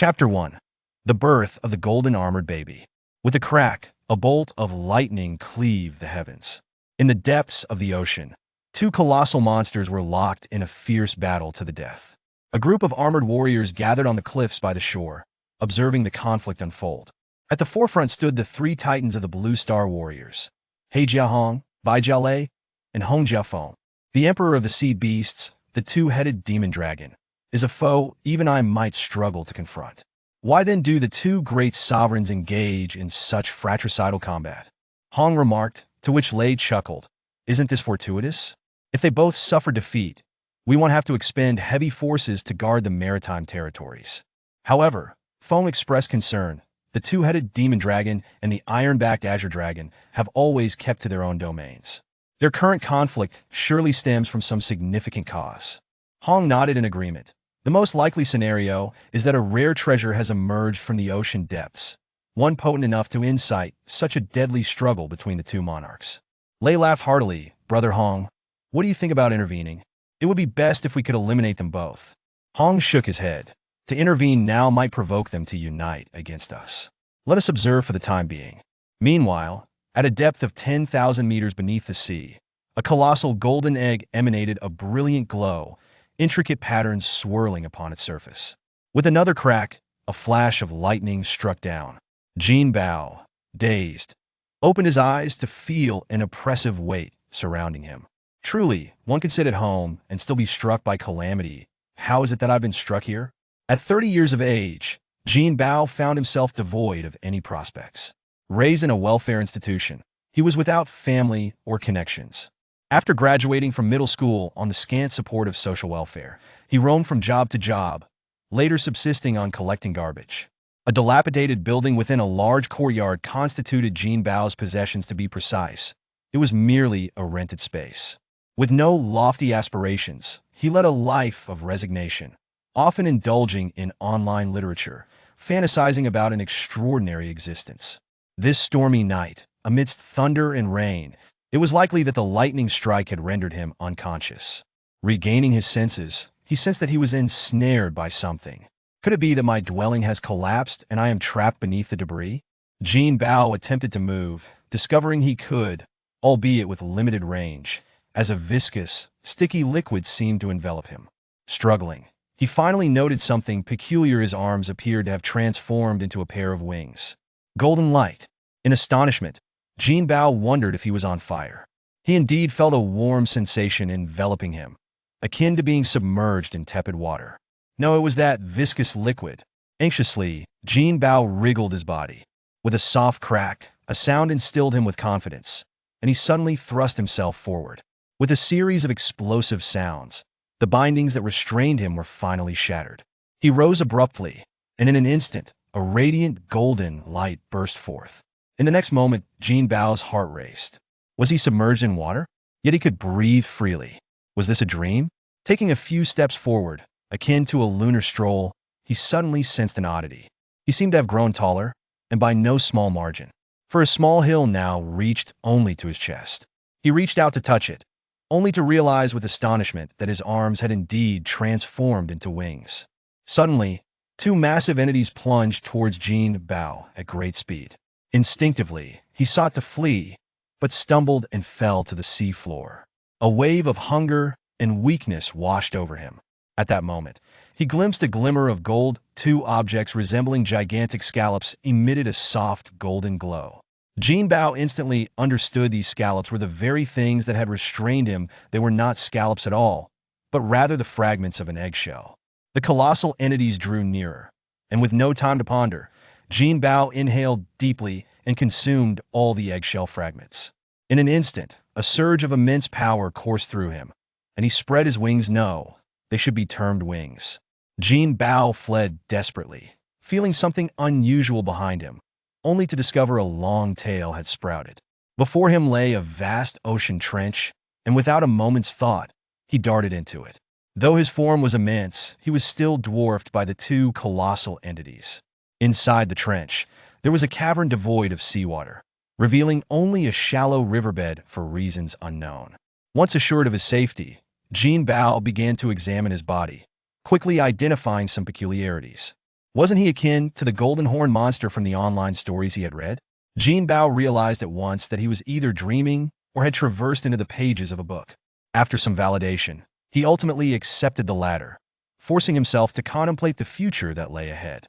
Chapter 1. The Birth of the Golden Armored Baby. With a crack, a bolt of lightning cleaved the heavens. In the depths of the ocean, two colossal monsters were locked in a fierce battle to the death. A group of armored warriors gathered on the cliffs by the shore, observing the conflict unfold. At the forefront stood the three titans of the Blue Star Warriors, He Jiahong, Bai Jialei, and Hong Jiafeng. The Emperor of the Sea Beasts, the two-headed demon dragon, is a foe even I might struggle to confront. Why then do the two great sovereigns engage in such fratricidal combat? Hong remarked, to which Lei chuckled. Isn't this fortuitous? If they both suffer defeat, we won't have to expend heavy forces to guard the maritime territories. However, Feng expressed concern. The two-headed demon dragon and the iron-backed azure dragon have always kept to their own domains. Their current conflict surely stems from some significant cause. Hong nodded in agreement. The most likely scenario is that a rare treasure has emerged from the ocean depths, one potent enough to incite such a deadly struggle between the two monarchs. Lei laughed heartily. Brother Hong, what do you think about intervening? It would be best if we could eliminate them both. Hong shook his head. To intervene now might provoke them to unite against us. Let us observe for the time being. Meanwhile, at a depth of 10,000 meters beneath the sea, a colossal golden egg emanated a brilliant glow, intricate patterns swirling upon its surface. With another crack, a flash of lightning struck down. Jinbao, dazed, opened his eyes to feel an oppressive weight surrounding him. Truly, one could sit at home and still be struck by calamity. How is it that I've been struck here? At 30 years of age, Jinbao found himself devoid of any prospects. Raised in a welfare institution, he was without family or connections. After graduating from middle school on the scant support of social welfare, he roamed from job to job, later subsisting on collecting garbage. A dilapidated building within a large courtyard constituted Jinbao's possessions. To be precise, it was merely a rented space. With no lofty aspirations, he led a life of resignation, often indulging in online literature, fantasizing about an extraordinary existence. This stormy night, amidst thunder and rain, it was likely that the lightning strike had rendered him unconscious. Regaining his senses, he sensed that he was ensnared by something. Could it be that my dwelling has collapsed and I am trapped beneath the debris? Jinbao attempted to move, discovering he could, albeit with limited range, as a viscous, sticky liquid seemed to envelop him. Struggling, he finally noted something peculiar. His arms appeared to have transformed into a pair of wings. Golden light. In astonishment, Jinbao wondered if he was on fire. He indeed felt a warm sensation enveloping him, akin to being submerged in tepid water. No, it was that viscous liquid. Anxiously, Jinbao wriggled his body. With a soft crack, a sound instilled him with confidence, and he suddenly thrust himself forward. With a series of explosive sounds, the bindings that restrained him were finally shattered. He rose abruptly, and in an instant, a radiant golden light burst forth. In the next moment, Jinbao's heart raced. Was he submerged in water? Yet he could breathe freely. Was this a dream? Taking a few steps forward, akin to a lunar stroll, he suddenly sensed an oddity. He seemed to have grown taller, and by no small margin, for a small hill now reached only to his chest. He reached out to touch it, only to realize with astonishment that his arms had indeed transformed into wings. Suddenly, two massive entities plunged towards Jinbao at great speed. Instinctively, he sought to flee, but stumbled and fell to the sea floor. A wave of hunger and weakness washed over him. At that moment, he glimpsed a glimmer of gold. Two objects resembling gigantic scallops emitted a soft golden glow. Jinbao instantly understood these scallops were the very things that had restrained him. They were not scallops at all, but rather the fragments of an eggshell. The colossal entities drew nearer, and with no time to ponder, Jinbao inhaled deeply and consumed all the eggshell fragments. In an instant, a surge of immense power coursed through him, and he spread his wings. No, they should be termed wings. Jinbao fled desperately, feeling something unusual behind him, only to discover a long tail had sprouted. Before him lay a vast ocean trench, and without a moment's thought, he darted into it. Though his form was immense, he was still dwarfed by the two colossal entities. Inside the trench, there was a cavern devoid of seawater, revealing only a shallow riverbed for reasons unknown. Once assured of his safety, Jinbao began to examine his body, quickly identifying some peculiarities. Wasn't he akin to the golden horn monster from the online stories he had read? Jinbao realized at once that he was either dreaming or had traversed into the pages of a book. After some validation, he ultimately accepted the latter, forcing himself to contemplate the future that lay ahead.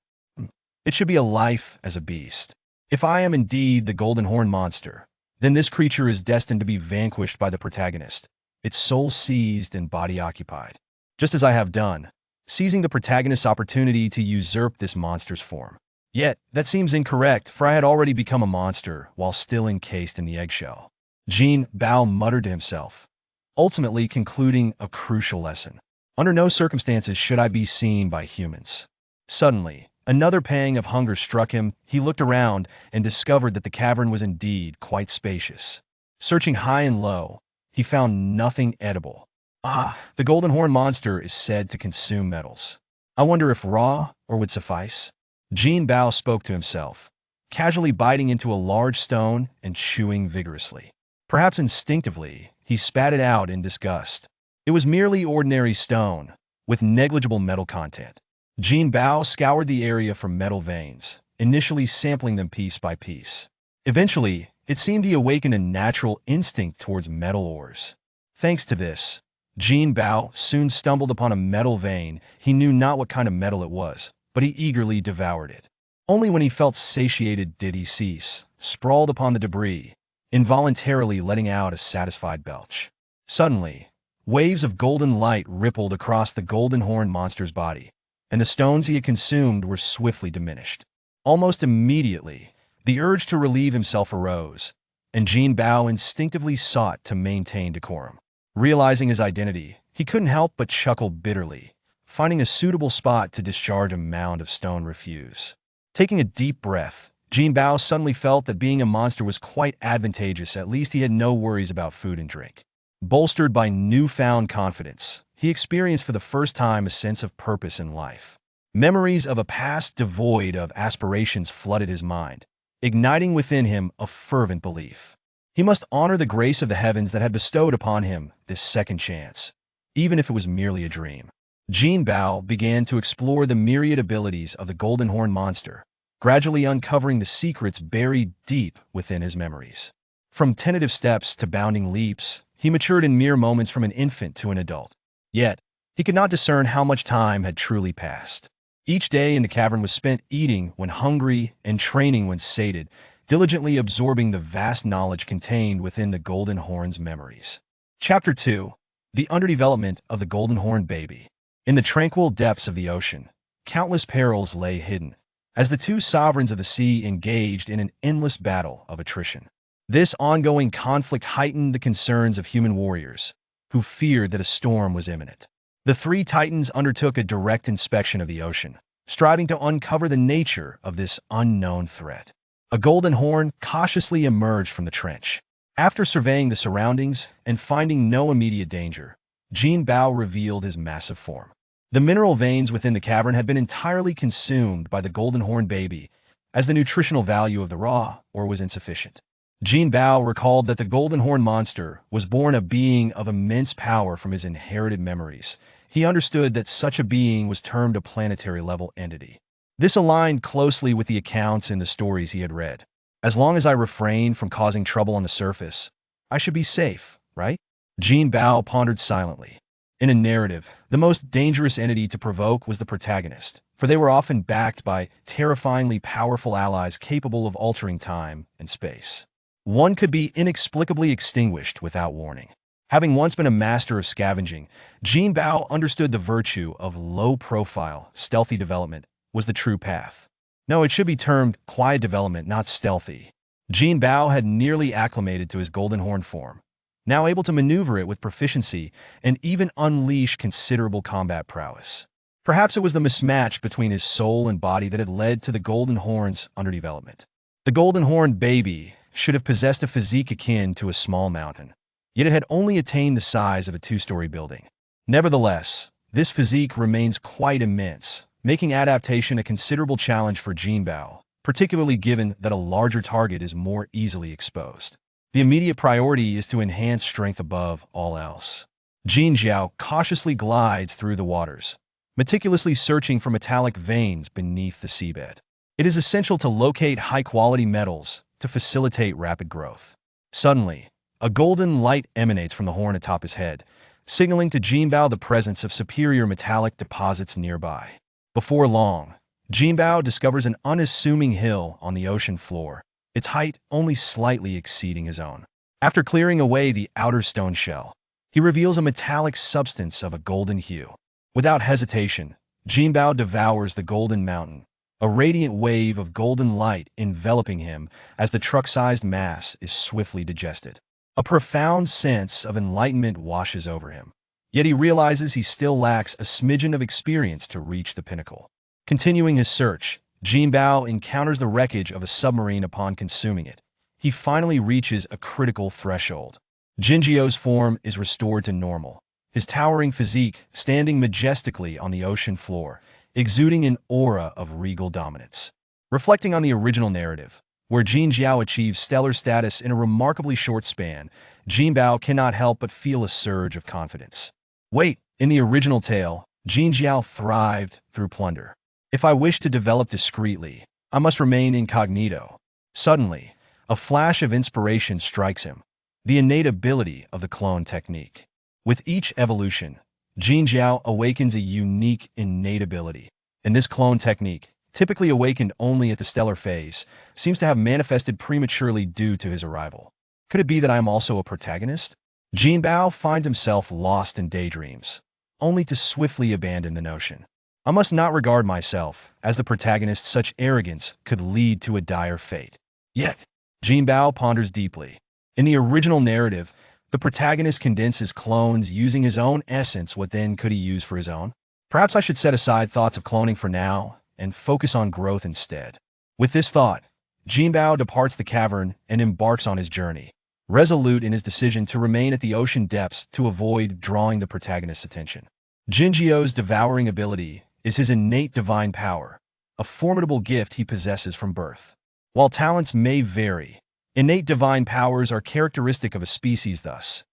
It should be a life as a beast. If I am indeed the golden horn monster, then this creature is destined to be vanquished by the protagonist, its soul seized and body occupied, just as I have done, seizing the protagonist's opportunity to usurp this monster's form. Yet, that seems incorrect, for I had already become a monster while still encased in the eggshell. Jinbao muttered to himself, ultimately concluding a crucial lesson. Under no circumstances should I be seen by humans. Suddenly, another pang of hunger struck him. He looked around and discovered that the cavern was indeed quite spacious. Searching high and low, he found nothing edible. The golden horn monster is said to consume metals. I wonder if raw or would suffice? Jinbao spoke to himself, casually biting into a large stone and chewing vigorously. Perhaps instinctively, he spat it out in disgust. It was merely ordinary stone, with negligible metal content. Jinbao scoured the area for metal veins, initially sampling them piece by piece. Eventually, it seemed he awakened a natural instinct towards metal ores. Thanks to this, Jinbao soon stumbled upon a metal vein. He knew not what kind of metal it was, but he eagerly devoured it. Only when he felt satiated did he cease, sprawled upon the debris, involuntarily letting out a satisfied belch. Suddenly, waves of golden light rippled across the golden horn monster's body, and the stones he had consumed were swiftly diminished. Almost immediately, the urge to relieve himself arose, and Jinbao instinctively sought to maintain decorum. Realizing his identity, he couldn't help but chuckle bitterly, finding a suitable spot to discharge a mound of stone refuse. Taking a deep breath, Jinbao suddenly felt that being a monster was quite advantageous. At least he had no worries about food and drink. Bolstered by newfound confidence, he experienced for the first time a sense of purpose in life. Memories of a past devoid of aspirations flooded his mind, igniting within him a fervent belief. He must honor the grace of the heavens that had bestowed upon him this second chance, even if it was merely a dream. Jinbao began to explore the myriad abilities of the golden horn monster, gradually uncovering the secrets buried deep within his memories. From tentative steps to bounding leaps, he matured in mere moments from an infant to an adult. Yet, he could not discern how much time had truly passed. Each day in the cavern was spent eating when hungry and training when sated, diligently absorbing the vast knowledge contained within the golden horn's memories. Chapter 2. The Underdevelopment of the Golden Horn Baby. In the tranquil depths of the ocean, countless perils lay hidden, as the two sovereigns of the sea engaged in an endless battle of attrition. This ongoing conflict heightened the concerns of human warriors, who feared that a storm was imminent. The three titans undertook a direct inspection of the ocean, striving to uncover the nature of this unknown threat. A golden horn cautiously emerged from the trench. After surveying the surroundings and finding no immediate danger, Jinbao revealed his massive form. The mineral veins within the cavern had been entirely consumed by the golden horn baby, as the nutritional value of the raw ore was insufficient. Jinbao recalled that the golden horn monster was born a being of immense power from his inherited memories. He understood that such a being was termed a planetary-level entity. This aligned closely with the accounts in the stories he had read. As long as I refrain from causing trouble on the surface, I should be safe, right? Jinbao pondered silently. In a narrative, the most dangerous entity to provoke was the protagonist, for they were often backed by terrifyingly powerful allies capable of altering time and space. One could be inexplicably extinguished without warning. Having once been a master of scavenging, Jinbao understood the virtue of low-profile, stealthy development was the true path. No, it should be termed quiet development, not stealthy. Jinbao had nearly acclimated to his golden horn form, now able to maneuver it with proficiency and even unleash considerable combat prowess. Perhaps it was the mismatch between his soul and body that had led to the golden horn's underdevelopment. The golden horn baby should have possessed a physique akin to a small mountain, yet it had only attained the size of a two-story building. Nevertheless, this physique remains quite immense, making adaptation a considerable challenge for Jinbao, particularly given that a larger target is more easily exposed. The immediate priority is to enhance strength above all else. Jinbao cautiously glides through the waters, meticulously searching for metallic veins beneath the seabed. It is essential to locate high-quality metals to facilitate rapid growth. Suddenly, a golden light emanates from the horn atop his head, signaling to Jinbao the presence of superior metallic deposits nearby. Before long, Jinbao discovers an unassuming hill on the ocean floor, its height only slightly exceeding his own. After clearing away the outer stone shell, he reveals a metallic substance of a golden hue. Without hesitation, Jinbao devours the golden mountain, a radiant wave of golden light enveloping him as the truck-sized mass is swiftly digested. A profound sense of enlightenment washes over him, yet he realizes he still lacks a smidgen of experience to reach the pinnacle. Continuing his search, Jinbao encounters the wreckage of a submarine upon consuming it. He finally reaches a critical threshold. Jinjiao's form is restored to normal, his towering physique standing majestically on the ocean floor, exuding an aura of regal dominance. Reflecting on the original narrative, where Jinjiao achieves stellar status in a remarkably short span, Jinbao cannot help but feel a surge of confidence. Wait, in the original tale, Jinjiao thrived through plunder. If I wish to develop discreetly, I must remain incognito. Suddenly, a flash of inspiration strikes him, the innate ability of the clone technique. With each evolution, Jinjiao awakens a unique innate ability, and this clone technique, typically awakened only at the stellar phase, seems to have manifested prematurely due to his arrival. Could it be that I am also a protagonist? Jinbao finds himself lost in daydreams, only to swiftly abandon the notion. I must not regard myself as the protagonist. Such arrogance could lead to a dire fate. Yet, Jinbao ponders deeply. In the original narrative, the protagonist condenses clones using his own essence. What then could he use for his own? Perhaps I should set aside thoughts of cloning for now and focus on growth instead. With this thought, Jinbao departs the cavern and embarks on his journey, resolute in his decision to remain at the ocean depths to avoid drawing the protagonist's attention. Jinjiao's devouring ability is his innate divine power, a formidable gift he possesses from birth. While talents may vary, innate divine powers are characteristic of a species. Thus,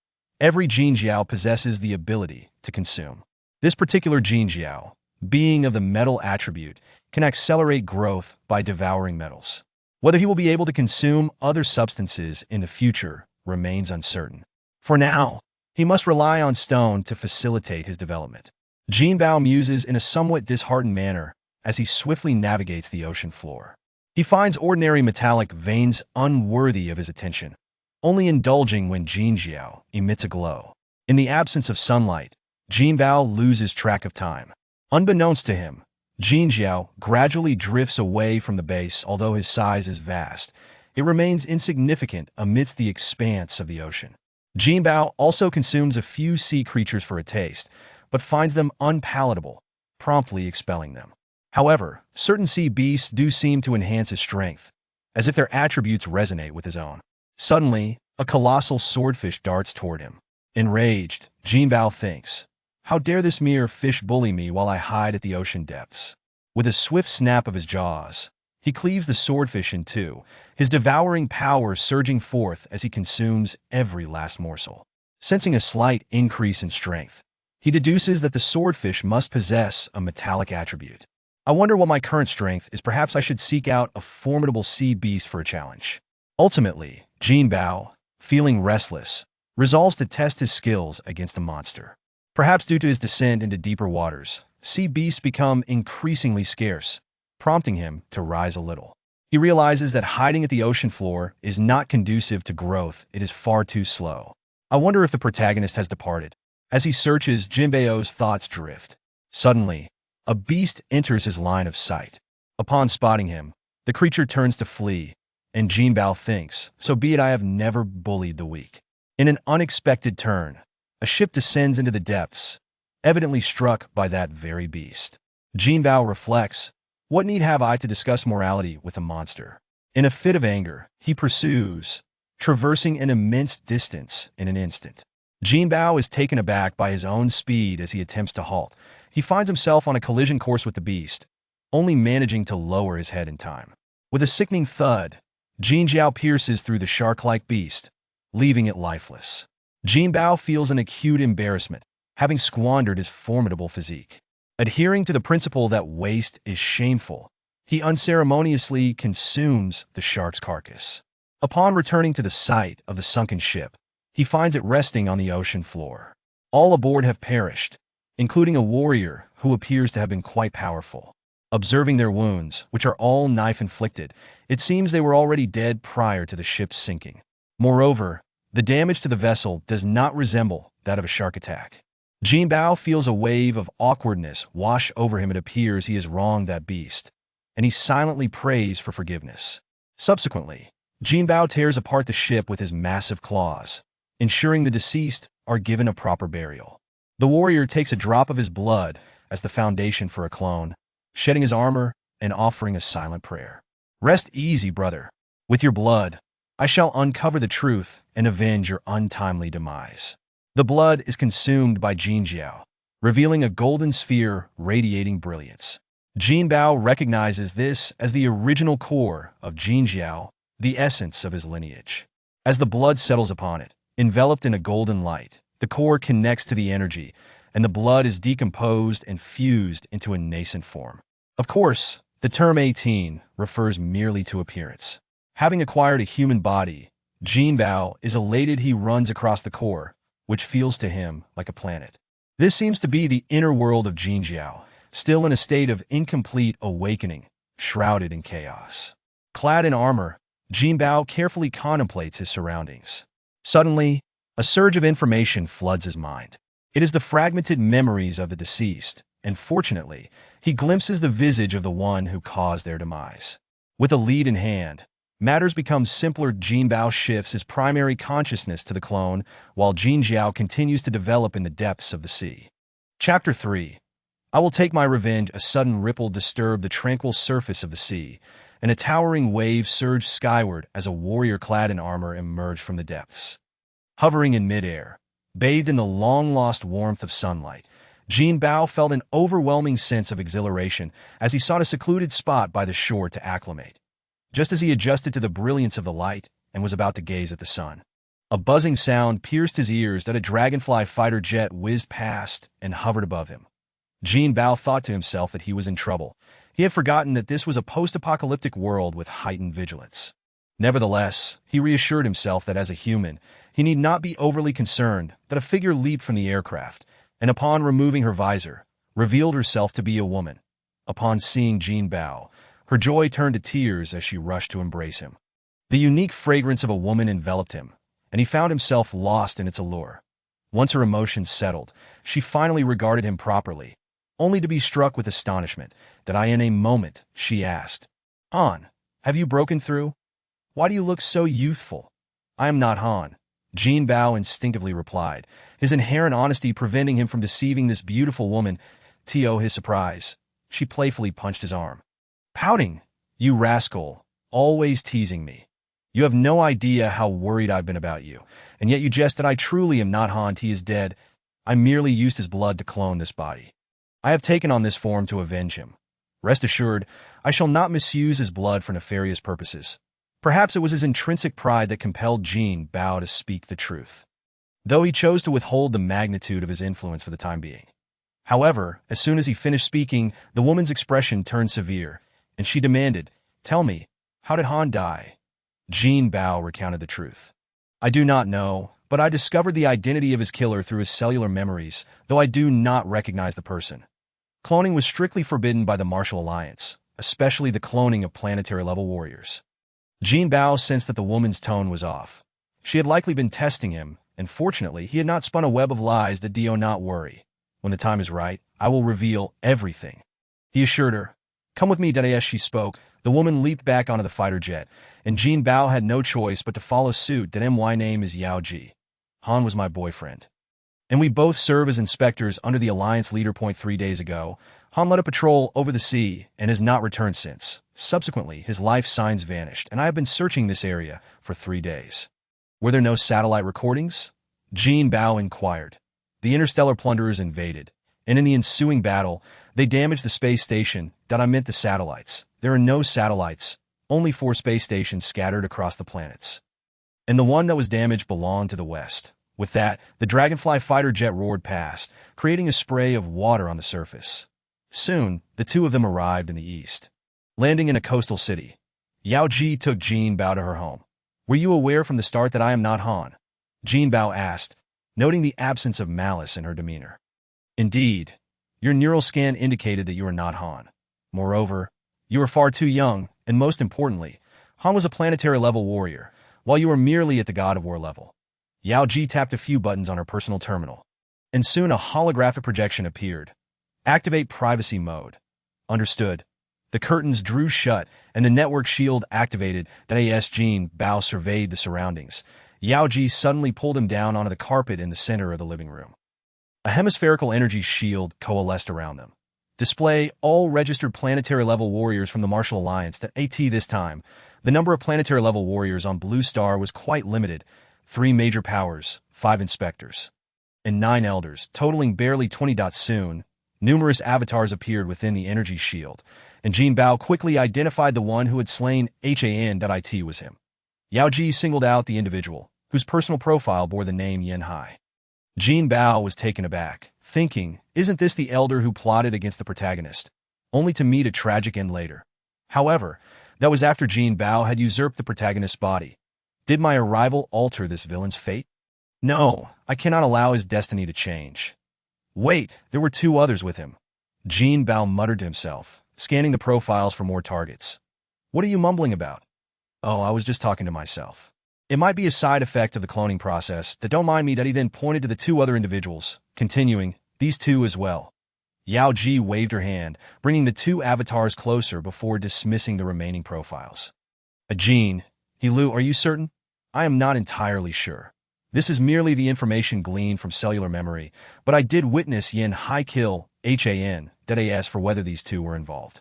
every Jinjiao possesses the ability to consume. This particular Jinjiao, being of the metal attribute, can accelerate growth by devouring metals. Whether he will be able to consume other substances in the future remains uncertain. For now, he must rely on stone to facilitate his development. Jinbao muses in a somewhat disheartened manner as he swiftly navigates the ocean floor. He finds ordinary metallic veins unworthy of his attention, only indulging when Jinjiao emits a glow. In the absence of sunlight, Jinbao loses track of time. Unbeknownst to him, Jinjiao gradually drifts away from the base. Although his size is vast, it remains insignificant amidst the expanse of the ocean. Jinbao also consumes a few sea creatures for a taste, but finds them unpalatable, promptly expelling them. However, certain sea beasts do seem to enhance his strength, as if their attributes resonate with his own. Suddenly, a colossal swordfish darts toward him. Enraged, Jinbao thinks, "How dare this mere fish bully me while I hide at the ocean depths?" With a swift snap of his jaws, he cleaves the swordfish in two, his devouring power surging forth as he consumes every last morsel. Sensing a slight increase in strength, he deduces that the swordfish must possess a metallic attribute. I wonder what my current strength is. Perhaps I should seek out a formidable sea beast for a challenge. Ultimately, Jinbao, feeling restless, resolves to test his skills against a monster. Perhaps due to his descent into deeper waters, sea beasts become increasingly scarce, prompting him to rise a little. He realizes that hiding at the ocean floor is not conducive to growth. It is far too slow. I wonder if the protagonist has departed. As he searches, Jinbao's thoughts drift. Suddenly, a beast enters his line of sight. Upon spotting him, the creature turns to flee, and Jinbao thinks, "So be it, I have never bullied the weak." In an unexpected turn, a ship descends into the depths, evidently struck by that very beast. Jinbao reflects, "What need have I to discuss morality with a monster?" In a fit of anger, he pursues, traversing an immense distance in an instant. Jinbao is taken aback by his own speed as he attempts to halt. He finds himself on a collision course with the beast, only managing to lower his head in time. With a sickening thud, Jinjiao pierces through the shark-like beast, leaving it lifeless. Jinbao feels an acute embarrassment, having squandered his formidable physique. Adhering to the principle that waste is shameful, he unceremoniously consumes the shark's carcass. Upon returning to the site of the sunken ship, he finds it resting on the ocean floor. All aboard have perished, including a warrior who appears to have been quite powerful. Observing their wounds, which are all knife-inflicted, it seems they were already dead prior to the ship's sinking. Moreover, the damage to the vessel does not resemble that of a shark attack. Jinbao feels a wave of awkwardness wash over him. It appears he has wronged that beast, and he silently prays for forgiveness. Subsequently, Jinbao tears apart the ship with his massive claws, ensuring the deceased are given a proper burial. The warrior takes a drop of his blood as the foundation for a clone, shedding his armor and offering a silent prayer. Rest easy, brother. With your blood, I shall uncover the truth and avenge your untimely demise. The blood is consumed by Jinjiao, revealing a golden sphere radiating brilliance. Jinbao recognizes this as the original core of Jinjiao, the essence of his lineage. As the blood settles upon it, enveloped in a golden light, the core connects to the energy, and the blood is decomposed and fused into a nascent form. Of course, the term 18 refers merely to appearance. Having acquired a human body, Jinbao is elated. He runs across the core, which feels to him like a planet. This seems to be the inner world of Jinjiao, still in a state of incomplete awakening, shrouded in chaos. Clad in armor, Jinbao carefully contemplates his surroundings. Suddenly, a surge of information floods his mind. It is the fragmented memories of the deceased, and fortunately, he glimpses the visage of the one who caused their demise. With a lead in hand, matters become simpler. Jinbao shifts his primary consciousness to the clone, while Jinjiao continues to develop in the depths of the sea. Chapter 3. I will take my revenge. A sudden ripple disturbed the tranquil surface of the sea, and a towering wave surged skyward as a warrior clad in armor emerged from the depths. Hovering in midair, bathed in the long-lost warmth of sunlight, Jinbao felt an overwhelming sense of exhilaration as he sought a secluded spot by the shore to acclimate. Just as he adjusted to the brilliance of the light and was about to gaze at the sun, a buzzing sound pierced his ears that a dragonfly fighter jet whizzed past and hovered above him. Jinbao thought to himself that he was in trouble. He had forgotten that this was a post-apocalyptic world with heightened vigilance. Nevertheless, he reassured himself that as a human, he need not be overly concerned. That a figure leaped from the aircraft, and upon removing her visor, revealed herself to be a woman. Upon seeing Jinbao, her joy turned to tears as she rushed to embrace him. The unique fragrance of a woman enveloped him, and he found himself lost in its allure. Once her emotions settled, she finally regarded him properly, only to be struck with astonishment. "Did I in a moment?" she asked. "Han, have you broken through? Why do you look so youthful?" "I am not Han," Jinbao instinctively replied, his inherent honesty preventing him from deceiving this beautiful woman. To his surprise, she playfully punched his arm. Pouting, "You rascal, always teasing me. You have no idea how worried I've been about you, and yet you jest that I truly am not Han. He is dead. I merely used his blood to clone this body. I have taken on this form to avenge him. Rest assured, I shall not misuse his blood for nefarious purposes." Perhaps it was his intrinsic pride that compelled Jinbao to speak the truth, though he chose to withhold the magnitude of his influence for the time being. However, as soon as he finished speaking, the woman's expression turned severe, and she demanded, "Tell me, how did Han die?" Jinbao recounted the truth. "I do not know, but I discovered the identity of his killer through his cellular memories, though I do not recognize the person. Cloning was strictly forbidden by the Martial Alliance, especially the cloning of planetary-level warriors." Jinbao sensed that the woman's tone was off. She had likely been testing him, and fortunately, he had not spun a web of lies. That "Do not worry. When the time is right, I will reveal everything," he assured her. "Come with me." As she spoke, the woman leaped back onto the fighter jet, and Jinbao had no choice but to follow suit. My name is Yao Ji. Han was my boyfriend, and we both serve as inspectors under the Alliance leader. 3 days ago, Han led a patrol over the sea and has not returned since. Subsequently, his life signs vanished, and I have been searching this area for 3 days. "Were there no satellite recordings?" Jinbao inquired. "The interstellar plunderers invaded, and in the ensuing battle, they damaged the space station. I meant the satellites. There are no satellites, only 4 space stations scattered across the planets. And the one that was damaged belonged to the West." With that, the Dragonfly fighter jet roared past, creating a spray of water on the surface. Soon, the two of them arrived in the east. Landing in a coastal city, Yao Ji took Jinbao to her home. "Were you aware from the start that I am not Han?" Jinbao asked, noting the absence of malice in her demeanor. "Indeed, your neural scan indicated that you are not Han. Moreover, you are far too young, and most importantly, Han was a planetary-level warrior, while you are merely at the God of War level." Yao Ji tapped a few buttons on her personal terminal, and soon a holographic projection appeared. "Activate privacy mode." "Understood." The curtains drew shut, and the network shield activated. As Jinbao surveyed the surroundings, Yao Ji suddenly pulled him down onto the carpet in the center of the living room. A hemispherical energy shield coalesced around them. "Display all registered planetary-level warriors from the Martial Alliance." This time, the number of planetary-level warriors on Blue Star was quite limited: 3 major powers, 5 inspectors, and 9 elders, totaling barely 20. Soon, numerous avatars appeared within the energy shield, and Jinbao quickly identified the one who had slain Han. It was him. Yao Ji singled out the individual, whose personal profile bore the name Yen Hai. Jinbao was taken aback, thinking, "Isn't this the elder who plotted against the protagonist?" Only to meet a tragic end later. However, that was after Jinbao had usurped the protagonist's body. Did my arrival alter this villain's fate? No, I cannot allow his destiny to change. Wait, there were 2 others with him. Jinbao muttered to himself, scanning the profiles for more targets. "What are you mumbling about?" "Oh, I was just talking to myself. It might be a side effect of the cloning process. Don't mind me." He then pointed to the 2 other individuals, continuing, "These 2 as well." Yao Ji waved her hand, bringing the 2 avatars closer before dismissing the remaining profiles. "Ajin, Hilu, are you certain?" "I am not entirely sure. This is merely the information gleaned from cellular memory, but I did witness Yen Hai kill Han. As for whether these 2 were involved,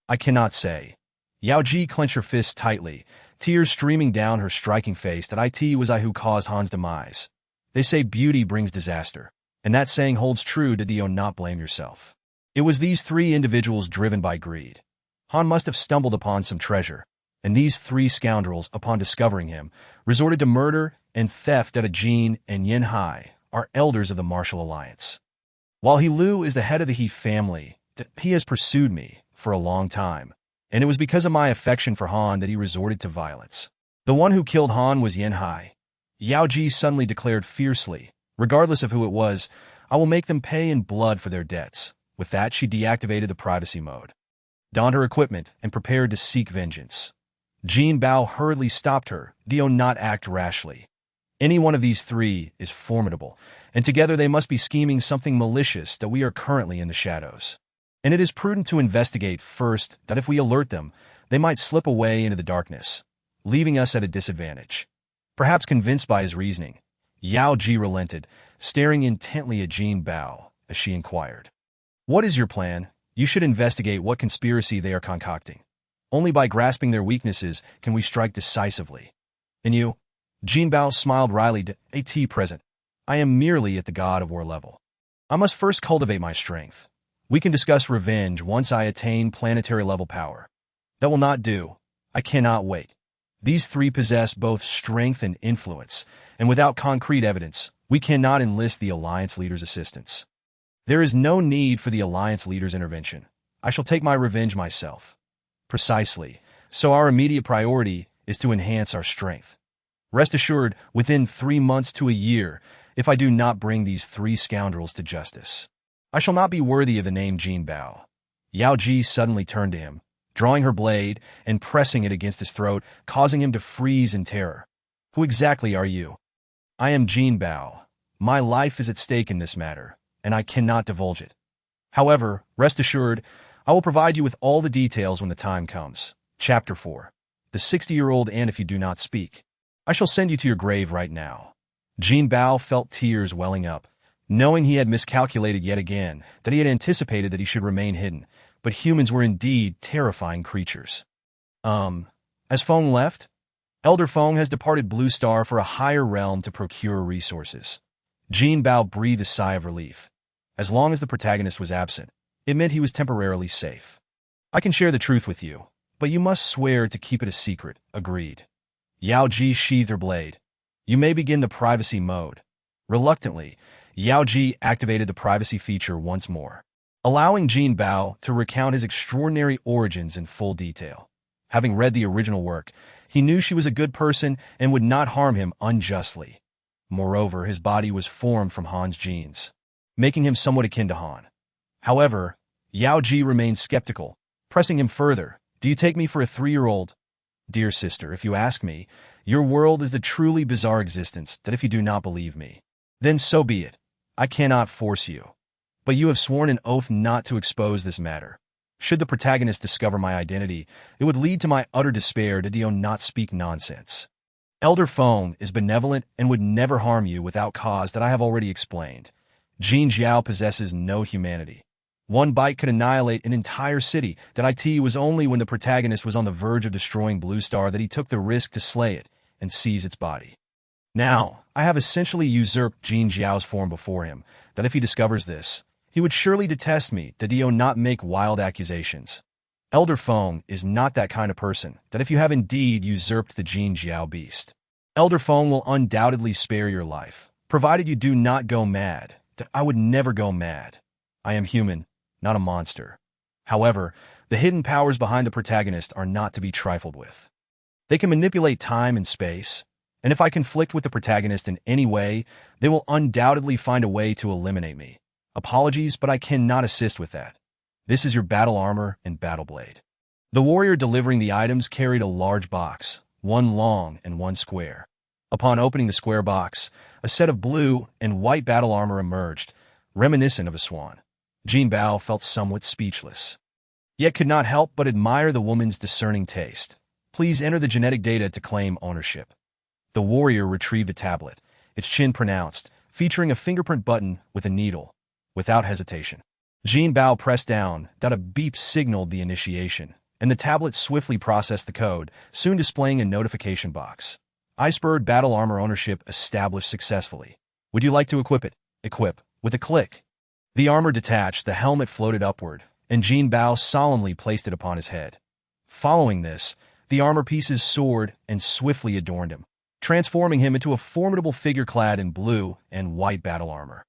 I cannot say." Yao Ji clenched her fists tightly, tears streaming down her striking face. "It was I who caused Han's demise. They say beauty brings disaster, and that saying holds true. Do not blame yourself. It was these 3 individuals driven by greed. Han must have stumbled upon some treasure, and these 3 scoundrels, upon discovering him, resorted to murder and theft. Ajin and Yen Hai are elders of the Martial Alliance. While Hilu is the head of the He family, he has pursued me for a long time, and it was because of my affection for Han that he resorted to violence. The one who killed Han was Yen Hai." Yao Ji suddenly declared fiercely, "Regardless of who it was, I will make them pay in blood for their debts." With that, she deactivated the privacy mode, donned her equipment, and prepared to seek vengeance. Jinbao hurriedly stopped her. "Do not act rashly. Any one of these 3 is formidable, and together they must be scheming something malicious. We are currently in the shadows, and it is prudent to investigate first. If we alert them, they might slip away into the darkness, leaving us at a disadvantage." Perhaps convinced by his reasoning, Yao Ji relented, staring intently at Jinbao as she inquired, "What is your plan?" "You should investigate what conspiracy they are concocting. Only by grasping their weaknesses can we strike decisively." "And you?" Jinbao smiled wryly. Present. I am merely at the God of War level. I must first cultivate my strength. We can discuss revenge once I attain planetary level power." "That will not do. I cannot wait. These 3 possess both strength and influence, and without concrete evidence, we cannot enlist the Alliance leader's assistance." "There is no need for the Alliance leader's intervention. I shall take my revenge myself." "Precisely. So our immediate priority is to enhance our strength. Rest assured, within 3 months to a year, if I do not bring these 3 scoundrels to justice, I shall not be worthy of the name Jinbao." Yao Ji suddenly turned to him, drawing her blade and pressing it against his throat, causing him to freeze in terror. "Who exactly are you?" "I am Jinbao. My life is at stake in this matter, and I cannot divulge it. However, rest assured, I will provide you with all the details when the time comes." Chapter 4. The 60-year-old, and if you do not speak, I shall send you to your grave right now. Jinbao felt tears welling up, knowing he had miscalculated yet again, that he had anticipated that he should remain hidden, but humans were indeed terrifying creatures. Has Feng left?" "Elder Feng has departed Blue Star for a higher realm to procure resources." Jinbao breathed a sigh of relief. As long as the protagonist was absent, it meant he was temporarily safe. "I can share the truth with you, but you must swear to keep it a secret." "Agreed." Yao Ji sheathed her blade. "You may begin the privacy mode." Reluctantly, Yao Ji activated the privacy feature once more. allowing Jinbao to recount his extraordinary origins in full detail. Having read the original work, he knew she was a good person and would not harm him unjustly. Moreover, his body was formed from Han's genes, making him somewhat akin to Han. However, Yao Ji remained skeptical, pressing him further. Do you take me for a 3-year-old? Dear sister, if you ask me, your world is the truly bizarre existence that if you do not believe me, then so be it. I cannot force you. But you have sworn an oath not to expose this matter. Should the protagonist discover my identity, it would lead to my utter despair to do not speak nonsense. Elder Feng is benevolent and would never harm you without cause that I have already explained. Jin Jiao possesses no humanity. One bite could annihilate an entire city. That it was only when the protagonist was on the verge of destroying Blue Star that he took the risk to slay it and seize its body. Now, I have essentially usurped Jin Jiao's form before him, that if he discovers this, he would surely detest me, that not make wild accusations. Elder Feng is not that kind of person, that if you have indeed usurped the Jin Jiao beast, Elder Feng will undoubtedly spare your life, provided you do not go mad. That I would never go mad. I am human, not a monster. However, the hidden powers behind the protagonist are not to be trifled with. They can manipulate time and space, and if I conflict with the protagonist in any way, they will undoubtedly find a way to eliminate me. Apologies, but I cannot assist with that. This is your battle armor and battle blade. The warrior delivering the items carried a large box, one long and one square. Upon opening the square box, a set of blue and white battle armor emerged, reminiscent of a swan. Jinbao felt somewhat speechless, yet could not help but admire the woman's discerning taste. Please enter the genetic data to claim ownership. The warrior retrieved a tablet, its chin pronounced, featuring a fingerprint button with a needle. Without hesitation, Jinbao pressed down. A beep signaled the initiation, and the tablet swiftly processed the code, soon displaying a notification box. Icebird battle armor ownership established successfully. Would you like to equip it? Equip. With a click. The armor detached, the helmet floated upward, and Jinbao solemnly placed it upon his head. Following this, the armor pieces soared and swiftly adorned him, transforming him into a formidable figure clad in blue and white battle armor.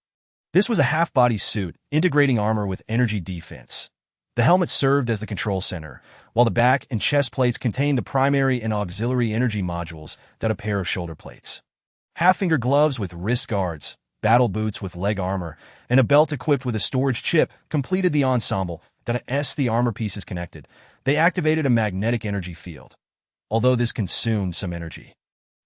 This was a half-body suit, integrating armor with energy defense. The helmet served as the control center, while the back and chest plates contained the primary and auxiliary energy modules, a pair of shoulder plates. Half-finger gloves with wrist guards, battle boots with leg armor, and a belt equipped with a storage chip completed the ensemble. As the armor pieces connected, they activated a magnetic energy field. Although this consumed some energy,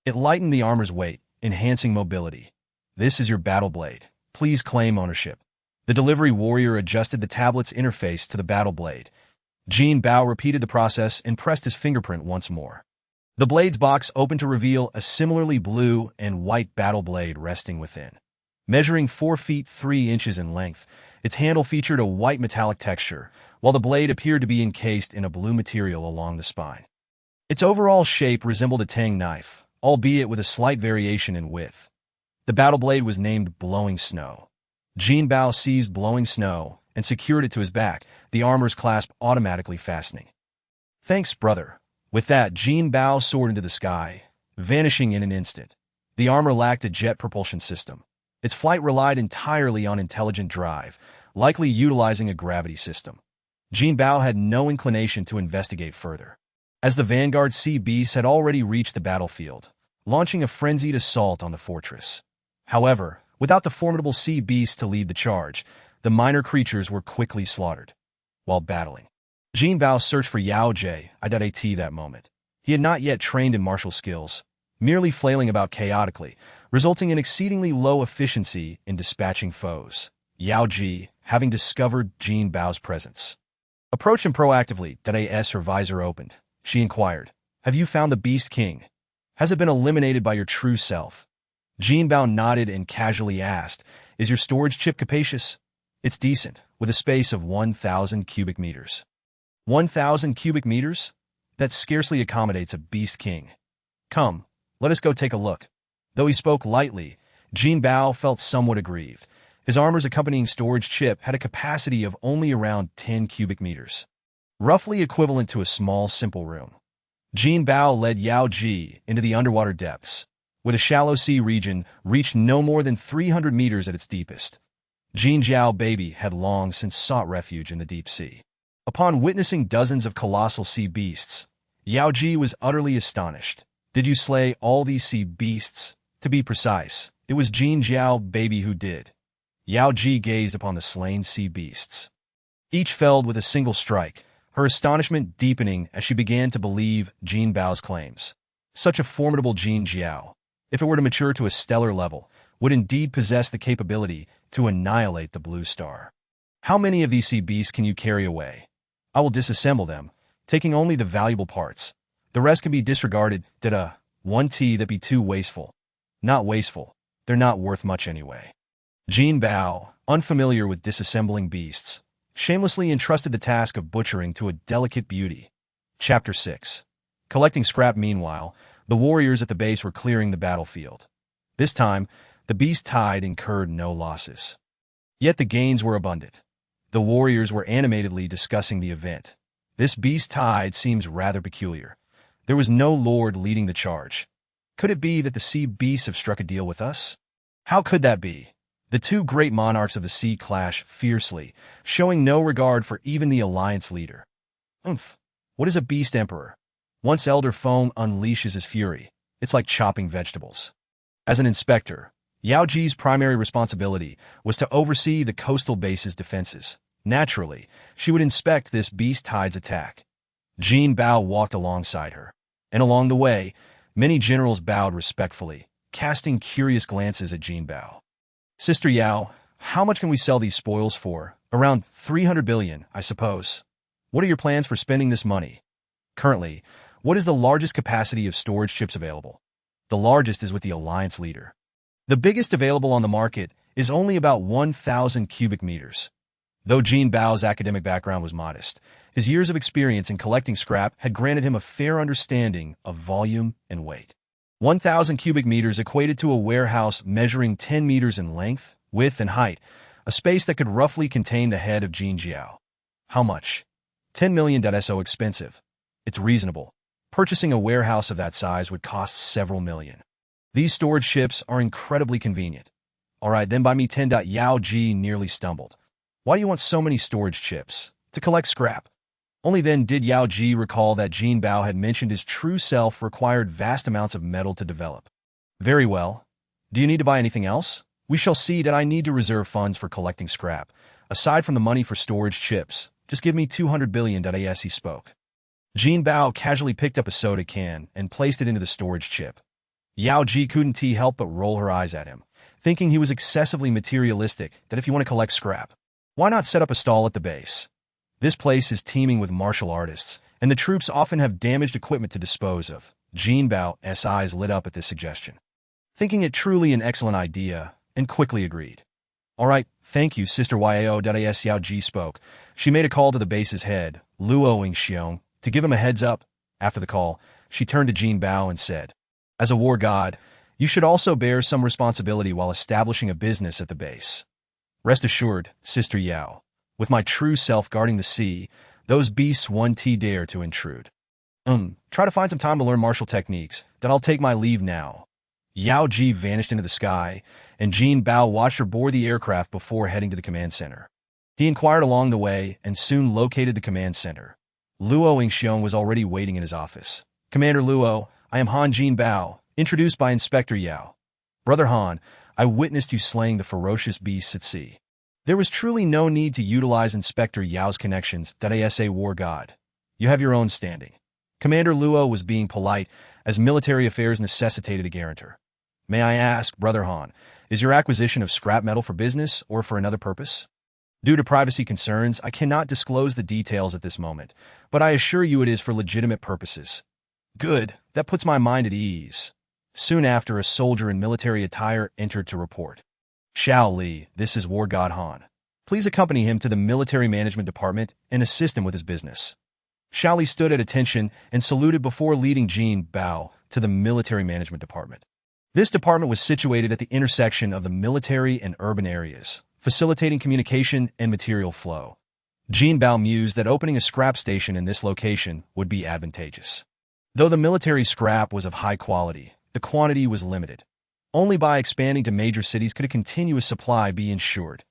it lightened the armor's weight, enhancing mobility. This is your battle blade. Please claim ownership. The delivery warrior adjusted the tablet's interface to the battle blade. Jinbao repeated the process and pressed his fingerprint once more. The blade's box opened to reveal a similarly blue and white battle blade resting within. Measuring 4 feet 3 inches in length, its handle featured a white metallic texture, while the blade appeared to be encased in a blue material along the spine. Its overall shape resembled a tang knife, albeit with a slight variation in width. The battle blade was named Blowing Snow. Jinbao seized Blowing Snow and secured it to his back, the armor's clasp automatically fastening. Thanks, brother. With that, Jinbao soared into the sky, vanishing in an instant. The armor lacked a jet propulsion system. Its flight relied entirely on intelligent drive, likely utilizing a gravity system. Jinbao had no inclination to investigate further, as the Vanguard Sea Beasts had already reached the battlefield, launching a frenzied assault on the fortress. However, without the formidable sea beasts to lead the charge, the minor creatures were quickly slaughtered. While battling, Jinbao searched for Yao Jie at that moment. He had not yet trained in martial skills, merely flailing about chaotically, resulting in exceedingly low efficiency in dispatching foes. Yao Ji, having discovered Jinbao's presence, approached him proactively. As her visor opened, she inquired, "Have you found the Beast King? Has it been eliminated by your true self?" Jinbao nodded and casually asked, "Is your storage chip capacious?" "It's decent, with a space of 1,000 cubic meters." 1,000 cubic meters? That scarcely accommodates a Beast King. Come, let us go take a look. Though he spoke lightly, Jinbao felt somewhat aggrieved. His armor's accompanying storage chip had a capacity of only around 10 cubic meters, roughly equivalent to a small, simple room. Jinbao led Yao Ji into the underwater depths, where the shallow sea region reached no more than 300 meters at its deepest. Jinbao baby had long since sought refuge in the deep sea. Upon witnessing dozens of colossal sea beasts, Yao Ji was utterly astonished. Did you slay all these sea beasts? To be precise, it was Jinbao baby who did. Yao Ji gazed upon the slain sea beasts. Each felled with a single strike, her astonishment deepening as she began to believe Jinbao's claims. Such a formidable Jinbao, if it were to mature to a stellar level, would indeed possess the capability to annihilate the blue star. How many of these sea beasts can you carry away? I will disassemble them, taking only the valuable parts. The rest can be disregarded. One tea that be too wasteful. Not wasteful. They're not worth much anyway. Jinbao, unfamiliar with disassembling beasts, shamelessly entrusted the task of butchering to a delicate beauty. Chapter 6. Collecting scrap. Meanwhile, the warriors at the base were clearing the battlefield. This time, the beast tide incurred no losses. Yet the gains were abundant. The warriors were animatedly discussing the event. This beast tide seems rather peculiar. There was no lord leading the charge. Could it be that the sea beasts have struck a deal with us? How could that be? The two great monarchs of the sea clash fiercely, showing no regard for even the alliance leader. What is a beast emperor? Once elder foam unleashes his fury, it's like chopping vegetables. As an inspector, Yao Ji's primary responsibility was to oversee the coastal base's defenses. Naturally, she would inspect this beast tide's attack. Jinbao walked alongside her, and along the way, many generals bowed respectfully, casting curious glances at Jinbao. Sister Yao, how much can we sell these spoils for? Around 300 billion, I suppose. What are your plans for spending this money? Currently, what is the largest capacity of storage chips available? The largest is with the alliance leader. The biggest available on the market is only about 1,000 cubic meters. Though Jinbao's academic background was modest, his years of experience in collecting scrap had granted him a fair understanding of volume and weight. 1,000 cubic meters equated to a warehouse measuring 10 meters in length, width, and height, a space that could roughly contain the head of Jinbao. How much? 10 million. So expensive. It's reasonable. Purchasing a warehouse of that size would cost several million. These storage ships are incredibly convenient. All right, then buy me 10. Yao Ji nearly stumbled. Why do you want so many storage chips? To collect scrap. Only then did Yao Ji recall that Jinbao had mentioned his true self required vast amounts of metal to develop. Very well. Do you need to buy anything else? We shall see. That I need to reserve funds for collecting scrap. Aside from the money for storage chips, just give me 200 billion. As he spoke. Jinbao casually picked up a soda can and placed it into the storage chip. Yao Ji couldn't help but roll her eyes at him, thinking he was excessively materialistic. That if you want to collect scrap, why not set up a stall at the base? This place is teeming with martial artists, and the troops often have damaged equipment to dispose of. Jinbao's eyes lit up at this suggestion, thinking it truly an excellent idea, and quickly agreed. All right, thank you, Sister Yao. As Yao Ji spoke, she made a call to the base's head, Xiong, to give him a heads up. After the call, she turned to Jinbao and said, as a war god, you should also bear some responsibility while establishing a business at the base. Rest assured, Sister Yao, with my true self guarding the sea, those beasts won't dare to intrude. Try to find some time to learn martial techniques, then I'll take my leave now. Yao Ji vanished into the sky, and Jinbao watched her board the aircraft before heading to the command center. He inquired along the way and soon located the command center. Xiong was already waiting in his office. Commander Luo, I am Han Jinbao, introduced by Inspector Yao. Brother Han, I witnessed you slaying the ferocious beasts at sea. There was truly no need to utilize Inspector Yao's connections. As a war god, you have your own standing. Commander Luo was being polite, as military affairs necessitated a guarantor. May I ask, Brother Han, is your acquisition of scrap metal for business or for another purpose? Due to privacy concerns, I cannot disclose the details at this moment, but I assure you it is for legitimate purposes. Good, that puts my mind at ease. Soon after, a soldier in military attire entered to report. Xiao Li, this is War God Han. Please accompany him to the military management department and assist him with his business. Xiao Li stood at attention and saluted before leading Jinbao to the military management department. This department was situated at the intersection of the military and urban areas, facilitating communication and material flow. Jinbao mused that opening a scrap station in this location would be advantageous. Though the military scrap was of high quality, the quantity was limited. Only by expanding to major cities could a continuous supply be ensured.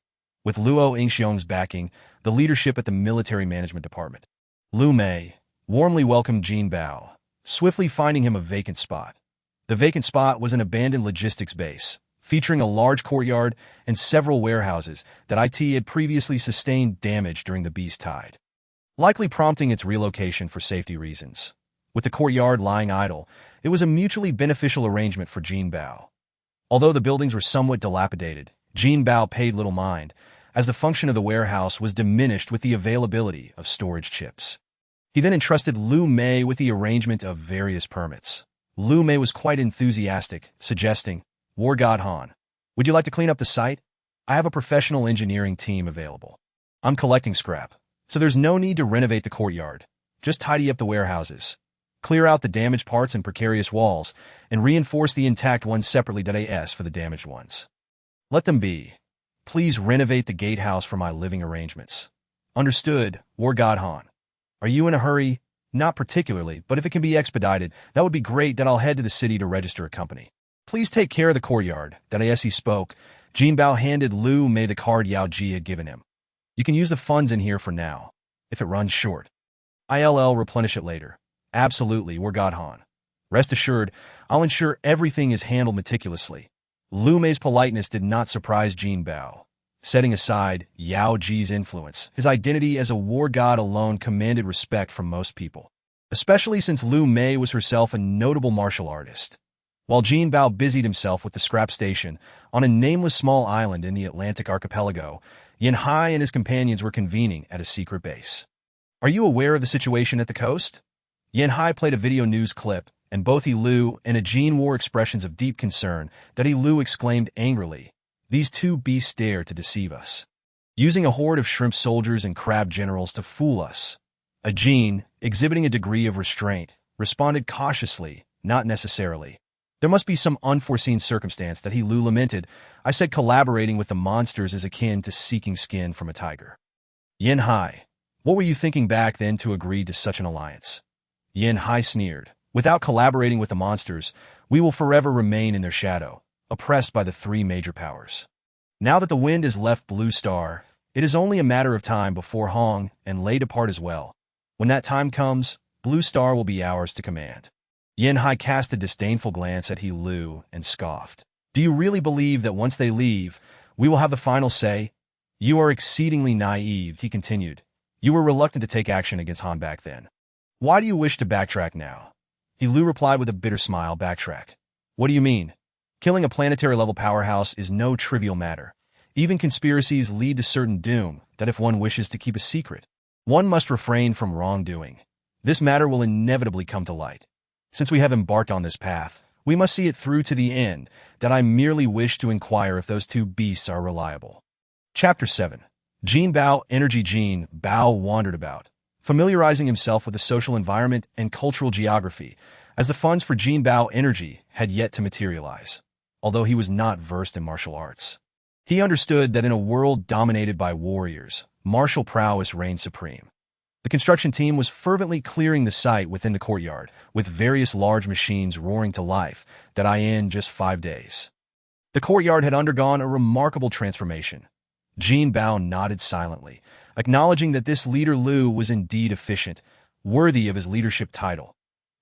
with Luo Yingxiong's backing, the leadership at the military management department. Lu Mei warmly welcomed Jinbao, swiftly finding him a vacant spot. The vacant spot was an abandoned logistics base, featuring a large courtyard and several warehouses that IT had previously sustained damage during the beast tide, likely prompting its relocation for safety reasons. With the courtyard lying idle, it was a mutually beneficial arrangement for Jinbao. Although the buildings were somewhat dilapidated, Jinbao paid little mind, as the function of the warehouse was diminished with the availability of storage chips. He then entrusted Lu Mei with the arrangement of various permits. Lu Mei was quite enthusiastic, suggesting, "War God Han, would you like to clean up the site? I have a professional engineering team available. I'm collecting scrap, so there's no need to renovate the courtyard. Just tidy up the warehouses. Clear out the damaged parts and precarious walls, and reinforce the intact ones separately. As for the damaged ones, let them be. Please renovate the gatehouse for my living arrangements." "Understood, War God Han. Are you in a hurry?" "Not particularly, but if it can be expedited, that would be great. I'll head to the city to register a company. Please take care of the courtyard." As he spoke, Jinbao handed Lu Mei the card Yao Ji had given him. "You can use the funds in here for now. If it runs short, I'll replenish it later." "Absolutely, War God Han. Rest assured, I'll ensure everything is handled meticulously." Lu Mei's politeness did not surprise Jinbao. Setting aside Yao Ji's influence, his identity as a war god alone commanded respect from most people, especially since Lu Mei was herself a notable martial artist. While Jinbao busied himself with the scrap station on a nameless small island in the Atlantic archipelago, Yan Hai and his companions were convening at a secret base. "Are you aware of the situation at the coast?" Yan Hai played a video news clip, and both He Lu and Ajin wore expressions of deep concern. He Lu exclaimed angrily, "These two beasts dare to deceive us, using a horde of shrimp soldiers and crab generals to fool us." Ajin, exhibiting a degree of restraint, responded cautiously, "Not necessarily. There must be some unforeseen circumstance." He Lu lamented. "I said collaborating with the monsters is akin to seeking skin from a tiger." Yan Hai, what were you thinking back then to agree to such an alliance? Yan Hai sneered. "Without collaborating with the monsters, we will forever remain in their shadow, oppressed by the three major powers. Now that the wind has left Blue Star, it is only a matter of time before Hong and Lei depart as well. When that time comes, Blue Star will be ours to command." Yan Hai cast a disdainful glance at He Lu and scoffed. "Do you really believe that once they leave, we will have the final say?" "You are exceedingly naive," he continued. "You were reluctant to take action against Han back then. Why do you wish to backtrack now?" He Lu replied with a bitter smile. "Backtrack? What do you mean? Killing a planetary-level powerhouse is no trivial matter. Even conspiracies lead to certain doom. If one wishes to keep a secret, one must refrain from wrongdoing. This matter will inevitably come to light. Since we have embarked on this path, we must see it through to the end. I merely wish to inquire if those two beasts are reliable." Chapter 7. Jinbao Energy. Jinbao wandered about, familiarizing himself with the social environment and cultural geography, as the funds for Jinbao Energy had yet to materialize. Although he was not versed in martial arts, he understood that in a world dominated by warriors, martial prowess reigned supreme. The construction team was fervently clearing the site within the courtyard, with various large machines roaring to life. In just 5 days, the courtyard had undergone a remarkable transformation. Jinbao nodded silently, acknowledging that this leader Lu was indeed efficient, worthy of his leadership title.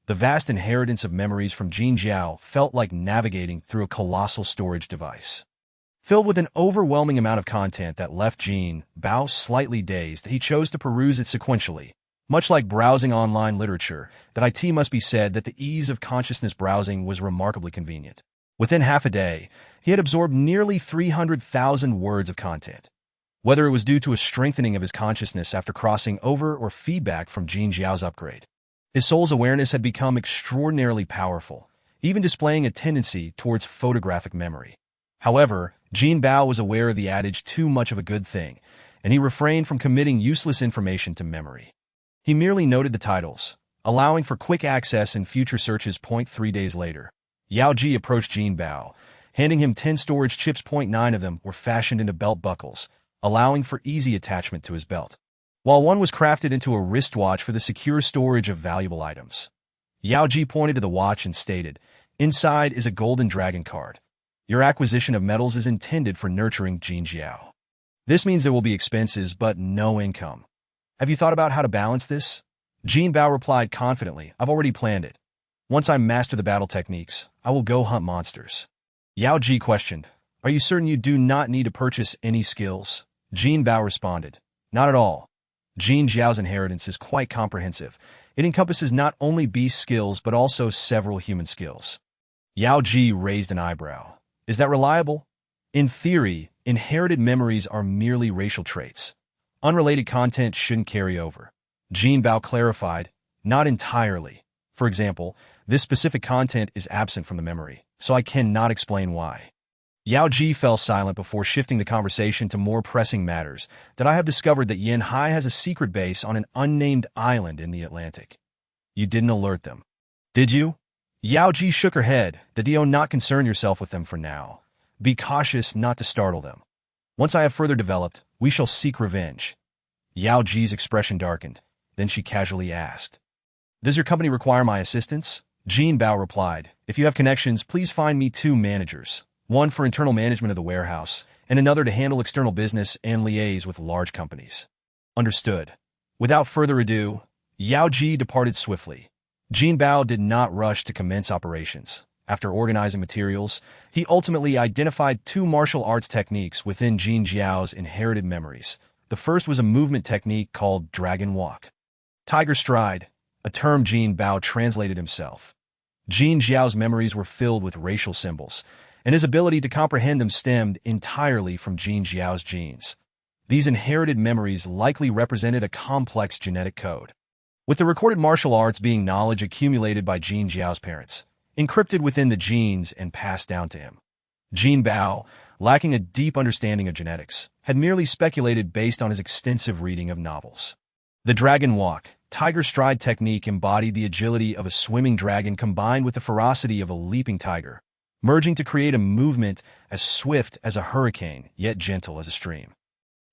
The vast inheritance of memories from Jin Jiao felt like navigating through a colossal storage device, filled with an overwhelming amount of content that left Jinbao slightly dazed. He chose to peruse it sequentially, much like browsing online literature. It must be said that the ease of consciousness browsing was remarkably convenient. Within half a day, he had absorbed nearly 300,000 words of content. Whether it was due to a strengthening of his consciousness after crossing over or feedback from Jin Jiao's upgrade, his soul's awareness had become extraordinarily powerful, even displaying a tendency towards photographic memory. However, Jinbao was aware of the adage "too much of a good thing," and he refrained from committing useless information to memory. He merely noted the titles, allowing for quick access in future searches. 3 days later, Yao Ji approached Jinbao, handing him 10 storage chips. 9 of them were fashioned into belt buckles, allowing for easy attachment to his belt, while one was crafted into a wristwatch for the secure storage of valuable items. Yao Ji pointed to the watch and stated, "Inside is a golden dragon card. Your acquisition of metals is intended for nurturing Jin Jiao. This means there will be expenses but no income. Have you thought about how to balance this? Jinbao replied confidently, I've already planned it. Once I master the battle techniques, I will go hunt monsters. Yao Ji questioned, Are you certain you do not need to purchase any skills? Jinbao responded, Not at all. Jin Jiao's inheritance is quite comprehensive. It encompasses not only beast skills but also several human skills. Yao Ji raised an eyebrow. Is that reliable? In theory, inherited memories are merely racial traits. Unrelated content shouldn't carry over. Jinbao clarified, Not entirely. For example, this specific content is absent from the memory, so I cannot explain why. Yao Ji fell silent before shifting the conversation to more pressing matters, that I have discovered that Yanhai has a secret base on an unnamed island in the Atlantic. You didn't alert them. Did you? Yao Ji shook her head. Do not concern yourself with them for now. Be cautious not to startle them. Once I have further developed, we shall seek revenge. Yao Ji's expression darkened. Then she casually asked, Does your company require my assistance? Jinbao replied, If you have connections, please find me 2 managers. One for internal management of the warehouse, and another to handle external business and liaise with large companies. Understood. Without further ado, Yao Ji departed swiftly. Jinbao did not rush to commence operations. After organizing materials, he ultimately identified 2 martial arts techniques within Jin Jiao's inherited memories. The first was a movement technique called Dragon Walk. Tiger Stride, a term Jinbao translated himself. Jin Jiao's memories were filled with racial symbols, and his ability to comprehend them stemmed entirely from Jin Jiao's genes. These inherited memories likely represented a complex genetic code, with the recorded martial arts being knowledge accumulated by Jin Jiao's parents, encrypted within the genes and passed down to him. Jinbao, lacking a deep understanding of genetics, had merely speculated based on his extensive reading of novels. The Dragon Walk, Tiger Stride technique embodied the agility of a swimming dragon combined with the ferocity of a leaping tiger, merging to create a movement as swift as a hurricane, yet gentle as a stream.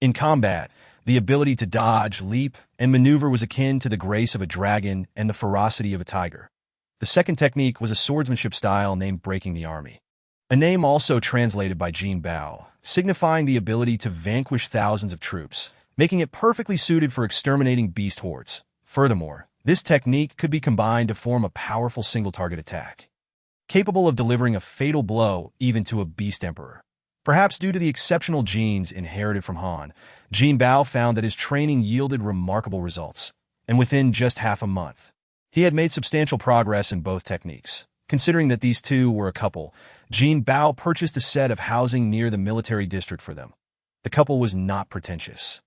In combat, the ability to dodge, leap, and maneuver was akin to the grace of a dragon and the ferocity of a tiger. The second technique was a swordsmanship style named Breaking the Army, a name also translated by Jinbao, signifying the ability to vanquish thousands of troops, making it perfectly suited for exterminating beast hordes. Furthermore, this technique could be combined to form a powerful single-target attack, capable of delivering a fatal blow even to a beast emperor. Perhaps due to the exceptional genes inherited from Han, Jinbao found that his training yielded remarkable results, and within just half a month, he had made substantial progress in both techniques. Considering that these two were a couple, Jinbao purchased a set of housing near the military district for them. The couple was not pretentious.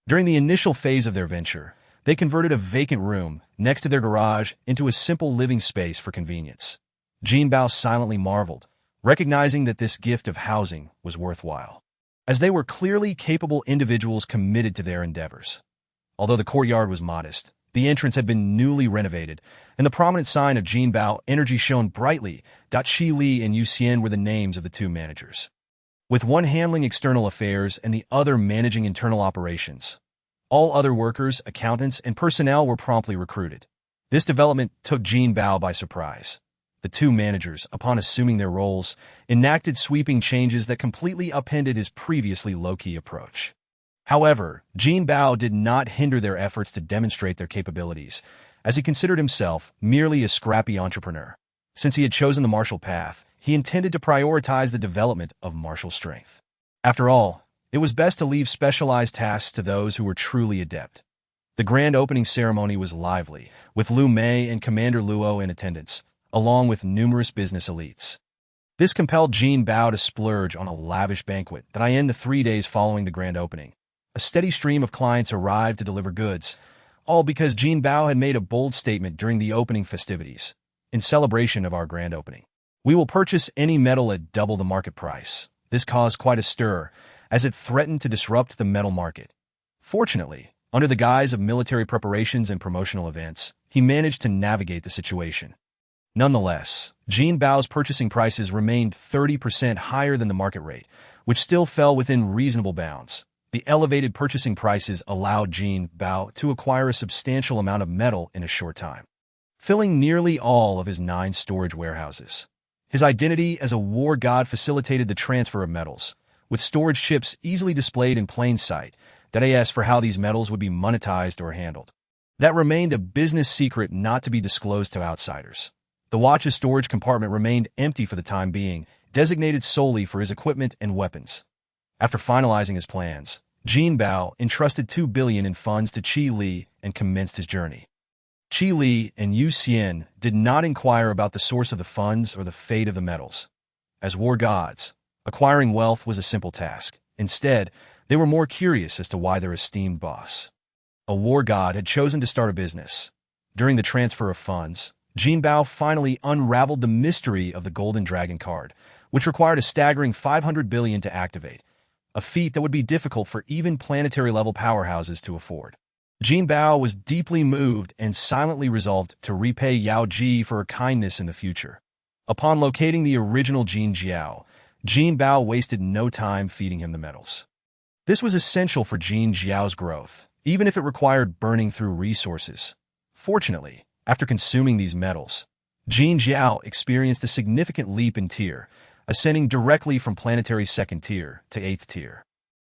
During the initial phase of their venture, they converted a vacant room next to their garage into a simple living space for convenience. Jinbao silently marveled, recognizing that this gift of housing was worthwhile, as they were clearly capable individuals committed to their endeavors. Although the courtyard was modest, the entrance had been newly renovated, and the prominent sign of Jinbao energy shone brightly. Qi Li and Yu Xian were the names of the 2 managers, with one handling external affairs and the other managing internal operations. All other workers, accountants, and personnel were promptly recruited. This development took Jinbao by surprise. The 2 managers, upon assuming their roles, enacted sweeping changes that completely upended his previously low-key approach. However, Jinbao did not hinder their efforts to demonstrate their capabilities, as he considered himself merely a scrappy entrepreneur. Since he had chosen the martial path, he intended to prioritize the development of martial strength. After all, it was best to leave specialized tasks to those who were truly adept. The grand opening ceremony was lively, with Lu Mei and Commander Luo in attendance, along with numerous business elites. This compelled Jinbao to splurge on a lavish banquet that ended the 3 days following the grand opening. A steady stream of clients arrived to deliver goods, all because Jinbao had made a bold statement during the opening festivities. In celebration of our grand opening, we will purchase any metal at double the market price. This caused quite a stir, as it threatened to disrupt the metal market. Fortunately, under the guise of military preparations and promotional events, he managed to navigate the situation. Nonetheless, Jinbao's purchasing prices remained 30% higher than the market rate, which still fell within reasonable bounds. The elevated purchasing prices allowed Jinbao to acquire a substantial amount of metal in a short time, filling nearly all of his 9 storage warehouses. His identity as a war god facilitated the transfer of metals, with storage chips easily displayed in plain sight, that asked for how these metals would be monetized or handled. That remained a business secret not to be disclosed to outsiders. The watch's storage compartment remained empty for the time being, designated solely for his equipment and weapons. After finalizing his plans, Jinbao entrusted 2 billion in funds to Qi Li and commenced his journey. Qi Li and Yu Xian did not inquire about the source of the funds or the fate of the metals. As war gods, acquiring wealth was a simple task. Instead, they were more curious as to why their esteemed boss, a war god, had chosen to start a business. During the transfer of funds, Jinbao finally unraveled the mystery of the Golden Dragon card, which required a staggering 500 billion to activate, a feat that would be difficult for even planetary-level powerhouses to afford. Jinbao was deeply moved and silently resolved to repay Yao Ji for her kindness in the future. Upon locating the original Jin Jiao, Jinbao wasted no time feeding him the metals. This was essential for Jin Jiao's growth, even if it required burning through resources. Fortunately, after consuming these metals, Jin Jiao experienced a significant leap in tier, ascending directly from planetary 2nd tier to 8th tier.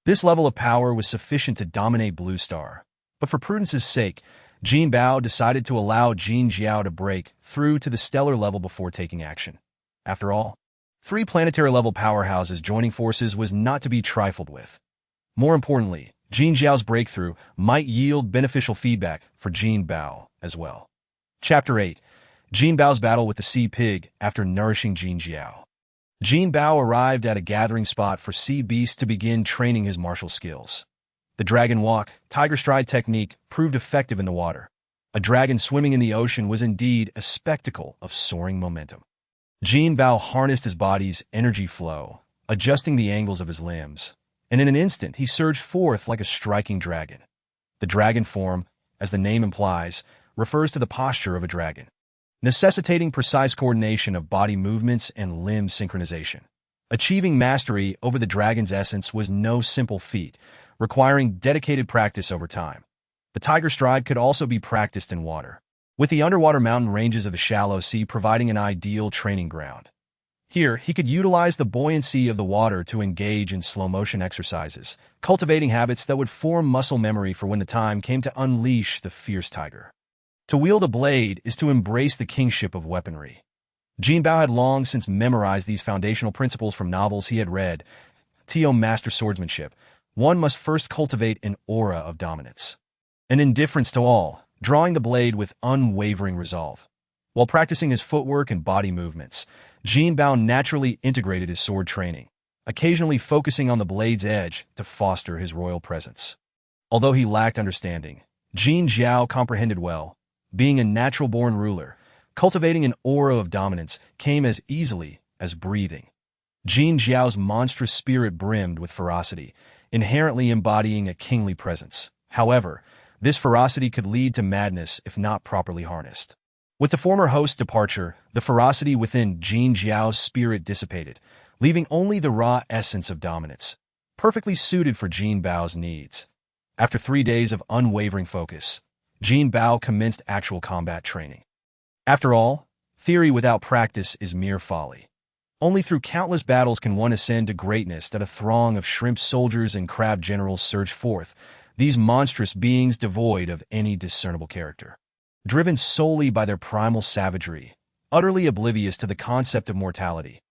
This level of power was sufficient to dominate Blue Star, but for prudence's sake, Jinbao decided to allow Jin Jiao to break through to the stellar level before taking action. After all, 3 planetary-level powerhouses joining forces was not to be trifled with. More importantly, Jin Jiao's breakthrough might yield beneficial feedback for Jinbao as well. Chapter 8. Jinbao's battle with the Sea Pig after nourishing Jin Jiao. Jinbao arrived at a gathering spot for sea beasts to begin training his martial skills. The dragon walk, tiger stride technique proved effective in the water. A dragon swimming in the ocean was indeed a spectacle of soaring momentum. Jinbao harnessed his body's energy flow, adjusting the angles of his limbs, and in an instant he surged forth like a striking dragon. The dragon form, as the name implies, refers to the posture of a dragon, necessitating precise coordination of body movements and limb synchronization. Achieving mastery over the dragon's essence was no simple feat, requiring dedicated practice over time. The tiger stride could also be practiced in water, with the underwater mountain ranges of a shallow sea providing an ideal training ground. Here, he could utilize the buoyancy of the water to engage in slow-motion exercises, cultivating habits that would form muscle memory for when the time came to unleash the fierce tiger. To wield a blade is to embrace the kingship of weaponry. Jinbao had long since memorized these foundational principles from novels he had read. To master swordsmanship, one must first cultivate an aura of dominance, an indifference to all, drawing the blade with unwavering resolve. While practicing his footwork and body movements, Jinbao naturally integrated his sword training, occasionally focusing on the blade's edge to foster his royal presence. Although he lacked understanding, Jin Jiao comprehended well. Being a natural-born ruler, cultivating an aura of dominance came as easily as breathing. Jin Jiao's monstrous spirit brimmed with ferocity, inherently embodying a kingly presence. However, this ferocity could lead to madness if not properly harnessed. With the former host's departure, the ferocity within Jin Jiao's spirit dissipated, leaving only the raw essence of dominance, perfectly suited for Jinbao's needs. After 3 days of unwavering focus, Jinbao commenced actual combat training. After all, theory without practice is mere folly. Only through countless battles can one ascend to greatness that a throng of shrimp soldiers and crab generals surge forth, these monstrous beings devoid of any discernible character. Driven solely by their primal savagery, utterly oblivious to the concept of mortality,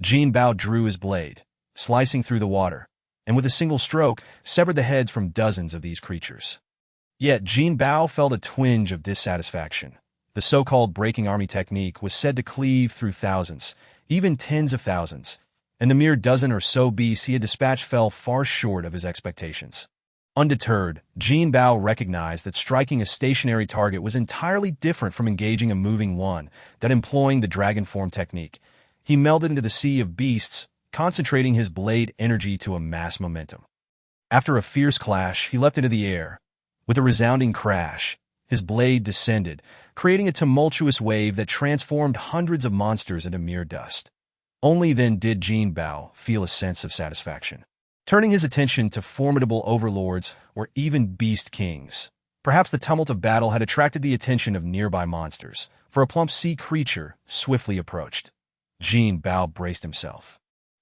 Jinbao drew his blade, slicing through the water, and with a single stroke, severed the heads from dozens of these creatures. Yet Jinbao felt a twinge of dissatisfaction. The so-called breaking army technique was said to cleave through thousands, even tens of thousands, and the mere dozen or so beasts he had dispatched fell far short of his expectations. Undeterred, Jinbao recognized that striking a stationary target was entirely different from engaging a moving one, that employing the dragon form technique. He melded into the sea of beasts, concentrating his blade energy to amass momentum. After a fierce clash, he leapt into the air. With a resounding crash, his blade descended, creating a tumultuous wave that transformed hundreds of monsters into mere dust. Only then did Jinbao feel a sense of satisfaction, turning his attention to formidable overlords or even beast kings. Perhaps the tumult of battle had attracted the attention of nearby monsters, for a plump sea creature swiftly approached. Jinbao braced himself.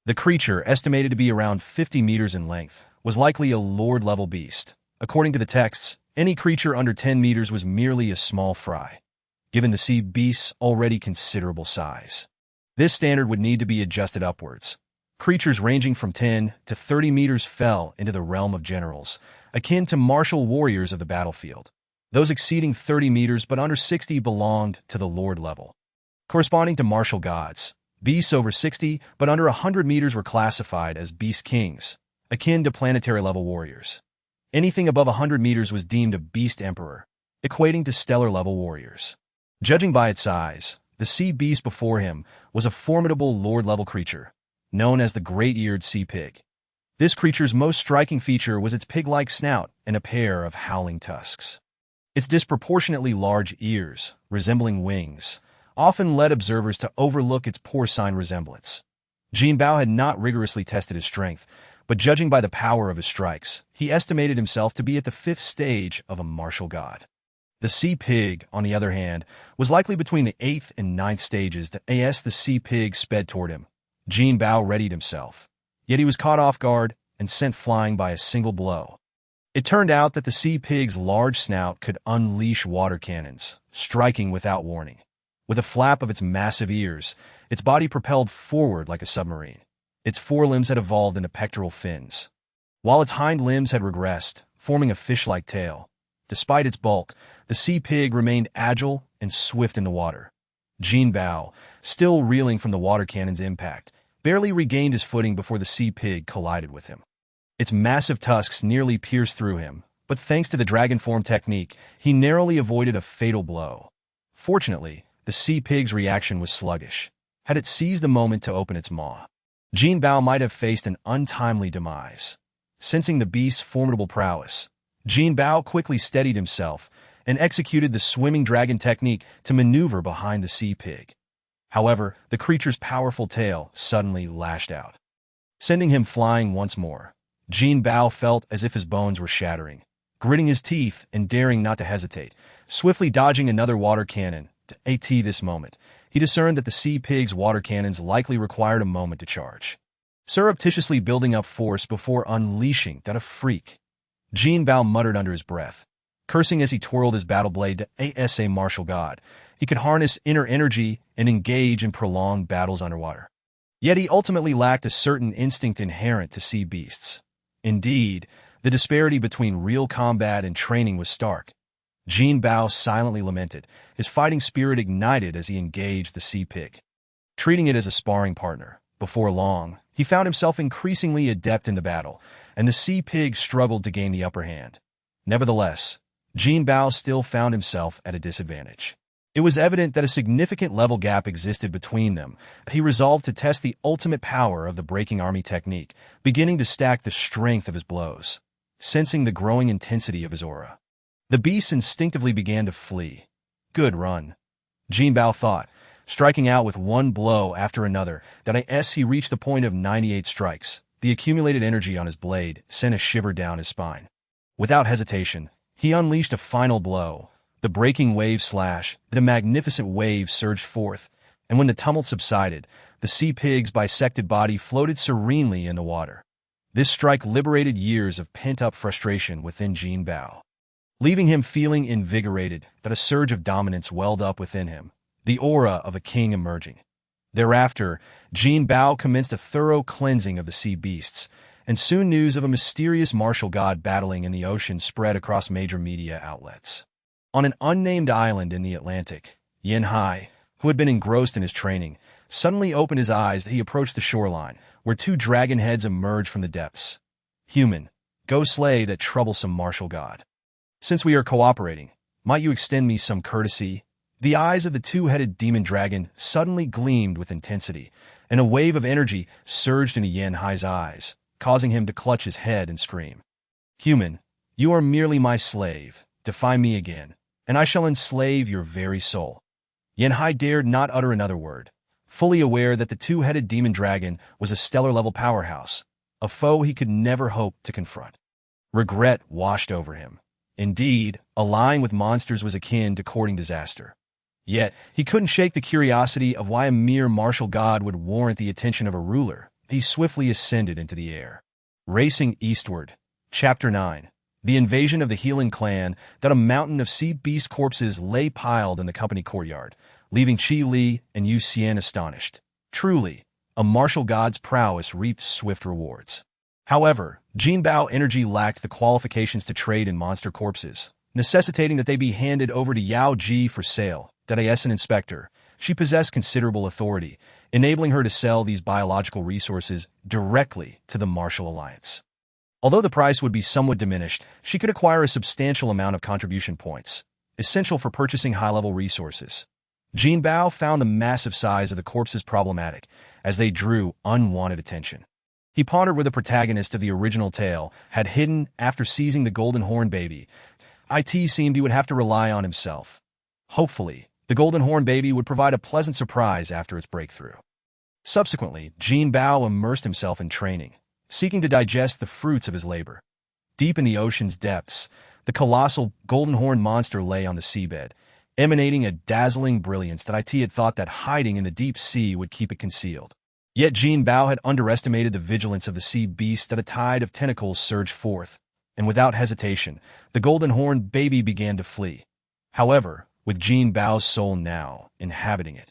The creature, estimated to be around 50 meters in length, was likely a Lord-level beast. According to the texts, any creature under 10 meters was merely a small fry, given the sea beast's already considerable size. This standard would need to be adjusted upwards. Creatures ranging from 10 to 30 meters fell into the realm of generals, akin to martial warriors of the battlefield. Those exceeding 30 meters but under 60 belonged to the Lord level. Corresponding to martial gods, beasts over 60 but under 100 meters were classified as beast kings, akin to planetary level warriors. Anything above 100 meters was deemed a beast emperor, equating to stellar level warriors. Judging by its size, the sea beast before him was a formidable Lord-level creature, known as the great-eared sea pig. This creature's most striking feature was its pig-like snout and a pair of howling tusks. Its disproportionately large ears, resembling wings, often led observers to overlook its porcine resemblance. Jinbao had not rigorously tested his strength, but judging by the power of his strikes, he estimated himself to be at the 5th stage of a martial god. The sea pig, on the other hand, was likely between the 8th and 9th stages as the sea pig sped toward him. Jinbao readied himself, yet he was caught off guard and sent flying by a single blow. It turned out that the sea pig's large snout could unleash water cannons, striking without warning. With a flap of its massive ears, its body propelled forward like a submarine. Its forelimbs had evolved into pectoral fins, while its hind limbs had regressed, forming a fish-like tail. Despite its bulk, the sea pig remained agile and swift in the water. Jinbao, still reeling from the water cannon's impact, barely regained his footing before the sea pig collided with him. Its massive tusks nearly pierced through him, but thanks to the dragon form technique, he narrowly avoided a fatal blow. Fortunately, the sea pig's reaction was sluggish. Had it seized the moment to open its maw, Jinbao might have faced an untimely demise. Sensing the beast's formidable prowess, Jinbao quickly steadied himself and executed the swimming dragon technique to maneuver behind the sea pig. However, the creature's powerful tail suddenly lashed out, sending him flying once more. Jinbao felt as if his bones were shattering. Gritting his teeth and daring not to hesitate, swiftly dodging another water cannon, to this moment, he discerned that the sea pig's water cannons likely required a moment to charge. Surreptitiously building up force before unleashing that a freak, Jinbao muttered under his breath, cursing as he twirled his battle blade as a martial god. He could harness inner energy and engage in prolonged battles underwater. Yet he ultimately lacked a certain instinct inherent to sea beasts. Indeed, the disparity between real combat and training was stark. Jinbao silently lamented, his fighting spirit ignited as he engaged the sea pig, treating it as a sparring partner. Before long, he found himself increasingly adept in the battle, and the sea pig struggled to gain the upper hand. Nevertheless, Jinbao still found himself at a disadvantage. It was evident that a significant level gap existed between them. He resolved to test the ultimate power of the breaking army technique, beginning to stack the strength of his blows, sensing the growing intensity of his aura. The beast instinctively began to flee. Good run, Jinbao thought, striking out with one blow after another. As he reached the point of 98 strikes, the accumulated energy on his blade sent a shiver down his spine. Without hesitation, he unleashed a final blow. The breaking wave slash, a magnificent wave surged forth, and when the tumult subsided, the sea pig's bisected body floated serenely in the water. This strike liberated years of pent-up frustration within Jinbao, leaving him feeling invigorated. That a surge of dominance welled up within him, the aura of a king emerging. Thereafter, Jinbao commenced a thorough cleansing of the sea beasts, and soon news of a mysterious martial god battling in the ocean spread across major media outlets. On an unnamed island in the Atlantic, Yanhai, who had been engrossed in his training, suddenly opened his eyes as he approached the shoreline, where two dragon heads emerged from the depths. Human, go slay that troublesome martial god. Since we are cooperating, might you extend me some courtesy? The eyes of the two-headed demon dragon suddenly gleamed with intensity, and a wave of energy surged into Yanhai's eyes, causing him to clutch his head and scream. Human, you are merely my slave. Defy me again, and I shall enslave your very soul. Yanhai dared not utter another word, fully aware that the two-headed demon dragon was a stellar-level powerhouse, a foe he could never hope to confront. Regret washed over him. Indeed, allying with monsters was akin to courting disaster. Yet, he couldn't shake the curiosity of why a mere martial god would warrant the attention of a ruler. he swiftly ascended into the air. Racing eastward. Chapter 9. The invasion of the Healing clan. That a mountain of sea beast corpses lay piled in the company courtyard, leaving Qi Li and Yu Xian astonished. Truly, a martial god's prowess reaped swift rewards. However, Jinbao energy lacked the qualifications to trade in monster corpses, necessitating that they be handed over to Yao Ji for sale. That as an inspector, she possessed considerable authority, enabling her to sell these biological resources directly to the Martial Alliance. Although the price would be somewhat diminished, she could acquire a substantial amount of contribution points, essential for purchasing high-level resources. Jinbao found the massive size of the corpses problematic, as they drew unwanted attention. He pondered where the protagonist of the original tale had hidden after seizing the golden horn baby. It seemed he would have to rely on himself. Hopefully, the golden horn baby would provide a pleasant surprise after its breakthrough. Subsequently, Jinbao immersed himself in training, seeking to digest the fruits of his labor. Deep in the ocean's depths, the colossal golden horn monster lay on the seabed, emanating a dazzling brilliance that it had thought that hiding in the deep sea would keep it concealed. Yet Jinbao had underestimated the vigilance of the sea beast that a tide of tentacles surged forth, and without hesitation, the golden horn baby began to flee. However, with Jinbao's soul now inhabiting it,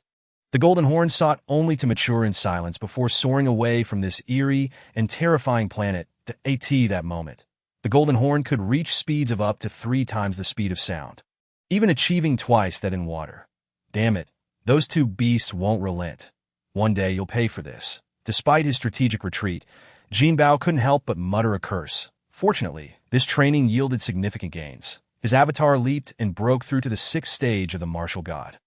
the golden horn sought only to mature in silence before soaring away from this eerie and terrifying planet. To that moment, the golden horn could reach speeds of up to 3 times the speed of sound, even achieving twice that in water. Damn it, those two beasts won't relent. One day you'll pay for this. Despite his strategic retreat, Jinbao couldn't help but mutter a curse. Fortunately, this training yielded significant gains. His avatar leaped and broke through to the 6th stage of the martial god.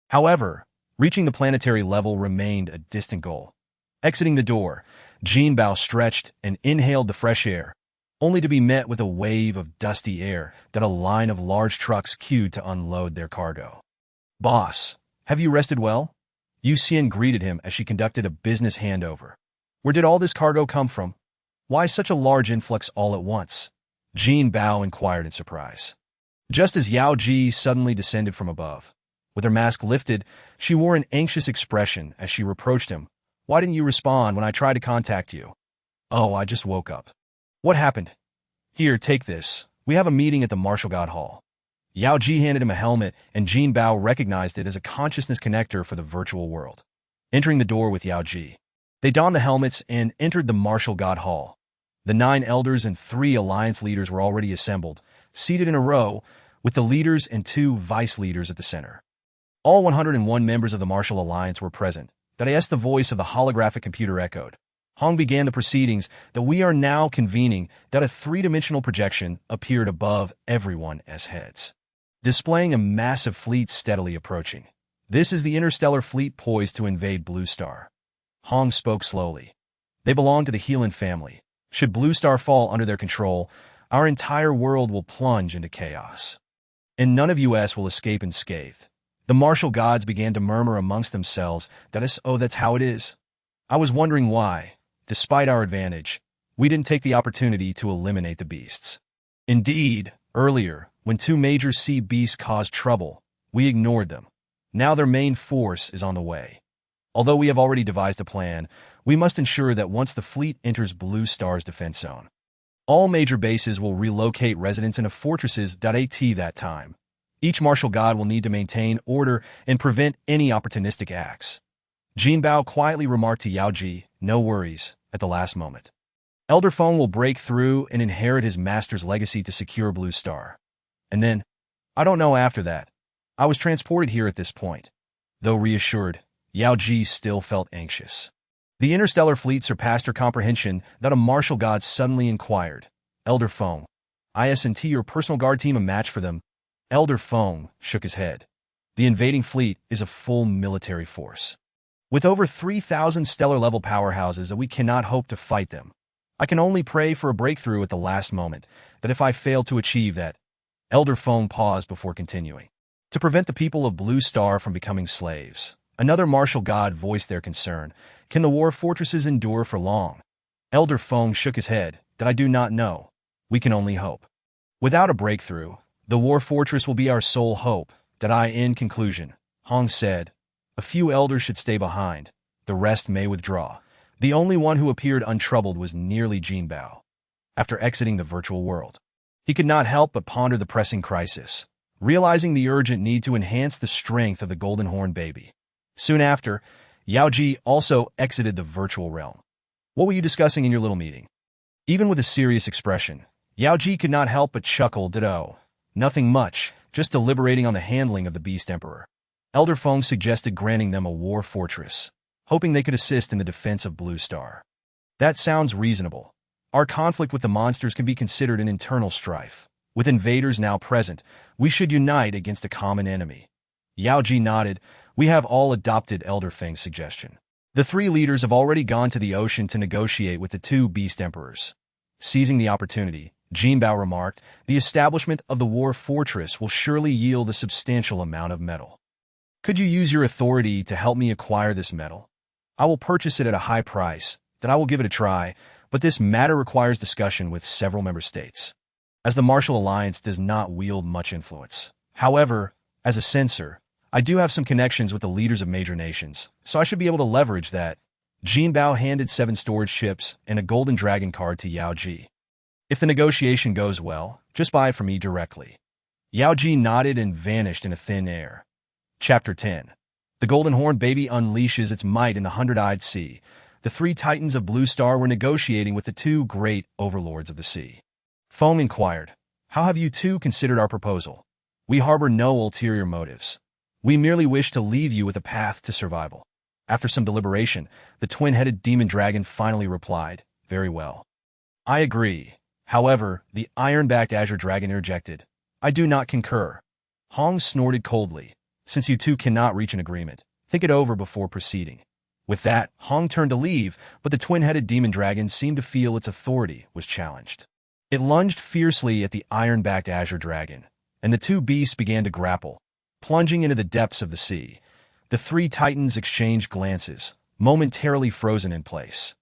However, reaching the planetary level remained a distant goal. Exiting the door, Jinbao stretched and inhaled the fresh air, only to be met with a wave of dusty air that a line of large trucks queued to unload their cargo. "Boss, have you rested well?" Yu Xian greeted him as she conducted a business handover. "Where did all this cargo come from? Why such a large influx all at once?" Jinbao inquired in surprise. Just as Yao Ji suddenly descended from above. With her mask lifted, she wore an anxious expression as she reproached him. "Why didn't you respond when I tried to contact you?" "Oh, I just woke up." "What happened?" "Here, take this. We have a meeting at the Martial God Hall." Yao Ji handed him a helmet, and Jinbao recognized it as a consciousness connector for the virtual world. Entering the door with Yao Ji, they donned the helmets and entered the Martial God Hall. The 9 elders and 3 alliance leaders were already assembled, seated in a row, with the leaders and 2 vice leaders at the center. All 101 members of the Martial Alliance were present. That as the voice of the holographic computer echoed, Hong began the proceedings. That we are now convening. That a 3-dimensional projection appeared above everyone's heads, displaying a massive fleet steadily approaching. "This is the interstellar fleet poised to invade Blue Star." Hong spoke slowly. "They belong to the Healing family. Should Blue Star fall under their control, our entire world will plunge into chaos, and none of us will escape unscathed." The martial gods began to murmur amongst themselves. That's how it is. I was wondering why, despite our advantage, we didn't take the opportunity to eliminate the beasts. Indeed, earlier, when 2 major sea beasts caused trouble, we ignored them. Now their main force is on the way. Although we have already devised a plan, we must ensure that once the fleet enters Blue Star's defense zone, all major bases will relocate residents into fortresses. At that time, each martial god will need to maintain order and prevent any opportunistic acts. Jinbao quietly remarked to Yao Ji, "No worries," at the last moment. Elder Feng will break through and inherit his master's legacy to secure Blue Star. And then, I don't know after that. I was transported here at this point." Though reassured, Yao Ji still felt anxious. The interstellar fleet surpassed her comprehension. That a martial god suddenly inquired, "Elder Feng, isn't your personal guard team a match for them?" Elder Feng shook his head. "The invading fleet is a full military force, with over 3,000 stellar-level powerhouses. That we cannot hope to fight them. I can only pray for a breakthrough at the last moment. That if I fail to achieve that..." Elder Feng paused before continuing. "To prevent the people of Blue Star from becoming slaves." Another martial god voiced their concern. "Can the war fortresses endure for long?" Elder Feng shook his head. "That I do not know. We can only hope. Without a breakthrough, the war fortress will be our sole hope." In conclusion, Hong said, "A few elders should stay behind. The rest may withdraw. The only one who appeared untroubled was nearly Jinbao. After exiting the virtual world, he could not help but ponder the pressing crisis, realizing the urgent need to enhance the strength of the Golden Horn baby. Soon after, Yaoji also exited the virtual realm. What were you discussing in your little meeting? Even with a serious expression, Yaoji could not help but chuckle. Ditto. Nothing much, just deliberating on the handling of the Beast Emperor. Elder Feng suggested granting them a war fortress, hoping they could assist in the defense of Blue Star. That sounds reasonable. Our conflict with the monsters can be considered an internal strife. With invaders now present, we should unite against a common enemy. Yaoji nodded. We have all adopted Elder Feng's suggestion. The three leaders have already gone to the ocean to negotiate with the two Beast Emperors. Seizing the opportunity, Jinbao remarked, the establishment of the war fortress will surely yield a substantial amount of metal. Could you use your authority to help me acquire this metal? I will purchase it at a high price, then I will give it a try, but this matter requires discussion with several member states, as the Martial Alliance does not wield much influence. However, as a censor, I do have some connections with the leaders of major nations, so I should be able to leverage that. Jinbao handed 7 storage ships and a golden dragon card to Yaoji. If the negotiation goes well, just buy it from me directly. Yaoji nodded and vanished in a thin air. Chapter 10. The Golden Horn baby unleashes its might in the Hundred-Eyed Sea. The 3 titans of Blue Star were negotiating with the 2 great overlords of the sea. Feng inquired, how have you two considered our proposal? We harbor no ulterior motives. We merely wish to leave you with a path to survival. After some deliberation, the twin-headed demon dragon finally replied, very well. I agree. However, the iron-backed azure dragon interjected, I do not concur. Hong snorted coldly. Since you two cannot reach an agreement, think it over before proceeding. With that, Hong turned to leave, but the twin-headed demon dragon seemed to feel its authority was challenged. It lunged fiercely at the iron-backed azure dragon, and the 2 beasts began to grapple, plunging into the depths of the sea. The 3 titans exchanged glances, momentarily frozen in place.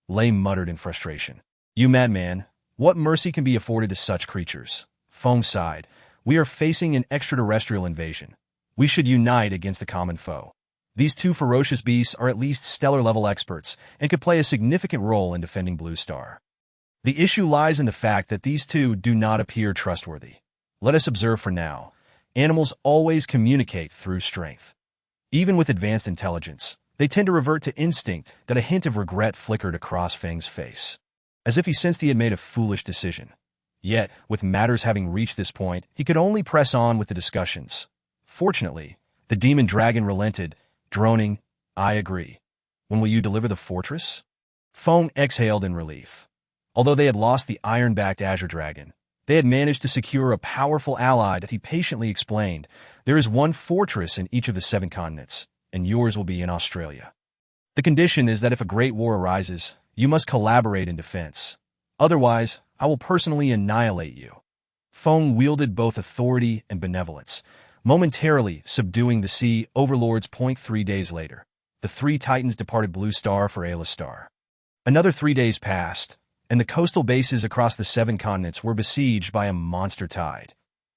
Lei muttered in frustration. You madman, what mercy can be afforded to such creatures? Feng sighed. We are facing an extraterrestrial invasion. We should unite against the common foe. These 2 ferocious beasts are at least stellar-level experts and could play a significant role in defending Blue Star. The issue lies in the fact that these 2 do not appear trustworthy. Let us observe for now. Animals always communicate through strength. Even with advanced intelligence, they tend to revert to instinct. That a hint of regret flickered across Feng's face, as if he sensed he had made a foolish decision. Yet, with matters having reached this point, he could only press on with the discussions. Fortunately, the demon dragon relented, droning, I agree. When will you deliver the fortress? Feng exhaled in relief. Although they had lost the iron-backed azure dragon, they had managed to secure a powerful ally that he patiently explained. There is 1 fortress in each of the 7 continents, and yours will be in Australia. The condition is that if a great war arises, you must collaborate in defense. Otherwise, I will personally annihilate you. Feng wielded both authority and benevolence, momentarily subduing the sea overlords. 3 days later, the 3 titans departed Blue Star for Ayla Star. Another 3 days passed, and the coastal bases across the 7 continents were besieged by a monster tide.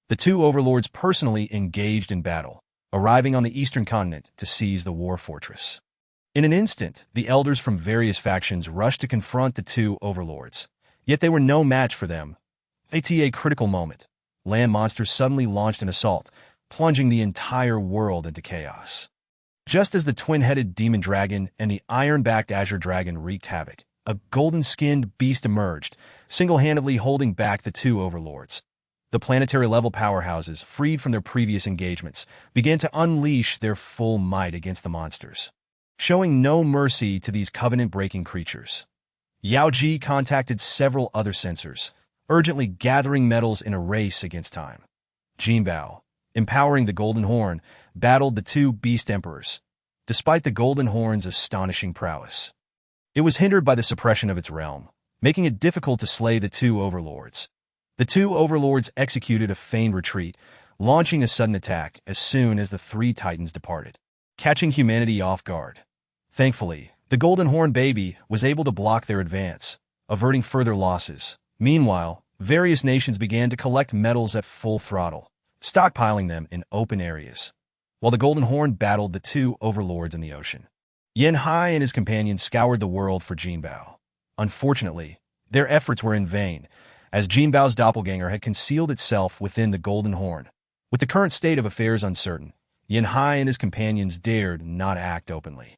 The 2 overlords personally engaged in battle, arriving on the eastern continent to seize the war fortress. In an instant, the elders from various factions rushed to confront the 2 overlords, yet they were no match for them. At a critical moment, land monsters suddenly launched an assault, plunging the entire world into chaos. Just as the twin-headed demon dragon and the iron-backed azure dragon wreaked havoc, a golden-skinned beast emerged, single-handedly holding back the 2 overlords. The planetary-level powerhouses, freed from their previous engagements, began to unleash their full might against the monsters, showing no mercy to these covenant-breaking creatures. Yaoji contacted several other censors, urgently gathering metals in a race against time. Jinbao, empowering the Golden Horn, battled the 2 Beast Emperors, despite the Golden Horn's astonishing prowess. It was hindered by the suppression of its realm, making it difficult to slay the 2 overlords. The 2 overlords executed a feigned retreat, launching a sudden attack as soon as the 3 titans departed, catching humanity off guard. Thankfully, the Golden Horn baby was able to block their advance, averting further losses. Meanwhile, various nations began to collect metals at full throttle, stockpiling them in open areas, while the Golden Horn battled the 2 overlords in the ocean. Yen Hai and his companions scoured the world for Jinbao. Unfortunately, their efforts were in vain, as Jinbao's doppelganger had concealed itself within the Golden Horn. With the current state of affairs uncertain, Yen Hai and his companions dared not act openly.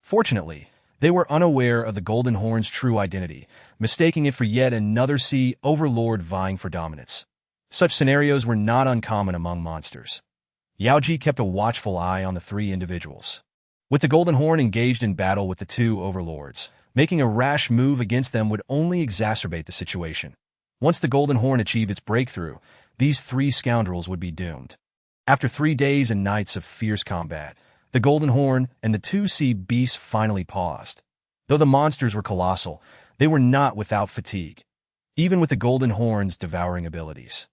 Fortunately, they were unaware of the Golden Horn's true identity, mistaking it for yet another sea overlord vying for dominance. Such scenarios were not uncommon among monsters. Yaoji kept a watchful eye on the three individuals. With the Golden Horn engaged in battle with the two overlords, making a rash move against them would only exacerbate the situation. Once the Golden Horn achieved its breakthrough, these three scoundrels would be doomed. After 3 days and nights of fierce combat, the Golden Horn and the two sea beasts finally paused. Though the monsters were colossal, they were not without fatigue, even with the Golden Horn's devouring abilities.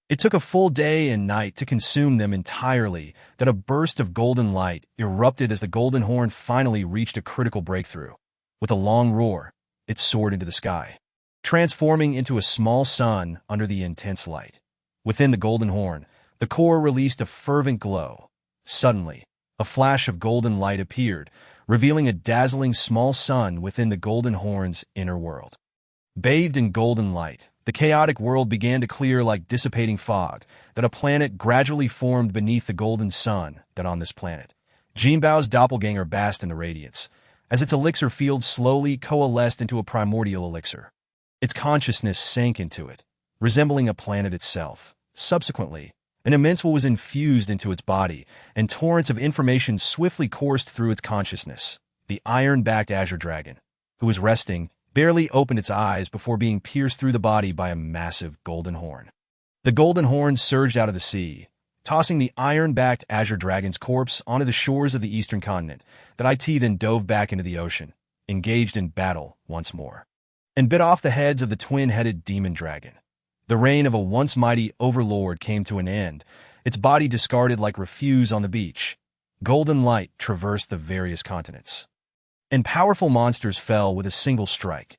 It took a full day and night to consume them entirely that a burst of golden light erupted as the Golden Horn finally reached a critical breakthrough. With a long roar, it soared into the sky, transforming into a small sun under the intense light. Within the Golden Horn, the core released a fervent glow. Suddenly, a flash of golden light appeared, revealing a dazzling small sun within the Golden Horn's inner world. Bathed in golden light, the chaotic world began to clear like dissipating fog, that a planet gradually formed beneath the golden sun that on this planet. Jinbao's doppelganger basked in the radiance, as its elixir field slowly coalesced into a primordial elixir. Its consciousness sank into it, resembling a planet itself. Subsequently, an immense will was infused into its body, and torrents of information swiftly coursed through its consciousness. The iron-backed azure dragon, who was resting, barely opened its eyes before being pierced through the body by a massive golden horn. The Golden Horn surged out of the sea, tossing the iron-backed azure dragon's corpse onto the shores of the eastern continent. That it then dove back into the ocean, engaged in battle once more, and bit off the heads of the twin-headed demon dragon. The reign of a once mighty overlord came to an end, its body discarded like refuse on the beach. Golden light traversed the various continents, and powerful monsters fell with a single strike.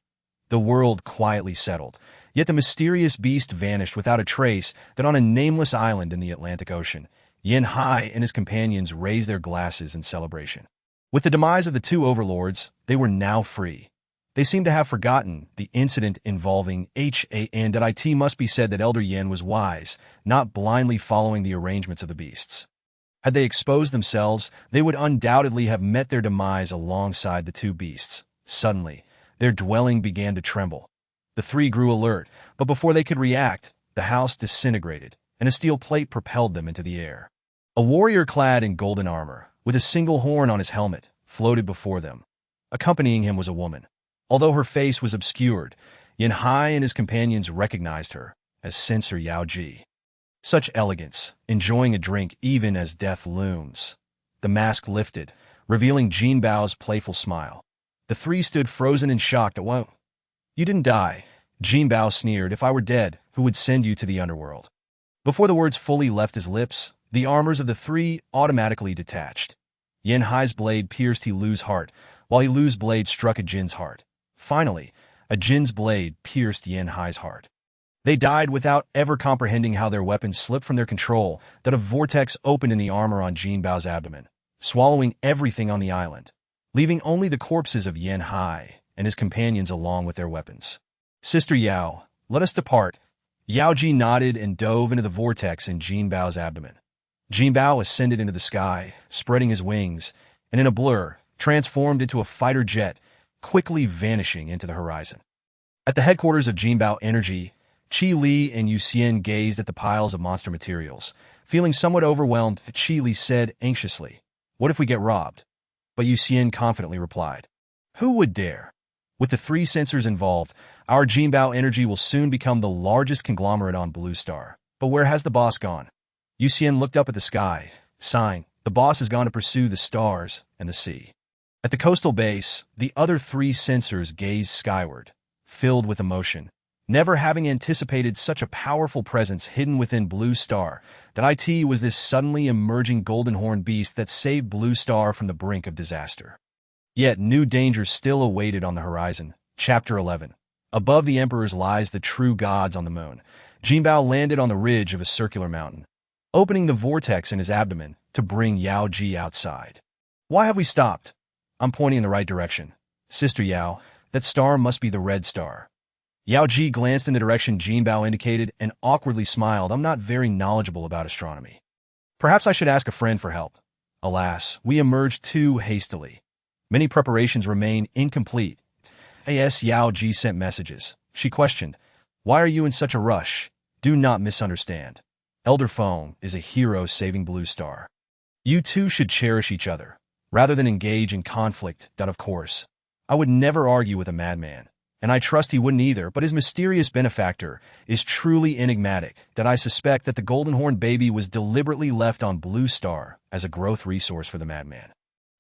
The world quietly settled, yet the mysterious beast vanished without a trace. That on a nameless island in the Atlantic Ocean, Yen Hai and his companions raised their glasses in celebration. With the demise of the two overlords, they were now free. They seemed to have forgotten the incident involving and it must be said that Elder Yen was wise, not blindly following the arrangements of the beasts. Had they exposed themselves, they would undoubtedly have met their demise alongside the two beasts. Suddenly, their dwelling began to tremble. The three grew alert, but before they could react, the house disintegrated, and a steel plate propelled them into the air. A warrior clad in golden armor, with a single horn on his helmet, floated before them. Accompanying him was a woman. Although her face was obscured, Yen Hai and his companions recognized her as Censor Yaoji. Such elegance, enjoying a drink even as death looms. The mask lifted, revealing Jinbao's playful smile. The three stood frozen in shock. "What? You didn't die," Jinbao sneered. "If I were dead, who would send you to the underworld?" Before the words fully left his lips, the armors of the three automatically detached. Yen Hai's blade pierced He Lu's heart, while He Lu's blade struck a Jin's heart. Finally, a Jin's blade pierced Yen Hai's heart. They died without ever comprehending how their weapons slipped from their control. That a vortex opened in the armor on Jinbao's abdomen, swallowing everything on the island, leaving only the corpses of Yen Hai and his companions along with their weapons. "Sister Yao, let us depart." Yaoji nodded and dove into the vortex in Jinbao's abdomen. Jinbao ascended into the sky, spreading his wings, and in a blur, transformed into a fighter jet, quickly vanishing into the horizon. At the headquarters of Jinbao Energy, Qi Li and Yu Xian gazed at the piles of monster materials. Feeling somewhat overwhelmed, Qi Li said anxiously, "What if we get robbed?" But Yu Xian confidently replied, "Who would dare? With the three sensors involved, our Jinbao Energy will soon become the largest conglomerate on Blue Star. But where has the boss gone?" Yu Xian looked up at the sky, sighing. "The boss has gone to pursue the stars and the sea." At the coastal base, the other three sensors gazed skyward, filled with emotion, never having anticipated such a powerful presence hidden within Blue Star. That it was this suddenly emerging golden horn beast that saved Blue Star from the brink of disaster. Yet new dangers still awaited on the horizon. Chapter 11. Above the emperors lies the true gods on the moon. Jinbao landed on the ridge of a circular mountain, opening the vortex in his abdomen to bring Yaoji outside. "Why have we stopped?" I'm pointing in the right direction. Sister Yao, that star must be the red star. Yao Ji glanced in the direction Jinbao indicated and awkwardly smiled. I'm not very knowledgeable about astronomy. Perhaps I should ask a friend for help. Alas, we emerged too hastily. Many preparations remain incomplete. As Yao Ji sent messages. She questioned, "Why are you in such a rush? Do not misunderstand. Elder Feng is a hero saving Blue Star. You two should cherish each other, rather than engage in conflict. Of course, I would never argue with a madman, and I trust he wouldn't either, but his mysterious benefactor is truly enigmatic. I suspect that the Golden Horn baby was deliberately left on Blue Star as a growth resource for the madman."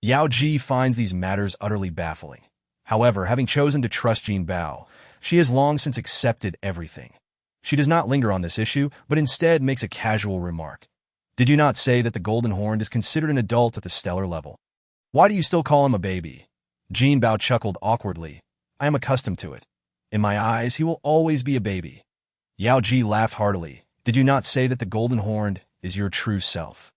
Yao Ji finds these matters utterly baffling. However, having chosen to trust Jinbao, she has long since accepted everything. She does not linger on this issue, but instead makes a casual remark. "Did you not say that the Golden Horn is considered an adult at the stellar level? Why do you still call him a baby?" Jinbao chuckled awkwardly. "I am accustomed to it. In my eyes, he will always be a baby." Yao Ji laughed heartily. "Did you not say that the Golden Horn is your true self?"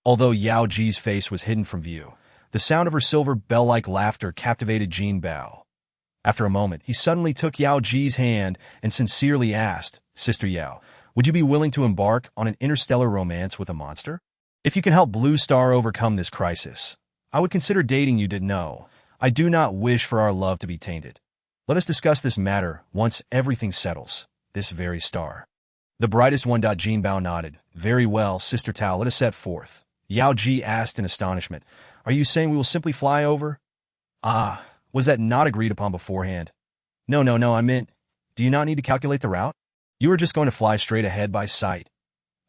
Although Yao Ji's face was hidden from view, the sound of her silver bell-like laughter captivated Jinbao. After a moment, he suddenly took Yao Ji's hand and sincerely asked, "Sister Yao, would you be willing to embark on an interstellar romance with a monster? If you can help Blue Star overcome this crisis, I would consider dating you. No, I do not wish for our love to be tainted. Let us discuss this matter once everything settles, this very star." The brightest one. Jinbao nodded. "Very well, Sister Tao, let us set forth." Yao Ji asked in astonishment, "Are you saying we will simply fly over?" "Ah, was that not agreed upon beforehand?" No, I meant, do you not need to calculate the route? You are just going to fly straight ahead by sight."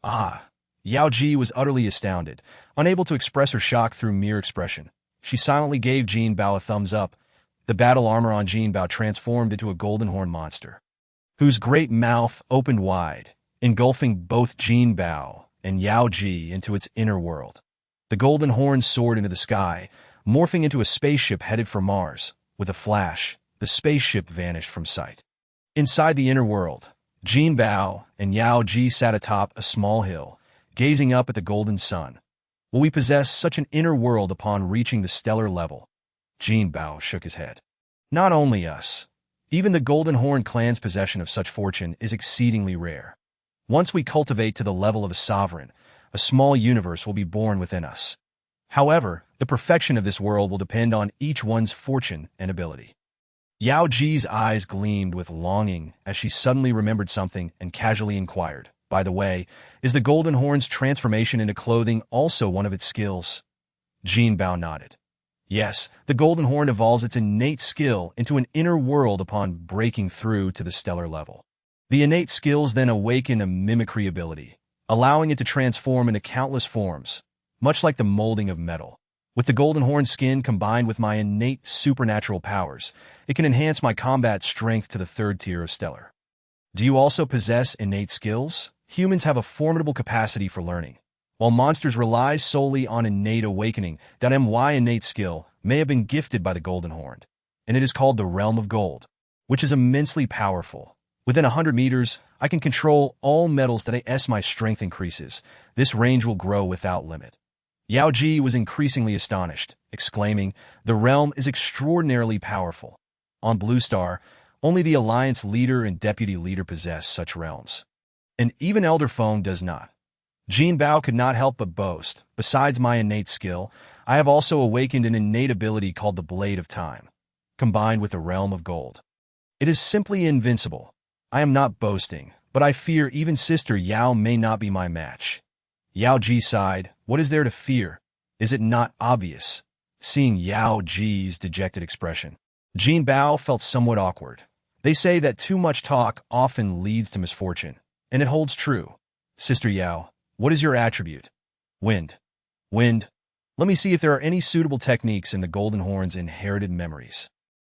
"Ah." Yao Ji was utterly astounded, unable to express her shock through mere expression. She silently gave Jinbao a thumbs up. The battle armor on Jinbao transformed into a golden horn monster, whose great mouth opened wide, engulfing both Jinbao and Yao Ji into its inner world. The golden horn soared into the sky, morphing into a spaceship headed for Mars. With a flash, the spaceship vanished from sight. Inside the inner world, Jinbao and Yao Ji sat atop a small hill, gazing up at the golden sun. "Will we possess such an inner world upon reaching the stellar level?" Jinbao shook his head. "Not only us. Even the Golden Horn clan's possession of such fortune is exceedingly rare. Once we cultivate to the level of a sovereign, a small universe will be born within us. However, the perfection of this world will depend on each one's fortune and ability." Yao Ji's eyes gleamed with longing as she suddenly remembered something and casually inquired, "By the way, is the Golden Horn's transformation into clothing also one of its skills?" Jinbao nodded. "Yes, the Golden Horn evolves its innate skill into an inner world upon breaking through to the stellar level. The innate skills then awaken a mimicry ability, allowing it to transform into countless forms, much like the molding of metal. With the Golden Horn skin combined with my innate supernatural powers, it can enhance my combat strength to the third tier of stellar." "Do you also possess innate skills?" Humans have a formidable capacity for learning, while monsters rely solely on innate awakening. My innate skill may have been gifted by the Golden Horn, and it is called the Realm of Gold, which is immensely powerful. Within 100 meters, I can control all metals. As my strength increases, this range will grow without limit. Yao Ji was increasingly astonished, exclaiming, "The realm is extraordinarily powerful. On Blue Star, only the Alliance leader and deputy leader possess such realms. And even Elder Feng does not." Jinbao could not help but boast, "Besides my innate skill, I have also awakened an innate ability called the Blade of Time, combined with the Realm of Gold. It is simply invincible. I am not boasting, but I fear even Sister Yao may not be my match." Yao Ji sighed. "What is there to fear? Is it not obvious?" Seeing Yao Ji's dejected expression, Jinbao felt somewhat awkward. They say that too much talk often leads to misfortune, and it holds true. "Sister Yao, what is your attribute?" "Wind." "Wind? Let me see if there are any suitable techniques in the Golden Horn's inherited memories."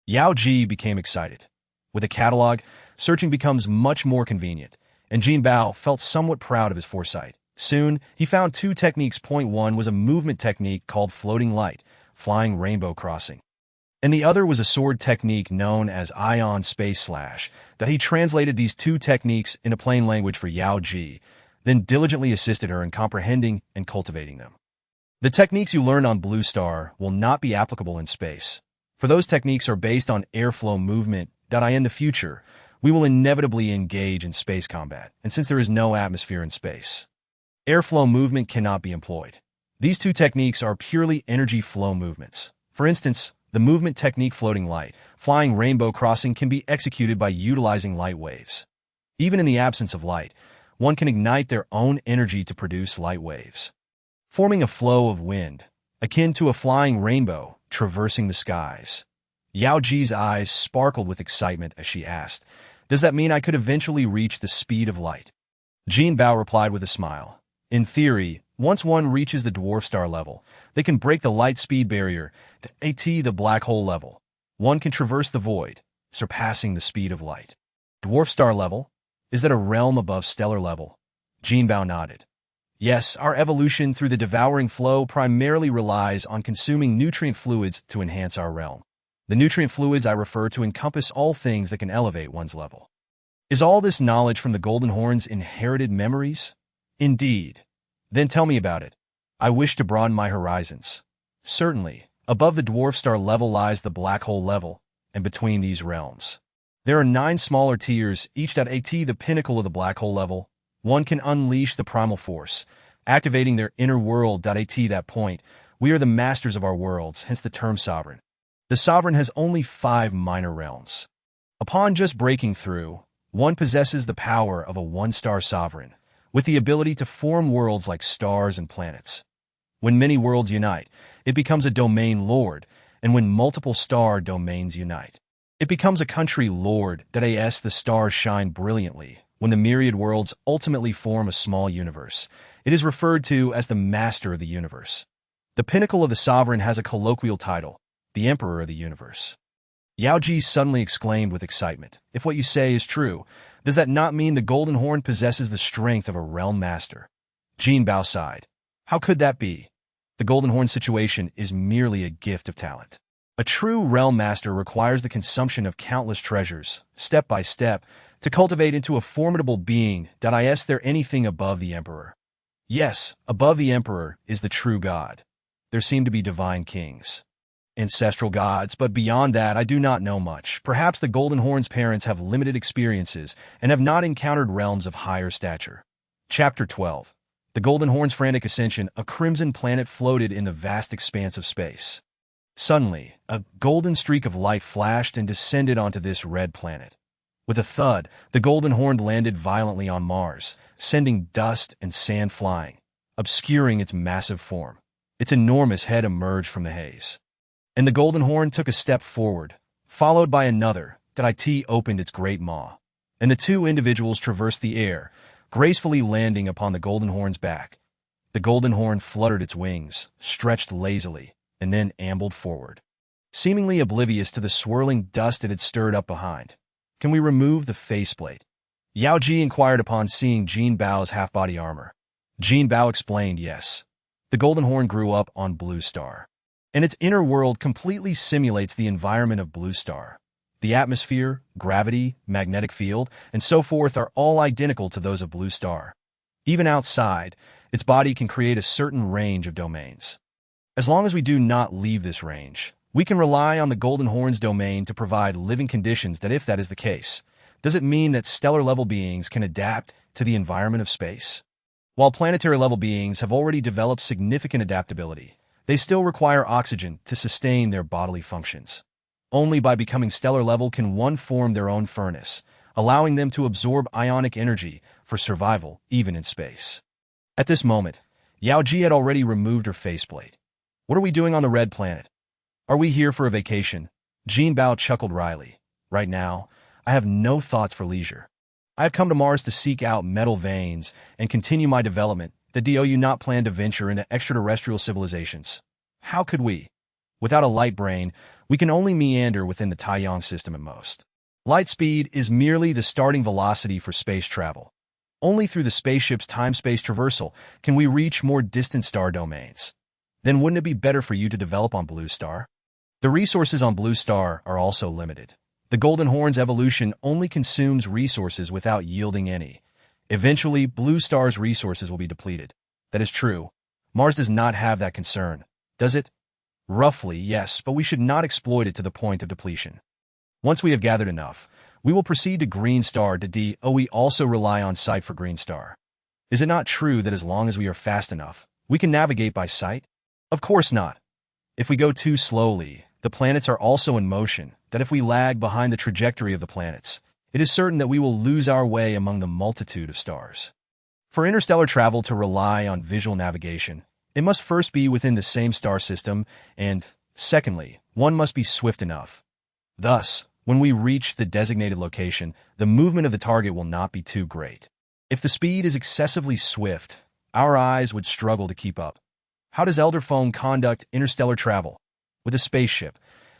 Yao Ji became excited. With a catalog, searching becomes much more convenient, and Jinbao felt somewhat proud of his foresight. Soon, he found 2 techniques. Point 1 was a movement technique called Floating Light, Flying Rainbow Crossing, and the other was a sword technique known as Ion Space Slash. He translated these 2 techniques into plain language for Yao Ji, then diligently assisted her in comprehending and cultivating them. The techniques you learn on Blue Star will not be applicable in space. For those techniques are based on airflow movement. In the future, we will inevitably engage in space combat, and since there is no atmosphere in space, airflow movement cannot be employed. These two techniques are purely energy flow movements. For instance, the movement technique floating light, flying rainbow crossing can be executed by utilizing light waves. Even in the absence of light, one can ignite their own energy to produce light waves, forming a flow of wind, akin to a flying rainbow traversing the skies. Yao Ji's eyes sparkled with excitement as she asked, "Does that mean I could eventually reach the speed of light?" Jinbao replied with a smile. In theory, once one reaches the dwarf star level, they can break the light speed barrier to the black hole level. One can traverse the void, surpassing the speed of light. Dwarf star level? Is that a realm above stellar level? Jinbao nodded. Yes, our evolution through the devouring flow primarily relies on consuming nutrient fluids to enhance our realm. The nutrient fluids I refer to encompass all things that can elevate one's level. Is all this knowledge from the Golden Horn's inherited memories? Indeed. Then tell me about it. I wish to broaden my horizons. Certainly, above the dwarf star level lies the black hole level, and between these realms, there are 9 smaller tiers, each at the pinnacle of the black hole level. One can unleash the primal force, activating their inner world. At that point, we are the masters of our worlds, hence the term sovereign. The sovereign has only 5 minor realms. Upon just breaking through, one possesses the power of a 1-star sovereign, with the ability to form worlds like stars and planets. When many worlds unite, it becomes a domain lord, and when multiple star domains unite, it becomes a country lord. The stars shine brilliantly. When the myriad worlds ultimately form a small universe, it is referred to as the master of the universe. The pinnacle of the sovereign has a colloquial title, the Emperor of the Universe. Yao Ji suddenly exclaimed with excitement. If what you say is true, does that not mean the Golden Horn possesses the strength of a realm master? Jinbao sighed. How could that be? The Golden Horn situation is merely a gift of talent. A true realm master requires the consumption of countless treasures, step by step, to cultivate into a formidable being. Is there anything above the Emperor? Yes, above the Emperor is the true God. There seem to be divine kings, ancestral gods, but beyond that I do not know much. Perhaps the Golden Horn's parents have limited experiences and have not encountered realms of higher stature. Chapter 12. The Golden Horn's frantic ascension. A crimson planet floated in the vast expanse of space. Suddenly, a golden streak of light flashed and descended onto this red planet. With a thud, the Golden Horn landed violently on Mars, sending dust and sand flying, obscuring its massive form. Its enormous head emerged from the haze, and the Golden Horn took a step forward, followed by another. It opened its great maw, and the two individuals traversed the air, gracefully landing upon the Golden Horn's back. The Golden Horn fluttered its wings, stretched lazily, and then ambled forward, seemingly oblivious to the swirling dust it had stirred up behind. Can we remove the faceplate? Yao Ji inquired upon seeing Jinbao's half-body armor. Jinbao explained yes. The Golden Horn grew up on Blue Star, and its inner world completely simulates the environment of Blue Star. The atmosphere, gravity, magnetic field, and so forth are all identical to those of Blue Star. Even outside, its body can create a certain range of domains. As long as we do not leave this range, we can rely on the Golden Horn's domain to provide living conditions. If that is the case, does it mean that stellar-level beings can adapt to the environment of space? While planetary-level beings have already developed significant adaptability, they still require oxygen to sustain their bodily functions. Only by becoming stellar-level can one form their own furnace, allowing them to absorb ionic energy for survival, even in space. At this moment, Yao Ji had already removed her faceplate. What are we doing on the red planet? Are we here for a vacation? Jinbao chuckled wryly. Right now, I have no thoughts for leisure. I have come to Mars to seek out metal veins and continue my development. Do you not plan to venture into extraterrestrial civilizations? How could we? Without a light brain, we can only meander within the Taiyang system at most. Light speed is merely the starting velocity for space travel. Only through the spaceship's time-space traversal can we reach more distant star domains. Then wouldn't it be better for you to develop on Blue Star? The resources on Blue Star are also limited. The Golden Horn's evolution only consumes resources without yielding any. Eventually, Blue Star's resources will be depleted. That is true. Mars does not have that concern, does it? Roughly, yes, but we should not exploit it to the point of depletion. Once we have gathered enough, we will proceed to Green Star to D. Oh, we also rely on sight for Green Star. Is it not true that as long as we are fast enough, we can navigate by sight? Of course not. If we go too slowly, the planets are also in motion, that if we lag behind the trajectory of the planets, it is certain that we will lose our way among the multitude of stars. For interstellar travel to rely on visual navigation, it must first be within the same star system, and, secondly, one must be swift enough. Thus, when we reach the designated location, the movement of the target will not be too great. If the speed is excessively swift, our eyes would struggle to keep up. How does Elderphone conduct interstellar travel? With a spaceship.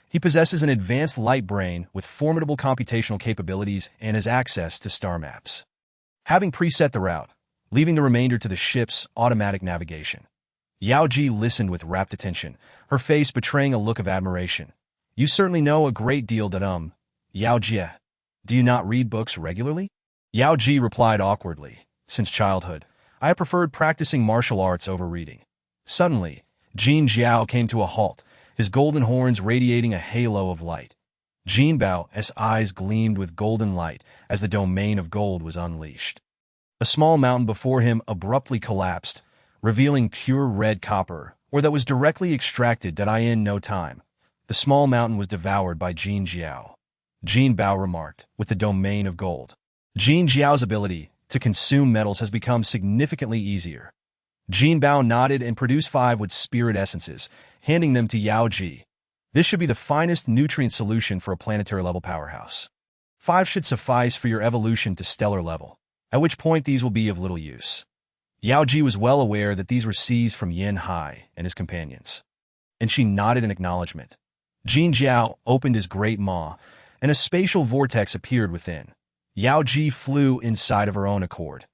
He possesses an advanced light brain with formidable computational capabilities and has access to star maps. Having preset the route, leaving the remainder to the ship's automatic navigation. Yaoji listened with rapt attention, her face betraying a look of admiration. You certainly know a great deal, Yaoji. Do you not read books regularly? Yaoji replied awkwardly. Since childhood, I have preferred practicing martial arts over reading. Suddenly, Jinbao came to a halt, his golden horns radiating a halo of light. Jinbao's eyes gleamed with golden light as the domain of gold was unleashed. A small mountain before him abruptly collapsed, revealing pure red copper, or that was directly extracted in no time. The small mountain was devoured by Jinbao. Jinbao remarked, with the domain of gold. Jinbao's ability to consume metals has become significantly easier. Jinbao nodded and produced 5 wood spirit essences, handing them to Yaoji. This should be the finest nutrient solution for a planetary-level powerhouse. 5 should suffice for your evolution to stellar level, at which point these will be of little use. Yaoji was well aware that these were seized from Yin Hai and his companions, and she nodded in acknowledgement. Jinbao opened his great maw, and a spatial vortex appeared within. Yaoji flew inside of her own accord.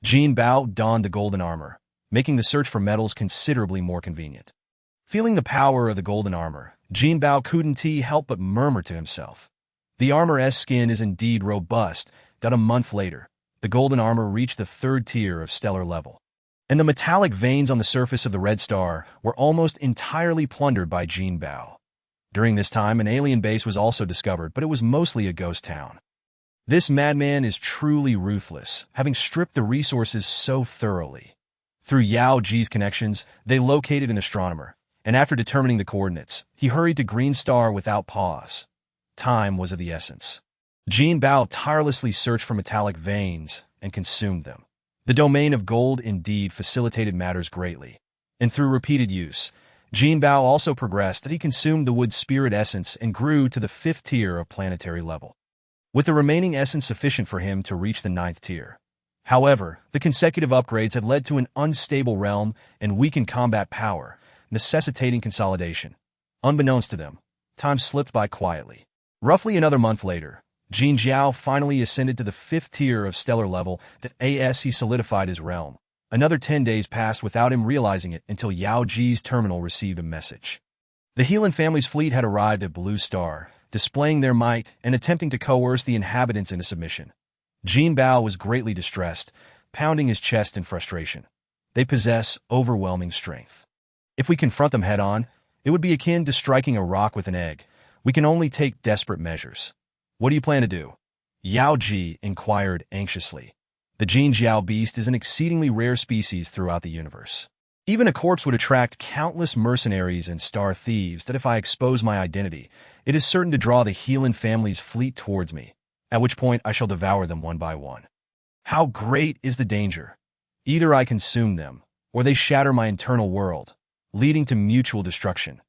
Jinbao donned the golden armor, making the search for metals considerably more convenient. Feeling the power of the golden armor, Jinbao couldn't help but murmur to himself. The armor's skin is indeed robust. A month later, the golden armor reached the 3rd tier of stellar level, and the metallic veins on the surface of the red star were almost entirely plundered by Jinbao. During this time, an alien base was also discovered, but it was mostly a ghost town. This madman is truly ruthless, having stripped the resources so thoroughly. Through Yao Ji's connections, they located an astronomer, and after determining the coordinates, he hurried to Green Star without pause. Time was of the essence. Jinbao tirelessly searched for metallic veins and consumed them. The domain of gold indeed facilitated matters greatly, and through repeated use, Jinbao also progressed that he consumed the wood spirit essence and grew to the 5th tier of planetary level, with the remaining essence sufficient for him to reach the 9th tier. However, the consecutive upgrades had led to an unstable realm and weakened combat power, necessitating consolidation. Unbeknownst to them, time slipped by quietly. Roughly another month later, Jinbao finally ascended to the 5th tier of stellar level. He solidified his realm. Another 10 days passed without him realizing it until Yao Ji's terminal received a message. The Heelan family's fleet had arrived at Blue Star, displaying their might and attempting to coerce the inhabitants into submission. Jinbao was greatly distressed, pounding his chest in frustration. They possess overwhelming strength. If we confront them head-on, it would be akin to striking a rock with an egg. We can only take desperate measures. What do you plan to do? Yao Ji inquired anxiously. The Jinbao beast is an exceedingly rare species throughout the universe. Even a corpse would attract countless mercenaries and star thieves that if I expose my identity, it is certain to draw the Heelan family's fleet towards me, at which point I shall devour them one by one. How great is the danger? Either I consume them, or they shatter my internal world, leading to mutual destruction.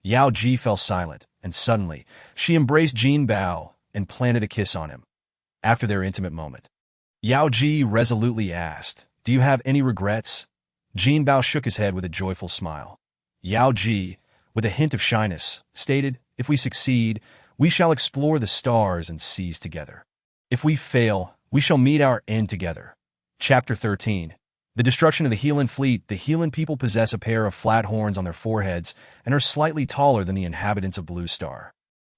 Yao Ji fell silent, and suddenly, she embraced Jinbao and planted a kiss on him. After their intimate moment, Yao Ji resolutely asked, "Do you have any regrets?" Jinbao shook his head with a joyful smile. Yao Ji, with a hint of shyness, stated, "If we succeed, we shall explore the stars and seas together. If we fail, we shall meet our end together." Chapter 13. The destruction of the Heelan fleet. The Heelan people possess a pair of flat horns on their foreheads and are slightly taller than the inhabitants of Blue Star.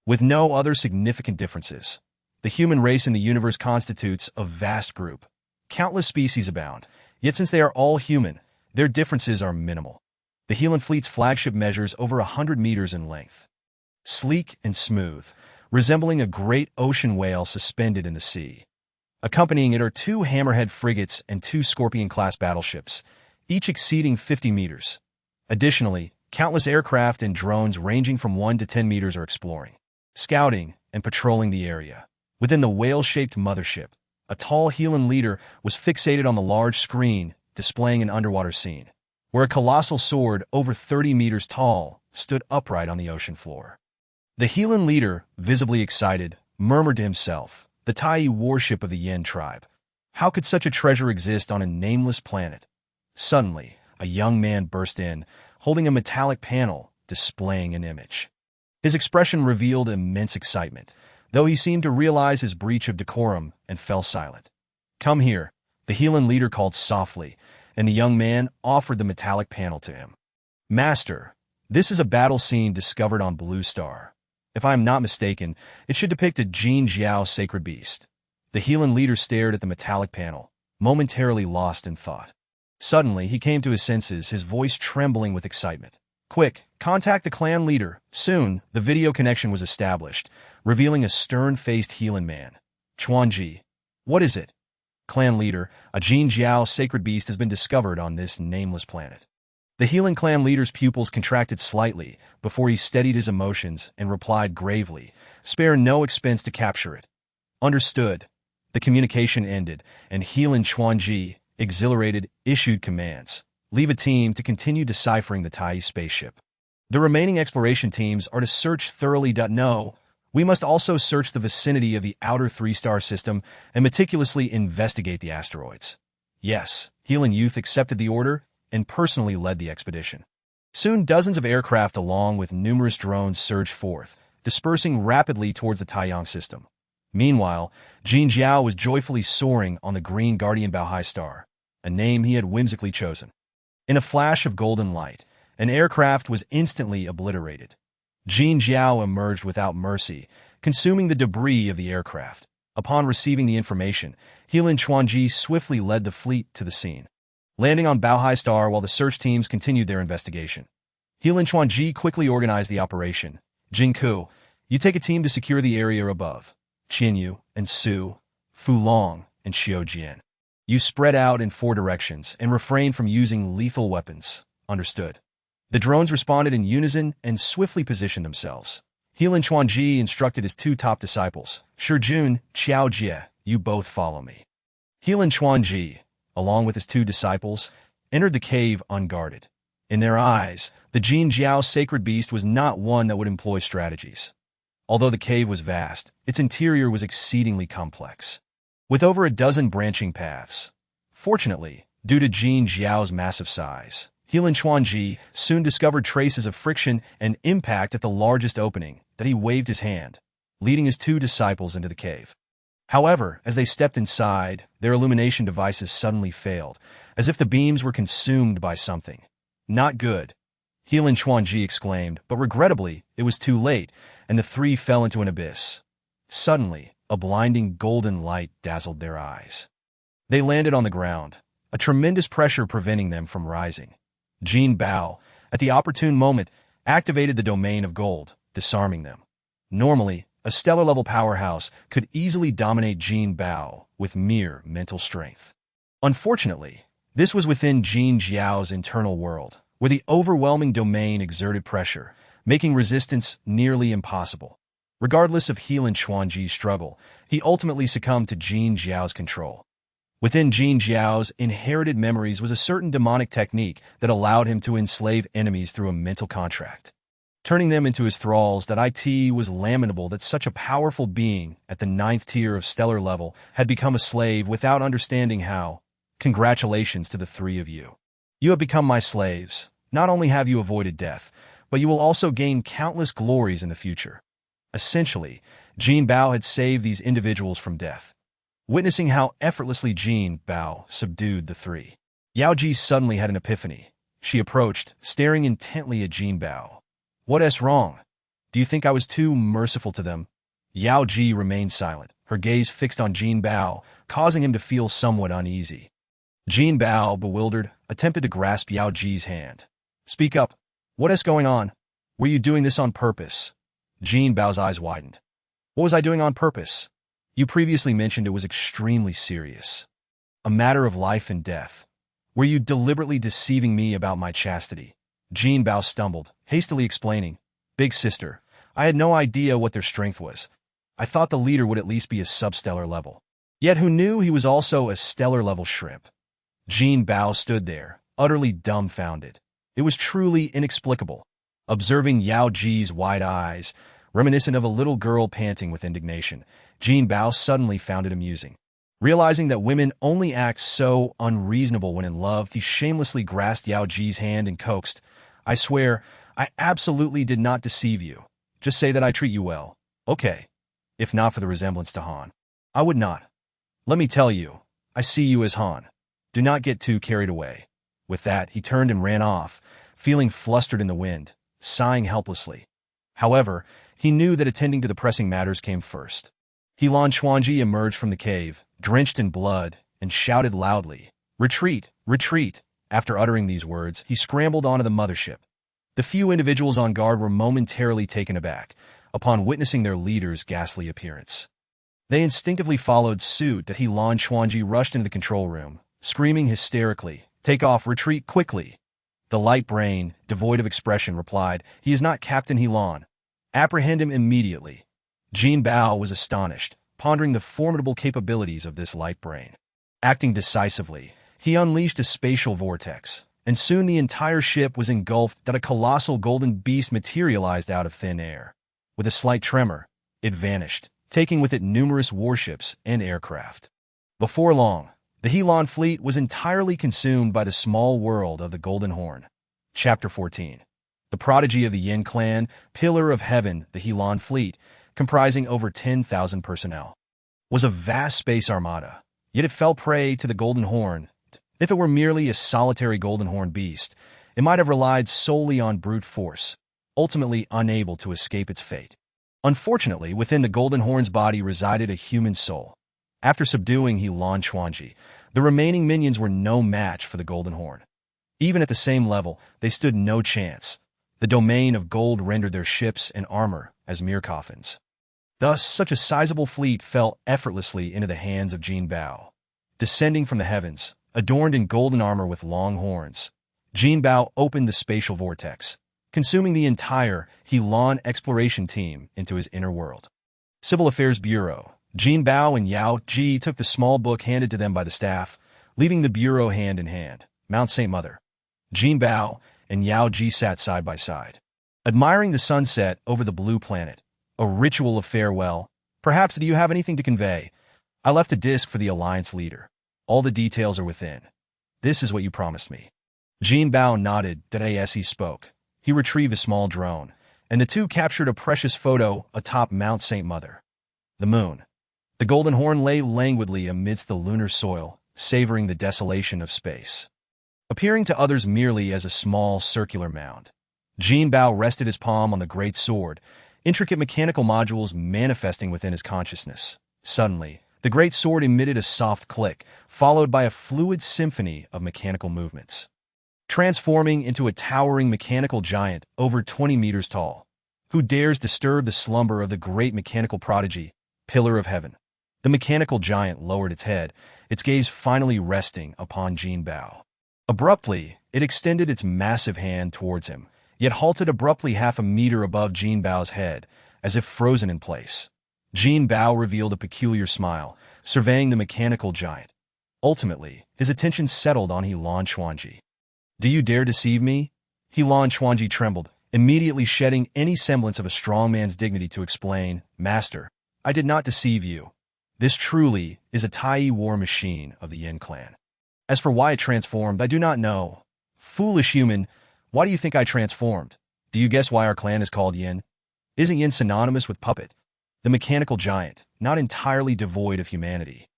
With no other significant differences, the human race in the universe constitutes a vast group. Countless species abound, yet since they are all human, their differences are minimal. The Healan fleet's flagship measures over 100 meters in length. Sleek and smooth, resembling a great ocean whale suspended in the sea. Accompanying it are 2 Hammerhead frigates and 2 Scorpion-class battleships, each exceeding 50 meters. Additionally, countless aircraft and drones ranging from 1 to 10 meters are exploring, scouting, and patrolling the area. Within the whale-shaped mothership, a tall Healan leader was fixated on the large screen, displaying an underwater scene, where a colossal sword over 30 meters tall stood upright on the ocean floor. The Healan leader, visibly excited, murmured to himself, "The Tai warship of the Yin tribe. How could such a treasure exist on a nameless planet?" Suddenly, a young man burst in, holding a metallic panel displaying an image. His expression revealed immense excitement, though he seemed to realize his breach of decorum and fell silent. "Come here," the Healan leader called softly, and the young man offered the metallic panel to him. "Master, this is a battle scene discovered on Blue Star. If I am not mistaken, it should depict a Jin Jiao sacred beast." The Healan leader stared at the metallic panel, momentarily lost in thought. Suddenly, he came to his senses, his voice trembling with excitement. "Quick, contact the clan leader." Soon, the video connection was established, revealing a stern-faced Healan man. "Chuanji, what is it?" "Clan leader, a Jin Jiao sacred beast has been discovered on this nameless planet." The Healan clan leader's pupils contracted slightly before he steadied his emotions and replied gravely, "Spare no expense to capture it." "Understood." The communication ended, and Healan Chuanji, exhilarated, issued commands. "Leave a team to continue deciphering the Tai spaceship. The remaining exploration teams are to search thoroughly. No, we must also search the vicinity of the outer 3-star system and meticulously investigate the asteroids." "Yes." Healan youth accepted the order and personally led the expedition. Soon dozens of aircraft along with numerous drones surged forth, dispersing rapidly towards the Taiyang system. Meanwhile, Jin Jiao was joyfully soaring on the green Guardian Bao star, a name he had whimsically chosen. In a flash of golden light, an aircraft was instantly obliterated. Jin Jiao emerged without mercy, consuming the debris of the aircraft. Upon receiving the information, Healan Chuanji swiftly led the fleet to the scene, landing on Bao star while the search teams continued their investigation. Healan Chuanji quickly organized the operation. "Jinku, you take a team to secure the area above. Qinyu and Su, Fulong, and Xiujian. You spread out in 4 directions and refrain from using lethal weapons." "Understood." The drones responded in unison and swiftly positioned themselves. Healan Chuanji instructed his 2 top disciples, Shijun, Xiaojie, "You both follow me." Healan Chuanji, along with his 2 disciples, entered the cave unguarded. In their eyes, the Jin Jiao sacred beast was not one that would employ strategies. Although the cave was vast, its interior was exceedingly complex, with over a dozen branching paths. Fortunately, due to Jin Jiao's massive size, Healan Chuanji soon discovered traces of friction and impact at the largest opening that he waved his hand, leading his 2 disciples into the cave. However, as they stepped inside, their illumination devices suddenly failed, as if the beams were consumed by something. "Not good," Healan Chuanji exclaimed, but regrettably, it was too late, and the 3 fell into an abyss. Suddenly, a blinding golden light dazzled their eyes. They landed on the ground, a tremendous pressure preventing them from rising. Jinbao, at the opportune moment, activated the domain of gold, disarming them. Normally, a stellar-level powerhouse could easily dominate Jinbao with mere mental strength. Unfortunately, this was within Jin Jiao's internal world, where the overwhelming domain exerted pressure, making resistance nearly impossible. Regardless of Healan Chuanji's struggle, he ultimately succumbed to Jin Jiao's control. Within Jin Jiao's inherited memories was a certain demonic technique that allowed him to enslave enemies through a mental contract, turning them into his thralls. That it was lamentable that such a powerful being at the 9th tier of stellar level had become a slave without understanding how. Congratulations to the 3 of you. You have become my slaves. Not only have you avoided death, but you will also gain countless glories in the future. Essentially, Jinbao had saved these individuals from death. Witnessing how effortlessly Jinbao subdued the 3, Yaoji suddenly had an epiphany. She approached, staring intently at Jinbao. "What's wrong? Do you think I was too merciful to them?" Yaoji remained silent, her gaze fixed on Jinbao, causing him to feel somewhat uneasy. Jinbao, bewildered, attempted to grasp Yao Ji's hand. Speak up. What is going on? Were you doing this on purpose? Jinbao's eyes widened. What was I doing on purpose? You previously mentioned it was extremely serious. A matter of life and death. Were you deliberately deceiving me about my chastity? Jinbao stumbled, hastily explaining. Big sister, I had no idea what their strength was. I thought the leader would at least be a substellar level. Yet who knew he was also a stellar-level shrimp? Jinbao stood there, utterly dumbfounded. It was truly inexplicable. Observing Yao Ji's wide eyes, reminiscent of a little girl panting with indignation, Jinbao suddenly found it amusing. Realizing that women only act so unreasonable when in love, he shamelessly grasped Yao Ji's hand and coaxed, I swear, I absolutely did not deceive you. Just say that I treat you well. Okay. If not for the resemblance to Han. I would not. Let me tell you, I see you as Han. Do not get too carried away. With that, he turned and ran off, feeling flustered in the wind, sighing helplessly. However, he knew that attending to the pressing matters came first. Helan Chuanji emerged from the cave, drenched in blood, and shouted loudly, Retreat! Retreat! After uttering these words, he scrambled onto the mothership. The few individuals on guard were momentarily taken aback upon witnessing their leader's ghastly appearance. They instinctively followed suit as Helan Chuanji rushed into the control room, screaming hysterically, Take off, retreat quickly! The light brain, devoid of expression, replied, He is not Captain Helan. Apprehend him immediately. Jinbao was astonished, pondering the formidable capabilities of this light brain. Acting decisively, he unleashed a spatial vortex, and soon the entire ship was engulfed that a colossal golden beast materialized out of thin air. With a slight tremor, it vanished, taking with it numerous warships and aircraft. Before long, the Helan fleet was entirely consumed by the small world of the Golden Horn. Chapter 14. The prodigy of the Yin clan, pillar of heaven, the Helan fleet, comprising over 10,000 personnel, was a vast space armada, yet it fell prey to the Golden Horn. If it were merely a solitary Golden Horn beast, it might have relied solely on brute force, ultimately unable to escape its fate. Unfortunately, within the Golden Horn's body resided a human soul. After subduing Helan Chuanji, the remaining minions were no match for the Golden Horn. Even at the same level, they stood no chance. The domain of gold rendered their ships and armor as mere coffins. Thus, such a sizable fleet fell effortlessly into the hands of Jinbao. Descending from the heavens, adorned in golden armor with long horns, Jinbao opened the spatial vortex, consuming the entire Helan exploration team into his inner world. Civil Affairs Bureau. Jinbao and Yao Ji took the small book handed to them by the staff, leaving the bureau hand in hand. Mount St. Mother. Jinbao and Yao Ji sat side by side, admiring the sunset over the blue planet. A ritual of farewell. Perhaps do you have anything to convey? I left a disc for the Alliance leader. All the details are within. This is what you promised me. Jinbao nodded as he spoke. He retrieved a small drone, and the two captured a precious photo atop Mount St. Mother. The moon. The Golden Horn lay languidly amidst the lunar soil, savoring the desolation of space. Appearing to others merely as a small circular mound, Jinbao rested his palm on the great sword, intricate mechanical modules manifesting within his consciousness. Suddenly, the great sword emitted a soft click, followed by a fluid symphony of mechanical movements, transforming into a towering mechanical giant over 20 meters tall. Who dares disturb the slumber of the great mechanical prodigy, pillar of heaven? The mechanical giant lowered its head, its gaze finally resting upon Jinbao. Abruptly, it extended its massive hand towards him, yet halted abruptly half a meter above Jinbao's head, as if frozen in place. Jinbao revealed a peculiar smile, surveying the mechanical giant. Ultimately, his attention settled on Helan Chuanji. Do you dare deceive me? Helan Chuanji trembled, immediately shedding any semblance of a strong man's dignity to explain, Master, I did not deceive you. This truly is a Tai war machine of the Yin clan. As for why it transformed, I do not know. Foolish human, why do you think I transformed? Do you guess why our clan is called Yin? Isn't Yin synonymous with puppet? The mechanical giant, not entirely devoid of humanity,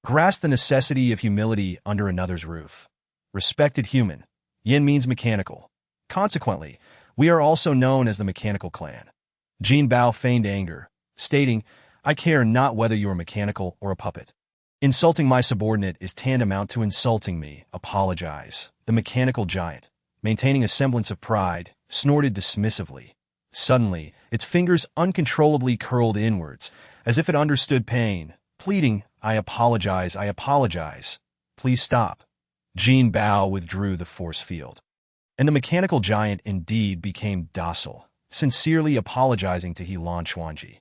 grasped the necessity of humility under another's roof. Respected human, Yin means mechanical. Consequently, we are also known as the mechanical clan. Jinbao feigned anger, stating, I care not whether you are mechanical or a puppet. Insulting my subordinate is tantamount to insulting me. Apologize. The mechanical giant, maintaining a semblance of pride, snorted dismissively. Suddenly, its fingers uncontrollably curled inwards, as if it understood pain, pleading, I apologize, I apologize. Please stop. Jinbao withdrew the force field. And the mechanical giant indeed became docile, sincerely apologizing to He Lan Chuanji.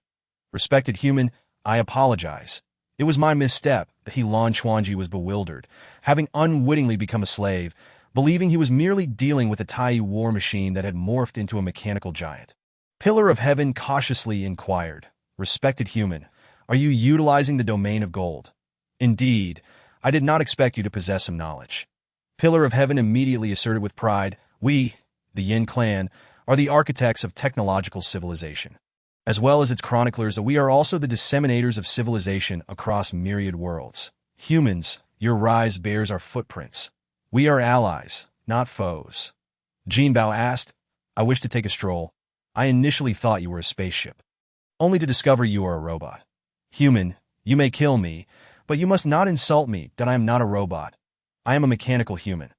Respected human, I apologize. It was my misstep. He Lan Chuanji was bewildered, having unwittingly become a slave, believing he was merely dealing with a Tai war machine that had morphed into a mechanical giant. Pillar of Heaven cautiously inquired, Respected human, are you utilizing the domain of gold? Indeed, I did not expect you to possess some knowledge. Pillar of Heaven immediately asserted with pride, We, the Yin clan, are the architects of technological civilization. As well as its chroniclers, we are also the disseminators of civilization across myriad worlds. Humans, your rise bears our footprints. We are allies, not foes. Jinbao asked, I wish to take a stroll. I initially thought you were a spaceship, only to discover you are a robot. Human, you may kill me, but you must not insult me that I am not a robot. I am a mechanical human.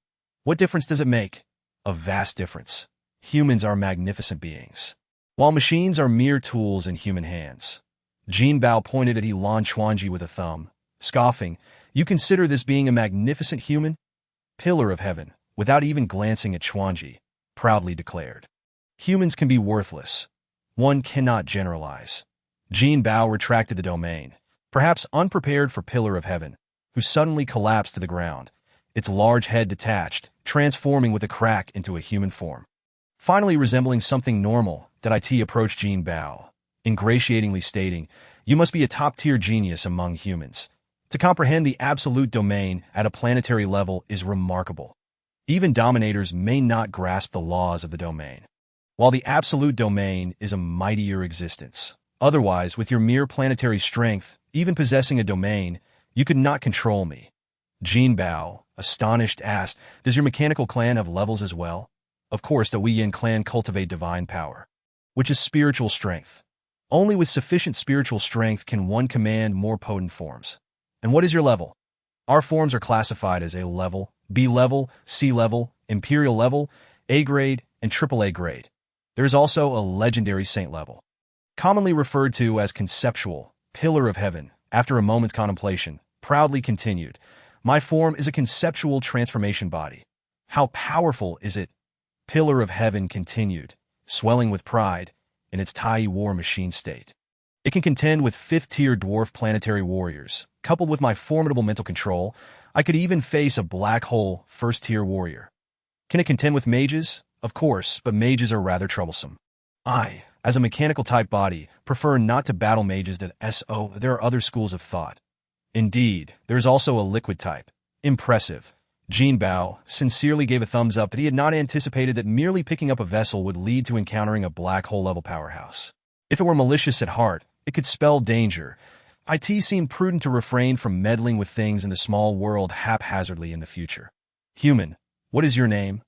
What difference does it make? A vast difference. Humans are magnificent beings, while machines are mere tools in human hands. Jinbao pointed at He Lan Chuanji with a thumb, scoffing, You consider this being a magnificent human? Pillar of Heaven, without even glancing at Chuanji, proudly declared. Humans can be worthless. One cannot generalize. Jinbao retracted the domain, perhaps unprepared for Pillar of Heaven, who suddenly collapsed to the ground, its large head detached, transforming with a crack into a human form. Finally resembling something normal, Dai approached Jinbao, ingratiatingly stating, You must be a top-tier genius among humans. To comprehend the absolute domain at a planetary level is remarkable. Even dominators may not grasp the laws of the domain, while the absolute domain is a mightier existence. Otherwise, with your mere planetary strength, even possessing a domain, you could not control me. Jinbao, astonished, asked, Does your mechanical clan have levels as well? Of course, the Yin clan cultivate divine power, which is spiritual strength. Only with sufficient spiritual strength can one command more potent forms. And what is your level? Our forms are classified as A level, B level, C level, Imperial level, A grade, and AAA grade. There is also a legendary saint level, commonly referred to as conceptual. Pillar of Heaven, after a moment's contemplation, proudly continued, My form is a conceptual transformation body. How powerful is it? Pillar of Heaven continued, swelling with pride, in its Tai war machine state. It can contend with 5th-tier dwarf planetary warriors. Coupled with my formidable mental control, I could even face a black hole 1st-tier warrior. Can it contend with mages? Of course, but mages are rather troublesome. I, as a mechanical-type body, prefer not to battle mages there are other schools of thought. Indeed, there is also a liquid type. Impressive. Jinbao sincerely gave a thumbs up that he had not anticipated that merely picking up a vessel would lead to encountering a black hole-level powerhouse. If it were malicious at heart, it could spell danger. It seemed prudent to refrain from meddling with things in the small world haphazardly in the future. Human, what is your name?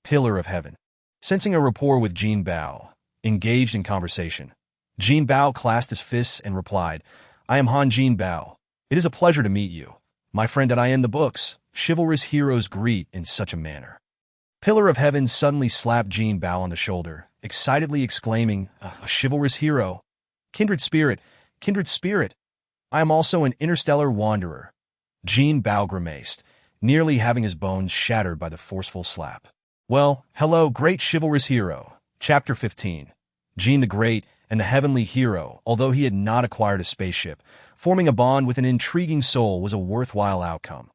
Pillar of Heaven. Sensing a rapport with Jinbao, engaged in conversation. Jinbao clasped his fists and replied, I am Han Jinbao. It is a pleasure to meet you. My friend that I am the books. Chivalrous heroes greet in such a manner. Pillar of Heaven suddenly slapped Jinbao on the shoulder, excitedly exclaiming, A chivalrous hero. Kindred spirit, kindred spirit. I am also an interstellar wanderer. Jinbao grimaced, nearly having his bones shattered by the forceful slap. Well, hello, great chivalrous hero. Chapter 15. Jin the Great and the Heavenly Hero, although he had not acquired a spaceship, forming a bond with an intriguing soul was a worthwhile outcome.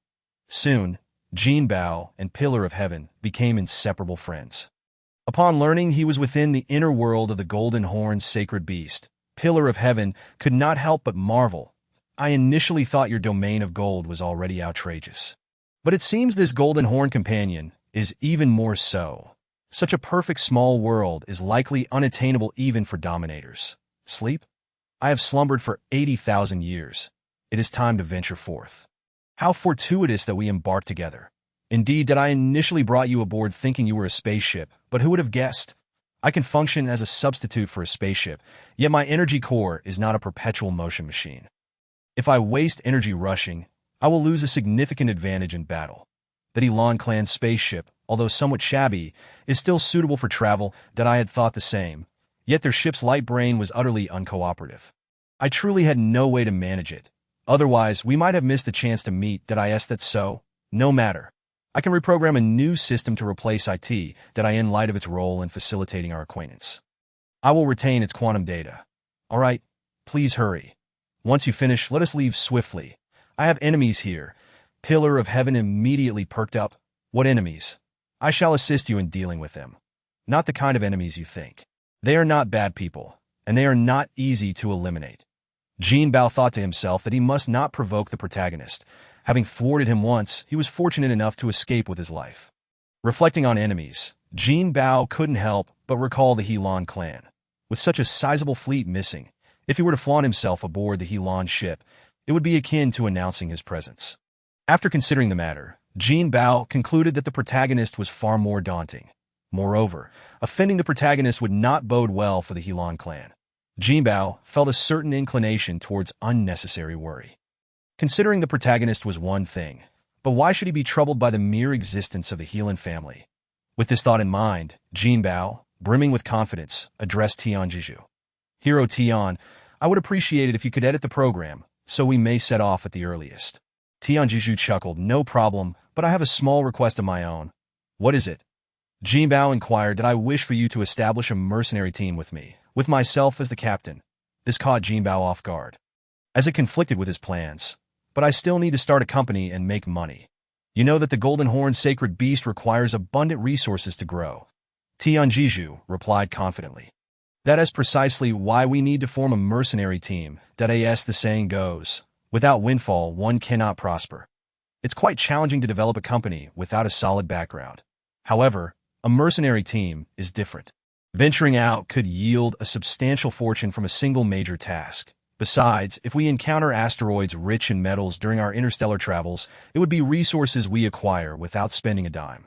Soon, Jinbao and Pillar of Heaven became inseparable friends. Upon learning he was within the inner world of the Golden Horn's sacred beast, Pillar of Heaven could not help but marvel. I initially thought your domain of gold was already outrageous, but it seems this Golden Horn companion is even more so. Such a perfect small world is likely unattainable even for dominators. Sleep? I have slumbered for 80,000 years. It is time to venture forth. How fortuitous that we embarked together. Indeed, that I initially brought you aboard thinking you were a spaceship, but who would have guessed? I can function as a substitute for a spaceship, yet my energy core is not a perpetual motion machine. If I waste energy rushing, I will lose a significant advantage in battle. The Helan clan spaceship, although somewhat shabby, is still suitable for travel. That I had thought the same, yet their ship's light brain was utterly uncooperative. I truly had no way to manage it. Otherwise, we might have missed the chance to meet. That I asked that so? No matter. I can reprogram a new system to replace IT. That I in light of its role in facilitating our acquaintance. I will retain its quantum data. All right, please hurry. Once you finish, let us leave swiftly. I have enemies here. Pillar of Heaven immediately perked up. What enemies? I shall assist you in dealing with them. Not the kind of enemies you think. They are not bad people, and they are not easy to eliminate. Jinbao thought to himself that he must not provoke the protagonist. Having thwarted him once, he was fortunate enough to escape with his life. Reflecting on enemies, Jinbao couldn't help but recall the Helan clan. With such a sizable fleet missing, if he were to flaunt himself aboard the Helan ship, it would be akin to announcing his presence. After considering the matter, Jinbao concluded that the protagonist was far more daunting. Moreover, offending the protagonist would not bode well for the Helan clan. Jinbao felt a certain inclination towards unnecessary worry. Considering the protagonist was one thing, but why should he be troubled by the mere existence of the Helan family? With this thought in mind, Jinbao, brimming with confidence, addressed Tianjiju. Hero Tian, I would appreciate it if you could edit the program, so we may set off at the earliest. Tianjiju chuckled. No problem, but I have a small request of my own. What is it? Jinbao inquired. That I wish for you to establish a mercenary team with me, with myself as the captain. This caught Jinbao off guard, as it conflicted with his plans. But I still need to start a company and make money. You know that the Golden Horn sacred beast requires abundant resources to grow. Tianjiju replied confidently. That is precisely why we need to form a mercenary team. As the saying goes, without windfall one cannot prosper. It's quite challenging to develop a company without a solid background. However, a mercenary team is different. Venturing out could yield a substantial fortune from a single major task. Besides, if we encounter asteroids rich in metals during our interstellar travels, it would be resources we acquire without spending a dime.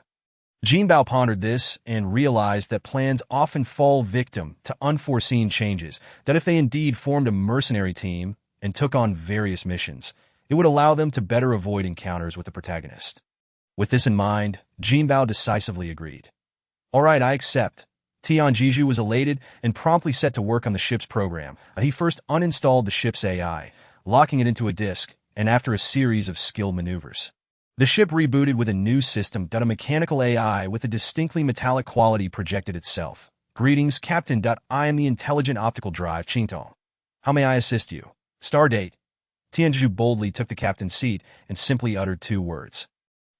Jinbao pondered this and realized that plans often fall victim to unforeseen changes. That if they indeed formed a mercenary team and took on various missions, it would allow them to better avoid encounters with the protagonist. With this in mind, Jinbao decisively agreed. All right, I accept. Tianjiju was elated and promptly set to work on the ship's program. He first uninstalled the ship's AI, locking it into a disk, and after a series of skilled maneuvers, the ship rebooted with a new system. A mechanical AI with a distinctly metallic quality projected itself. Greetings, Captain. I am the intelligent optical drive, Qingtong. How may I assist you? Stardate. Tianjiju boldly took the captain's seat and simply uttered two words.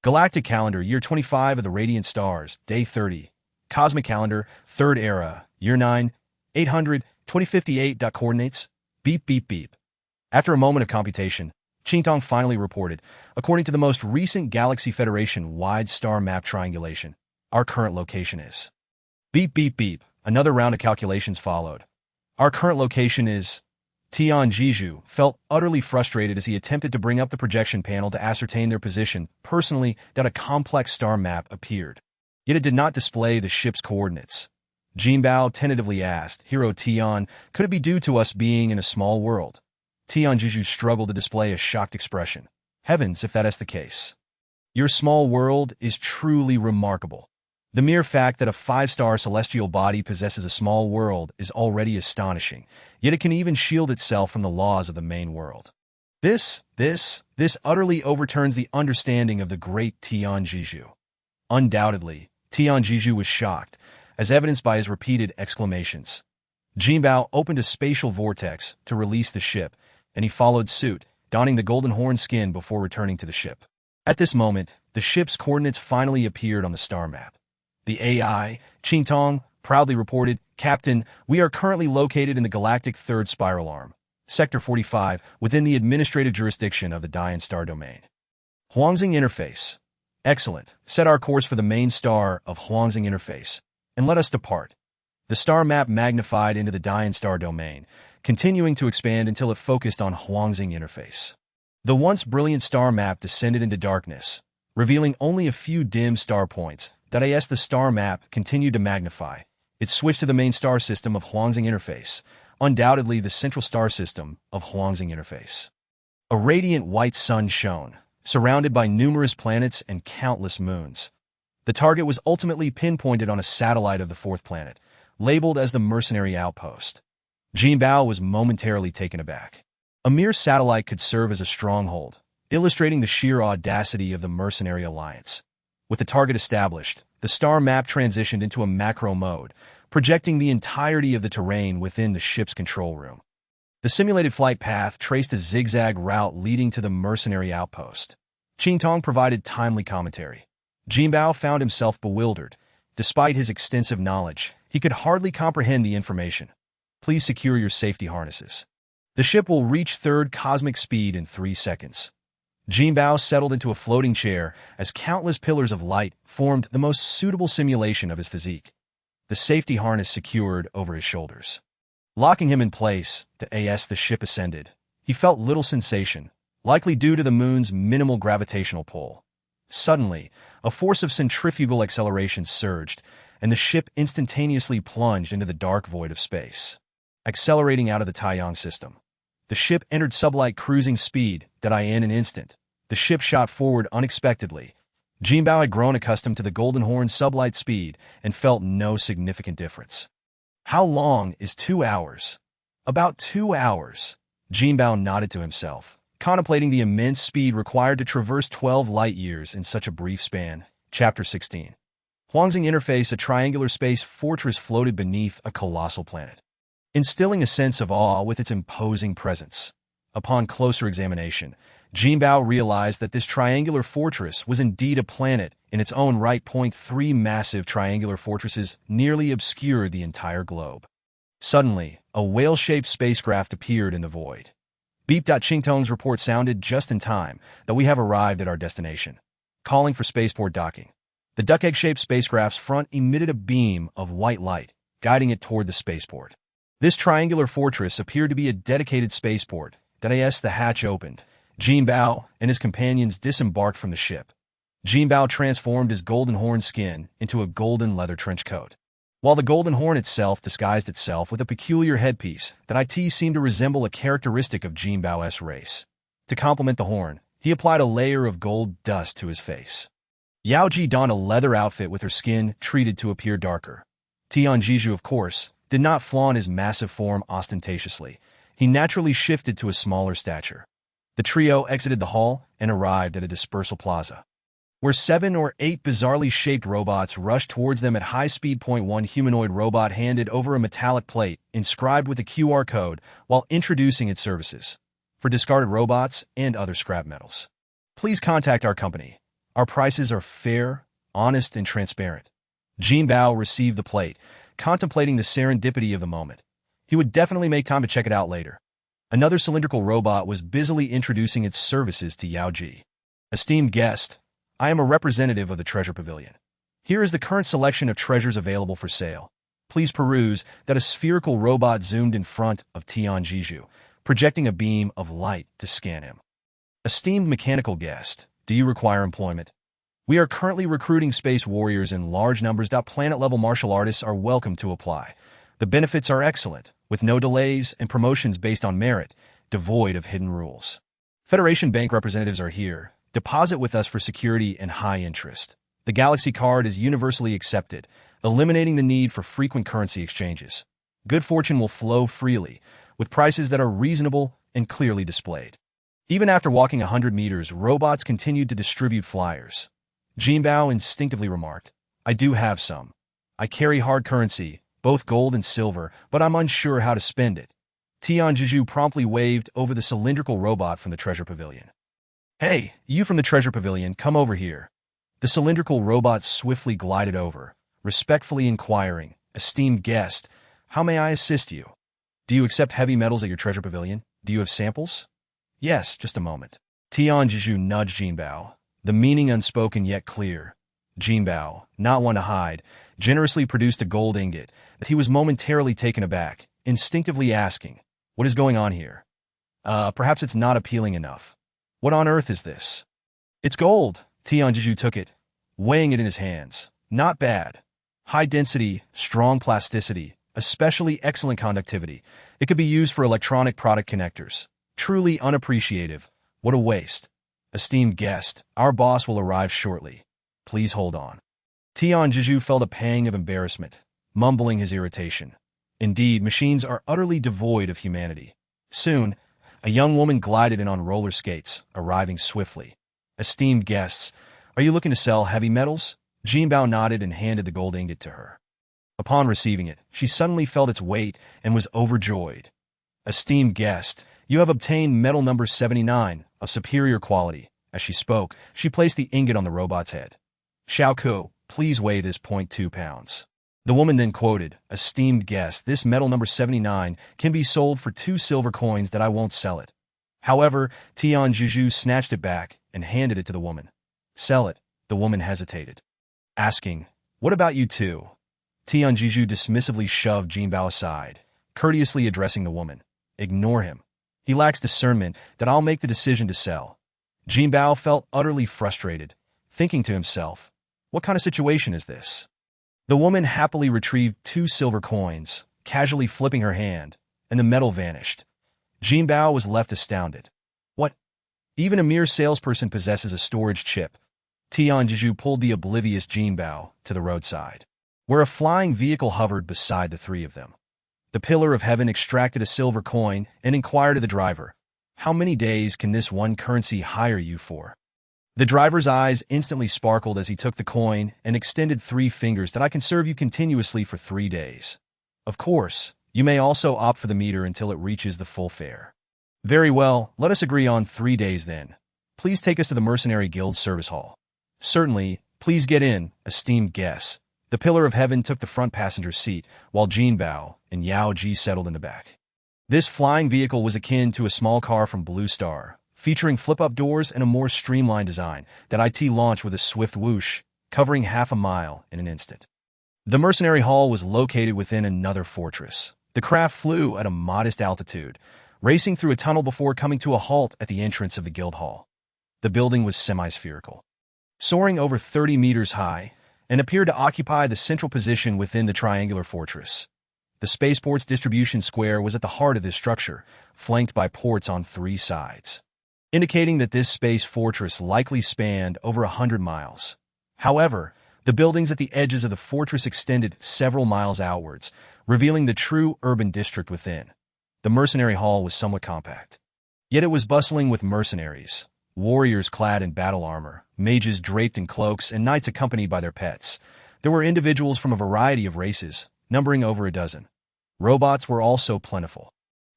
Galactic calendar, year 25 of the radiant stars, day 30. Cosmic calendar, third era, year 9, 800, 2058. Coordinates, beep, beep, beep. After a moment of computation, Qingtong finally reported, according to the most recent Galaxy Federation-wide star map triangulation, our current location is. Beep, beep, beep. Another round of calculations followed. Our current location is. Tianjiju felt utterly frustrated as he attempted to bring up the projection panel to ascertain their position. Personally, that a complex star map appeared. Yet it did not display the ship's coordinates. Jinbao tentatively asked, Hero Tian, could it be due to us being in a small world? Tianjiju struggled to display a shocked expression. Heavens, if that is the case. Your small world is truly remarkable. The mere fact that a 5-star celestial body possesses a small world is already astonishing, yet it can even shield itself from the laws of the main world. This utterly overturns the understanding of the great Tianjiju. Undoubtedly, Tianjiju was shocked, as evidenced by his repeated exclamations. Jinbao opened a spatial vortex to release the ship, and he followed suit, donning the golden horn skin before returning to the ship. At this moment, the ship's coordinates finally appeared on the star map. The AI, Qingtong, proudly reported, Captain, we are currently located in the galactic third spiral arm, Sector 45, within the administrative jurisdiction of the Dian Star Domain. Huangxing Interface. Excellent. Set our course for the main star of Huangxing Interface, and let us depart. The star map magnified into the Dian Star Domain, continuing to expand until it focused on Huangxing Interface. The once brilliant star map descended into darkness, revealing only a few dim star points. As the star map continued to magnify, it switched to the main star system of Huangxing Interface, undoubtedly the central star system of Huangxing Interface. A radiant white sun shone, surrounded by numerous planets and countless moons. The target was ultimately pinpointed on a satellite of the fourth planet, labeled as the mercenary outpost. Jinbao was momentarily taken aback. A mere satellite could serve as a stronghold, illustrating the sheer audacity of the mercenary alliance. With the target established, the star map transitioned into a macro mode, projecting the entirety of the terrain within the ship's control room. The simulated flight path traced a zigzag route leading to the mercenary outpost. Qingtong provided timely commentary. Jinbao found himself bewildered. Despite his extensive knowledge, he could hardly comprehend the information. Please secure your safety harnesses. The ship will reach third cosmic speed in 3 seconds. Jinbao settled into a floating chair as countless pillars of light formed the most suitable simulation of his physique. The safety harness secured over his shoulders. Locking him in place, the ship ascended. He felt little sensation, likely due to the moon's minimal gravitational pull. Suddenly, a force of centrifugal acceleration surged, and the ship instantaneously plunged into the dark void of space. Accelerating out of the Taiyang system, the ship entered sublight cruising speed in an instant. The ship shot forward unexpectedly. Jinbao had grown accustomed to the Golden Horn's sublight speed and felt no significant difference. How long is 2 hours? About 2 hours. Jinbao nodded to himself, contemplating the immense speed required to traverse 12 light-years in such a brief span. Chapter 16. Huangxing Interface, a triangular space fortress floated beneath a colossal planet, instilling a sense of awe with its imposing presence. Upon closer examination, Jinbao realized that this triangular fortress was indeed a planet in its own right. 3 massive triangular fortresses nearly obscured the entire globe. Suddenly, a whale-shaped spacecraft appeared in the void. Beep. Qingtong's report sounded just in time that we have arrived at our destination. Calling for spaceport docking. The duck-egg-shaped spacecraft's front emitted a beam of white light, guiding it toward the spaceport. This triangular fortress appeared to be a dedicated spaceport. The hatch opened. Jinbao and his companions disembarked from the ship. Jinbao transformed his golden horn skin into a golden leather trench coat, while the golden horn itself disguised itself with a peculiar headpiece that seemed to resemble a characteristic of Jinbao's race. To complement the horn, he applied a layer of gold dust to his face. Yao Ji donned a leather outfit with her skin treated to appear darker. Tianjiju, of course, did not flaunt his massive form ostentatiously. He naturally shifted to a smaller stature. The trio exited the hall and arrived at a dispersal plaza, where 7 or 8 bizarrely shaped robots rushed towards them at high speed. One humanoid robot handed over a metallic plate inscribed with a QR code while introducing its services for discarded robots and other scrap metals. Please contact our company. Our prices are fair, honest, and transparent. Jinbao received the plate, contemplating the serendipity of the moment. He would definitely make time to check it out later. Another cylindrical robot was busily introducing its services to Yao Ji. Esteemed guest, I am a representative of the Treasure Pavilion. Here is the current selection of treasures available for sale. Please peruse. A spherical robot zoomed in front of Tianjiju, projecting a beam of light to scan him. Esteemed mechanical guest, do you require employment? We are currently recruiting space warriors in large numbers. Planet-level martial artists are welcome to apply. The benefits are excellent, with no delays and promotions based on merit, devoid of hidden rules. Federation Bank representatives are here. Deposit with us for security and high interest. The Galaxy card is universally accepted, eliminating the need for frequent currency exchanges. Good fortune will flow freely, with prices that are reasonable and clearly displayed. Even after walking 100 meters, robots continued to distribute flyers. Jinbao instinctively remarked, I do have some. I carry hard currency, both gold and silver, but I'm unsure how to spend it. Tianjiju promptly waved over the cylindrical robot from the Treasure Pavilion. Hey, you from the Treasure Pavilion, come over here. The cylindrical robot swiftly glided over, respectfully inquiring, Esteemed guest, how may I assist you? Do you accept heavy metals at your Treasure Pavilion? Do you have samples? Yes, just a moment. Tianjiju nudged Jinbao, the meaning unspoken yet clear. Jinbao, not one to hide, generously produced a gold ingot, but he was momentarily taken aback, instinctively asking, what is going on here? Perhaps it's not appealing enough. What on earth is this? It's gold. Tianjiju took it, weighing it in his hands. Not bad. High density, strong plasticity, especially excellent conductivity. It could be used for electronic product connectors. Truly unappreciative. What a waste. Esteemed guest, our boss will arrive shortly. Please hold on. Tian Jiju felt a pang of embarrassment, mumbling his irritation. Indeed, machines are utterly devoid of humanity. Soon, a young woman glided in on roller skates, arriving swiftly. Esteemed guests, are you looking to sell heavy metals? Jinbao nodded and handed the gold ingot to her. Upon receiving it, she suddenly felt its weight and was overjoyed. Esteemed guest, you have obtained metal number 79, of superior quality. As she spoke, she placed the ingot on the robot's head. Xiaoku, please weigh this .2 pounds. The woman then quoted, esteemed guest, this metal number 79 can be sold for 2 silver coins that I won't sell it. However, Tian Juju snatched it back and handed it to the woman. Sell it, the woman hesitated, asking, what about you two? Tian Juju dismissively shoved Jinbao aside, courteously addressing the woman. Ignore him. He lacks discernment that I'll make the decision to sell. Jinbao felt utterly frustrated, thinking to himself, what kind of situation is this? The woman happily retrieved 2 silver coins, casually flipping her hand, and the metal vanished. Jinbao was left astounded. What? Even a mere salesperson possesses a storage chip. Tian Jiju pulled the oblivious Jinbao to the roadside, where a flying vehicle hovered beside the three of them. The pillar of heaven extracted a silver coin and inquired of the driver, how many days can this one currency hire you for? The driver's eyes instantly sparkled as he took the coin and extended 3 fingers that I can serve you continuously for 3 days. Of course, you may also opt for the meter until it reaches the full fare. Very well, let us agree on 3 days then. Please take us to the Mercenary Guild Service Hall. Certainly, please get in, esteemed guests. The pillar of heaven took the front passenger seat, while Jinbao and Yao Ji settled in the back. This flying vehicle was akin to a small car from Blue Star, featuring flip-up doors and a more streamlined design that IT launched with a swift whoosh, covering half a mile in an instant. The mercenary hall was located within another fortress. The craft flew at a modest altitude, racing through a tunnel before coming to a halt at the entrance of the guild hall. The building was semi-spherical, soaring over 30 meters high, and appeared to occupy the central position within the triangular fortress. The spaceport's distribution square was at the heart of this structure, flanked by ports on 3 sides, indicating that this space fortress likely spanned over 100 miles. However, the buildings at the edges of the fortress extended several miles outwards, revealing the true urban district within. The mercenary hall was somewhat compact, yet it was bustling with mercenaries, warriors clad in battle armor, mages draped in cloaks, and knights accompanied by their pets. There were individuals from a variety of races, numbering over a dozen. Robots were also plentiful,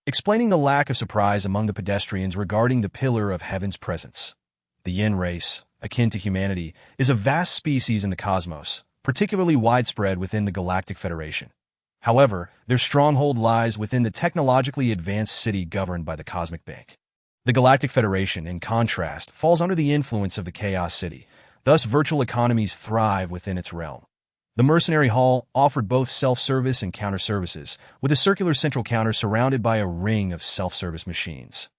explaining the lack of surprise among the pedestrians regarding the pillar of heaven's presence. The Yin race, akin to humanity, is a vast species in the cosmos, particularly widespread within the Galactic Federation. However, their stronghold lies within the technologically advanced city governed by the Cosmic Bank. The Galactic Federation, in contrast, falls under the influence of the Chaos City, thus virtual economies thrive within its realm. The Mercenary Hall offered both self-service and counter-services, with a circular central counter surrounded by a ring of self-service machines.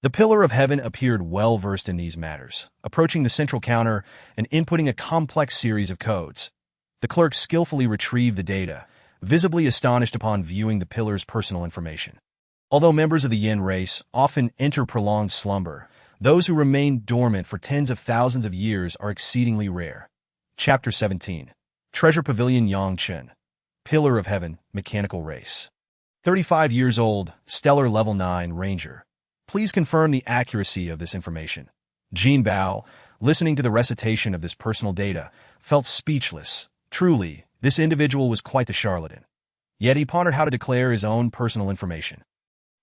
The Pillar of Heaven appeared well-versed in these matters, approaching the central counter and inputting a complex series of codes. The clerk skillfully retrieved the data, visibly astonished upon viewing the pillar's personal information. Although members of the Yin race often enter prolonged slumber, those who remain dormant for tens of thousands of years are exceedingly rare. Chapter 17. Treasure Pavilion Yangchen. Pillar of Heaven, Mechanical Race. 35 years old, Stellar Level 9 Ranger. Please confirm the accuracy of this information. Jinbao, listening to the recitation of this personal data, felt speechless. Truly, this individual was quite the charlatan. Yet he pondered how to declare his own personal information.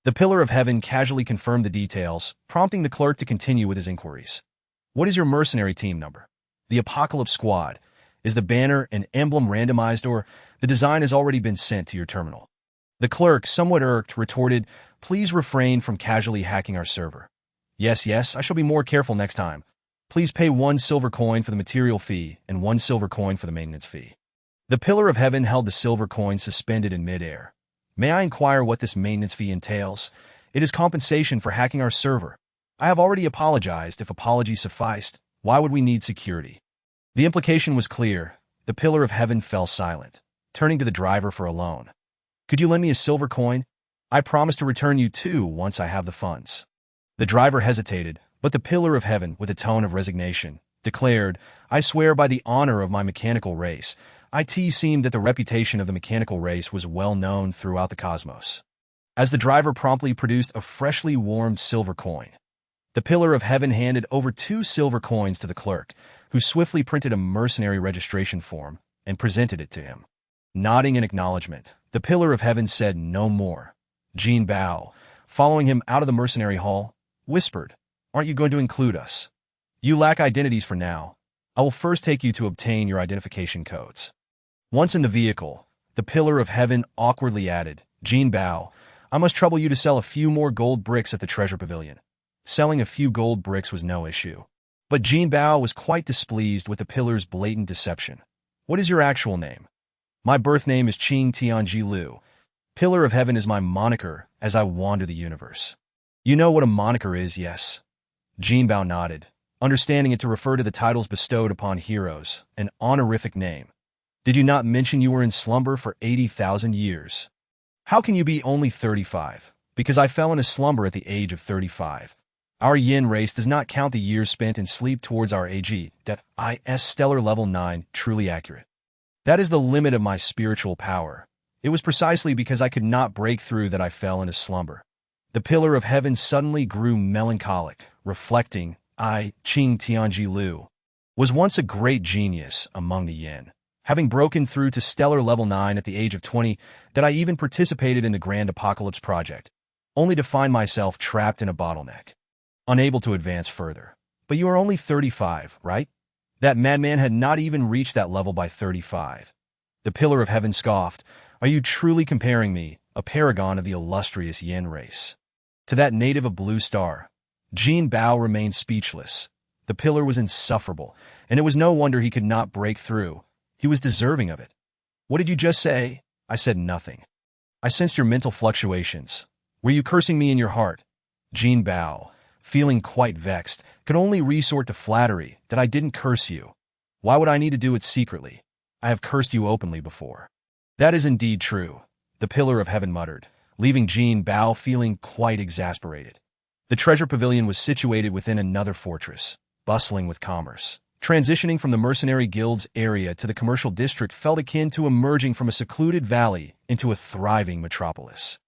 The Pillar of Heaven casually confirmed the details, prompting the clerk to continue with his inquiries. What is your mercenary team number? The Apocalypse Squad. Is the banner and emblem randomized, or the design has already been sent to your terminal? The clerk, somewhat irked, retorted, please refrain from casually hacking our server. Yes, I shall be more careful next time. Please pay 1 silver coin for the material fee and 1 silver coin for the maintenance fee. The Pillar of Heaven held the silver coin suspended in midair. May I inquire what this maintenance fee entails? It is compensation for hacking our server. I have already apologized. If apology sufficed, why would we need security? The implication was clear. The Pillar of Heaven fell silent, turning to the driver for a loan. Could you lend me a silver coin? I promise to return you 2 once I have the funds. The driver hesitated, But the Pillar of Heaven, with a tone of resignation, declared, I swear by the honor of my mechanical race. It seemed that the reputation of the mechanical race was well known throughout the cosmos. As the driver promptly produced a freshly warmed silver coin, the Pillar of Heaven handed over 2 silver coins to the clerk, who swiftly printed a mercenary registration form and presented it to him. Nodding in acknowledgement, the Pillar of Heaven said no more. Jinbao, following him out of the mercenary hall, whispered, Aren't you going to include us? You lack identities for now. I will first take you to obtain your identification codes. Once in the vehicle, the Pillar of Heaven awkwardly added, Jinbao, I must trouble you to sell a few more gold bricks at the treasure pavilion. Selling a few gold bricks was no issue. But Jinbao was quite displeased with the Pillar's blatant deception. What is your actual name? My birth name is Qing Tianji Lu. Pillar of Heaven is my moniker as I wander the universe. You know what a moniker is, yes? Jinbao nodded, understanding it to refer to the titles bestowed upon heroes, an honorific name. Did you not mention you were in slumber for 80,000 years? How can you be only 35? Because I fell into slumber at the age of 35. Our yin race does not count the years spent in sleep towards our AG, that is stellar level 9, truly accurate. That is the limit of my spiritual power. It was precisely because I could not break through that I fell into slumber. The Pillar of Heaven suddenly grew melancholic, reflecting, Qing Tianji Lu, was once a great genius among the yin. Having broken through to stellar level 9 at the age of 20, that I even participated in the Grand Apocalypse Project, only to find myself trapped in a bottleneck, unable to advance further. But you are only 35, right? That madman had not even reached that level by 35. The Pillar of Heaven scoffed, Are you truly comparing me, a paragon of the illustrious yin race, to that native of Blue Star? Jinbao remained speechless. The Pillar was insufferable, and it was no wonder he could not break through. He was deserving of it. What did you just say? I said nothing. I sensed your mental fluctuations. Were you cursing me in your heart? Jinbao, feeling quite vexed, could only resort to flattery that I didn't curse you. Why would I need to do it secretly? I have cursed you openly before. That is indeed true, the Pillar of Heaven muttered, leaving Jinbao feeling quite exasperated. The treasure pavilion was situated within another fortress, bustling with commerce. Transitioning from the mercenary guild's area to the commercial district felt akin to emerging from a secluded valley into a thriving metropolis.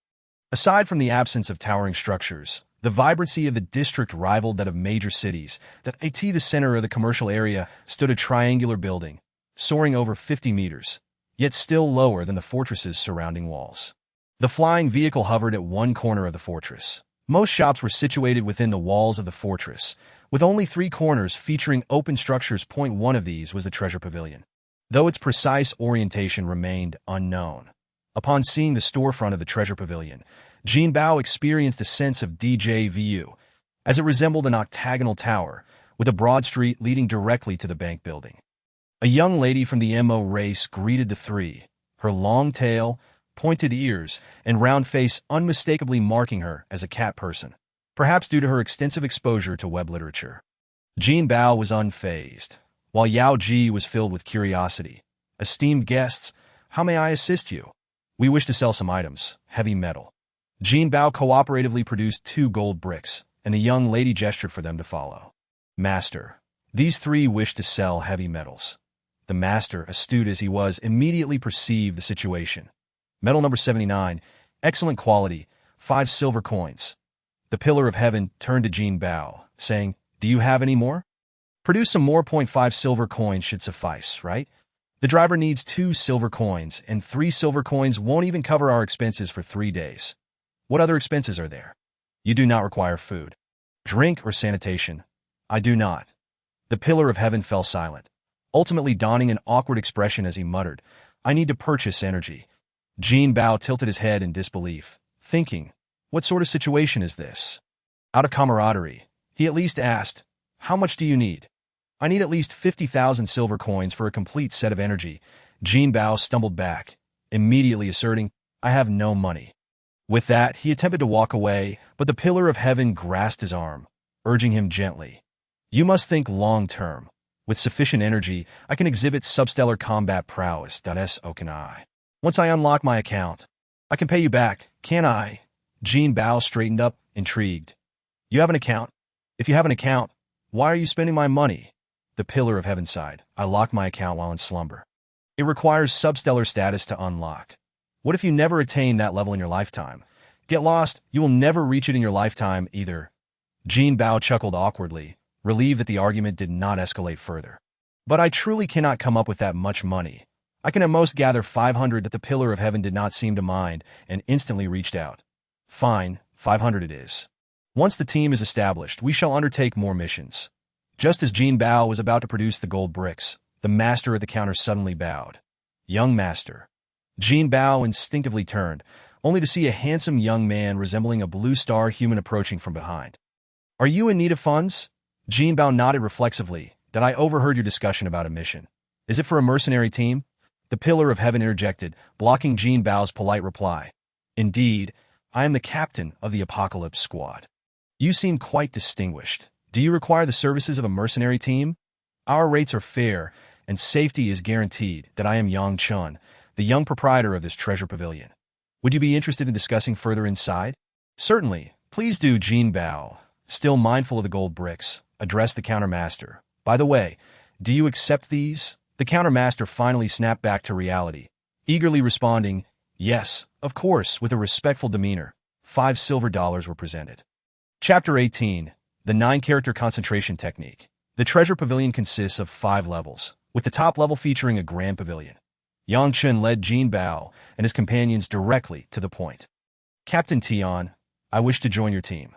Aside from the absence of towering structures, the vibrancy of the district rivaled that of major cities. At the center of the commercial area stood a triangular building, soaring over 50 meters, yet still lower than the fortress's surrounding walls. The flying vehicle hovered at one corner of the fortress. Most shops were situated within the walls of the fortress, with only 3 corners featuring open structures. One of these was the treasure pavilion, though its precise orientation remained unknown. Upon seeing the storefront of the treasure pavilion, Jinbao experienced a sense of déjà vu, as it resembled an octagonal tower, with a broad street leading directly to the bank building. A young lady from the MO race greeted the 3, her long tail, pointed ears, and round face unmistakably marking her as a cat person, perhaps due to her extensive exposure to web literature. Jinbao was unfazed, while Yao Ji was filled with curiosity. Esteemed guests, how may I assist you? We wish to sell some items, heavy metal. Jinbao cooperatively produced 2 gold bricks, and the young lady gestured for them to follow. Master, these 3 wish to sell heavy metals. The master, astute as he was, immediately perceived the situation. Metal number 79, excellent quality, 5 silver coins. The Pillar of Heaven turned to Jinbao, saying, Do you have any more? Produce some more. 5 silver coins should suffice, right? The driver needs 2 silver coins, and 3 silver coins won't even cover our expenses for 3 days. What other expenses are there? You do not require food, drink, or sanitation. I do not. The Pillar of Heaven fell silent, ultimately donning an awkward expression as he muttered, I need to purchase energy. Jinbao tilted his head in disbelief, thinking, What sort of situation is this? Out of camaraderie, he at least asked, How much do you need? I need at least 50,000 silver coins for a complete set of energy. Jinbao stumbled back, immediately asserting, I have no money. With that, he attempted to walk away, but the Pillar of Heaven grasped his arm, urging him gently. You must think long-term. With sufficient energy, I can exhibit substellar combat prowess. Can I? Once I unlock my account, I can pay you back, can't I? Jinbao straightened up, intrigued. You have an account? If you have an account, why are you spending my money? The pillar of heaven sighed. I locked my account while in slumber. It requires substellar status to unlock. What if you never attain that level in your lifetime? Get lost, you will never reach it in your lifetime either. Jinbao chuckled awkwardly, relieved that the argument did not escalate further. But I truly cannot come up with that much money. I can at most gather 500. That the pillar of heaven did not seem to mind and instantly reached out. Fine, 500 it is. Once the team is established, we shall undertake more missions. Just as Jinbao was about to produce the gold bricks, the master at the counter suddenly bowed. Young master. Jinbao instinctively turned, only to see a handsome young man resembling a blue star human approaching from behind. Are you in need of funds? Jinbao nodded reflexively. Did I overheard your discussion about a mission? Is it for a mercenary team? The pillar of heaven interjected, blocking Jinbao's polite reply. Indeed, I am the captain of the Apocalypse Squad. You seem quite distinguished. Do you require the services of a mercenary team? Our rates are fair, and safety is guaranteed. That I am Yang Chun, the young proprietor of this treasure pavilion. Would you be interested in discussing further inside? Certainly. Please do. Jinbao, still mindful of the gold bricks, addressed the countermaster. By the way, do you accept these? The countermaster finally snapped back to reality, eagerly responding, yes, of course, with a respectful demeanor. 5 silver dollars were presented. Chapter 18. The 9-character concentration technique. The treasure pavilion consists of 5 levels, with the top level featuring a grand pavilion. Yang Chun led Jinbao and his companions directly to the point. Captain Tian, I wish to join your team.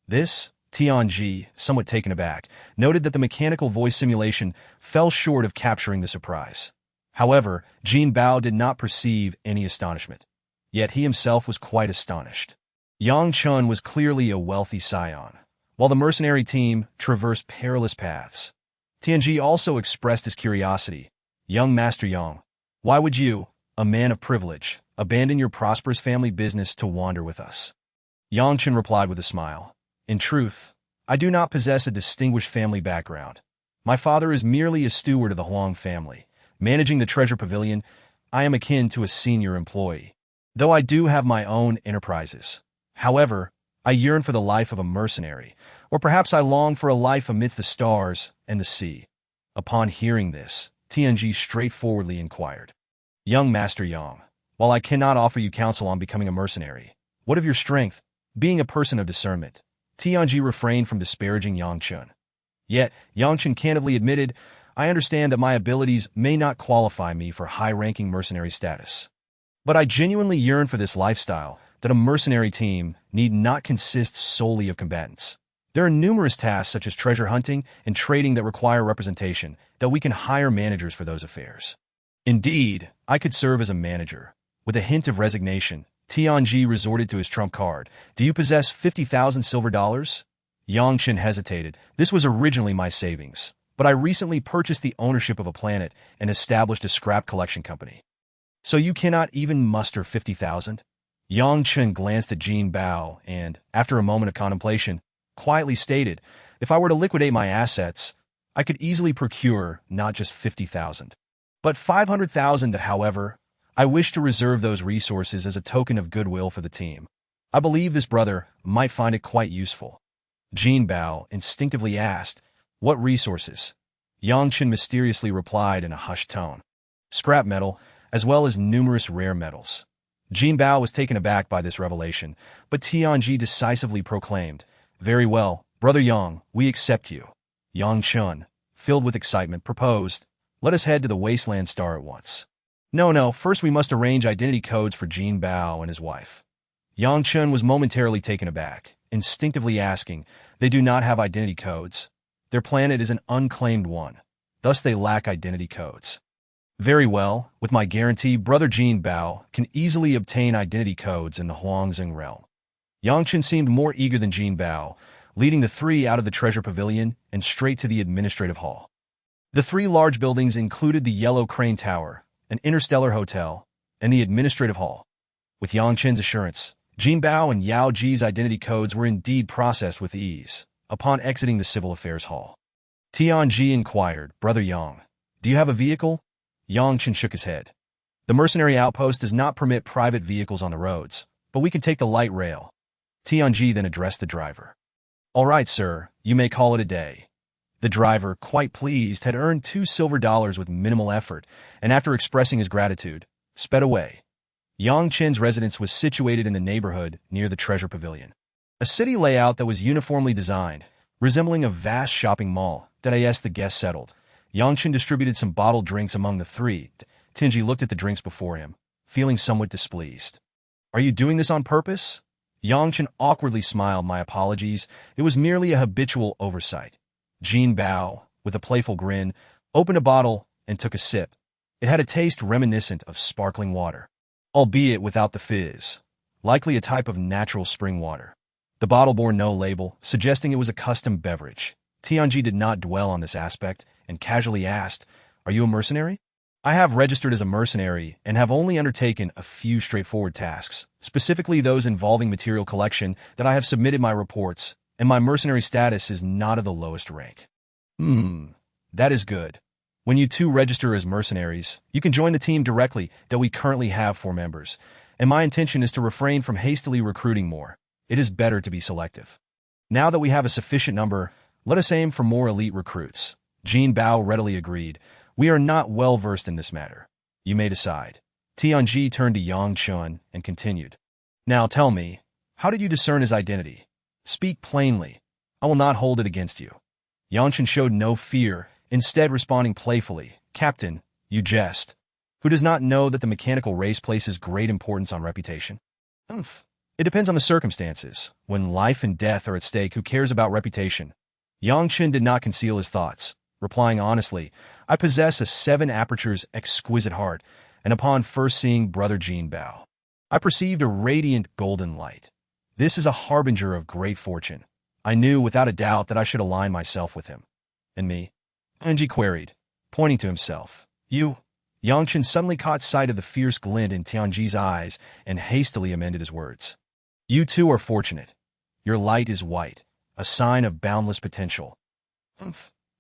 This, Tianji, somewhat taken aback, noted that the mechanical voice simulation fell short of capturing the surprise. However, Jinbao did not perceive any astonishment. Yet he himself was quite astonished. Yang Chun was clearly a wealthy scion, while the mercenary team traversed perilous paths. Tianji also expressed his curiosity. Young Master Yang, why would you, a man of privilege, abandon your prosperous family business to wander with us? Yang Chun replied with a smile. In truth, I do not possess a distinguished family background. My father is merely a steward of the Huang family. Managing the treasure pavilion, I am akin to a senior employee, though I do have my own enterprises. However, I yearn for the life of a mercenary, or perhaps I long for a life amidst the stars and the sea. Upon hearing this, Tianji straightforwardly inquired. Young Master Yang, while I cannot offer you counsel on becoming a mercenary, what of your strength? Being a person of discernment, Tianji refrained from disparaging Yang Chun. Yet, Yang Chun candidly admitted, I understand that my abilities may not qualify me for high-ranking mercenary status. But I genuinely yearn for this lifestyle, that a mercenary team need not consist solely of combatants. There are numerous tasks such as treasure hunting and trading that require representation, that we can hire managers for those affairs. Indeed, I could serve as a manager. With a hint of resignation, Tianji resorted to his trump card. Do you possess 50,000 silver dollars? Yang Chen hesitated. This was originally my savings, but I recently purchased the ownership of a planet and established a scrap collection company. So you cannot even muster 50,000? Yang Chen glanced at Jinbao and, after a moment of contemplation, quietly stated, if I were to liquidate my assets, I could easily procure not just 50,000, but 500,000. However, I wish to reserve those resources as a token of goodwill for the team. I believe this brother might find it quite useful. Jinbao instinctively asked, what resources? Yang Chen mysteriously replied in a hushed tone. Scrap metal, as well as numerous rare metals. Jinbao was taken aback by this revelation, but Tianji decisively proclaimed, very well, Brother Yang, we accept you. Yang Chun, filled with excitement, proposed, let us head to the Wasteland Star at once. No, first we must arrange identity codes for Jinbao and his wife. Yang Chun was momentarily taken aback, instinctively asking, they do not have identity codes. Their planet is an unclaimed one, thus they lack identity codes. Very well, with my guarantee, Brother Jinbao can easily obtain identity codes in the Huangzheng realm. Yang Chen seemed more eager than Jinbao, leading the 3 out of the treasure pavilion and straight to the administrative hall. The 3 large buildings included the Yellow Crane Tower, an interstellar hotel, and the administrative hall. With Yang Chen's assurance, Jinbao and Yao Ji's identity codes were indeed processed with ease upon exiting the civil affairs hall. Tianji inquired, Brother Yang, do you have a vehicle? Yang Chen shook his head. The mercenary outpost does not permit private vehicles on the roads, but we can take the light rail. Tianji then addressed the driver. All right, sir, you may call it a day. The driver, quite pleased, had earned $2 with minimal effort, and after expressing his gratitude, sped away. Yang Chen's residence was situated in the neighborhood near the Treasure Pavilion. A city layout that was uniformly designed, resembling a vast shopping mall, that the guests settled. Yang Chen distributed some bottled drinks among the three. Tingy looked at the drinks before him, feeling somewhat displeased. Are you doing this on purpose? Yang Chen awkwardly smiled. My apologies. It was merely a habitual oversight. Jinbao, with a playful grin, opened a bottle and took a sip. It had a taste reminiscent of sparkling water, albeit without the fizz, likely a type of natural spring water. The bottle bore no label, suggesting it was a custom beverage. Tianji did not dwell on this aspect and casually asked, "Are you a mercenary?" "I have registered as a mercenary and have only undertaken a few straightforward tasks, specifically those involving material collection that I have submitted my reports, and my mercenary status is not of the lowest rank." That is good. When you two register as mercenaries, you can join the team directly that we currently have 4 members, and my intention is to refrain from hastily recruiting more. It is better to be selective. Now that we have a sufficient number, let us aim for more elite recruits. Jinbao readily agreed. We are not well versed in this matter. You may decide. Tianji turned to Yang Chun and continued. Now tell me, how did you discern his identity? Speak plainly. I will not hold it against you. Yang Chun showed no fear, instead responding playfully. Captain, you jest. Who does not know that the mechanical race places great importance on reputation? It depends on the circumstances. When life and death are at stake, who cares about reputation? Yang Chen did not conceal his thoughts, replying honestly, I possess a 7 apertures exquisite heart, and upon first seeing Brother Jinbao, I perceived a radiant golden light. This is a harbinger of great fortune. I knew without a doubt that I should align myself with him. And me? Anji queried, pointing to himself. You? Yang Chen suddenly caught sight of the fierce glint in Tianji's eyes and hastily amended his words. You too are fortunate. Your light is white, a sign of boundless potential.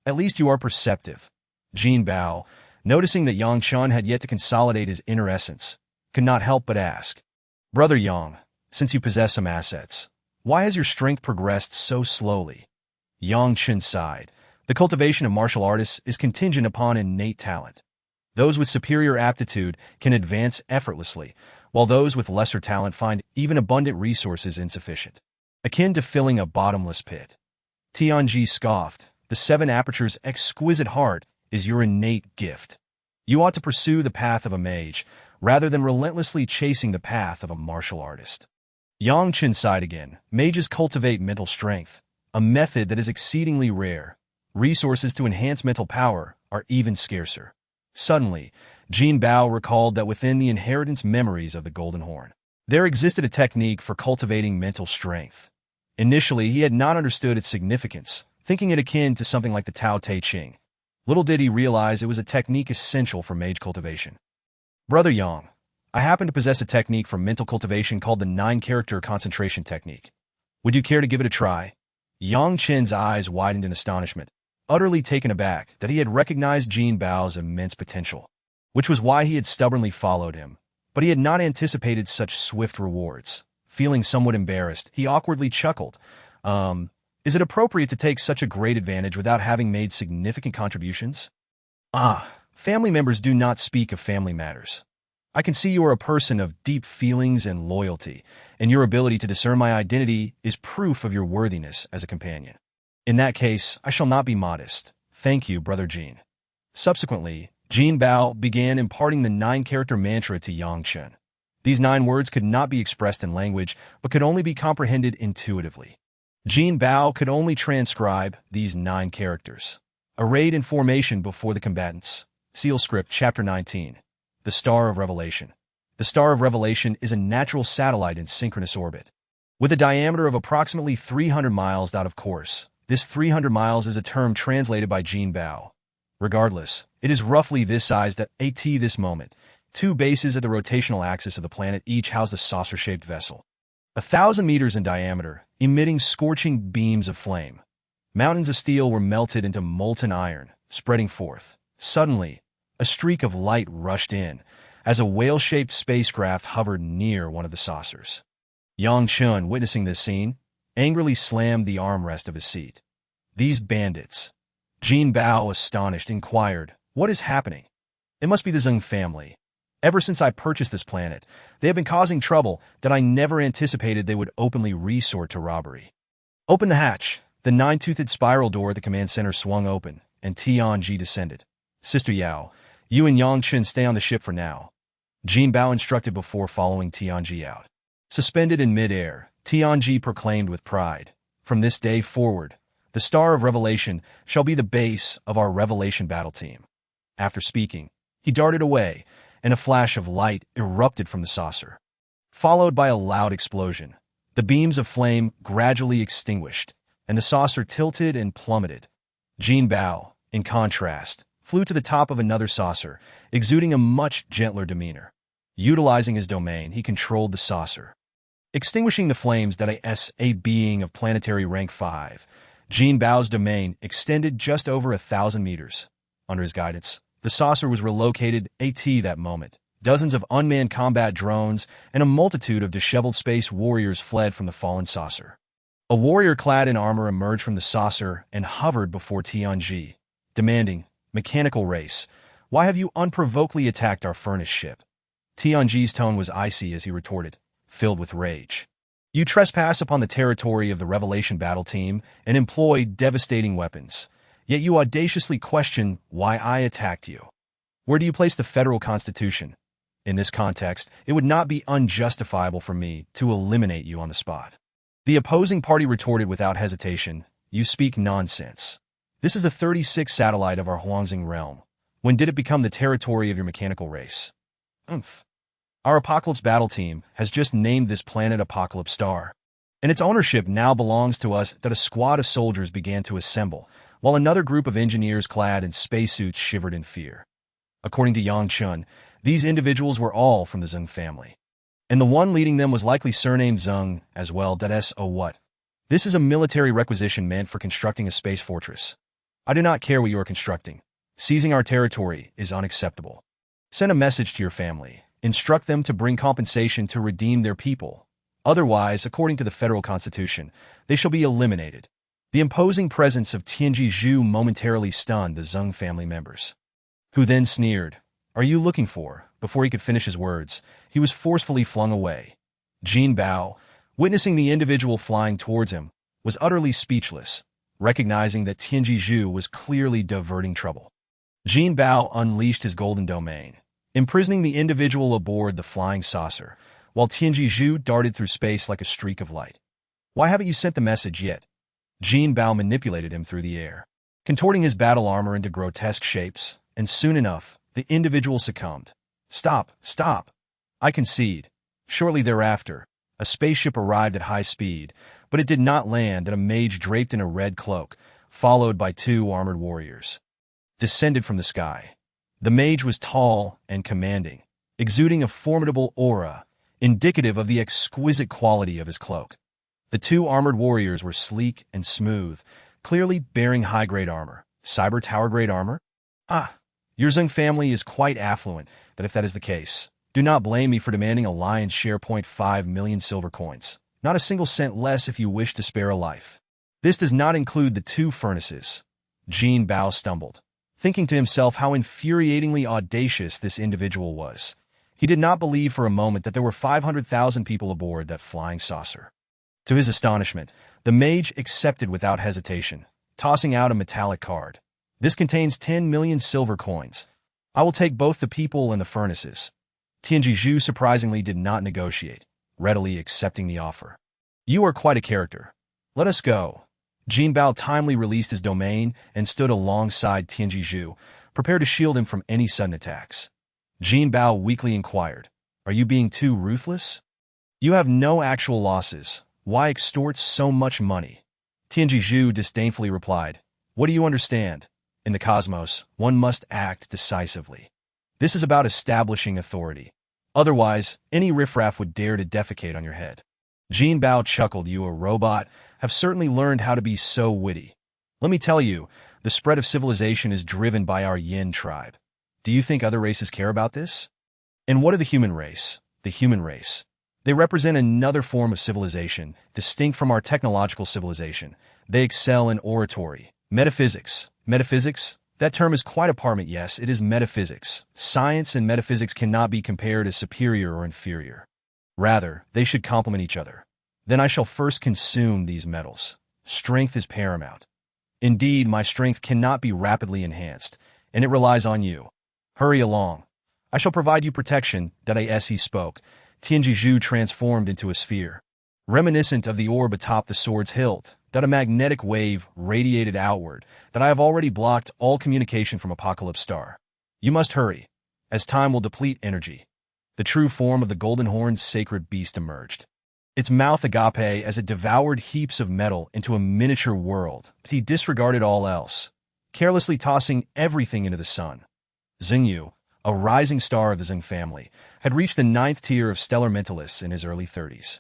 At least you are perceptive. Jinbao, noticing that Yang Chen had yet to consolidate his inner essence, could not help but ask, Brother Yang, since you possess some assets, why has your strength progressed so slowly? Yang Chen sighed. The cultivation of martial artists is contingent upon innate talent. Those with superior aptitude can advance effortlessly, while those with lesser talent find even abundant resources insufficient, akin to filling a bottomless pit. Tianji scoffed. The 7 apertures exquisite heart is your innate gift. You ought to pursue the path of a mage, rather than relentlessly chasing the path of a martial artist. Yang Chen sighed again. Mages cultivate mental strength, a method that is exceedingly rare. Resources to enhance mental power are even scarcer. Suddenly, Jinbao recalled that within the inheritance memories of the Golden Horn, there existed a technique for cultivating mental strength. Initially, he had not understood its significance, thinking it akin to something like the Tao Te Ching. Little did he realize it was a technique essential for mage cultivation. Brother Yang, I happen to possess a technique for mental cultivation called the 9-character concentration technique. Would you care to give it a try? Yang Chen's eyes widened in astonishment, utterly taken aback that he had recognized Jinbao's immense potential, which was why he had stubbornly followed him. But he had not anticipated such swift rewards. Feeling somewhat embarrassed, he awkwardly chuckled. Is it appropriate to take such a great advantage without having made significant contributions? Family members do not speak of family matters. I can see you are a person of deep feelings and loyalty, and your ability to discern my identity is proof of your worthiness as a companion. In that case, I shall not be modest. Thank you, Brother Jin. Subsequently, Jinbao began imparting the 9-character mantra to Yang Chen. These 9 words could not be expressed in language, but could only be comprehended intuitively. Jinbao could only transcribe these 9 characters, arrayed in formation before the combatants. Seal Script, Chapter 19. The Star of Revelation. The Star of Revelation is a natural satellite in synchronous orbit, with a diameter of approximately 300 miles out of course. This 300 miles is a term translated by Jinbao. Regardless, it is roughly this size at this moment. 2 bases at the rotational axis of the planet each house a saucer-shaped vessel, 1,000 meters in diameter, emitting scorching beams of flame. Mountains of steel were melted into molten iron, spreading forth. Suddenly, a streak of light rushed in, as a whale-shaped spacecraft hovered near one of the saucers. Yang Chun, witnessing this scene, angrily slammed the armrest of his seat. These bandits. Jinbao, astonished, inquired, "What is happening?" "It must be the Zheng family. Ever since I purchased this planet, they have been causing trouble that I never anticipated they would openly resort to robbery." "Open the hatch." The nine-toothed spiral door at the command center swung open, and Tianji descended. "Sister Yao, you and Yangchen stay on the ship for now," Jinbao instructed before following Tianji out. Suspended in mid-air, Tianji proclaimed with pride, "From this day forward, the Star of Revelation shall be the base of our Revelation battle team." After speaking, he darted away, and a flash of light erupted from the saucer. Followed by a loud explosion, the beams of flame gradually extinguished, and the saucer tilted and plummeted. Jinbao, in contrast, flew to the top of another saucer, exuding a much gentler demeanor. Utilizing his domain, he controlled the saucer. Extinguishing the flames that a being of planetary rank 5, Jinbao's domain extended just over 1,000 meters. Under his guidance, the saucer was relocated that moment. Dozens of unmanned combat drones and a multitude of disheveled space warriors fled from the fallen saucer. A warrior clad in armor emerged from the saucer and hovered before Tianji, demanding, "Mechanical race, why have you unprovokedly attacked our furnace ship?" Tianji's tone was icy as he retorted, filled with rage. "You trespass upon the territory of the Revelation battle team and employ devastating weapons, yet you audaciously question why I attacked you. Where do you place the federal constitution? In this context, it would not be unjustifiable for me to eliminate you on the spot." The opposing party retorted without hesitation, "You speak nonsense. This is the 36th satellite of our Huangzing realm. When did it become the territory of your mechanical race?" Our Apocalypse battle team has just named this planet Apocalypse Star, and its ownership now belongs to us." That a squad of soldiers began to assemble, while another group of engineers clad in spacesuits shivered in fear. According to Yang Chun, these individuals were all from the Zheng family, and the one leading them was likely surnamed Zheng as well. What? This is a military requisition meant for constructing a space fortress. I do not care what you are constructing. Seizing our territory is unacceptable. Send a message to your family. Instruct them to bring compensation to redeem their people. Otherwise, according to the federal constitution, they shall be eliminated. The imposing presence of Tianji Zhu momentarily stunned the Zheng family members, who then sneered, "Are you looking for?" Before he could finish his words, he was forcefully flung away. Jinbao, witnessing the individual flying towards him, was utterly speechless, recognizing that Tianji Zhu was clearly diverting trouble. Jinbao unleashed his golden domain, imprisoning the individual aboard the flying saucer, while Tianji Zhu darted through space like a streak of light. "Why haven't you sent the message yet?" Jinbao manipulated him through the air, contorting his battle armor into grotesque shapes, and soon enough, the individual succumbed. Stop! I concede." Shortly thereafter, a spaceship arrived at high speed, but it did not land, and a mage draped in a red cloak, followed by 2 armored warriors, descended from the sky. The mage was tall and commanding, exuding a formidable aura, indicative of the exquisite quality of his cloak. The 2 armored warriors were sleek and smooth, clearly bearing high-grade armor. Cyber tower-grade armor? Your Zheng family is quite affluent, but if that is the case, do not blame me for demanding a lion's share. 0.5 million silver coins. Not a single cent less if you wish to spare a life. This does not include the 2 furnaces. Jinbao stumbled, thinking to himself how infuriatingly audacious this individual was. He did not believe for a moment that there were 500,000 people aboard that flying saucer. To his astonishment, the mage accepted without hesitation, tossing out a metallic card. "This contains 10 million silver coins. I will take both the people and the furnaces." Tianji Zhu surprisingly did not negotiate, readily accepting the offer. "You are quite a character. Let us go." Jinbao timely released his domain and stood alongside Tianji Zhu, prepared to shield him from any sudden attacks. Jinbao weakly inquired, "Are you being too ruthless? You have no actual losses. Why extort so much money?" Tianji Zhu disdainfully replied, "What do you understand? In the cosmos, one must act decisively. This is about establishing authority. Otherwise, any riffraff would dare to defecate on your head." Jinbao chuckled. "You, a robot, have certainly learned how to be so witty. Let me tell you, the spread of civilization is driven by our Yin tribe. Do you think other races care about this? And what of the human race? The human race. They represent another form of civilization, distinct from our technological civilization. They excel in oratory, metaphysics. Metaphysics? That term is quite apartment, yes, it is metaphysics. Science and metaphysics cannot be compared as superior or inferior. Rather, they should complement each other. Then I shall first consume these metals. Strength is paramount. Indeed, my strength cannot be rapidly enhanced, and it relies on you. Hurry along. I shall provide you protection. As he spoke, Tianji Zhu transformed into a sphere. Reminiscent of the orb atop the sword's hilt, a magnetic wave radiated outward, that I have already blocked all communication from Apocalypse Star. You must hurry, as time will deplete energy. The true form of the golden horned sacred beast emerged. Its mouth agape as it devoured heaps of metal into a miniature world, but he disregarded all else, carelessly tossing everything into the sun. Xingyu, a rising star of the Zheng family, had reached the 9th tier of stellar mentalists in his early 30s.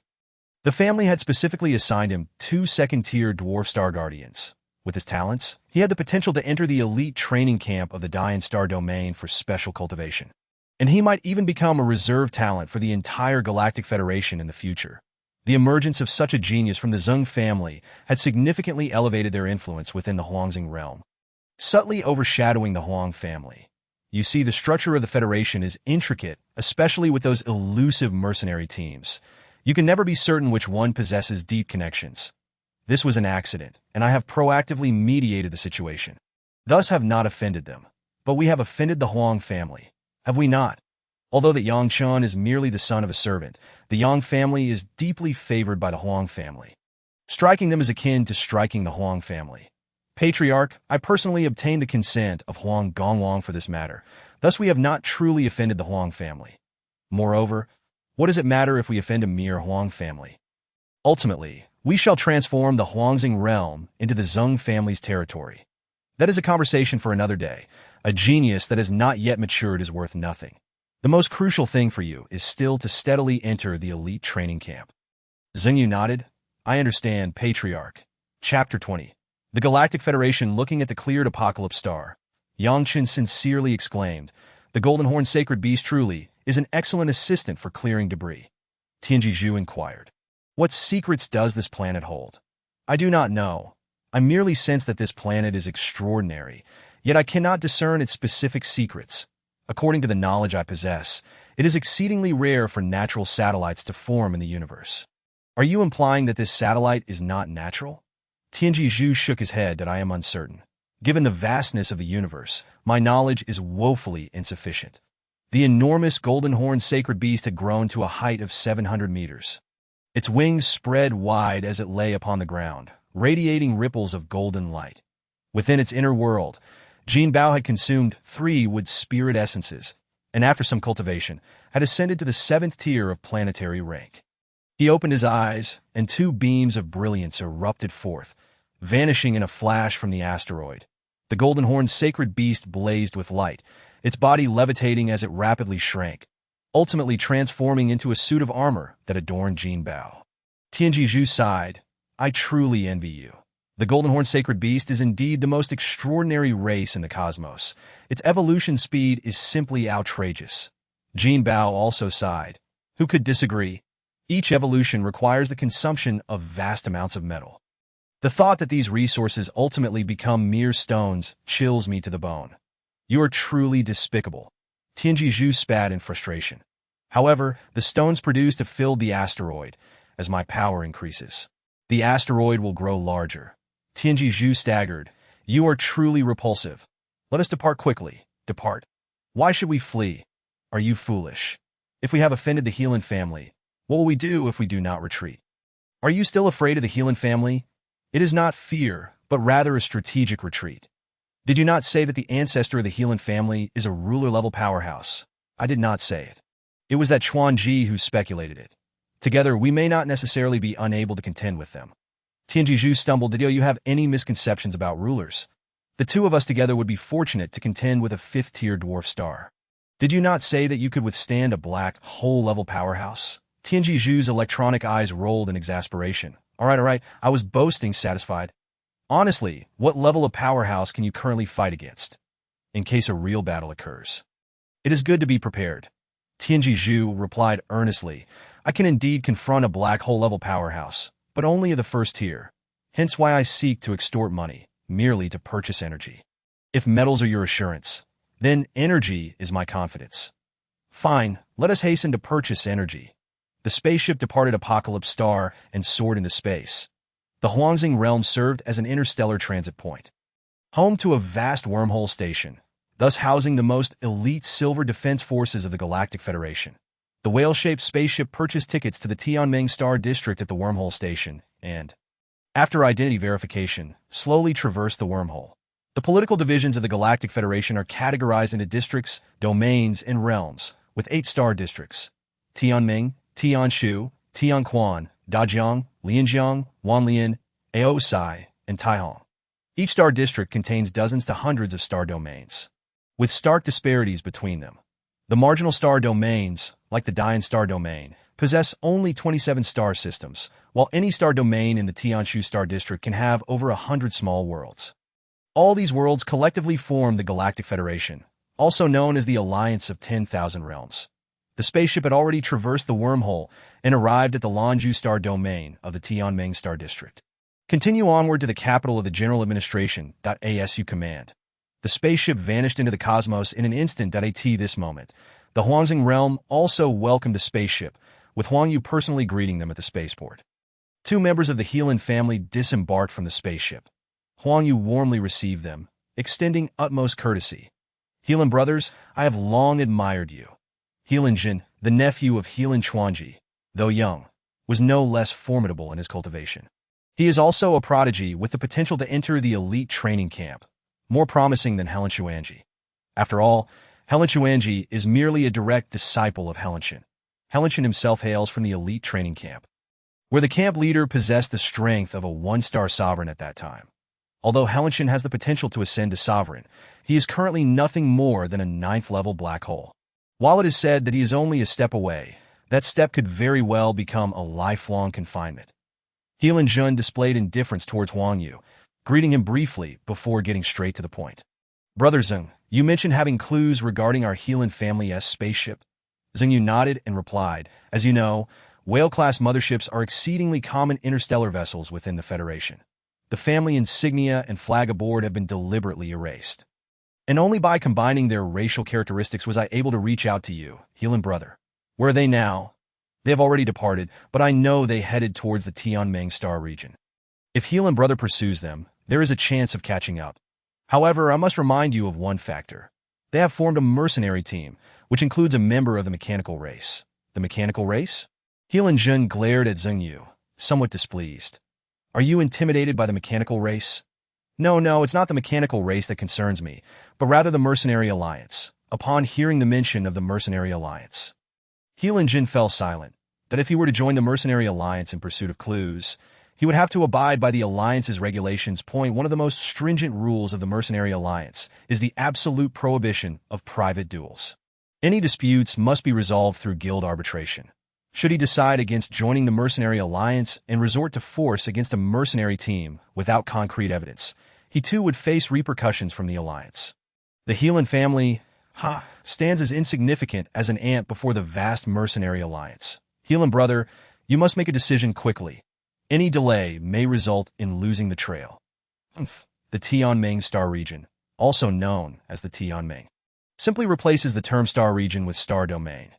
The family had specifically assigned him 2 second-tier dwarf star guardians. With his talents, he had the potential to enter the elite training camp of the Dian Star domain for special cultivation. And he might even become a reserve talent for the entire Galactic Federation in the future. The emergence of such a genius from the Zheng family had significantly elevated their influence within the Huangxing realm, subtly overshadowing the Huang family. You see, the structure of the Federation is intricate, especially with those elusive mercenary teams. You can never be certain which one possesses deep connections. This was an accident, and I have proactively mediated the situation. Thus have not offended them. But we have offended the Huang family. Have we not? Although the Yang Chun is merely the son of a servant, the Yang family is deeply favored by the Huang family. Striking them is akin to striking the Huang family. Patriarch, I personally obtained the consent of Huang Gongwang for this matter. Thus we have not truly offended the Huang family. Moreover, what does it matter if we offend a mere Huang family? Ultimately, we shall transform the Huangxing realm into the Zheng family's territory. That is a conversation for another day. A genius that has not yet matured is worth nothing. The most crucial thing for you is still to steadily enter the elite training camp. Xingyu nodded. I understand, Patriarch. Chapter 20. The Galactic Federation looking at the cleared Apocalypse Star. Yang Chen sincerely exclaimed, the Golden Horn Sacred Beast truly is an excellent assistant for clearing debris. Tianji Zhu inquired. What secrets does this planet hold? I do not know. I merely sense that this planet is extraordinary, yet I cannot discern its specific secrets. According to the knowledge I possess, it is exceedingly rare for natural satellites to form in the universe. Are you implying that this satellite is not natural? Tianji Zhu shook his head that I am uncertain. Given the vastness of the universe, my knowledge is woefully insufficient. The enormous golden horn sacred beast had grown to a height of 700 meters. Its wings spread wide as it lay upon the ground, radiating ripples of golden light. Within its inner world, Jinbao had consumed 3 wood spirit essences, and after some cultivation, had ascended to the 7th tier of planetary rank. He opened his eyes, and 2 beams of brilliance erupted forth, vanishing in a flash from the asteroid. The golden horned sacred beast blazed with light, its body levitating as it rapidly shrank, ultimately transforming into a suit of armor that adorned Jinbao. Tianji Zhu sighed. I truly envy you. The golden horned sacred beast is indeed the most extraordinary race in the cosmos. Its evolution speed is simply outrageous. Jinbao also sighed. Who could disagree? Each evolution requires the consumption of vast amounts of metal. The thought that these resources ultimately become mere stones chills me to the bone. You are truly despicable. Tianji Zhu spat in frustration. However, the stones produced have filled the asteroid. As my power increases, the asteroid will grow larger. Tianji Zhu staggered. You are truly repulsive. Let us depart quickly. Depart. Why should we flee? Are you foolish? If we have offended the Heelan family, what will we do if we do not retreat? Are you still afraid of the Heelan family? It is not fear, but rather a strategic retreat. Did you not say that the ancestor of the Heelan family is a ruler-level powerhouse? I did not say it. It was that Chuan Ji who speculated it. Together, we may not necessarily be unable to contend with them. Tianji Zhu stumbled. Did you have any misconceptions about rulers? The 2 of us together would be fortunate to contend with a 5th-tier dwarf star. Did you not say that you could withstand a black hole-level powerhouse? Tianji Zhu's electronic eyes rolled in exasperation. All right, I was boasting, satisfied. Honestly, what level of powerhouse can you currently fight against? In case a real battle occurs. It is good to be prepared. Tianji Zhu replied earnestly. I can indeed confront a black hole-level powerhouse, but only of the first tier. Hence why I seek to extort money, merely to purchase energy. If metals are your assurance, then energy is my confidence. Fine, let us hasten to purchase energy. The spaceship departed Apocalypse Star and soared into space. The Huangzing realm served as an interstellar transit point, home to a vast wormhole station, thus housing the most elite silver defense forces of the Galactic Federation. The whale-shaped spaceship purchased tickets to the Tianming Star District at the wormhole station and, after identity verification, slowly traversed the wormhole. The political divisions of the Galactic Federation are categorized into districts, domains, and realms, with 8 star districts: Tianming, Tianshu, Tianquan, Dajiang, Lianjiang, Wanlian, Aosai, and Taihong. Each star district contains dozens to hundreds of star domains, with stark disparities between them. The marginal star domains, like the Dian star domain, possess only 27 star systems, while any star domain in the Tianshu star district can have over 100 small worlds. All these worlds collectively form the Galactic Federation, also known as the Alliance of 10,000 Realms. The spaceship had already traversed the wormhole and arrived at the Lanzhou star domain of the Tianming star district. Continue onward to the capital of the General Administration, ASU command. The spaceship vanished into the cosmos in an instant. At this moment, the Huangzing realm also welcomed a spaceship, with Huang Yu personally greeting them at the spaceport. 2 members of the Helan family disembarked from the spaceship. Huang Yu warmly received them, extending utmost courtesy. Helan brothers, I have long admired you. Helan Jin, the nephew of Helan Chuanji, though young, was no less formidable in his cultivation. He is also a prodigy with the potential to enter the elite training camp, more promising than Helen Chuanji. After all, Helen Chuanji is merely a direct disciple of Helen. Helen himself hails from the elite training camp, where the camp leader possessed the strength of a 1-star sovereign at that time. Although Helen has the potential to ascend to sovereign, he is currently nothing more than a 9th-level black hole. While it is said that he is only a step away, that step could very well become a lifelong confinement. Helan Jun displayed indifference towards Huang Yu, greeting him briefly before getting straight to the point. Brother Zeng, you mentioned having clues regarding our Helan family's spaceship. Zeng Yu nodded and replied, as you know, whale-class motherships are exceedingly common interstellar vessels within the Federation. The family insignia and flag aboard have been deliberately erased. And only by combining their racial characteristics was I able to reach out to you, Helan brother. Where are they now? They have already departed, but I know they headed towards the Tianming star region. If Helan brother pursues them, there is a chance of catching up. However, I must remind you of one factor. They have formed a mercenary team, which includes a member of the mechanical race. The mechanical race? Helan Jun glared at Zeng Yu, somewhat displeased. Are you intimidated by the mechanical race? No, it's not the mechanical race that concerns me, but rather the mercenary alliance. Upon hearing the mention of the mercenary alliance, Helan Jin fell silent, that if he were to join the mercenary alliance in pursuit of clues, he would have to abide by the alliance's regulations. One of the most stringent rules of the mercenary alliance is the absolute prohibition of private duels. Any disputes must be resolved through guild arbitration. Should he decide against joining the mercenary alliance and resort to force against a mercenary team without concrete evidence, he too would face repercussions from the alliance. The Helan family, stands as insignificant as an ant before the vast mercenary alliance. Helan brother, you must make a decision quickly. Any delay may result in losing the trail. The Tianming star region, also known as the Tianming, simply replaces the term star region with star domain.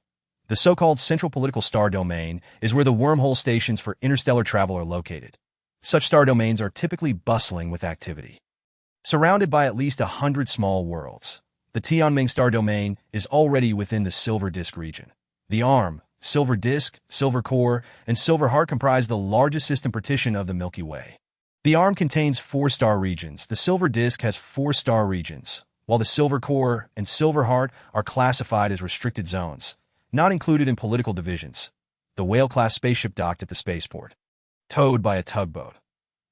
The so-called central political star domain is where the wormhole stations for interstellar travel are located. Such star domains are typically bustling with activity. Surrounded by at least 100 small worlds, the Tianming star domain is already within the Silver Disk region. The ARM, Silver Disk, Silver Core, and Silver Heart comprise the largest system partition of the Milky Way. The ARM contains 4 star regions. The Silver Disk has 4 star regions, while the Silver Core and Silver Heart are classified as restricted zones, not included in political divisions. The whale-class spaceship docked at the spaceport, towed by a tugboat.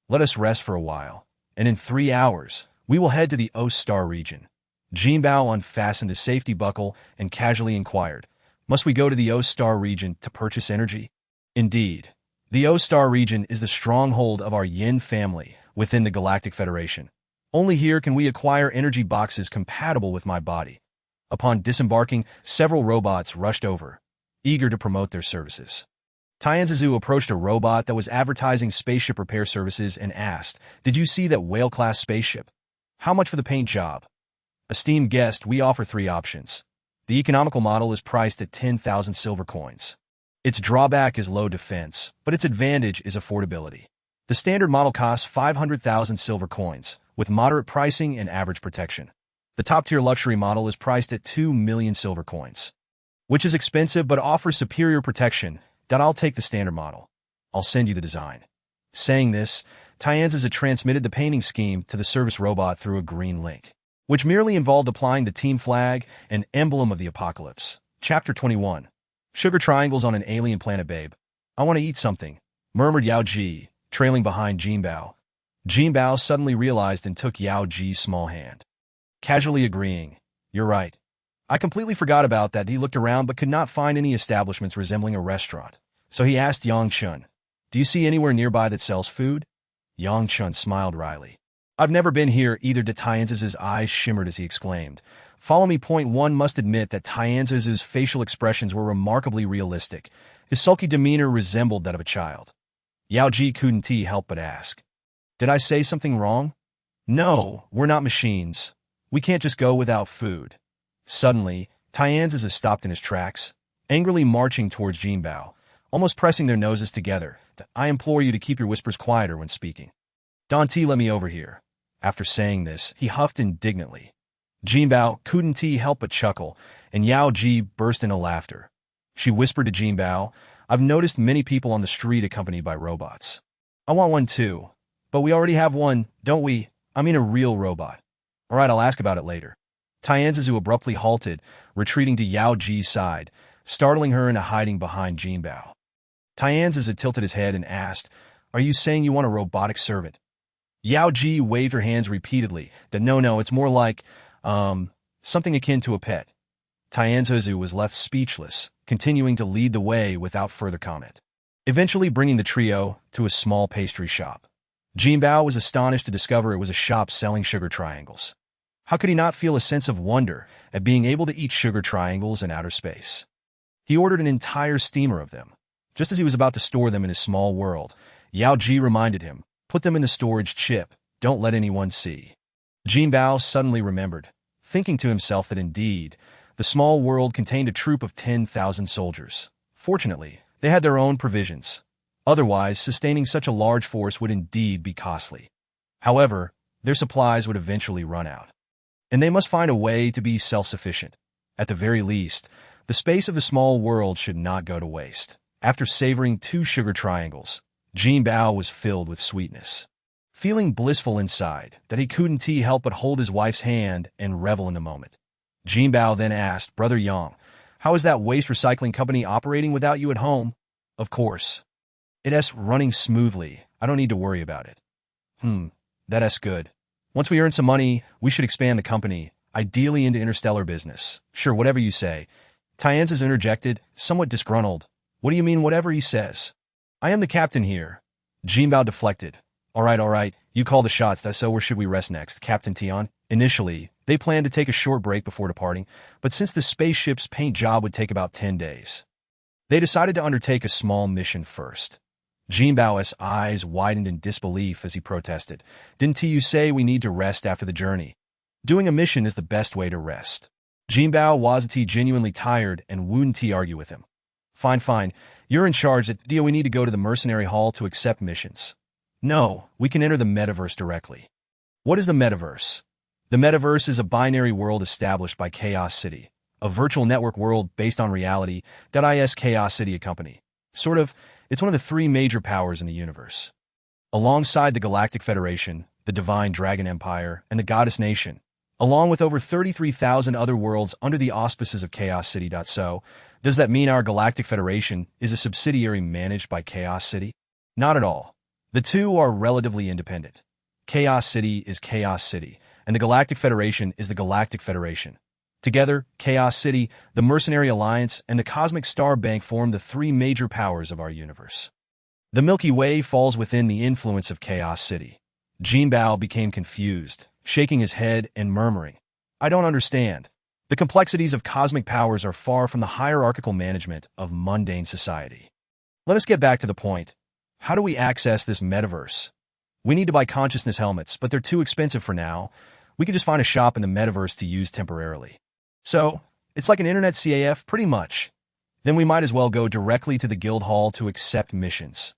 Let us rest for a while, and in 3 hours, we will head to the O star region. Jinbao unfastened his safety buckle and casually inquired, must we go to the O star region to purchase energy? Indeed, the O star region is the stronghold of our Yin family within the Galactic Federation. Only here can we acquire energy boxes compatible with my body. Upon disembarking, several robots rushed over, eager to promote their services. Tianzizu approached a robot that was advertising spaceship repair services and asked, "Did you see that whale-class spaceship? How much for the paint job?" Esteemed guest, we offer three options. The economical model is priced at 10,000 silver coins. Its drawback is low defense, but its advantage is affordability. The standard model costs 500,000 silver coins, with moderate pricing and average protection. The top-tier luxury model is priced at 2 million silver coins, which is expensive but offers superior protection. I'll take the standard model. I'll send you the design. Saying this, Tianzizu transmitted the painting scheme to the service robot through a green link, which merely involved applying the team flag and emblem of the apocalypse. Chapter 21. Sugar triangles on an alien planet, babe. I want to eat something, murmured Yao Ji, trailing behind Jinbao. Jinbao suddenly realized and took Yao Ji's small hand, casually agreeing. You're right. I completely forgot about that. He looked around but could not find any establishments resembling a restaurant. So he asked Yang Chun, "Do you see anywhere nearby that sells food?" Yang Chun smiled wryly. "I've never been here either." Tianzizu's eyes shimmered as he exclaimed, "Follow me." Point one must admit that Tianzizu's facial expressions were remarkably realistic. His sulky demeanor resembled that of a child. Yao Ji couldn't help but ask, "Did I say something wrong?" "No, we're not machines. We can't just go without food." Suddenly, Tianzizu stopped in his tracks, angrily marching towards Jinbao, almost pressing their noses together. "I implore you to keep your whispers quieter when speaking. Dante, let me over here." After saying this, he huffed indignantly. Jinbao couldn't help but chuckle, and Yao Ji burst into laughter. She whispered to Jinbao, "I've noticed many people on the street accompanied by robots. I want one too. But we already have one, don't we? I mean a real robot." "All right, I'll ask about it later." Tianzizu abruptly halted, retreating to Yao Ji's side, startling her into hiding behind Jinbao. Tianzizu tilted his head and asked, "Are you saying you want a robotic servant?" Yao Ji waved her hands repeatedly. No, it's more like, something akin to a pet." Tianzizu was left speechless, continuing to lead the way without further comment, eventually bringing the trio to a small pastry shop. Jinbao was astonished to discover it was a shop selling sugar triangles. How could he not feel a sense of wonder at being able to eat sugar triangles in outer space? He ordered an entire steamer of them. Just as he was about to store them in his small world, Yao Ji reminded him, "Put them in the storage chip. Don't let anyone see." Jinbao suddenly remembered, thinking to himself that indeed, the small world contained a troop of 10,000 soldiers. Fortunately, they had their own provisions. Otherwise, sustaining such a large force would indeed be costly. However, their supplies would eventually run out, and they must find a way to be self-sufficient. At the very least, the space of the small world should not go to waste. After savoring 2 sugar triangles, Jinbao was filled with sweetness, feeling blissful inside that he couldn't help but hold his wife's hand and revel in the moment. Jinbao then asked, "Brother Yang, how is that waste recycling company operating without you at home?" "Of course. It's running smoothly. I don't need to worry about it." That's good. Once we earn some money, we should expand the company, ideally into interstellar business." "Sure, whatever you say." Tianzizu interjected, somewhat disgruntled. "What do you mean, whatever he says? I am the captain here." Jinbao deflected. All right, you call the shots. So where should we rest next, Captain Tian?" Initially, they planned to take a short break before departing, but since the spaceship's paint job would take about 10 days, they decided to undertake a small mission first. Jinbao's eyes widened in disbelief as he protested. "Didn't you say we need to rest after the journey? Doing a mission is the best way to rest." Jinbao was genuinely tired and wouldn't argue with him. Fine. You're in charge. We need to go to the mercenary hall to accept missions." "No, we can enter the metaverse directly." "What is the metaverse?" The metaverse is a binary world established by Chaos City, a virtual network world based on reality. Chaos City, a company. It's one of the 3 major powers in the universe. Alongside the Galactic Federation, the Divine Dragon Empire, and the Goddess Nation, along with over 33,000 other worlds under the auspices of Chaos City. So, does that mean our Galactic Federation is a subsidiary managed by Chaos City? Not at all. The two are relatively independent. Chaos City is Chaos City, and the Galactic Federation is the Galactic Federation. Together, Chaos City, the Mercenary Alliance, and the Cosmic Star Bank form the 3 major powers of our universe. The Milky Way falls within the influence of Chaos City. Jinbao became confused, shaking his head and murmuring, "I don't understand. The complexities of cosmic powers are far from the hierarchical management of mundane society." Let us get back to the point. How do we access this metaverse? We need to buy consciousness helmets, but they're too expensive for now. We could just find a shop in the metaverse to use temporarily. So, it's like an internet CAF, pretty much. Then we might as well go directly to the guild hall to accept missions.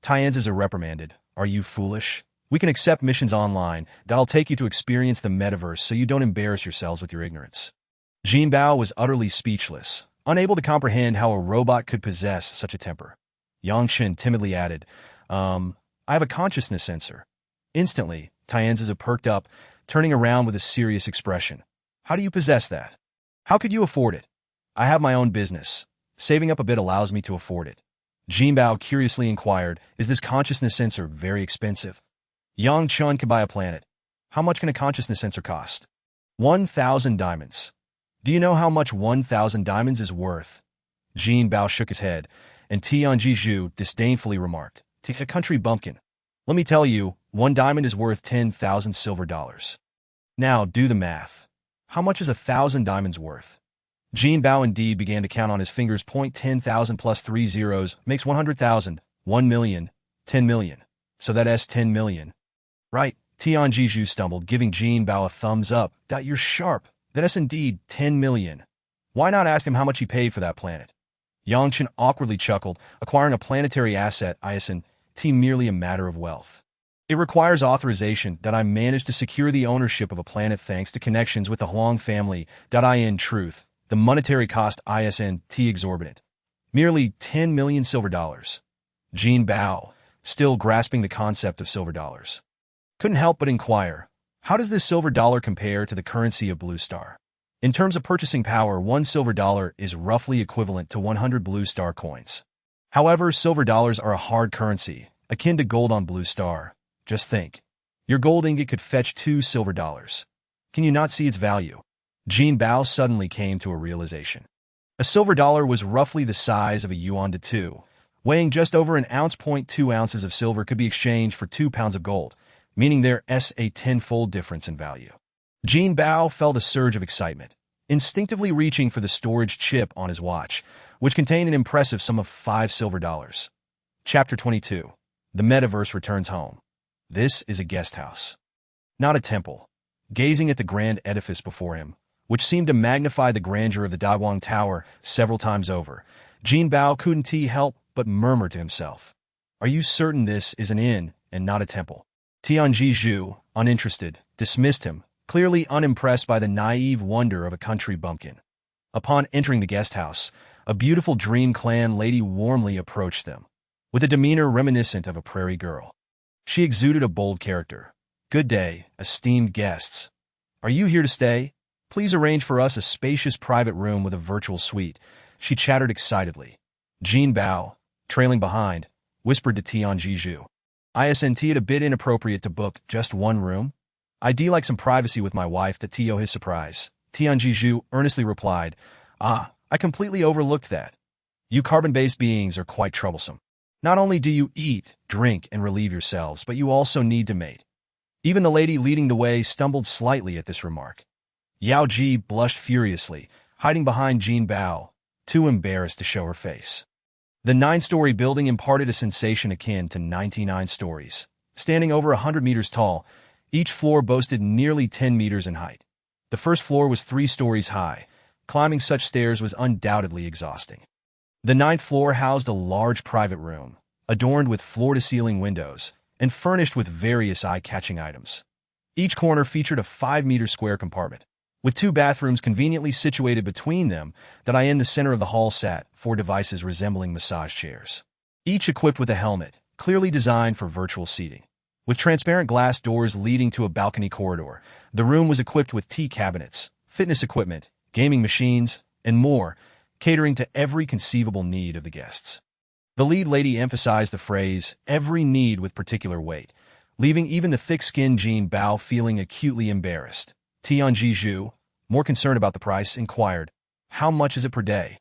Tianzas are reprimanded. Are you foolish? We can accept missions online that'll take you to experience the metaverse so you don't embarrass yourselves with your ignorance. Jinbao was utterly speechless, unable to comprehend how a robot could possess such a temper. Yangshin timidly added, I have a consciousness sensor. Instantly, Tianzas perked up, turning around with a serious expression. How do you possess that? How could you afford it? I have my own business. Saving up a bit allows me to afford it. Jinbao curiously inquired, is this consciousness sensor very expensive? Yang Chun could buy a planet. How much can a consciousness sensor cost? 1,000 diamonds. Do you know how much 1,000 diamonds is worth? Jinbao shook his head, and Tianjiju disdainfully remarked, take a country bumpkin. Let me tell you, 1 diamond is worth 10,000 silver dollars. Now do the math. How much is 1,000 diamonds worth? Jinbao indeed began to count on his fingers. 10,000 plus 3 zeros makes 100,000, 1 million, 10 million. So that's 10 million. Right, Tianjiju stumbled, giving Jinbao a thumbs up. That you're sharp. That's indeed 10 million. Why not ask him how much he paid for that planet? Yangchen awkwardly chuckled, acquiring a planetary asset, isn't merely a matter of wealth. It requires authorization that I managed to secure the ownership of a planet thanks to connections with the Huang family. In truth, the monetary cost isn't exorbitant. Merely 10 million silver dollars. Jinbao, still grasping the concept of silver dollars, couldn't help but inquire, how does this silver dollar compare to the currency of Blue Star? In terms of purchasing power, 1 silver dollar is roughly equivalent to 100 Blue Star coins. However, silver dollars are a hard currency, akin to gold on Blue Star. Just think. Your gold ingot could fetch 2 silver dollars. Can you not see its value? Jinbao suddenly came to a realization. A silver dollar was roughly the size of a yuan to 2, weighing just over an ounce. 2 ounces of silver could be exchanged for 2 pounds of gold, meaning there's a tenfold difference in value. Jinbao felt a surge of excitement, instinctively reaching for the storage chip on his watch, which contained an impressive sum of 5 silver dollars. Chapter 22. The Metaverse Returns Home. This is a guest house, not a temple. Gazing at the grand edifice before him, which seemed to magnify the grandeur of the Dawang Tower several times over, Jinbao couldn't help but murmur to himself, are you certain this is an inn and not a temple? Tianjiju, uninterested, dismissed him, clearly unimpressed by the naive wonder of a country bumpkin. Upon entering the guest house, a beautiful Dream Clan lady warmly approached them, with a demeanor reminiscent of a prairie girl. She exuded a bold character. Good day, esteemed guests. Are you here to stay? Please arrange for us a spacious private room with a virtual suite, she chattered excitedly. Jinbao, trailing behind, whispered to Tianjiju. Isn't it a bit inappropriate to book just one room? I'd like some privacy with my wife. To his surprise, Tianjiju earnestly replied, I completely overlooked that. You carbon-based beings are quite troublesome. Not only do you eat, drink, and relieve yourselves, but you also need to mate. Even the lady leading the way stumbled slightly at this remark. Yao Ji blushed furiously, hiding behind Jinbao, too embarrassed to show her face. The 9-story building imparted a sensation akin to 99 stories. Standing over 100 meters tall, each floor boasted nearly 10 meters in height. The first floor was 3 stories high. Climbing such stairs was undoubtedly exhausting. The 9th floor housed a large private room, adorned with floor-to-ceiling windows, and furnished with various eye-catching items. Each corner featured a 5-meter square compartment, with 2 bathrooms conveniently situated between them. In the center of the hall sat 4 devices resembling massage chairs, each equipped with a helmet, clearly designed for virtual seating. With transparent glass doors leading to a balcony corridor, the room was equipped with tea cabinets, fitness equipment, gaming machines, and more, catering to every conceivable need of the guests. The lead lady emphasized the phrase, every need with particular weight, leaving even the thick-skinned Jinbao feeling acutely embarrassed. Tianjiju, more concerned about the price, inquired, how much is it per day?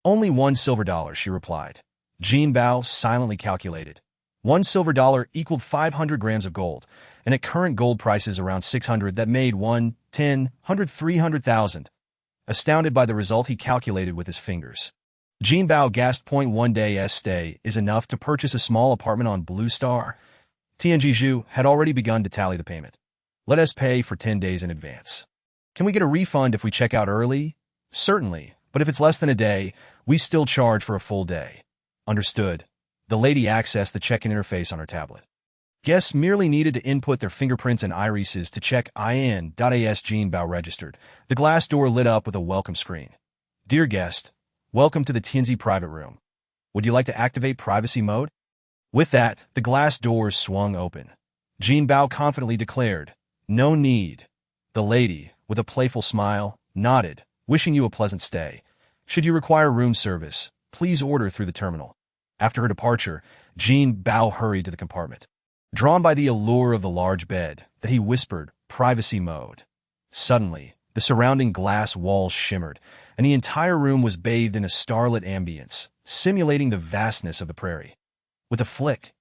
Only 1 silver dollar, she replied. Jinbao silently calculated. 1 silver dollar equaled 500 grams of gold, and at current gold prices around 600, that made 1, 10, 100, 300,000. Astounded by the result, he calculated with his fingers. Jinbao gasped. One day's stay is enough to purchase a small apartment on Blue Star. Tianjiju had already begun to tally the payment. Let us pay for 10 days in advance. Can we get a refund if we check out early? Certainly, but if it's less than a day, we still charge for a full day. Understood. The lady accessed the check-in interface on her tablet. Guests merely needed to input their fingerprints and irises to check in.as. Jinbao registered. The glass door lit up with a welcome screen. Dear guest, welcome to the Tianzi private room. Would you like to activate privacy mode? With that, the glass doors swung open. Jinbao confidently declared, No need. The lady, with a playful smile, nodded, wishing you a pleasant stay. Should you require room service, please order through the terminal. After her departure, Jinbao hurried to the compartment. Drawn by the allure of the large bed, that he whispered, Privacy mode. Suddenly, the surrounding glass walls shimmered, and the entire room was bathed in a starlit ambience, simulating the vastness of the prairie. With a flick,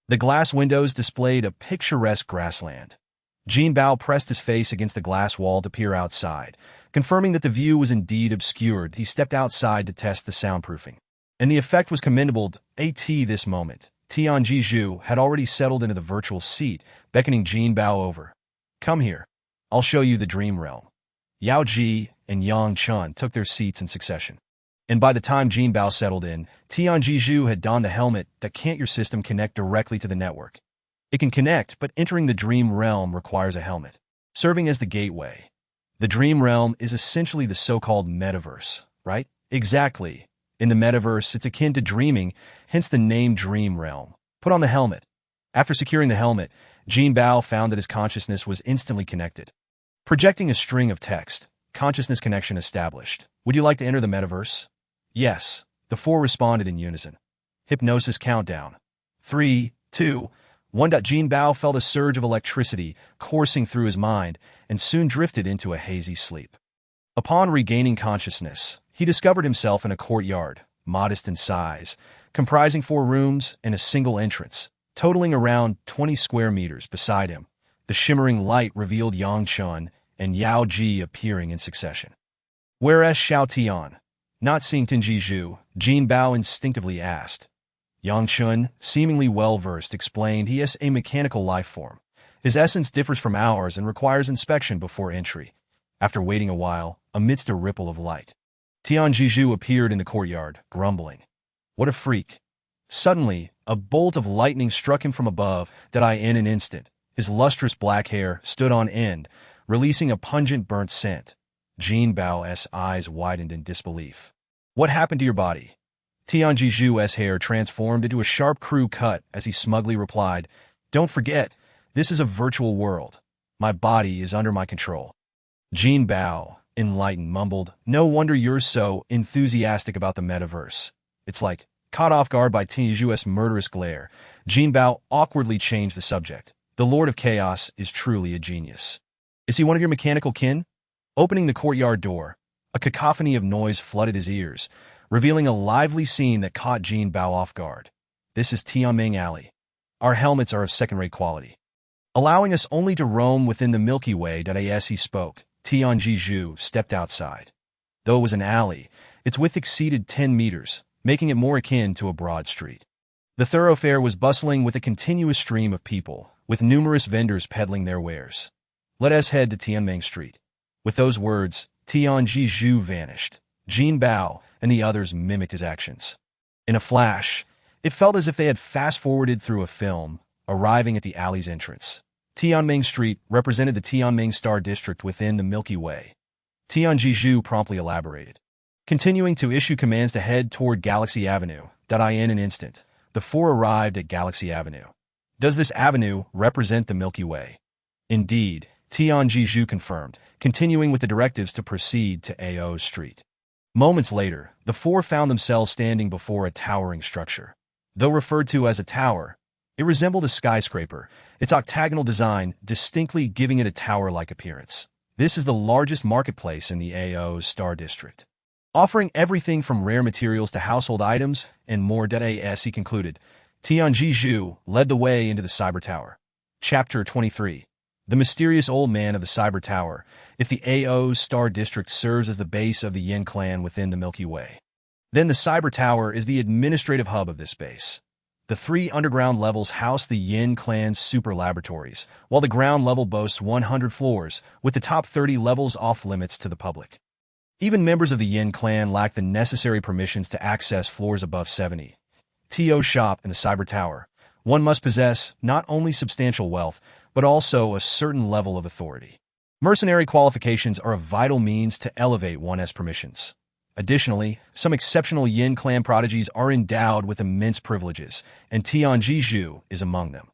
the glass windows displayed a picturesque grassland. Jinbao pressed his face against the glass wall to peer outside. Confirming that the view was indeed obscured, he stepped outside to test the soundproofing. And the effect was commendable. This moment, Tianjiju had already settled into the virtual seat, beckoning Jinbao over. Come here. I'll show you the dream realm. Yao Ji and Yang Chun took their seats in succession. And by the time Jinbao settled in, Tianjiju had donned the helmet that can't your system connect directly to the network. It can connect, but entering the dream realm requires a helmet, serving as the gateway. The dream realm is essentially the so-called metaverse, right? Exactly. In the metaverse, it's akin to dreaming, hence the name Dream Realm. Put on the helmet. After securing the helmet, Jinbao found that his consciousness was instantly connected. Projecting a string of text, consciousness connection established. Would you like to enter the metaverse? Yes. The four responded in unison. Hypnosis countdown. 3, 2, 1. Jinbao felt a surge of electricity coursing through his mind and soon drifted into a hazy sleep. Upon regaining consciousness, he discovered himself in a courtyard, modest in size, comprising 4 rooms and a single entrance, totaling around 20 square meters. Beside him, the shimmering light revealed Yang Chun and Yao Ji appearing in succession. Whereas Xiao Tian, not seeing Tianjiju, Jinbao instinctively asked. Yang Chun, seemingly well-versed, explained he is a mechanical life form. His essence differs from ours and requires inspection before entry. After waiting a while, amidst a ripple of light, Tianjiju appeared in the courtyard, grumbling. What a freak. Suddenly, a bolt of lightning struck him from above. In an instant, his lustrous black hair stood on end, releasing a pungent burnt scent. Jinbao's eyes widened in disbelief. What happened to your body? Tianjiju's hair transformed into a sharp crew cut as he smugly replied, Don't forget, this is a virtual world. My body is under my control. Jinbao, enlightened, mumbled, No wonder you're so enthusiastic about the metaverse. It's like, caught off guard by Tianjiju's murderous glare, Jinbao awkwardly changed the subject. The Lord of Chaos is truly a genius. Is he one of your mechanical kin? Opening the courtyard door, a cacophony of noise flooded his ears, revealing a lively scene that caught Jinbao off guard. This is Tianming Alley. Our helmets are of second-rate quality, allowing us only to roam within the Milky Way. As he spoke, Tianjiju stepped outside. Though it was an alley, its width exceeded 10 meters, making it more akin to a broad street. The thoroughfare was bustling with a continuous stream of people, with numerous vendors peddling their wares. Let us head to Tianming Street. With those words, Tianjiju vanished. Jinbao and the others mimicked his actions. In a flash, it felt as if they had fast-forwarded through a film, arriving at the alley's entrance. Tianming Street represented the Tianming Star District within the Milky Way. Tianjiju promptly elaborated. Continuing to issue commands to head toward Galaxy Avenue. In an instant, the four arrived at Galaxy Avenue. Does this avenue represent the Milky Way? Indeed, Tianjiju confirmed, continuing with the directives to proceed to AO Street. Moments later, the four found themselves standing before a towering structure. Though referred to as a tower, it resembled a skyscraper, its octagonal design distinctly giving it a tower-like appearance. This is the largest marketplace in the AO Star District, offering everything from rare materials to household items and more. As he concluded, Tianjiju led the way into the Cyber Tower. Chapter 23. The mysterious old man of the Cyber Tower. If the AO Star District serves as the base of the Yin clan within the Milky Way, Then the Cyber Tower is the administrative hub of this space. The 3 underground levels house the Yin clan's super laboratories, while the ground level boasts 100 floors, with the top 30 levels off-limits to the public. Even members of the Yin clan lack the necessary permissions to access floors above 70. To shop in the Cyber Tower, one must possess not only substantial wealth, but also a certain level of authority. Mercenary qualifications are a vital means to elevate one's permissions. Additionally, some exceptional Yin clan prodigies are endowed with immense privileges, and Tianjiju is among them.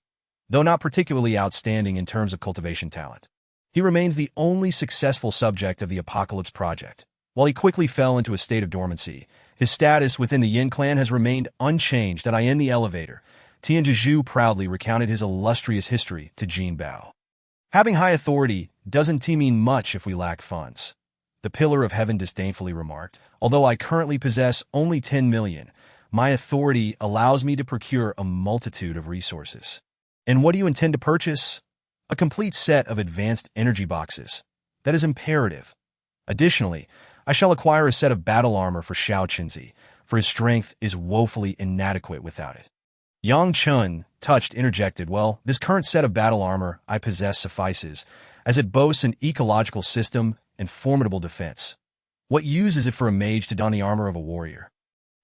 Though not particularly outstanding in terms of cultivation talent, he remains the only successful subject of the Apocalypse Project. While he quickly fell into a state of dormancy, his status within the Yin clan has remained unchanged. In the elevator, Tianjiju proudly recounted his illustrious history to Jinbao. Having high authority doesn't mean much if we lack funds. The Pillar of Heaven disdainfully remarked, although I currently possess only 10 million, my authority allows me to procure a multitude of resources. And what do you intend to purchase? A complete set of advanced energy boxes. That is imperative. Additionally, I shall acquire a set of battle armor for Xiao Qinzi, for his strength is woefully inadequate without it. Yang Chun, touched, interjected, well, this current set of battle armor I possess suffices, as it boasts an ecological system and formidable defense. What use is it for a mage to don the armor of a warrior?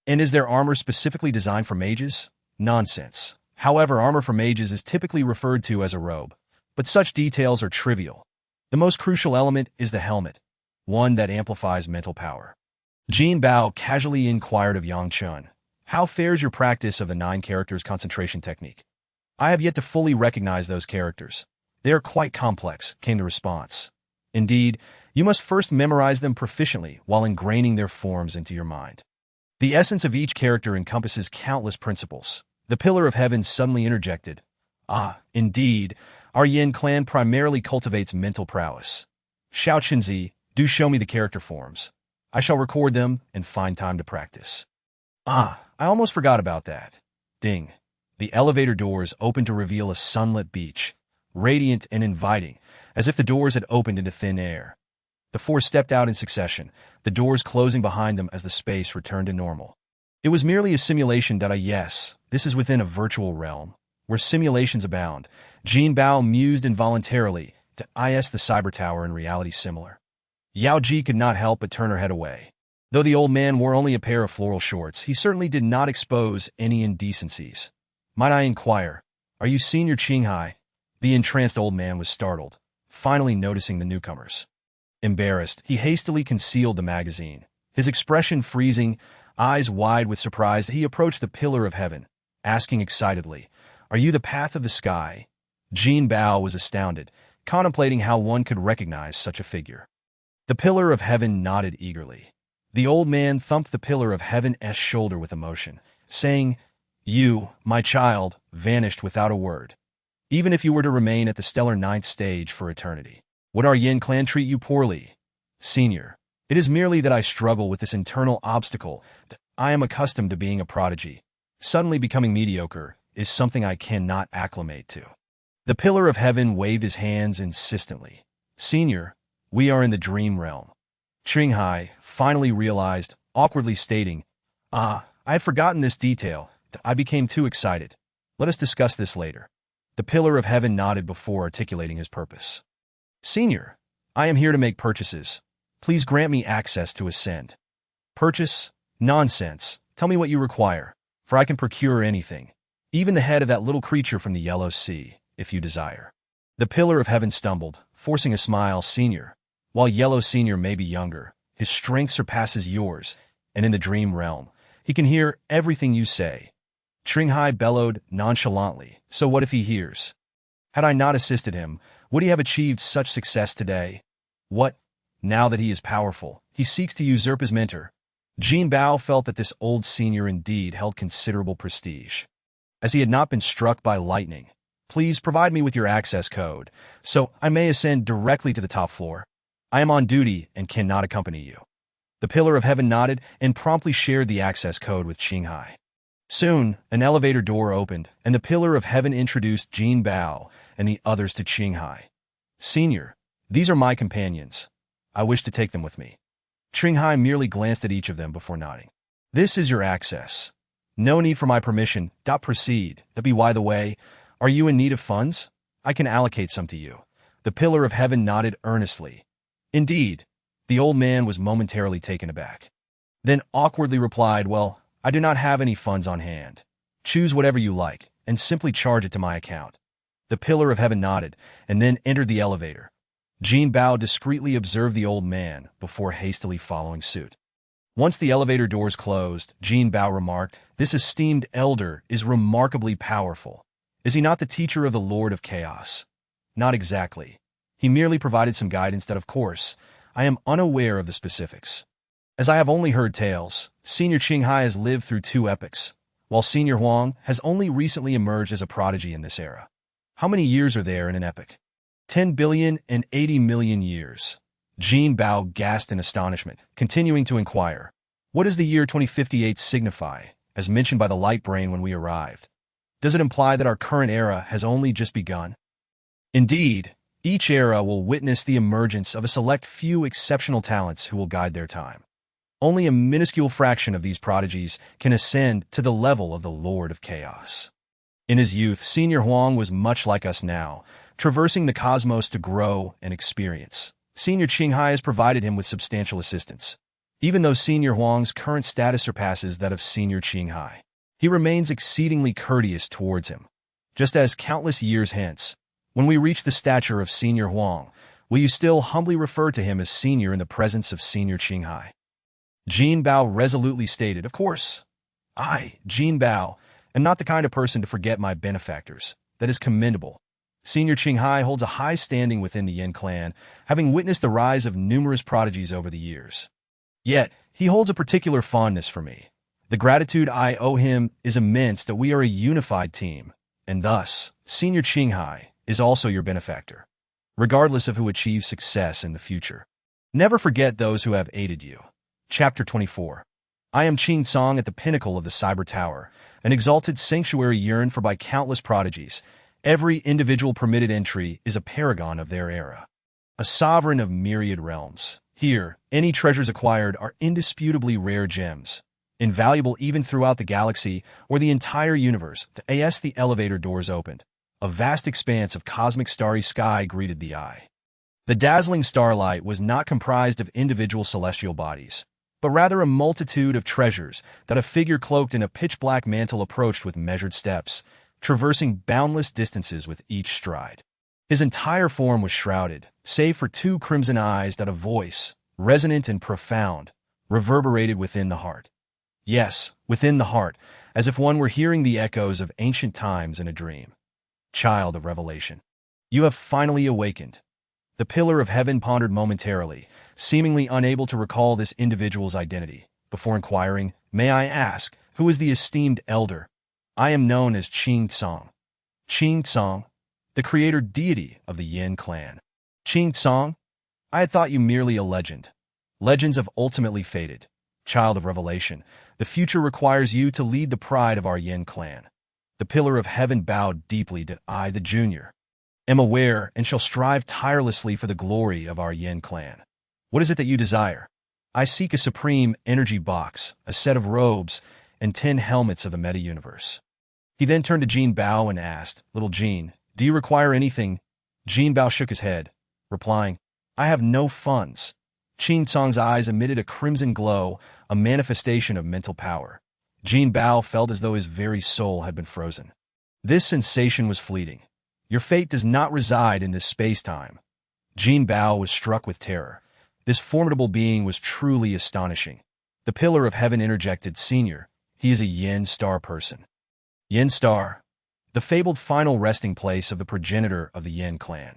And is there armor specifically designed for mages? Nonsense. However, armor for mages is typically referred to as a robe, but such details are trivial. The most crucial element is the helmet, one that amplifies mental power. Jinbao casually inquired of Yang Chun, how fares your practice of the 9 characters concentration technique? I have yet to fully recognize those characters. They are quite complex, came the response. Indeed, you must first memorize them proficiently while ingraining their forms into your mind. The essence of each character encompasses countless principles. The Pillar of Heaven suddenly interjected. Indeed, our Yin clan primarily cultivates mental prowess. Xiao Qinzi, do show me the character forms. I shall record them and find time to practice. I almost forgot about that. Ding. The elevator doors opened to reveal a sunlit beach, radiant and inviting, as if the doors had opened into thin air. The 4 stepped out in succession, the doors closing behind them as the space returned to normal. It was merely a simulation. Yes, this is within a virtual realm, where simulations abound. Jinbao mused involuntarily. The Cyber Tower in reality similar. Yao Ji could not help but turn her head away. Though the old man wore only a pair of floral shorts, he certainly did not expose any indecencies. Might I inquire, are you Senior Qinghai? The entranced old man was startled, finally noticing the newcomers. Embarrassed, he hastily concealed the magazine. His expression freezing, eyes wide with surprise, he approached the Pillar of Heaven, asking excitedly, are you the Path of the Sky? Jinbao was astounded, contemplating how one could recognize such a figure. The Pillar of Heaven nodded eagerly. The old man thumped the Pillar of Heaven's shoulder with emotion, saying, you, my child, vanished without a word. Even if you were to remain at the stellar 9th stage for eternity, would our Yin clan treat you poorly? Senior, it is merely that I struggle with this internal obstacle. That I am accustomed to being a prodigy. Suddenly becoming mediocre is something I cannot acclimate to. The Pillar of Heaven waved his hands insistently. Senior, we are in the dream realm. Qinghai finally realized, awkwardly stating, I had forgotten this detail. I became too excited. Let us discuss this later. The Pillar of Heaven nodded before articulating his purpose. Senior, I am here to make purchases. Please grant me access to ascend. Purchase? Nonsense. Tell me what you require, for I can procure anything, even the head of that little creature from the Yellow Sea, if you desire. The Pillar of Heaven stumbled, forcing a smile. Senior, while Yellow Senior may be younger, his strength surpasses yours, and in the dream realm, he can hear everything you say. Qinghai bellowed nonchalantly, so what if he hears? Had I not assisted him, would he have achieved such success today? What? Now that he is powerful, he seeks to usurp his mentor. Jinbao felt that this old senior indeed held considerable prestige. As he had not been struck by lightning, please provide me with your access code, so I may ascend directly to the top floor. I am on duty and cannot accompany you. The Pillar of Heaven nodded and promptly shared the access code with Qinghai. Soon, an elevator door opened, and the Pillar of Heaven introduced Jinbao and the others to Qinghai. Senior, these are my companions. I wish to take them with me. Qinghai merely glanced at each of them before nodding. This is your access. No need for my permission. Proceed. By the way, are you in need of funds? I can allocate some to you. The pillar of heaven nodded earnestly. Indeed. The old man was momentarily taken aback. Then awkwardly replied, well, I do not have any funds on hand. Choose whatever you like, and simply charge it to my account. The pillar of heaven nodded, and then entered the elevator. Jinbao discreetly observed the old man before hastily following suit. Once the elevator doors closed, Jinbao remarked, this esteemed elder is remarkably powerful. Is he not the teacher of the Lord of Chaos? Not exactly. He merely provided some guidance that, of course, I am unaware of the specifics. As I have only heard tales, Senior Qinghai has lived through 2 epochs, while Senior Huang has only recently emerged as a prodigy in this era. How many years are there in an epoch? 10 billion and 80 million years. Jinbao gasped in astonishment, continuing to inquire. What does the year 2058 signify, as mentioned by the light brain when we arrived? Does it imply that our current era has only just begun? Indeed, each era will witness the emergence of a select few exceptional talents who will guide their time. Only a minuscule fraction of these prodigies can ascend to the level of the Lord of Chaos. In his youth, Senior Huang was much like us now, traversing the cosmos to grow and experience. Senior Qinghai has provided him with substantial assistance. Even though Senior Huang's current status surpasses that of Senior Qinghai, he remains exceedingly courteous towards him. Just as countless years hence, when we reach the stature of Senior Huang, will you still humbly refer to him as Senior in the presence of Senior Qinghai? Jinbao resolutely stated, of course. I, Jinbao, am not the kind of person to forget my benefactors. That is commendable. Senior Qinghai holds a high standing within the Yin clan, having witnessed the rise of numerous prodigies over the years. Yet, he holds a particular fondness for me. The gratitude I owe him is immense that we are a unified team, and thus, Senior Qinghai is also your benefactor, regardless of who achieves success in the future. Never forget those who have aided you. Chapter 24. I am Qing Song at the pinnacle of the Cyber Tower, an exalted sanctuary yearned for by countless prodigies. Every individual permitted entry is a paragon of their era, a sovereign of myriad realms. Here, any treasures acquired are indisputably rare gems, invaluable even throughout the galaxy or the entire universe. As the elevator doors opened, a vast expanse of cosmic starry sky greeted the eye. The dazzling starlight was not comprised of individual celestial bodies, but rather a multitude of treasures that a figure cloaked in a pitch-black mantle approached with measured steps, traversing boundless distances with each stride. His entire form was shrouded, save for 2 crimson eyes that a voice, resonant and profound, reverberated within the heart. Yes, within the heart, as if one were hearing the echoes of ancient times in a dream. Child of revelation, you have finally awakened. The pillar of heaven pondered momentarily, seemingly unable to recall this individual's identity, before inquiring, may I ask, who is the esteemed elder? I am known as Qing Song. Qing Song, the creator deity of the Yin clan. Qing Song, I had thought you merely a legend. Legends have ultimately faded. Child of revelation, the future requires you to lead the pride of our Yin clan. The pillar of heaven bowed deeply to I, the junior, am aware and shall strive tirelessly for the glory of our Yin clan. What is it that you desire? I seek a supreme energy box, a set of robes, and 10 helmets of the meta-universe. He then turned to Jinbao and asked, Little Jin, do you require anything? Jinbao shook his head, replying, I have no funds. Qing Song's eyes emitted a crimson glow, a manifestation of mental power. Jinbao felt as though his very soul had been frozen. This sensation was fleeting. Your fate does not reside in this space-time. Jinbao was struck with terror. This formidable being was truly astonishing. The pillar of heaven interjected, Senior, he is a Yin Star person. Yin Star, the fabled final resting place of the progenitor of the Yin clan.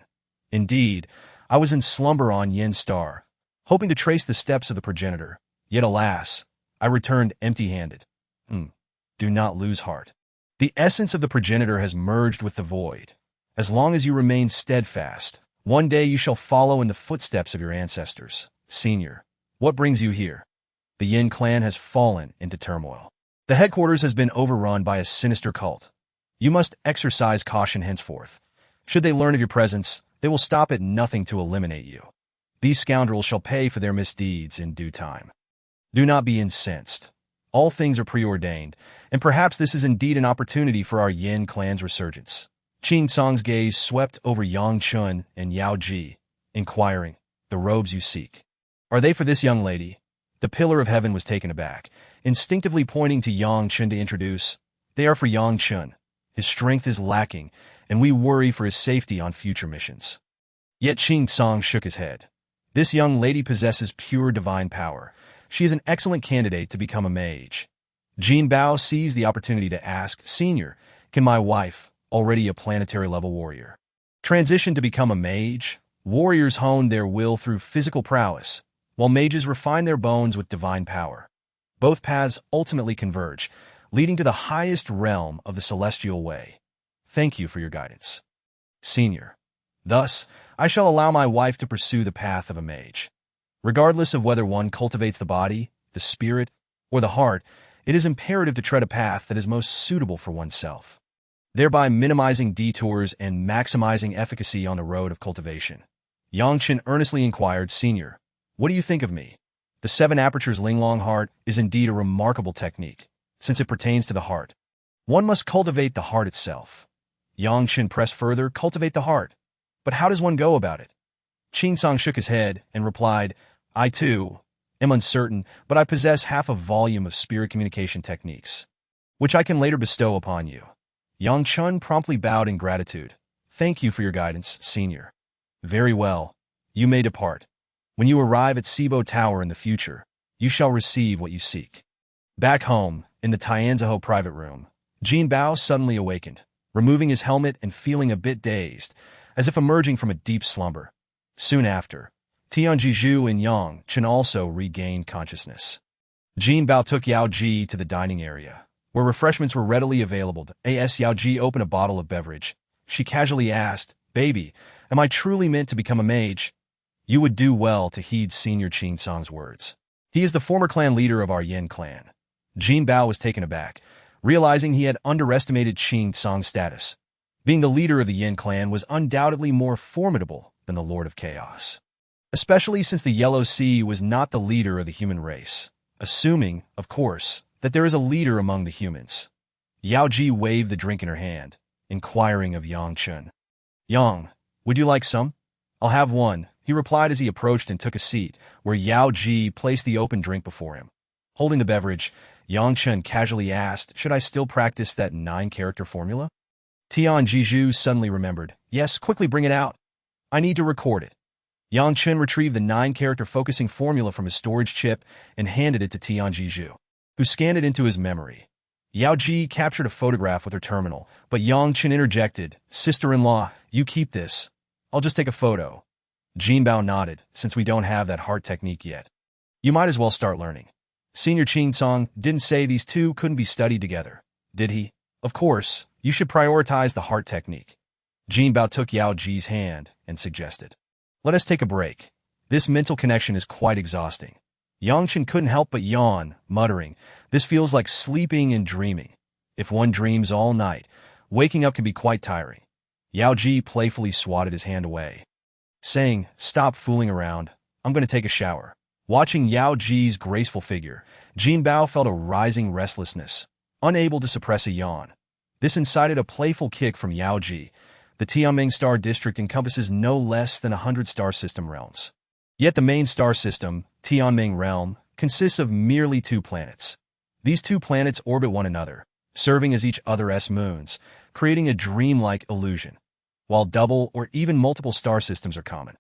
Indeed, I was in slumber on Yin Star, hoping to trace the steps of the progenitor, yet alas, I returned empty-handed. Do not lose heart. The essence of the progenitor has merged with the void. As long as you remain steadfast, one day you shall follow in the footsteps of your ancestors. Senior, what brings you here? The Yin clan has fallen into turmoil. The headquarters has been overrun by a sinister cult. You must exercise caution henceforth. Should they learn of your presence, they will stop at nothing to eliminate you. These scoundrels shall pay for their misdeeds in due time. Do not be incensed. All things are preordained, and perhaps this is indeed an opportunity for our Yin clan's resurgence. Qing Tsong's gaze swept over Yang Chun and Yao Ji, inquiring, "The robes you seek, are they for this young lady?" The pillar of heaven was taken aback, instinctively pointing to Yang Chun to introduce, "They are for Yang Chun. His strength is lacking, and we worry for his safety on future missions." Yet Qing Tsong shook his head. "This young lady possesses pure divine power. She is an excellent candidate to become a mage." Jinbao seized the opportunity to ask, "Senior, can my wife, already a planetary-level warrior, transition to become a mage?" Warriors hone their will through physical prowess, while mages refine their bones with divine power. Both paths ultimately converge, leading to the highest realm of the celestial way. Thank you for your guidance, Senior. Thus, I shall allow my wife to pursue the path of a mage. Regardless of whether one cultivates the body, the spirit, or the heart, it is imperative to tread a path that is most suitable for oneself, thereby minimizing detours and maximizing efficacy on the road of cultivation. Yang Chen earnestly inquired, "Senior, what do you think of me?" The 7 apertures Linglong heart is indeed a remarkable technique, since it pertains to the heart. One must cultivate the heart itself. Yang Chen pressed further, "Cultivate the heart. But how does one go about it?" Qing Song shook his head and replied, "I too am uncertain, but I possess half a volume of spirit communication techniques, which I can later bestow upon you." Yang Chun promptly bowed in gratitude. "Thank you for your guidance, Senior." "Very well. You may depart. When you arrive at Sibo Tower in the future, you shall receive what you seek." Back home, in the Tianzhou private room, Jinbao suddenly awakened, removing his helmet and feeling a bit dazed, as if emerging from a deep slumber. Soon after, Tianjiju and Yang Chen also regained consciousness. Jinbao took Yao Ji to the dining area, where refreshments were readily available. As Yao Ji opened a bottle of beverage, she casually asked, "Baby, am I truly meant to become a mage?" "You would do well to heed Senior Qing Song's words. He is the former clan leader of our Yin clan." Jinbao was taken aback, realizing he had underestimated Qing Song's status. Being the leader of the Yin clan was undoubtedly more formidable than the Lord of Chaos, especially since the Yellow Sea was not the leader of the human race, assuming, of course, that there is a leader among the humans. Yao Ji waved the drink in her hand, inquiring of Yang Chun. "Yang, would you like some?" "I'll have one," he replied as he approached and took a seat, where Yao Ji placed the open drink before him. Holding the beverage, Yang Chun casually asked, "Should I still practice that 9-character formula?" Tian Jiju suddenly remembered. "Yes, quickly bring it out. I need to record it." Yang Chun retrieved the 9-character focusing formula from his storage chip and handed it to Tian Jiju, who scanned it into his memory. Yao Ji captured a photograph with her terminal, but Yang Chun interjected, "Sister-in-law, you keep this. I'll just take a photo." Jinbao nodded, "Since we don't have that heart technique yet, you might as well start learning." Senior Qing Song didn't say these two couldn't be studied together, did he? "Of course, you should prioritize the heart technique." Jinbao took Yao Ji's hand and suggested, "Let us take a break. This mental connection is quite exhausting." Yang Chen couldn't help but yawn, muttering, "This feels like sleeping and dreaming. If one dreams all night, waking up can be quite tiring." Yao Ji playfully swatted his hand away, saying, "Stop fooling around. I'm going to take a shower." Watching Yao Ji's graceful figure, Jinbao felt a rising restlessness, unable to suppress a yawn. This incited a playful kick from Yao Ji. The Tianming star district encompasses no less than 100 star system realms. Yet the main star system, Tianming realm, consists of merely 2 planets. These 2 planets orbit one another, serving as each other's moons, creating a dreamlike illusion, while double or even multiple star systems are common.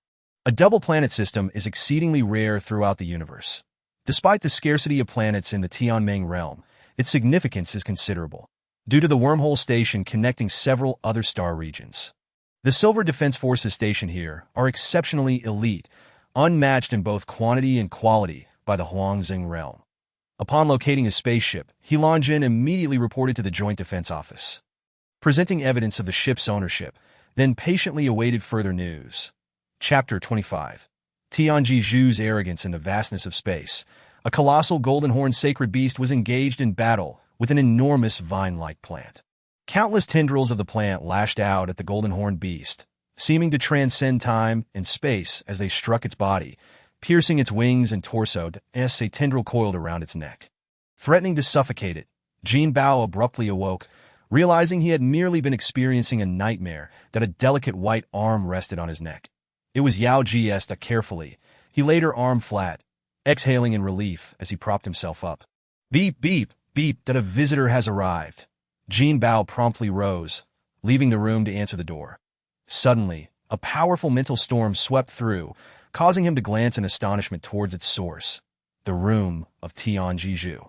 A double planet system is exceedingly rare throughout the universe. Despite the scarcity of planets in the Tianming realm, its significance is considerable, due to the wormhole station connecting several other star regions. The Silver Defense Forces stationed here are exceptionally elite, unmatched in both quantity and quality by the Huangzing realm. Upon locating his spaceship, He Longjin immediately reported to the Joint Defense Office, presenting evidence of the ship's ownership, then patiently awaited further news. Chapter 25. Tianji Zhu's arrogance in the vastness of space. A colossal golden horn sacred beast was engaged in battle with an enormous vine-like plant. Countless tendrils of the plant lashed out at the golden horn beast, seeming to transcend time and space as they struck its body, piercing its wings and torso as a tendril coiled around its neck. Threatening to suffocate it, Jinbao abruptly awoke, realizing he had merely been experiencing a nightmare that a delicate white arm rested on his neck. It was Yao Jiesta carefully. He laid her arm flat, exhaling in relief as he propped himself up. Beep, beep, beep, that a visitor has arrived. Jinbao promptly rose, leaving the room to answer the door. Suddenly, a powerful mental storm swept through, causing him to glance in astonishment towards its source, the room of Tian Jiju.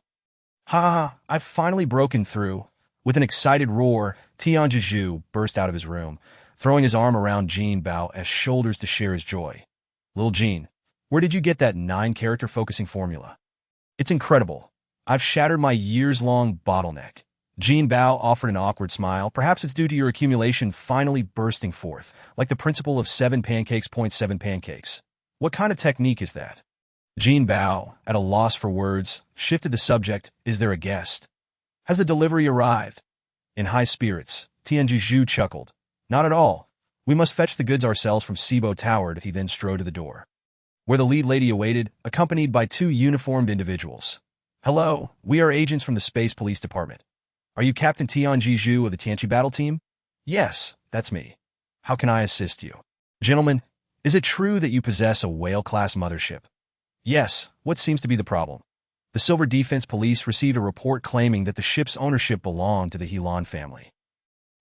Ha! I've finally broken through. With an excited roar, Tian Jiju burst out of his room, throwing his arm around Jinbao as shoulders to share his joy. Lil Jin, where did you get that 9-character focusing formula? It's incredible. I've shattered my years-long bottleneck. Jinbao offered an awkward smile. Perhaps it's due to your accumulation finally bursting forth, like the principle of 7 pancakes, 7 pancakes. What kind of technique is that? Jinbao, at a loss for words, shifted the subject. Is there a guest? Has the delivery arrived? In high spirits, Tian Jiju chuckled. Not at all. We must fetch the goods ourselves from Sibo Tower. He then strode to the door, where the lead lady awaited, accompanied by 2 uniformed individuals. Hello, we are agents from the Space Police Department. Are you Captain Tian Jiju of the Tianqi Battle Team? Yes, that's me. How can I assist you? Gentlemen, is it true that you possess a whale-class mothership? Yes, what seems to be the problem? The Silver Defense Police received a report claiming that the ship's ownership belonged to the Helan family.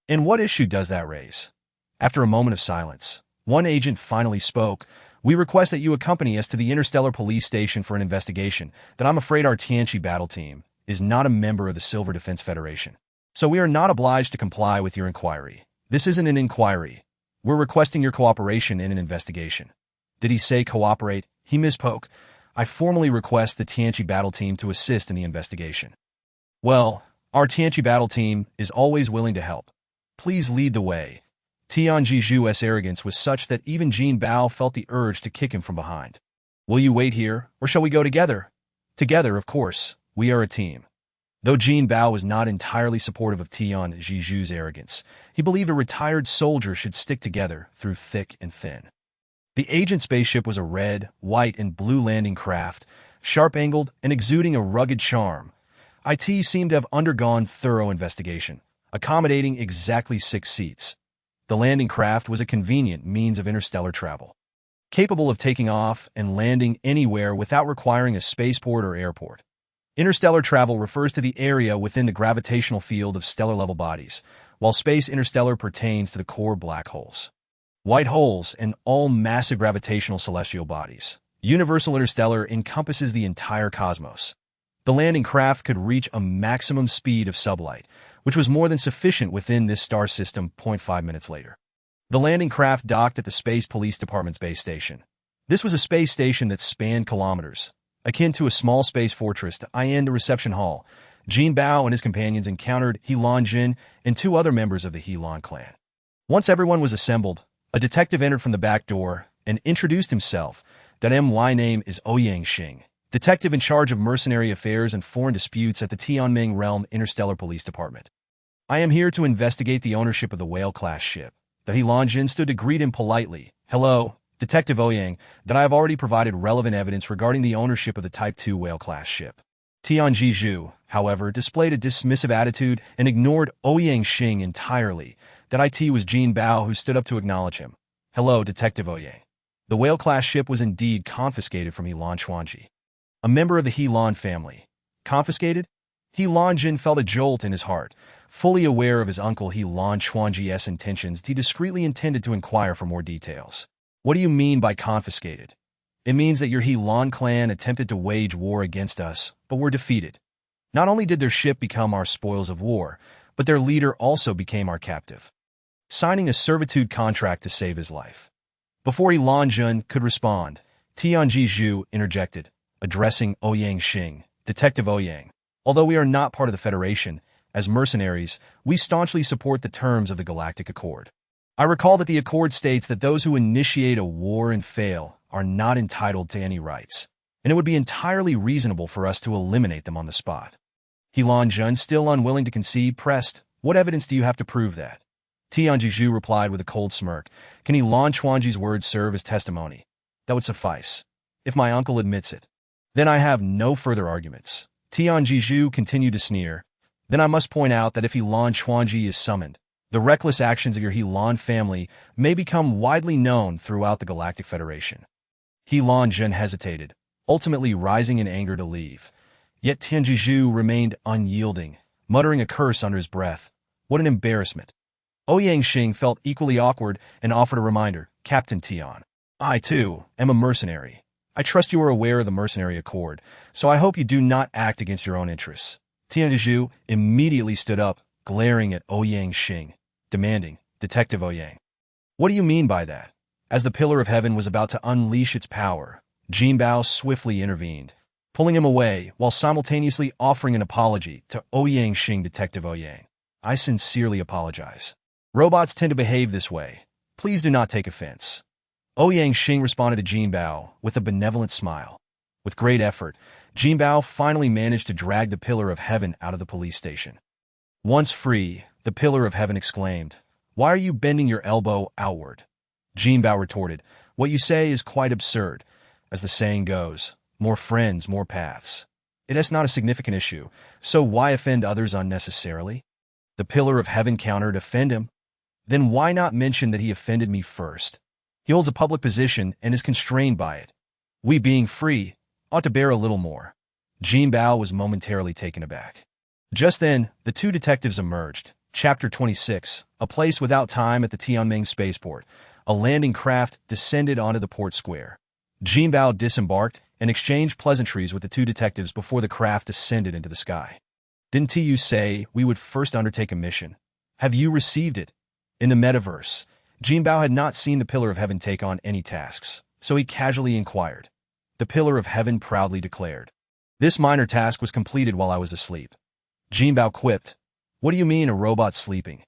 And what issue does that raise? After a moment of silence, one agent finally spoke. We request that you accompany us to the Interstellar Police Station for an investigation. That I'm afraid our Tianqi Battle Team is not a member of the Silver Defense Federation. So we are not obliged to comply with your inquiry. This isn't an inquiry. We're requesting your cooperation in an investigation. Did he say cooperate? He misspoke. I formally request the Tianqi Battle Team to assist in the investigation. Well, our Tianqi Battle Team is always willing to help. Please lead the way. Tian Jiju's arrogance was such that even Jinbao felt the urge to kick him from behind. Will you wait here, or shall we go together? Together, of course. We are a team. Though Jinbao was not entirely supportive of Tian Jiju's arrogance, he believed a retired soldier should stick together through thick and thin. The agent spaceship was a red, white, and blue landing craft, sharp-angled and exuding a rugged charm. IT seemed to have undergone thorough investigation, accommodating exactly 6 seats. The landing craft was a convenient means of interstellar travel, capable of taking off and landing anywhere without requiring a spaceport or airport. Interstellar travel refers to the area within the gravitational field of stellar-level bodies, while space interstellar pertains to the core black holes, white holes, and all massive gravitational celestial bodies. Universal interstellar encompasses the entire cosmos. The landing craft could reach a maximum speed of sublight, which was more than sufficient within this star system. 5 minutes later, the landing craft docked at the Space Police Department's base station. This was a space station that spanned kilometers, akin to a small space fortress. In the reception hall, Jinbao and his companions encountered Helan Jin and 2 other members of the Helan clan. Once everyone was assembled, a detective entered from the back door and introduced himself. My name is Ouyang Xing, detective in charge of mercenary affairs and foreign disputes at the Tianming Realm Interstellar Police Department. I am here to investigate the ownership of the whale-class ship. The Helan Jin stood to greet him politely. Hello, Detective Ouyang, that I have already provided relevant evidence regarding the ownership of the Type 2 whale-class ship. Tian Jiju, however, displayed a dismissive attitude and ignored Ouyang Xing entirely. That IT was Jinbao, who stood up to acknowledge him. Hello, Detective Ouyang. The whale-class ship was indeed confiscated from Helan Chuanji, a member of the Helan family. Confiscated? Helan Jin felt a jolt in his heart. Fully aware of his uncle Helan Chuanji's intentions, he discreetly intended to inquire for more details. What do you mean by confiscated? It means that your Helan clan attempted to wage war against us, but were defeated. Not only did their ship become our spoils of war, but their leader also became our captive, signing a servitude contract to save his life. Before Helan Jin could respond, Tian Jiju interjected, addressing Ouyang Xing. Detective Ouyang, although we are not part of the Federation, as mercenaries, we staunchly support the terms of the Galactic Accord. I recall that the Accord states that those who initiate a war and fail are not entitled to any rights, and it would be entirely reasonable for us to eliminate them on the spot. Helan Jin, still unwilling to concede, pressed, What evidence do you have to prove that? Tian Jiju replied with a cold smirk, Can Helan Chuanji's words serve as testimony? That would suffice. If my uncle admits it, then I have no further arguments. Tianjiju continued to sneer. Then I must point out that if Helan Chuanji is summoned, the reckless actions of your Helan family may become widely known throughout the Galactic Federation. Helan Zhen hesitated, ultimately rising in anger to leave. Yet Tianjiju remained unyielding, muttering a curse under his breath. What an embarrassment. Ouyang Xing felt equally awkward and offered a reminder. Captain Tian, I, too, am a mercenary. I trust you are aware of the mercenary accord, so I hope you do not act against your own interests. Tianjiju immediately stood up, glaring at Ouyang Xing, demanding, Detective Ouyang. What do you mean by that? As the Pillar of Heaven was about to unleash its power, Jinbao swiftly intervened, pulling him away while simultaneously offering an apology to Ouyang Xing. Detective Ouyang, I sincerely apologize. Robots tend to behave this way. Please do not take offense. Ouyang Xing responded to Jinbao with a benevolent smile. With great effort, Jinbao finally managed to drag the Pillar of Heaven out of the police station. Once free, the Pillar of Heaven exclaimed, Why are you bending your elbow outward? Jinbao retorted, What you say is quite absurd. As the saying goes, more friends, more paths. It is not a significant issue, so why offend others unnecessarily? The Pillar of Heaven countered, Offend him? Then why not mention that he offended me first? He holds a public position and is constrained by it. We, being free, ought to bear a little more. Jinbao was momentarily taken aback. Just then, the two detectives emerged. Chapter 26, A Place Without Time at the Tianming Spaceport. A landing craft descended onto the port square. Jinbao disembarked and exchanged pleasantries with the two detectives before the craft descended into the sky. Didn't you say we would first undertake a mission? Have you received it? In the metaverse, Jinbao had not seen the Pillar of Heaven take on any tasks, so he casually inquired. The Pillar of Heaven proudly declared, This minor task was completed while I was asleep. Jinbao quipped, What do you mean a robot sleeping?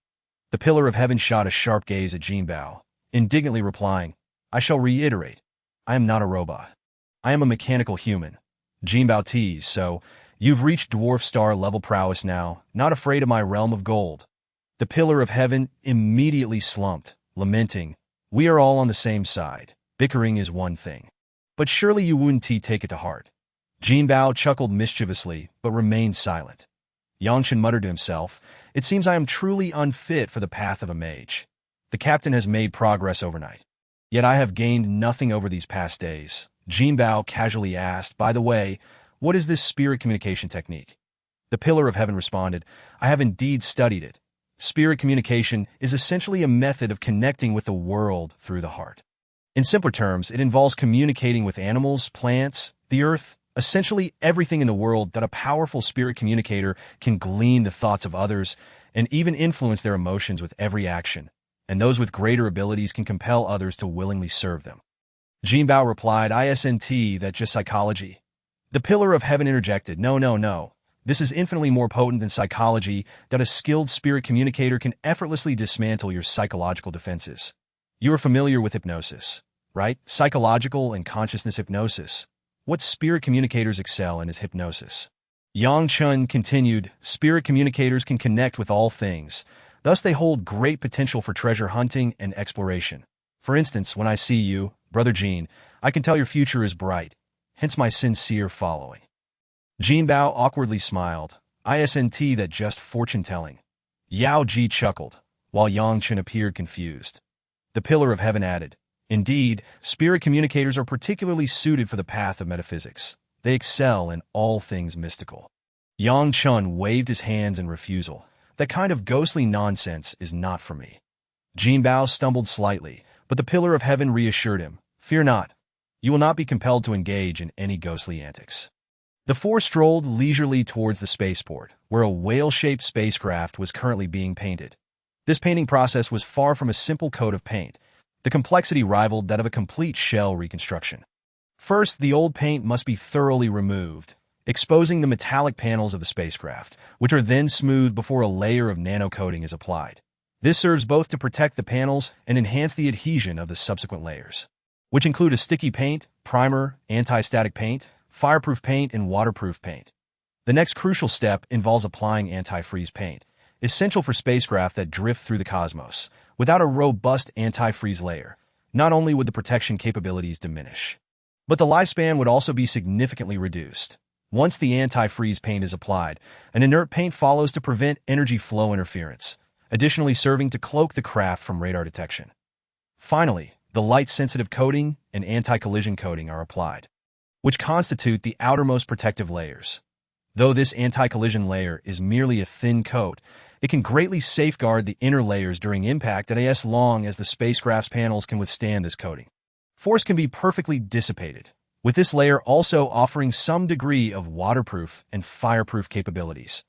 The Pillar of Heaven shot a sharp gaze at Jinbao, indignantly replying, I shall reiterate, I am not a robot. I am a mechanical human. Jinbao teased, So, you've reached dwarf star level prowess now, not afraid of my realm of gold. The Pillar of Heaven immediately slumped, lamenting, We are all on the same side. Bickering is one thing. But surely you wouldn't take it to heart. Jinbao chuckled mischievously, but remained silent. Yangshan muttered to himself, It seems I am truly unfit for the path of a mage. The captain has made progress overnight. Yet I have gained nothing over these past days. Jinbao casually asked, By the way, what is this spirit communication technique? The Pillar of Heaven responded, I have indeed studied it. Spirit communication is essentially a method of connecting with the world through the heart. In simpler terms, it involves communicating with animals, plants, the earth, essentially everything in the world that a powerful spirit communicator can glean the thoughts of others and even influence their emotions with every action, and those with greater abilities can compel others to willingly serve them. Jinbao replied, ISNT, that just psychology. The Pillar of Heaven interjected, No. This is infinitely more potent than psychology, that a skilled spirit communicator can effortlessly dismantle your psychological defenses. You are familiar with hypnosis, right? Psychological and consciousness hypnosis. What spirit communicators excel in is hypnosis. Yang Chun continued, Spirit communicators can connect with all things. Thus they hold great potential for treasure hunting and exploration. For instance, when I see you, Brother Jean, I can tell your future is bright. Hence my sincere following. Jinbao awkwardly smiled. ISNT, that just fortune-telling. Yao Ji chuckled, while Yang Chen appeared confused. The Pillar of Heaven added, Indeed, spirit communicators are particularly suited for the path of metaphysics. They excel in all things mystical. Yang Chun waved his hands in refusal. That kind of ghostly nonsense is not for me. Jinbao stumbled slightly, but the Pillar of Heaven reassured him, Fear not. You will not be compelled to engage in any ghostly antics. The four strolled leisurely towards the spaceport, where a whale-shaped spacecraft was currently being painted. This painting process was far from a simple coat of paint. The complexity rivaled that of a complete shell reconstruction. First, the old paint must be thoroughly removed, exposing the metallic panels of the spacecraft, which are then smoothed before a layer of nano-coating is applied. This serves both to protect the panels and enhance the adhesion of the subsequent layers, which include a sticky paint, primer, anti-static paint, fireproof paint, and waterproof paint. The next crucial step involves applying anti-freeze paint, essential for spacecraft that drift through the cosmos. Without a robust anti-freeze layer, not only would the protection capabilities diminish, but the lifespan would also be significantly reduced. Once the anti-freeze paint is applied, an inert paint follows to prevent energy flow interference, additionally serving to cloak the craft from radar detection. Finally, the light-sensitive coating and anti-collision coating are applied, which constitute the outermost protective layers. Though this anti-collision layer is merely a thin coat, it can greatly safeguard the inner layers during impact as long as the spacecraft's panels can withstand this coating. Force can be perfectly dissipated, with this layer also offering some degree of waterproof and fireproof capabilities.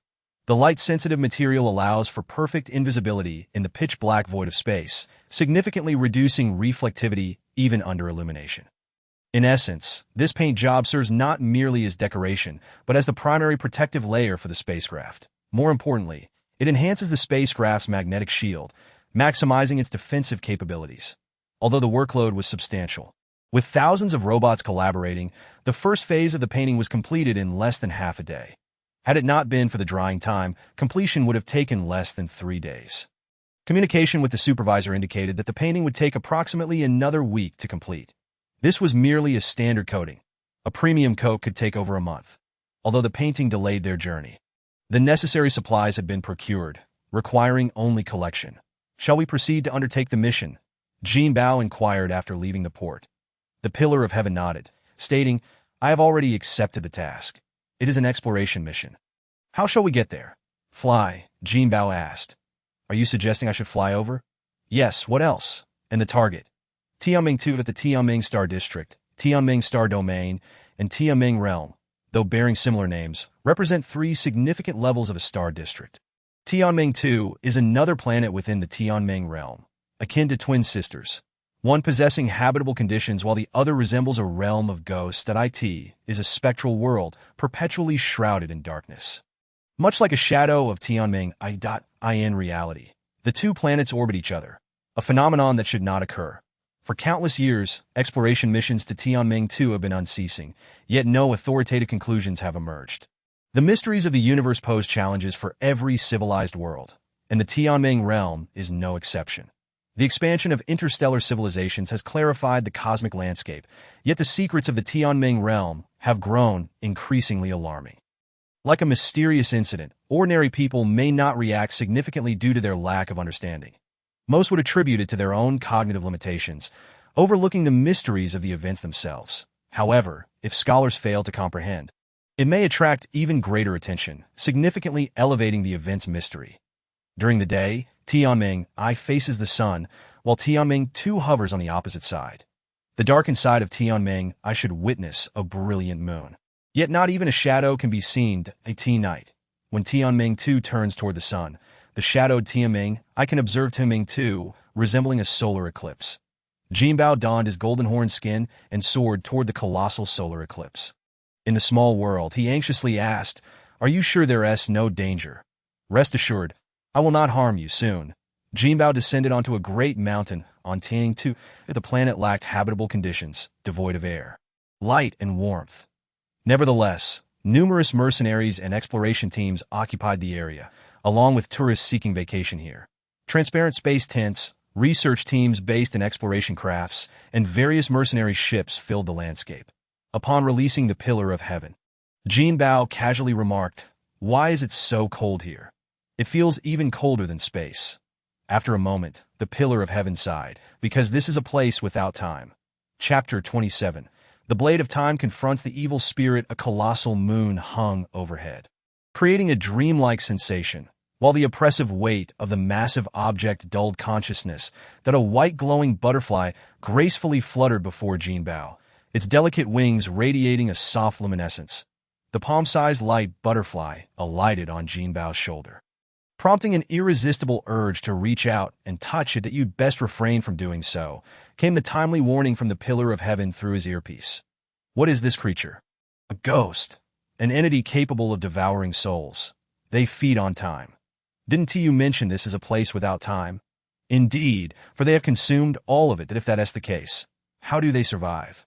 The light-sensitive material allows for perfect invisibility in the pitch-black void of space, significantly reducing reflectivity even under illumination. In essence, this paint job serves not merely as decoration, but as the primary protective layer for the spacecraft. More importantly, it enhances the spacecraft's magnetic shield, maximizing its defensive capabilities. Although the workload was substantial, with thousands of robots collaborating, the first phase of the painting was completed in less than half a day. Had it not been for the drying time, completion would have taken less than 3 days. Communication with the supervisor indicated that the painting would take approximately another week to complete. This was merely a standard coating. A premium coat could take over a month, although the painting delayed their journey. The necessary supplies had been procured, requiring only collection. "Shall we proceed to undertake the mission?" Jinbao inquired after leaving the port. The Pillar of Heaven nodded, stating, "I have already accepted the task. It is an exploration mission." "How shall we get there?" "Fly," Jinbao asked. "Are you suggesting I should fly over?" "Yes, what else?" "And the target?" "Tianming 2 at the Tianming Star District, Tianming Star Domain, and Tianming Realm, though bearing similar names, represent 3 significant levels of a star district. Tianming 2 is another planet within the Tianming Realm, akin to twin sisters, one possessing habitable conditions while the other resembles a realm of ghosts that is a spectral world perpetually shrouded in darkness. Much like a shadow of Tianming in reality, the 2 planets orbit each other, a phenomenon that should not occur. For countless years, exploration missions to Tianming 2 have been unceasing, yet no authoritative conclusions have emerged. The mysteries of the universe pose challenges for every civilized world, and the Tianming realm is no exception. The expansion of interstellar civilizations has clarified the cosmic landscape, yet the secrets of the Tianming realm have grown increasingly alarming. Like a mysterious incident, ordinary people may not react significantly due to their lack of understanding. Most would attribute it to their own cognitive limitations, overlooking the mysteries of the events themselves. However, if scholars fail to comprehend, it may attract even greater attention, significantly elevating the event's mystery. During the day, Tianming I faces the sun, while Tianming 2 hovers on the opposite side. The darkened side of Tianming I should witness a brilliant moon. Yet not even a shadow can be seen at night. When Tianming 2 turns toward the sun, the shadowed Tianming I can observe Tianming 2, resembling a solar eclipse. Jinbao donned his golden horn skin and soared toward the colossal solar eclipse. In the small world, he anxiously asked, "Are you sure there is no danger?" "Rest assured, I will not harm you soon." Jinbao descended onto a great mountain on Tianming 2. The planet lacked habitable conditions, devoid of air, light, and warmth. Nevertheless, numerous mercenaries and exploration teams occupied the area, along with tourists seeking vacation here. Transparent space tents, research teams based in exploration crafts, and various mercenary ships filled the landscape. Upon releasing the Pillar of Heaven, Jinbao casually remarked, "Why is it so cold here? It feels even colder than space." After a moment, the Pillar of Heaven sighed, "Because this is a place without time." Chapter 27. The Blade of Time confronts the evil spirit. A colossal moon hung overhead, creating a dreamlike sensation, while the oppressive weight of the massive object dulled consciousness that a white glowing butterfly gracefully fluttered before Jinbao, its delicate wings radiating a soft luminescence. The palm-sized light butterfly alighted on Jinbao's shoulder, prompting an irresistible urge to reach out and touch it. "That you'd best refrain from doing so," came the timely warning from the Pillar of Heaven through his earpiece. "What is this creature?" "A ghost, an entity capable of devouring souls. They feed on time." "Didn't you mention this is a place without time?" "Indeed, for they have consumed all of it. If that is the case, how do they survive?"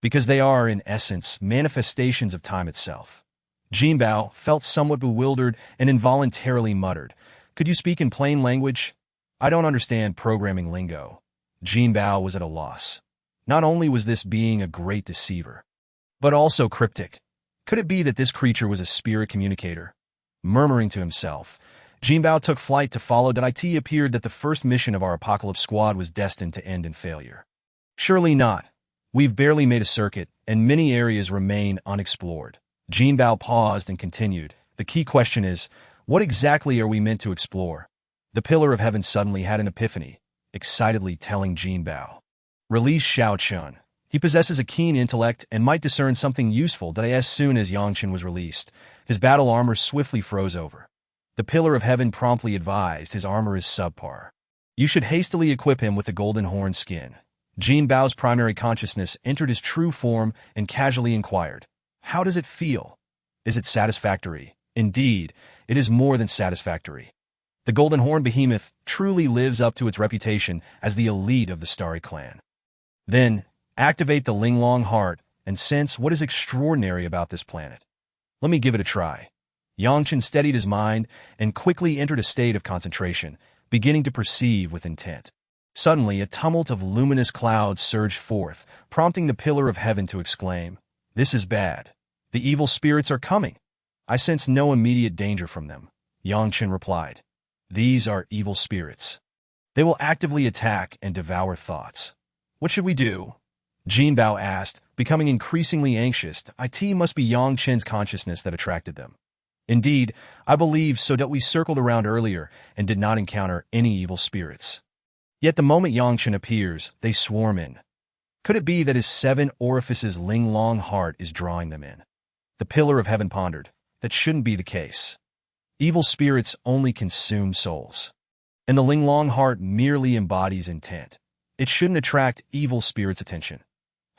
"Because they are, in essence, manifestations of time itself." Jinbao felt somewhat bewildered and involuntarily muttered, "Could you speak in plain language?" "I don't understand programming lingo." Jinbao was at a loss. Not only was this being a great deceiver, but also cryptic. Could it be that this creature was a spirit communicator? Murmuring to himself, Jinbao took flight to follow. It appeared that the first mission of our apocalypse squad was destined to end in failure. Surely not. We've barely made a circuit, and many areas remain unexplored. Jinbao paused and continued. The key question is, what exactly are we meant to explore? The Pillar of Heaven suddenly had an epiphany, excitedly telling Jinbao. Release Shao Chun. He possesses a keen intellect and might discern something useful. As soon as Yangchen was released, his battle armor swiftly froze over. The Pillar of Heaven promptly advised his armor is subpar. You should hastily equip him with the golden horn skin. Jinbao's primary consciousness entered his true form and casually inquired, how does it feel? Is it satisfactory? Indeed, it is more than satisfactory. The Golden Horn Behemoth truly lives up to its reputation as the elite of the Starry Clan. Then, activate the Linglong Heart and sense what is extraordinary about this planet. Let me give it a try. Yangchen steadied his mind and quickly entered a state of concentration, beginning to perceive with intent. Suddenly, a tumult of luminous clouds surged forth, prompting the Pillar of Heaven to exclaim, "This is bad. The evil spirits are coming." "I sense no immediate danger from them," Yangchen replied. "These are evil spirits. They will actively attack and devour thoughts. What should we do?" Jinbao asked, becoming increasingly anxious. It must be Yangchen's consciousness that attracted them. Indeed, I believe so. We circled around earlier and did not encounter any evil spirits. Yet the moment Yangchen appears, they swarm in. Could it be that his 7 orifices Linglong Heart is drawing them in? The Pillar of Heaven pondered. That shouldn't be the case. Evil spirits only consume souls, and the Linglong Heart merely embodies intent. It shouldn't attract evil spirits' attention.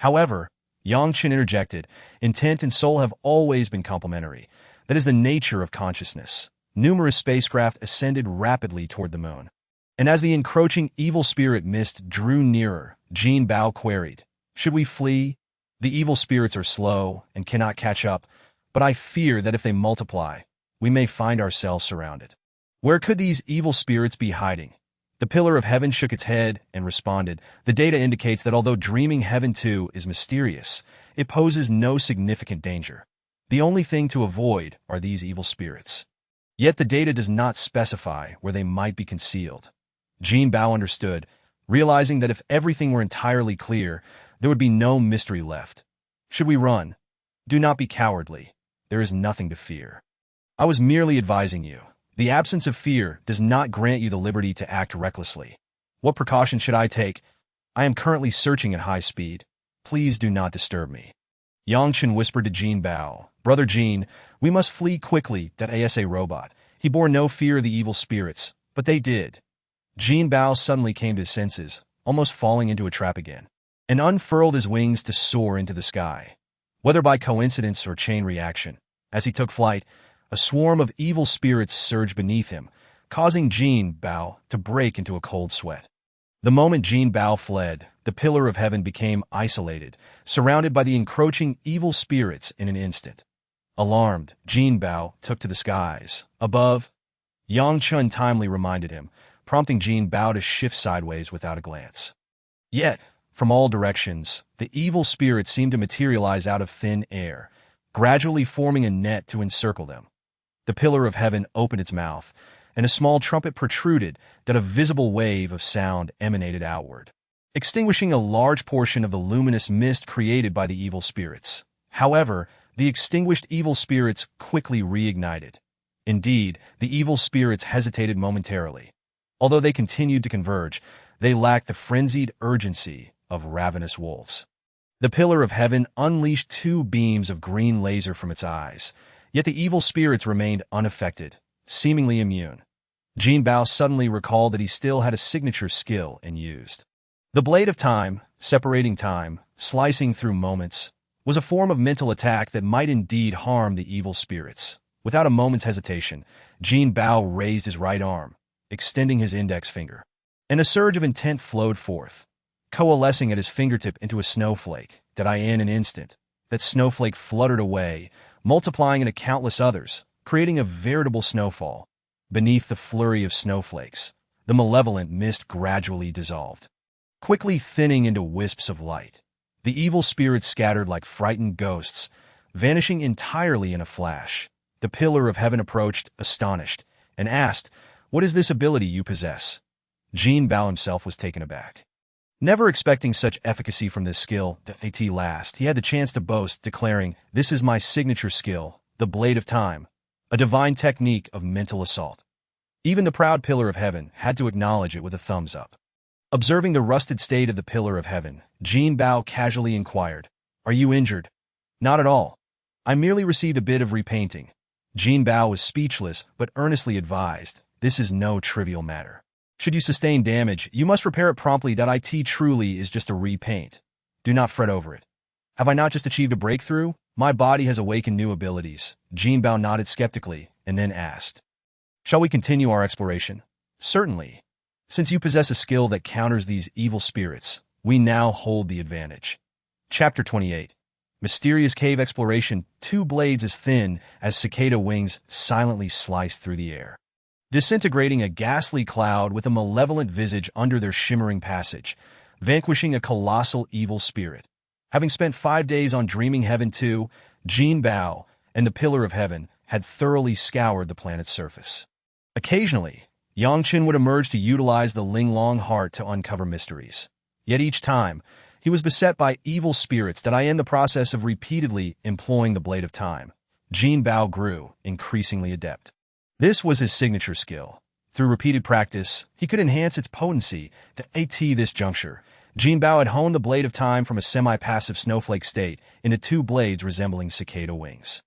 However, Yangchen interjected, intent and soul have always been complementary. That is the nature of consciousness. Numerous spacecraft ascended rapidly toward the moon. And as the encroaching evil spirit mist drew nearer, Jinbao queried, should we flee? The evil spirits are slow and cannot catch up, but I fear that if they multiply, we may find ourselves surrounded. Where could these evil spirits be hiding? The Pillar of Heaven shook its head and responded, the data indicates that although Dreaming Heaven 2 is mysterious, it poses no significant danger. The only thing to avoid are these evil spirits. Yet the data does not specify where they might be concealed. Jinbao understood, realizing that if everything were entirely clear, there would be no mystery left. Should we run? Do not be cowardly. There is nothing to fear. I was merely advising you. The absence of fear does not grant you the liberty to act recklessly. What precautions should I take? I am currently searching at high speed. Please do not disturb me. Yangchen whispered to Jinbao, Brother Jin, we must flee quickly. As a robot, he bore no fear of the evil spirits, but they did. Jinbao suddenly came to his senses, almost falling into a trap again, and unfurled his wings to soar into the sky. Whether by coincidence or chain reaction, as he took flight, a swarm of evil spirits surged beneath him, causing Jinbao to break into a cold sweat. The moment Jinbao fled, the Pillar of Heaven became isolated, surrounded by the encroaching evil spirits in an instant. Alarmed, Jinbao took to the skies. Above, Yangchen timely reminded him, prompting Jinbao to shift sideways without a glance. Yet, from all directions, the evil spirits seemed to materialize out of thin air, gradually forming a net to encircle them. The Pillar of Heaven opened its mouth, and a small trumpet protruded that a visible wave of sound emanated outward, extinguishing a large portion of the luminous mist created by the evil spirits. However, the extinguished evil spirits quickly reignited. Indeed, the evil spirits hesitated momentarily. Although they continued to converge, they lacked the frenzied urgency of ravenous wolves. The Pillar of Heaven unleashed 2 beams of green laser from its eyes, yet the evil spirits remained unaffected, seemingly immune. Jinbao suddenly recalled that he still had a signature skill and used. The Blade of Time, separating time, slicing through moments, was a form of mental attack that might indeed harm the evil spirits. Without a moment's hesitation, Jinbao raised his right arm, extending his index finger, and a surge of intent flowed forth, coalescing at his fingertip into a snowflake. In an instant, that snowflake fluttered away, multiplying into countless others, creating a veritable snowfall. Beneath the flurry of snowflakes, the malevolent mist gradually dissolved, quickly thinning into wisps of light. The evil spirits scattered like frightened ghosts, vanishing entirely in a flash. The pillar of heaven approached, astonished, and asked, "What is this ability you possess?" Jinbao himself was taken aback. Never expecting such efficacy from this skill, at last, he had the chance to boast, declaring, "This is my signature skill, the Blade of Time, a divine technique of mental assault." Even the proud Pillar of Heaven had to acknowledge it with a thumbs up. Observing the rusted state of the Pillar of Heaven, Jinbao casually inquired, "Are you injured?" "Not at all. I merely received a bit of repainting." Jinbao was speechless, but earnestly advised, "This is no trivial matter. Should you sustain damage, you must repair it promptly. It truly is just a repaint. Do not fret over it." "Have I not just achieved a breakthrough? My body has awakened new abilities." Jinbao nodded skeptically, and then asked, "Shall we continue our exploration?" "Certainly. Since you possess a skill that counters these evil spirits, we now hold the advantage." Chapter 28. Mysterious Cave Exploration. Two blades as thin as cicada wings silently sliced through the air, disintegrating a ghastly cloud with a malevolent visage under their shimmering passage, vanquishing a colossal evil spirit. Having spent 5 days on Dreaming Heaven 2, Jinbao and the Pillar of Heaven had thoroughly scoured the planet's surface. Occasionally, Yangchen would emerge to utilize the Linglong Heart to uncover mysteries. Yet each time, he was beset by evil spirits that in the process of repeatedly employing the Blade of Time, Jinbao grew increasingly adept. This was his signature skill. Through repeated practice, he could enhance its potency. At this juncture, Jinbao had honed the Blade of Time from a semi-passive snowflake state into 2 blades resembling cicada wings.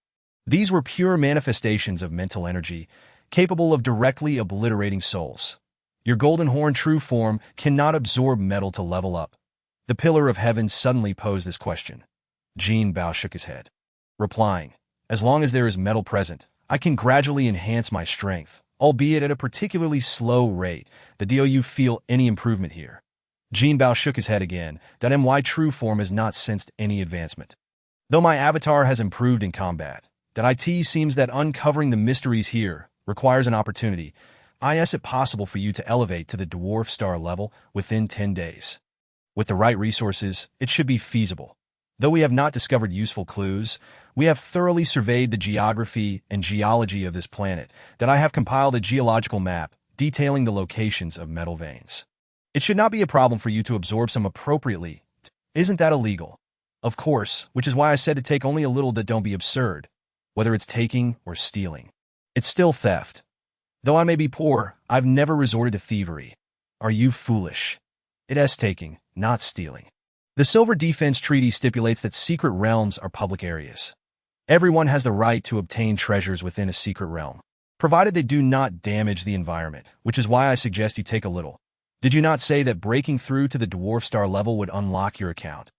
These were pure manifestations of mental energy, capable of directly obliterating souls. Your Golden Horn true form cannot absorb metal to level up. The Pillar of Heaven suddenly posed this question. Jinbao shook his head, replying, "As long as there is metal present, I can gradually enhance my strength, albeit at a particularly slow rate. Do you feel any improvement here?" Jinbao shook his head again. My true form has not sensed any advancement. Though my avatar has improved in combat, it seems that uncovering the mysteries here requires an opportunity. Is it possible for you to elevate to the dwarf star level within 10 days? With the right resources, it should be feasible. Though we have not discovered useful clues, we have thoroughly surveyed the geography and geology of this planet. I have compiled a geological map detailing the locations of metal veins. It should not be a problem for you to absorb some appropriately. Isn't that illegal? Of course, which is why I said to take only a little. Don't be absurd. Whether it's taking or stealing, it's still theft. Though I may be poor, I've never resorted to thievery. Are you foolish? It is taking, not stealing. The Silver Defense Treaty stipulates that secret realms are public areas. Everyone has the right to obtain treasures within a secret realm, provided they do not damage the environment, which is why I suggest you take a little. Did you not say that breaking through to the dwarf star level would unlock your account?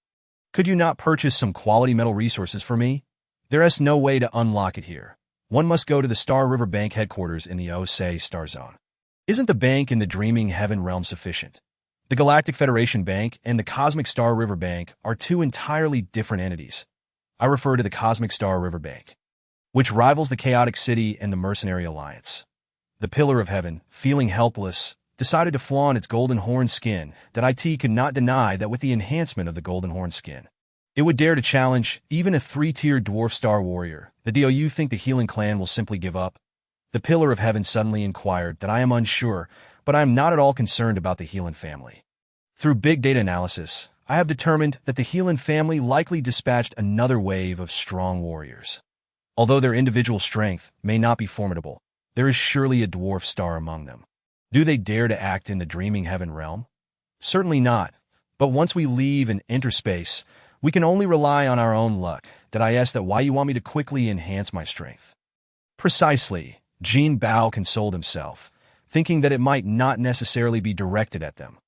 Could you not purchase some quality metal resources for me? There is no way to unlock it here. One must go to the Star River Bank headquarters in the Osei Star Zone. Isn't the bank in the Dreaming Heaven realm sufficient? The Galactic Federation Bank and the Cosmic Star River Bank are 2 entirely different entities. I refer to the Cosmic Star River Bank, which rivals the Chaotic City and the Mercenary Alliance. The Pillar of Heaven, feeling helpless, decided to flaunt its Golden Horn skin. It could not deny that with the enhancement of the Golden Horn skin, it would dare to challenge even a 3-tiered dwarf star warrior. Do you think the Healing Clan will simply give up? The Pillar of Heaven suddenly inquired. I am unsure, but I am not at all concerned about the Healing family. Through big data analysis, I have determined that the Healing family likely dispatched another wave of strong warriors. Although their individual strength may not be formidable, there is surely a dwarf star among them. Do they dare to act in the Dreaming Heaven realm? Certainly not. But once we leave and enter space, we can only rely on our own luck. I ask that why you want me to quickly enhance my strength? Precisely. Jinbao consoled himself, thinking that it might not necessarily be directed at them.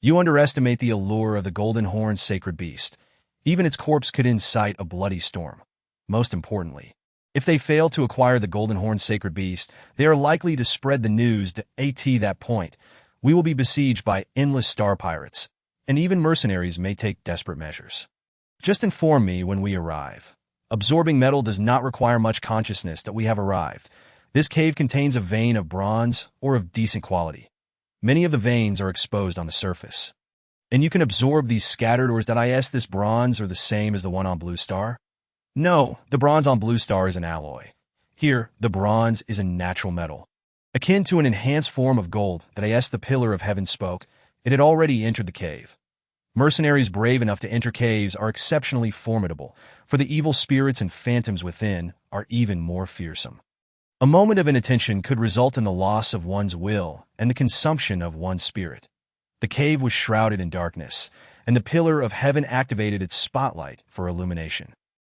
You underestimate the allure of the Golden Horn sacred beast. Even its corpse could incite a bloody storm. Most importantly, if they fail to acquire the Golden Horn sacred beast, they are likely to spread the news. At that point, we will be besieged by endless star pirates, and even mercenaries may take desperate measures. Just inform me when we arrive. Absorbing metal does not require much consciousness that we have arrived. This cave contains a vein of bronze or of decent quality. Many of the veins are exposed on the surface, and you can absorb these scattered. Or is this bronze or the same as the one on Blue Star? No, the bronze on blue star is an alloy. Here, the bronze is a natural metal. Akin to an enhanced form of gold that the pillar of heaven spoke, it had already entered the cave. Mercenaries brave enough to enter caves are exceptionally formidable, for the evil spirits and phantoms within are even more fearsome. A moment of inattention could result in the loss of one's will and the consumption of one's spirit. The cave was shrouded in darkness, and the pillar of heaven activated its spotlight for illumination.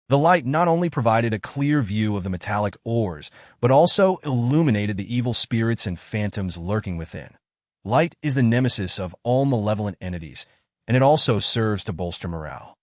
The light not only provided a clear view of the metallic ores, but also illuminated the evil spirits and phantoms lurking within. Light is the nemesis of all malevolent entities, and it also serves to bolster morale.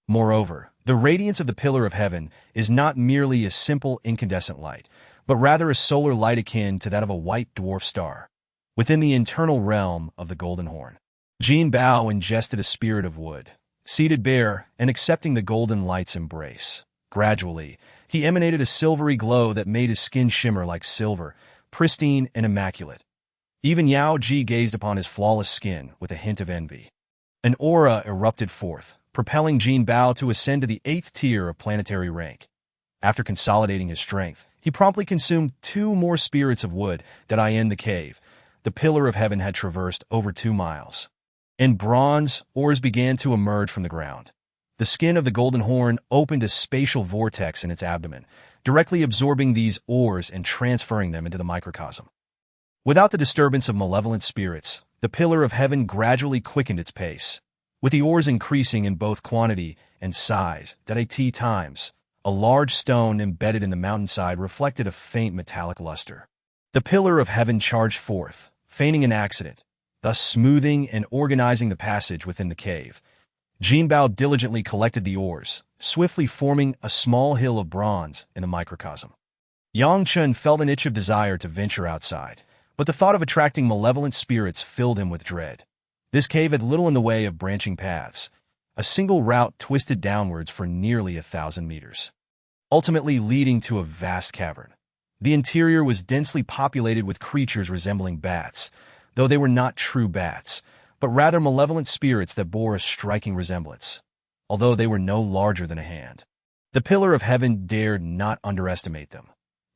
Moreover, the radiance of the pillar of heaven is not merely a simple incandescent light, but rather a solar light akin to that of a white dwarf star. Within the internal realm of the Golden Horn, Jinbao ingested a spirit of wood, seated bare and accepting the golden light's embrace. Gradually, he emanated a silvery glow that made his skin shimmer like silver, pristine and immaculate. Even Yao Ji gazed upon his flawless skin with a hint of envy. An aura erupted forth, propelling Jinbao to ascend to the 8th tier of planetary rank. After consolidating his strength, he promptly consumed 2 more spirits of wood that in the cave. The pillar of heaven had traversed over 2 miles. In bronze, ores began to emerge from the ground. The skin of the Golden Horn opened a spatial vortex in its abdomen, directly absorbing these ores and transferring them into the microcosm. Without the disturbance of malevolent spirits, the pillar of heaven gradually quickened its pace. With the ores increasing in both quantity and size, at times, a large stone embedded in the mountainside reflected a faint metallic luster. The pillar of heaven charged forth, feigning an accident, thus smoothing and organizing the passage within the cave. Jinbao diligently collected the ores, swiftly forming a small hill of bronze in the microcosm. Yang Chun felt an itch of desire to venture outside, but the thought of attracting malevolent spirits filled him with dread. This cave had little in the way of branching paths. A single route twisted downwards for nearly 1,000 meters, ultimately leading to a vast cavern. The interior was densely populated with creatures resembling bats, though they were not true bats, but rather malevolent spirits that bore a striking resemblance, although they were no larger than a hand. The pillar of heaven dared not underestimate them.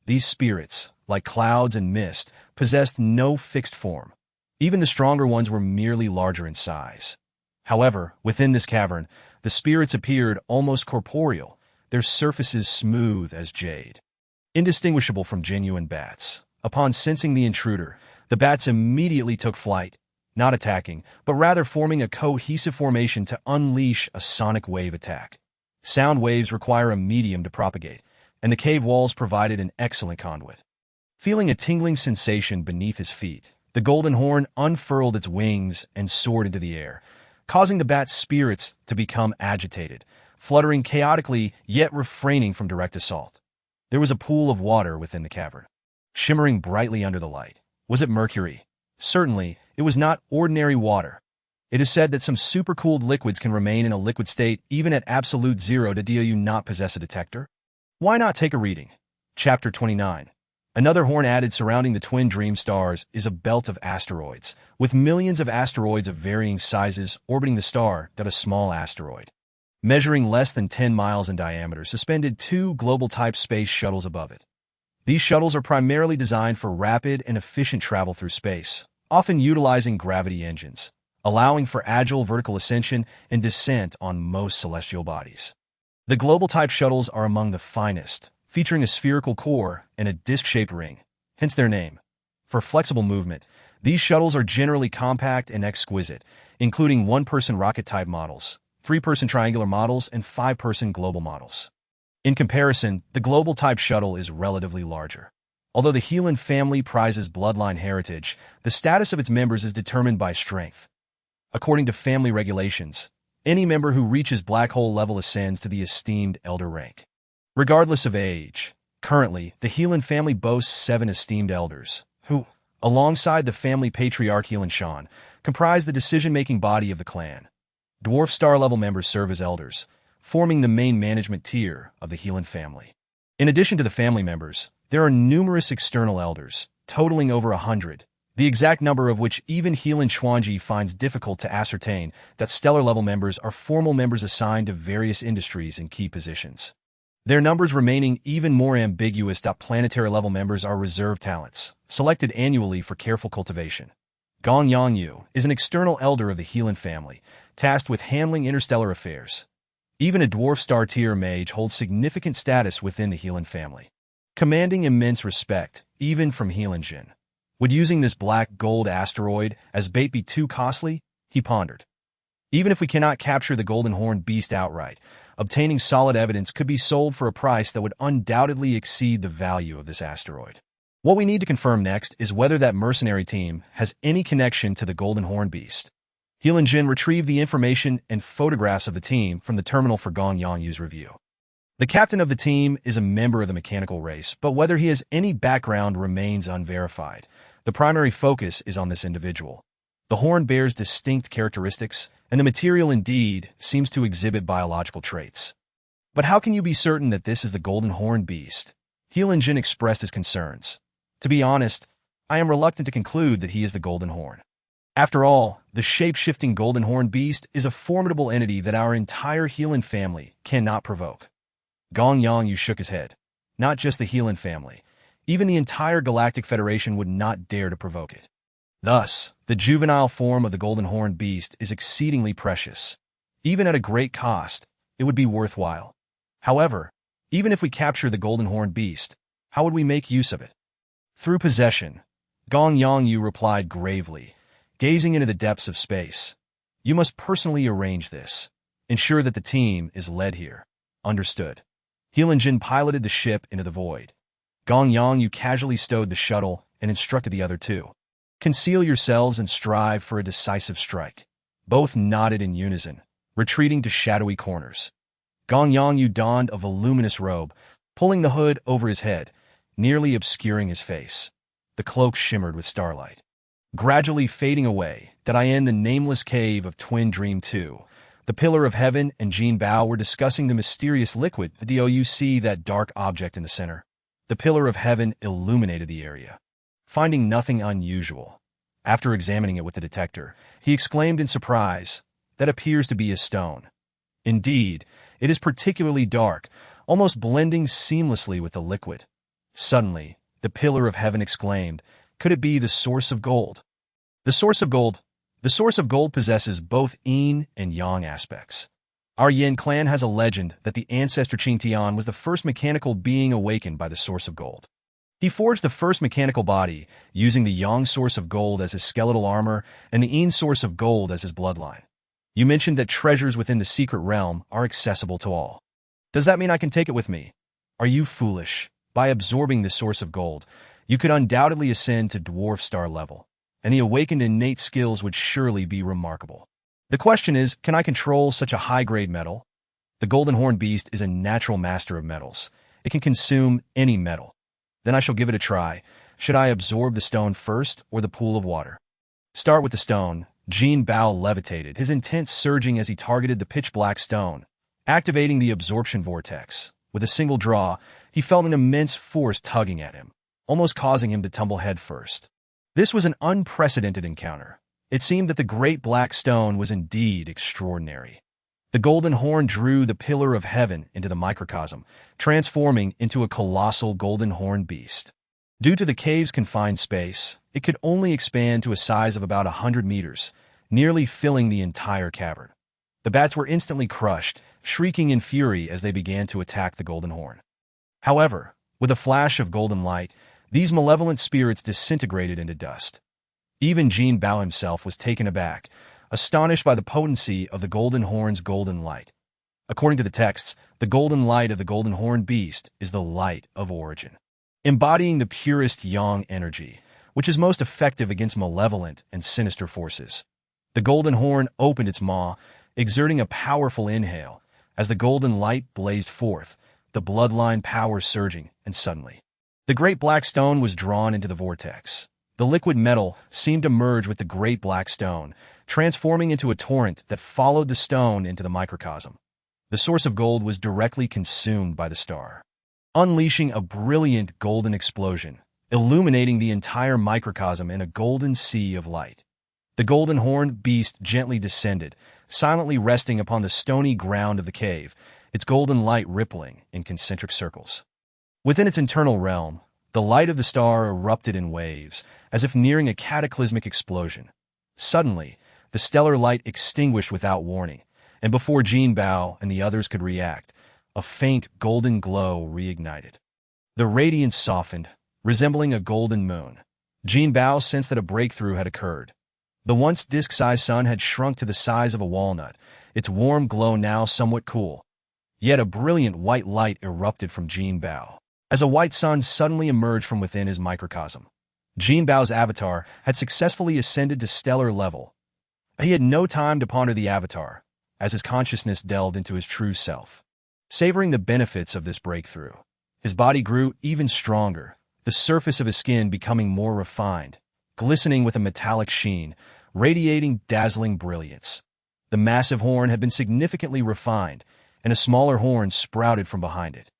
These spirits, like clouds and mist, possessed no fixed form. Even the stronger ones were merely larger in size. However, within this cavern, the spirits appeared almost corporeal, their surfaces smooth as jade, indistinguishable from genuine bats. Upon sensing the intruder, the bats immediately took flight, not attacking, but rather forming a cohesive formation to unleash a sonic wave attack. Sound waves require a medium to propagate, and the cave walls provided an excellent conduit. Feeling a tingling sensation beneath his feet, the Golden Horn unfurled its wings and soared into the air, causing the bat's spirits to become agitated, fluttering chaotically yet refraining from direct assault. There was a pool of water within the cavern, shimmering brightly under the light. Was it mercury? Certainly, it was not ordinary water. It is said that some supercooled liquids can remain in a liquid state even at absolute zero. Do you not possess a detector? Why not take a reading? Chapter 29. Another horn added surrounding the twin dream stars is a belt of asteroids, with millions of asteroids of varying sizes orbiting the star. A small asteroid, measuring less than 10 miles in diameter, suspended 2 global-type space shuttles above it. These shuttles are primarily designed for rapid and efficient travel through space, often utilizing gravity engines, allowing for agile vertical ascension and descent on most celestial bodies. The global-type shuttles are among the finest, featuring a spherical core and a disc-shaped ring, hence their name. For flexible movement, these shuttles are generally compact and exquisite, including 1-person rocket-type models, 3-person triangular models, and 5-person global models. In comparison, the global-type shuttle is relatively larger. Although the Helan family prizes bloodline heritage, the status of its members is determined by strength. According to family regulations, any member who reaches black hole level ascends to the esteemed elder rank, regardless of age. Currently, the Helan family boasts 7 esteemed elders, who, alongside the family patriarch Helan Shan, comprise the decision-making body of the clan. Dwarf star-level members serve as elders, forming the main management tier of the Helan family. In addition to the family members, there are numerous external elders, totaling over 100, the exact number of which even Helan Chuanji finds difficult to ascertain. That stellar-level members are formal members assigned to various industries and key positions. their numbers remaining even more ambiguous. Planetary level members are reserve talents, selected annually for careful cultivation. Gong Yongyu is an external elder of the Helan family, tasked with handling interstellar affairs. Even a dwarf star-tier mage holds significant status within the Helan family, commanding immense respect, even from Helan Jin. Would using this black gold asteroid as bait be too costly? He pondered. Even if we cannot capture the golden horned beast outright, obtaining solid evidence could be sold for a price that would undoubtedly exceed the value of this asteroid. What we need to confirm next is whether that mercenary team has any connection to the golden horned beast. Helan Jin retrieved the information and photographs of the team from the terminal for Gong Yongyu's review. The captain of the team is a member of the mechanical race, but whether he has any background remains unverified. The primary focus is on this individual. The horn bears distinct characteristics, and the material indeed seems to exhibit biological traits. But how can you be certain that this is the golden horned beast? Helan Jin expressed his concerns. To be honest, I am reluctant to conclude that he is the golden horn. After all, the shape-shifting golden horned beast is a formidable entity that our entire Helan family cannot provoke. Gong Yongyu shook his head. Not just the Helan family. Even the entire Galactic Federation would not dare to provoke it. Thus, the juvenile form of the golden horned beast is exceedingly precious. Even at a great cost, it would be worthwhile. However, even if we capture the golden horned beast, how would we make use of it? Through possession, Gong Yongyu replied gravely, gazing into the depths of space. You must personally arrange this. Ensure that the team is led here. Understood. Helan Jin piloted the ship into the void. Gong Yongyu casually stowed the shuttle and instructed the other two. Conceal yourselves and strive for a decisive strike. Both nodded in unison, retreating to shadowy corners. Gong Yongyu donned a voluminous robe, pulling the hood over his head, nearly obscuring his face. The cloak shimmered with starlight. Gradually fading away, in the nameless cave of Twin Dream 2, the Pillar of Heaven and Jinbao were discussing the mysterious liquid. Do you see that dark object in the center? The Pillar of Heaven illuminated the area. Finding nothing unusual, after examining it with the detector, he exclaimed in surprise, "That appears to be a stone." Indeed, it is particularly dark, almost blending seamlessly with the liquid. Suddenly, the Pillar of Heaven exclaimed, "Could it be the source of gold?" The source of gold possesses both yin and yang aspects. Our Yin clan has a legend that the ancestor Qingtian was the first mechanical being awakened by the source of gold. He forged the first mechanical body, using the yang source of gold as his skeletal armor and the yin source of gold as his bloodline. You mentioned that treasures within the secret realm are accessible to all. Does that mean I can take it with me? Are you foolish? By absorbing the source of gold, you could undoubtedly ascend to dwarf star level, and the awakened innate skills would surely be remarkable. The question is, can I control such a high-grade metal? The golden horn beast is a natural master of metals. It can consume any metal. Then I shall give it a try. Should I absorb the stone first or the pool of water? Start with the stone. Jinbao levitated, his intent surging as he targeted the pitch-black stone, activating the absorption vortex. With a single draw, he felt an immense force tugging at him, almost causing him to tumble headfirst. This was an unprecedented encounter. It seemed that the great black stone was indeed extraordinary. The golden horn drew the Pillar of Heaven into the microcosm, transforming into a colossal golden horn beast. Due to the cave's confined space, it could only expand to a size of about 100 meters, nearly filling the entire cavern. The bats were instantly crushed, shrieking in fury as they began to attack the golden horn. However, with a flash of golden light, these malevolent spirits disintegrated into dust. Even Jinbao himself was taken aback, astonished by the potency of the golden horn's golden light. According to the texts, the golden light of the golden horned beast is the light of origin, embodying the purest yang energy, which is most effective against malevolent and sinister forces. The golden horn opened its maw, exerting a powerful inhale. As the golden light blazed forth, the bloodline power surging, and suddenly, the great black stone was drawn into the vortex. The liquid metal seemed to merge with the great black stone, transforming into a torrent that followed the stone into the microcosm. The source of gold was directly consumed by the star, unleashing a brilliant golden explosion, illuminating the entire microcosm in a golden sea of light. The golden horned beast gently descended, silently resting upon the stony ground of the cave, its golden light rippling in concentric circles. Within its internal realm, the light of the star erupted in waves, as if nearing a cataclysmic explosion. Suddenly, the stellar light extinguished without warning, and before Jinbao and the others could react, a faint golden glow reignited. The radiance softened, resembling a golden moon. Jinbao sensed that a breakthrough had occurred. The once disc-sized sun had shrunk to the size of a walnut, its warm glow now somewhat cool. Yet a brilliant white light erupted from Jinbao, as a white sun suddenly emerged from within his microcosm. Jinbao's avatar had successfully ascended to stellar level. He had no time to ponder the avatar, as his consciousness delved into his true self. Savoring the benefits of this breakthrough, his body grew even stronger, the surface of his skin becoming more refined, glistening with a metallic sheen, radiating dazzling brilliance. The massive horn had been significantly refined, and a smaller horn sprouted from behind it.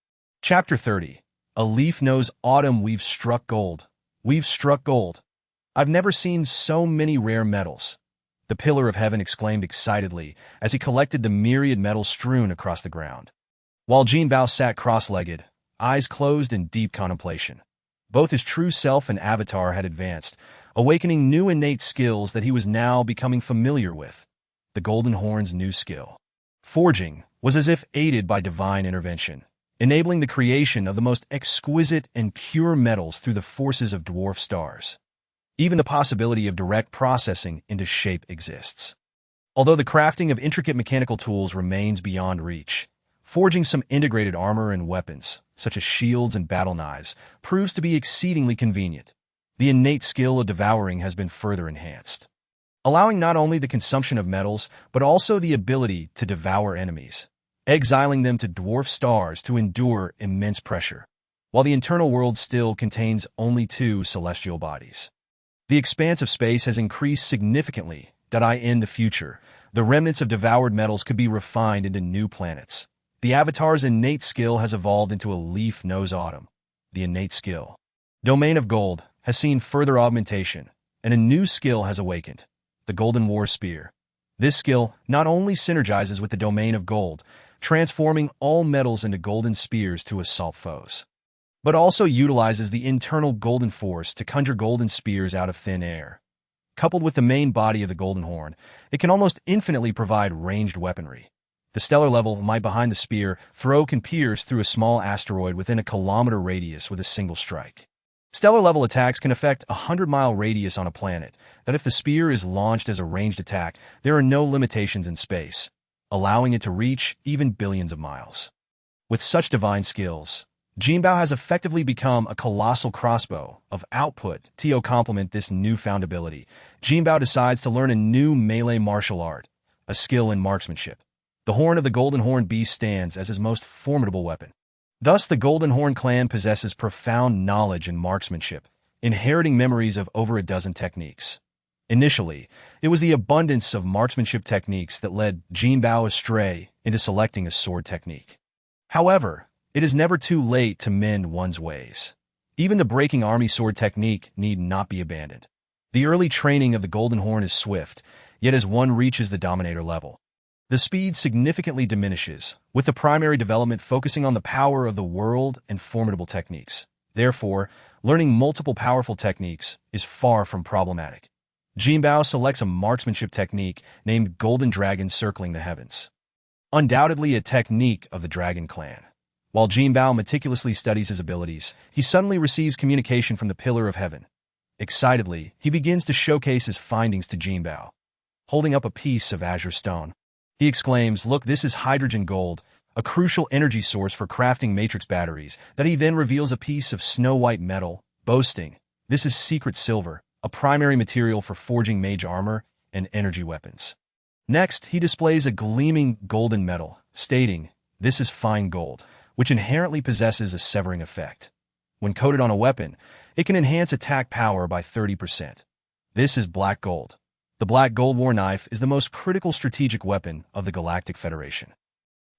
Chapter 30. A leaf knows autumn. We've struck gold. We've struck gold. I've never seen so many rare metals. The Pillar of Heaven exclaimed excitedly as he collected the myriad metals strewn across the ground. While Jinbao sat cross-legged, eyes closed in deep contemplation. Both his true self and avatar had advanced, awakening new innate skills that he was now becoming familiar with. The Golden Horn's new skill, forging, was as if aided by divine intervention, enabling the creation of the most exquisite and pure metals through the forces of dwarf stars. Even the possibility of direct processing into shape exists. Although the crafting of intricate mechanical tools remains beyond reach, forging some integrated armor and weapons, such as shields and battle knives, proves to be exceedingly convenient. The innate skill of devouring has been further enhanced, allowing not only the consumption of metals, but also the ability to devour enemies, exiling them to dwarf stars to endure immense pressure, while the internal world still contains only 2 celestial bodies. The expanse of space has increased significantly. In the future, the remnants of devoured metals could be refined into new planets. The avatar's innate skill has evolved into a leaf knows autumn. The innate skill, Domain of Gold, has seen further augmentation, and a new skill has awakened, the Golden War Spear. This skill not only synergizes with the Domain of Gold, transforming all metals into golden spears to assault foes, but also utilizes the internal golden force to conjure golden spears out of thin air. Coupled with the main body of the Golden Horn, it can almost infinitely provide ranged weaponry. The stellar level might behind the spear throw can pierce through a small asteroid within a kilometer radius with a single strike. Stellar level attacks can affect a 100-mile radius on a planet, that if the spear is launched as a ranged attack, there are no limitations in space, allowing it to reach even billions of miles. With such divine skills, Jinbao has effectively become a colossal crossbow of output. To complement this newfound ability, Jinbao decides to learn a new melee martial art, a skill in marksmanship. The horn of the Golden Horn Beast stands as his most formidable weapon. Thus, the Golden Horn clan possesses profound knowledge in marksmanship, inheriting memories of over a dozen techniques. Initially, it was the abundance of marksmanship techniques that led Jinbao astray into selecting a sword technique. However, it is never too late to mend one's ways. Even the breaking army sword technique need not be abandoned. The early training of the Golden Horn is swift, yet as one reaches the Dominator level, the speed significantly diminishes, with the primary development focusing on the power of the world and formidable techniques. Therefore, learning multiple powerful techniques is far from problematic. Jinbao selects a marksmanship technique named Golden Dragon Circling the Heavens, undoubtedly a technique of the Dragon Clan. While Jinbao meticulously studies his abilities, he suddenly receives communication from the Pillar of Heaven. Excitedly, he begins to showcase his findings to Jinbao. Holding up a piece of azure stone, he exclaims, "Look, this is hydrogen gold, a crucial energy source for crafting matrix batteries." That he then reveals a piece of snow-white metal, boasting, "This is secret silver, a primary material for forging mage armor and energy weapons." Next, he displays a gleaming golden metal, stating, "This is fine gold, which inherently possesses a severing effect. When coated on a weapon, it can enhance attack power by 30%. This is black gold. The Black Gold War Knife is the most critical strategic weapon of the Galactic Federation.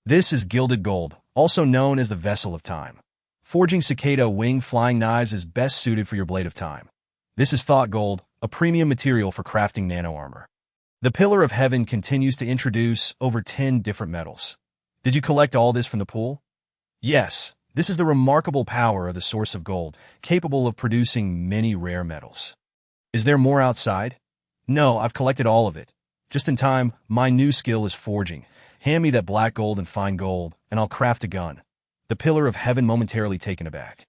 This is Gilded Gold, also known as the Vessel of Time. Forging cicada wing flying knives is best suited for your Blade of Time. This is Thought Gold, a premium material for crafting nano armor." The Pillar of Heaven continues to introduce over 10 different metals. Did you collect all this from the pool? Yes, this is the remarkable power of the source of gold, capable of producing many rare metals. Is there more outside? No, I've collected all of it. Just in time, my new skill is forging. Hand me that black gold and fine gold, and I'll craft a gun. The pillar of heaven momentarily taken aback.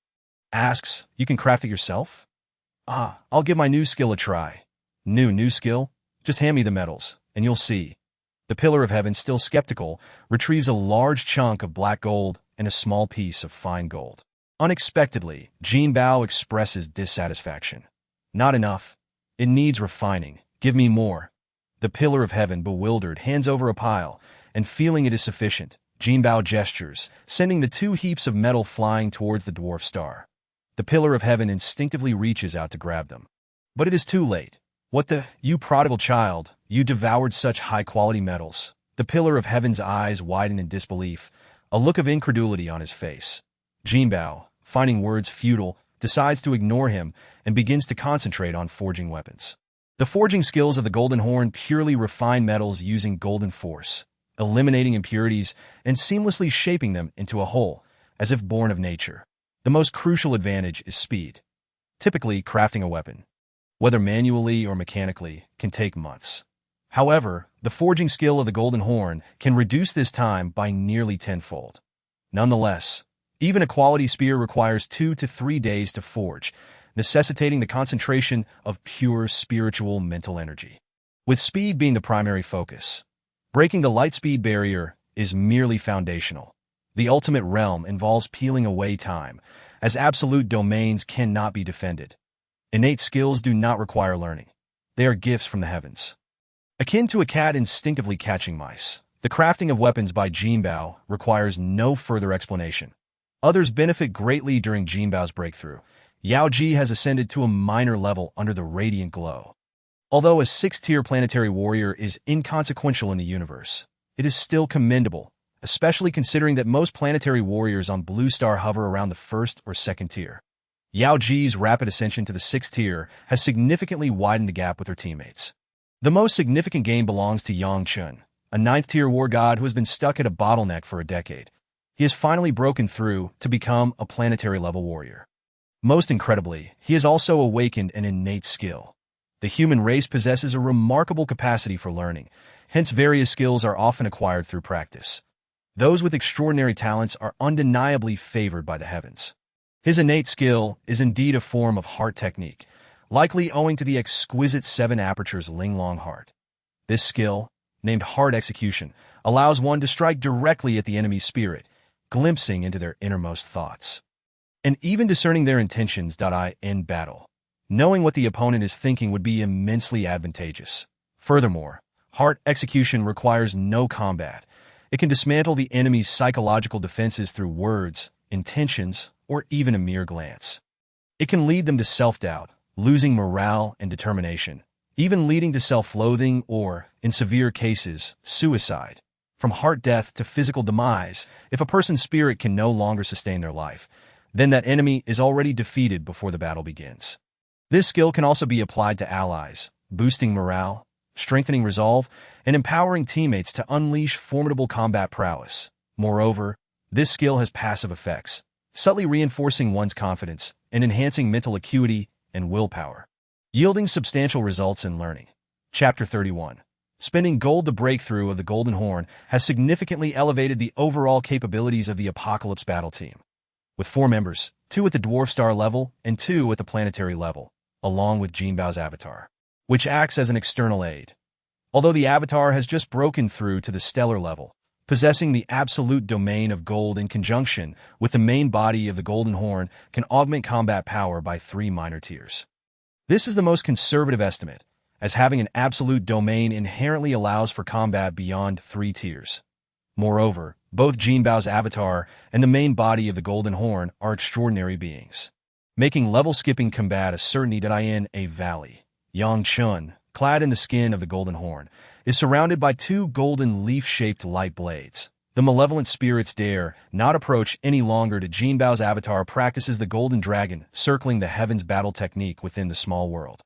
Asks, you can craft it yourself? Ah, I'll give my new skill a try. New skill? Just hand me the metals, and you'll see. The pillar of heaven, still skeptical, retrieves a large chunk of black gold and a small piece of fine gold. Unexpectedly, Jinbao expresses dissatisfaction. Not enough. It needs refining. Give me more. The pillar of heaven, bewildered, hands over a pile, and feeling it is sufficient, Jinbao gestures, sending the two heaps of metal flying towards the dwarf star. The pillar of heaven instinctively reaches out to grab them. But it is too late. What the, you prodigal child, you devoured such high-quality metals. The pillar of heaven's eyes widen in disbelief, a look of incredulity on his face. Jinbao, finding words futile, decides to ignore him and begins to concentrate on forging weapons. The forging skills of the Golden Horn purely refine metals using golden force, eliminating impurities and seamlessly shaping them into a whole, as if born of nature. The most crucial advantage is speed. Typically, crafting a weapon, whether manually or mechanically, can take months. However, the forging skill of the Golden Horn can reduce this time by nearly tenfold. Nonetheless, even a quality spear requires 2 to 3 days to forge, necessitating the concentration of pure spiritual mental energy. With speed being the primary focus, breaking the light speed barrier is merely foundational. The ultimate realm involves peeling away time, as absolute domains cannot be defended. Innate skills do not require learning. They are gifts from the heavens. Akin to a cat instinctively catching mice, the crafting of weapons by Jinbao requires no further explanation. Others benefit greatly during Jinbao's breakthrough. Yao Ji has ascended to a minor level under the radiant glow. Although a 6th-tier planetary warrior is inconsequential in the universe, it is still commendable, especially considering that most planetary warriors on Blue Star hover around the 1st or 2nd tier. Yao Ji's rapid ascension to the 6th tier has significantly widened the gap with her teammates. The most significant gain belongs to Yang Chun, a 9th-tier war god who has been stuck at a bottleneck for a decade. He has finally broken through to become a planetary-level warrior. Most incredibly, he has also awakened an innate skill. The human race possesses a remarkable capacity for learning, hence various skills are often acquired through practice. Those with extraordinary talents are undeniably favored by the heavens. His innate skill is indeed a form of heart technique, likely owing to the exquisite 7 apertures Linglong heart. This skill, named heart execution, allows one to strike directly at the enemy's spirit, glimpsing into their innermost thoughts, and even discerning their intentions. In battle, knowing what the opponent is thinking would be immensely advantageous. Furthermore, heart execution requires no combat. It can dismantle the enemy's psychological defenses through words, intentions, or even a mere glance. It can lead them to self-doubt, losing morale and determination, even leading to self-loathing or, in severe cases, suicide. From heart death to physical demise, if a person's spirit can no longer sustain their life, then that enemy is already defeated before the battle begins. This skill can also be applied to allies, boosting morale, strengthening resolve, and empowering teammates to unleash formidable combat prowess. Moreover, this skill has passive effects, subtly reinforcing one's confidence and enhancing mental acuity and willpower, yielding substantial results in learning. Chapter 31. Spending gold. The breakthrough of the Golden Horn has significantly elevated the overall capabilities of the Apocalypse battle team. With 4 members, 2 at the Dwarf Star level and 2 at the planetary level, along with Jinbao's avatar, which acts as an external aid. Although the avatar has just broken through to the stellar level, possessing the absolute domain of gold in conjunction with the main body of the Golden Horn can augment combat power by 3 minor tiers. This is the most conservative estimate, as having an absolute domain inherently allows for combat beyond 3 tiers. Moreover, both Jinbao's avatar and the main body of the Golden Horn are extraordinary beings, making level-skipping combat a certainty. In a valley, Yang Chun, clad in the skin of the Golden Horn, is surrounded by 2 golden leaf-shaped light blades. The malevolent spirits dare not approach any longer. Jinbao's avatar practices the Golden Dragon, circling the heavens battle technique within the small world,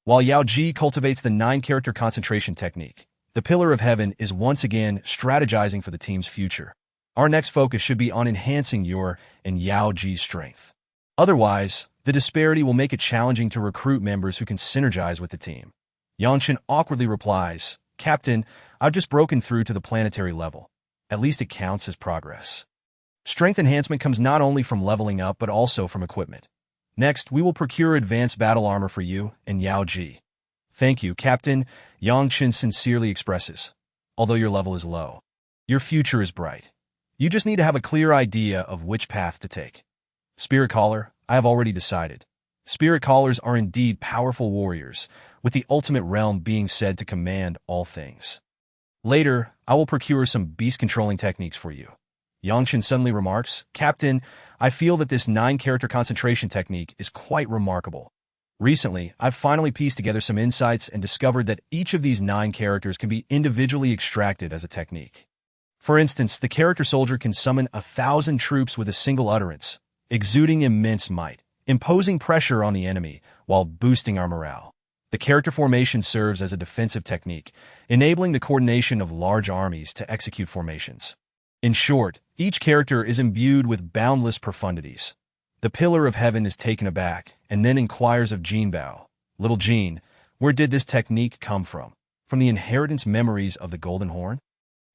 while Yao Ji cultivates the 9-character concentration technique. The Pillar of Heaven is once again strategizing for the team's future. Our next focus should be on enhancing your and Yao Ji's strength. Otherwise, the disparity will make it challenging to recruit members who can synergize with the team. Yangchen awkwardly replies, Captain, I've just broken through to the planetary level. At least it counts as progress. Strength enhancement comes not only from leveling up but also from equipment. Next, we will procure advanced battle armor for you and Yao Ji. Thank you, Captain, Yangchen sincerely expresses. Although your level is low, your future is bright. You just need to have a clear idea of which path to take. Spirit Caller, I have already decided. Spirit Callers are indeed powerful warriors, with the ultimate realm being said to command all things. Later, I will procure some beast-controlling techniques for you. Yangchen suddenly remarks, Captain, I feel that this 9-character concentration technique is quite remarkable. Recently, I've finally pieced together some insights and discovered that each of these 9 characters can be individually extracted as a technique. For instance, the character soldier can summon 1,000 troops with a single utterance, exuding immense might, imposing pressure on the enemy while boosting our morale. The character formation serves as a defensive technique, enabling the coordination of large armies to execute formations. In short, each character is imbued with boundless profundities. The Pillar of Heaven is taken aback and then inquires of Jinbao, Little Jean, where did this technique come from? From the inheritance memories of the Golden Horn?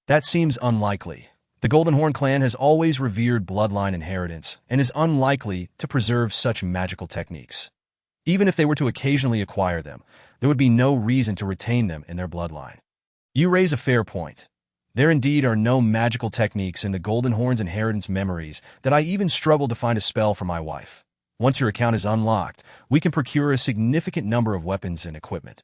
That seems unlikely. The Golden Horn clan has always revered bloodline inheritance and is unlikely to preserve such magical techniques. Even if they were to occasionally acquire them, there would be no reason to retain them in their bloodline. You raise a fair point. There indeed are no magical techniques in the Golden Horn's inheritance memories that I even struggle to find a spell for my wife. Once your account is unlocked, we can procure a significant number of weapons and equipment,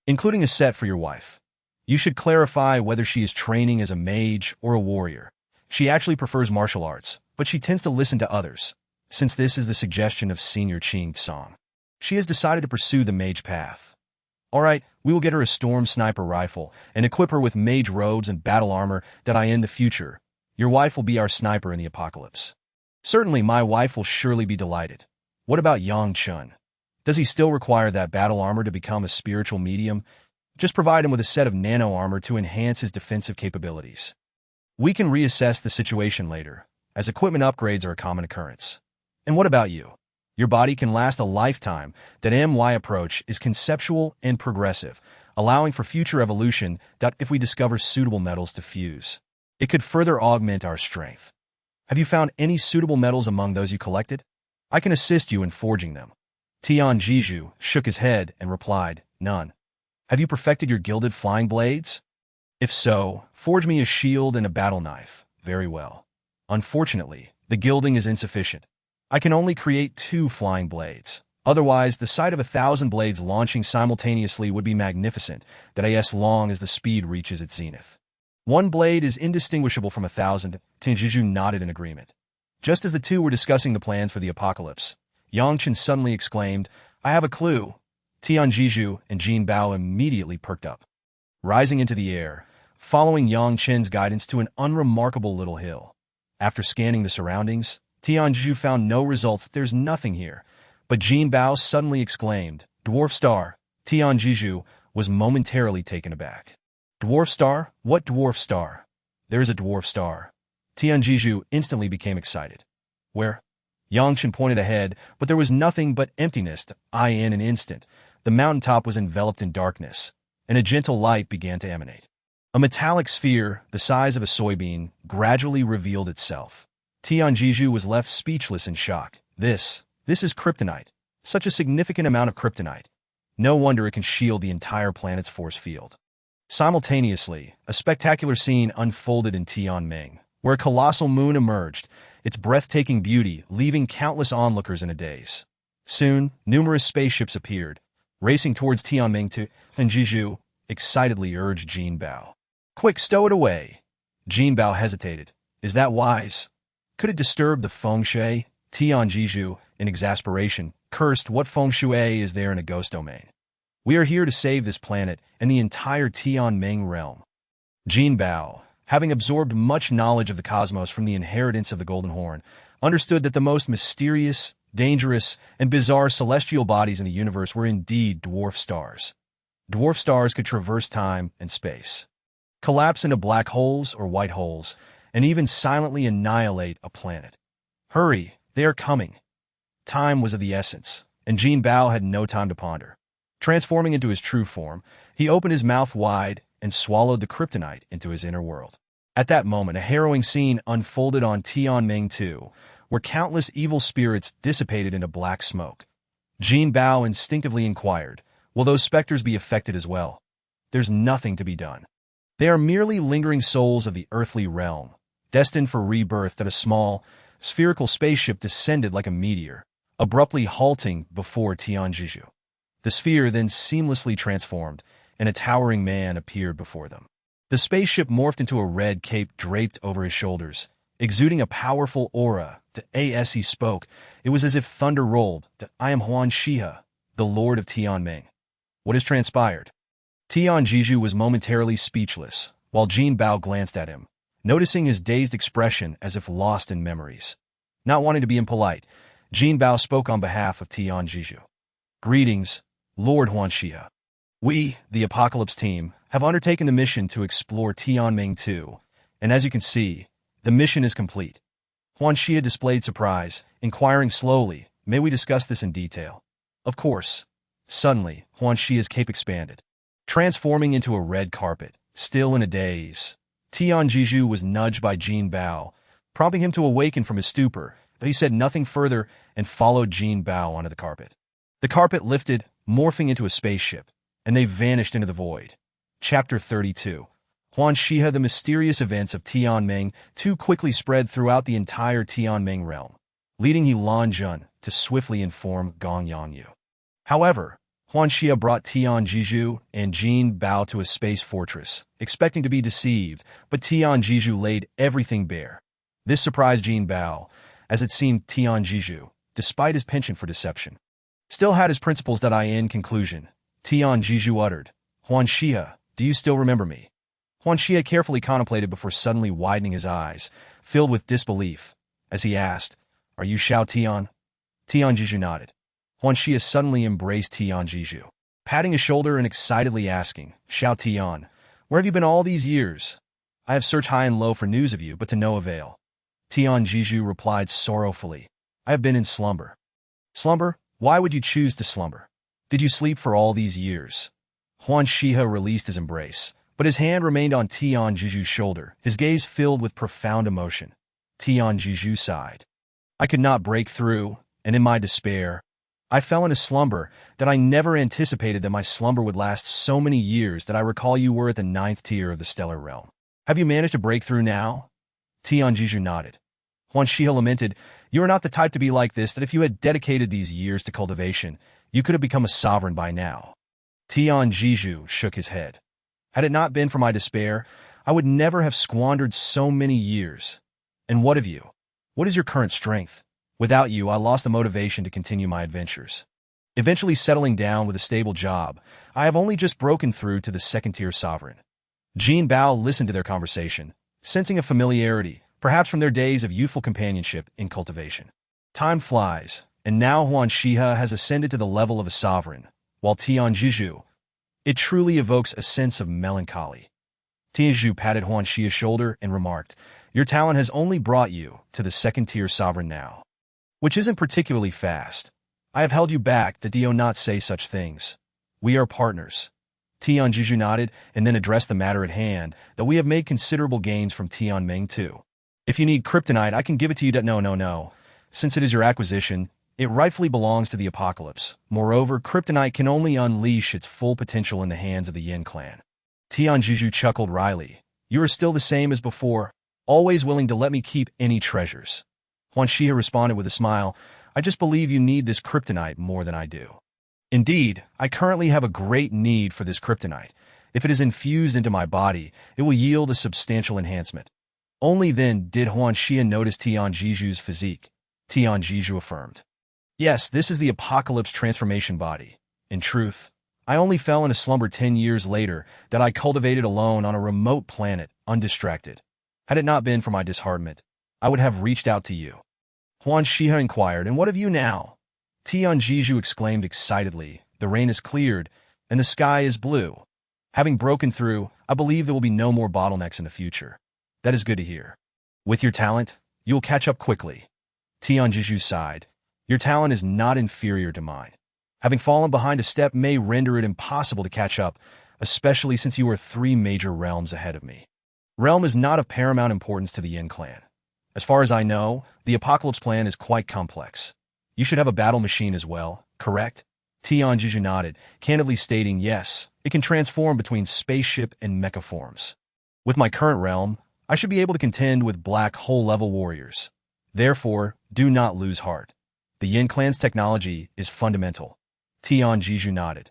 including a set for your wife. You should clarify whether she is training as a mage or a warrior. She actually prefers martial arts, but she tends to listen to others, since this is the suggestion of Senior Qing Song. She has decided to pursue the mage path. Alright, we will get her a storm sniper rifle and equip her with mage robes and battle armor that in the future. Your wife will be our sniper in the apocalypse. Certainly my wife will surely be delighted. What about Yang Chun? Does he still require that battle armor to become a spiritual medium? Just provide him with a set of nano armor to enhance his defensive capabilities. We can reassess the situation later, as equipment upgrades are a common occurrence. And what about you? Your body can last a lifetime. That MY approach is conceptual and progressive, allowing for future evolution that if we discover suitable metals to fuse, it could further augment our strength. Have you found any suitable metals among those you collected? I can assist you in forging them. Tian Jiju shook his head and replied, None. Have you perfected your gilded flying blades? If so, forge me a shield and a battle knife. Very well. Unfortunately, the gilding is insufficient. I can only create 2 flying blades. Otherwise, the sight of 1,000 blades launching simultaneously would be magnificent, that as long as the speed reaches its zenith. 1 blade is indistinguishable from 1,000, Tenjiju nodded in agreement. Just as the two were discussing the plans for the apocalypse, Yangchen suddenly exclaimed, I have a clue. Tianjiju and Jinbao immediately perked up, rising into the air, following Yangchen's guidance to an unremarkable little hill. After scanning the surroundings, Tianjiju found no results. There's nothing here. But Jinbao suddenly exclaimed, Dwarf Star. Tianjiju was momentarily taken aback. Dwarf Star? What dwarf star? There is a dwarf star. Tianjiju instantly became excited. Where? Yangchen pointed ahead, but there was nothing but emptiness. In an instant, the mountaintop was enveloped in darkness, and a gentle light began to emanate. A metallic sphere, the size of a soybean, gradually revealed itself. Tianjiju was left speechless in shock. This is kryptonite. Such a significant amount of kryptonite. No wonder it can shield the entire planet's force field. Simultaneously, a spectacular scene unfolded in Tianming, where a colossal moon emerged, its breathtaking beauty leaving countless onlookers in a daze. Soon, numerous spaceships appeared, racing towards Tianming. Tianjiju excitedly urged Jinbao. Quick, stow it away. Jinbao hesitated. Is that wise? Could it disturb the feng shui? Tianjiju, in exasperation, cursed. What feng shui is there in a ghost domain? We are here to save this planet and the entire Tianming realm. Jinbao, having absorbed much knowledge of the cosmos from the inheritance of the Golden Horn, understood that the most mysterious, dangerous, and bizarre celestial bodies in the universe were indeed dwarf stars. Dwarf stars could traverse time and space, collapse into black holes or white holes, and even silently annihilate a planet. Hurry, they are coming. Time was of the essence, and Jinbao had no time to ponder. Transforming into his true form, he opened his mouth wide and swallowed the kryptonite into his inner world. At that moment, a harrowing scene unfolded on Tianming 2, where countless evil spirits dissipated into black smoke. Jinbao instinctively inquired, will those specters be affected as well? There's nothing to be done. They are merely lingering souls of the earthly realm, destined for rebirth that a small, spherical spaceship descended like a meteor, abruptly halting before Tianjiju. The sphere then seamlessly transformed, and a towering man appeared before them. The spaceship morphed into a red cape draped over his shoulders, exuding a powerful aura. As he spoke, it was as if thunder rolled. I am Huan Shihe, the Lord of Tianming. What has transpired? Tianjiju was momentarily speechless, while Jinbao glanced at him, noticing his dazed expression as if lost in memories. Not wanting to be impolite, Jinbao spoke on behalf of Tianjiju. Greetings, Lord Huan Shihe. We, the Apocalypse team, have undertaken the mission to explore Tianming 2, and as you can see, the mission is complete. Huan Shihe displayed surprise, inquiring slowly, may we discuss this in detail? Of course. Suddenly, Huan Shihe's cape expanded, transforming into a red carpet. Still in a daze, Tianjiju was nudged by Jinbao, prompting him to awaken from his stupor, but he said nothing further and followed Jinbao onto the carpet. The carpet lifted, morphing into a spaceship, and they vanished into the void. Chapter 32. Huan Shihe. The mysterious events of Tianming 2 quickly spread throughout the entire Tianming realm, leading Yilanjun to swiftly inform Gong Yangyu. However, Huan Shihe brought Tianjiju and Jinbao to a space fortress, expecting to be deceived, but Tianjiju laid everything bare. This surprised Jinbao, as it seemed Tianjiju, despite his penchant for deception, still had his principles. In conclusion, Tianjiju uttered, Huan Shihe, do you still remember me? Huan Shihe carefully contemplated before suddenly widening his eyes, filled with disbelief, as he asked, are you Xiao Tian? Tianjiju nodded. Huan Shihe suddenly embraced Tianjiju, patting his shoulder and excitedly asking, Xiao Tian, where have you been all these years? I have searched high and low for news of you, but to no avail. Tianjiju replied sorrowfully, I have been in slumber. Slumber? Why would you choose to slumber? Did you sleep for all these years? Huan Shihe released his embrace, but his hand remained on Tianjiju's shoulder, his gaze filled with profound emotion. Tianjiju sighed. I could not break through, and in my despair, I fell into slumber. That I never anticipated that my slumber would last so many years. That I recall you were at the 9th tier of the stellar realm. Have you managed to break through now? Tianjiju nodded. Huan Shihe lamented, you are not the type to be like this, that if you had dedicated these years to cultivation, you could have become a sovereign by now. Tianjiju shook his head. Had it not been for my despair, I would never have squandered so many years. And what of you? What is your current strength? Without you, I lost the motivation to continue my adventures. Eventually settling down with a stable job, I have only just broken through to the 2nd-tier sovereign. Jinbao listened to their conversation, sensing a familiarity, perhaps from their days of youthful companionship in cultivation. Time flies, and now Huan Shihe has ascended to the level of a sovereign, while Tianjiju, it truly evokes a sense of melancholy. Tianjiju patted Huan Shihe's shoulder and remarked, your talent has only brought you to the 2nd-tier sovereign now, which isn't particularly fast. I have held you back. Do you not say such things? We are partners. Tianjiju nodded and then addressed the matter at hand, that we have made considerable gains from Tianming 2. If you need kryptonite, I can give it to you. No. Since it is your acquisition, it rightfully belongs to the Apocalypse. Moreover, kryptonite can only unleash its full potential in the hands of the Yin clan. Tianjiju chuckled wryly. You are still the same as before, always willing to let me keep any treasures. Huan Shihe responded with a smile, I just believe you need this kryptonite more than I do. Indeed, I currently have a great need for this kryptonite. If it is infused into my body, it will yield a substantial enhancement. Only then did Huan Shihe notice Tianjiju's physique. Tianjiju affirmed. Yes, this is the Apocalypse transformation body. In truth, I only fell into slumber 10 years later, that I cultivated alone on a remote planet, undistracted. Had it not been for my disheartenment, I would have reached out to you. Huan Shihe inquired, and what of you now? Tianjiju exclaimed excitedly, the rain has cleared, and the sky is blue. Having broken through, I believe there will be no more bottlenecks in the future. That is good to hear. With your talent, you'll catch up quickly. Tianjiju sighed. Your talent is not inferior to mine. Having fallen behind a step may render it impossible to catch up, especially since you are 3 major realms ahead of me. Realm is not of paramount importance to the Yin clan. As far as I know, the Apocalypse plan is quite complex. You should have a battle machine as well, correct? Tianjiju nodded, candidly stating yes, it can transform between spaceship and mecha forms. With my current realm, I should be able to contend with black hole-level warriors. Therefore, do not lose heart. The Yin clan's technology is fundamental. Tianjiju nodded.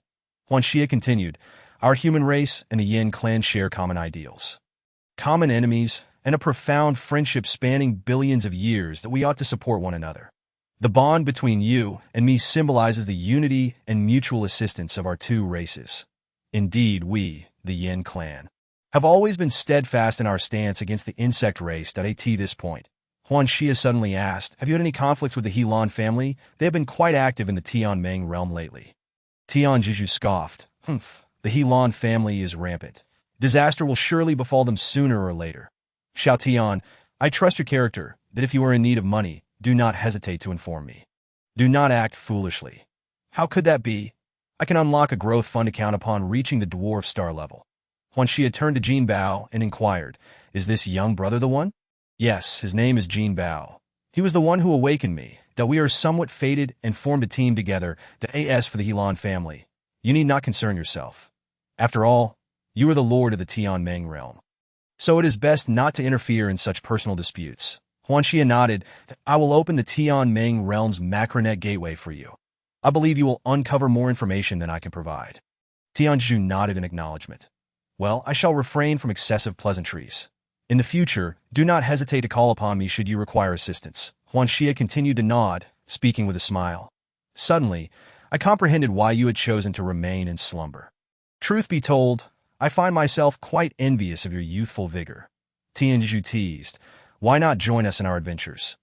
Huan Xie continued, our human race and the Yin clan share common ideals. Common enemies, and a profound friendship spanning billions of years that we ought to support one another. The bond between you and me symbolizes the unity and mutual assistance of our 2 races. Indeed, we, the Yin clan, have always been steadfast in our stance against the insect race. At this point, Huan Xie suddenly asked, have you had any conflicts with the Helan family? They have been quite active in the Tianming realm lately. Tianjiju scoffed. The Helan family is rampant. Disaster will surely befall them sooner or later. Xiao Tian, I trust your character, that if you are in need of money, do not hesitate to inform me. Do not act foolishly. How could that be? I can unlock a growth fund account upon reaching the dwarf star level. Huan Xie turned to Jinbao and inquired, is this young brother the one? Yes, his name is Jinbao. He was the one who awakened me, that we are somewhat fated and formed a team together, the AS for the Helan family. You need not concern yourself. After all, you are the lord of the Tianming realm. So it is best not to interfere in such personal disputes. Huan Xie nodded, I will open the Tianming realm's macronet gateway for you. I believe you will uncover more information than I can provide. Tianjiju nodded in acknowledgement. Well, I shall refrain from excessive pleasantries. In the future, do not hesitate to call upon me should you require assistance. Huan Xie continued to nod, speaking with a smile. Suddenly, I comprehended why you had chosen to remain in slumber. Truth be told, I find myself quite envious of your youthful vigor. Tianjiju teased, why not join us in our adventures?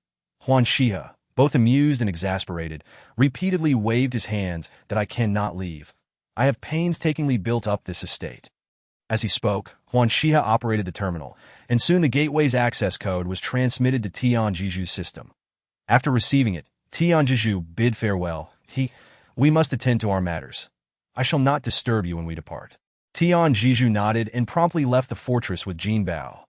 Huan Xie, both amused and exasperated, repeatedly waved his hands that I cannot leave. I have painstakingly built up this estate. As he spoke, Huan Xie operated the terminal, and soon the gateway's access code was transmitted to Tianjiju's system. After receiving it, Tianjiju bid farewell. We must attend to our matters. I shall not disturb you when we depart. Tianjiju nodded and promptly left the fortress with Jinbao.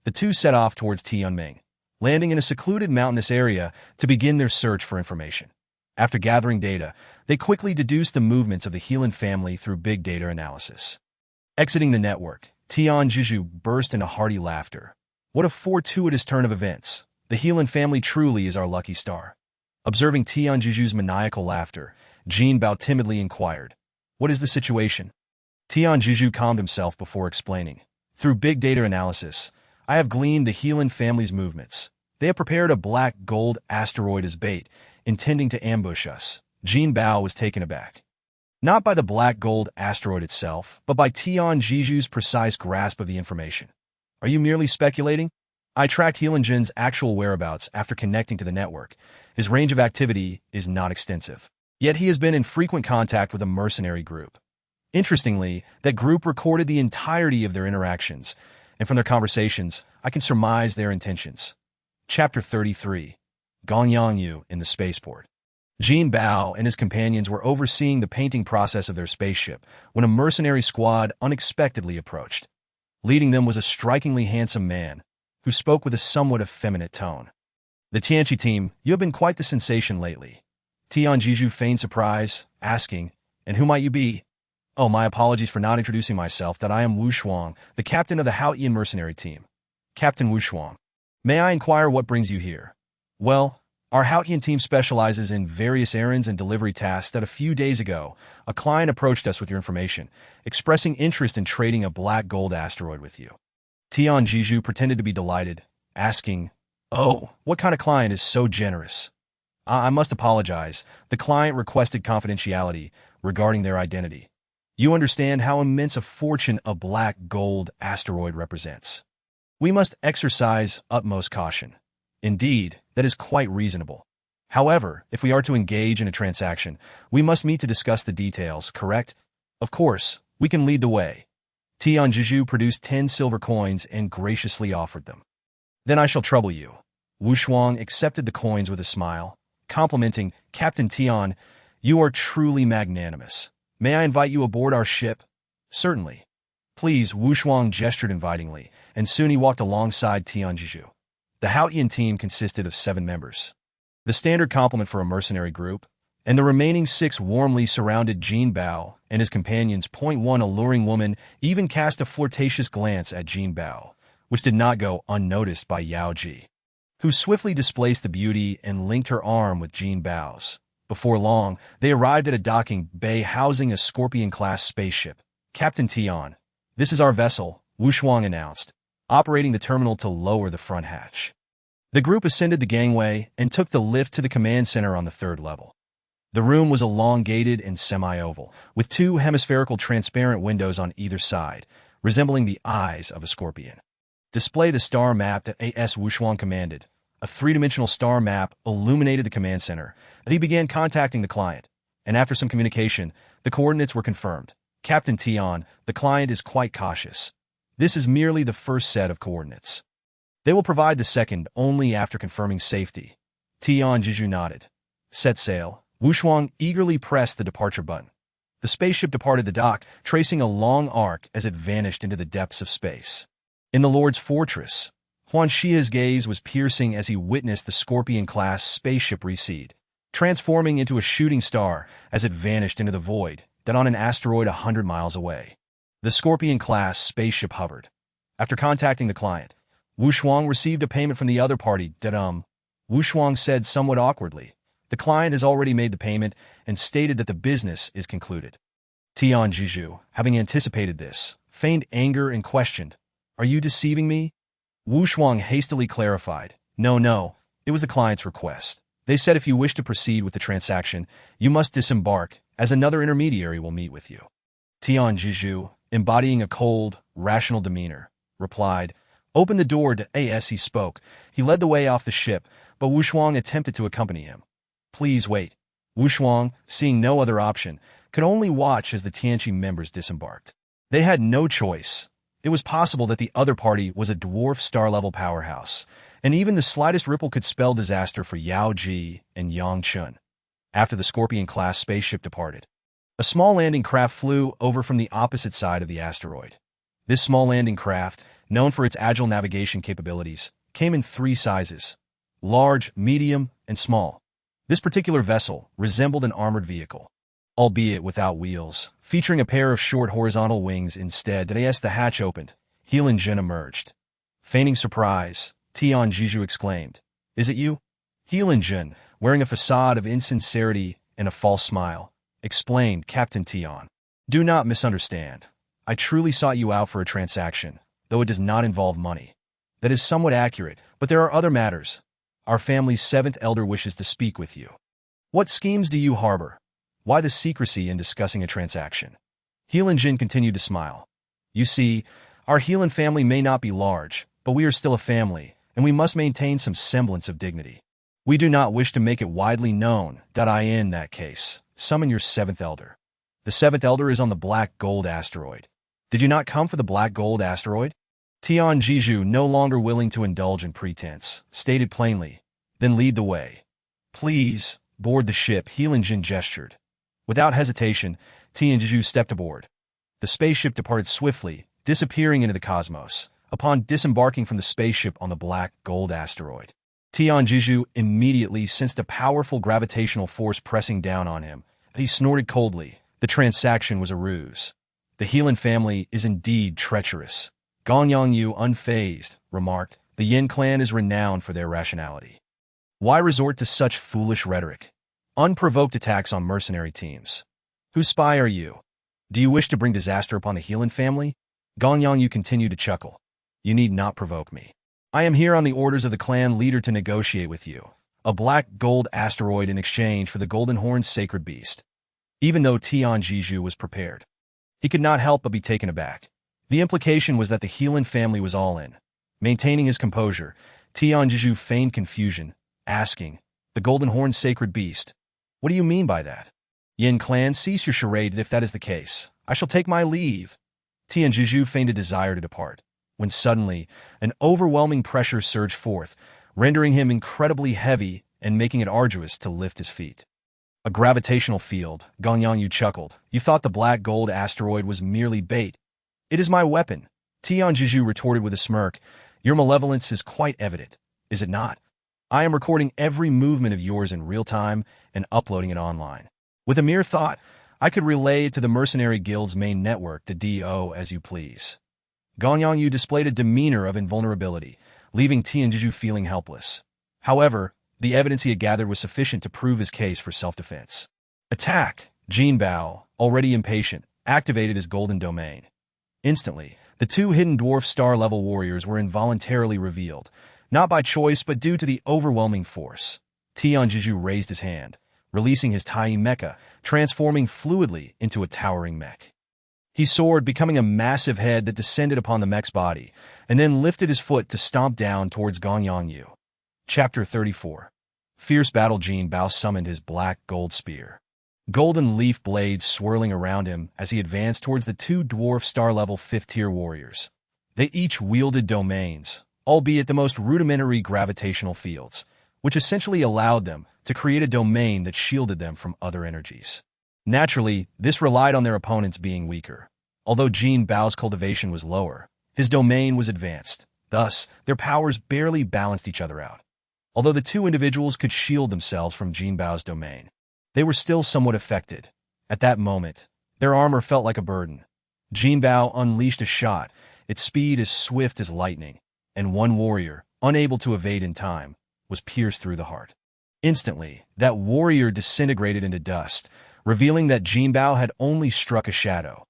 The 2 set off towards Tianming, landing in a secluded mountainous area to begin their search for information. After gathering data, they quickly deduced the movements of the Helan family through big data analysis. Exiting the network, Tianjiju burst into hearty laughter. What a fortuitous turn of events. The Helan family truly is our lucky star. Observing Tianjiju's maniacal laughter, Jinbao timidly inquired, what is the situation? Tianjiju calmed himself before explaining. Through big data analysis, I have gleaned the Helan family's movements. They have prepared a black gold asteroid as bait, intending to ambush us. Jinbao was taken aback. Not by the black gold asteroid itself, but by Tianjiju's precise grasp of the information. Are you merely speculating? I tracked Helanjin's actual whereabouts after connecting to the network. His range of activity is not extensive. Yet he has been in frequent contact with a mercenary group. Interestingly, that group recorded the entirety of their interactions, and from their conversations, I can surmise their intentions. Chapter 33. Gongyangyu in the Spaceport. Jinbao and his companions were overseeing the painting process of their spaceship when a mercenary squad unexpectedly approached. Leading them was a strikingly handsome man, who spoke with a somewhat effeminate tone. The Tianqi team, you have been quite the sensation lately. Tianjiju feigned surprise, asking, and who might you be? Oh, my apologies for not introducing myself, that I am Wu Shuang, the captain of the Haotian mercenary team. Captain Wu Shuang. May I inquire what brings you here? Well, our Haotian team specializes in various errands and delivery tasks that a few days ago, a client approached us with your information, expressing interest in trading a black gold asteroid with you. Tianjiju pretended to be delighted, asking, oh, what kind of client is so generous? I must apologize. The client requested confidentiality regarding their identity. You understand how immense a fortune a black gold asteroid represents. We must exercise utmost caution. Indeed, that is quite reasonable. However, if we are to engage in a transaction, we must meet to discuss the details, correct? Of course, we can lead the way. Tianjiju produced 10 silver coins and graciously offered them. Then I shall trouble you. Wu Shuang accepted the coins with a smile, complimenting Captain Tian. You are truly magnanimous. May I invite you aboard our ship? Certainly. Please, Wu Shuang gestured invitingly, and soon he walked alongside Tian Jiju. The Haotian team consisted of 7 members, the standard complement for a mercenary group, and the remaining 6 warmly surrounded Jinbao and his companions. One alluring woman even cast a flirtatious glance at Jinbao, which did not go unnoticed by Yao Ji, who swiftly displaced the beauty and linked her arm with Jinbao's. Before long, they arrived at a docking bay housing a Scorpion-class spaceship. Captain Tian, this is our vessel, Wu Shuang announced, operating the terminal to lower the front hatch. The group ascended the gangway and took the lift to the command center on the 3rd level. The room was elongated and semi-oval, with 2 hemispherical transparent windows on either side, resembling the eyes of a scorpion. Display the star map that A.S. Wu Shuang commanded. A 3-dimensional star map illuminated the command center, and he began contacting the client. And after some communication, the coordinates were confirmed. Captain Tian, the client is quite cautious. This is merely the first set of coordinates. They will provide the second only after confirming safety. Tian Jiju nodded. Set sail. Wu Shuang eagerly pressed the departure button. The spaceship departed the dock, tracing a long arc as it vanished into the depths of space. In the Lord's fortress, Huan Xia's gaze was piercing as he witnessed the Scorpion-class spaceship recede, transforming into a shooting star as it vanished into the void, then on an asteroid 100 miles away. The Scorpion-class spaceship hovered. After contacting the client, Wu Shuang received a payment from the other party. Wu Shuang said somewhat awkwardly. The client has already made the payment and stated that the business is concluded. Tian Jiju, having anticipated this, feigned anger and questioned, Are you deceiving me? Wu Shuang hastily clarified, No, it was the client's request. They said if you wish to proceed with the transaction, you must disembark, as another intermediary will meet with you. Tian Jiju, embodying a cold, rational demeanor, replied, Open the door to as he spoke. He led the way off the ship, but Wu Shuang attempted to accompany him. Please wait. Wu Shuang, seeing no other option, could only watch as the Tianqi members disembarked. They had no choice. It was possible that the other party was a dwarf star-level powerhouse, and even the slightest ripple could spell disaster for Yao Ji and Yang Chun. After the Scorpion-class spaceship departed, a small landing craft flew over from the opposite side of the asteroid. This small landing craft, known for its agile navigation capabilities, came in 3 sizes: large, medium, and small. This particular vessel resembled an armored vehicle, albeit without wheels, featuring a pair of short horizontal wings instead. As the hatch opened, Heelan Jin emerged. Feigning surprise, Tian Jiju exclaimed, Is it you? Heelan Jin, wearing a facade of insincerity and a false smile, explained, Captain Tian. Do not misunderstand. I truly sought you out for a transaction, though it does not involve money. That is somewhat accurate, but there are other matters. Our family's 7th elder wishes to speak with you. What schemes do you harbor? Why the secrecy in discussing a transaction? Heelan Jin continued to smile. You see, our Heelan family may not be large, but we are still a family, and we must maintain some semblance of dignity. We do not wish to make it widely known. In that case, summon your 7th elder. The 7th elder is on the Black Gold asteroid. Did you not come for the Black Gold asteroid? Tian Jiju, no longer willing to indulge in pretense, stated plainly, Then lead the way. Please, board the ship, Heelan Jin gestured. Without hesitation, Tian Jiju stepped aboard. The spaceship departed swiftly, disappearing into the cosmos, upon disembarking from the spaceship on the Black Gold asteroid. Tian Jiju immediately sensed a powerful gravitational force pressing down on him, but he snorted coldly. The transaction was a ruse. The Heelan family is indeed treacherous. Gong Yongyu, unfazed, remarked, The Yin clan is renowned for their rationality. Why resort to such foolish rhetoric? Unprovoked attacks on mercenary teams. Whose spy are you? Do you wish to bring disaster upon the Heelan family? Gong Yongyu continued to chuckle. You need not provoke me. I am here on the orders of the clan leader to negotiate with you. A Black Gold asteroid in exchange for the Golden Horn's sacred beast. Even though Tian Jiju was prepared, he could not help but be taken aback. The implication was that the Heelan family was all in. Maintaining his composure, Tian Jiju feigned confusion, asking, The Golden Horn's sacred beast? What do you mean by that? Yin clan, cease your charade if that is the case. I shall take my leave. Tian Jiju feigned a desire to depart. when suddenly an overwhelming pressure surged forth, rendering him incredibly heavy and making it arduous to lift his feet. A gravitational field, Gongyanyu chuckled. You thought the black gold asteroid was merely bait. It is my weapon, Tianjiju retorted with a smirk. Your malevolence is quite evident, is it not? I am recording every movement of yours in real time and uploading it online. With a mere thought, I could relay it to the Mercenary Guild's main network, the DO, as you please. Gongyanyu displayed a demeanor of invulnerability, leaving Tianjiju feeling helpless. However, the evidence he had gathered was sufficient to prove his case for self-defense. Attack! Jinbao, already impatient, activated his golden domain. Instantly, the two hidden dwarf star-level warriors were involuntarily revealed, not by choice but due to the overwhelming force. Tianjiju raised his hand, releasing his tiny mecha, transforming fluidly into a towering mech. He soared, becoming a massive head that descended upon the mech's body, and then lifted his foot to stomp down towards Gongyanyu. Chapter 34. Fierce Battle. Jinbao summoned his black gold spear. Golden leaf blades swirling around him as he advanced towards the two dwarf star-level 5th-tier warriors. They each wielded domains, albeit the most rudimentary gravitational fields, which essentially allowed them to create a domain that shielded them from other energies. Naturally, this relied on their opponents being weaker. Although Jinbao's cultivation was lower, his domain was advanced. Thus, their powers barely balanced each other out. Although the two individuals could shield themselves from Jinbao's domain, they were still somewhat affected. At that moment, their armor felt like a burden. Jinbao unleashed a shot, its speed as swift as lightning, and one warrior, unable to evade in time, was pierced through the heart. Instantly, that warrior disintegrated into dust, revealing that Jinbao had only struck a shadow.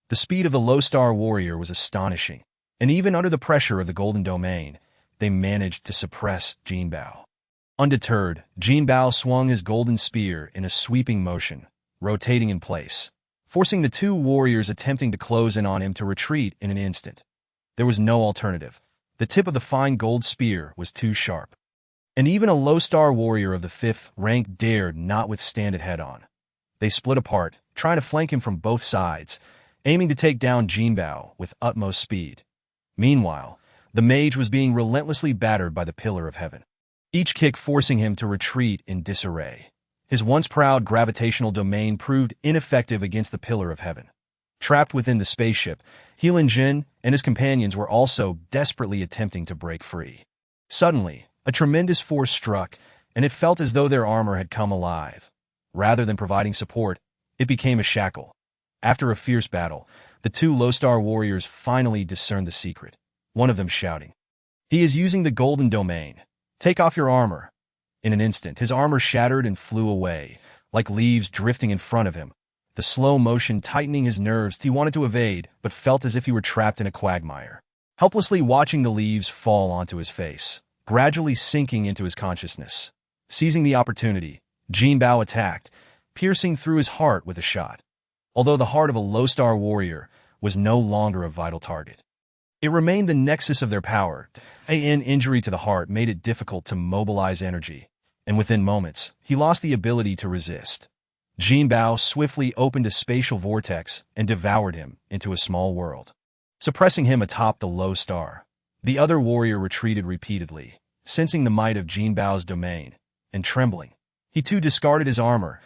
The speed of the low-star warrior was astonishing, and even under the pressure of the golden domain, they managed to suppress Jinbao. Undeterred, Jinbao swung his golden spear in a sweeping motion, rotating in place, forcing the two warriors attempting to close in on him to retreat in an instant. There was no alternative. The tip of the fine gold spear was too sharp. And even a low-star warrior of the 5th rank dared not withstand it head-on. They split apart, trying to flank him from both sides, aiming to take down Jinbao with utmost speed. Meanwhile, the mage was being relentlessly battered by the Pillar of Heaven, each kick forcing him to retreat in disarray. His once proud gravitational domain proved ineffective against the Pillar of Heaven. Trapped within the spaceship, Heilin Jin and his companions were also desperately attempting to break free. Suddenly, a tremendous force struck, and it felt as though their armor had come alive. Rather than providing support, it became a shackle. After a fierce battle, the two low-star warriors finally discerned the secret, one of them shouting, "He is using the golden domain. Take off your armor." In an instant, his armor shattered and flew away, like leaves drifting in front of him, the slow motion tightening his nerves. He wanted to evade, but felt as if he were trapped in a quagmire, helplessly watching the leaves fall onto his face, gradually sinking into his consciousness. Seizing the opportunity, Jinbao attacked, piercing through his heart with a shot. Although the heart of a low-star warrior was no longer a vital target, it remained the nexus of their power. An injury to the heart made it difficult to mobilize energy, and within moments, he lost the ability to resist. Jinbao swiftly opened a spatial vortex and devoured him into a small world, suppressing him atop the low star. The other warrior retreated repeatedly, sensing the might of Jinbao's domain, and trembling. He too discarded his armor.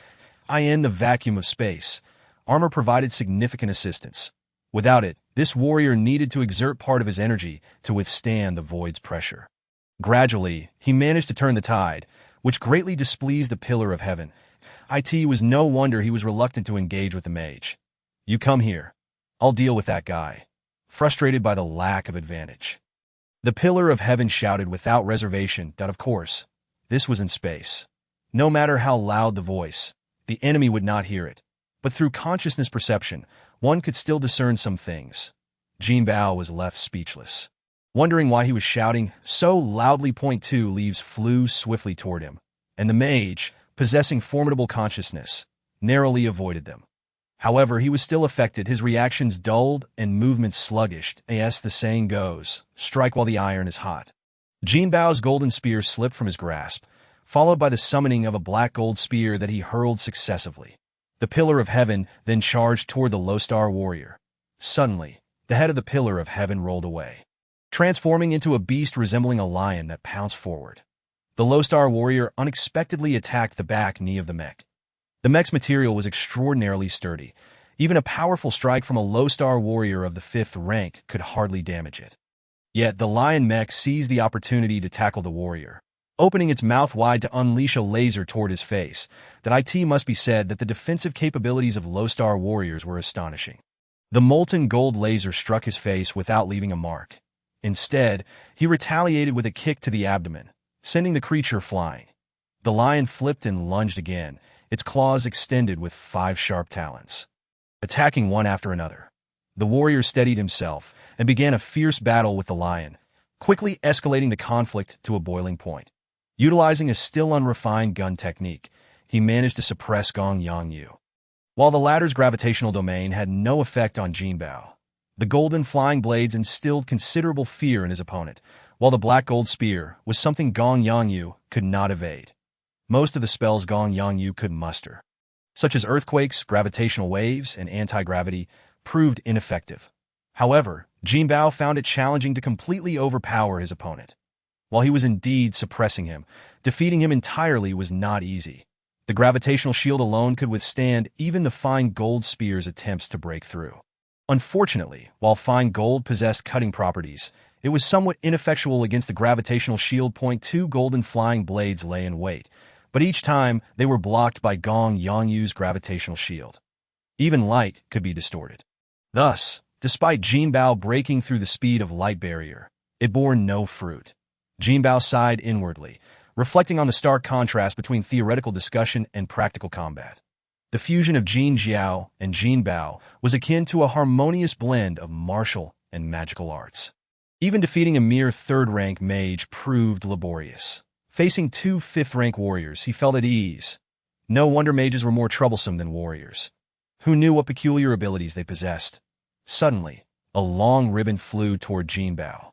In the vacuum of space, armor provided significant assistance. Without it, this warrior needed to exert part of his energy to withstand the void's pressure. Gradually, he managed to turn the tide, which greatly displeased the Pillar of Heaven. It was no wonder he was reluctant to engage with the mage. "You come here. I'll deal with that guy," frustrated by the lack of advantage. The Pillar of Heaven shouted without reservation that, of course, this was in space. No matter how loud the voice, the enemy would not hear it. But through consciousness perception, one could still discern some things. Jinbao was left speechless, wondering why he was shouting so loudly. Point two leaves flew swiftly toward him, and the mage, possessing formidable consciousness, narrowly avoided them. However, he was still affected, his reactions dulled and movements sluggish. As the saying goes, strike while the iron is hot. Jinbao's golden spear slipped from his grasp, followed by the summoning of a black gold spear that he hurled successively. The Pillar of Heaven then charged toward the low-star warrior. Suddenly, the head of the Pillar of Heaven rolled away. transforming into a beast resembling a lion that pounced forward. The low-star warrior unexpectedly attacked the back knee of the mech. The mech's material was extraordinarily sturdy. Even a powerful strike from a low-star warrior of the 5th rank could hardly damage it. Yet the lion mech seized the opportunity to tackle the warrior, opening its mouth wide to unleash a laser toward his face. That it must be said that the defensive capabilities of low-star warriors were astonishing. The molten gold laser struck his face without leaving a mark. Instead, he retaliated with a kick to the abdomen, sending the creature flying. The lion flipped and lunged again, its claws extended with 5 sharp talons, attacking one after another. The warrior steadied himself and began a fierce battle with the lion, quickly escalating the conflict to a boiling point. Utilizing a still unrefined gun technique, he managed to suppress Gong Yangyu. While the latter's gravitational domain had no effect on Jinbao, the golden flying blades instilled considerable fear in his opponent, while the black gold spear was something Gong Yangyu could not evade. Most of the spells Gong Yangyu could muster, such as earthquakes, gravitational waves, and anti-gravity, proved ineffective. However, Jinbao found it challenging to completely overpower his opponent. While he was indeed suppressing him, defeating him entirely was not easy. The gravitational shield alone could withstand even the fine gold spear's attempts to break through. Unfortunately, while fine gold possessed cutting properties, it was somewhat ineffectual against the gravitational shield. 2 golden flying blades lay in wait, but each time they were blocked by Gong Yangyu's gravitational shield. Even light could be distorted. Thus, despite Jinbao breaking through the speed of light barrier, it bore no fruit. Jinbao sighed inwardly, reflecting on the stark contrast between theoretical discussion and practical combat. The fusion of Jin Jiao and Jinbao was akin to a harmonious blend of martial and magical arts. Even defeating a mere 3rd-rank mage proved laborious. Facing 2 5th-rank warriors, he felt at ease. No wonder mages were more troublesome than warriors. Who knew what peculiar abilities they possessed? Suddenly, a long ribbon flew toward Jinbao,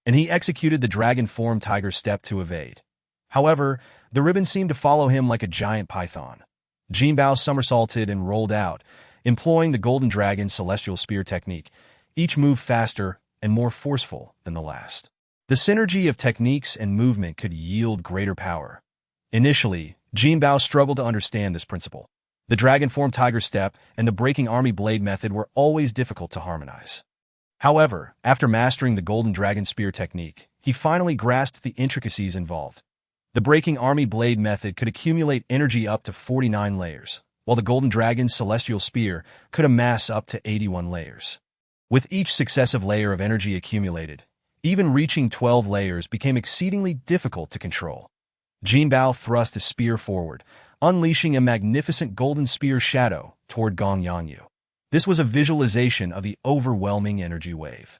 and he executed the dragon-form tiger step to evade. However, the ribbon seemed to follow him like a giant python. Jinbao somersaulted and rolled out, employing the Golden Dragon's celestial spear technique, each move faster and more forceful than the last. The synergy of techniques and movement could yield greater power. Initially, Jinbao struggled to understand this principle. The dragon-form tiger step and the breaking army blade method were always difficult to harmonize. However, after mastering the Golden Dragon spear technique, he finally grasped the intricacies involved. The breaking army blade method could accumulate energy up to 49 layers, while the Golden Dragon's celestial spear could amass up to 81 layers. With each successive layer of energy accumulated, even reaching 12 layers became exceedingly difficult to control. Jinbao thrust his spear forward, unleashing a magnificent golden spear shadow toward Gong Yangyu. This was a visualization of the overwhelming energy wave.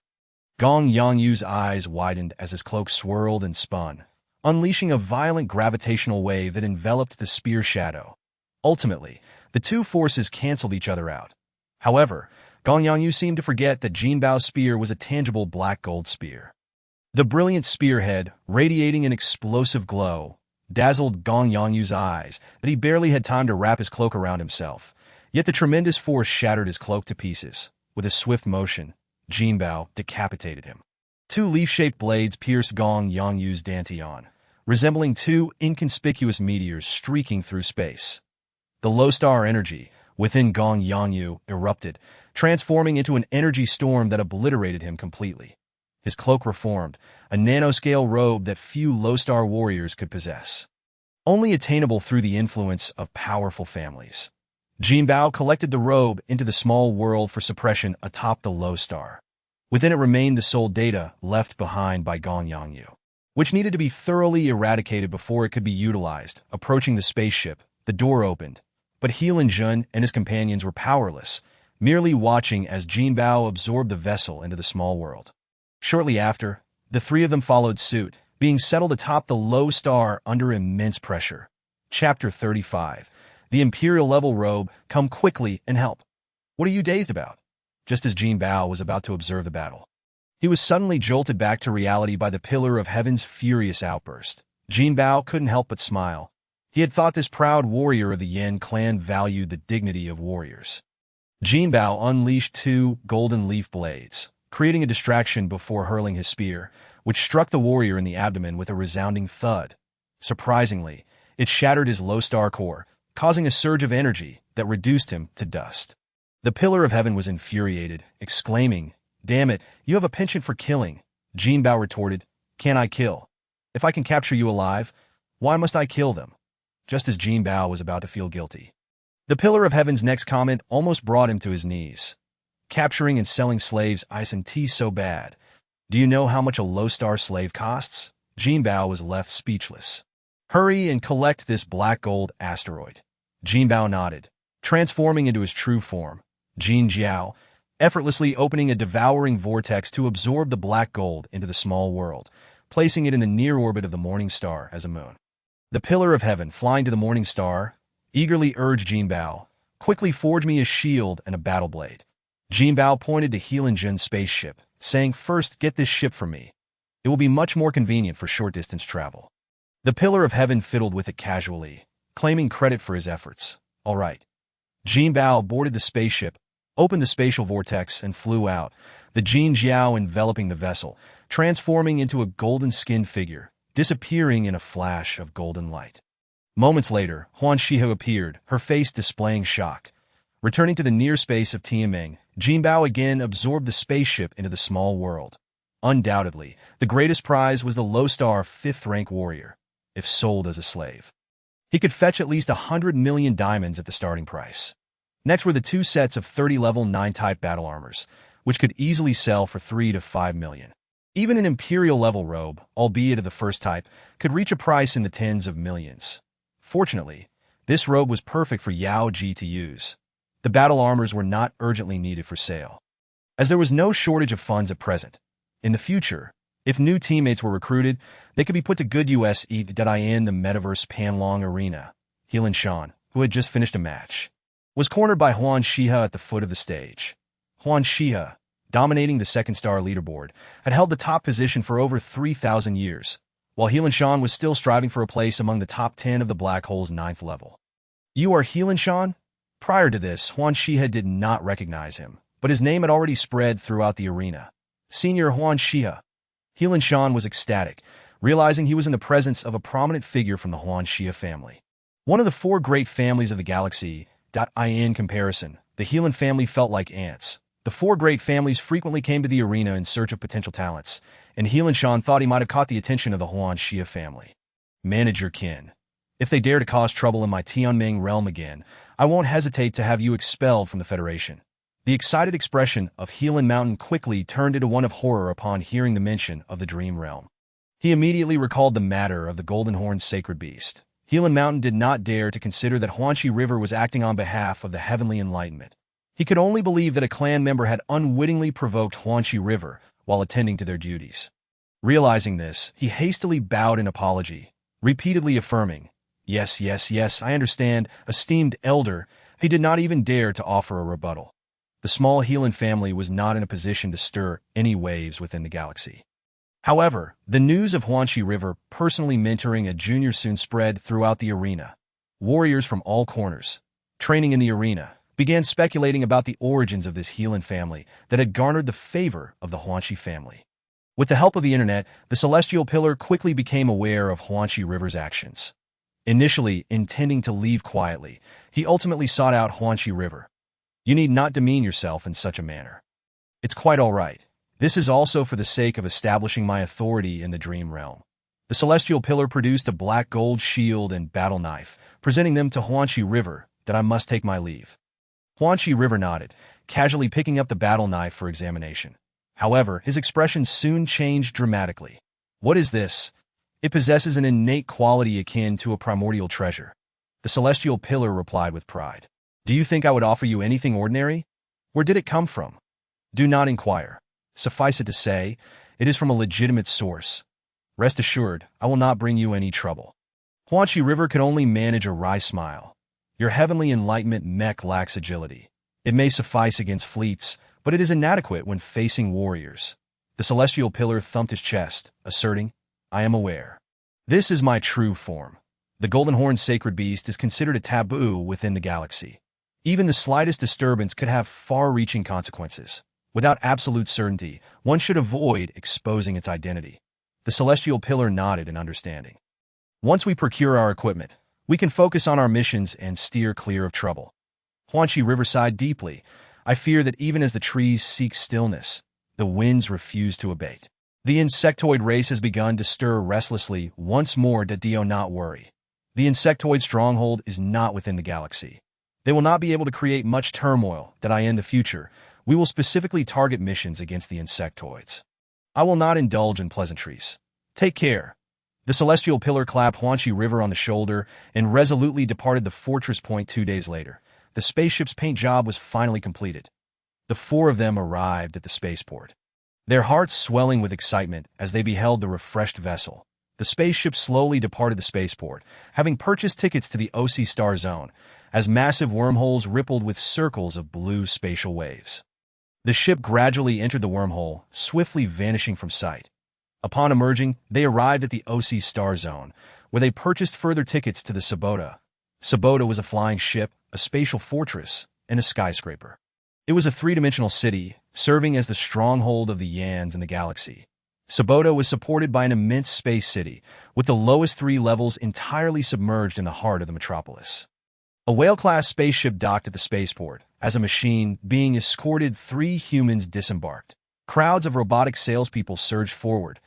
Gong Yangyu's eyes widened as his cloak swirled and spun, unleashing a violent gravitational wave that enveloped the spear shadow. Ultimately, the two forces canceled each other out. However, Gong Yangyu seemed to forget that Jinbao's spear was a tangible black gold spear. The brilliant spearhead, radiating an explosive glow, dazzled Gong Yangyu's eyes that he barely had time to wrap his cloak around himself. Yet the tremendous force shattered his cloak to pieces. With a swift motion, Jinbao decapitated him. 2 leaf-shaped blades pierced Gong Yangyu's dantian, resembling 2 inconspicuous meteors streaking through space. The low-star energy within Gong Yangyu erupted, transforming into an energy storm that obliterated him completely. His cloak reformed, a nanoscale robe that few low-star warriors could possess, only attainable through the influence of powerful families. Jinbao collected the robe into the small world for suppression atop the low star. Within it remained the soul data left behind by Gong Yangyu, which needed to be thoroughly eradicated before it could be utilized. Approaching the spaceship, the door opened, but Heelan Jun and his companions were powerless, merely watching as Jinbao absorbed the vessel into the small world. Shortly after, the 3 of them followed suit, being settled atop the low star under immense pressure. Chapter 35. The Imperial-level robe, come quickly and help. What are you dazed about? Just as Jinbao was about to observe the battle, he was suddenly jolted back to reality by the Pillar of Heaven's furious outburst. Jinbao couldn't help but smile. He had thought this proud warrior of the Yin clan valued the dignity of warriors. Jinbao unleashed 2 golden leaf blades, creating a distraction before hurling his spear, which struck the warrior in the abdomen with a resounding thud. Surprisingly, it shattered his low-star core, causing a surge of energy that reduced him to dust. The Pillar of Heaven was infuriated, exclaiming, "Damn it, you have a penchant for killing." Jinbao retorted, "Can I kill? If I can capture you alive, why must I kill them?" Just as Jinbao was about to feel guilty. The Pillar of Heaven's next comment almost brought him to his knees. "Capturing and selling slaves isn't so bad. Do you know how much a low-star slave costs?" Jinbao was left speechless. "Hurry and collect this black gold asteroid." Jinbao nodded, transforming into his true form, Jinjiao, effortlessly opening a devouring vortex to absorb the black gold into the small world, placing it in the near orbit of the morning star as a moon. The Pillar of Heaven, flying to the morning star, eagerly urged Jinbao, "Quickly forge me a shield and a battle blade." Jinbao pointed to Heelanjun's spaceship, saying, "First, get this ship for me. It will be much more convenient for short-distance travel." The Pillar of Heaven fiddled with it casually, claiming credit for his efforts. "All right." Jinbao boarded the spaceship, opened the spatial vortex, and flew out, the Jinjiao enveloping the vessel, transforming into a golden-skinned figure, disappearing in a flash of golden light. Moments later, Huan Shihe appeared, her face displaying shock. Returning to the near space of Tianming, Jinbao again absorbed the spaceship into the small world. Undoubtedly, the greatest prize was the low-star 5th-rank warrior, if sold as a slave. He could fetch at least 100 million diamonds at the starting price. Next were the 2 sets of 30 level 9 type battle armors, which could easily sell for 3 to 5 million. Even an Imperial level robe, albeit of the first type, could reach a price in the tens of millions. Fortunately, this robe was perfect for Yao Ji to use. The battle armors were not urgently needed for sale, as there was no shortage of funds at present. In the future, if new teammates were recruited, they could be put to good use in the metaverse Panlong Arena. Heelan, who had just finished a match, was cornered by Huan Shihe at the foot of the stage. Huan Shihe, dominating the second-star leaderboard, had held the top position for over 3,000 years, while Heelan was still striving for a place among the top 10 of the black hole's 9th level. "You are Heelan?" Prior to this, Huan Shihe did not recognize him, but his name had already spread throughout the arena. "Senior Huan Shihe." Heelan was ecstatic, realizing he was in the presence of a prominent figure from the Huan Shihe family. One of the 4 great families of the galaxy. In comparison, the Heelan family felt like ants. The 4 great families frequently came to the arena in search of potential talents, and Heelan thought he might have caught the attention of the Huan Shihe family. "Manage your kin. If they dare to cause trouble in my Tianming realm again, I won't hesitate to have you expelled from the Federation." The excited expression of Heelan Mountain quickly turned into one of horror upon hearing the mention of the Dream Realm. He immediately recalled the matter of the Golden Horned Sacred Beast. Heelan Mountain did not dare to consider that Huanxi River was acting on behalf of the Heavenly Enlightenment. He could only believe that a clan member had unwittingly provoked Huanxi River while attending to their duties. Realizing this, he hastily bowed in apology, repeatedly affirming, Yes, I understand, esteemed elder." He did not even dare to offer a rebuttal. The small Heelan family was not in a position to stir any waves within the galaxy. However, the news of Huanxi River personally mentoring a junior soon spread throughout the arena. Warriors from all corners, training in the arena, began speculating about the origins of this Heelan family that had garnered the favor of the Huanxi family. With the help of the internet, the Celestial Pillar quickly became aware of Huanxi River's actions. Initially intending to leave quietly, he ultimately sought out Huanxi River. "You need not demean yourself in such a manner. It's quite all right. This is also for the sake of establishing my authority in the Dream Realm." The Celestial Pillar produced a black gold shield and battle knife, presenting them to Huanxi River, that I must take my leave. Huanxi River nodded, casually picking up the battle knife for examination. However, his expression soon changed dramatically. "What is this? It possesses an innate quality akin to a primordial treasure." The Celestial Pillar replied with pride. "Do you think I would offer you anything ordinary? Where did it come from? Do not inquire. Suffice it to say, it is from a legitimate source. Rest assured, I will not bring you any trouble." Huanxi River could only manage a wry smile. "Your heavenly enlightenment mech lacks agility. It may suffice against fleets, but it is inadequate when facing warriors." The Celestial Pillar thumped his chest, asserting, "I am aware. This is my true form. The Golden Horned Sacred Beast is considered a taboo within the galaxy. Even the slightest disturbance could have far-reaching consequences. Without absolute certainty, one should avoid exposing its identity. The celestial pillar nodded in understanding. Once we procure our equipment, we can focus on our missions and steer clear of trouble. Huanxi River sighed deeply. I fear that even as the trees seek stillness, the winds refuse to abate. The insectoid race has begun to stir restlessly once more. Do not worry. The insectoid stronghold is not within the galaxy. They will not be able to create much turmoil that in the future. We will specifically target missions against the insectoids. I will not indulge in pleasantries. Take care. The celestial pillar clapped Huanxi River on the shoulder and resolutely departed the fortress point 2 days later. The spaceship's paint job was finally completed. The four of them arrived at the spaceport, their hearts swelling with excitement as they beheld the refreshed vessel. The spaceship slowly departed the spaceport, having purchased tickets to the OC Star Zone, as massive wormholes rippled with circles of blue spatial waves. The ship gradually entered the wormhole, swiftly vanishing from sight. Upon emerging, they arrived at the OC Star Zone, where they purchased further tickets to the Sabota. Sabota was a flying ship, a spatial fortress, and a skyscraper. It was a three-dimensional city, serving as the stronghold of the Yans in the galaxy. Sabota was supported by an immense space city, with the lowest 3 levels entirely submerged in the heart of the metropolis. A whale-class spaceship docked at the spaceport. As a machine being escorted, 3 humans disembarked. Crowds of robotic salespeople surged forward,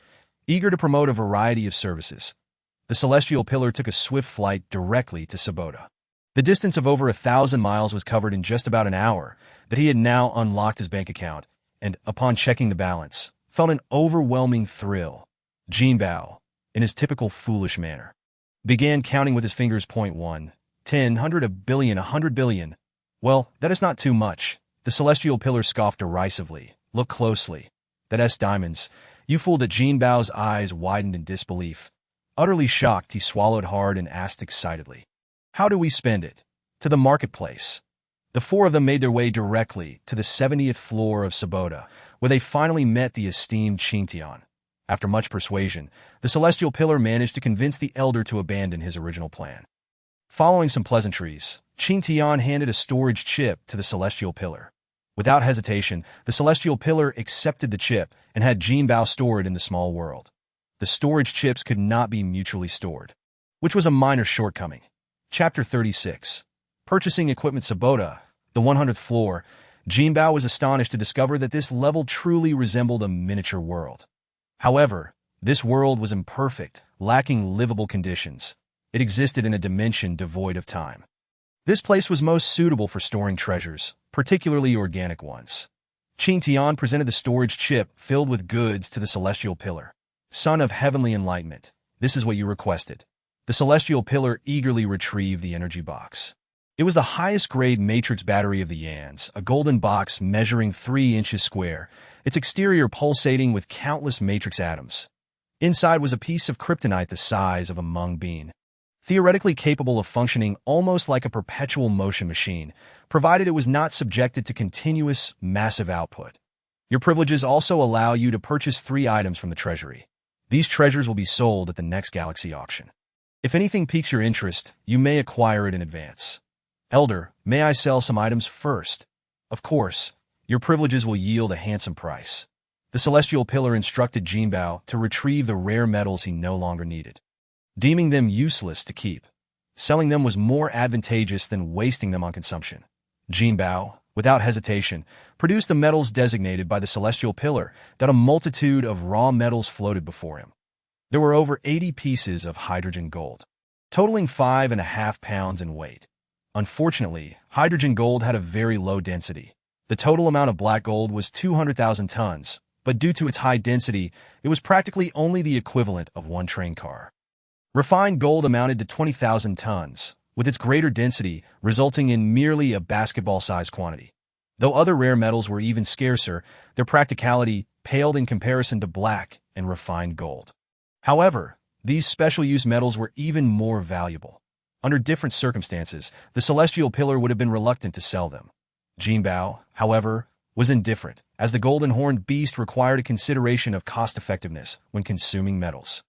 eager to promote a variety of services. The celestial pillar took a swift flight directly to Sabota. The distance of over 1,000 miles was covered in just about an hour, but he had now unlocked his bank account, and, upon checking the balance, felt an overwhelming thrill. Jinbao, in his typical foolish manner, began counting with his fingers. 1, 10, 100, a billion, 100 billion. Well, that is not too much. The celestial pillar scoffed derisively. Look closely. That's diamonds. You fooled it. Jinbao's eyes widened in disbelief. Utterly shocked, he swallowed hard and asked excitedly, how do we spend it? To the marketplace. The 4 of them made their way directly to the 70th floor of Sabota, where they finally met the esteemed Qingtian. After much persuasion, the celestial pillar managed to convince the elder to abandon his original plan. Following some pleasantries, Qingtian handed a storage chip to the celestial pillar. Without hesitation, the celestial pillar accepted the chip and had Jinbao stored in the small world. The storage chips could not be mutually stored, which was a minor shortcoming. Chapter 36. Purchasing Equipment. Sabota, the 100th floor. Jinbao was astonished to discover that this level truly resembled a miniature world. However, this world was imperfect, lacking livable conditions. It existed in a dimension devoid of time. This place was most suitable for storing treasures, particularly organic ones. Qingtian presented the storage chip filled with goods to the celestial pillar. Son of heavenly enlightenment, this is what you requested. The celestial pillar eagerly retrieved the energy box. It was the highest-grade matrix battery of the Yans, a golden box measuring 3 inches square, its exterior pulsating with countless matrix atoms. Inside was a piece of kryptonite the size of a mung bean, theoretically capable of functioning almost like a perpetual motion machine, provided it was not subjected to continuous, massive output. Your privileges also allow you to purchase 3 items from the treasury. These treasures will be sold at the next galaxy auction. If anything piques your interest, you may acquire it in advance. Elder, may I sell some items first? Of course, your privileges will yield a handsome price. The celestial pillar instructed Jinbao to retrieve the rare metals he no longer needed, deeming them useless to keep. Selling them was more advantageous than wasting them on consumption. Jinbao, without hesitation, produced the metals designated by the celestial pillar. That a multitude of raw metals floated before him. There were over 80 pieces of hydrogen gold, totaling 5.5 pounds in weight. Unfortunately, hydrogen gold had a very low density. The total amount of black gold was 200,000 tons, but due to its high density, it was practically only the equivalent of 1 train car. Refined gold amounted to 20,000 tons, with its greater density resulting in merely a basketball-sized quantity. Though other rare metals were even scarcer, their practicality paled in comparison to black and refined gold. However, these special-use metals were even more valuable. Under different circumstances, the celestial pillar would have been reluctant to sell them. Jinbao, however, was indifferent, as the golden horned beast required a consideration of cost-effectiveness when consuming metals.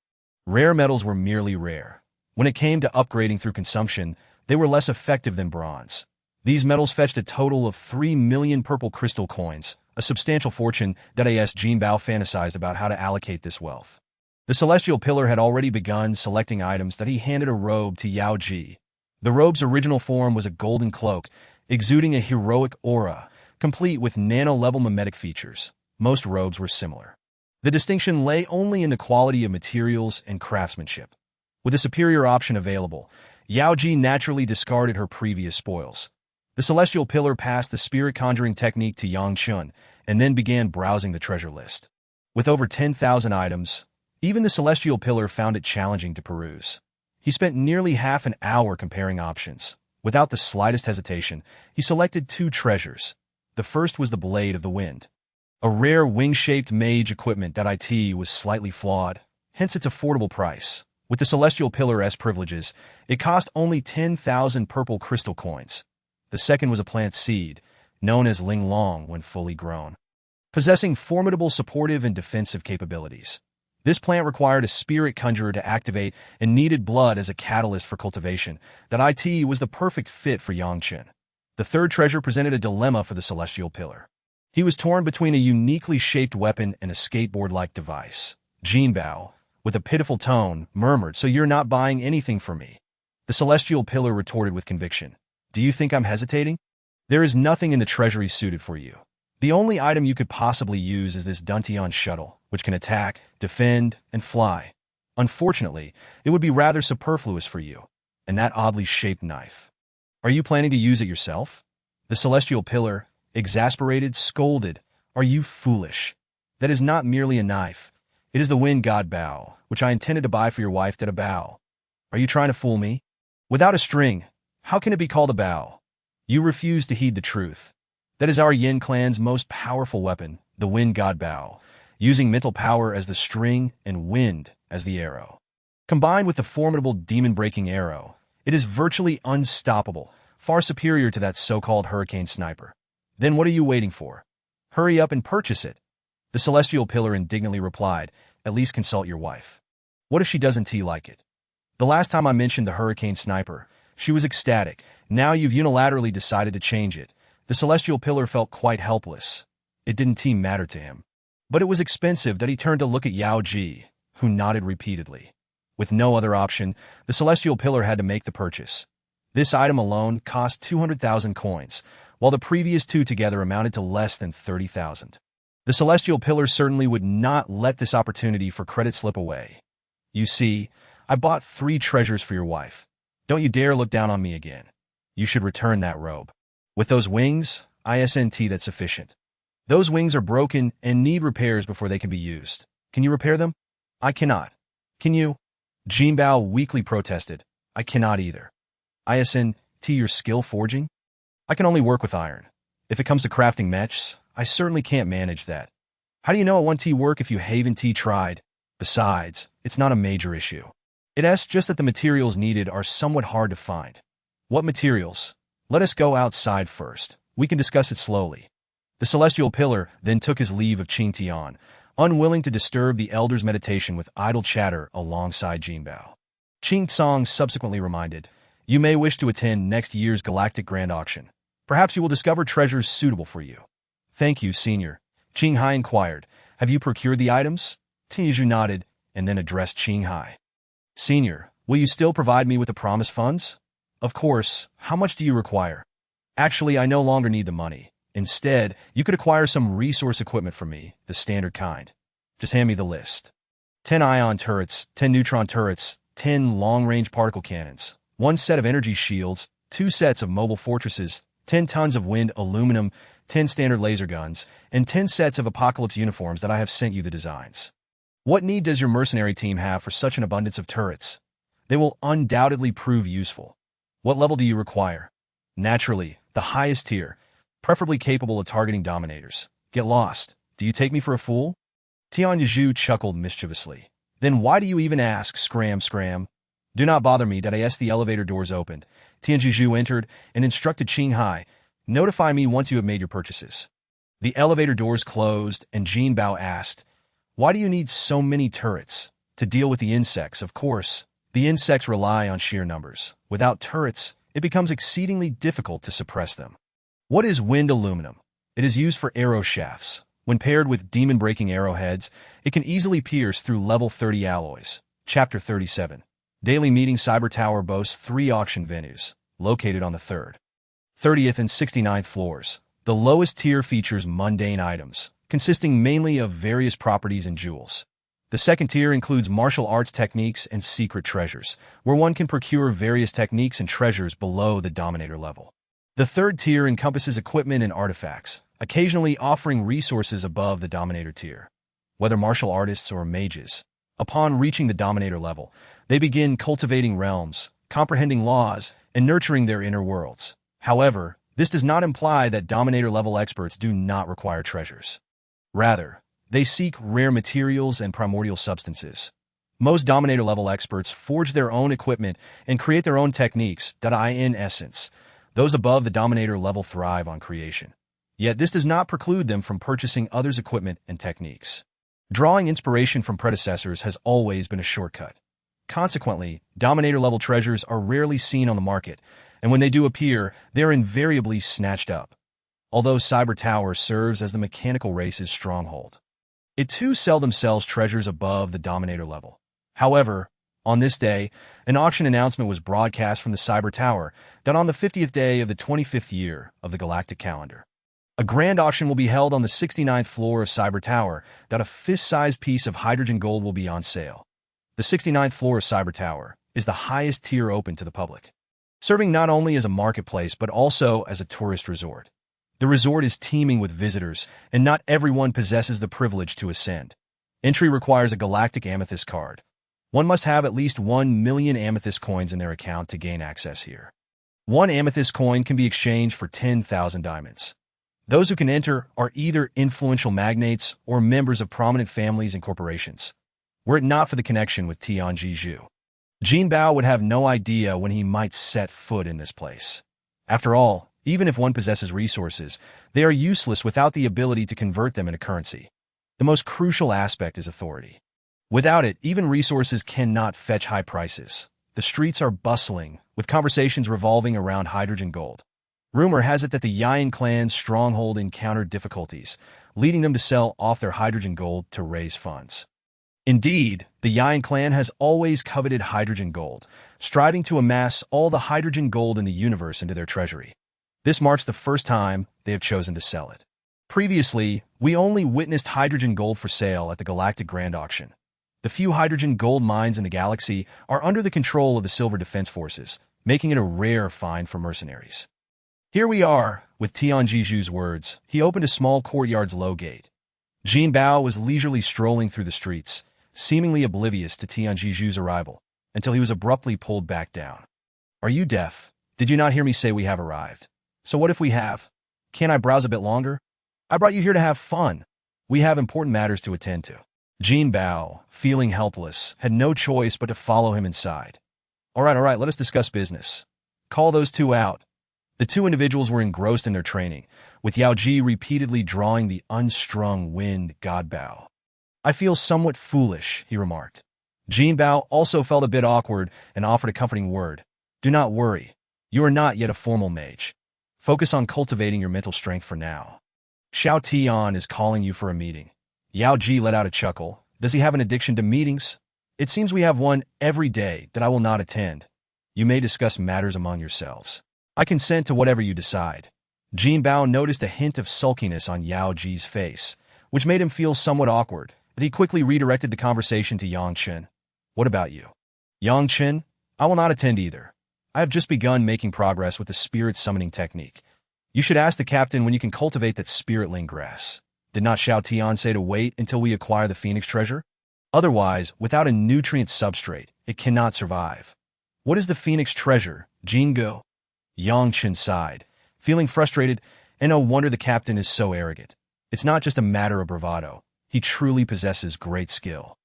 Rare metals were merely rare. When it came to upgrading through consumption, they were less effective than bronze. These metals fetched a total of 3 million purple crystal coins, a substantial fortune that Jinbao fantasized about how to allocate this wealth. The celestial pillar had already begun selecting items that he handed a robe to Yao Ji. The robe's original form was a golden cloak, exuding a heroic aura, complete with nano-level mimetic features. Most robes were similar. The distinction lay only in the quality of materials and craftsmanship. With a superior option available, Yao Ji naturally discarded her previous spoils. The celestial pillar passed the spirit conjuring technique to Yang Chun and then began browsing the treasure list. With over 10,000 items, even the celestial pillar found it challenging to peruse. He spent nearly half an hour comparing options. Without the slightest hesitation, he selected 2 treasures. The first was the Blade of the Wind. A rare wing-shaped mage equipment that was slightly flawed, hence its affordable price. With the celestial pillar's privileges, it cost only 10,000 purple crystal coins. The second was a plant seed, known as Ling Long when fully grown, possessing formidable supportive and defensive capabilities. This plant required a spirit conjurer to activate and needed blood as a catalyst for cultivation. That was the perfect fit for Yangchen. The third treasure presented a dilemma for the celestial pillar. He was torn between a uniquely shaped weapon and a skateboard-like device. Jinbao, with a pitiful tone, murmured, "So you're not buying anything for me?" The celestial pillar retorted with conviction, "Do you think I'm hesitating? There is nothing in the treasury suited for you. The only item you could possibly use is this Duntian shuttle, which can attack, defend, and fly. Unfortunately, it would be rather superfluous for you. And that oddly shaped knife. Are you planning to use it yourself?" The celestial pillar, exasperated, scolded, "Are you foolish? That is not merely a knife. It is the wind god Bao, which I intended to buy for your wife Bao. Are you trying to fool me? Without a string, how can it be called a Bao? You refuse to heed the truth. That is our Yin clan's most powerful weapon, the wind god Bao, using mental power as the string and wind as the arrow. Combined with the formidable demon-breaking arrow, it is virtually unstoppable, far superior to that so-called hurricane sniper. Then what are you waiting for? Hurry up and purchase it." The celestial pillar indignantly replied, "At least consult your wife. What if she doesn't like it? The last time I mentioned the hurricane sniper, she was ecstatic. Now you've unilaterally decided to change it." The celestial pillar felt quite helpless. It didn't matter to him. But it was expensive that he turned to look at Yao Ji, who nodded repeatedly. With no other option, the celestial pillar had to make the purchase. This item alone cost 200,000 coins, while the previous 2 together amounted to less than 30,000. The celestial pillar certainly would not let this opportunity for credit slip away. "You see, I bought 3 treasures for your wife. Don't you dare look down on me again. You should return that robe. With those wings, that's sufficient. Those wings are broken and need repairs before they can be used. Can you repair them?" "I cannot." "Can you?" Jinbao weakly protested. "I cannot either." Your skill forging?" "I can only work with iron. If it comes to crafting mechs, I certainly can't manage that." "How do you know it won't work if you haven't tried? Besides, it's not a major issue. It's just that the materials needed are somewhat hard to find." "What materials? Let us go outside first. We can discuss it slowly." The celestial pillar then took his leave of Qing Tian, unwilling to disturb the elder's meditation with idle chatter alongside Jinbao. Qing Tsang subsequently reminded, "You may wish to attend next year's Galactic Grand Auction. Perhaps you will discover treasures suitable for you." "Thank you, Senior." Qing Hai inquired, "Have you procured the items?" Tianzhu nodded and then addressed Qing Hai. "Senior, will you still provide me with the promised funds?" "Of course. How much do you require?" "Actually, I no longer need the money. Instead, you could acquire some resource equipment from me, the standard kind. Just hand me the list. 10 ion turrets, 10 neutron turrets, 10 long-range particle cannons, 1 set of energy shields, 2 sets of mobile fortresses, 10 tons of wind aluminum, 10 standard laser guns, and 10 sets of apocalypse uniforms that I have sent you the designs. What need does your mercenary team have for such an abundance of turrets? They will undoubtedly prove useful. What level do you require? Naturally, the highest tier, preferably capable of targeting dominators. Get lost. Do you take me for a fool?" Tianzhu chuckled mischievously. "Then why do you even ask? Scram. Do not bother me. The elevator doors opened. Tianzhu entered and instructed Qing Hai, "Notify me once you have made your purchases." The elevator doors closed and Jinbao asked, "Why do you need so many turrets?" "To deal with the insects, of course. The insects rely on sheer numbers. Without turrets, it becomes exceedingly difficult to suppress them." "What is wind aluminum? It is used for arrow shafts. When paired with demon-breaking arrowheads, it can easily pierce through level 30 alloys. Chapter 37. Daily Meeting. Cyber Tower boasts 3 auction venues, located on the 3rd, 30th, and 69th floors. The lowest tier features mundane items, consisting mainly of various properties and jewels. The second tier includes martial arts techniques and secret treasures, where one can procure various techniques and treasures below the Dominator level. The third tier encompasses equipment and artifacts, occasionally offering resources above the Dominator tier. Whether martial artists or mages, upon reaching the Dominator level, they begin cultivating realms, comprehending laws, and nurturing their inner worlds. However, this does not imply that Dominator-level experts do not require treasures. Rather, they seek rare materials and primordial substances. Most Dominator-level experts forge their own equipment and create their own techniques. In essence, those above the Dominator level thrive on creation. Yet this does not preclude them from purchasing others' equipment and techniques. Drawing inspiration from predecessors has always been a shortcut. Consequently, Dominator-level treasures are rarely seen on the market, and when they do appear, they are invariably snatched up. Although Cyber Tower serves as the mechanical race's stronghold, it too seldom sells treasures above the Dominator level. However, on this day, an auction announcement was broadcast from the Cyber Tower that on the 50th day of the 25th year of the galactic calendar, a grand auction will be held on the 69th floor of Cyber Tower that a fist-sized piece of hydrogen gold will be on sale. The 69th floor of Cyber Tower is the highest tier open to the public, serving not only as a marketplace but also as a tourist resort. The resort is teeming with visitors, and not everyone possesses the privilege to ascend. Entry requires a galactic amethyst card. One must have at least 1 million amethyst coins in their account to gain access here. 1 amethyst coin can be exchanged for 10,000 diamonds. Those who can enter are either influential magnates or members of prominent families and corporations. Were it not for the connection with Tianji Zhu, Jinbao would have no idea when he might set foot in this place. After all, even if one possesses resources, they are useless without the ability to convert them into currency. The most crucial aspect is authority. Without it, even resources cannot fetch high prices. The streets are bustling, with conversations revolving around hydrogen gold. Rumor has it that the Yayan clan's stronghold encountered difficulties, leading them to sell off their hydrogen gold to raise funds. Indeed, the Yayan clan has always coveted hydrogen gold, striving to amass all the hydrogen gold in the universe into their treasury. This marks the first time they have chosen to sell it. Previously, we only witnessed hydrogen gold for sale at the Galactic Grand Auction. The few hydrogen gold mines in the galaxy are under the control of the Silver Defense Forces, making it a rare find for mercenaries. Here we are, with Tianji Zhu's words. He opened a small courtyard's low gate. Jinbao was leisurely strolling through the streets, seemingly oblivious to Tianji Zhu's arrival, until he was abruptly pulled back down. Are you deaf? Did you not hear me say we have arrived? So what if we have? Can't I browse a bit longer? I brought you here to have fun. We have important matters to attend to. Jinbao, feeling helpless, had no choice but to follow him inside. All right, let us discuss business. Call those 2 out. The 2 individuals were engrossed in their training, with Yaoji repeatedly drawing the unstrung wind god bow. I feel somewhat foolish, he remarked. Jinbao also felt a bit awkward and offered a comforting word. Do not worry. You are not yet a formal mage. Focus on cultivating your mental strength for now. Xiao Tian is calling you for a meeting. Yao Ji let out a chuckle. Does he have an addiction to meetings? It seems we have one every day that I will not attend. You may discuss matters among yourselves. I consent to whatever you decide. Jinbao noticed a hint of sulkiness on Yao Ji's face, which made him feel somewhat awkward, but he quickly redirected the conversation to Yang Chen. What about you? Yang Chen? I will not attend either. I have just begun making progress with the spirit summoning technique. You should ask the captain when you can cultivate that spiritling grass. Did not Xiao Tian say to wait until we acquire the Phoenix treasure? Otherwise, without a nutrient substrate, it cannot survive. What is the Phoenix treasure, Jingo? Yang Chen sighed, feeling frustrated, and no wonder the captain is so arrogant. It's not just a matter of bravado. He truly possesses great skill.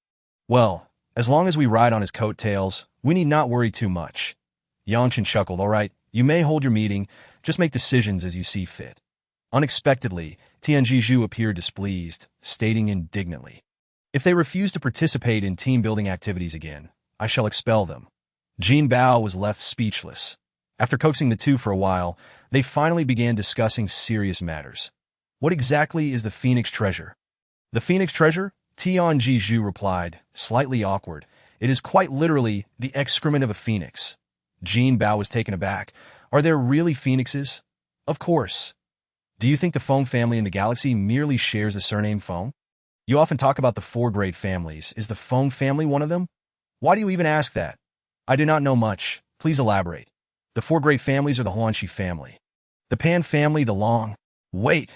Well, as long as we ride on his coattails, we need not worry too much. Yang Chen chuckled. All right, you may hold your meeting, just make decisions as you see fit. Unexpectedly, Tianji Zhu appeared displeased, stating indignantly, if they refuse to participate in team-building activities again, I shall expel them. Jinbao was left speechless. After coaxing the 2 for a while, they finally began discussing serious matters. What exactly is the Phoenix treasure? The Phoenix treasure? Tianji Zhu replied, slightly awkward. It is quite literally the excrement of a phoenix. Jinbao was taken aback. Are there really phoenixes? Of course. Do you think the Feng family in the galaxy merely shares the surname Feng? You often talk about the four great families. Is the Feng family one of them? Why do you even ask that? I do not know much. Please elaborate. The four great families are the Huanxi family, the Pan family, the Long. Wait,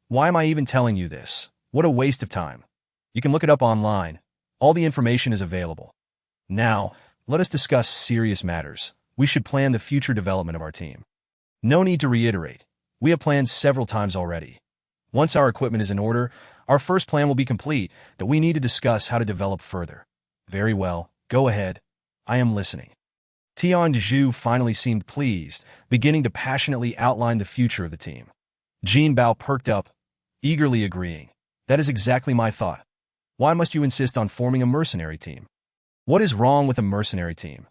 why am I even telling you this? What a waste of time. You can look it up online. All the information is available. Now, let us discuss serious matters. We should plan the future development of our team. No need to reiterate. We have planned several times already. Once our equipment is in order, our first plan will be complete, that we need to discuss how to develop further. Very well, go ahead. I am listening. Tianji finally seemed pleased, beginning to passionately outline the future of the team. Jinbao perked up, eagerly agreeing. That is exactly my thought. Why must you insist on forming a mercenary team? What is wrong with a mercenary team?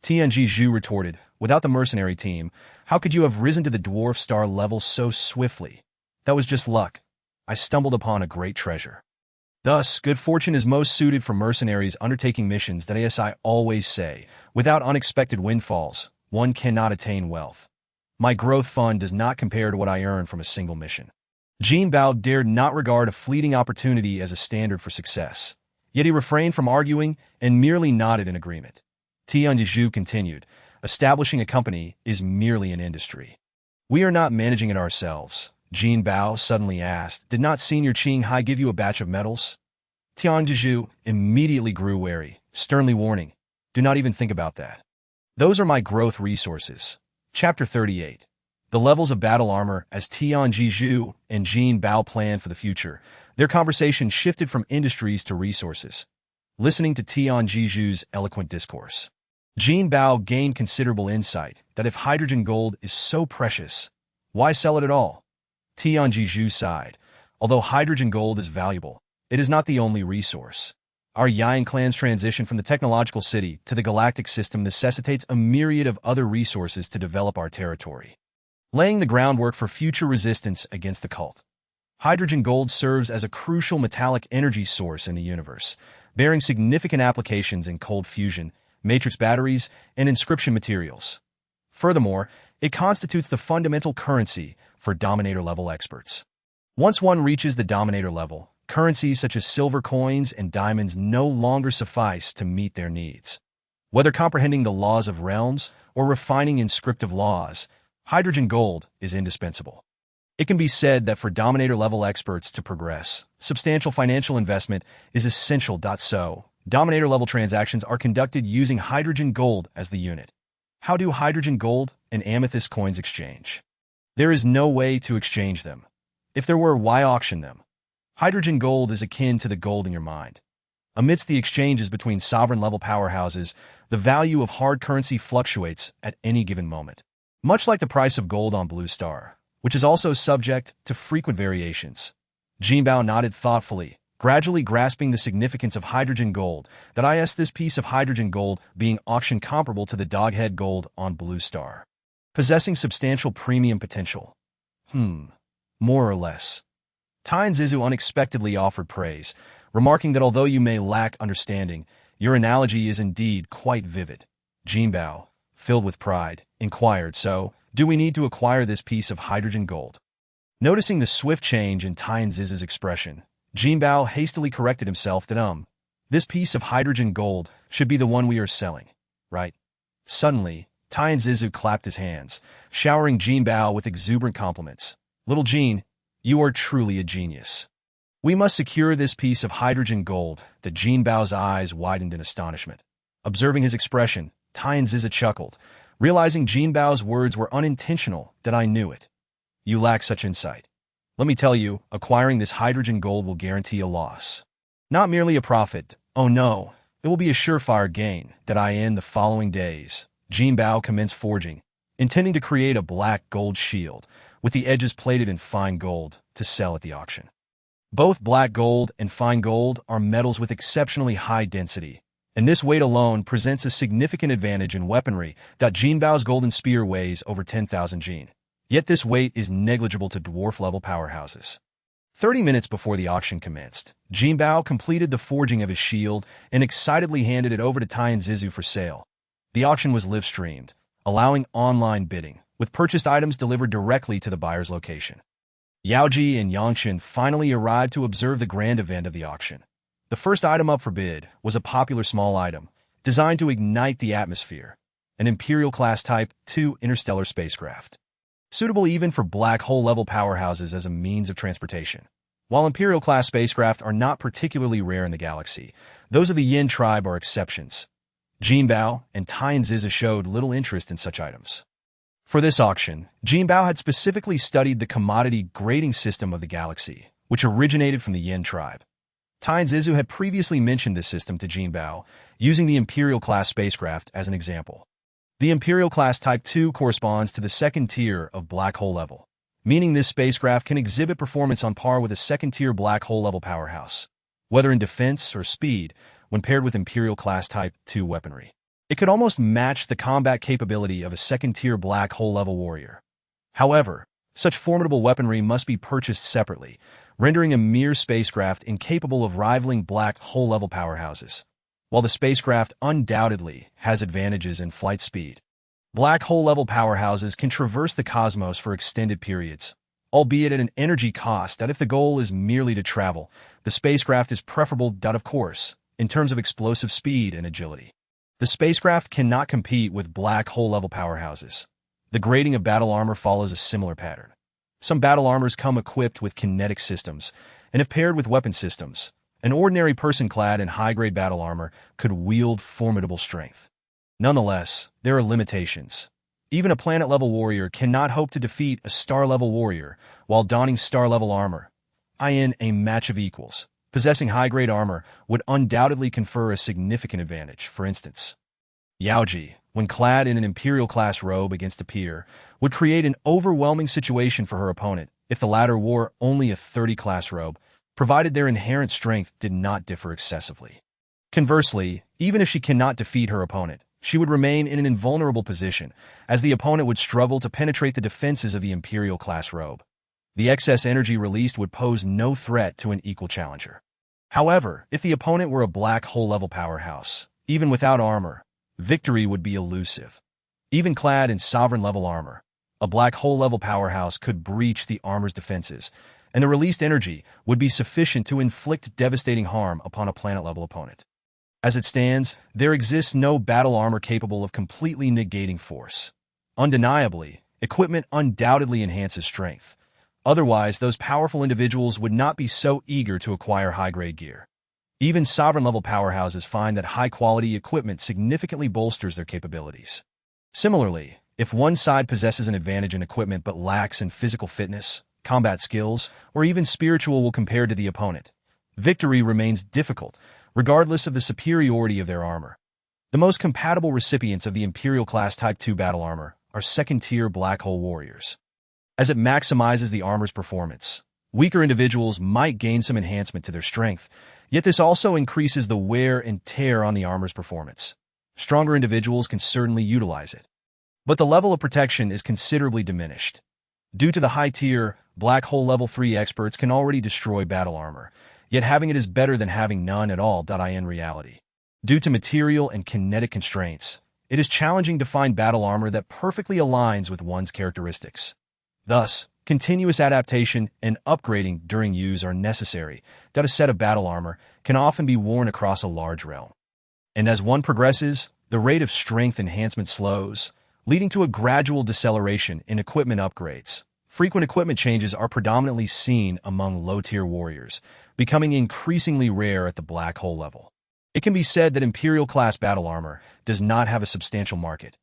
Tianji retorted, without the mercenary team, how could you have risen to the dwarf star level so swiftly? That was just luck. I stumbled upon a great treasure. Thus, good fortune is most suited for mercenaries undertaking missions that, as I always say, without unexpected windfalls, one cannot attain wealth. My growth fund does not compare to what I earn from a single mission. Jinbao dared not regard a fleeting opportunity as a standard for success. Yet he refrained from arguing and merely nodded in agreement. Tianji continued, establishing a company is merely an industry. We are not managing it ourselves. Jinbao suddenly asked, did not Senior Qinghai give you a batch of medals? Tianji immediately grew wary, sternly warning, do not even think about that. Those are my growth resources. Chapter 38. The levels of battle armor. As Tianji and Jinbao planned for the future, their conversation shifted from industries to resources. Listening to Tianji's eloquent discourse, Jinbao gained considerable insight that if hydrogen gold is so precious, why sell it at all? Tianji sighed. Although hydrogen gold is valuable, it is not the only resource. Our Yang clan's transition from the technological city to the galactic system necessitates a myriad of other resources to develop our territory, laying the groundwork for future resistance against the cult. Hydrogen gold serves as a crucial metallic energy source in the universe, bearing significant applications in cold fusion, matrix batteries, and inscription materials. Furthermore, it constitutes the fundamental currency for Dominator-level experts. Once one reaches the Dominator level, currencies such as silver coins and diamonds no longer suffice to meet their needs. Whether comprehending the laws of realms or refining inscriptive laws, hydrogen gold is indispensable. It can be said that for Dominator-level experts to progress, substantial financial investment is essential. So, Dominator-level transactions are conducted using hydrogen gold as the unit. How do hydrogen gold and amethyst coins exchange? There is no way to exchange them. If there were, why auction them? Hydrogen gold is akin to the gold in your mind. Amidst the exchanges between sovereign-level powerhouses, the value of hard currency fluctuates at any given moment, much like the price of gold on Blue Star, which is also subject to frequent variations. Jinbao nodded thoughtfully, gradually grasping the significance of hydrogen gold. That is, this piece of hydrogen gold being auctioned comparable to the doghead gold on Blue Star, possessing substantial premium potential. More or less. Tianzi unexpectedly offered praise, remarking that although you may lack understanding, your analogy is indeed quite vivid. Jinbao, filled with pride, inquired, so, do we need to acquire this piece of hydrogen gold? Noticing the swift change in Tianzi's expression, Jinbao hastily corrected himself that, this piece of hydrogen gold should be the one we are selling, right? Suddenly, Tianzi clapped his hands, showering Jinbao with exuberant compliments. Little Jin, you are truly a genius. We must secure this piece of hydrogen gold. That Jinbao's eyes widened in astonishment. Observing his expression, Tianzi chuckled, realizing Jinbao's words were unintentional. That I knew it. You lack such insight. Let me tell you, acquiring this hydrogen gold will guarantee a loss. Not merely a profit. Oh no, it will be a surefire gain. That in the following days, Jinbao commenced forging, intending to create a black gold shield, with the edges plated in fine gold, to sell at the auction. Both black gold and fine gold are metals with exceptionally high density, and this weight alone presents a significant advantage in weaponry. Jinbao's golden spear weighs over 10,000 jin. Yet this weight is negligible to dwarf-level powerhouses. 30 minutes before the auction commenced, Jinbao completed the forging of his shield and excitedly handed it over to Zizu for sale. The auction was live-streamed, allowing online bidding, with purchased items delivered directly to the buyer's location. Yaoji and Yangshan finally arrived to observe the grand event of the auction. The first item up for bid was a popular small item, designed to ignite the atmosphere, an Imperial-class Type 2 interstellar spacecraft, suitable even for black hole-level powerhouses as a means of transportation. While Imperial-class spacecraft are not particularly rare in the galaxy, those of the Yin tribe are exceptions. Jinbao and Zizu showed little interest in such items. For this auction, Jinbao had specifically studied the commodity grading system of the galaxy, which originated from the Yin tribe. Zizu had previously mentioned this system to Jinbao, using the Imperial-class spacecraft as an example. The Imperial-class Type 2 corresponds to the second tier of black hole level, meaning this spacecraft can exhibit performance on par with a second-tier black hole-level powerhouse, whether in defense or speed, when paired with Imperial-class Type 2 weaponry. It could almost match the combat capability of a second-tier black hole-level warrior. However, such formidable weaponry must be purchased separately, rendering a mere spacecraft incapable of rivaling black hole-level powerhouses. While the spacecraft undoubtedly has advantages in flight speed, black hole-level powerhouses can traverse the cosmos for extended periods, albeit at an energy cost that if the goal is merely to travel, the spacecraft is preferable. Of course, in terms of explosive speed and agility, the spacecraft cannot compete with black hole-level powerhouses. The grading of battle armor follows a similar pattern. Some battle armors come equipped with kinetic systems, and if paired with weapon systems, an ordinary person clad in high-grade battle armor could wield formidable strength. Nonetheless, there are limitations. Even a planet-level warrior cannot hope to defeat a star-level warrior while donning star-level armor. In a match of equals, possessing high-grade armor would undoubtedly confer a significant advantage. For instance, Yaoji, when clad in an Imperial-class robe against a peer, would create an overwhelming situation for her opponent if the latter wore only a 30-class robe, provided their inherent strength did not differ excessively. Conversely, even if she cannot defeat her opponent, she would remain in an invulnerable position, as the opponent would struggle to penetrate the defenses of the Imperial-class robe. The excess energy released would pose no threat to an equal challenger. However, if the opponent were a black hole-level powerhouse, even without armor, victory would be elusive. Even clad in sovereign-level armor, a black hole-level powerhouse could breach the armor's defenses, and the released energy would be sufficient to inflict devastating harm upon a planet-level opponent. As it stands, there exists no battle armor capable of completely negating force. Undeniably, equipment undoubtedly enhances strength. Otherwise, those powerful individuals would not be so eager to acquire high-grade gear. Even sovereign-level powerhouses find that high-quality equipment significantly bolsters their capabilities. Similarly, if one side possesses an advantage in equipment but lacks in physical fitness, combat skills, or even spiritual will compared to the opponent, victory remains difficult, regardless of the superiority of their armor. The most compatible recipients of the Imperial-class Type 2 battle armor are second-tier black hole warriors, as it maximizes the armor's performance. Weaker individuals might gain some enhancement to their strength, yet this also increases the wear and tear on the armor's performance. Stronger individuals can certainly utilize it, but the level of protection is considerably diminished. Due to the high-tier, black hole level 3 experts can already destroy battle armor, yet having it is better than having none at all. In reality, due to material and kinetic constraints, it is challenging to find battle armor that perfectly aligns with one's characteristics. Thus, continuous adaptation and upgrading during use are necessary. A set of battle armor can often be worn across a large realm. And as one progresses, the rate of strength enhancement slows, leading to a gradual deceleration in equipment upgrades. Frequent equipment changes are predominantly seen among low-tier warriors, becoming increasingly rare at the black hole level. It can be said that Imperial-class battle armor does not have a substantial market.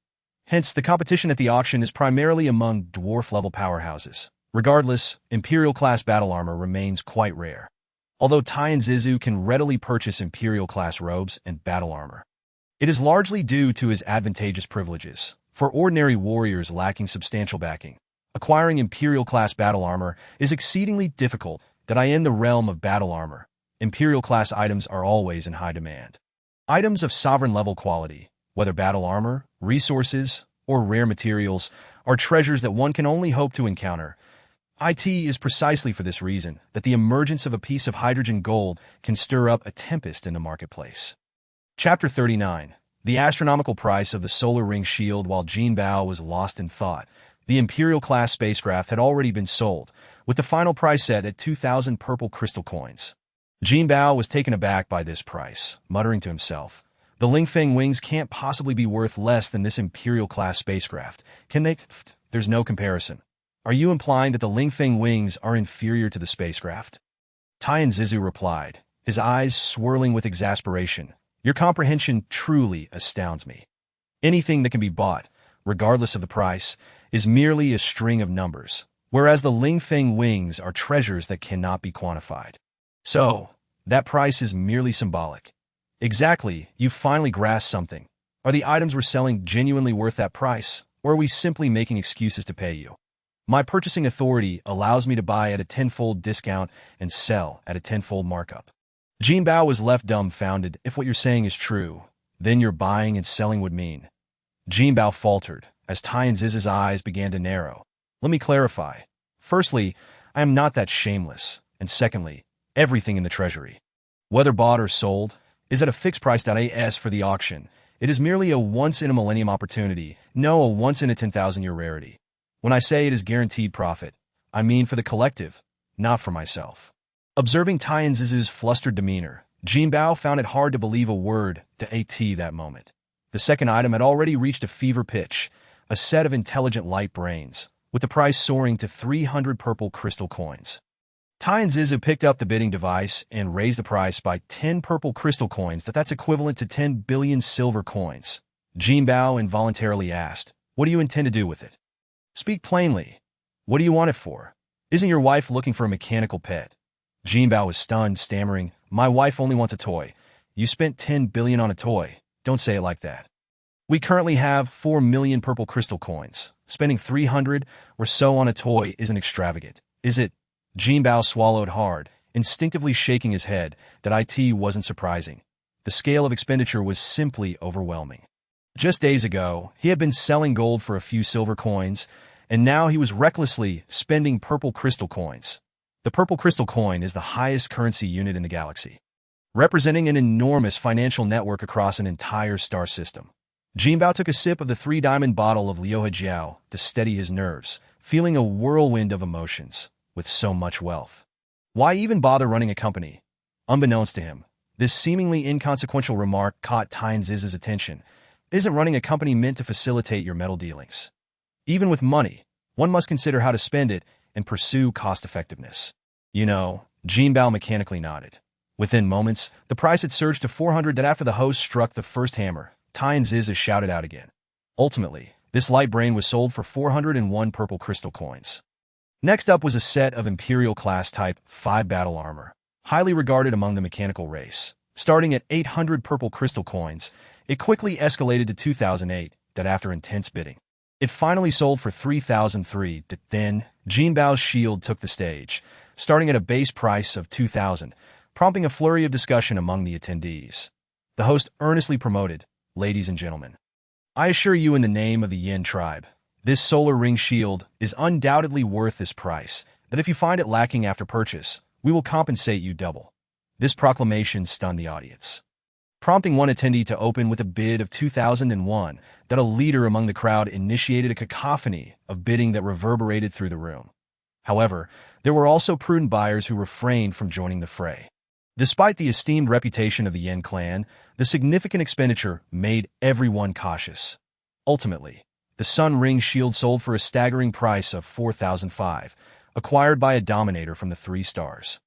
Hence, the competition at the auction is primarily among dwarf-level powerhouses. Regardless, Imperial-class battle armor remains quite rare, although Zizu can readily purchase Imperial-class robes and battle armor. It is largely due to his advantageous privileges. For ordinary warriors lacking substantial backing, acquiring Imperial-class battle armor is exceedingly difficult. In the realm of battle armor, Imperial-class items are always in high demand. Items of sovereign-level quality, whether battle armor, resources, or rare materials, are treasures that one can only hope to encounter. It is precisely for this reason that the emergence of a piece of hydrogen gold can stir up a tempest in the marketplace. Chapter 39. The astronomical price of the solar ring shield. While Jinbao was lost in thought, the Imperial-class spacecraft had already been sold, with the final price set at 2,000 purple crystal coins. Jinbao was taken aback by this price, muttering to himself, "The Lingfeng wings can't possibly be worth less than this Imperial-class spacecraft, can they? There's no comparison." "Are you implying that the Lingfeng wings are inferior to the spacecraft?" Tian Zizu replied, his eyes swirling with exasperation. "Your comprehension truly astounds me. Anything that can be bought, regardless of the price, is merely a string of numbers, whereas the Lingfeng wings are treasures that cannot be quantified. So, that price is merely symbolic." "Exactly, you've finally grasped something. Are the items we're selling genuinely worth that price, or are we simply making excuses to pay you? My purchasing authority allows me to buy at a tenfold discount and sell at a tenfold markup." Jinbao was left dumbfounded. "If what you're saying is true, then your buying and selling would mean—" Jinbao faltered, as Tian Zizu's eyes began to narrow. "Let me clarify. Firstly, I am not that shameless, and secondly, everything in the treasury, whether bought or sold, is at a fixed price. As for the auction, it is merely a once-in-a-millennium opportunity, no, a once-in-a-10,000-year rarity. When I say it is guaranteed profit, I mean for the collective, not for myself." Observing Tian Zizu's flustered demeanor, Jinbao found it hard to believe a word to AT that moment. The second item had already reached a fever pitch, a set of intelligent light brains, with the price soaring to 300 purple crystal coins. Tian Zizu picked up the bidding device and raised the price by 10 purple crystal coins. That's equivalent to 10 billion silver coins. Jinbao involuntarily asked, "What do you intend to do with it? Speak plainly. What do you want it for? Isn't your wife looking for a mechanical pet?" Jinbao was stunned, stammering, "My wife only wants a toy. You spent 10 billion on a toy. Don't say it like that. We currently have 4 million purple crystal coins. Spending 300 or so on a toy isn't extravagant, is it?" Jinbao swallowed hard, instinctively shaking his head. That IT wasn't surprising. The scale of expenditure was simply overwhelming. Just days ago, he had been selling gold for a few silver coins, and now he was recklessly spending purple crystal coins. The purple crystal coin is the highest currency unit in the galaxy, representing an enormous financial network across an entire star system. Jinbao took a sip of the 3-diamond bottle of Liuhejiao to steady his nerves, feeling a whirlwind of emotions. With so much wealth, why even bother running a company? Unbeknownst to him, this seemingly inconsequential remark caught Tian Zizu's attention. "Isn't running a company meant to facilitate your metal dealings? Even with money, one must consider how to spend it and pursue cost-effectiveness. You know." Jinbao mechanically nodded. Within moments, the price had surged to 400. That after the host struck the first hammer, Tian Zizu shouted out again. Ultimately, this light brain was sold for 401 purple crystal coins. Next up was a set of Imperial-class Type 5 battle armor, highly regarded among the mechanical race. Starting at 800 purple crystal coins, it quickly escalated to 2,008. That after intense bidding, it finally sold for 3,003. Then, Jinbao's shield took the stage, starting at a base price of 2,000, prompting a flurry of discussion among the attendees. The host earnestly promoted, "Ladies and gentlemen, I assure you in the name of the Yin tribe, this solar ring shield is undoubtedly worth this price, that if you find it lacking after purchase, we will compensate you double." This proclamation stunned the audience, prompting one attendee to open with a bid of 2,001. That a leader among the crowd initiated a cacophony of bidding that reverberated through the room. However, there were also prudent buyers who refrained from joining the fray. Despite the esteemed reputation of the Yin clan, the significant expenditure made everyone cautious. Ultimately, the Sun Ring shield sold for a staggering price of 4,005, acquired by a dominator from the 3 stars.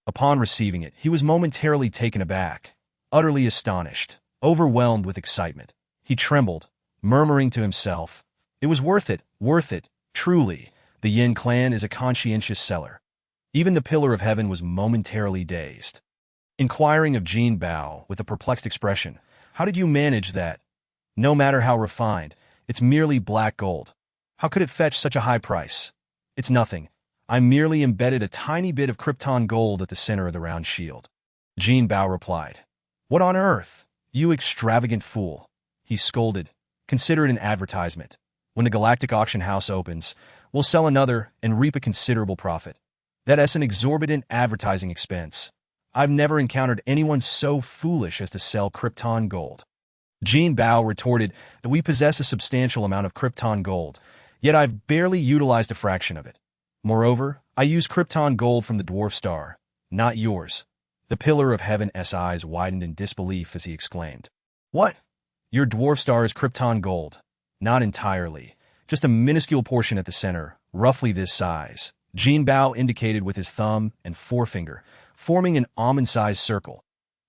Upon receiving it, he was momentarily taken aback, utterly astonished, overwhelmed with excitement. He trembled, murmuring to himself, "It was worth it, truly. The Yin clan is a conscientious seller." Even the Pillar of Heaven was momentarily dazed, inquiring of Jinbao with a perplexed expression, "How did you manage that? No matter how refined, it's merely black gold. How could it fetch such a high price?" "It's nothing. I merely embedded a tiny bit of krypton gold at the center of the round shield." Jinbao replied. "What on earth? You extravagant fool," he scolded. "Consider it an advertisement. When the galactic auction house opens, We'll sell another and reap a considerable profit. That's an exorbitant advertising expense. I've never encountered anyone so foolish as to sell Krypton gold. Jinbao retorted that we possess a substantial amount of Krypton gold, yet I've barely utilized a fraction of it. Moreover, I use Krypton gold from the dwarf star, not yours. The Pillar of Heaven's eyes widened in disbelief as he exclaimed. What? Your dwarf star is Krypton gold? Not entirely. Just a minuscule portion at the center, roughly this size. Jinbao indicated with his thumb and forefinger, forming an almond-sized circle.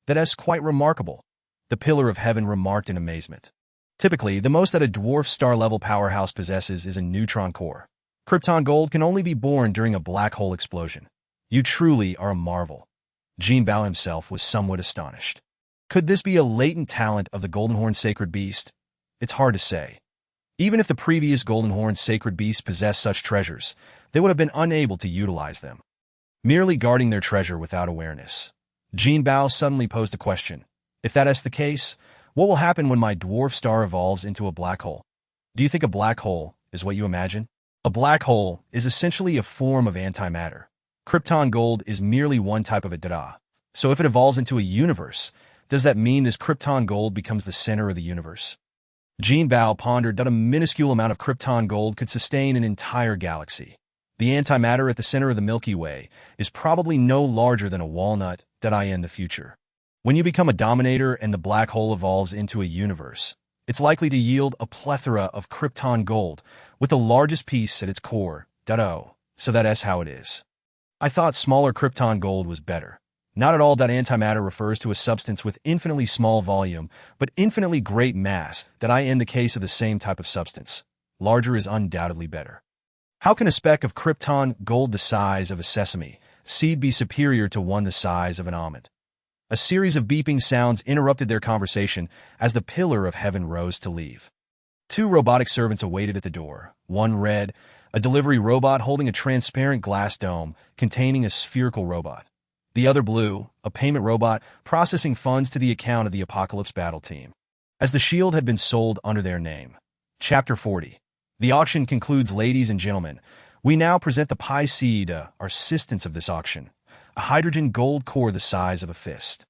That's quite remarkable, the Pillar of Heaven remarked in amazement. Typically, the most that a dwarf star-level powerhouse possesses is a neutron core. Krypton gold can only be born during a black hole explosion. You truly are a marvel. Jinbao himself was somewhat astonished. Could this be a latent talent of the Goldenhorn Sacred Beast? It's hard to say. Even if the previous Goldenhorn Sacred Beast possessed such treasures, they would have been unable to utilize them, merely guarding their treasure without awareness. Jinbao suddenly posed a question. If that is the case, what will happen when my dwarf star evolves into a black hole? Do you think a black hole is what you imagine? A black hole is essentially a form of antimatter. Krypton gold is merely one type of it. So if it evolves into a universe, does that mean this Krypton gold becomes the center of the universe? Jinbao pondered that a minuscule amount of Krypton gold could sustain an entire galaxy. The antimatter at the center of the Milky Way is probably no larger than a walnut in the future. When you become a dominator and the black hole evolves into a universe, it's likely to yield a plethora of Krypton gold, with the largest piece at its core. So that's how it is. I thought smaller Krypton gold was better. Not at all. Antimatter refers to a substance with infinitely small volume, but infinitely great mass, in the case of the same type of substance. Larger is undoubtedly better. How can a speck of Krypton gold the size of a sesame seed be superior to one the size of an almond? A series of beeping sounds interrupted their conversation as the Pillar of Heaven rose to leave. Two robotic servants awaited at the door. One red, a delivery robot holding a transparent glass dome containing a spherical robot. The other blue, a payment robot processing funds to the account of the Apocalypse battle team, as the shield had been sold under their name. Chapter 40. The auction concludes. Ladies and gentlemen, we now present the Pi Seed, our assistants of this auction, a hydrogen gold core the size of a fist.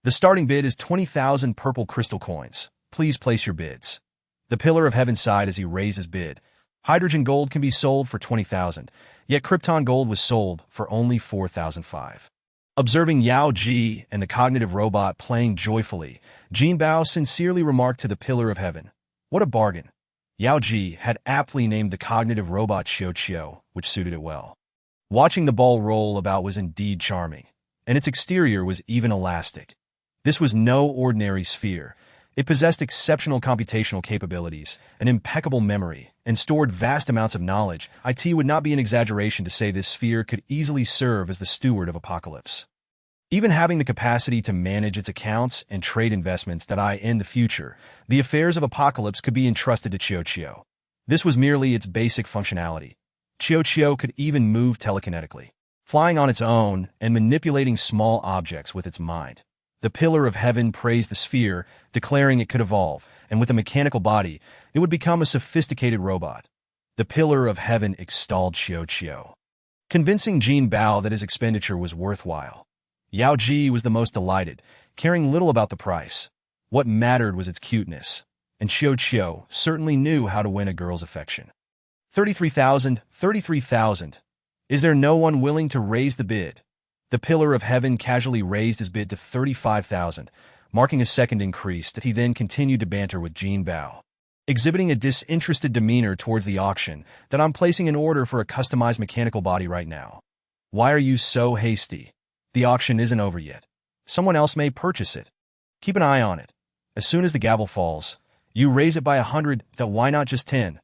The starting bid is 20,000 purple crystal coins. Please place your bids. The Pillar of Heaven sighed as he raised his bid. Hydrogen gold can be sold for 20,000, yet Krypton gold was sold for only 4,005. Observing Yao Ji and the cognitive robot playing joyfully, Jinbao sincerely remarked to the Pillar of Heaven, "What a bargain." Yao Ji had aptly named the cognitive robot Xiao, which suited it well. Watching the ball roll about was indeed charming, and its exterior was even elastic. This was no ordinary sphere. It possessed exceptional computational capabilities, an impeccable memory, and stored vast amounts of knowledge. It would not be an exaggeration to say this sphere could easily serve as the steward of Apocalypse. Even having the capacity to manage its accounts and trade investments in the future, the affairs of Apocalypse could be entrusted to Xiao. This was merely its basic functionality. Xiao could even move telekinetically, flying on its own and manipulating small objects with its mind. The Pillar of Heaven praised the sphere, declaring it could evolve, and with a mechanical body, it would become a sophisticated robot. The Pillar of Heaven extolled Xiao, convincing Jinbao that his expenditure was worthwhile. Yao Ji was the most delighted, caring little about the price. What mattered was its cuteness, and Xiao certainly knew how to win a girl's affection. 33,000, 33,000. Is there no one willing to raise the bid? The Pillar of Heaven casually raised his bid to 35,000, marking a second increase. He then continued to banter with Jinbao, exhibiting a disinterested demeanor towards the auction. I'm placing an order for a customized mechanical body right now. Why are you so hasty? The auction isn't over yet. Someone else may purchase it. Keep an eye on it. As soon as the gavel falls, you raise it by 100. Why not just 10?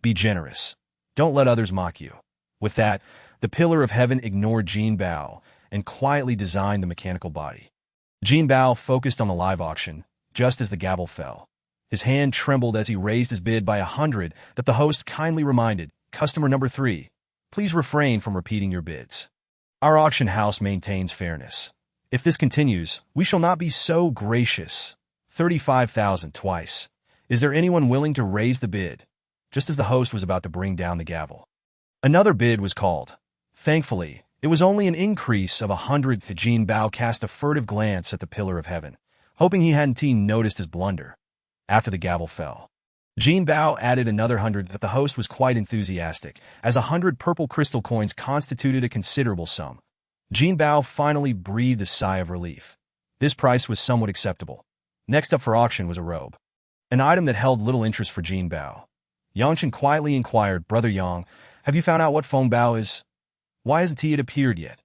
Be generous. Don't let others mock you. With that, the Pillar of Heaven ignored Jinbao and quietly designed the mechanical body. Jinbao focused on the live auction just as the gavel fell. His hand trembled as he raised his bid by 100. The host kindly reminded, "Customer number 3, please refrain from repeating your bids. Our auction house maintains fairness. If this continues, we shall not be so gracious." 35,000 twice. Is there anyone willing to raise the bid? Just as the host was about to bring down the gavel, Another bid was called. Thankfully, it was only an increase of 100. Jinbao cast a furtive glance at the pillar of heaven, hoping he hadn't noticed his blunder. After the gavel fell, Jinbao added another 100. The host was quite enthusiastic, as 100 purple crystal coins constituted a considerable sum. Jinbao finally breathed a sigh of relief. This price was somewhat acceptable. Next up for auction was a robe, an item that held little interest for Jinbao. Yangshan quietly inquired, "Brother Yang, have you found out what Fengbao is? Why hasn't it appeared yet?"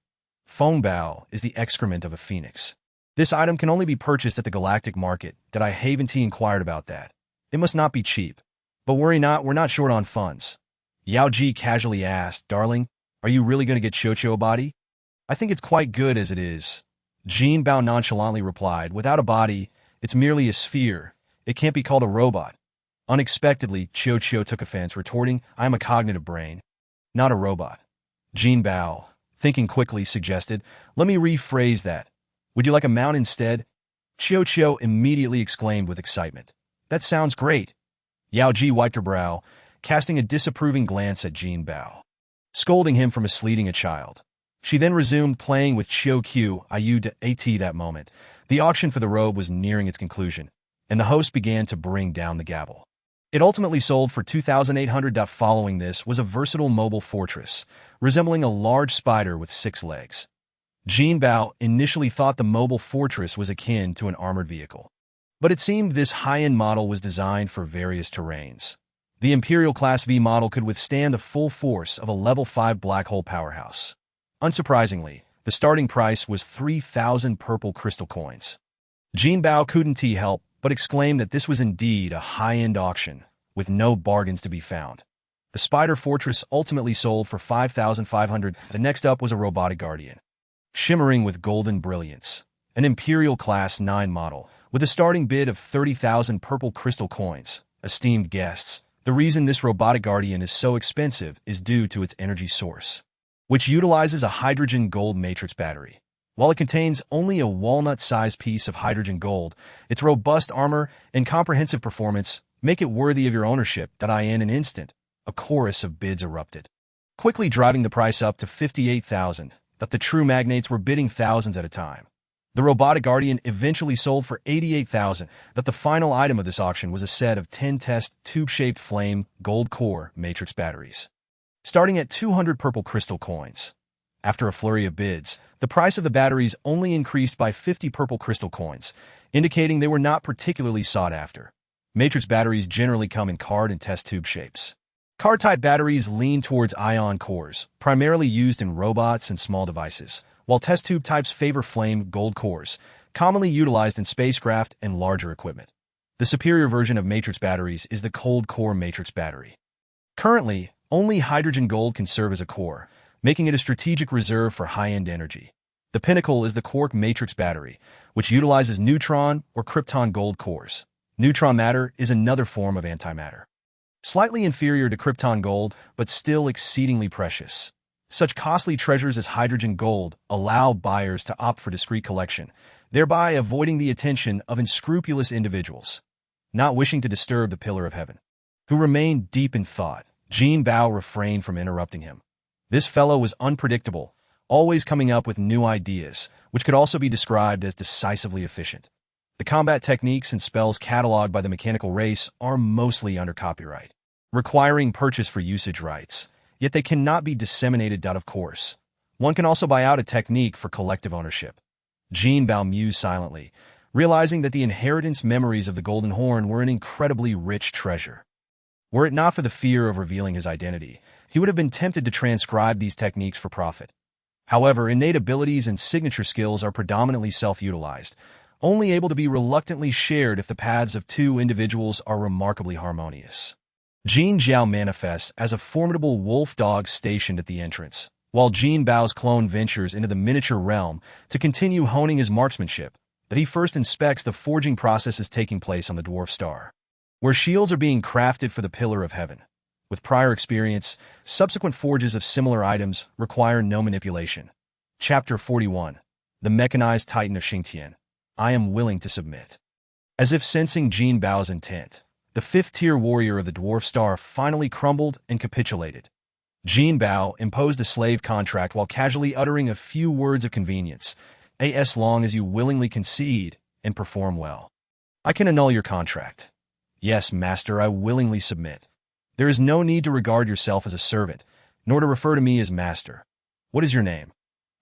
Fengbao is the excrement of a phoenix. This item can only be purchased at the galactic market. Did I haven't inquired about that? It must not be cheap. But worry not, we're not short on funds. Yao Ji casually asked, "Darling, are you really going to get Chocho a body?" "I think it's quite good as it is." Jinbao nonchalantly replied, "Without a body, it's merely a sphere. It can't be called a robot." Unexpectedly, Chocho took offense, retorting, "I am a cognitive brain, not a robot." Jinbao, thinking quickly, suggested, "Let me rephrase that. Would you like a mount instead?" Chocho immediately exclaimed with excitement, "That sounds great." Yao Ji wiped her brow, casting a disapproving glance at Jinbao, scolding him for misleading a child. She then resumed playing with Chiu At that moment. The auction for the robe was nearing its conclusion, and the host began to bring down the gavel. It ultimately sold for 2,800. Following this was a versatile mobile fortress, resembling a large spider with 6 legs. Jinbao initially thought the mobile fortress was akin to an armored vehicle, but it seemed this high-end model was designed for various terrains. The Imperial Class V model could withstand the full force of a level 5 black hole powerhouse. Unsurprisingly, the starting price was 3,000 purple crystal coins. Jinbao couldn't help but exclaimed that this was indeed a high-end auction, with no bargains to be found. The Spider Fortress ultimately sold for 5,500. The next up was a robotic guardian, shimmering with golden brilliance, an Imperial Class 9 model, with a starting bid of 30,000 purple crystal coins. Esteemed guests, the reason this robotic guardian is so expensive is due to its energy source, which utilizes a hydrogen gold matrix battery. While it contains only a walnut-sized piece of hydrogen gold, its robust armor and comprehensive performance make it worthy of your ownership. In an instant, a chorus of bids erupted, quickly driving the price up to 58,000. That the true magnates were bidding thousands at a time. The robotic guardian eventually sold for 88,000. That the final item of this auction was a set of 10 test tube-shaped flame gold core matrix batteries, starting at 200 purple crystal coins. After a flurry of bids, the price of the batteries only increased by 50 purple crystal coins, indicating they were not particularly sought after. Matrix batteries generally come in card and test tube shapes. Card-type batteries lean towards ion cores, primarily used in robots and small devices, while test tube types favor flame gold cores, commonly utilized in spacecraft and larger equipment. The superior version of matrix batteries is the cold core matrix battery. Currently, only hydrogen gold can serve as a core, making it a strategic reserve for high-end energy. The pinnacle is the quark matrix battery, which utilizes neutron or krypton gold cores. Neutron matter is another form of antimatter, slightly inferior to krypton gold, but still exceedingly precious. Such costly treasures as hydrogen gold allow buyers to opt for discreet collection, thereby avoiding the attention of unscrupulous individuals not wishing to disturb the pillar of heaven, who remained deep in thought. Jinbao refrained from interrupting him. This fellow was unpredictable, always coming up with new ideas, which could also be described as decisively efficient. The combat techniques and spells cataloged by the mechanical race are mostly under copyright, requiring purchase for usage rights, yet they cannot be disseminated. Of course, one can also buy out a technique for collective ownership. Jinbao mused silently, realizing that the inheritance memories of the Golden Horn were an incredibly rich treasure. Were it not for the fear of revealing his identity, he would have been tempted to transcribe these techniques for profit. However, innate abilities and signature skills are predominantly self-utilized, only able to be reluctantly shared if the paths of two individuals are remarkably harmonious. Jinbao manifests as a formidable wolf dog stationed at the entrance, while Jinbao's clone ventures into the miniature realm to continue honing his marksmanship, but he first inspects the forging processes taking place on the dwarf star, where shields are being crafted for the pillar of heaven. With prior experience, subsequent forges of similar items require no manipulation. Chapter 41. The Mechanized Titan of Xingtian. I am willing to submit. As if sensing Jinbao's intent, the fifth-tier warrior of the dwarf star finally crumbled and capitulated. Jinbao imposed a slave contract while casually uttering a few words of convenience, as long as you willingly concede and perform well. I can annul your contract. Yes, master, I willingly submit. There is no need to regard yourself as a servant, nor to refer to me as master. What is your name?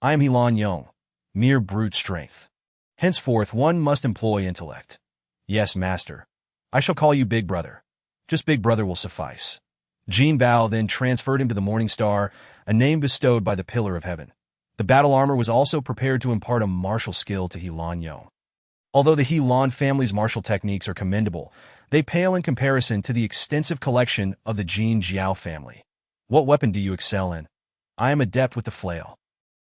I am Helan Yong, mere brute strength. Henceforth, one must employ intellect. Yes, master. I shall call you Big Brother. Just Big Brother will suffice. Jinbao then transferred him to the Morning Star, a name bestowed by the Pillar of Heaven. The battle armor was also prepared to impart a martial skill to Helan Yong. Although the Helan family's martial techniques are commendable, they pale in comparison to the extensive collection of the Jin Jiao family. What weapon do you excel in? I am adept with the flail.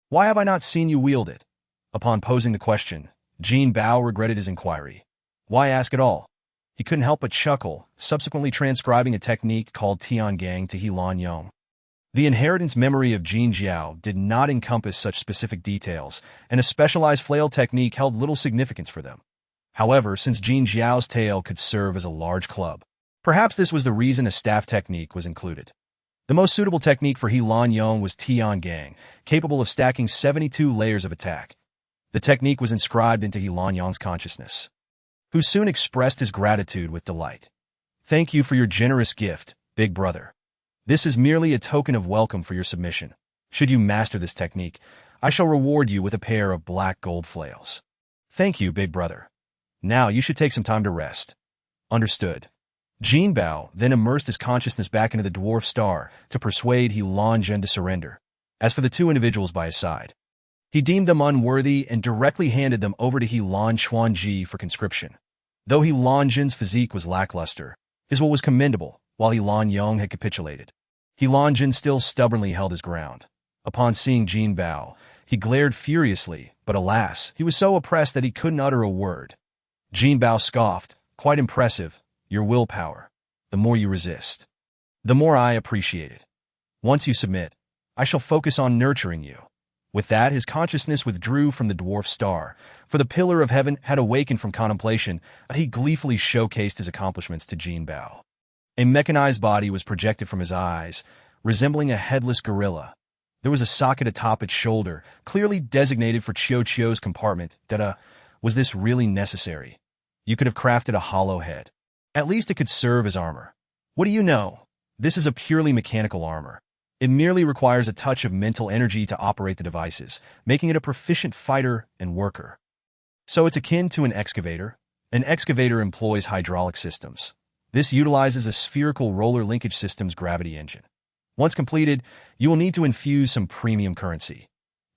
Why have I not seen you wield it? Upon posing the question, Jinbao regretted his inquiry. Why ask at all? He couldn't help but chuckle, subsequently transcribing a technique called Tiangang to Helan Yong. The inheritance memory of Jin Jiao did not encompass such specific details, and a specialized flail technique held little significance for them. However, since Jin Jiao's tail could serve as a large club, perhaps this was the reason a staff technique was included. The most suitable technique for Helan Yong was Tiangang, capable of stacking 72 layers of attack. The technique was inscribed into Helan Yong's consciousness, who soon expressed his gratitude with delight. Thank you for your generous gift, Big Brother. This is merely a token of welcome for your submission. Should you master this technique, I shall reward you with a pair of black gold flails. Thank you, Big Brother. Now you should take some time to rest. Understood. Jinbao then immersed his consciousness back into the dwarf star to persuade Helan Zhen to surrender. As for the two individuals by his side, he deemed them unworthy and directly handed them over to Helan Chuanji for conscription. Though Helan Zhen's physique was lackluster, his will was commendable, while Helan Yong had capitulated. Helan Zhen still stubbornly held his ground. Upon seeing Jinbao, he glared furiously, but alas, he was so oppressed that he couldn't utter a word. Jinbao scoffed, quite impressive, your willpower. The more you resist, the more I appreciate it. Once you submit, I shall focus on nurturing you. With that, his consciousness withdrew from the dwarf star, for the Pillar of Heaven had awakened from contemplation, and he gleefully showcased his accomplishments to Jinbao. A mechanized body was projected from his eyes, resembling a headless gorilla. There was a socket atop its shoulder, clearly designated for Chio's compartment. Was this really necessary? You could have crafted a hollow head. At least it could serve as armor. What do you know? This is a purely mechanical armor. It merely requires a touch of mental energy to operate the devices, making it a proficient fighter and worker. So it's akin to an excavator. An excavator employs hydraulic systems. This utilizes a spherical roller linkage system's gravity engine. Once completed, you will need to infuse some premium currency.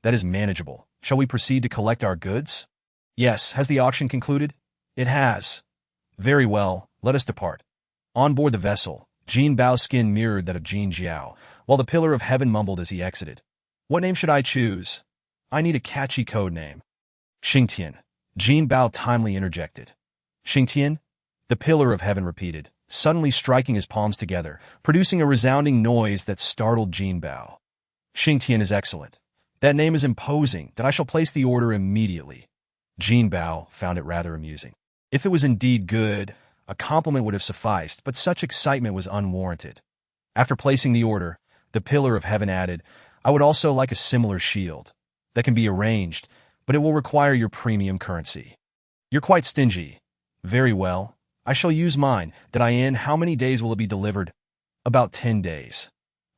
That is manageable. Shall we proceed to collect our goods? Yes, has the auction concluded? It has. Very well, let us depart. On board the vessel, Jinbao's skin mirrored that of Jin Jiao, while the Pillar of Heaven mumbled as he exited. What name should I choose? I need a catchy code name. Xingtian. Jinbao timely interjected. Xingtian? The Pillar of Heaven repeated, suddenly striking his palms together, producing a resounding noise that startled Jinbao. Xingtian is excellent. That name is imposing, that I shall place the order immediately. Jinbao found it rather amusing. If it was indeed good, a compliment would have sufficed, but such excitement was unwarranted. After placing the order, the Pillar of Heaven added, I would also like a similar shield. That can be arranged, but it will require your premium currency. You're quite stingy. Very well. I shall use mine. Did I in? How many days will it be delivered? About 10 days.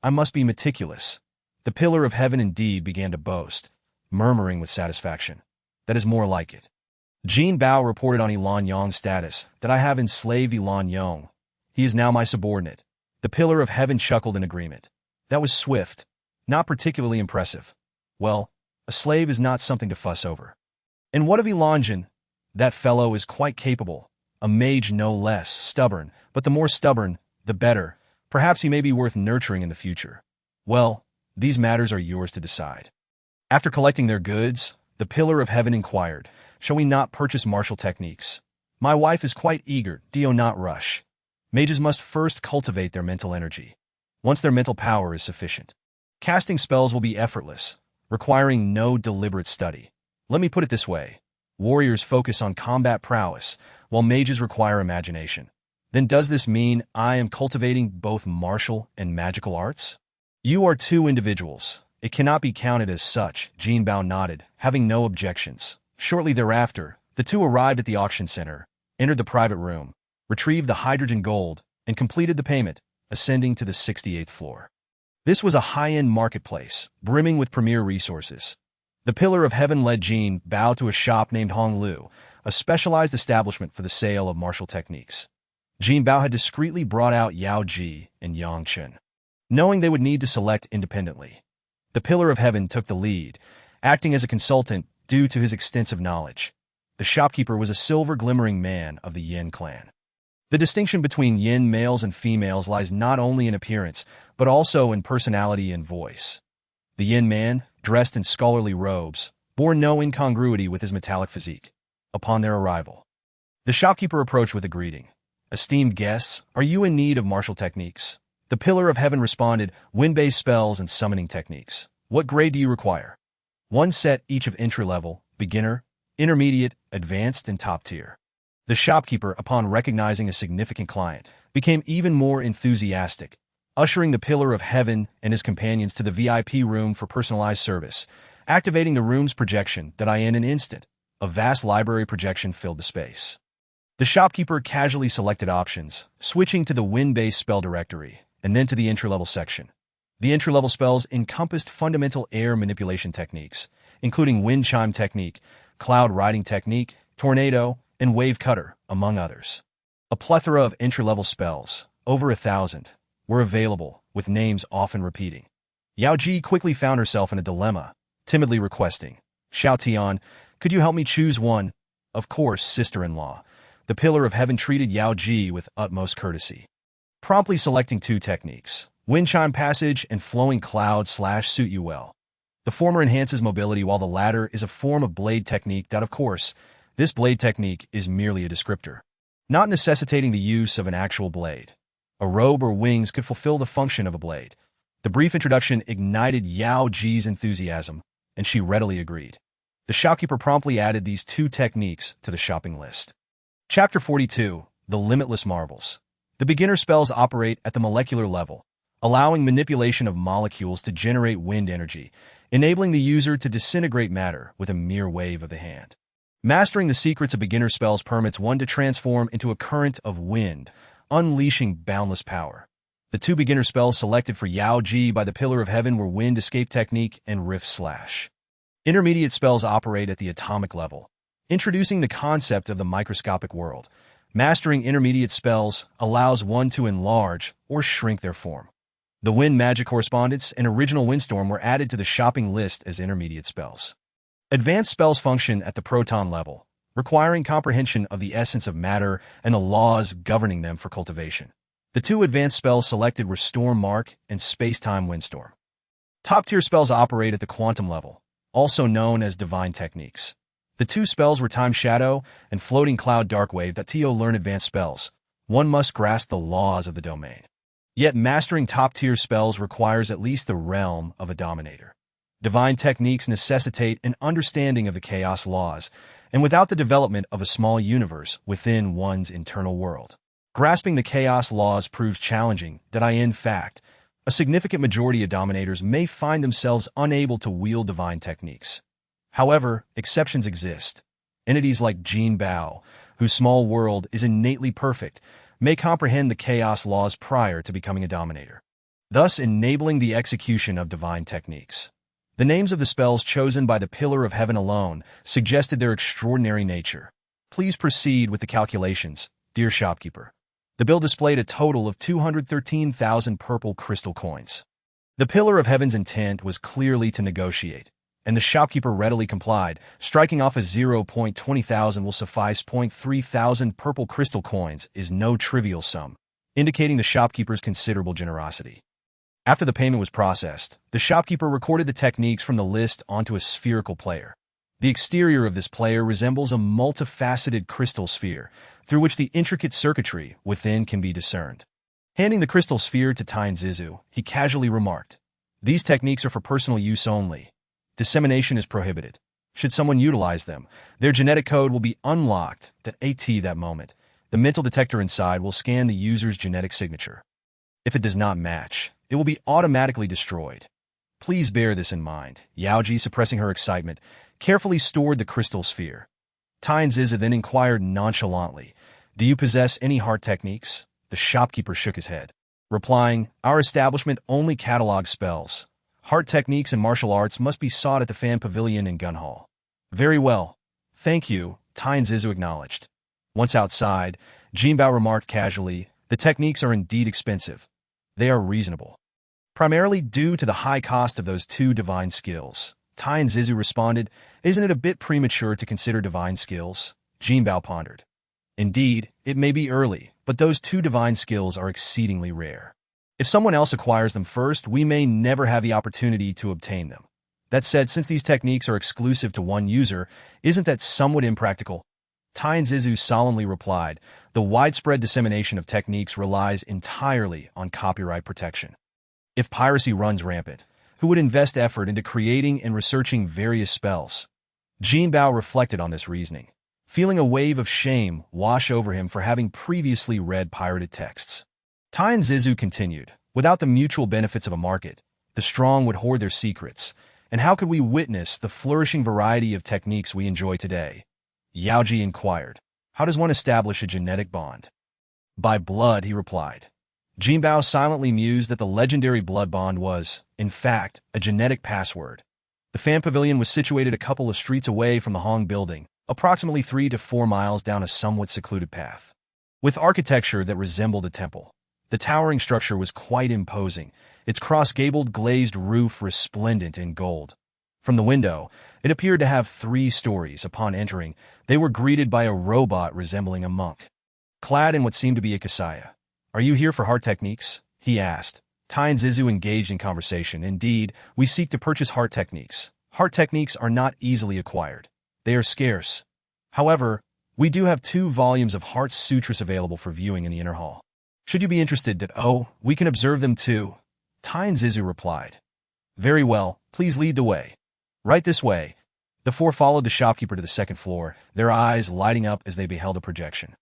I must be meticulous. The Pillar of Heaven indeed began to boast, murmuring with satisfaction. That is more like it. Jinbao reported on Helan Yong's status, that I have enslaved Helan Yong. He is now my subordinate. The Pillar of Heaven chuckled in agreement. That was swift, not particularly impressive. Well, a slave is not something to fuss over. And what of Helan? That fellow is quite capable. A mage no less, stubborn, but the more stubborn, the better. Perhaps he may be worth nurturing in the future. Well, these matters are yours to decide. After collecting their goods, the Pillar of Heaven inquired, shall we not purchase martial techniques? My wife is quite eager, do not rush. Mages must first cultivate their mental energy. Once their mental power is sufficient, casting spells will be effortless, requiring no deliberate study. Let me put it this way. Warriors focus on combat prowess, while mages require imagination. Then does this mean I am cultivating both martial and magical arts? You are two individuals. It cannot be counted as such, Jinbao nodded, having no objections. Shortly thereafter, the two arrived at the auction center, entered the private room, retrieved the hydrogen gold, and completed the payment, ascending to the 68th floor. This was a high-end marketplace, brimming with premier resources. The Pillar of Heaven led Jinbao to a shop named Honglu, a specialized establishment for the sale of martial techniques. Jinbao had discreetly brought out Yao Ji and Yang Chen, knowing they would need to select independently. The Pillar of Heaven took the lead, acting as a consultant due to his extensive knowledge. The shopkeeper was a silver glimmering man of the Yin clan. The distinction between Yin males and females lies not only in appearance, but also in personality and voice. The Yin man, dressed in scholarly robes, bore no incongruity with his metallic physique. Upon their arrival, the shopkeeper approached with a greeting. "Esteemed guests, are you in need of martial techniques?" The Pillar of Heaven responded, "Wind-based spells and summoning techniques. What grade do you require?" One set each of entry-level, beginner, intermediate, advanced, and top tier. The shopkeeper, upon recognizing a significant client, became even more enthusiastic, ushering the Pillar of Heaven and his companions to the VIP room for personalized service, activating the room's projection that in an instant, a vast library projection filled the space. The shopkeeper casually selected options, switching to the wind-based spell directory, and then to the entry-level section. The entry-level spells encompassed fundamental air manipulation techniques, including wind chime technique, cloud riding technique, tornado, and wave cutter, among others. A plethora of entry-level spells, over 1,000, were available, with names often repeating. Yao Ji quickly found herself in a dilemma, timidly requesting, "Xiao Tian, could you help me choose one?" Of course, sister-in-law. The Pillar of Heaven treated Yao Ji with utmost courtesy, promptly selecting two techniques. Wind chime passage and flowing cloud slash suit you well. The former enhances mobility while the latter is a form of blade technique. Of course, this blade technique is merely a descriptor, not necessitating the use of an actual blade. A robe or wings could fulfill the function of a blade. The brief introduction ignited Yao Ji's enthusiasm, and she readily agreed. The shopkeeper promptly added these two techniques to the shopping list. Chapter 42, The Limitless Marvels. The beginner spells operate at the molecular level, allowing manipulation of molecules to generate wind energy, enabling the user to disintegrate matter with a mere wave of the hand. Mastering the secrets of beginner spells permits one to transform into a current of wind, unleashing boundless power. The two beginner spells selected for Yao Ji by the Pillar of Heaven were Wind Escape Technique and Rift Slash. Intermediate spells operate at the atomic level, introducing the concept of the microscopic world. Mastering intermediate spells allows one to enlarge or shrink their form. The Wind Magic Correspondence and Original Windstorm were added to the shopping list as intermediate spells. Advanced spells function at the proton level, requiring comprehension of the essence of matter and the laws governing them for cultivation. The two advanced spells selected were Storm Mark and Space-Time Windstorm. Top-tier spells operate at the quantum level, also known as divine techniques. The two spells were Time Shadow and Floating Cloud Darkwave. To learn advanced spells, one must grasp the laws of the domain. Yet mastering top-tier spells requires at least the realm of a dominator. Divine techniques necessitate an understanding of the chaos laws, and without the development of a small universe within one's internal world. Grasping the chaos laws proves challenging. In fact, a significant majority of dominators may find themselves unable to wield divine techniques. However, exceptions exist. Entities like Jinbao, whose small world is innately perfect, may comprehend the chaos laws prior to becoming a dominator, thus enabling the execution of divine techniques. The names of the spells chosen by the Pillar of Heaven alone suggested their extraordinary nature. Please proceed with the calculations, dear shopkeeper. The bill displayed a total of 213,000 purple crystal coins. The Pillar of Heaven's intent was clearly to negotiate, and the shopkeeper readily complied, striking off a 0.20,000 will suffice. 3,000 purple crystal coins is no trivial sum, indicating the shopkeeper's considerable generosity. After the payment was processed, the shopkeeper recorded the techniques from the list onto a spherical player. The exterior of this player resembles a multifaceted crystal sphere, through which the intricate circuitry within can be discerned. Handing the crystal sphere to Tien Zizu, he casually remarked, "These techniques are for personal use only. Dissemination is prohibited. Should someone utilize them, their genetic code will be unlocked. At that moment, the mental detector inside will scan the user's genetic signature. If it does not match, it will be automatically destroyed. Please bear this in mind. Yaoji, suppressing her excitement, carefully stored the crystal sphere. Tyne Ziza then inquired nonchalantly, "Do you possess any heart techniques?" The shopkeeper shook his head, replying, "Our establishment only catalogs spells. Heart techniques and martial arts must be sought at the fan pavilion in Gun Hall." "Very well. Thank you," Tyne Zizu acknowledged. Once outside, Jinbao remarked casually, "The techniques are indeed expensive. They are reasonable. Primarily due to the high cost of those two divine skills." Tyne Zizu responded, "Isn't it a bit premature to consider divine skills?" Jinbao pondered. "Indeed, it may be early, but those two divine skills are exceedingly rare. If someone else acquires them first, we may never have the opportunity to obtain them. That said, since these techniques are exclusive to one user, isn't that somewhat impractical?" Tyne Zizu solemnly replied, "The widespread dissemination of techniques relies entirely on copyright protection. If piracy runs rampant, who would invest effort into creating and researching various spells?" Jinbao reflected on this reasoning, feeling a wave of shame wash over him for having previously read pirated texts. Tyne Zizu continued, "Without the mutual benefits of a market, the strong would hoard their secrets, and how could we witness the flourishing variety of techniques we enjoy today?" Yaoji inquired, "How does one establish a genetic bond?" "By blood," he replied. Jinbao silently mused that the legendary blood bond was, in fact, a genetic password. The fan pavilion was situated a couple of streets away from the Hong building, approximately 3 to 4 miles down a somewhat secluded path. With architecture that resembled a temple, the towering structure was quite imposing, its cross-gabled glazed roof resplendent in gold. From the window, it appeared to have 3 stories. Upon entering, they were greeted by a robot resembling a monk, clad in what seemed to be a kasaya. "Are you here for heart techniques?" he asked. Tyne Zizu engaged in conversation. "Indeed, we seek to purchase heart techniques. Heart techniques are not easily acquired. They are scarce. However, we do have 2 volumes of Heart Sutras available for viewing in the inner hall. Should you be interested, we can observe them too." Tyne Zizu replied. "Very well, please lead the way." "Right this way." The 4 followed the shopkeeper to the 2nd floor, their eyes lighting up as they beheld a projection.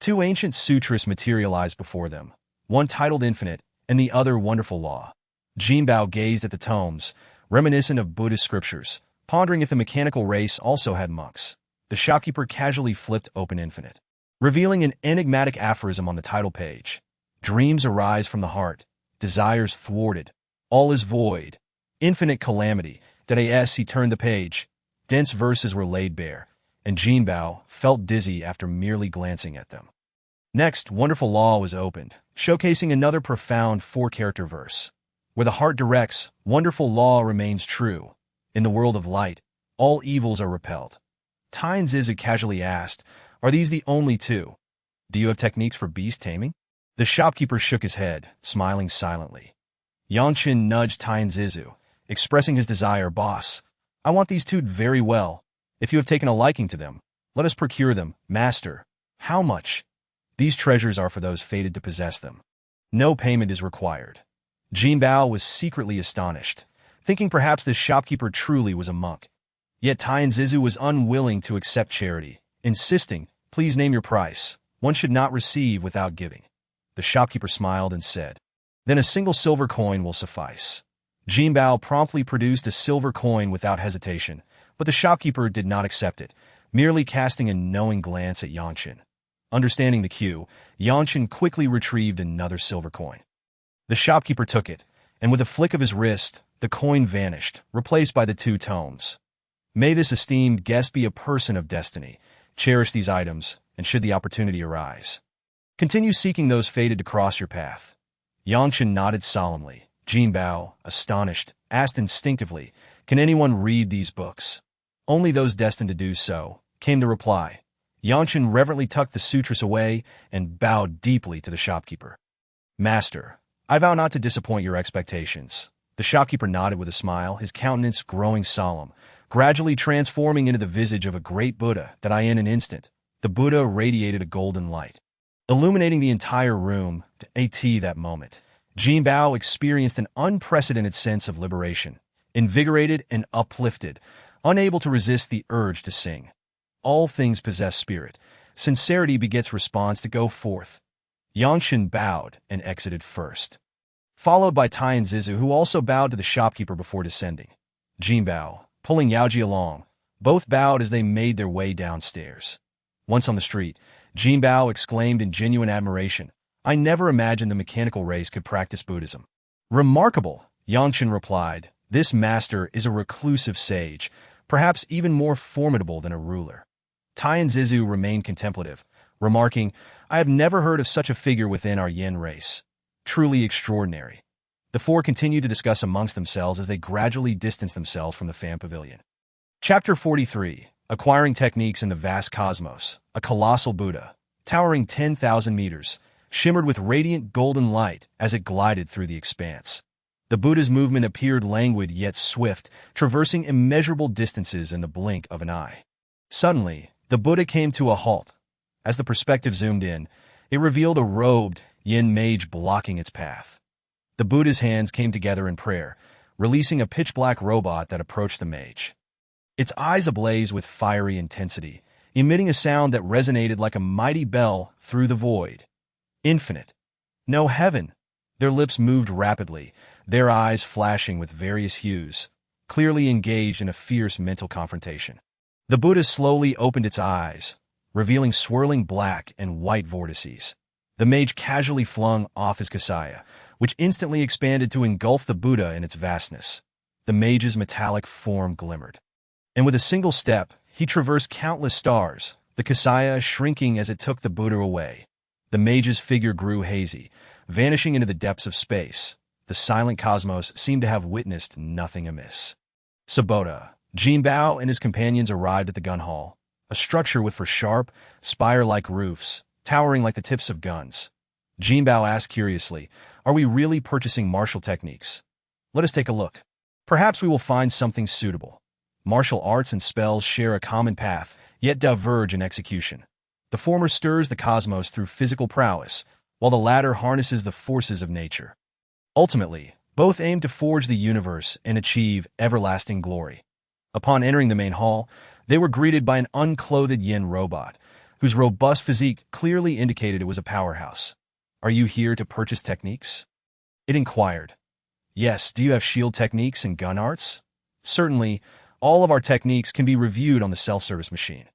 2 ancient sutras materialized before them, one titled Infinite, and the other Wonderful Law. Jinbao gazed at the tomes, reminiscent of Buddhist scriptures, pondering if the mechanical race also had monks. The shopkeeper casually flipped open Infinite, revealing an enigmatic aphorism on the title page. "Dreams arise from the heart, desires thwarted, all is void, infinite calamity." As he turned the page, dense verses were laid bare, and Jinbao felt dizzy after merely glancing at them. Next, Wonderful Law was opened, showcasing another profound 4-character verse. "Where the heart directs, wonderful law remains true. In the world of light, all evils are repelled." Tyne Zizu casually asked, "Are these the only 2? Do you have techniques for beast taming?" The shopkeeper shook his head, smiling silently. Yangchen nudged Tyne Zizu, expressing his desire. "Boss, I want these 2 very well. If you have taken a liking to them, let us procure them." "Master, how much?" "These treasures are for those fated to possess them. No payment is required." Jinbao was secretly astonished, thinking perhaps this shopkeeper truly was a monk. Yet Tyne Zizu was unwilling to accept charity, insisting, "Please name your price. One should not receive without giving." The shopkeeper smiled and said, "Then a single silver coin will suffice." Jinbao promptly produced a silver coin without hesitation, but the shopkeeper did not accept it, merely casting a knowing glance at Yangchen. Understanding the cue, Yangchen quickly retrieved another silver coin. The shopkeeper took it, and with a flick of his wrist, the coin vanished, replaced by the 2 tomes. "May this esteemed guest be a person of destiny. Cherish these items, and should the opportunity arise, continue seeking those fated to cross your path." Yangchen nodded solemnly. Jinbao, astonished, asked instinctively, "Can anyone read these books?" "Only those destined to do so," came the reply. Yangchen reverently tucked the sutras away and bowed deeply to the shopkeeper. "Master, I vow not to disappoint your expectations." The shopkeeper nodded with a smile, his countenance growing solemn, gradually transforming into the visage of a great Buddha. In an instant, the Buddha radiated a golden light, illuminating the entire room. That moment, Jinbao experienced an unprecedented sense of liberation, invigorated and uplifted, unable to resist the urge to sing. All things possess spirit. Sincerity begets response to go forth. Yangchen bowed and exited first. followed by Tai and Zizu, who also bowed to the shopkeeper before descending. Jinbao, pulling Yaoji along, both bowed as they made their way downstairs. Once on the street, Jinbao exclaimed in genuine admiration, "I never imagined the mechanical race could practice Buddhism." "Remarkable," Yangchen replied. "This master is a reclusive sage, perhaps even more formidable than a ruler." Tai and Zizu remained contemplative, remarking, "I have never heard of such a figure within our yin race. Truly extraordinary." The four continued to discuss amongst themselves as they gradually distanced themselves from the fan pavilion. Chapter 43. Acquiring Techniques in the Vast Cosmos. A colossal Buddha, towering 10,000 meters, shimmered with radiant golden light as it glided through the expanse. The Buddha's movement appeared languid yet swift, traversing immeasurable distances in the blink of an eye. Suddenly, the Buddha came to a halt. As the perspective zoomed in, it revealed a robed yin mage blocking its path. The Buddha's hands came together in prayer, releasing a pitch-black robot that approached the mage. Its eyes ablaze with fiery intensity, emitting a sound that resonated like a mighty bell through the void. Infinite. No heaven. Their lips moved rapidly, their eyes flashing with various hues, clearly engaged in a fierce mental confrontation. The Buddha slowly opened its eyes, revealing swirling black and white vortices. The mage casually flung off his kasaya, which instantly expanded to engulf the Buddha in its vastness. The mage's metallic form glimmered. And with a single step, he traversed countless stars, the kasaya shrinking as it took the Buddha away. The mage's figure grew hazy, vanishing into the depths of space. The silent cosmos seemed to have witnessed nothing amiss. Sabota, Jinbao and his companions arrived at the gun hall, a structure with four sharp, spire-like roofs, towering like the tips of guns. Jinbao asked curiously, "Are we really purchasing martial techniques? Let us take a look. Perhaps we will find something suitable." Martial arts and spells share a common path, yet diverge in execution. The former stirs the cosmos through physical prowess, while the latter harnesses the forces of nature. Ultimately, both aim to forge the universe and achieve everlasting glory. Upon entering the main hall, they were greeted by an unclothed yin robot, whose robust physique clearly indicated it was a powerhouse. "Are you here to purchase techniques?" it inquired. "Yes, do you have shield techniques and gun arts?" "Certainly, all of our techniques can be reviewed on the self-service machine."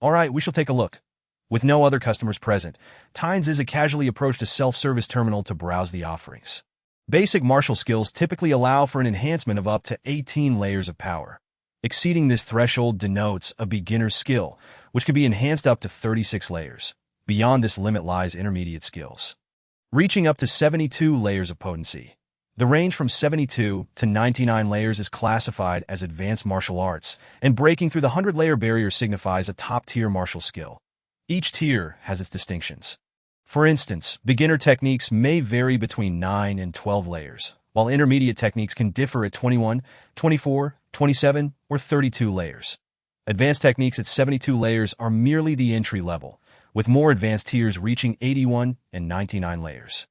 "All right, we shall take a look." With no other customers present, Tynes Ziza casually approached a self-service terminal to browse the offerings. Basic martial skills typically allow for an enhancement of up to 18 layers of power. Exceeding this threshold denotes a beginner's skill, which can be enhanced up to 36 layers. Beyond this limit lies intermediate skills, reaching up to 72 layers of potency. The range from 72 to 99 layers is classified as advanced martial arts, and breaking through the 100-layer barrier signifies a top-tier martial skill. Each tier has its distinctions. For instance, beginner techniques may vary between 9 and 12 layers, while intermediate techniques can differ at 21, 24, 27, or 32 layers. Advanced techniques at 72 layers are merely the entry level, with more advanced tiers reaching 81 and 99 layers.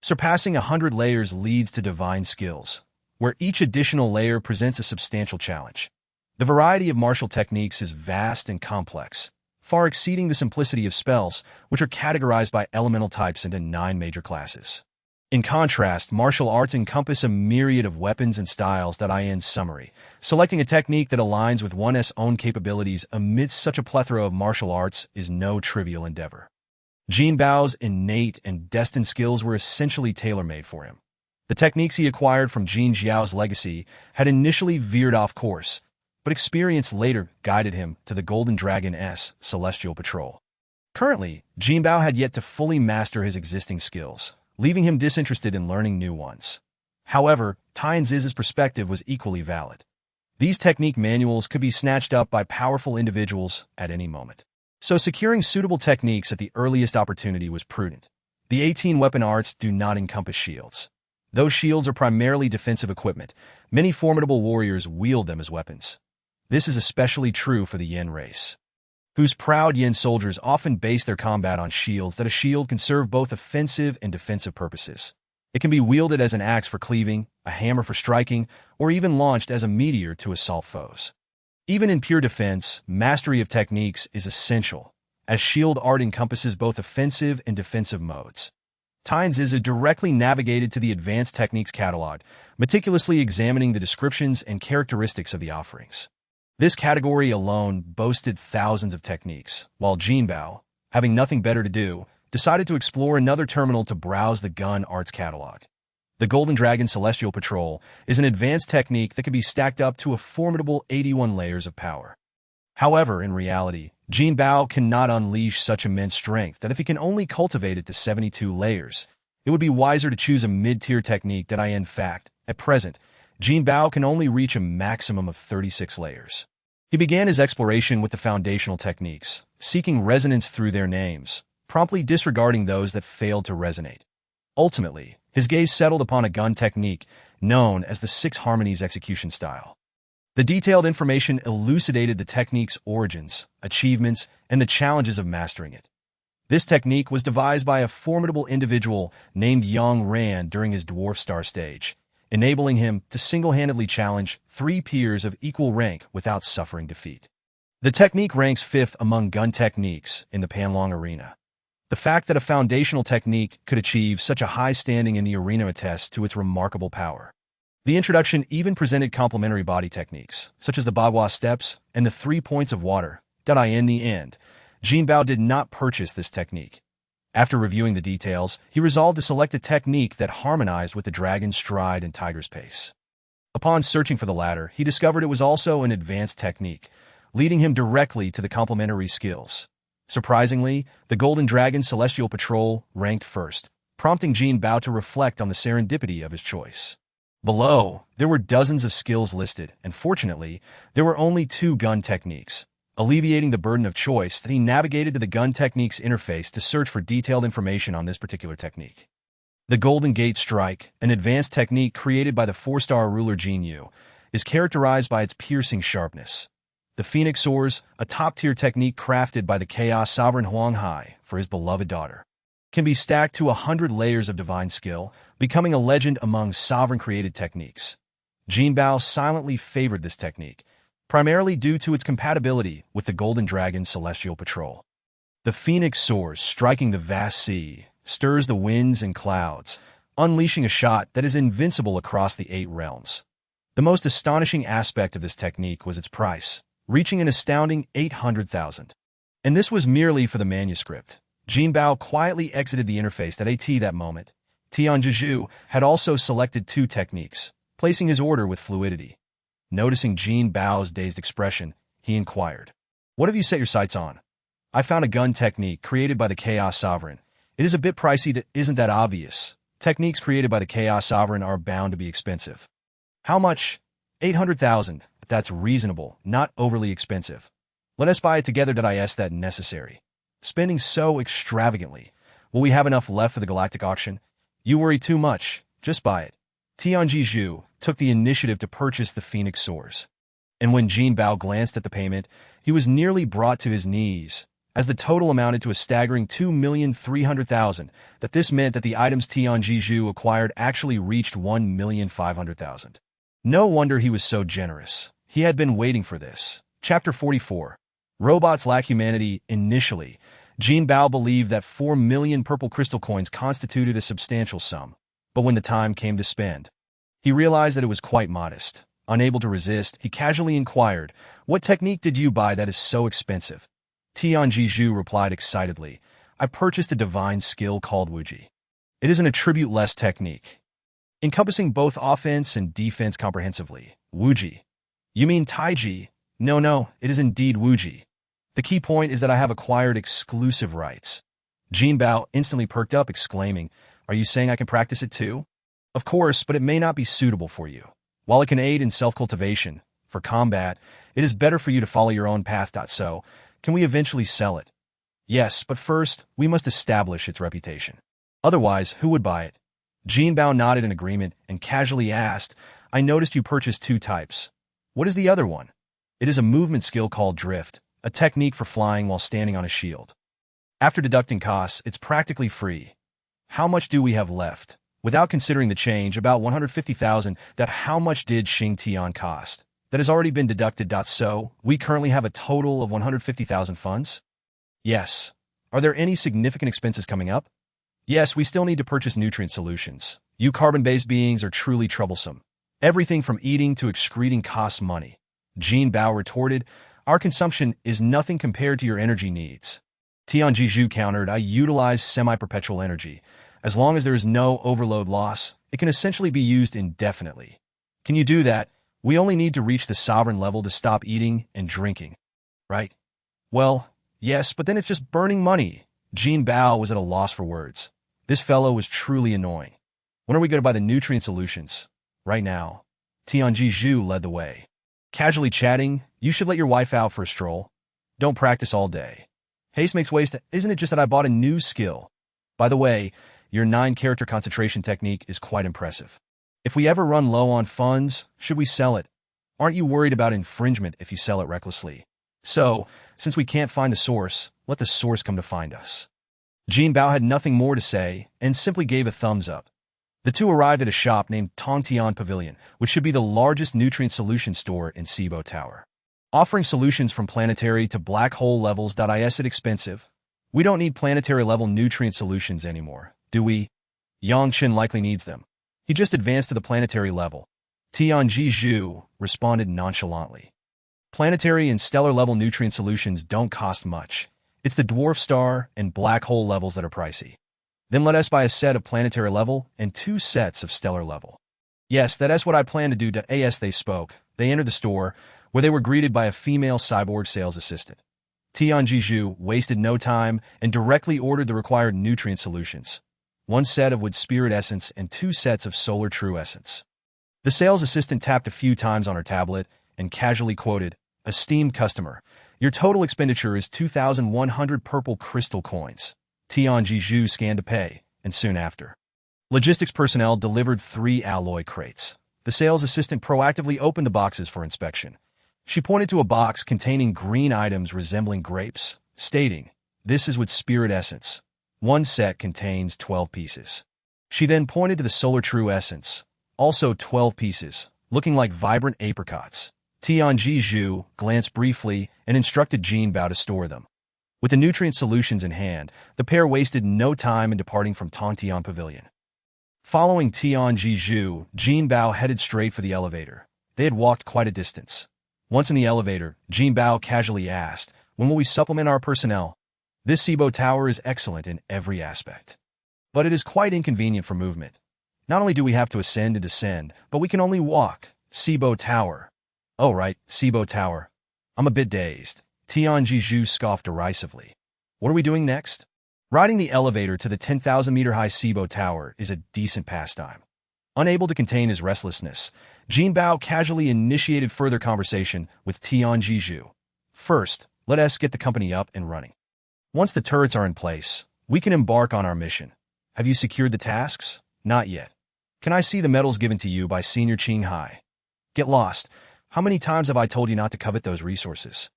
Surpassing 100 layers leads to divine skills, where each additional layer presents a substantial challenge. The variety of martial techniques is vast and complex, far exceeding the simplicity of spells, which are categorized by elemental types into 9 major classes. In contrast, martial arts encompass a myriad of weapons and styles that in summary. Selecting a technique that aligns with one's own capabilities amidst such a plethora of martial arts is no trivial endeavor. Jinbao's innate and destined skills were essentially tailor-made for him. The techniques he acquired from Jin Jiao's legacy had initially veered off course, but experience later guided him to the Golden Dragon's Celestial Patrol. Currently, Jinbao had yet to fully master his existing skills, leaving him disinterested in learning new ones. However, Tai Ziza's perspective was equally valid. These technique manuals could be snatched up by powerful individuals at any moment. So securing suitable techniques at the earliest opportunity was prudent. The 18 weapon arts do not encompass shields. Though shields are primarily defensive equipment, many formidable warriors wield them as weapons. This is especially true for the Yin race, whose proud Yin soldiers often base their combat on shields that a shield can serve both offensive and defensive purposes. It can be wielded as an axe for cleaving, a hammer for striking, or even launched as a meteor to assault foes. Even in pure defense, mastery of techniques is essential, as shield art encompasses both offensive and defensive modes. Zizi directly navigated to the Advanced Techniques catalog, meticulously examining the descriptions and characteristics of the offerings. This category alone boasted thousands of techniques, while Jinbao, having nothing better to do, decided to explore another terminal to browse the gun arts catalog. The Golden Dragon Celestial Patrol is an advanced technique that can be stacked up to a formidable 81 layers of power. However, in reality, Jinbao cannot unleash such immense strength that if he can only cultivate it to 72 layers, it would be wiser to choose a mid-tier technique that in fact, at present, Jinbao can only reach a maximum of 36 layers. He began his exploration with the foundational techniques, seeking resonance through their names, promptly disregarding those that failed to resonate. Ultimately, his gaze settled upon a gun technique known as the Six Harmonies execution style. The detailed information elucidated the technique's origins, achievements, and the challenges of mastering it. This technique was devised by a formidable individual named Yang Ran during his Dwarf Star stage, enabling him to single-handedly challenge 3 peers of equal rank without suffering defeat. The technique ranks 5th among gun techniques in the Panlong arena. The fact that a foundational technique could achieve such a high standing in the arena attests to its remarkable power. The introduction even presented complementary body techniques, such as the Bagua steps and the 3 points of water. In the end, Jinbao did not purchase this technique. After reviewing the details, he resolved to select a technique that harmonized with the dragon's stride and tiger's pace. Upon searching for the latter, he discovered it was also an advanced technique, leading him directly to the complementary skills. Surprisingly, the Golden Dragon Celestial Patrol ranked first, prompting Jinbao to reflect on the serendipity of his choice. Below, there were dozens of skills listed, and fortunately, there were only 2 gun techniques. Alleviating the burden of choice, he navigated to the gun techniques interface to search for detailed information on this particular technique. The Golden Gate Strike, an advanced technique created by the 4-star ruler Jin Yu, is characterized by its piercing sharpness. The Phoenix Soars, a top-tier technique crafted by the Chaos Sovereign Huang Hai for his beloved daughter, can be stacked to 100 layers of divine skill, becoming a legend among sovereign-created techniques. Jinbao silently favored this technique, primarily due to its compatibility with the Golden Dragon Celestial Patrol. The Phoenix Soars, striking the vast sea, stirs the winds and clouds, unleashing a shot that is invincible across the 8 realms. The most astonishing aspect of this technique was its price, reaching an astounding 800,000. And this was merely for the manuscript. Jinbao quietly exited the interface at that moment. Tianjiju had also selected 2 techniques, placing his order with fluidity. Noticing Jinbao's dazed expression, he inquired, "What have you set your sights on?" "I found a gun technique created by the Chaos Sovereign. It is a bit pricey, isn't that obvious? Techniques created by the Chaos Sovereign are bound to be expensive." "How much?" 800,000. "That's reasonable, not overly expensive. Let us buy it together. Is that necessary? Spending so extravagantly. Will we have enough left for the galactic auction?" "You worry too much. Just buy it." Tianjiju took the initiative to purchase the Phoenix Soars. And when Jinbao glanced at the payment, he was nearly brought to his knees, as the total amounted to a staggering 2,300,000. This meant that the items Tianjiju acquired actually reached 1,500,000. No wonder he was so generous. He had been waiting for this. Chapter 44. Robots lack humanity. Initially, Jinbao believed that 4 million purple crystal coins constituted a substantial sum, but when the time came to spend, he realized that it was quite modest. Unable to resist, he casually inquired, "What technique did you buy that is so expensive?" Tianjiju replied excitedly, "I purchased a divine skill called Wuji. It is an attribute-less technique, encompassing both offense and defense comprehensively." "Wuji? You mean Taiji?" No, it is indeed Wuji. The key point is that I have acquired exclusive rights." Jinbao instantly perked up, exclaiming, "Are you saying I can practice it too?" "Of course, but it may not be suitable for you. While it can aid in self-cultivation, for combat, it is better for you to follow your own path. So, can we eventually sell it?" "Yes, but first, we must establish its reputation. Otherwise, who would buy it?" Jinbao nodded in agreement and casually asked, "I noticed you purchased 2 types. What is the other one?" "It is a movement skill called Drift, a technique for flying while standing on a shield. After deducting costs, it's practically free." "How much do we have left?" "Without considering the change, about 150,000. How much did Xing Tian cost?" "That has already been deducted. So, we currently have a total of 150,000 funds?" "Yes. Are there any significant expenses coming up?" Yes, we still need to purchase nutrient solutions. You carbon-based beings are truly troublesome. Everything from eating to excreting costs money. Jinbao retorted, our consumption is nothing compared to your energy needs. Tianjiju countered, I utilize semi-perpetual energy. As long as there is no overload loss, it can essentially be used indefinitely. Can you do that? We only need to reach the sovereign level to stop eating and drinking. Right? Well, yes, but then it's just burning money. Jinbao was at a loss for words. This fellow was truly annoying. When are we going to buy the nutrient solutions? Right now. Tianjiju led the way. Casually chatting, you should let your wife out for a stroll. Don't practice all day. Haste makes waste. Isn't it just that I bought a new skill? By the way, your 9-character concentration technique is quite impressive. If we ever run low on funds, should we sell it? Aren't you worried about infringement if you sell it recklessly? So, since we can't find the source, let the source come to find us. Jinbao had nothing more to say and simply gave a thumbs up. The two arrived at a shop named Tongtian Pavilion, which should be the largest nutrient solution store in Cibo Tower. Offering solutions from planetary to black hole levels. Is it expensive? We don't need planetary level nutrient solutions anymore, do we? Yangchen likely needs them. He just advanced to the planetary level. Tianjiju responded nonchalantly. Planetary and stellar level nutrient solutions don't cost much. It's the dwarf star and black hole levels that are pricey. Then let us buy a set of planetary level and 2 sets of stellar level. Yes, that's what I plan to do. As they spoke, they entered the store, where they were greeted by a female cyborg sales assistant. Tianjiju wasted no time and directly ordered the required nutrient solutions. 1 set of wood spirit essence and 2 sets of solar true essence. The sales assistant tapped a few times on her tablet and casually quoted, esteemed customer, your total expenditure is 2,100 purple crystal coins. Tianjiju scanned to pay, and soon after, logistics personnel delivered 3 alloy crates. The sales assistant proactively opened the boxes for inspection. She pointed to a box containing green items resembling grapes, stating, this is with spirit essence. 1 set contains 12 pieces. She then pointed to the solar true essence, also 12 pieces, looking like vibrant apricots. Tianjiju glanced briefly and instructed Jinbao to store them. With the nutrient solutions in hand, the pair wasted no time in departing from Tongtian Pavilion. Following Tianjiju, Jinbao headed straight for the elevator. They had walked quite a distance. Once in the elevator, Jinbao casually asked, when will we supplement our personnel? This Cibo Tower is excellent in every aspect. But it is quite inconvenient for movement. Not only do we have to ascend and descend, but we can only walk. Cibo Tower. Oh right, Cibo Tower. I'm a bit dazed. Tianjiju scoffed derisively. What are we doing next? Riding the elevator to the 10,000-meter-high Cibo Tower is a decent pastime. Unable to contain his restlessness, Jinbao casually initiated further conversation with Tianjiju. First, let us get the company up and running. Once the turrets are in place, we can embark on our mission. Have you secured the tasks? Not yet. Can I see the medals given to you by Senior Qinghai? Get lost. How many times have I told you not to covet those resources?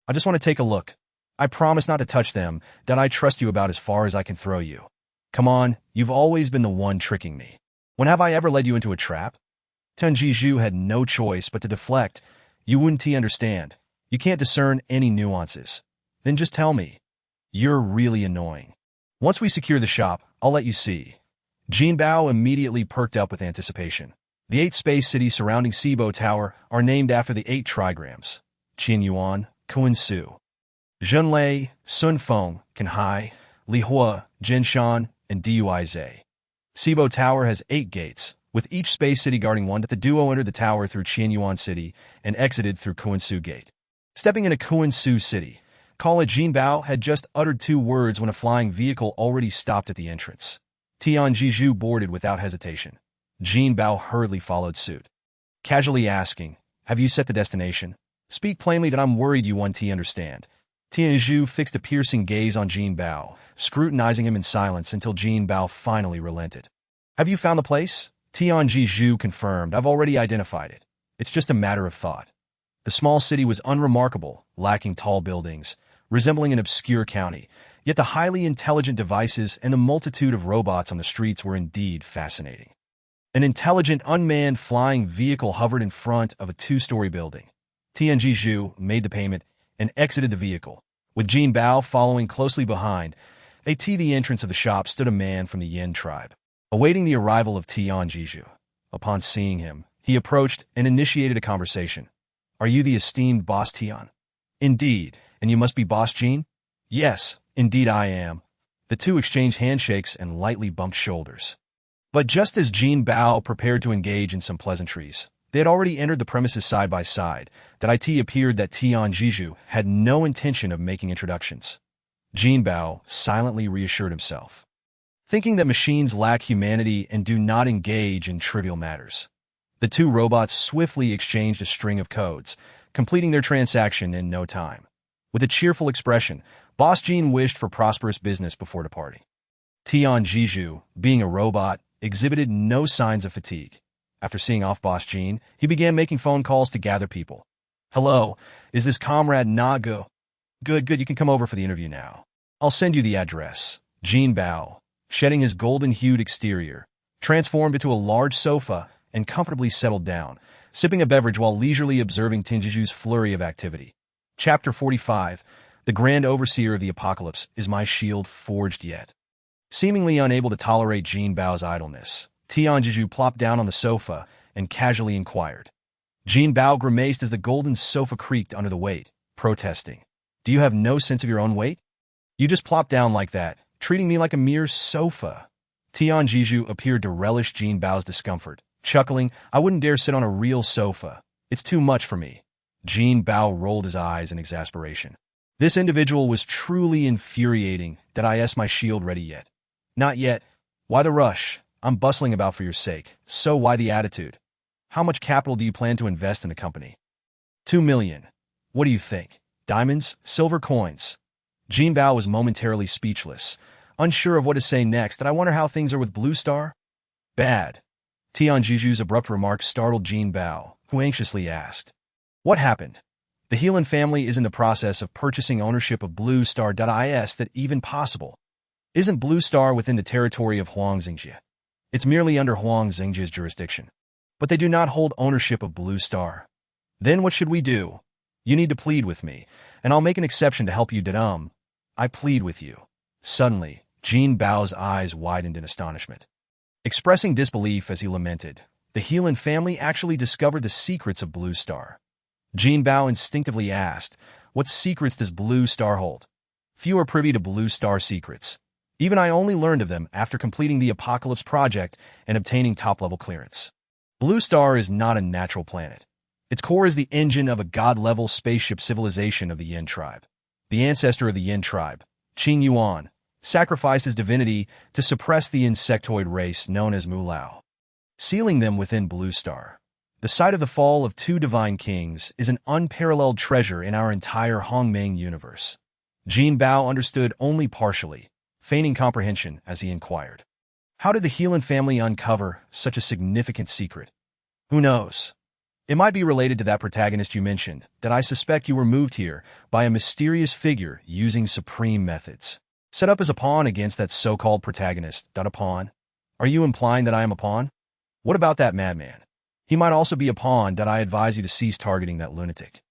I just want to take a look. I promise not to touch them, that I trust you about as far as I can throw you. Come on, you've always been the one tricking me. When have I ever led you into a trap? Tianjiju had no choice but to deflect. You wouldn't understand. You can't discern any nuances. Then just tell me. You're really annoying. Once we secure the shop, I'll let you see. Jinbao immediately perked up with anticipation. The 8 space cities surrounding Cibo Tower are named after the 8 trigrams. Qianyuan, Kuansu, Zhenlei, Sunfeng, Canhai, Lihua, Jinshan, and Duizhe. Cibo Tower has 8 gates, with each space city guarding one. The duo entered the tower through Qianyuan City and exited through Kuansu Gate. Stepping into Kuansu City, Kala Jinbao had just uttered 2 words when a flying vehicle already stopped at the entrance. Tianjiju boarded without hesitation. Jinbao hurriedly followed suit. Casually asking, have you set the destination? Speak plainly that I'm worried you want to understand. Tianjiju fixed a piercing gaze on Jinbao, scrutinizing him in silence until Jinbao finally relented. Have you found the place? Tianjiju confirmed, I've already identified it. It's just a matter of thought. The small city was unremarkable, lacking tall buildings, resembling an obscure county, yet the highly intelligent devices and the multitude of robots on the streets were indeed fascinating. An intelligent, unmanned flying vehicle hovered in front of a 2-story building. Tianjiju made the payment and exited the vehicle, with Jinbao following closely behind. At the entrance of the shop stood a man from the Yin tribe, awaiting the arrival of Tian Jiju. Upon seeing him, he approached and initiated a conversation. Are you the esteemed boss Tian? Indeed, and you must be boss Jin? Yes, indeed I am. The two exchanged handshakes and lightly bumped shoulders. But just as Jinbao prepared to engage in some pleasantries, they had already entered the premises side by side. That it appeared that Tian Jiju had no intention of making introductions. Jinbao silently reassured himself, thinking that machines lack humanity and do not engage in trivial matters. The two robots swiftly exchanged a string of codes, completing their transaction in no time. With a cheerful expression, Boss Jin wished for prosperous business before departing. Tian Jiju, being a robot, exhibited no signs of fatigue. After seeing off Boss Jin, he began making phone calls to gather people. Hello, is this Comrade Nagu? Good, you can come over for the interview now. I'll send you the address. Jinbao, shedding his golden-hued exterior, transformed into a large sofa and comfortably settled down, sipping a beverage while leisurely observing Tinjiju's flurry of activity. Chapter 45, The Grand Overseer of the Apocalypse, is my shield forged yet? Seemingly unable to tolerate Jinbao's idleness, Tian Jiju plopped down on the sofa and casually inquired. Jinbao grimaced as the golden sofa creaked under the weight, protesting. Do you have no sense of your own weight? You just plopped down like that, treating me like a mere sofa. Tian Jiju appeared to relish Jinbao's discomfort, chuckling, I wouldn't dare sit on a real sofa. It's too much for me. Jinbao rolled his eyes in exasperation. This individual was truly infuriating. Did I my shield ready yet? Not yet. Why the rush? I'm bustling about for your sake. So why the attitude? How much capital do you plan to invest in the company? 2 million. What do you think? Diamonds? Silver coins? Jinbao was momentarily speechless, unsure of what to say next. Did I wonder how things are with Blue Star? Bad. Tian Juju's abrupt remark startled Jinbao, who anxiously asked, what happened? The Heelan family is in the process of purchasing ownership of Blue Star. Is that even possible? Isn't Blue Star within the territory of Huang Xingjie? It's merely under Huang Xingjie's jurisdiction. But they do not hold ownership of Blue Star. Then what should we do? You need to plead with me, and I'll make an exception to help you. I plead with you. Suddenly, Jinbao's eyes widened in astonishment. Expressing disbelief as he lamented, the Heelan family actually discovered the secrets of Blue Star. Jinbao instinctively asked, what secrets does Blue Star hold? Few are privy to Blue Star secrets. Even I only learned of them after completing the Apocalypse project and obtaining top-level clearance. Blue Star is not a natural planet. Its core is the engine of a god-level spaceship civilization of the Yin tribe. The ancestor of the Yin tribe, Qing Yuan, sacrificed his divinity to suppress the insectoid race known as Mulao, sealing them within Blue Star. The site of the fall of 2 divine kings is an unparalleled treasure in our entire Hongmeng universe. Jinbao understood only partially, feigning comprehension as he inquired. How did the Heelan family uncover such a significant secret? Who knows? It might be related to that protagonist you mentioned, that I suspect you were moved here by a mysterious figure using supreme methods. Set up as a pawn against that so-called protagonist. A pawn? Are you implying that I am a pawn? What about that madman? He might also be a pawn. I advise you to cease targeting that lunatic.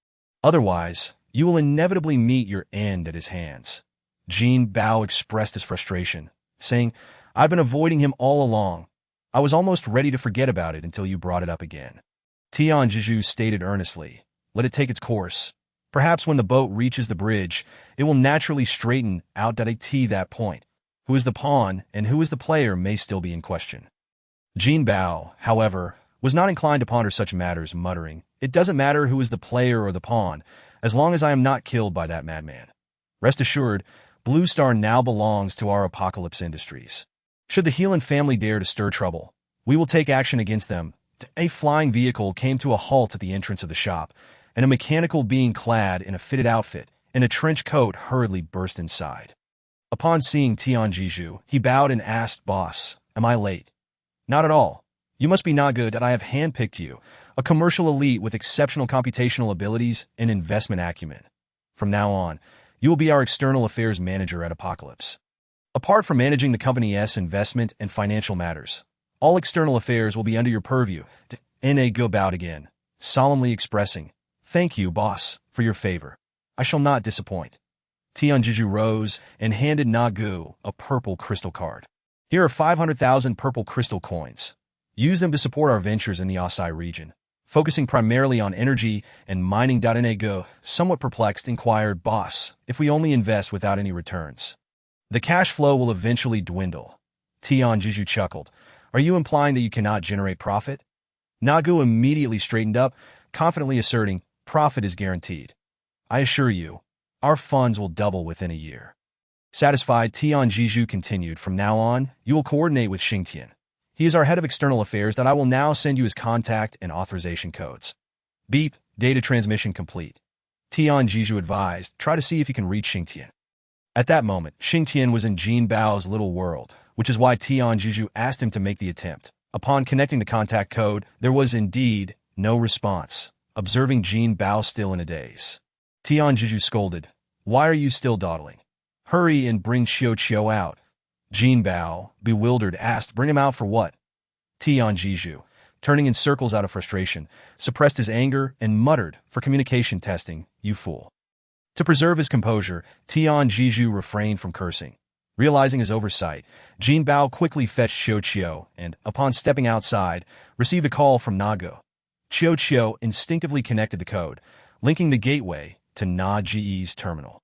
Otherwise, you will inevitably meet your end at his hands. Jinbao expressed his frustration, saying, I've been avoiding him all along. I was almost ready to forget about it until you brought it up again. Tian Jiju stated earnestly, let it take its course. Perhaps when the boat reaches the bridge, it will naturally straighten out. At that point, who is the pawn and who is the player may still be in question. Jinbao, however, was not inclined to ponder such matters, muttering, it doesn't matter who is the player or the pawn, as long as I am not killed by that madman. Rest assured, Blue Star now belongs to our Apocalypse Industries. Should the Heelan family dare to stir trouble, we will take action against them. A flying vehicle came to a halt at the entrance of the shop, and a mechanical being clad in a fitted outfit and a trench coat hurriedly burst inside. Upon seeing Tian Jiju, he bowed and asked, Boss, am I late? Not at all. You must be not good that I have handpicked you, a commercial elite with exceptional computational abilities and investment acumen. From now on, you will be our external affairs manager at Apocalypse. Apart from managing the company's investment and financial matters, all external affairs will be under your purview. Go bowed again, solemnly expressing, thank you, boss, for your favor. I shall not disappoint. Tianjiju rose and handed Nagu a purple crystal card. Here are 500,000 purple crystal coins. Use them to support our ventures in the Asai region. Focusing primarily on energy and mining. Nagu, somewhat perplexed, inquired, "Boss, if we only invest without any returns, the cash flow will eventually dwindle." Tianjiju chuckled. "Are you implying that you cannot generate profit?" Nagu immediately straightened up, confidently asserting, "Profit is guaranteed. I assure you, our funds will double within a year." Satisfied, Tianjiju continued, "From now on, you will coordinate with Xingtian. He is our head of external affairs. That I will now send you his contact and authorization codes." Beep, data transmission complete. Tianjiju advised, "Try to see if you can reach Xingtian." At that moment, Xingtian was in Jinbao's little world, which is why Tianjiju asked him to make the attempt. Upon connecting the contact code, there was indeed no response, observing Jinbao still in a daze. Tianjiju scolded, "Why are you still dawdling? Hurry and bring Qiu out." Jinbao, bewildered, asked, "Bring him out for what?" Tianjiju, turning in circles out of frustration, suppressed his anger and muttered, "For communication testing, you fool." To preserve his composure, Tianjiju refrained from cursing. Realizing his oversight, Jinbao quickly fetched Qiu and, upon stepping outside, received a call from Nagu. Qiu instinctively connected the code, linking the gateway to Na Ji's terminal.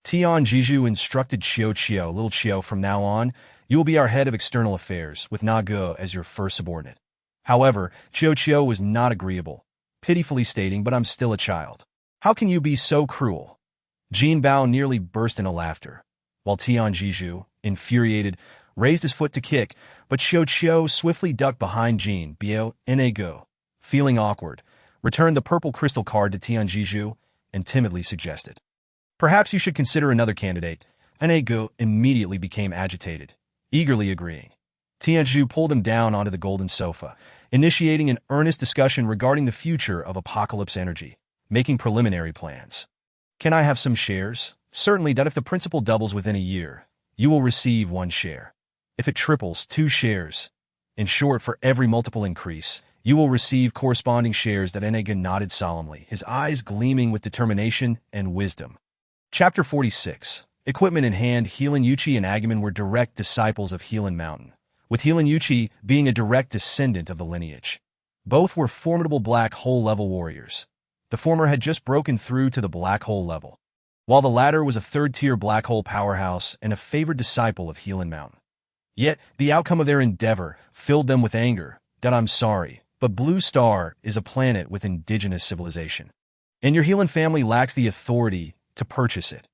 Tianjiju instructed Qiu, "Little Qiu, from now on, you will be our head of external affairs, with Nagu as your first subordinate." However, Qiu was not agreeable, pitifully stating, "But I'm still a child. How can you be so cruel?" Jinbao nearly burst into laughter, while Tianjiju, infuriated, raised his foot to kick, but Qiu swiftly ducked behind Jinbao. Nagu, feeling awkward, returned the purple crystal card to Tianjiju and timidly suggested, "Perhaps you should consider another candidate." Nagu immediately became agitated, eagerly agreeing. Tianjiju pulled him down onto the golden sofa, initiating an earnest discussion regarding the future of apocalypse energy, making preliminary plans. "Can I have some shares?" "Certainly. That if the principal doubles within a year, you will receive 1 share. If it triples, 2 shares. In short, for every multiple increase, you will receive corresponding shares." That Nagu nodded solemnly, his eyes gleaming with determination and wisdom. Chapter 46. Equipment in hand. Healan Yuchi and Agumon were direct disciples of Healan Mountain, with Healan Yuchi being a direct descendant of the lineage. Both were formidable black hole level warriors. The former had just broken through to the black hole level, while the latter was a third-tier black hole powerhouse and a favored disciple of Healan Mountain. Yet, the outcome of their endeavor filled them with anger. "That I'm sorry, but Blue Star is a planet with indigenous civilization, and your Healan family lacks the authority to purchase it."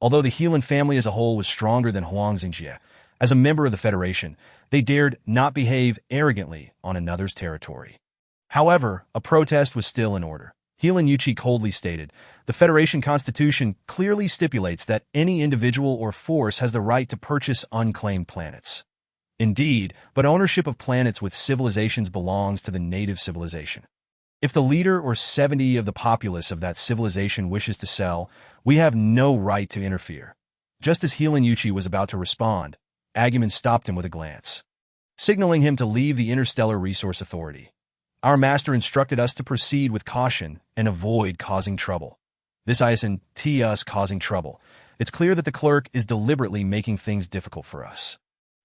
Although the Healan family as a whole was stronger than Huangxingjie, as a member of the Federation, they dared not behave arrogantly on another's territory. However, a protest was still in order. Healan Yuchi coldly stated, "The Federation Constitution clearly stipulates that any individual or force has the right to purchase unclaimed planets. Indeed, but ownership of planets with civilizations belongs to the native civilization. If the leader or 70 of the populace of that civilization wishes to sell, we have no right to interfere." Just as Healan Yuchi was about to respond, Agumon stopped him with a glance, signaling him to leave the Interstellar Resource Authority. "Our master instructed us to proceed with caution and avoid causing trouble." This isn't us causing trouble. It's clear that the clerk is deliberately making things difficult for us.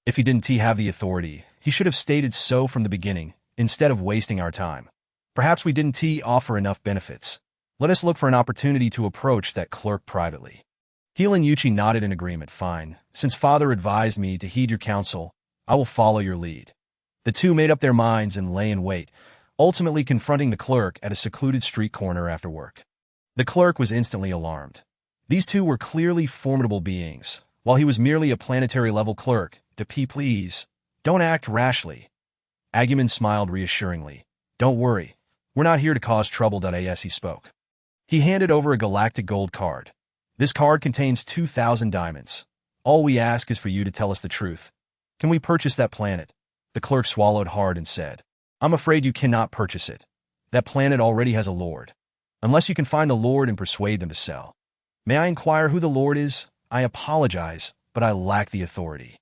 If he didn't have the authority, he should have stated so from the beginning, instead of wasting our time. Perhaps we didn't offer enough benefits. Let us look for an opportunity to approach that clerk privately. Healan Yuchi nodded in agreement. "Fine. Since father advised me to heed your counsel, I will follow your lead." The two made up their minds and lay in wait, ultimately confronting the clerk at a secluded street corner after work. The clerk was instantly alarmed. These two were clearly formidable beings, while he was merely a planetary-level clerk. Please, don't act rashly." Agumon smiled reassuringly. "Don't worry. We're not here to cause trouble." As he spoke, he handed over a galactic gold card. "This card contains 2,000 diamonds. All we ask is for you to tell us the truth. Can we purchase that planet?" The clerk swallowed hard and said, "I'm afraid you cannot purchase it. That planet already has a lord. Unless you can find the lord and persuade them to sell." "May I inquire who the lord is?" "I apologize, but I lack the authority."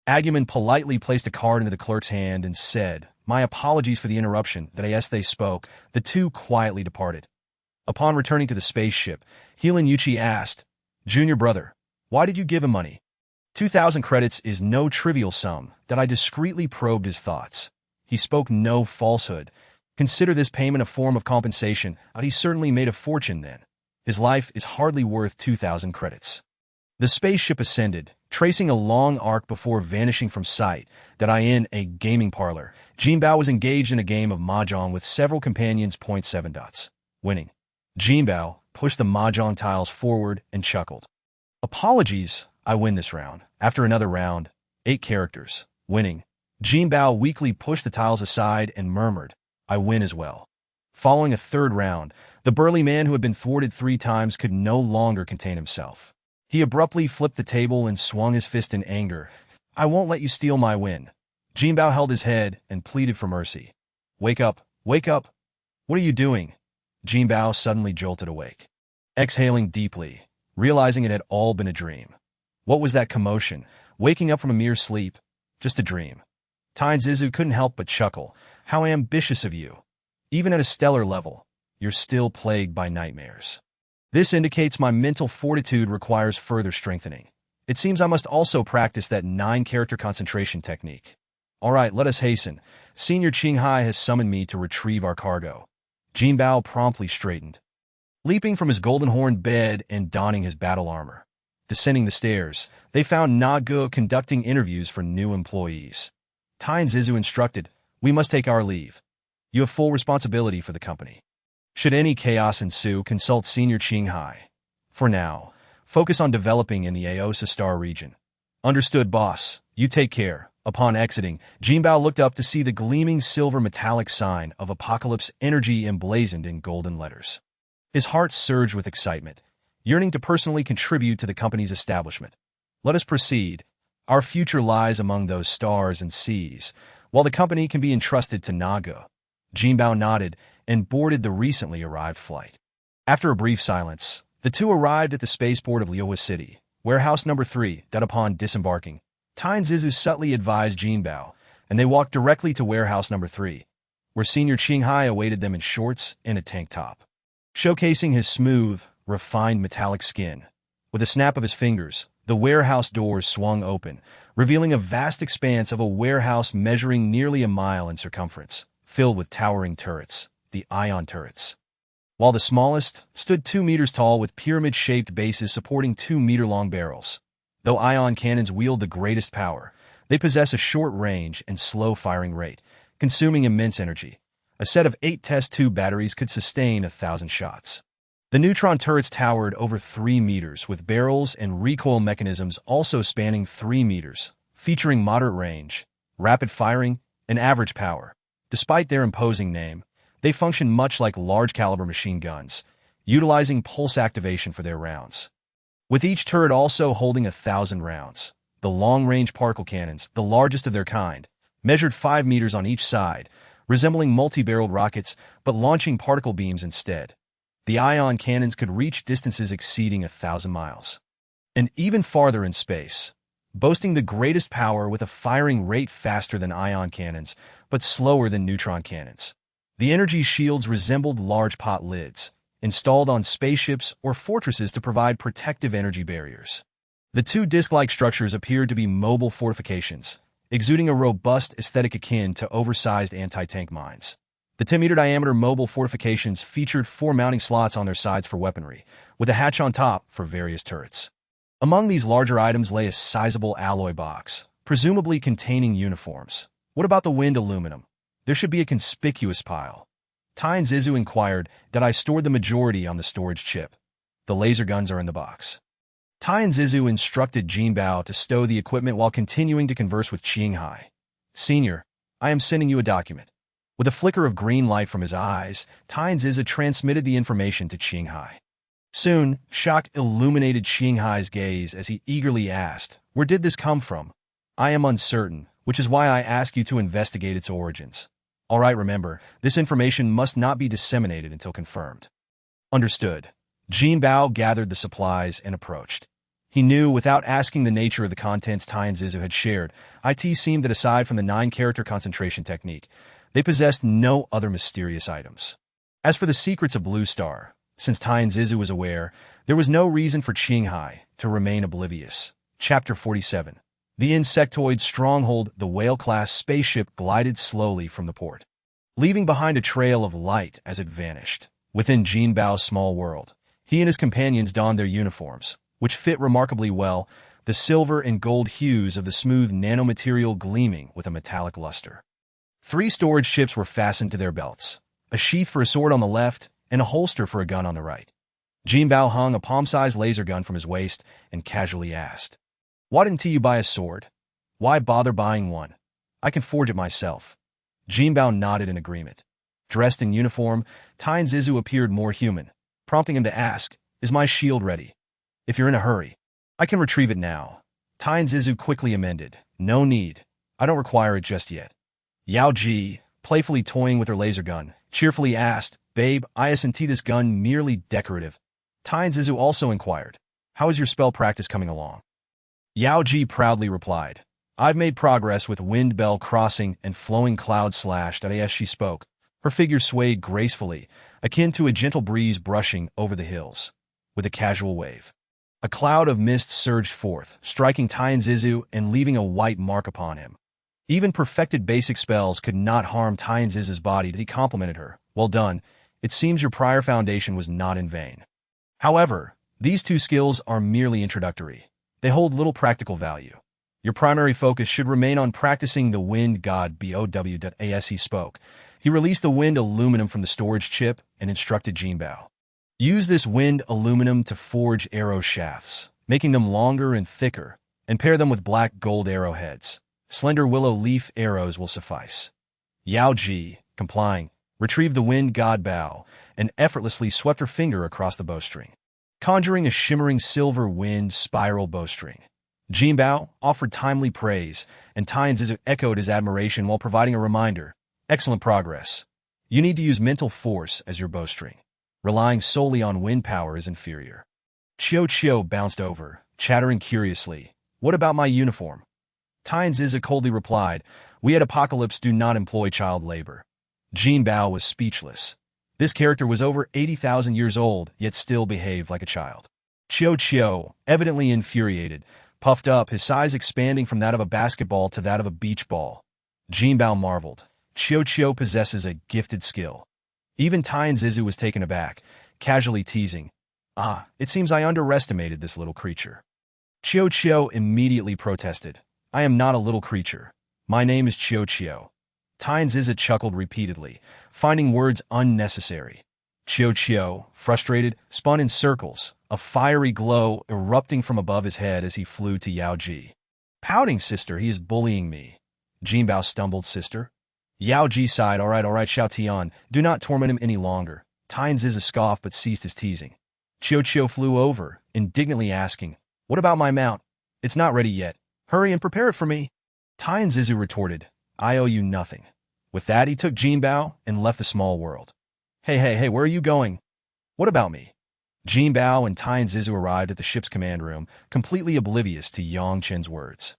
Agumon politely placed a card into the clerk's hand and said, "My apologies for the interruption." As they spoke, the two quietly departed. Upon returning to the spaceship, Healan Yuchi asked, "Junior brother, Why did you give him money? 2,000 credits is no trivial sum. That I discreetly probed his thoughts. He spoke no falsehood. Consider this payment a form of compensation, but he certainly made a fortune then. His life is hardly worth 2,000 credits. The spaceship ascended, tracing a long arc before vanishing from sight. That I in a gaming parlor. Jinbao was engaged in a game of mahjong with several companions. 7 dots. Winning. Jinbao pushed the mahjong tiles forward and chuckled. Apologies, I win this round. After another round, 8 characters. Winning. Jinbao weakly pushed the tiles aside and murmured, I win as well. Following a third round, the burly man who had been thwarted 3 times could no longer contain himself. He abruptly flipped the table and swung his fist in anger. I won't let you steal my win. Jinbao held his head and pleaded for mercy. Wake up, wake up. What are you doing? Jinbao suddenly jolted awake, exhaling deeply, realizing it had all been a dream. What was that commotion? Waking up from a mere sleep? Just a dream. Zizu couldn't help but chuckle. How ambitious of you. Even at a stellar level, you're still plagued by nightmares. This indicates my mental fortitude requires further strengthening. It seems I must also practice that 9-character concentration technique. All right, let us hasten. Senior Qinghai has summoned me to retrieve our cargo. Jinbao promptly straightened, leaping from his golden-horned bed and donning his battle armor. Descending the stairs, they found Na Ge conducting interviews for new employees. Zizu instructed, we must take our leave. You have full responsibility for the company. Should any chaos ensue, consult Senior Qinghai. For now, focus on developing in the Aosa Star region. Understood, boss. You take care. Upon exiting, Jinbao looked up to see the gleaming silver metallic sign of Apocalypse Energy emblazoned in golden letters. His heart surged with excitement, yearning to personally contribute to the company's establishment. Let us proceed. Our future lies among those stars and seas, while the company can be entrusted to Na Ge. Jinbao nodded and boarded the recently arrived flight. After a brief silence, the two arrived at the spaceport of Liyue City, warehouse number 3, that upon disembarking, Zizu subtly advised Jinbao, and they walked directly to warehouse number 3, where Senior Qinghai awaited them in shorts and a tank top. Showcasing his smooth, refined metallic skin, with a snap of his fingers, the warehouse doors swung open, revealing a vast expanse of a warehouse measuring nearly a mile in circumference, filled with towering turrets, the ion turrets. While the smallest stood 2 meters tall with pyramid-shaped bases supporting 2-meter-long barrels. Though ion cannons wield the greatest power, they possess a short range and slow firing rate, consuming immense energy. A set of 8 test tube batteries could sustain 1,000 shots. The neutron turrets towered over 3 meters, with barrels and recoil mechanisms also spanning 3 meters, featuring moderate range, rapid firing, and average power. Despite their imposing name, they function much like large-caliber machine guns, utilizing pulse activation for their rounds. With each turret also holding 1,000 rounds, the long-range particle cannons, the largest of their kind, measured 5 meters on each side, resembling multi-barreled rockets but launching particle beams instead. The ion cannons could reach distances exceeding 1,000 miles. And even farther in space, boasting the greatest power with a firing rate faster than ion cannons, but slower than neutron cannons. The energy shields resembled large pot lids, installed on spaceships or fortresses to provide protective energy barriers. The 2 disc-like structures appeared to be mobile fortifications, exuding a robust aesthetic akin to oversized anti-tank mines. The 10-meter diameter mobile fortifications featured 4 mounting slots on their sides for weaponry, with a hatch on top for various turrets. Among these larger items lay a sizable alloy box, presumably containing uniforms. What about the wind aluminum? There should be a conspicuous pile. Zizu inquired that I stored the majority on the storage chip. The laser guns are in the box. Zizu instructed Jinbao to stow the equipment while continuing to converse with Qinghai. Senior, I am sending you a document. With a flicker of green light from his eyes, Zizu transmitted the information to Qinghai. Soon, shock illuminated Qinghai's gaze as he eagerly asked, where did this come from? I am uncertain, which is why I ask you to investigate its origins. All right, remember, this information must not be disseminated until confirmed. Understood. Jinbao gathered the supplies and approached. He knew, without asking the nature of the contents Zizu had shared, it seemed that aside from the 9-character concentration technique, they possessed no other mysterious items. As for the secrets of Blue Star, Since Tien Zizu was aware, there was no reason for Qinghai to remain oblivious. Chapter 47. The insectoid stronghold. The whale-class spaceship glided slowly from the port, leaving behind a trail of light as it vanished. Within Jinbao's small world, he and his companions donned their uniforms, which fit remarkably well, the silver and gold hues of the smooth nanomaterial gleaming with a metallic luster. 3 storage chips were fastened to their belts, a sheath for a sword on the left and a holster for a gun on the right. Jinbao hung a palm-sized laser gun from his waist and casually asked, "Why didn't you buy a sword? Why bother buying one? I can forge it myself." Jinbao nodded in agreement. Dressed in uniform, Tien Zizu appeared more human, prompting him to ask, "Is my shield ready? If you're in a hurry, I can retrieve it now." Tien Zizu quickly amended, "No need. I don't require it just yet." Yao Ji, playfully toying with her laser gun, cheerfully asked, "Babe, isn't this gun merely decorative?" Tien Zizu also inquired, "How is your spell practice coming along?" Yao Ji proudly replied, "I've made progress with wind bell crossing and flowing cloud slash." As she spoke, her figure swayed gracefully, akin to a gentle breeze brushing over the hills. With a casual wave, a cloud of mist surged forth, striking Tien Zizu and leaving a white mark upon him. Even perfected basic spells could not harm Tien Zizu's body. He complimented her. "Well done. It seems your prior foundation was not in vain." However, these 2 skills are merely introductory. They hold little practical value. Your primary focus should remain on practicing the wind god BOW. As he spoke, he released the wind aluminum from the storage chip and instructed Jinbao. Use this wind aluminum to forge arrow shafts, making them longer and thicker, and pair them with black gold arrowheads. Slender willow leaf arrows will suffice. Yao Ji, complying, retrieved the wind god bow and effortlessly swept her finger across the bowstring, conjuring a shimmering silver wind spiral bowstring. Jinbao offered timely praise, and Tien Zizu echoed his admiration while providing a reminder. "Excellent progress. You need to use mental force as your bowstring. Relying solely on wind power is inferior." Chiu bounced over, chattering curiously, "What about my uniform?" Tien Zizu coldly replied, "We at Apocalypse do not employ child labor." Jinbao was speechless. This character was over 80,000 years old, yet still behaved like a child. Chiu, evidently infuriated, puffed up, his size expanding from that of a basketball to that of a beach ball. Jinbao marveled. Chiu possesses a gifted skill. Even Tien Zizu was taken aback, casually teasing, "It seems I underestimated this little creature." Chiu immediately protested, "I am not a little creature. My name is Chiu." Tien Zizu chuckled repeatedly, finding words unnecessary. Chiu, frustrated, spun in circles, a fiery glow erupting from above his head as he flew to Yao Ji. "Pouting, sister, he is bullying me." Jinbao stumbled, "Sister?" Yao Ji sighed, All right, Xiao Tian, do not torment him any longer." Tien Zizu scoffed but ceased his teasing. Chiu flew over, indignantly asking, "What about my mount? It's not ready yet. Hurry and prepare it for me." Tien Zizu retorted, "I owe you nothing." With that, he took Jinbao and left the small world. Hey, where are you going?" "What about me?" Jinbao and Tien Zizu arrived at the ship's command room, completely oblivious to Yang Chen's words.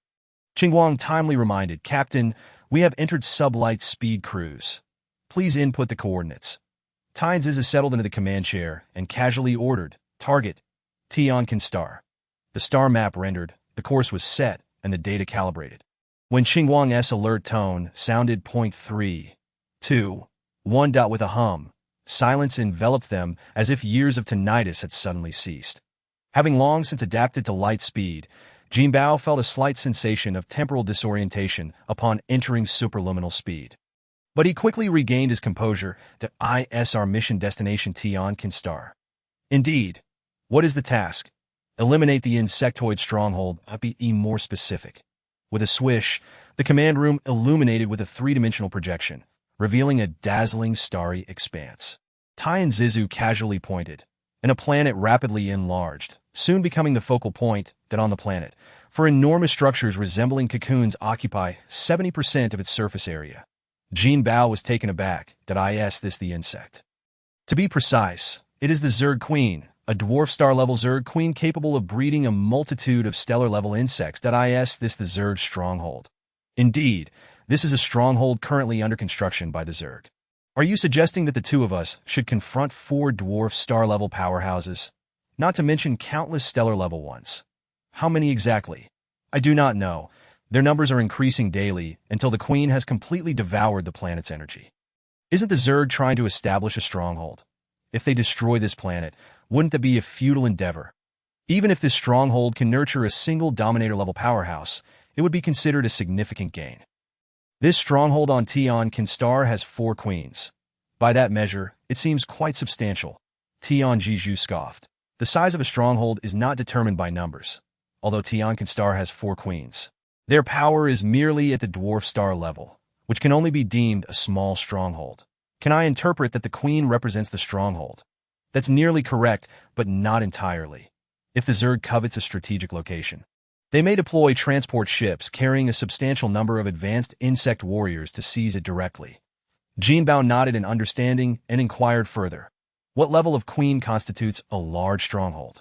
Qingguang timely reminded, "Captain, we have entered sublight speed cruise. Please input the coordinates." Tien Zizu settled into the command chair and casually ordered, "Target, Tiankin star." The star map rendered, the course was set, and the data calibrated. When Qingguang's alert tone sounded 0.3, 2, 1. With a hum, silence enveloped them as if years of tinnitus had suddenly ceased. Having long since adapted to light speed, Jinbao felt a slight sensation of temporal disorientation upon entering superluminal speed. But he quickly regained his composure. Our mission destination Tiankin star. Indeed. What is the task? Eliminate the insectoid stronghold. Be more specific. With a swish, the command room illuminated with a 3-dimensional projection, revealing a dazzling starry expanse. Tien Zizu casually pointed, and a planet rapidly enlarged, soon becoming the focal point that on the planet, for enormous structures resembling cocoons occupy 70% of its surface area. Jinbao was taken aback. Is this the insect? To be precise, it is the Zerg Queen, a dwarf star-level Zerg Queen capable of breeding a multitude of stellar-level insects. Is this the Zerg stronghold? Indeed, this is a stronghold currently under construction by the Zerg. Are you suggesting that the two of us should confront 4 dwarf star-level powerhouses, not to mention countless stellar-level ones? How many exactly? I do not know. Their numbers are increasing daily until the Queen has completely devoured the planet's energy. Isn't the Zerg trying to establish a stronghold? If they destroy this planet, wouldn't that be a futile endeavor? Even if this stronghold can nurture a single Dominator-level powerhouse, it would be considered a significant gain. This stronghold on Tion Kinstar has 4 queens. By that measure, it seems quite substantial. Tion Jiju scoffed. The size of a stronghold is not determined by numbers, although Tion Kinstar has 4 queens. Their power is merely at the dwarf star level, which can only be deemed a small stronghold. Can I interpret that the queen represents the stronghold? That's nearly correct, but not entirely. If the Zerg covets a strategic location, they may deploy transport ships carrying a substantial number of advanced insect warriors to seize it directly. Jinbao nodded in understanding and inquired further. What level of queen constitutes a large stronghold?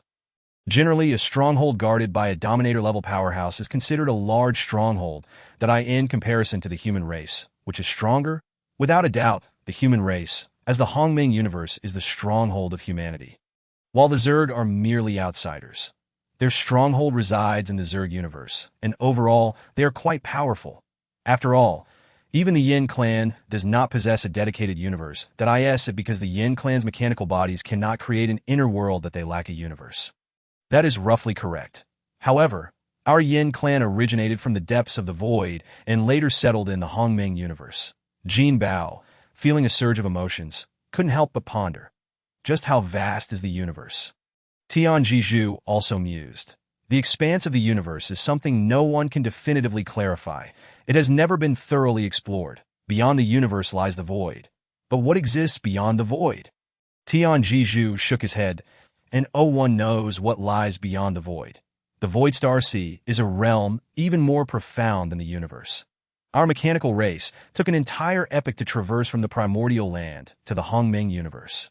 Generally, a stronghold guarded by a Dominator-level powerhouse is considered a large stronghold that in comparison to the human race, which is stronger. Without a doubt, the human race, as the Hongming universe, is the stronghold of humanity, while the Zerg are merely outsiders. Their stronghold resides in the Zerg universe, and overall, they are quite powerful. After all, even the Yin clan does not possess a dedicated universe because the Yin clan's mechanical bodies cannot create an inner world that they lack a universe. That is roughly correct. However, our Yin clan originated from the depths of the void and later settled in the Hongming universe. Jinbao, feeling a surge of emotions, couldn't help but ponder. Just how vast is the universe? Tian Jiju also mused. The expanse of the universe is something no one can definitively clarify. It has never been thoroughly explored. Beyond the universe lies the void. But what exists beyond the void? Tian Jiju shook his head, and one knows what lies beyond the void. The Void Star Sea is a realm even more profound than the universe. Our mechanical race took an entire epoch to traverse from the primordial land to the Hongming universe.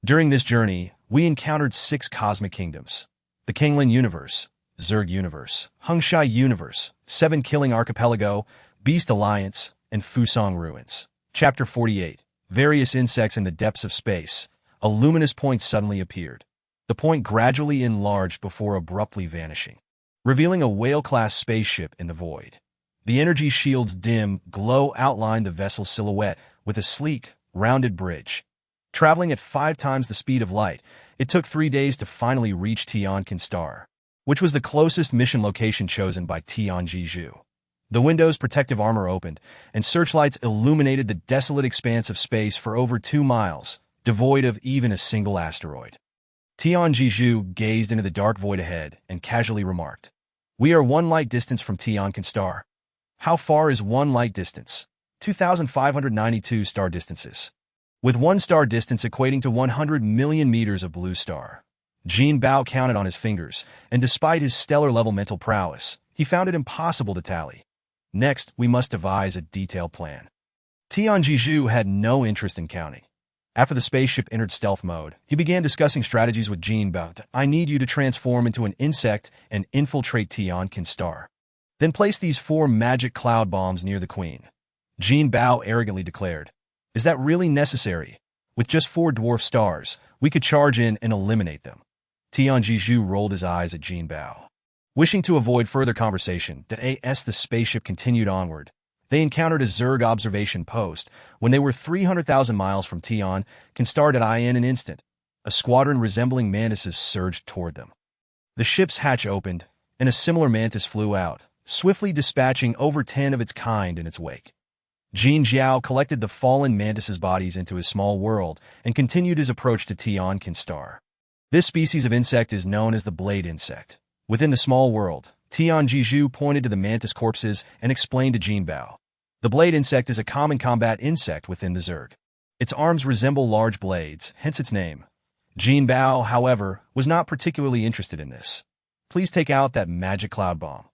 During this journey, we encountered 6 cosmic kingdoms: the Kanglin universe, Zerg universe, Hengshai universe, 7 Killing Archipelago, Beast Alliance, and Fusong ruins. Chapter 48. Various insects in the depths of space. A luminous point suddenly appeared. The point gradually enlarged before abruptly vanishing, revealing a whale-class spaceship in the void. The energy shield's dim glow outlined the vessel's silhouette with a sleek, rounded bridge. Traveling at 5 times the speed of light, it took 3 days to finally reach Tion Kinstar, which was the closest mission location chosen by Tian Jiju. The window's protective armor opened, and searchlights illuminated the desolate expanse of space for over 2 miles, devoid of even a single asteroid. Tian Jiju gazed into the dark void ahead and casually remarked, "We are 1 light distance from Tion Kinstar." How far is 1 light distance? 2,592 star distances, with 1 star distance equating to 100 million meters of blue star. Jinbao counted on his fingers, and despite his stellar-level mental prowess, he found it impossible to tally. Next, we must devise a detailed plan. Tian Jiju had no interest in counting. After the spaceship entered stealth mode, he began discussing strategies with Jinbao. "I need you to transform into an insect and infiltrate Tion Kinstar. Then place these 4 magic cloud bombs near the queen." Jinbao arrogantly declared, "Is that really necessary? With just 4 dwarf stars, we could charge in and eliminate them." Tian Jiju rolled his eyes at Jinbao. Wishing to avoid further conversation, the spaceship continued onward. They encountered a Zerg observation post when they were 300,000 miles from Tion Kinstar. In an instant, a squadron resembling mantises surged toward them. The ship's hatch opened, and a similar mantis flew out, swiftly dispatching over 10 of its kind in its wake. Jin Jiao collected the fallen mantises' bodies into his small world and continued his approach to Tion Kinstar. This species of insect is known as the blade insect. Within the small world, Tian Jiju pointed to the mantis corpses and explained to Jinbao. The blade insect is a common combat insect within the Zerg. Its arms resemble large blades, hence its name. Jinbao, however, was not particularly interested in this. "Please take out that magic cloud bomb."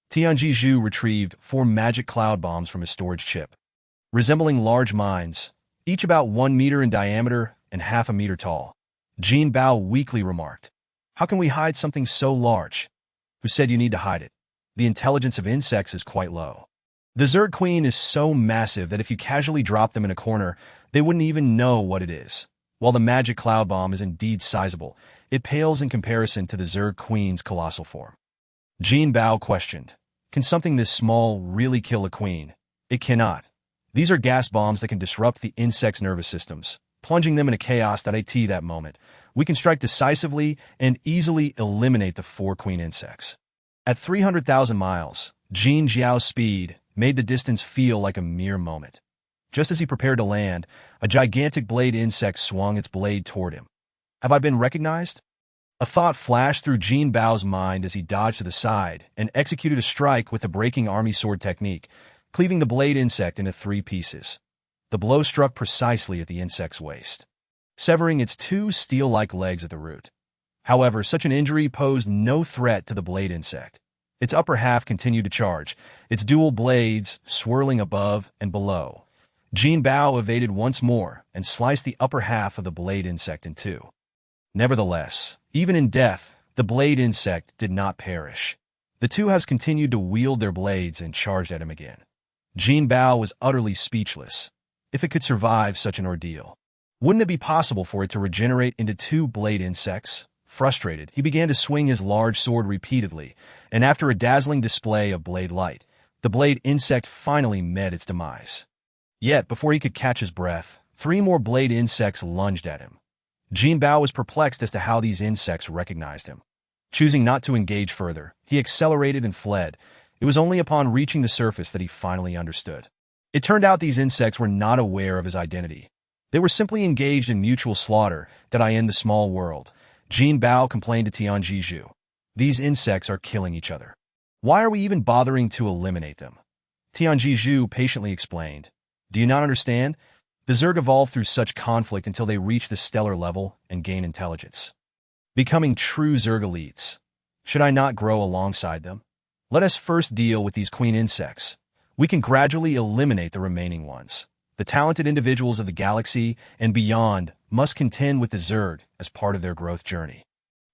Tian Jiju retrieved 4 magic cloud bombs from his storage chip. Resembling large mines, each about 1 meter in diameter and half a meter tall, Jinbao weakly remarked, "How can we hide something so large?" "Who said you need to hide it? The intelligence of insects is quite low." The Zerg Queen is so massive that if you casually drop them in a corner, they wouldn't even know what it is. While the magic cloud bomb is indeed sizable, it pales in comparison to the Zerg Queen's colossal form. Jinbao questioned, "Can something this small really kill a queen?" It cannot. These are gas bombs that can disrupt the insect's nervous systems, plunging them into chaos. At that moment, we can strike decisively and easily eliminate the 4 queen insects. At 300,000 miles, Jin Jiao's speed made the distance feel like a mere moment. Just as he prepared to land, a gigantic blade insect swung its blade toward him. "Have I been recognized?" A thought flashed through Jinbao's mind as he dodged to the side and executed a strike with the breaking army sword technique, cleaving the blade insect into 3 pieces. The blow struck precisely at the insect's waist, severing its 2 steel-like legs at the root. However, such an injury posed no threat to the blade insect. Its upper half continued to charge, its dual blades swirling above and below. Jinbao evaded once more and sliced the upper half of the blade insect in 2. Nevertheless, even in death, the blade insect did not perish. The 2 halves continued to wield their blades and charged at him again. Jinbao was utterly speechless. If it could survive such an ordeal, wouldn't it be possible for it to regenerate into 2 blade insects? Frustrated, he began to swing his large sword repeatedly, and after a dazzling display of blade light, the blade insect finally met its demise. Yet, before he could catch his breath, 3 more blade insects lunged at him. Jinbao was perplexed as to how these insects recognized him. Choosing not to engage further, he accelerated and fled. It was only upon reaching the surface that he finally understood. It turned out these insects were not aware of his identity. They were simply engaged in mutual slaughter. "Did I end the small world?" Jinbao complained to Tianjiju. "These insects are killing each other. Why are we even bothering to eliminate them?" Tianjiju patiently explained, "Do you not understand? The Zerg evolved through such conflict until they reach the stellar level and gain intelligence, becoming true Zerg elites. Should I not grow alongside them? Let us first deal with these queen insects. We can gradually eliminate the remaining ones. The talented individuals of the galaxy and beyond must contend with the Zerg as part of their growth journey."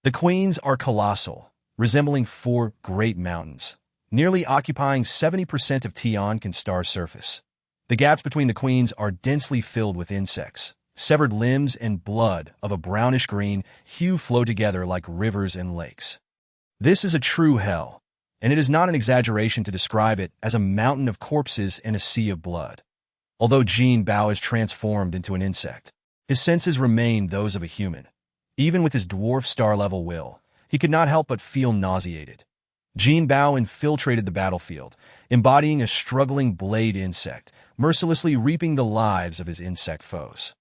The queens are colossal, resembling 4 great mountains, nearly occupying 70% of Tianjin Star's surface. The gaps between the queens are densely filled with insects. Severed limbs and blood of a brownish-green hue flow together like rivers and lakes. This is a true hell, and it is not an exaggeration to describe it as a mountain of corpses and a sea of blood. Although Jinbao is transformed into an insect, his senses remain those of a human. Even with his dwarf star-level will, he could not help but feel nauseated. Jinbao infiltrated the battlefield, embodying a struggling blade insect, mercilessly reaping the lives of his insect foes.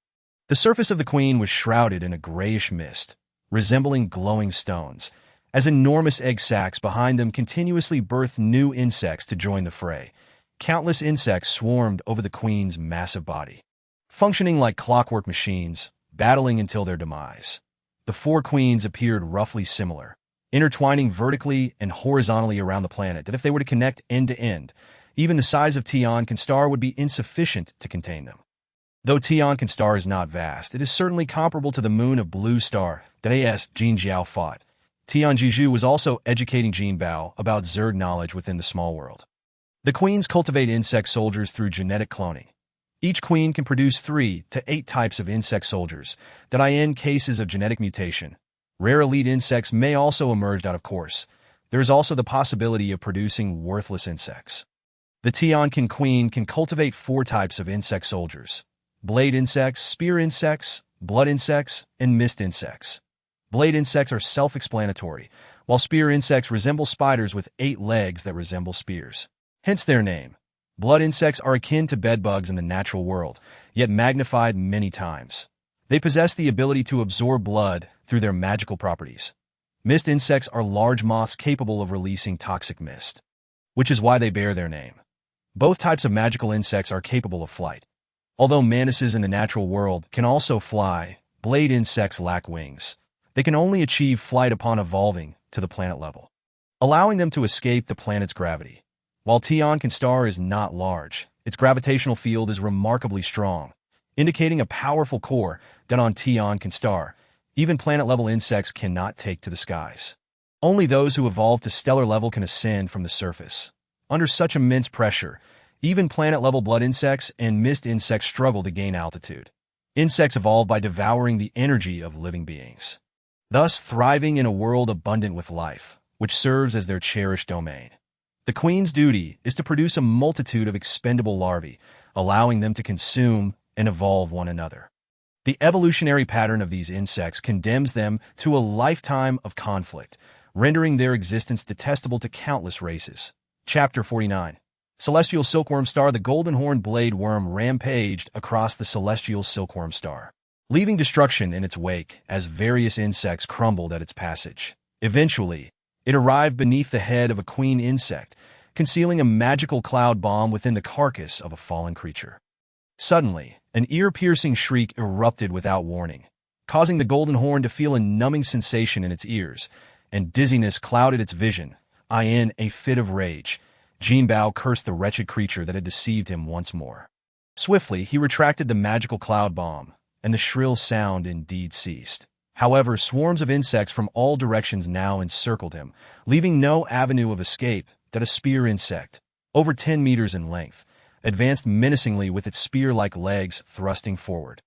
The surface of the queen was shrouded in a grayish mist, resembling glowing stones, as enormous egg sacs behind them continuously birthed new insects to join the fray. Countless insects swarmed over the queen's massive body, functioning like clockwork machines, battling until their demise. The 4 queens appeared roughly similar, intertwining vertically and horizontally around the planet that if they were to connect end to end, even the size of Tianjin Star would be insufficient to contain them. Though Tianjin Star is not vast, it is certainly comparable to the moon of Blue Star that A.S. Jin Jiao fought. Tianjiju was also educating Jinbao about Zerg knowledge within the small world. The queens cultivate insect soldiers through genetic cloning. Each queen can produce 3 to 8 types of insect soldiers that in cases of genetic mutation. Rare elite insects may also emerge out of course. There is also the possibility of producing worthless insects. The Tianjin queen can cultivate 4 types of insect soldiers: blade insects, spear insects, blood insects, and mist insects. Blade insects are self-explanatory, while spear insects resemble spiders with 8 legs that resemble spears. Hence their name. Blood insects are akin to bedbugs in the natural world, yet magnified many times. They possess the ability to absorb blood through their magical properties. Mist insects are large moths capable of releasing toxic mist, which is why they bear their name. Both types of magical insects are capable of flight. Although mantises in the natural world can also fly, blade insects lack wings. They can only achieve flight upon evolving to the planet level, allowing them to escape the planet's gravity. While Tianjin Star is not large, its gravitational field is remarkably strong, indicating a powerful core that on Tianjin Star, even planet-level insects cannot take to the skies. Only those who evolve to stellar level can ascend from the surface. Under such immense pressure, Even planet-level blood insects and mist insects struggle to gain altitude. Insects evolved by devouring the energy of living beings, thus thriving in a world abundant with life, which serves as their cherished domain. The queen's duty is to produce a multitude of expendable larvae, allowing them to consume and evolve one another. The evolutionary pattern of these insects condemns them to a lifetime of conflict, rendering their existence detestable to countless races. Chapter 49. Celestial Silkworm Star. The golden horned blade worm rampaged across the celestial silkworm star, leaving destruction in its wake as various insects crumbled at its passage. Eventually, it arrived beneath the head of a queen insect, concealing a magical cloud bomb within the carcass of a fallen creature. Suddenly, an ear-piercing shriek erupted without warning, causing the golden horn to feel a numbing sensation in its ears, and dizziness clouded its vision. In a fit of rage, Jinbao cursed the wretched creature that had deceived him once more. Swiftly, he retracted the magical cloud bomb, and the shrill sound indeed ceased. However, swarms of insects from all directions now encircled him, leaving no avenue of escape. That a spear insect, over 10 meters in length, advanced menacingly with its spear-like legs thrusting forward.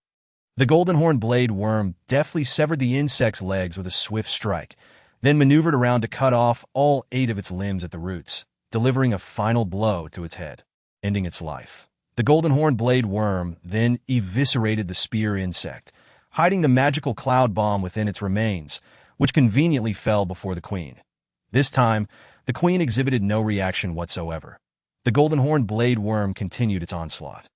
The golden horned blade worm deftly severed the insect's legs with a swift strike, then maneuvered around to cut off all 8 of its limbs at the roots, delivering a final blow to its head, ending its life. The golden horned blade worm then eviscerated the spear insect, hiding the magical cloud bomb within its remains, which conveniently fell before the queen. This time, the queen exhibited no reaction whatsoever. The golden horned blade worm continued its onslaught,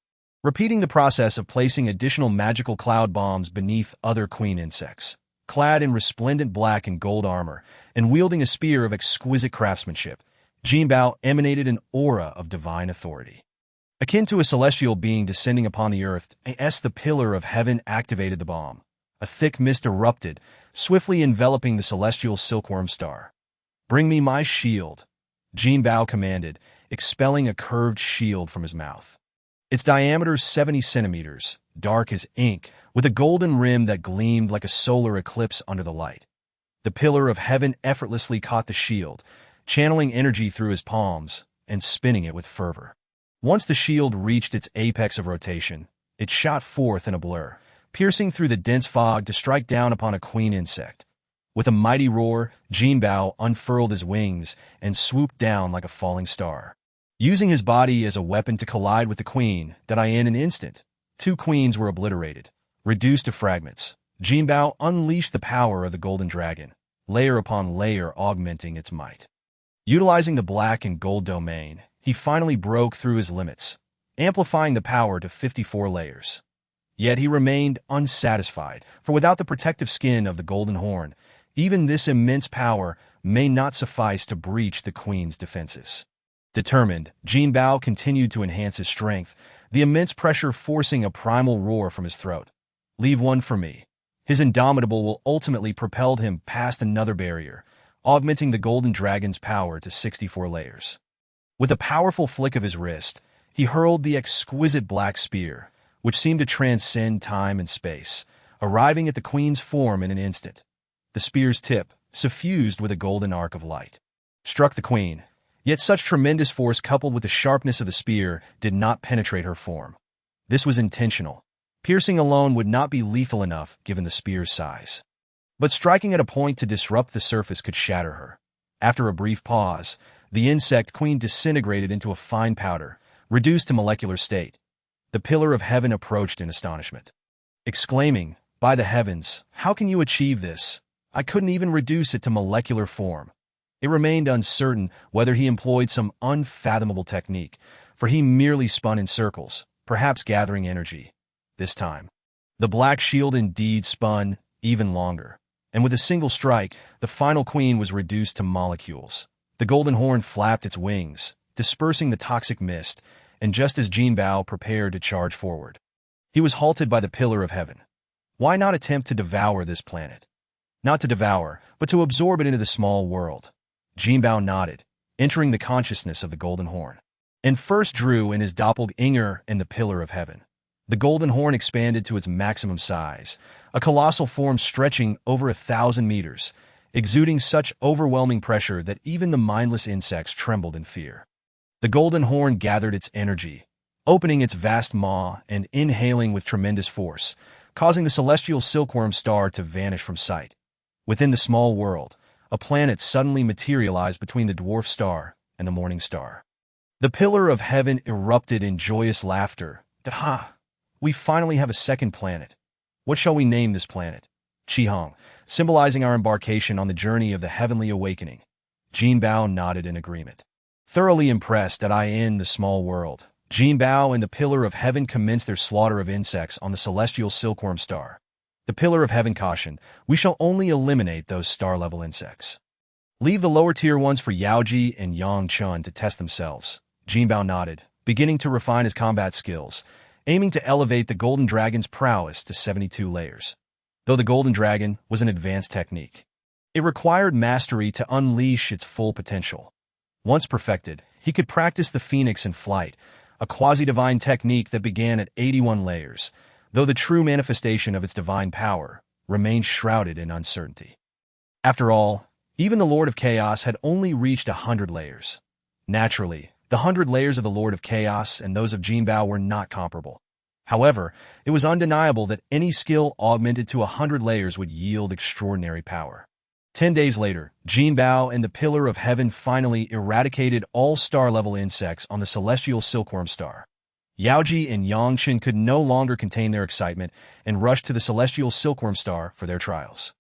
repeating the process of placing additional magical cloud bombs beneath other queen insects. Clad in resplendent black and gold armor, and wielding a spear of exquisite craftsmanship, Jinbao emanated an aura of divine authority. Akin to a celestial being descending upon the earth, as the pillar of heaven activated the bomb. A thick mist erupted, swiftly enveloping the celestial silkworm star. "Bring me my shield," Jinbao commanded, expelling a curved shield from his mouth. Its diameter 70 centimeters, dark as ink, with a golden rim that gleamed like a solar eclipse under the light. The pillar of heaven effortlessly caught the shield, channeling energy through his palms and spinning it with fervor. Once the shield reached its apex of rotation, it shot forth in a blur, piercing through the dense fog to strike down upon a queen insect. With a mighty roar, Jinbao unfurled his wings and swooped down like a falling star, using his body as a weapon to collide with the queen. In an instant, 2 queens were obliterated, reduced to fragments. Jinbao unleashed the power of the golden dragon, layer upon layer augmenting its might. Utilizing the black and gold domain, he finally broke through his limits, amplifying the power to 54 layers. Yet he remained unsatisfied, for without the protective skin of the golden horn, even this immense power may not suffice to breach the queen's defenses. Determined, Jinbao continued to enhance his strength, the immense pressure forcing a primal roar from his throat. "Leave one for me." His indomitable will ultimately propelled him past another barrier, augmenting the golden dragon's power to 64 layers. With a powerful flick of his wrist, he hurled the exquisite black spear, which seemed to transcend time and space, arriving at the queen's form in an instant. The spear's tip, suffused with a golden arc of light, struck the queen, yet such tremendous force coupled with the sharpness of the spear did not penetrate her form. This was intentional. Piercing alone would not be lethal enough given the spear's size. But striking at a point to disrupt the surface could shatter her. After a brief pause, the insect queen disintegrated into a fine powder, reduced to molecular state. The pillar of heaven approached in astonishment, exclaiming, "By the heavens, how can you achieve this? I couldn't even reduce it to molecular form." It remained uncertain whether he employed some unfathomable technique, for he merely spun in circles, perhaps gathering energy. This time, the black shield indeed spun even longer, and with a single strike, the final queen was reduced to molecules. The golden horn flapped its wings, dispersing the toxic mist, and just as Jinbao prepared to charge forward, he was halted by the pillar of heaven. Why not attempt to devour this planet? Not to devour, but to absorb it into the small world. Jinbao nodded, entering the consciousness of the golden horn, and first drew in his doppelganger and the pillar of heaven. The golden horn expanded to its maximum size, a colossal form stretching over 1,000 meters, exuding such overwhelming pressure that even the mindless insects trembled in fear. The golden horn gathered its energy, opening its vast maw and inhaling with tremendous force, causing the celestial silkworm star to vanish from sight. Within the small world, a planet suddenly materialized between the dwarf star and the morning star. The pillar of heaven erupted in joyous laughter. Ha! We finally have a second planet. What shall we name this planet? Qihong, symbolizing our embarkation on the journey of the heavenly awakening. Jinbao nodded in agreement. Thoroughly impressed at the small world, Jinbao and the Pillar of Heaven commenced their slaughter of insects on the celestial silkworm star. The Pillar of Heaven cautioned, "We shall only eliminate those star-level insects. Leave the lower-tier ones for Yaoji and Yang Chun to test themselves." Jinbao nodded, beginning to refine his combat skills, aiming to elevate the Golden Dragon's prowess to 72 layers. Though the Golden Dragon was an advanced technique, it required mastery to unleash its full potential. Once perfected, he could practice the Phoenix in flight, a quasi-divine technique that began at 81 layers, though the true manifestation of its divine power remained shrouded in uncertainty. After all, even the Lord of Chaos had only reached 100 layers. Naturally, the 100 layers of the Lord of Chaos and those of Jinbao were not comparable. However, it was undeniable that any skill augmented to 100 layers would yield extraordinary power. 10 days later, Jinbao and the Pillar of Heaven finally eradicated all star-level insects on the celestial silkworm star. Yaoji and Yangchen could no longer contain their excitement and rushed to the celestial silkworm star for their trials.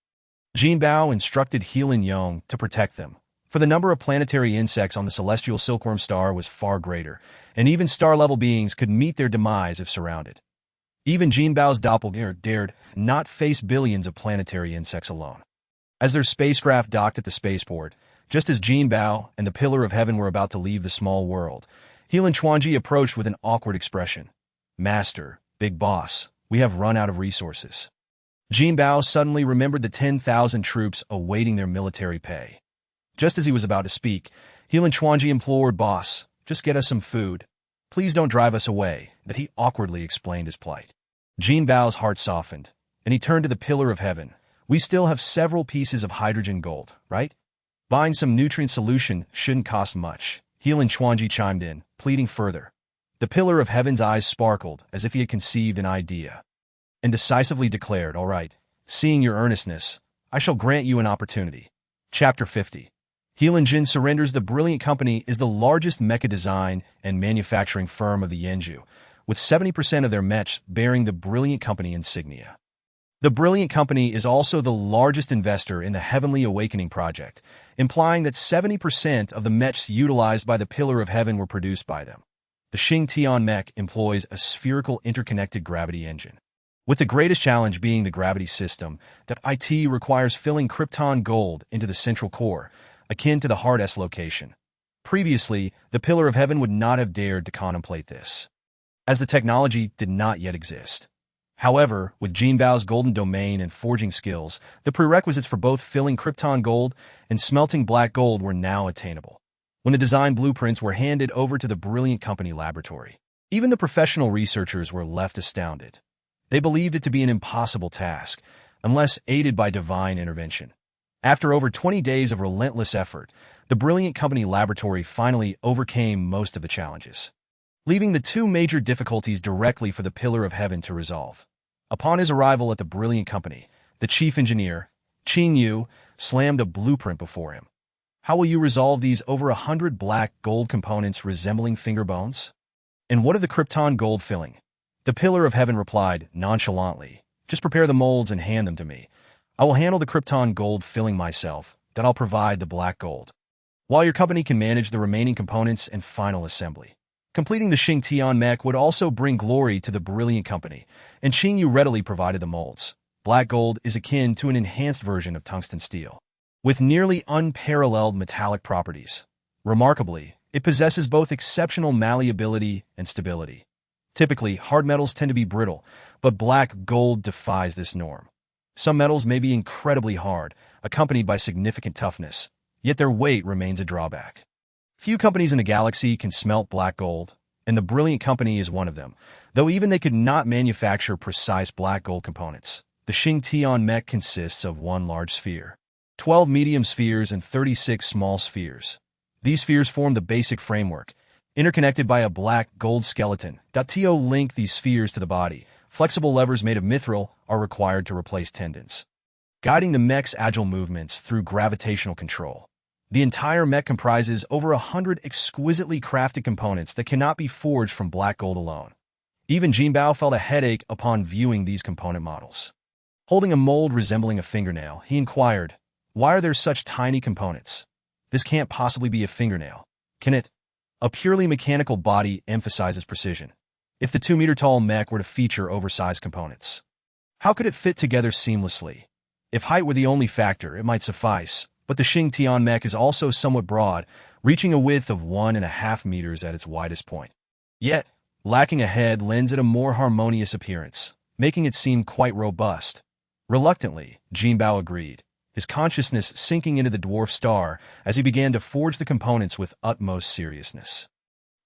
Jinbao instructed Heilin Yong to protect them, for the number of planetary insects on the celestial silkworm star was far greater, and even star-level beings could meet their demise if surrounded. Even Jinbao's doppelganger dared not face billions of planetary insects alone. As their spacecraft docked at the spaceport, just as Jinbao and the Pillar of Heaven were about to leave the small world, Heilin Chuanji approached with an awkward expression. "Master, big boss, we have run out of resources." Jinbao suddenly remembered the 10,000 troops awaiting their military pay. Just as he was about to speak, Heilin Chuanji implored, "Boss, just get us some food. Please don't drive us away," but he awkwardly explained his plight. Jinbao's heart softened, and he turned to the Pillar of Heaven. "We still have several pieces of hydrogen gold, right? Buying some nutrient solution shouldn't cost much." Heilin Chuanji chimed in, pleading further. The Pillar of Heaven's eyes sparkled as if he had conceived an idea, and decisively declared, "All right, seeing your earnestness, I shall grant you an opportunity." Chapter 50. Heilin Jin surrenders. The Brilliant Company is the largest mecha design and manufacturing firm of the Yenju, with 70% of their mechs bearing the Brilliant Company insignia. The Brilliant Company is also the largest investor in the Heavenly Awakening project, implying that 70% of the mechs utilized by the Pillar of Heaven were produced by them. The Xing Tian mech employs a spherical interconnected gravity engine, with the greatest challenge being the gravity system that IT requires filling Krypton gold into the central core, akin to the hard S location. Previously, the Pillar of Heaven would not have dared to contemplate this, as the technology did not yet exist. However, with Jinbao's golden domain and forging skills, the prerequisites for both filling Krypton gold and smelting black gold were now attainable. When the design blueprints were handed over to the Brilliant Company laboratory, even the professional researchers were left astounded. They believed it to be an impossible task, unless aided by divine intervention. After over 20 days of relentless effort, the Brilliant Company laboratory finally overcame most of the challenges, leaving the two major difficulties directly for the Pillar of Heaven to resolve. Upon his arrival at the Brilliant Company, the chief engineer, Qing Yu, slammed a blueprint before him. "How will you resolve these over 100 black gold components resembling finger bones? And what of the Krypton gold filling?" The Pillar of Heaven replied nonchalantly, "Just prepare the molds and hand them to me. I will handle the Krypton gold filling myself, then I'll provide the black gold, while your company can manage the remaining components and final assembly." Completing the Xing Tian mech would also bring glory to the Brilliant Company, and Qing Yu readily provided the molds. Black gold is akin to an enhanced version of tungsten steel, with nearly unparalleled metallic properties. Remarkably, it possesses both exceptional malleability and stability. Typically, hard metals tend to be brittle, but black gold defies this norm. Some metals may be incredibly hard, accompanied by significant toughness, yet their weight remains a drawback. Few companies in the galaxy can smelt black gold, and the Brilliant Company is one of them, though even they could not manufacture precise black gold components. The Xing Tian mech consists of one large sphere, 12 medium spheres, and 36 small spheres. These spheres form the basic framework, Interconnected by a black gold skeleton, to link these spheres to the body. Flexible levers made of mithril are required to replace tendons, guiding the mech's agile movements through gravitational control. The entire mech comprises over 100 exquisitely crafted components that cannot be forged from black gold alone. Even Jinbao felt a headache upon viewing these component models. Holding a mold resembling a fingernail, he inquired, "Why are there such tiny components? This can't possibly be a fingernail, can it?" A purely mechanical body emphasizes precision. If the 2-meter-tall mech were to feature oversized components, how could it fit together seamlessly? If height were the only factor, it might suffice, but the Xingtian mech is also somewhat broad, reaching a width of 1.5 meters at its widest point. Yet, lacking a head lends it a more harmonious appearance, making it seem quite robust. Reluctantly, Jinbao agreed, his consciousness sinking into the dwarf star as he began to forge the components with utmost seriousness.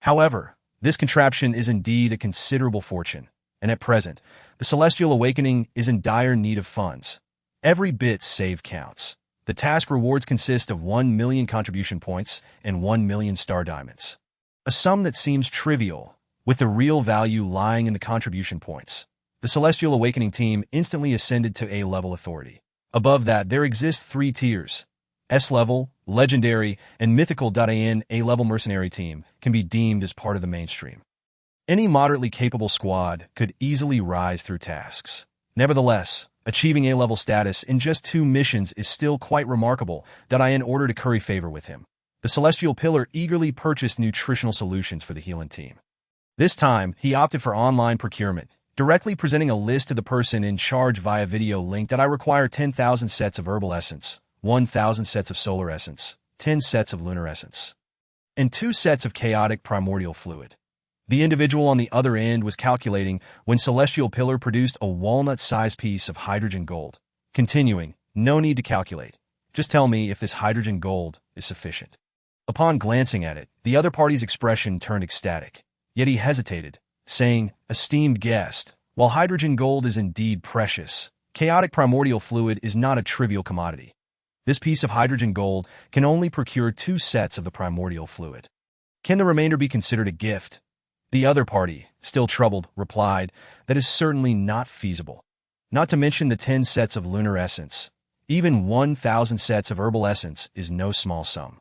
However, this contraption is indeed a considerable fortune, and at present, the Celestial Awakening is in dire need of funds. Every bit saved counts. The task rewards consist of 1 million contribution points and 1 million star diamonds. A sum that seems trivial, with the real value lying in the contribution points. The Celestial Awakening team instantly ascended to A-level authority. Above that, there exist 3 tiers. S-level, legendary, and mythical. A-level mercenary team can be deemed as part of the mainstream. Any moderately capable squad could easily rise through tasks. Nevertheless, achieving A-level status in just 2 missions is still quite remarkable. In order to curry favor with him, the Celestial Pillar eagerly purchased nutritional solutions for the healing team. This time, he opted for online procurement, directly presenting a list to the person in charge via video link. I require 10,000 sets of herbal essence, 1,000 sets of solar essence, 10 sets of lunar essence, and 2 sets of chaotic primordial fluid. The individual on the other end was calculating when Celestial Pillar produced a walnut-sized piece of hydrogen gold. Continuing, "No need to calculate. Just tell me if this hydrogen gold is sufficient." Upon glancing at it, the other party's expression turned ecstatic. Yet he hesitated, saying, "Esteemed guest, while hydrogen gold is indeed precious, chaotic primordial fluid is not a trivial commodity. This piece of hydrogen gold can only procure 2 sets of the primordial fluid. Can the remainder be considered a gift?" The other party, still troubled, replied, "That is certainly not feasible. Not to mention the 10 sets of lunar essence. Even 1,000 sets of herbal essence is no small sum."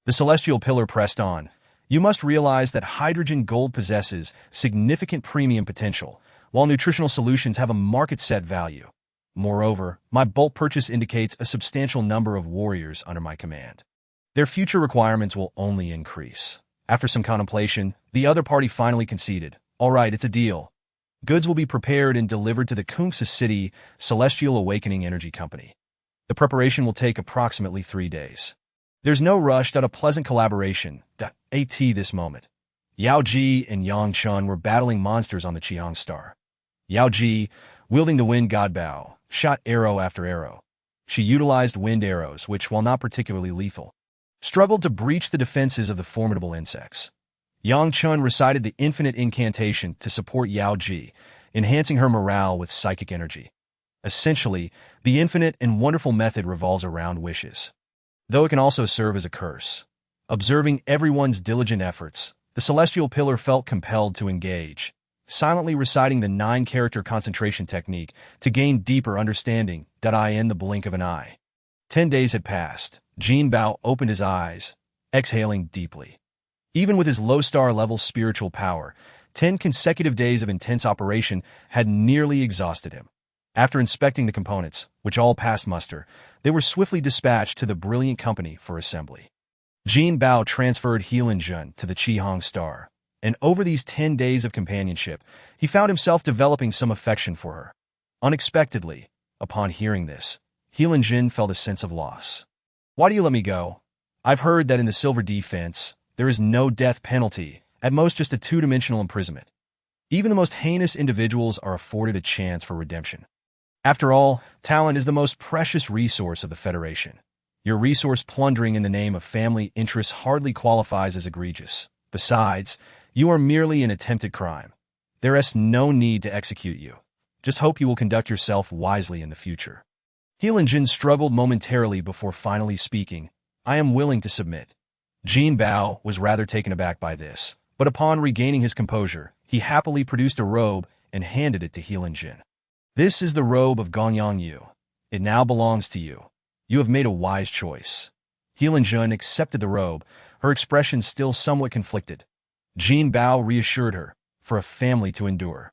The Celestial Pillar pressed on. "You must realize that hydrogen gold possesses significant premium potential, while nutritional solutions have a market-set value. Moreover, my bulk purchase indicates a substantial number of warriors under my command. Their future requirements will only increase." After some contemplation, the other party finally conceded. "All right, it's a deal. Goods will be prepared and delivered to the Kunxa City Celestial Awakening Energy Company. The preparation will take approximately 3 days. There's no rush. A pleasant collaboration. At this moment, Yao Ji and Yang Chun were battling monsters on the Qihang Star. Yao Ji, wielding the wind god Bao, shot arrow after arrow. She utilized wind arrows, which, while not particularly lethal, struggled to breach the defenses of the formidable insects. Yang Chun recited the infinite incantation to support Yao Ji, enhancing her morale with psychic energy. Essentially, the infinite and wonderful method revolves around wishes, though it can also serve as a curse. Observing everyone's diligent efforts, the Celestial Pillar felt compelled to engage, silently reciting the 9-character concentration technique to gain deeper understanding. In the blink of an eye, 10 days had passed. Jinbao opened his eyes, exhaling deeply. Even with his low-star-level spiritual power, 10 consecutive days of intense operation had nearly exhausted him. After inspecting the components, which all passed muster, they were swiftly dispatched to the Brilliant Company for assembly. Jinbao transferred Heelanjun to the Qihang Star, and over these 10 days of companionship, he found himself developing some affection for her. Unexpectedly, upon hearing this, Heelanjun felt a sense of loss. "Why do you let me go? I've heard that in the Silver Defense, there is no death penalty, at most just a 2-dimensional imprisonment. Even the most heinous individuals are afforded a chance for redemption. After all, talent is the most precious resource of the Federation. Your resource plundering in the name of family interests hardly qualifies as egregious. Besides, you are merely an attempted crime. There is no need to execute you. Just hope you will conduct yourself wisely in the future." Heelanjun struggled momentarily before finally speaking. "I am willing to submit." Jinbao was rather taken aback by this, But upon regaining his composure, he happily produced a robe and handed it to Jin. This is the robe of Gonyang Yu. It now belongs to you. You have made a wise choice. Jin accepted the robe, her expression still somewhat conflicted. Jinbao reassured her, for a family to endure,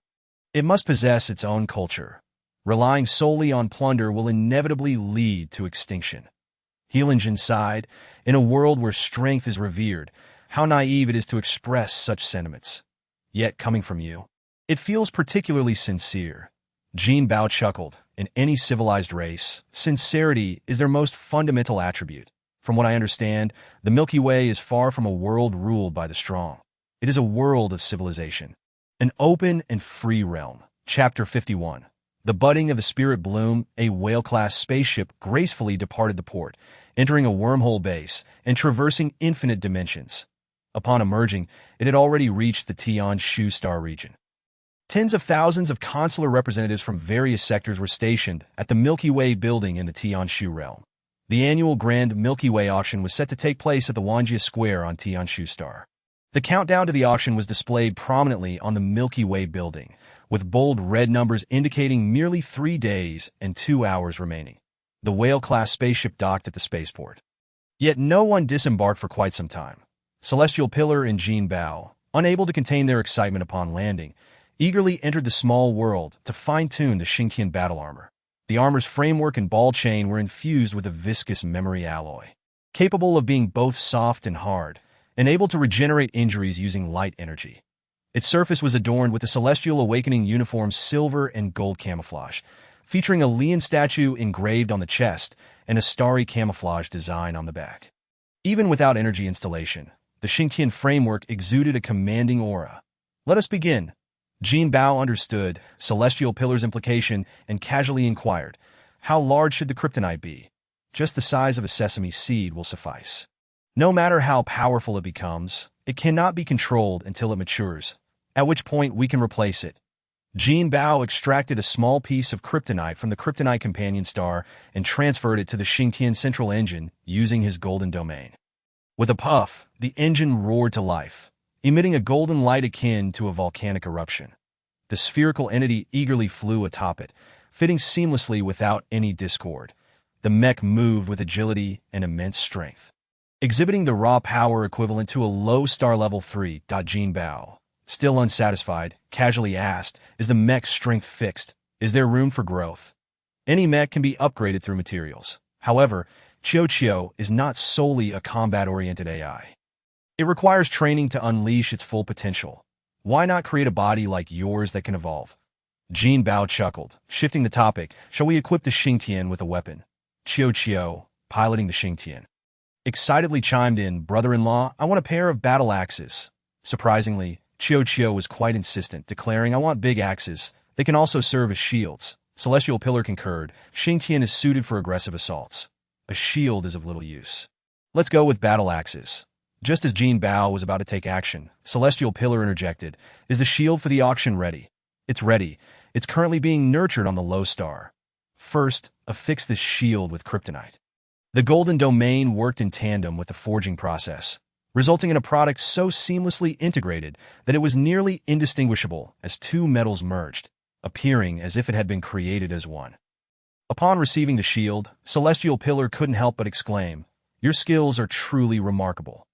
it must possess its own culture. Relying solely on plunder will inevitably lead to extinction. Jin sighed, in a world where strength is revered, how naive it is to express such sentiments. Yet coming from you, it feels particularly sincere. Jinbao chuckled. In any civilized race, sincerity is their most fundamental attribute. From what I understand, the Milky Way is far from a world ruled by the strong. It is a world of civilization. An open and free realm. Chapter 51. The budding of the Spirit Bloom, a whale-class spaceship gracefully departed the port, entering a wormhole base and traversing infinite dimensions. Upon emerging, it had already reached the Tianshu star region. Tens of thousands of consular representatives from various sectors were stationed at the Milky Way building in the Tianshu realm. The annual Grand Milky Way auction was set to take place at the Wanjia Square on Tianshu Star. The countdown to the auction was displayed prominently on the Milky Way building, with bold red numbers indicating merely 3 days and 2 hours remaining. The whale-class spaceship docked at the spaceport. Yet no one disembarked for quite some time. Celestial Pillar and Jinbao, unable to contain their excitement upon landing, eagerly entered the small world to fine-tune the Xingtian battle armor. The armor's framework and ball chain were infused with a viscous memory alloy, capable of being both soft and hard, and able to regenerate injuries using light energy. Its surface was adorned with the Celestial Awakening uniform's silver and gold camouflage, featuring a Lian statue engraved on the chest and a starry camouflage design on the back. Even without energy installation, the Xingtian framework exuded a commanding aura. Let us begin. Jinbao understood Celestial Pillar's implication and casually inquired, how large should the kryptonite be? Just the size of a sesame seed will suffice. No matter how powerful it becomes, it cannot be controlled until it matures, at which point we can replace it. Jinbao extracted a small piece of kryptonite from the kryptonite companion star and transferred it to the Xingtian central engine using his golden domain. With a puff, the engine roared to life, emitting a golden light akin to a volcanic eruption. The spherical entity eagerly flew atop it, fitting seamlessly without any discord. The mech moved with agility and immense strength, exhibiting the raw power equivalent to a low star level 3. Jinbao, still unsatisfied, casually asked, is the mech's strength fixed? Is there room for growth? Any mech can be upgraded through materials. However, Qiu is not solely a combat-oriented AI. It requires training to unleash its full potential. Why not create a body like yours that can evolve? Jinbao chuckled, shifting the topic. Shall we equip the Xingtian with a weapon? Qiu, piloting the Xingtian, excitedly chimed in, brother-in-law, I want a pair of battle axes. Surprisingly, Qiu was quite insistent, declaring, I want big axes. They can also serve as shields. Celestial Pillar concurred. Xingtian is suited for aggressive assaults. A shield is of little use. Let's go with battle axes. Just as Jinbao was about to take action, Celestial Pillar interjected, is the shield for the auction ready? It's ready. It's currently being nurtured on the low star. First, affix this shield with kryptonite. The golden domain worked in tandem with the forging process, resulting in a product so seamlessly integrated that it was nearly indistinguishable as two metals merged, appearing as if it had been created as one. Upon receiving the shield, Celestial Pillar couldn't help but exclaim, your skills are truly remarkable.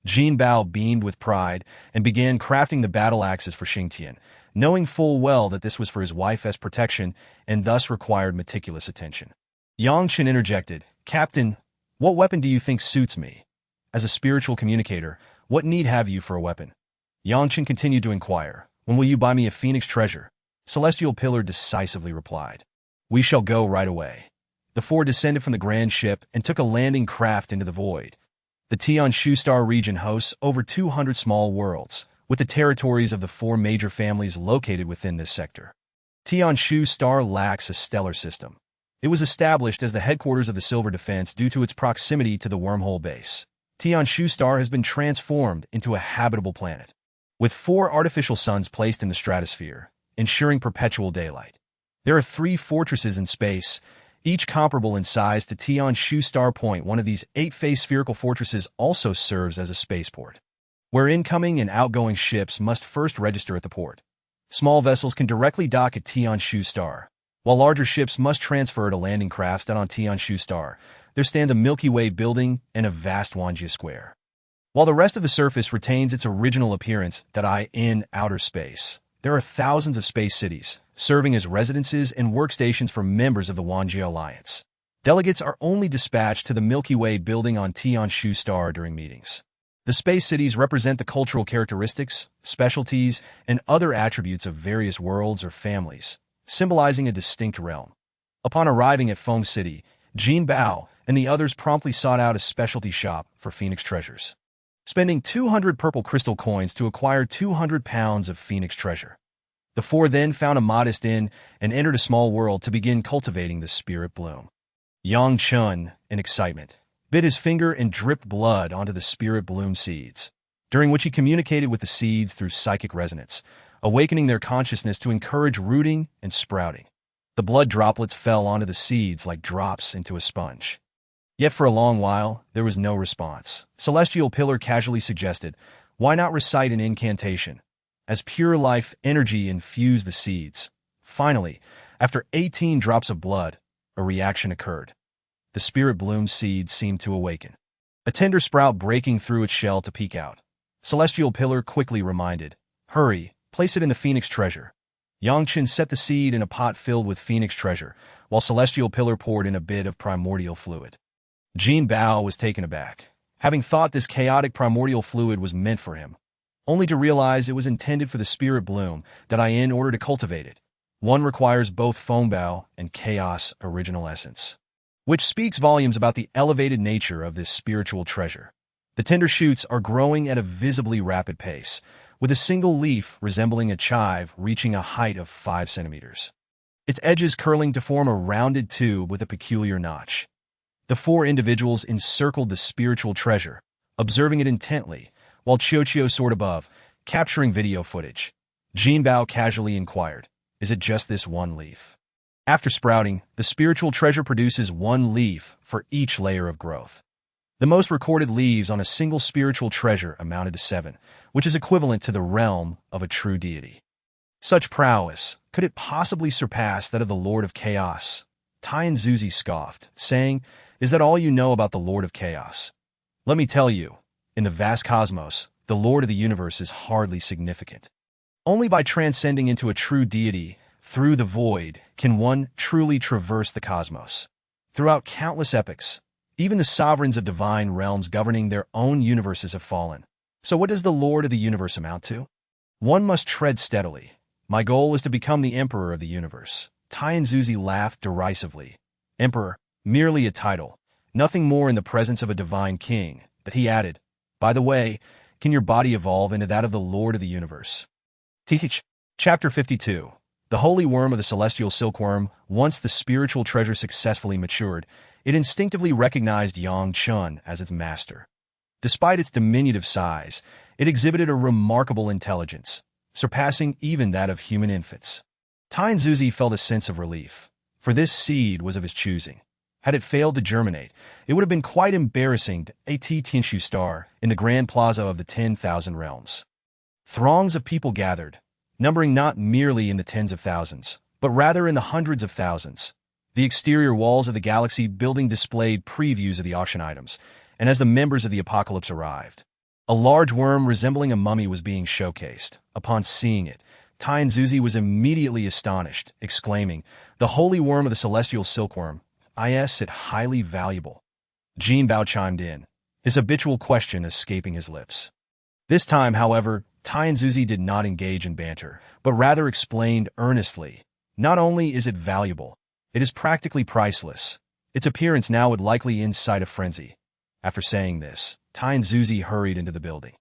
Jinbao beamed with pride and began crafting the battle axes for Xingtian, knowing full well that this was for his wife's protection and thus required meticulous attention. Yangchen interjected, Captain, what weapon do you think suits me? As a spiritual communicator, what need have you for a weapon? Yangchen continued to inquire, when will you buy me a phoenix treasure? Celestial Pillar decisively replied, we shall go right away. The four descended from the grand ship and took a landing craft into the void. The Tianshu Star region hosts over 200 small worlds, with the territories of the four major families located within this sector. Tianshu Star lacks a stellar system. It was established as the headquarters of the Silver Defense due to its proximity to the wormhole base. Tianshu Star has been transformed into a habitable planet, with 4 artificial suns placed in the stratosphere, ensuring perpetual daylight. There are 3 fortresses in space, each comparable in size to Tianshu Star Point. One of these 8-faced spherical fortresses also serves as a spaceport. where incoming and outgoing ships must first register at the port. Small vessels can directly dock at Tianshu Star, while larger ships must transfer to landing crafts that on Tianshu Star. There stands a Milky Way building and a vast Wanjia Square. While the rest of the surface retains its original appearance in outer space, there are thousands of space cities, serving as residences and workstations for members of the Wanjia Alliance. Delegates are only dispatched to the Milky Way building on Tianshu Star during meetings. The space cities represent the cultural characteristics, specialties, and other attributes of various worlds or families, symbolizing a distinct realm. Upon arriving at Feng City, Jinbao and the others promptly sought out a specialty shop for Phoenix treasures, spending 200 purple crystal coins to acquire 200 pounds of Phoenix treasure. The four then found a modest inn and entered a small world to begin cultivating the spirit bloom. Yang Chun, in excitement, bit his finger and dripped blood onto the spirit bloom seeds, during which he communicated with the seeds through psychic resonance, awakening their consciousness to encourage rooting and sprouting. The blood droplets fell onto the seeds like drops into a sponge. Yet for a long while, there was no response. Celestial Pillar casually suggested, why not recite an incantation? As pure life energy infused the seeds. Finally, after 18 drops of blood, a reaction occurred. The spirit bloom seed seemed to awaken, a tender sprout breaking through its shell to peek out. Celestial Pillar quickly reminded, hurry, place it in the Phoenix treasure. Yangchen set the seed in a pot filled with Phoenix treasure, while Celestial Pillar poured in a bit of primordial fluid. Jinbao was taken aback, having thought this chaotic primordial fluid was meant for him, only to realize it was intended for the spirit bloom that in order to cultivate it, one requires both Fengbao and chaos original essence, which speaks volumes about the elevated nature of this spiritual treasure. The tender shoots are growing at a visibly rapid pace, with a single leaf resembling a chive reaching a height of 5 centimeters. Its edges curling to form a rounded tube with a peculiar notch. The four individuals encircled the spiritual treasure, observing it intently, while Qiuqiu soared above, capturing video footage. Jinbao casually inquired, is it just this one leaf? After sprouting, the spiritual treasure produces one leaf for each layer of growth. The most recorded leaves on a single spiritual treasure amounted to 7, which is equivalent to the realm of a true deity. Such prowess, could it possibly surpass that of the Lord of Chaos? Tian Zuzi scoffed, saying, is that all you know about the Lord of Chaos? Let me tell you, in the vast cosmos, the Lord of the universe is hardly significant. Only by transcending into a true deity, through the void, can one truly traverse the cosmos. Throughout countless epochs, even the sovereigns of divine realms governing their own universes have fallen. So what does the Lord of the universe amount to? One must tread steadily. My goal is to become the Emperor of the universe. Tian Zuzi laughed derisively. Emperor, merely a title, nothing more in the presence of a divine king. But he added, by the way, can your body evolve into that of the Lord of the universe? Teach. Chapter 52. The holy worm of the celestial silkworm. Once the spiritual treasure successfully matured, it instinctively recognized Yang Chun as its master. Despite its diminutive size, it exhibited a remarkable intelligence, surpassing even that of human infants. Tian Zuzi felt a sense of relief, for this seed was of his choosing. Had it failed to germinate, it would have been quite embarrassing to Tianshu Star in the grand plaza of the 10,000 realms. Throngs of people gathered, numbering not merely in the tens of thousands, but rather in the hundreds of thousands. The exterior walls of the Galaxy building displayed previews of the auction items, and as the members of the Apocalypse arrived, a large worm resembling a mummy was being showcased. Upon seeing it, Tian Zuzi was immediately astonished, exclaiming, the holy worm of the celestial silkworm, is it highly valuable? Jinbao chimed in, his habitual question escaping his lips. This time, however, Tian Zuzi did not engage in banter, but rather explained earnestly, not only is it valuable, it is practically priceless. Its appearance now would likely incite a frenzy. After saying this, Tian Zuzi hurried into the building,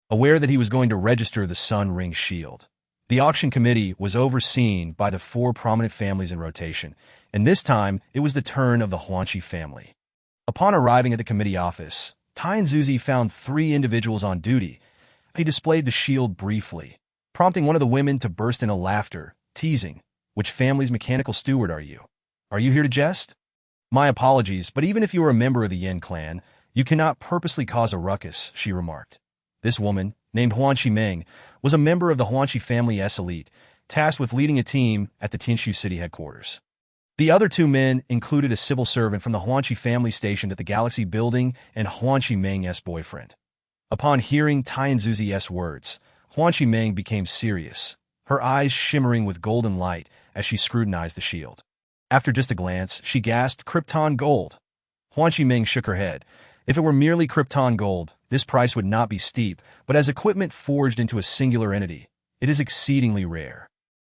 aware that he was going to register the Sun Ring Shield. The auction committee was overseen by the 4 prominent families in rotation, and this time it was the turn of the Huanqi family. Upon arriving at the committee office, Tian Zuzi found 3 individuals on duty. He displayed the shield briefly, prompting one of the women to burst into laughter, teasing, which family's mechanical steward are you? Are you here to jest? My apologies, but even if you are a member of the Yin clan, you cannot purposely cause a ruckus, she remarked. This woman, named Huan Qimeng, was a member of the Huanqi family S elite, tasked with leading a team at the Tianshu city headquarters. The other two men included a civil servant from the Huanqi family stationed at the Galaxy building and Huan Qimeng's boyfriend. Upon hearing Tianzuzi's words, Huan Qimeng became serious, her eyes shimmering with golden light as she scrutinized the shield. After just a glance, she gasped, "Krypton gold." Huan Qimeng shook her head. If it were merely Krypton gold, this price would not be steep, but as equipment forged into a singular entity, it is exceedingly rare,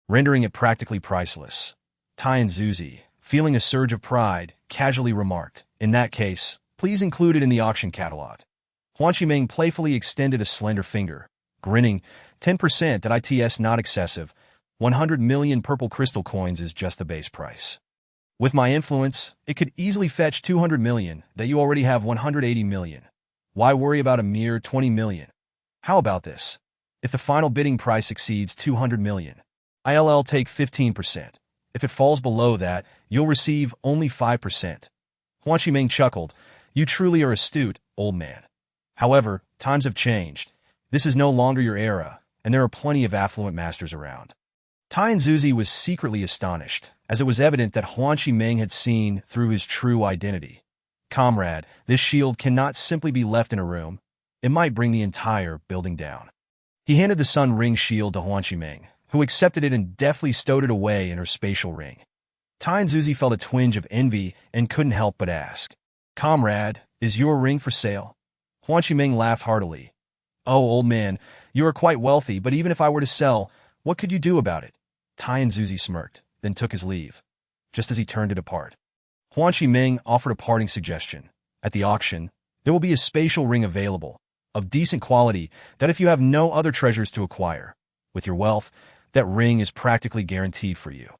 rendering it practically priceless. Tianzuzi, feeling a surge of pride, casually remarked, "In that case, please include it in the auction catalog." Huan Qimeng playfully extended a slender finger, grinning, 10% at ITS not excessive, 100 million purple crystal coins is just the base price. With my influence, it could easily fetch 200 million, that you already have 180 million. Why worry about a mere 20 million? How about this? If the final bidding price exceeds 200 million, I'll take 15%. If it falls below that, you'll receive only 5%. Huan Qimeng chuckled. You truly are astute, old man. However, times have changed. This is no longer your era, and there are plenty of affluent masters around. Tianzuzi was secretly astonished, as it was evident that Huan Qimeng had seen through his true identity. Comrade, this shield cannot simply be left in a room. It might bring the entire building down. He handed the Sun Ring shield to Huan Qimeng, who accepted it and deftly stowed it away in her spatial ring. Tianzuzi felt a twinge of envy and couldn't help but ask, "Comrade, is your ring for sale?" Huan Qimeng laughed heartily. "Oh, old man, you are quite wealthy, but even if I were to sell, what could you do about it?" Tianzuzi smirked, then took his leave. Just as he turned to depart, Huan Qimeng offered a parting suggestion. At the auction, there will be a spatial ring available, of decent quality, that if you have no other treasures to acquire, with your wealth, that ring is practically guaranteed for you.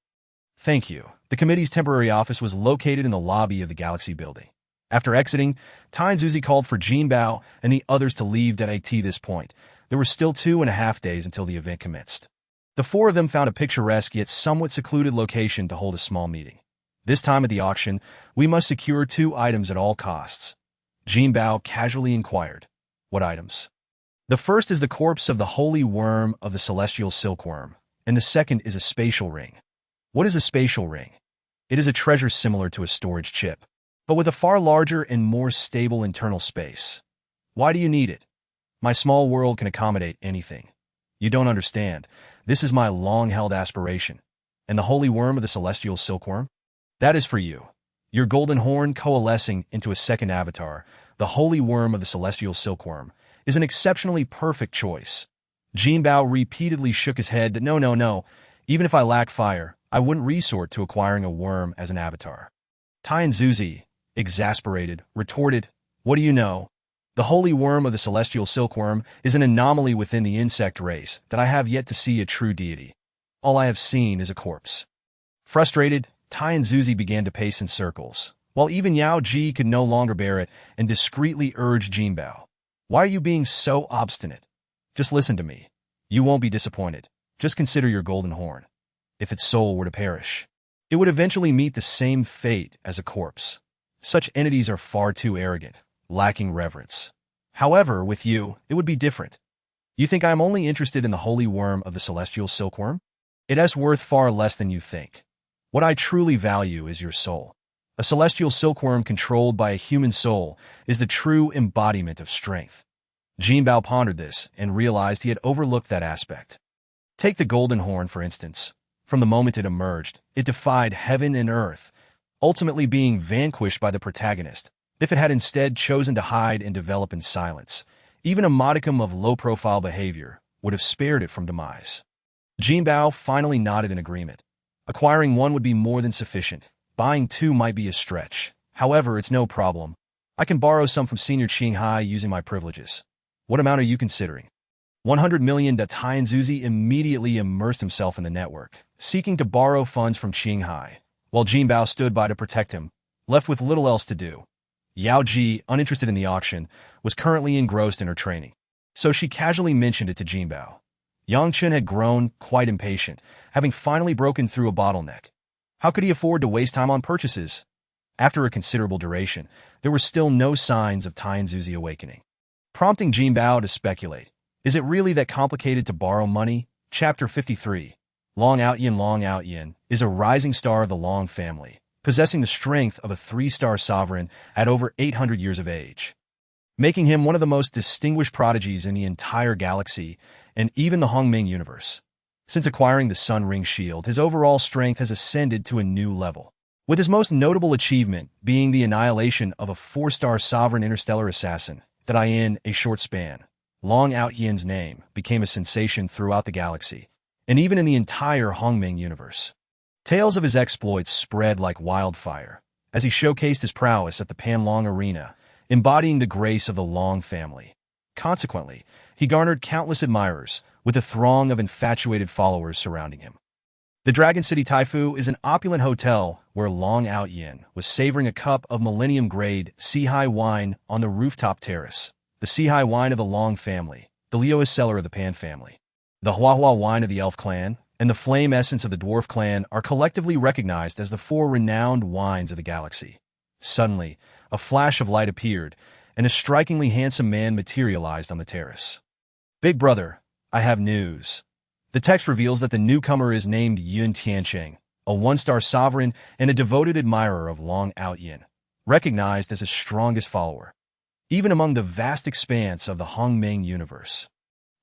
Thank you. The committee's temporary office was located in the lobby of the Galaxy building. After exiting, Tianzuzi called for Jinbao and the others to leave at this point. There were still 2.5 days until the event commenced. The four of them found a picturesque yet somewhat secluded location to hold a small meeting. This time at the auction, we must secure 2 items at all costs. Jinbao casually inquired, "What items?" "The first is the corpse of the holy worm of the celestial silkworm, and the second is a spatial ring." "What is a spatial ring?" "It is a treasure similar to a storage chip, but with a far larger and more stable internal space." "Why do you need it?" "My small world can accommodate anything." "You don't understand. This is my long-held aspiration." "And the holy worm of the celestial silkworm?" "That is for you. Your golden horn coalescing into a second avatar, the holy worm of the celestial silkworm, is an exceptionally perfect choice." Jinbao repeatedly shook his head that no. Even if I lack fire, I wouldn't resort to acquiring a worm as an avatar. Tianzuzi, exasperated, retorted, "What do you know? The holy worm of the celestial silkworm is an anomaly within the insect race that I have yet to see a true deity. All I have seen is a corpse." Frustrated, Tianzuzi began to pace in circles, while even Yao Ji could no longer bear it and discreetly urged Jinbao, "Why are you being so obstinate? Just listen to me. You won't be disappointed. Just consider your golden horn. If its soul were to perish, it would eventually meet the same fate as a corpse. Such entities are far too arrogant, lacking reverence. However, with you, it would be different. You think I am only interested in the holy worm of the celestial silkworm? It is worth far less than you think. What I truly value is your soul. A celestial silkworm controlled by a human soul is the true embodiment of strength." Jinbao pondered this and realized he had overlooked that aspect. Take the golden horn, for instance. From the moment it emerged, it defied heaven and earth, ultimately being vanquished by the protagonist. If it had instead chosen to hide and develop in silence, even a modicum of low-profile behavior would have spared it from demise. Jinbao finally nodded in agreement. Acquiring one would be more than sufficient. Buying 2 might be a stretch. However, it's no problem. I can borrow some from Senior Qinghai using my privileges. What amount are you considering? 100 million. Tianzuzi immediately immersed himself in the network, seeking to borrow funds from Qinghai, while Jinbao stood by to protect him, left with little else to do. Yao Ji, uninterested in the auction, was currently engrossed in her training, so she casually mentioned it to Jinbao. Yang Chen had grown quite impatient, having finally broken through a bottleneck. How could he afford to waste time on purchases? After a considerable duration, there were still no signs of Tianzuzi awakening. prompting Jinbao to speculate. Is it really that complicated to borrow money? Chapter 53. Long Outyin is a rising star of the Long family, possessing the strength of a 3-star sovereign at over 800 years of age, making him one of the most distinguished prodigies in the entire galaxy and even the Hongming universe. Since acquiring the Sun Ring Shield, his overall strength has ascended to a new level, with his most notable achievement being the annihilation of a 4-star sovereign interstellar assassin that in a short span. Long Outyin's name became a sensation throughout the galaxy, and even in the entire Hongming universe. Tales of his exploits spread like wildfire, as he showcased his prowess at the Panlong Arena, embodying the grace of the Long family. Consequently, he garnered countless admirers, with a throng of infatuated followers surrounding him. The Dragon City Taifu is an opulent hotel where Long Outyin was savoring a cup of millennium-grade Sihai wine on the rooftop terrace. The Sihai wine of the Long family, the Lio's cellar of the Pan family, the Huahua wine of the Elf clan, and the Flame essence of the Dwarf clan are collectively recognized as the 4 renowned wines of the galaxy. Suddenly, a flash of light appeared, and a strikingly handsome man materialized on the terrace. Big brother, I have news. The text reveals that the newcomer is named Yun Tiancheng, a 1-star sovereign and a devoted admirer of Long Outyin, recognized as his strongest follower, even among the vast expanse of the Hongming universe.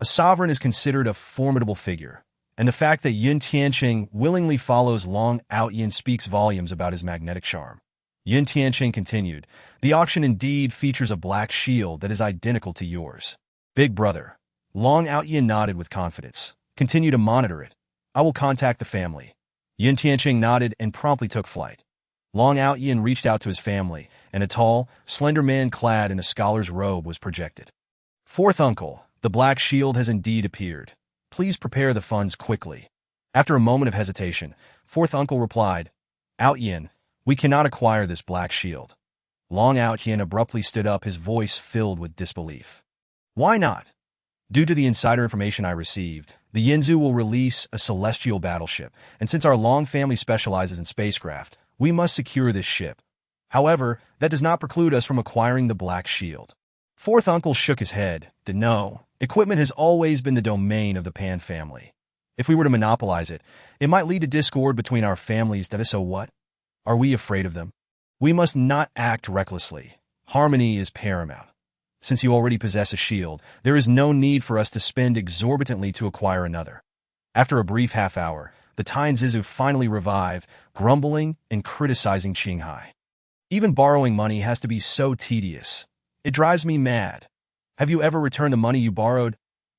A sovereign is considered a formidable figure, and the fact that Yun Tiancheng willingly follows Long Outyin speaks volumes about his magnetic charm. Yun Tiancheng continued, the auction indeed features a black shield that is identical to yours. Big brother. Long Outyin nodded with confidence. Continue to monitor it. I will contact the family. Yun Tiancheng nodded and promptly took flight. Long Outyin reached out to his family, and a tall, slender man clad in a scholar's robe was projected. Fourth uncle, the black shield has indeed appeared. Please prepare the funds quickly. After a moment of hesitation, fourth uncle replied, Outyin, we cannot acquire this black shield. Long Outyin abruptly stood up, his voice filled with disbelief. Why not? Due to the insider information I received, the Yinzu will release a celestial battleship, and since our Long family specializes in spacecraft, we must secure this ship. However, that does not preclude us from acquiring the black shield. Fourth uncle shook his head. No, equipment has always been the domain of the Pan family. If we were to monopolize it, it might lead to discord between our families. So what? Are we afraid of them? We must not act recklessly. Harmony is paramount. Since you already possess a shield, there is no need for us to spend exorbitantly to acquire another. After a brief half-hour, the Zizu finally revived, grumbling and criticizing Qinghai. Even borrowing money has to be so tedious. It drives me mad. Have you ever returned the money you borrowed?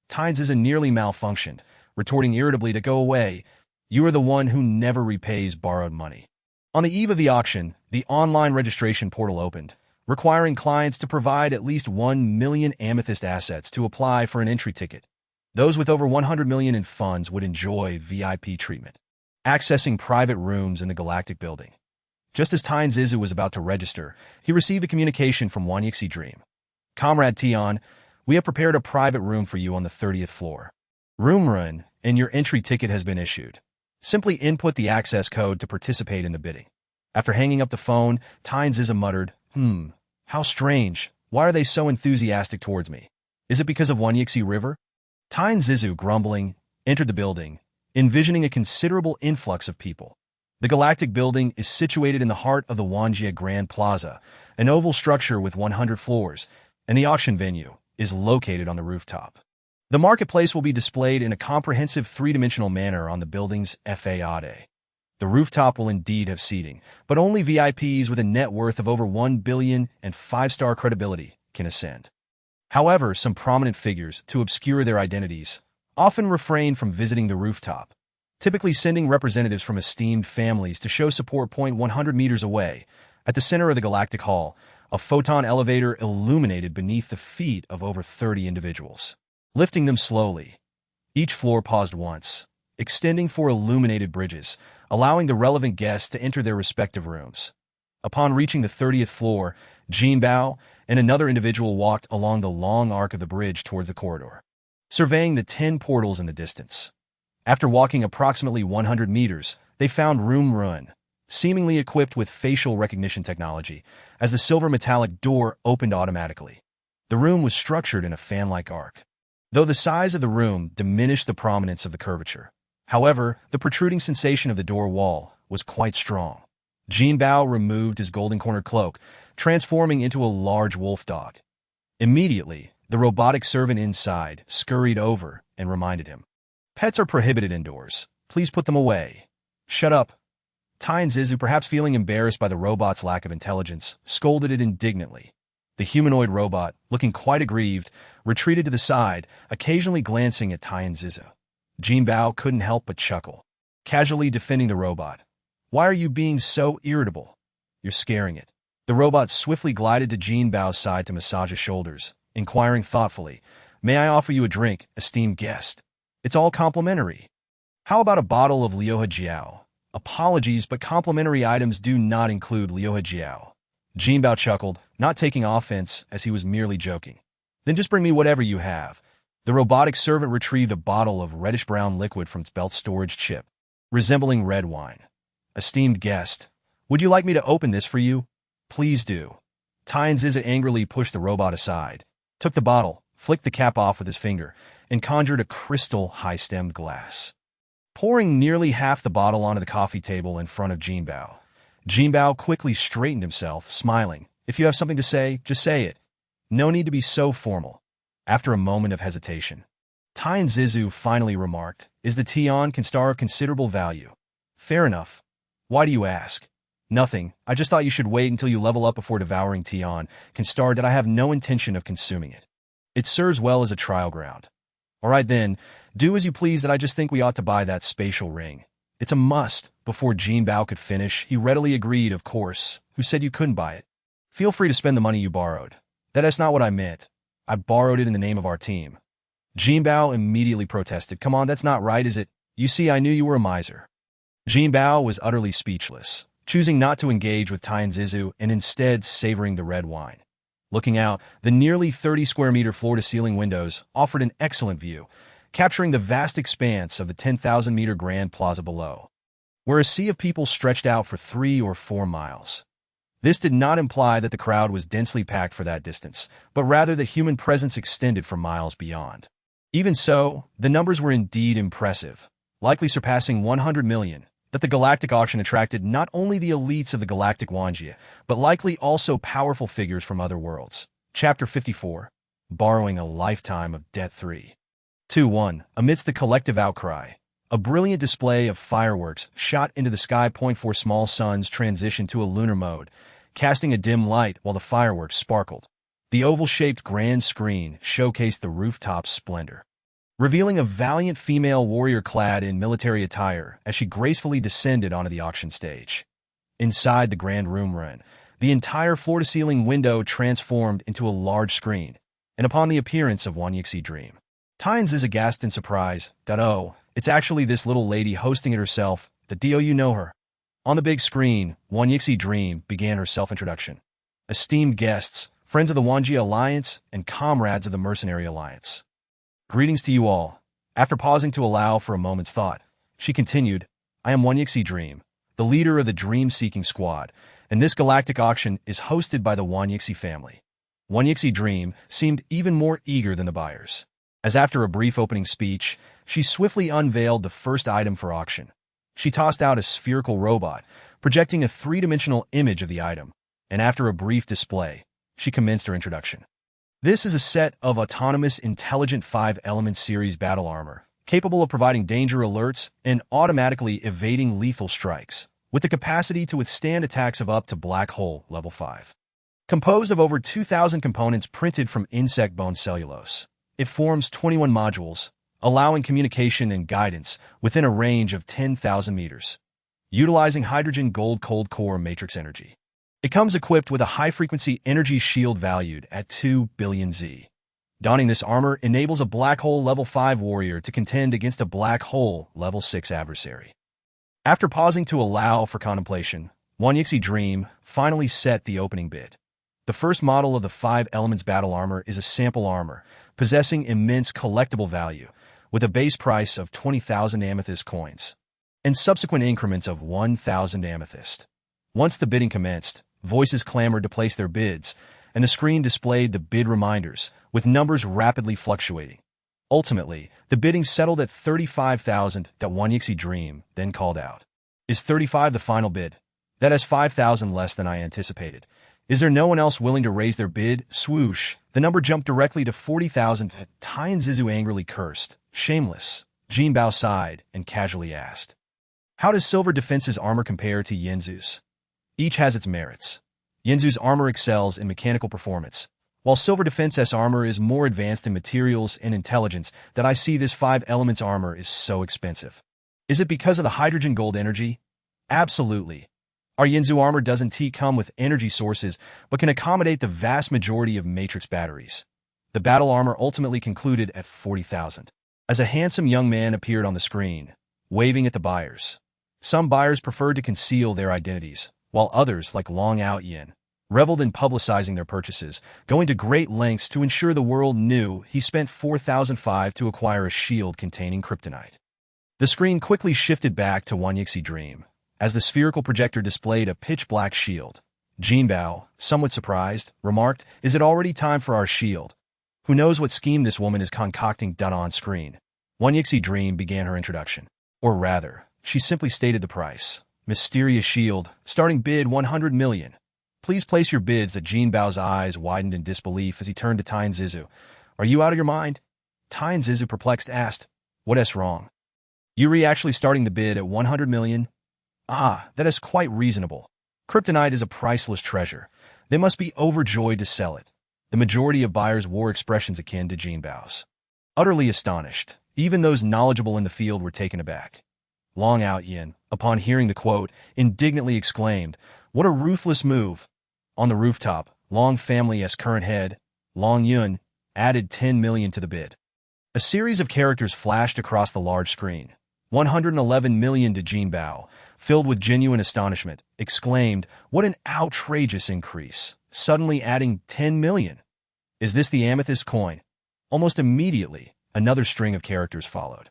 Zizu nearly malfunctioned, retorting irritably to go away. You are the one who never repays borrowed money. On the eve of the auction, the online registration portal opened, requiring clients to provide at least 1 million amethyst assets to apply for an entry ticket. Those with over 100 million in funds would enjoy VIP treatment, accessing private rooms in the Galactic Building. Just as Zizu was about to register, he received a communication from Wanyixi Dream. Comrade Tion, we have prepared a private room for you on the 30th floor. Room run, and your entry ticket has been issued. Simply input the access code to participate in the bidding. After hanging up the phone, Zizu muttered, how strange. Why are they so enthusiastic towards me? Is it because of Wanyixi River? Zizu, grumbling, entered the building, envisioning a considerable influx of people. The Galactic Building is situated in the heart of the Wanjia Grand Plaza, an oval structure with 100 floors, and the auction venue is located on the rooftop. The marketplace will be displayed in a comprehensive 3-dimensional manner on the building's facade. The rooftop will indeed have seating, but only VIPs with a net worth of over 1 billion and 5-star credibility can ascend. However, some prominent figures, to obscure their identities, often refrain from visiting the rooftop, typically sending representatives from esteemed families to show support. 100 meters away, at the center of the Galactic Hall, a photon elevator illuminated beneath the feet of over 30 individuals, lifting them slowly. Each floor paused once, extending 4 illuminated bridges, allowing the relevant guests to enter their respective rooms. Upon reaching the 30th floor, Jinbao and another individual walked along the long arc of the bridge towards the corridor, surveying the 10 portals in the distance. After walking approximately 100 meters, they found Room Run, seemingly equipped with facial recognition technology, as the silver metallic door opened automatically. The room was structured in a fan-like arc, though the size of the room diminished the prominence of the curvature. However, the protruding sensation of the door wall was quite strong. Jinbao removed his golden-cornered cloak, transforming into a large wolf dog. Immediately, the robotic servant inside scurried over and reminded him, "Pets are prohibited indoors. Please put them away." "Shut up." Tai and Zizu, perhaps feeling embarrassed by the robot's lack of intelligence, scolded it indignantly. The humanoid robot, looking quite aggrieved, retreated to the side, occasionally glancing at Tai and Zizu. Jinbao couldn't help but chuckle, casually defending the robot. "Why are you being so irritable? You're scaring it." The robot swiftly glided to Jinbao's side to massage his shoulders, inquiring thoughtfully, "May I offer you a drink, esteemed guest? It's all complimentary. How about a bottle of Liuhe Jiao? Apologies, but complimentary items do not include Liuhe Jiao." Jinbao chuckled, not taking offense as he was merely joking. "Then just bring me whatever you have." The robotic servant retrieved a bottle of reddish-brown liquid from its belt storage chip, resembling red wine. "Esteemed guest, would you like me to open this for you?" "Please do." Tai and Zizu angrily pushed the robot aside, took the bottle, flicked the cap off with his finger, and conjured a crystal high-stemmed glass, pouring nearly half the bottle onto the coffee table in front of Jinbao. Jinbao quickly straightened himself, smiling. "If you have something to say, just say it. No need to be so formal." After a moment of hesitation, Tai and Zizu finally remarked, "Is the Tian Constar of considerable value?" "Fair enough. Why do you ask?" "Nothing. I just thought you should wait until you level up before devouring Tian Constar. That I have no intention of consuming it. It serves well as a trial ground." "All right then, do as you please. That I just think we ought to buy that spatial ring. It's a must." Before Jinbao could finish, he readily agreed, "Of course. Who said you couldn't buy it? Feel free to spend the money you borrowed." "That's not what I meant. I borrowed it in the name of our team." Jinbao immediately protested. "Come on, that's not right, is it? You see, I knew you were a miser." Jinbao was utterly speechless, choosing not to engage with Tai and Zizu and instead savoring the red wine. Looking out, the nearly 30-square-meter floor-to-ceiling windows offered an excellent view, capturing the vast expanse of the 10,000-meter Grand Plaza below, where a sea of people stretched out for 3 or 4 miles. This did not imply that the crowd was densely packed for that distance, but rather that human presence extended for miles beyond. Even so, the numbers were indeed impressive, likely surpassing 100 million. That the galactic auction attracted not only the elites of the galactic Wanjia, but likely also powerful figures from other worlds. Chapter 54. Borrowing a Lifetime of Debt 3. 2-1. Amidst the collective outcry, a brilliant display of fireworks shot into the sky. 4 small suns transitioned to a lunar mode, casting a dim light while the fireworks sparkled. The oval-shaped grand screen showcased the rooftop's splendor, revealing a valiant female warrior clad in military attire as she gracefully descended onto the auction stage. Inside the grand room run, the entire floor-to-ceiling window transformed into a large screen, and upon the appearance of Wanyixi Dream, Tynes is aghast in surprise that, "Oh, it's actually this little lady hosting it herself. You know her." On the big screen, Wanyixi Dream began her self-introduction. "Esteemed guests, friends of the Wanjia Alliance, and comrades of the Mercenary Alliance. Greetings to you all." After pausing to allow for a moment's thought, she continued, "I am Wanyixi Dream, the leader of the Dream-Seeking Squad, and this galactic auction is hosted by the Wanyixi family." Wanyixi Dream seemed even more eager than the buyers, as after a brief opening speech, she swiftly unveiled the first item for auction. She tossed out a spherical robot, projecting a 3-dimensional image of the item, and after a brief display, she commenced her introduction. This is a set of autonomous intelligent 5-element series battle armor, capable of providing danger alerts and automatically evading lethal strikes, with the capacity to withstand attacks of up to Black Hole Level 5. Composed of over 2,000 components printed from insect bone cellulose, it forms 21 modules, allowing communication and guidance within a range of 10,000 meters, utilizing hydrogen gold cold core matrix energy. It comes equipped with a high-frequency energy shield valued at 2 billion Z. Donning this armor enables a Black Hole Level 5 warrior to contend against a Black Hole Level 6 adversary. After pausing to allow for contemplation, Wanyixi Dream finally set the opening bid. The first model of the 5 Elements battle armor is a sample armor, possessing immense collectible value, with a base price of 20,000 amethyst coins, and subsequent increments of 1,000 amethyst. Once the bidding commenced, voices clamored to place their bids, and the screen displayed the bid reminders, with numbers rapidly fluctuating. Ultimately, the bidding settled at 35,000. One Yixi Dream then called out. Is 35 the final bid? That is 5,000 less than I anticipated. Is there no one else willing to raise their bid? Swoosh. The number jumped directly to 40,000. Tai Zizu angrily cursed. Shameless. Jinbao sighed and casually asked. How does Silver Defense's armor compare to Yanzu's? Each has its merits. Yanzu's armor excels in mechanical performance, while Silver Defense's armor is more advanced in materials and intelligence. That I see this 5 elements armor is so expensive. Is it because of the hydrogen gold energy? Absolutely. Our Yanzu armor doesn't come with energy sources, but can accommodate the vast majority of matrix batteries. The battle armor ultimately concluded at 40,000. As a handsome young man appeared on the screen, waving at the buyers. Some buyers preferred to conceal their identities, while others, like Long Out Yin, reveled in publicizing their purchases, going to great lengths to ensure the world knew he spent 4,005 to acquire a shield containing kryptonite. The screen quickly shifted back to One Yixi Dream, as the spherical projector displayed a pitch-black shield. Jinbao, somewhat surprised, remarked, Is it already time for our shield? Who knows what scheme this woman is concocting on screen? One Yixi Dream began her introduction. Or rather, she simply stated the price. Mysterious shield, starting bid 100 million. Please place your bids. That Jinbao's eyes widened in disbelief as he turned to Tai Zizu. Are you out of your mind? Tai Zizu, perplexed, asked, What's wrong? Yuri actually starting the bid at 100 million? Ah, that is quite reasonable. Kryptonite is a priceless treasure. They must be overjoyed to sell it. The majority of buyers wore expressions akin to Jinbao's. Utterly astonished, even those knowledgeable in the field were taken aback. Long Out Yin, upon hearing the quote, indignantly exclaimed, What a ruthless move! On the rooftop, Long family's current head, Long Yun, added 10 million to the bid. A series of characters flashed across the large screen. 111 million to Jinbao, filled with genuine astonishment, exclaimed, What an outrageous increase! Suddenly adding 10 million. Is this the amethyst coin? Almost immediately, another string of characters followed.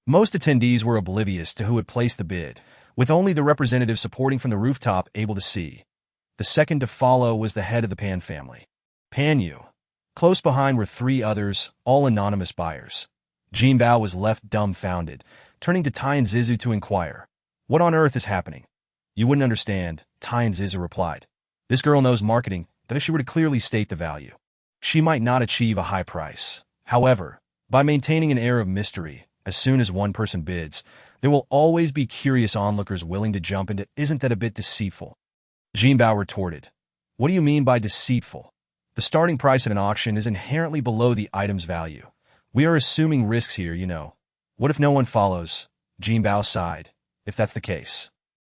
Most attendees were oblivious to who had placed the bid, with only the representative supporting from the rooftop able to see. The second to follow was the head of the Pan family, Pan Yu. Close behind were 3 others, all anonymous buyers. Jinbao was left dumbfounded, turning to Tai Zizu to inquire, What on earth is happening? You wouldn't understand, Tai Zizu replied. This girl knows marketing, that if she were to clearly state the value, she might not achieve a high price. However, by maintaining an air of mystery, as soon as one person bids, there will always be curious onlookers willing to jump into. Isn't that a bit deceitful? Jinbao retorted. What do you mean by deceitful? The starting price at an auction is inherently below the item's value. We are assuming risks here, you know. What if no one follows? Jinbao sighed. If that's the case.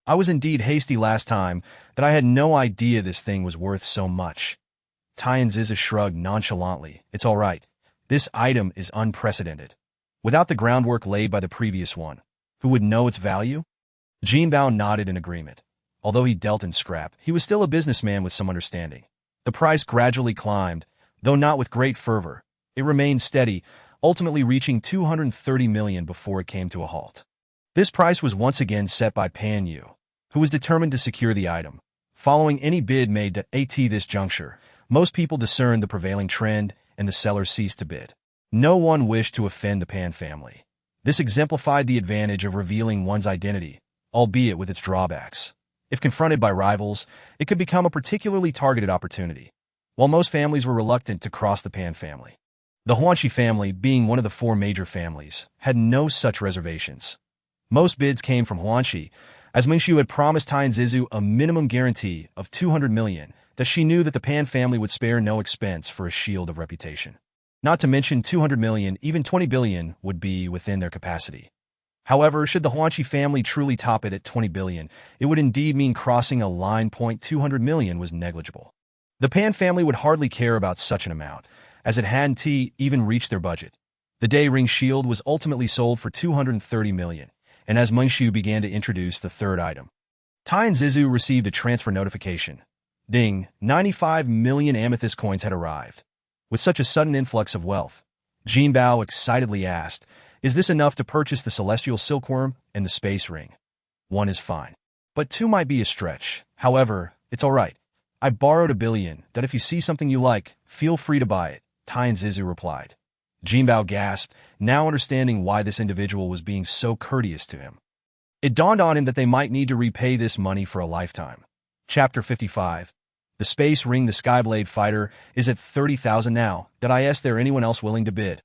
I was indeed hasty last time, that I had no idea this thing was worth so much. Tai Zizu shrugged nonchalantly. It's all right. This item is unprecedented. Without the groundwork laid by the previous one, who would know its value? Jinbao nodded in agreement. Although he dealt in scrap, he was still a businessman with some understanding. The price gradually climbed, though not with great fervor. It remained steady, ultimately reaching 230 million before it came to a halt. This price was once again set by Pan Yu, who was determined to secure the item. Following any bid made at this juncture, most people discerned the prevailing trend, and the seller ceased to bid. No one wished to offend the Pan family. This exemplified the advantage of revealing one's identity, albeit with its drawbacks. If confronted by rivals, it could become a particularly targeted opportunity. While most families were reluctant to cross the Pan family, the Huanqi family, being one of the 4 major families, had no such reservations. Most bids came from Huanqi, as Mingshu had promised Tai Zizu a minimum guarantee of 200 million, that she knew that the Pan family would spare no expense for a shield of reputation. Not to mention 200 million, even 20 billion would be within their capacity. However, should the Huanqi family truly top it at 20 billion, it would indeed mean crossing a line point. 200 million was negligible. The Pan family would hardly care about such an amount, as it hadn't even reached their budget. The Day Ring shield was ultimately sold for 230 million, and as Mingshu began to introduce the third item, Tai Zizu received a transfer notification. Ding, 95 million amethyst coins had arrived. With such a sudden influx of wealth, Jinbao excitedly asked, Is this enough to purchase the celestial silkworm and the space ring? 1 is fine, but 2 might be a stretch. However, it's all right. I borrowed 1 billion, that if you see something you like, feel free to buy it, Tai and Zizu replied. Jinbao gasped, now understanding why this individual was being so courteous to him. It dawned on him that they might need to repay this money for a lifetime. Chapter 55. The Space Ring the Skyblade Fighter is at 30,000 now. Did I ask there anyone else willing to bid?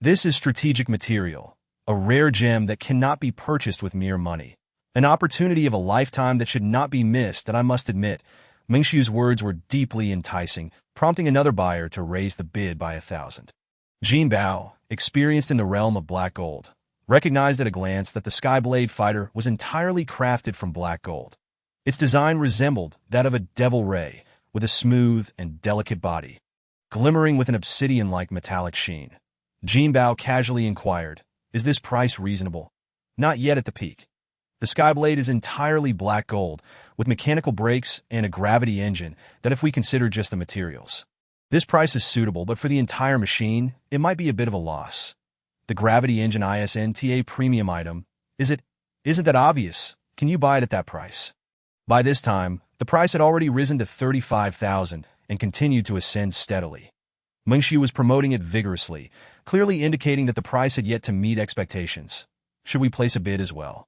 This is strategic material, a rare gem that cannot be purchased with mere money. An opportunity of a lifetime that should not be missed, and I must admit, Mingshu's words were deeply enticing, prompting another buyer to raise the bid by 1,000. Jinbao, experienced in the realm of black gold, recognized at a glance that the Skyblade Fighter was entirely crafted from black gold. Its design resembled that of a devil ray, with a smooth and delicate body, glimmering with an obsidian-like metallic sheen. Jinbao casually inquired, "Is this price reasonable?" "Not yet at the peak. The Skyblade is entirely black gold, with mechanical brakes and a gravity engine that if we consider just the materials. This price is suitable, but for the entire machine, it might be a bit of a loss. The gravity engine ISNTA premium item, isn't that obvious? Can you buy it at that price?" By this time, the price had already risen to 35,000 and continued to ascend steadily. Mingshu was promoting it vigorously, clearly indicating that the price had yet to meet expectations. "Should we place a bid as well?"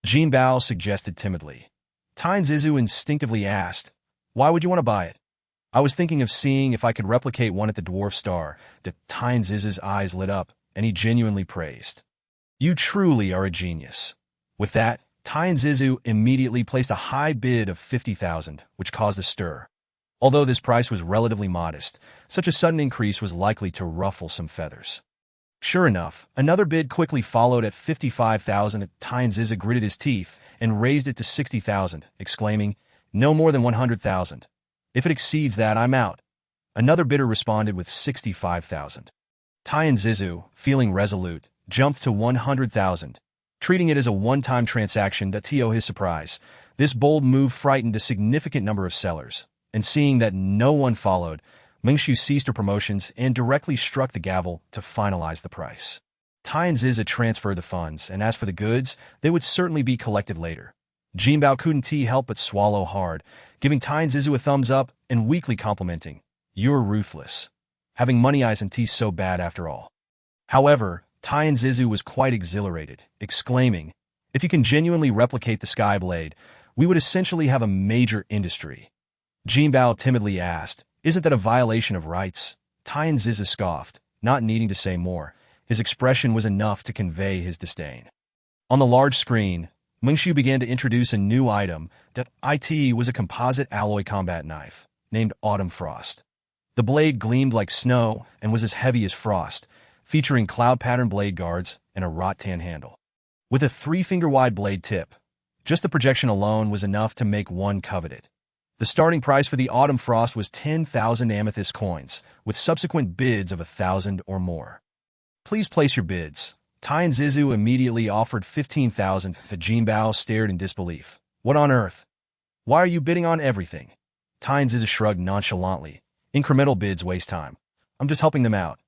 Jinbao suggested timidly. Tai and Zizu instinctively asked, "Why would you want to buy it?" "I was thinking of seeing if I could replicate one at the Dwarf Star." Tai and Zizu's eyes lit up, and he genuinely praised. "You truly are a genius." With that, Tai and Zizu immediately placed a high bid of 50,000, which caused a stir. Although this price was relatively modest, such a sudden increase was likely to ruffle some feathers. Sure enough, another bid quickly followed at 55,000. Tai and Zizu gritted his teeth and raised it to 60,000, exclaiming, "No more than 100,000. If it exceeds that, I'm out." Another bidder responded with 65,000. Tai and Zizu, feeling resolute, jumped to 100,000. Treating it as a one-time transaction to his surprise, this bold move frightened a significant number of sellers, and seeing that no one followed, Mingshu ceased her promotions and directly struck the gavel to finalize the price. Tai and Zizu transferred the funds, and as for the goods, they would certainly be collected later. Jinbao couldn't help but swallow hard, giving Tai and Zizu a thumbs up and weakly complimenting, "You're ruthless. Having money eyes and teeth so bad after all." However, Tai and Zizu was quite exhilarated, exclaiming, "If you can genuinely replicate the Skyblade, we would essentially have a major industry." Jinbao timidly asked, "Isn't that a violation of rights?" Tai and Zizu scoffed, not needing to say more. His expression was enough to convey his disdain. On the large screen, Mingshu began to introduce a new item that was a composite alloy combat knife, named Autumn Frost. The blade gleamed like snow and was as heavy as frost, featuring cloud-pattern blade guards and a wrought-tan handle. With a 3-finger-wide blade tip, just the projection alone was enough to make one covet it. The starting price for the Autumn Frost was 10,000 amethyst coins, with subsequent bids of 1,000 or more. "Please place your bids." Tai and Zizu immediately offered 15,000, but Jinbao stared in disbelief. "What on earth? Why are you bidding on everything?" Tai and Zizu shrugged nonchalantly. "Incremental bids waste time. I'm just helping them out."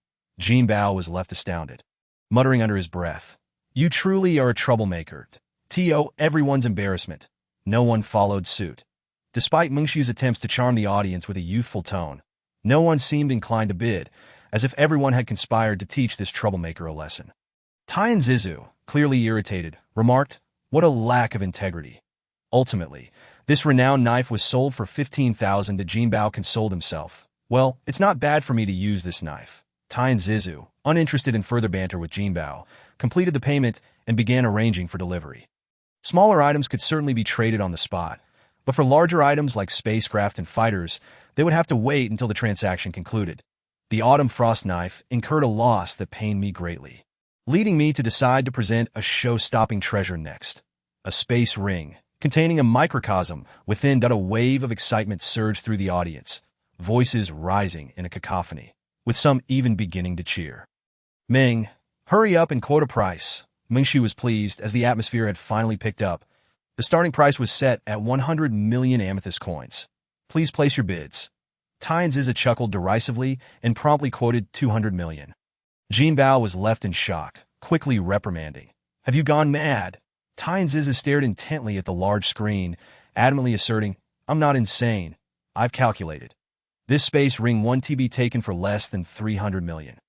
Jinbao was left astounded, muttering under his breath, "You truly are a troublemaker." To everyone's embarrassment, no one followed suit. Despite Mingshu's attempts to charm the audience with a youthful tone, no one seemed inclined to bid, as if everyone had conspired to teach this troublemaker a lesson. Tai and Zizu, clearly irritated, remarked, "What a lack of integrity." Ultimately, this renowned knife was sold for 15,000. Jinbao consoled himself. "Well, it's not bad for me to use this knife." Tai and Zizu, uninterested in further banter with Jinbao, completed the payment and began arranging for delivery. Smaller items could certainly be traded on the spot, but for larger items like spacecraft and fighters, they would have to wait until the transaction concluded. The Autumn Frost knife incurred a loss that pained me greatly, leading me to decide to present a show-stopping treasure next. A space ring, containing a microcosm within. A wave of excitement surged through the audience, voices rising in a cacophony, with some even beginning to cheer. "Ming, hurry up and quote a price." Mingshu was pleased as the atmosphere had finally picked up. The starting price was set at 100 million amethyst coins. "Please place your bids." Tai and Zizu chuckled derisively and promptly quoted 200 million. Jinbao was left in shock, quickly reprimanding, "Have you gone mad?" Tai and Zizu stared intently at the large screen, adamantly asserting, "I'm not insane. I've calculated. This space ring won't be taken for less than 300 million.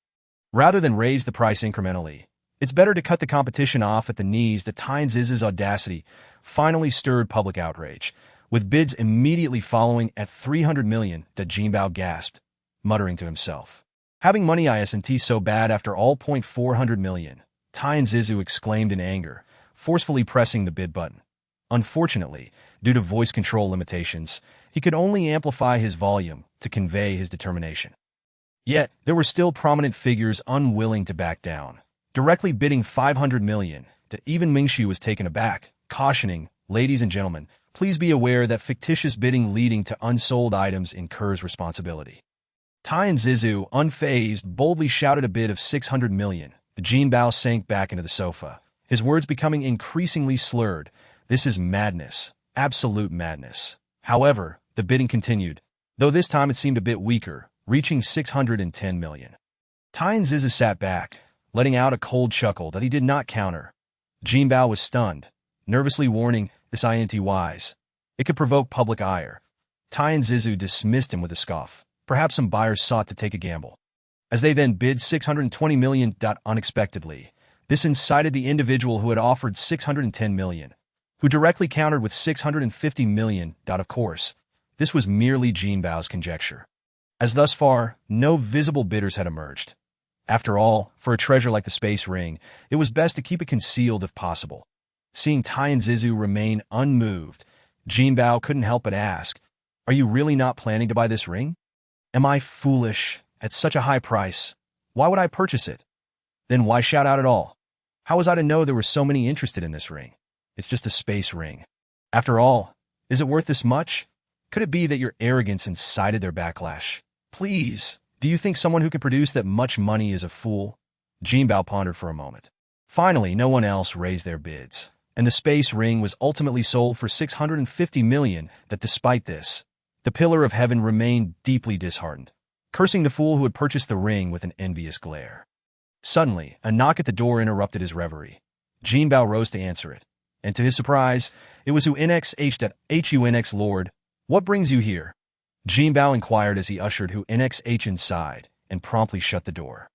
Rather than raise the price incrementally, it's better to cut the competition off at the knees. That Tianzi's audacity finally stirred public outrage, with bids immediately following at 300 million. That Jinbao gasped, muttering to himself. Having money isn't so bad after all. 400 million, Tianzizu exclaimed in anger, forcefully pressing the bid button. Unfortunately, due to voice control limitations, he could only amplify his volume to convey his determination. Yet, there were still prominent figures unwilling to back down, directly bidding 500 million. That even Mingxi was taken aback, cautioning, "Ladies and gentlemen, please be aware that fictitious bidding leading to unsold items incurs responsibility." Tianzizu, unfazed, boldly shouted a bid of 600 million. Jinbao sank back into the sofa, his words becoming increasingly slurred. "This is madness, absolute madness." However, the bidding continued, though this time it seemed a bit weaker, reaching 610 million. Tianzizu sat back, letting out a cold chuckle that he did not counter. Jinbao was stunned, nervously warning, "This isn't wise. It could provoke public ire." Tianzizu dismissed him with a scoff. Perhaps some buyers sought to take a gamble. As they then bid 620 million. Unexpectedly, this incited the individual who had offered 610 million, who directly countered with 650 million. Of course, this was merely Jinbao's conjecture, as thus far, no visible bidders had emerged. After all, for a treasure like the space ring, it was best to keep it concealed if possible. Seeing Tianzizu remain unmoved, Jinbao couldn't help but ask, "Are you really not planning to buy this ring?" "Am I foolish? At such a high price, why would I purchase it?" "Then why shout out at all? How was I to know there were so many interested in this ring? It's just a space ring. After all, is it worth this much? Could it be that your arrogance incited their backlash? Please, do you think someone who could produce that much money is a fool?" Jinbao pondered for a moment. Finally, no one else raised their bids, and the space ring was ultimately sold for 650 million. That despite this, the Pillar of Heaven remained deeply disheartened, cursing the fool who had purchased the ring with an envious glare. Suddenly, a knock at the door interrupted his reverie. Jinbao rose to answer it, and to his surprise, it was Hunx Lord. "What brings you here?" Jinbao inquired as he ushered Hunx inside and promptly shut the door.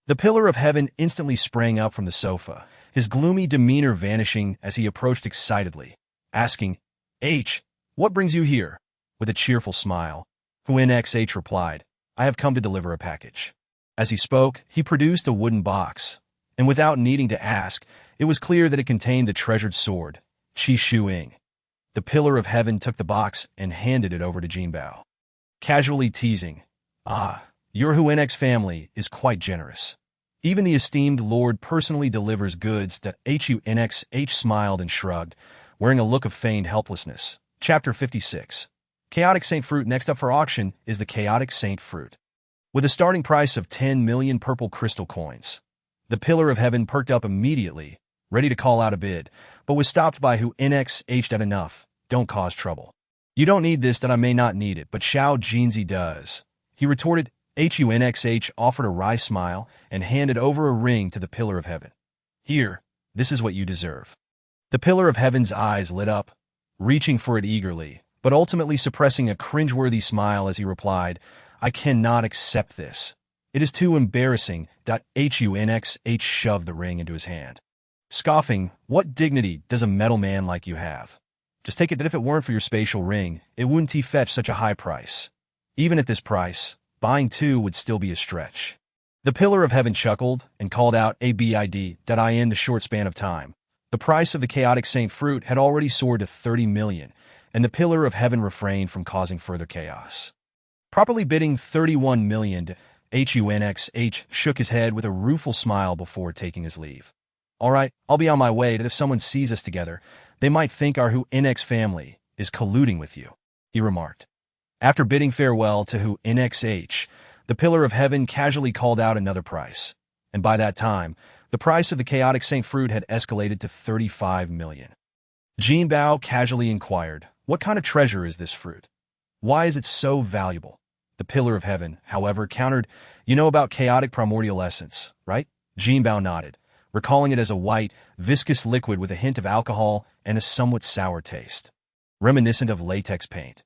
The Pillar of Heaven instantly sprang up from the sofa, his gloomy demeanor vanishing as he approached excitedly, asking, "H, what brings you here?" With a cheerful smile, Hunx replied, "I have come to deliver a package." As he spoke, he produced a wooden box, and without needing to ask, it was clear that it contained the treasured sword, Qi Shuing. The Pillar of Heaven took the box and handed it over to Jinbao, casually teasing, "Ah, your Hunx family is quite generous. Even the esteemed lord personally delivers goods." That Hunx smiled and shrugged, wearing a look of feigned helplessness. Chapter 56. Chaotic Saint Fruit. Next up for auction is the Chaotic Saint Fruit. With a starting price of 10 million purple crystal coins, the Pillar of Heaven perked up immediately, ready to call out a bid, but was stopped by Hunx at "Enough, don't cause trouble. You don't need this. That I may not need it, but Xiao Jinzi does," he retorted. Hunx offered a wry smile and handed over a ring to the Pillar of Heaven. "Here, this is what you deserve." The Pillar of Heaven's eyes lit up, reaching for it eagerly, but ultimately suppressing a cringeworthy smile as he replied, "I cannot accept this. It is too embarrassing." Hunx shoved the ring into his hand, scoffing, "What dignity does a metal man like you have? Just take it that if it weren't for your spatial ring, it wouldn't fetch such a high price. Even at this price, buying two would still be a stretch." The Pillar of Heaven chuckled and called out a bid. In the short span of time, the price of the Chaotic Saint Fruit had already soared to 30 million, and the Pillar of Heaven refrained from causing further chaos. Properly bidding 31 million, Hunx shook his head with a rueful smile before taking his leave. "All right, I'll be on my way. That if someone sees us together, they might think our Hunx family is colluding with you," he remarked. After bidding farewell to Hunx, the Pillar of Heaven casually called out another price, and by that time, the price of the Chaotic Saint Fruit had escalated to 35 million. Jinbao casually inquired, "What kind of treasure is this fruit? Why is it so valuable?" The Pillar of Heaven, however, countered, "You know about chaotic primordial essence, right?" Jinbao nodded, recalling it as a white, viscous liquid with a hint of alcohol and a somewhat sour taste, reminiscent of latex paint.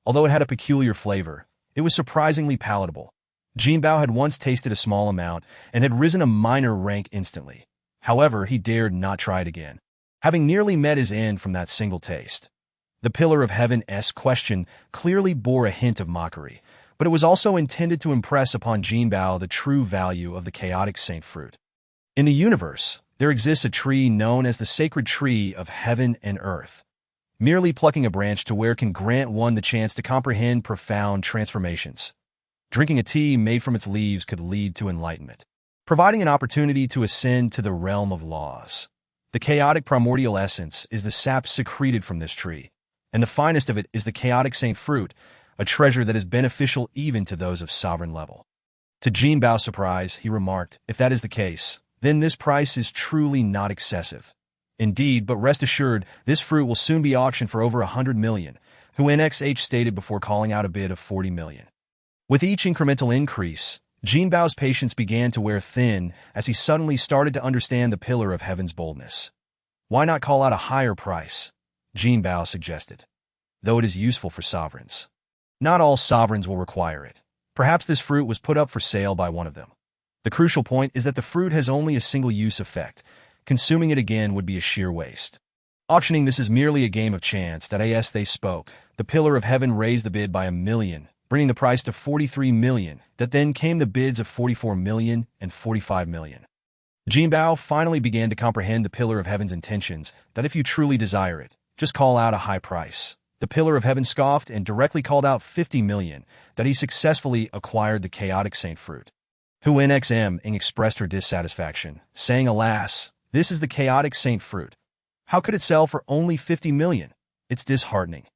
Although it had a peculiar flavor, it was surprisingly palatable. Jinbao had once tasted a small amount and had risen a minor rank instantly. However, he dared not try it again, having nearly met his end from that single taste. The Pillar of Heaven's question clearly bore a hint of mockery, but it was also intended to impress upon Jinbao the true value of the chaotic saint fruit. In the universe, there exists a tree known as the sacred tree of heaven and earth. Merely plucking a branch to where can grant one the chance to comprehend profound transformations. Drinking a tea made from its leaves could lead to enlightenment, providing an opportunity to ascend to the realm of laws. The chaotic primordial essence is the sap secreted from this tree, and the finest of it is the chaotic saint fruit, a treasure that is beneficial even to those of sovereign level. To Jinbao's surprise, he remarked, "If that is the case, then this price is truly not excessive. Indeed, but rest assured, this fruit will soon be auctioned for over 100 million, who NXH stated before calling out a bid of 40 million. With each incremental increase, Jinbao's patience began to wear thin as he suddenly started to understand the Pillar of Heaven's boldness. Why not call out a higher price? Jinbao suggested. Though it is useful for sovereigns. Not all sovereigns will require it. Perhaps this fruit was put up for sale by one of them. The crucial point is that the fruit has only a single-use effect. Consuming it again would be a sheer waste. Auctioning this is merely a game of chance. As they spoke, the Pillar of Heaven raised the bid by 1 million, bringing the price to 43 million. That then came the bids of 44 million and 45 million. Jinbao finally began to comprehend the Pillar of Heaven's intentions, that if you truly desire it, just call out a high price. The Pillar of Heaven scoffed and directly called out 50 million, that he successfully acquired the chaotic saint fruit. Hu NXM expressed her dissatisfaction, saying, "Alas, this is the chaotic saint fruit. How could it sell for only 50 million? It's disheartening."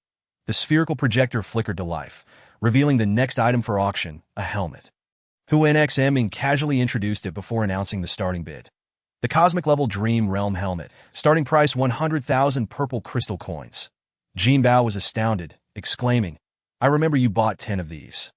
The spherical projector flickered to life, revealing the next item for auction, a helmet. Hu NXM casually introduced it before announcing the starting bid. The cosmic-level Dream Realm helmet, starting price 100,000 purple crystal coins. Jinbao was astounded, exclaiming, "I remember you bought 10 of these.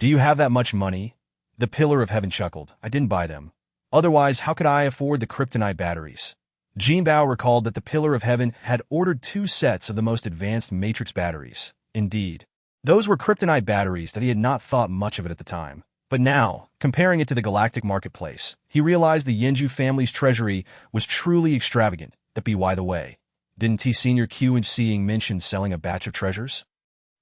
Do you have that much money?" The Pillar of Heaven chuckled. "I didn't buy them. Otherwise, how could I afford the kryptonite batteries?" Jinbao recalled that the Pillar of Heaven had ordered 2 sets of the most advanced matrix batteries. Indeed, those were kryptonite batteries that he had not thought much of it at the time. But now, comparing it to the galactic marketplace, he realized the Yenju family's treasury was truly extravagant. That be why the way. Didn't T Senior Q and seeing mention selling a batch of treasures?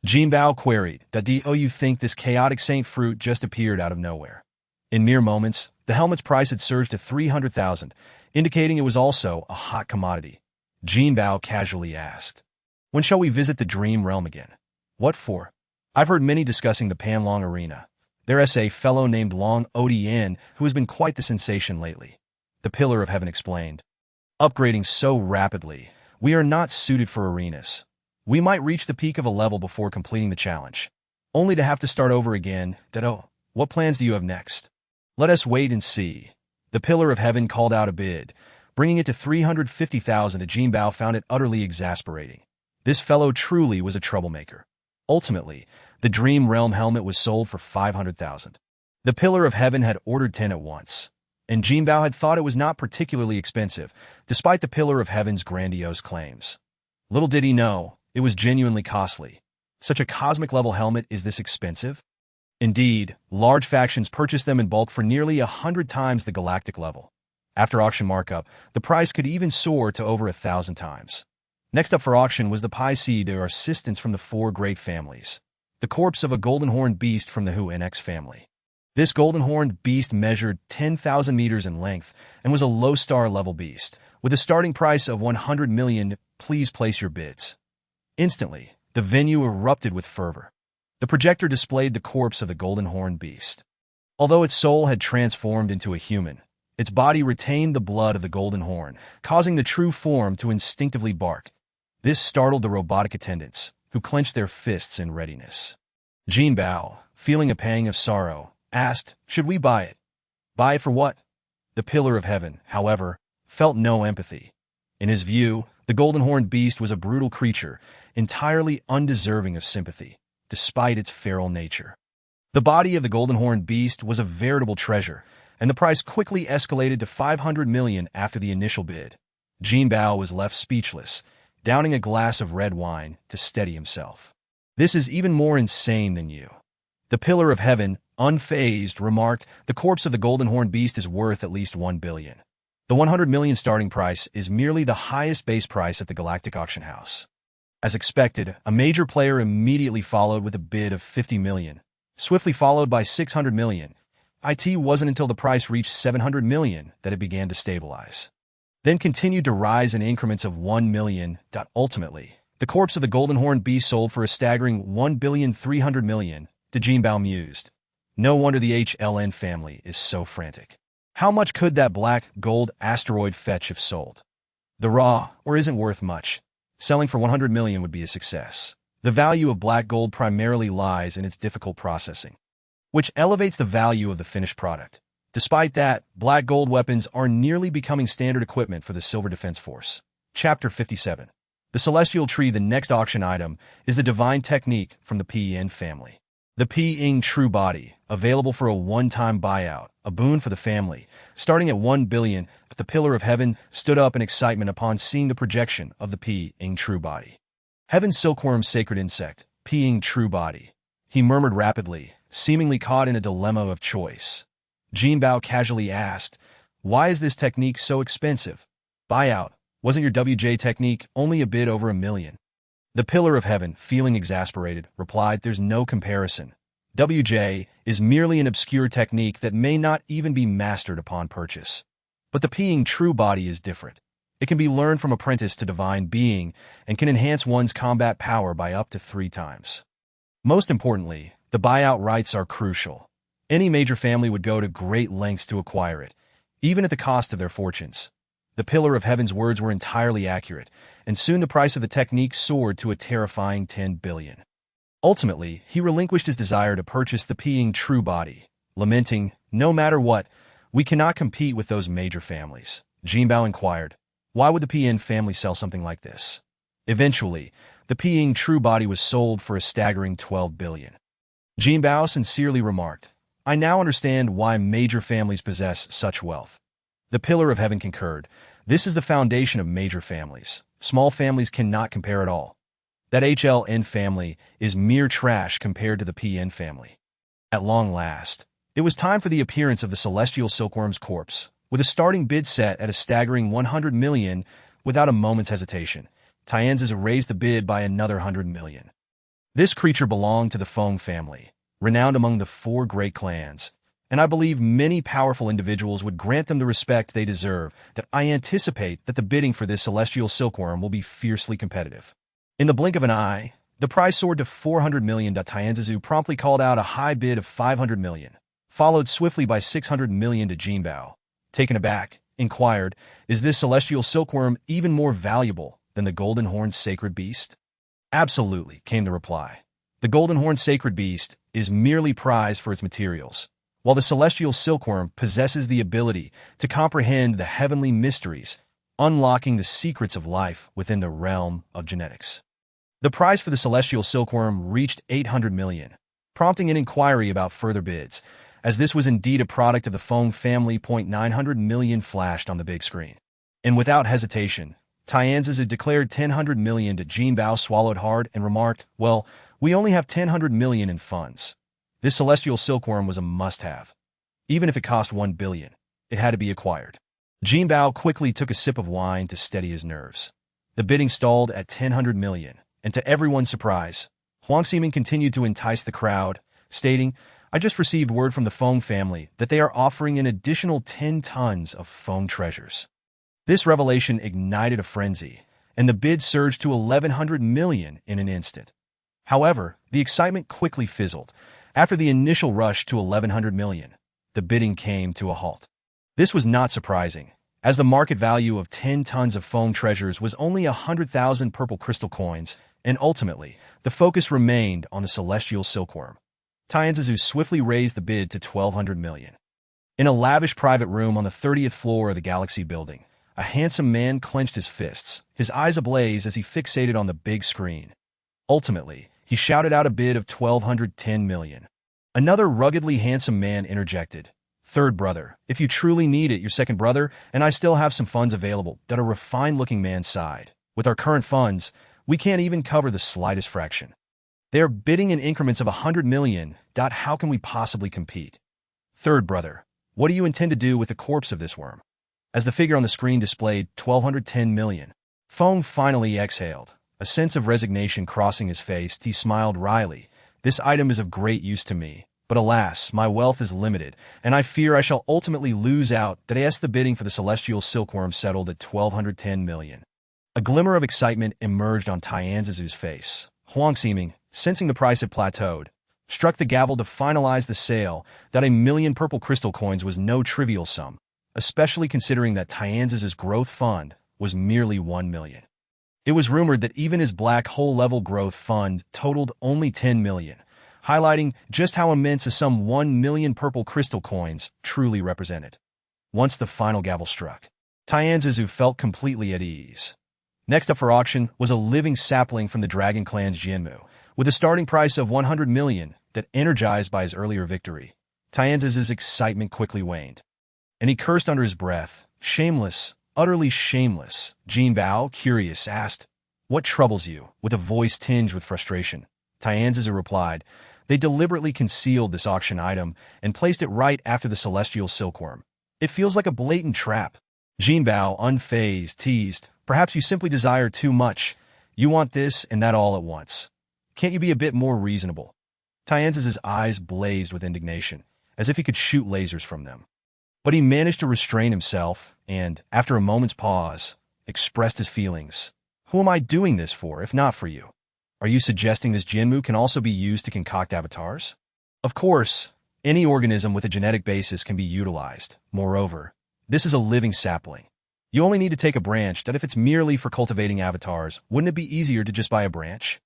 Jinbao queried, "Do you think this chaotic saint fruit just appeared out of nowhere?" In mere moments, the helmet's price had surged to 300,000, indicating it was also a hot commodity. Jinbao casually asked, "When shall we visit the Dream Realm again?" "What for?" "I've heard many discussing the Panlong Arena. There's a fellow named Long Odn who has been quite the sensation lately." The Pillar of Heaven explained, "Upgrading so rapidly, we are not suited for arenas. We might reach the peak of a level before completing the challenge, only to have to start over again. What plans do you have next?" "Let us wait and see." The Pillar of Heaven called out a bid, bringing it to 350,000. Jinbao found it utterly exasperating. This fellow truly was a troublemaker. Ultimately, the Dream Realm helmet was sold for 500,000. The Pillar of Heaven had ordered 10 at once, and Jinbao had thought it was not particularly expensive, despite the Pillar of Heaven's grandiose claims. Little did he know, it was genuinely costly. Such a cosmic-level helmet is this expensive? Indeed, large factions purchased them in bulk for nearly 100 times the galactic level. After auction markup, the price could even soar to over 1,000 times. Next up for auction was the Pi or assistance from the 4 great families. The corpse of a golden-horned beast from the Hu NX family. This golden-horned beast measured 10,000 meters in length and was a low-star level beast, with a starting price of 100 million. Please place your bids. Instantly, the venue erupted with fervor. The projector displayed the corpse of the golden-horned beast. Although its soul had transformed into a human, its body retained the blood of the golden horn, causing the true form to instinctively bark. This startled the robotic attendants, who clenched their fists in readiness. Jinbao, feeling a pang of sorrow, asked, "Should we buy it?" "Buy it for what?" The Pillar of Heaven, however, felt no empathy. In his view, the golden-horned beast was a brutal creature, entirely undeserving of sympathy, despite its feral nature. The body of the golden-horned beast was a veritable treasure, and the price quickly escalated to 500 million after the initial bid. Jinbao was left speechless, downing a glass of red wine to steady himself. This is even more insane than you. The Pillar of Heaven, unfazed, remarked, the corpse of the golden horned beast is worth at least 1 billion. The 100 million starting price is merely the highest base price at the Galactic Auction House. As expected, a major player immediately followed with a bid of 50 million, swiftly followed by 600 million. It wasn't until the price reached 700 million that it began to stabilize. Then continued to rise in increments of 1 million. Ultimately, the corpse of the golden horned beast sold for a staggering 1,300 million, to Jinbao mused. No wonder the HLN family is so frantic. How much could that black gold asteroid fetch if sold? The raw, or isn't worth much. Selling for 100 million would be a success. The value of black gold primarily lies in its difficult processing, which elevates the value of the finished product. Despite that, black gold weapons are nearly becoming standard equipment for the Silver Defense Force. Chapter 57. The Celestial Tree. The next auction item is the Divine Technique from the PEN family. The Ping True Body, available for a one-time buyout, a boon for the family, starting at 1 billion. The Pillar of Heaven stood up in excitement upon seeing the projection of the Ping True Body. Heaven's silkworm sacred insect, Ping True Body. He murmured rapidly, seemingly caught in a dilemma of choice. Jinbao casually asked, why is this technique so expensive? Buyout. Wasn't your WJ technique only a bit over 1 million? The Pillar of Heaven, feeling exasperated, replied, there's no comparison. WJ is merely an obscure technique that may not even be mastered upon purchase. But the Ping True Body is different. It can be learned from apprentice to divine being and can enhance one's combat power by up to 3 times. Most importantly, the buyout rights are crucial. Any major family would go to great lengths to acquire it, even at the cost of their fortunes. The Pillar of Heaven's words were entirely accurate, and soon the price of the technique soared to a terrifying 10 billion. Ultimately, he relinquished his desire to purchase the Ping True Body, lamenting, no matter what, we cannot compete with those major families. Jinbao inquired, why would the PN family sell something like this? Eventually, the Ping True Body was sold for a staggering 12 billion. Jinbao sincerely remarked, I now understand why major families possess such wealth. The Pillar of Heaven concurred, this is the foundation of major families. Small families cannot compare at all. That HLN family is mere trash compared to the PN family. At long last, it was time for the appearance of the celestial silkworm's corpse, with a starting bid set at a staggering 100 million. Without a moment's hesitation, Tianzi's raised the bid by another 100 million. This creature belonged to the Feng family, renowned among the 4 great clans, and I believe many powerful individuals would grant them the respect they deserve. That I anticipate that the bidding for this celestial silkworm will be fiercely competitive. In the blink of an eye, the price soared to 400 million. Tianzi promptly called out a high bid of 500 million, followed swiftly by 600 million to Jinbao. Taken aback, inquired, is this celestial silkworm even more valuable than the golden horned sacred beast? Absolutely, came the reply. The golden horned sacred beast is merely prized for its materials, while the celestial silkworm possesses the ability to comprehend the heavenly mysteries, unlocking the secrets of life within the realm of genetics. The price for the celestial silkworm reached 800 million, prompting an inquiry about further bids, as this was indeed a product of the Feng family. 900 million flashed on the big screen. And without hesitation, Tianzi's had declared 1,000 million to Jinbao swallowed hard and remarked, well, we only have 1,000 million in funds. This celestial silkworm was a must-have. Even if it cost 1 billion, it had to be acquired. Jinbao quickly took a sip of wine to steady his nerves. The bidding stalled at 1,000 million, and to everyone's surprise, Huang Ximin continued to entice the crowd, stating, I just received word from the Feng family that they are offering an additional 10 tons of Feng treasures. This revelation ignited a frenzy, and the bid surged to 1,100 million in an instant. However, the excitement quickly fizzled. After the initial rush to 1,100 million, the bidding came to a halt. This was not surprising, as the market value of 10 tons of Feng treasures was only 100,000 purple crystal coins, and ultimately, the focus remained on the celestial silkworm. Tianzi swiftly raised the bid to 1,200 million. In a lavish private room on the 30th floor of the Galaxy building, a handsome man clenched his fists, his eyes ablaze as he fixated on the big screen. Ultimately, he shouted out a bid of 1,210 million. Another ruggedly handsome man interjected, Third brother, if you truly need it, your second brother, and I still have some funds available. That a refined-looking man sighed. With our current funds, we can't even cover the slightest fraction. They are bidding in increments of 100 million. How can we possibly compete? Third brother, what do you intend to do with the corpse of this worm? As the figure on the screen displayed 1,210 million, Feng finally exhaled. A sense of resignation crossing his face, he smiled wryly. This item is of great use to me, but alas, my wealth is limited, and I fear I shall ultimately lose out. The bidding for the celestial silkworm settled at 1,210 million. A glimmer of excitement emerged on Tianzizu's face. Huang Ximing, sensing the price had plateaued, struck the gavel to finalize the sale. That 1,000,000 purple crystal coins was no trivial sum, especially considering that Tianzizu's growth fund was merely 1 million. It was rumored that even his black hole level growth fund totaled only 10 million, highlighting just how immense a sum 1 million purple crystal coins truly represented. Once the final gavel struck, Tianzizu felt completely at ease. Next up for auction was a living sapling from the Dragon Clan's Jinbao, with a starting price of 100 million. That energized by his earlier victory, Tianzizu's excitement quickly waned, and he cursed under his breath. Shameless, utterly shameless. Jinbao, curious, asked, "What troubles you?" With a voice tinged with frustration, Tianzizu replied, "They deliberately concealed this auction item and placed it right after the celestial silkworm. It feels like a blatant trap." Jinbao, unfazed, teased, "Perhaps you simply desire too much. You want this and that all at once. Can't you be a bit more reasonable?" Tianzizu's eyes blazed with indignation, as if he could shoot lasers from them. But he managed to restrain himself and, after a moment's pause, expressed his feelings. "Who am I doing this for, if not for you? Are you suggesting this Jinmu can also be used to concoct avatars?" Of course, any organism with a genetic basis can be utilized. Moreover, this is a living sapling. You only need to take a branch. If it's merely for cultivating avatars, wouldn't it be easier to just buy a branch?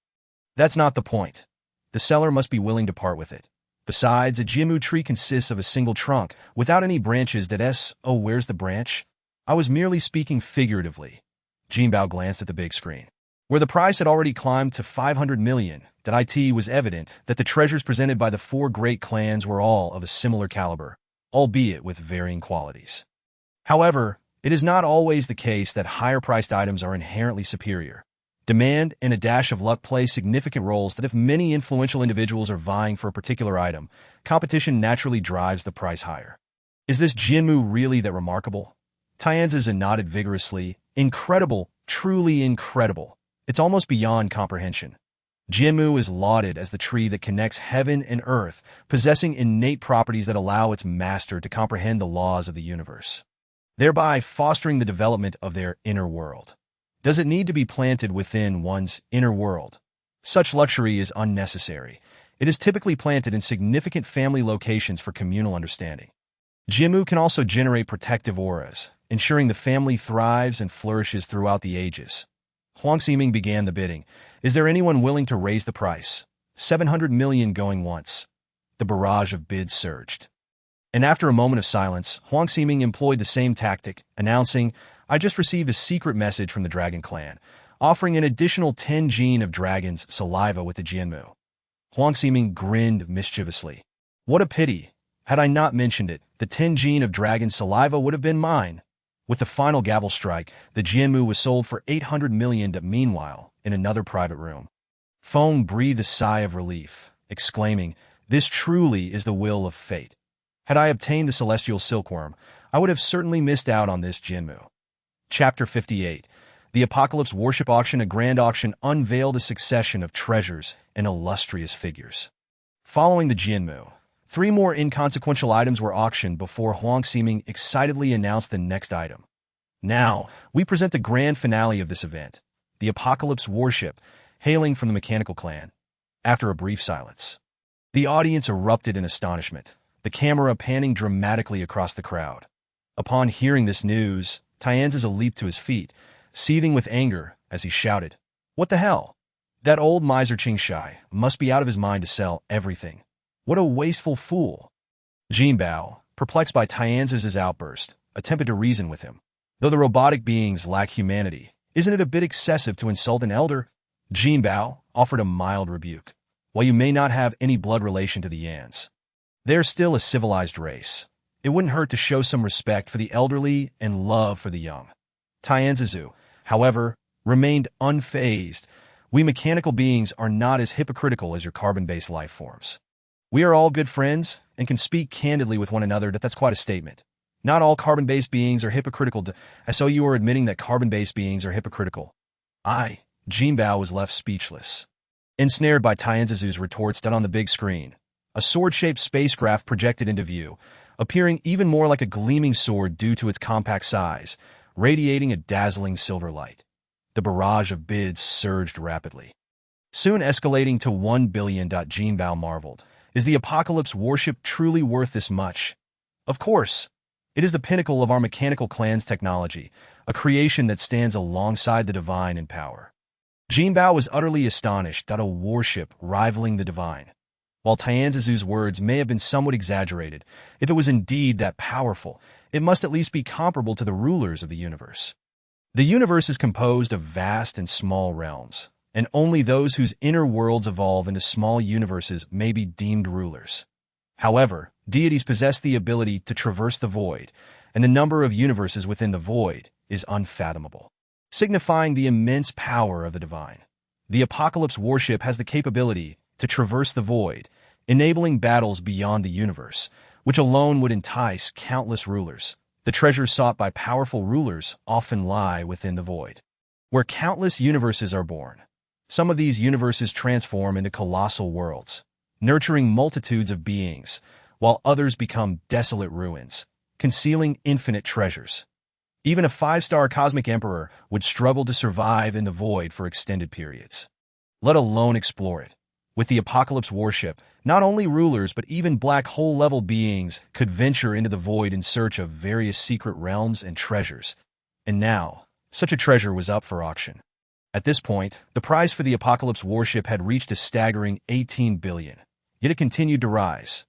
That's not the point. The seller must be willing to part with it. Besides, a Jinmu tree consists of a single trunk, without any branches. Oh, where's the branch? I was merely speaking figuratively. Jinbao glanced at the big screen, where the price had already climbed to 500 million. It was evident that the treasures presented by the 4 great clans were all of a similar caliber, albeit with varying qualities. However, it is not always the case that higher-priced items are inherently superior. Demand and a dash of luck play significant roles. If many influential individuals are vying for a particular item, competition naturally drives the price higher. Is this Jinmu really that remarkable? Tianzizu nodded vigorously. Incredible, truly incredible. It's almost beyond comprehension. Jinmu is lauded as the tree that connects heaven and earth, possessing innate properties that allow its master to comprehend the laws of the universe, thereby fostering the development of their inner world. Does it need to be planted within one's inner world? Such luxury is unnecessary. It is typically planted in significant family locations for communal understanding. Jinmu can also generate protective auras, ensuring the family thrives and flourishes throughout the ages. Huang Ximing began the bidding. Is there anyone willing to raise the price? 700 million going once. The barrage of bids surged. And after a moment of silence, Huang Ximing employed the same tactic, announcing, "I just received a secret message from the Dragon Clan, offering an additional 10 gene of dragon's saliva with the Jinmu." Huang Ximing grinned mischievously. "What a pity. Had I not mentioned it, the 10 gene of dragon saliva would have been mine." With the final gavel strike, the Jinmu was sold for 800 million. Meanwhile, in another private room, Feng breathed a sigh of relief, exclaiming, "This truly is the will of fate. Had I obtained the celestial silkworm, I would have certainly missed out on this Jinmu." Chapter 58. The Apocalypse Worship Auction. A grand auction unveiled a succession of treasures and illustrious figures. Following the Jinmu, 3 more inconsequential items were auctioned before Huang Ximing excitedly announced the next item. Now, we present the grand finale of this event, the Apocalypse Worship, hailing from the Mechanical Clan. After a brief silence, the audience erupted in astonishment, the camera panning dramatically across the crowd. Upon hearing this news, Tianzizu leaped to his feet, seething with anger as he shouted, "What the hell? That old miser Qingshai must be out of his mind to sell everything. What a wasteful fool." Jinbao, perplexed by Tianzizu's outburst, attempted to reason with him. "Though the robotic beings lack humanity, isn't it a bit excessive to insult an elder?" Jinbao offered a mild rebuke. "While you may not have any blood relation to the Yans, they're still a civilized race. It wouldn't hurt to show some respect for the elderly and love for the young." Tianzizu, however, remained unfazed. We mechanical beings are not as hypocritical as your carbon-based life forms. We are all good friends and can speak candidly with one another. That's quite a statement. Not all carbon-based beings are hypocritical. So you are admitting that carbon-based beings are hypocritical. Jinbao was left speechless. Ensnared by Tianzizu's retorts on the big screen, a sword-shaped spacecraft projected into view, appearing even more like a gleaming sword due to its compact size, radiating a dazzling silver light. The barrage of bids surged rapidly, soon escalating to 1 billion. Jinbao marveled. Is the Apocalypse warship truly worth this much? Of course. It is the pinnacle of our mechanical clan's technology, a creation that stands alongside the divine in power. Jinbao was utterly astonished at a warship rivaling the divine. While Tianzizu's words may have been somewhat exaggerated, if it was indeed that powerful, it must at least be comparable to the rulers of the universe. The universe is composed of vast and small realms, and only those whose inner worlds evolve into small universes may be deemed rulers. However, deities possess the ability to traverse the void, and the number of universes within the void is unfathomable, signifying the immense power of the divine. The Apocalypse warship has the capability to traverse the void, enabling battles beyond the universe, which alone would entice countless rulers. The treasures sought by powerful rulers often lie within the void, where countless universes are born. Some of these universes transform into colossal worlds, nurturing multitudes of beings, while others become desolate ruins, concealing infinite treasures. Even a 5-star cosmic emperor would struggle to survive in the void for extended periods, let alone explore it. With the Apocalypse warship, not only rulers but even black hole-level beings could venture into the void in search of various secret realms and treasures. And now, such a treasure was up for auction. At this point, the price for the Apocalypse warship had reached a staggering 18 billion. Yet it continued to rise.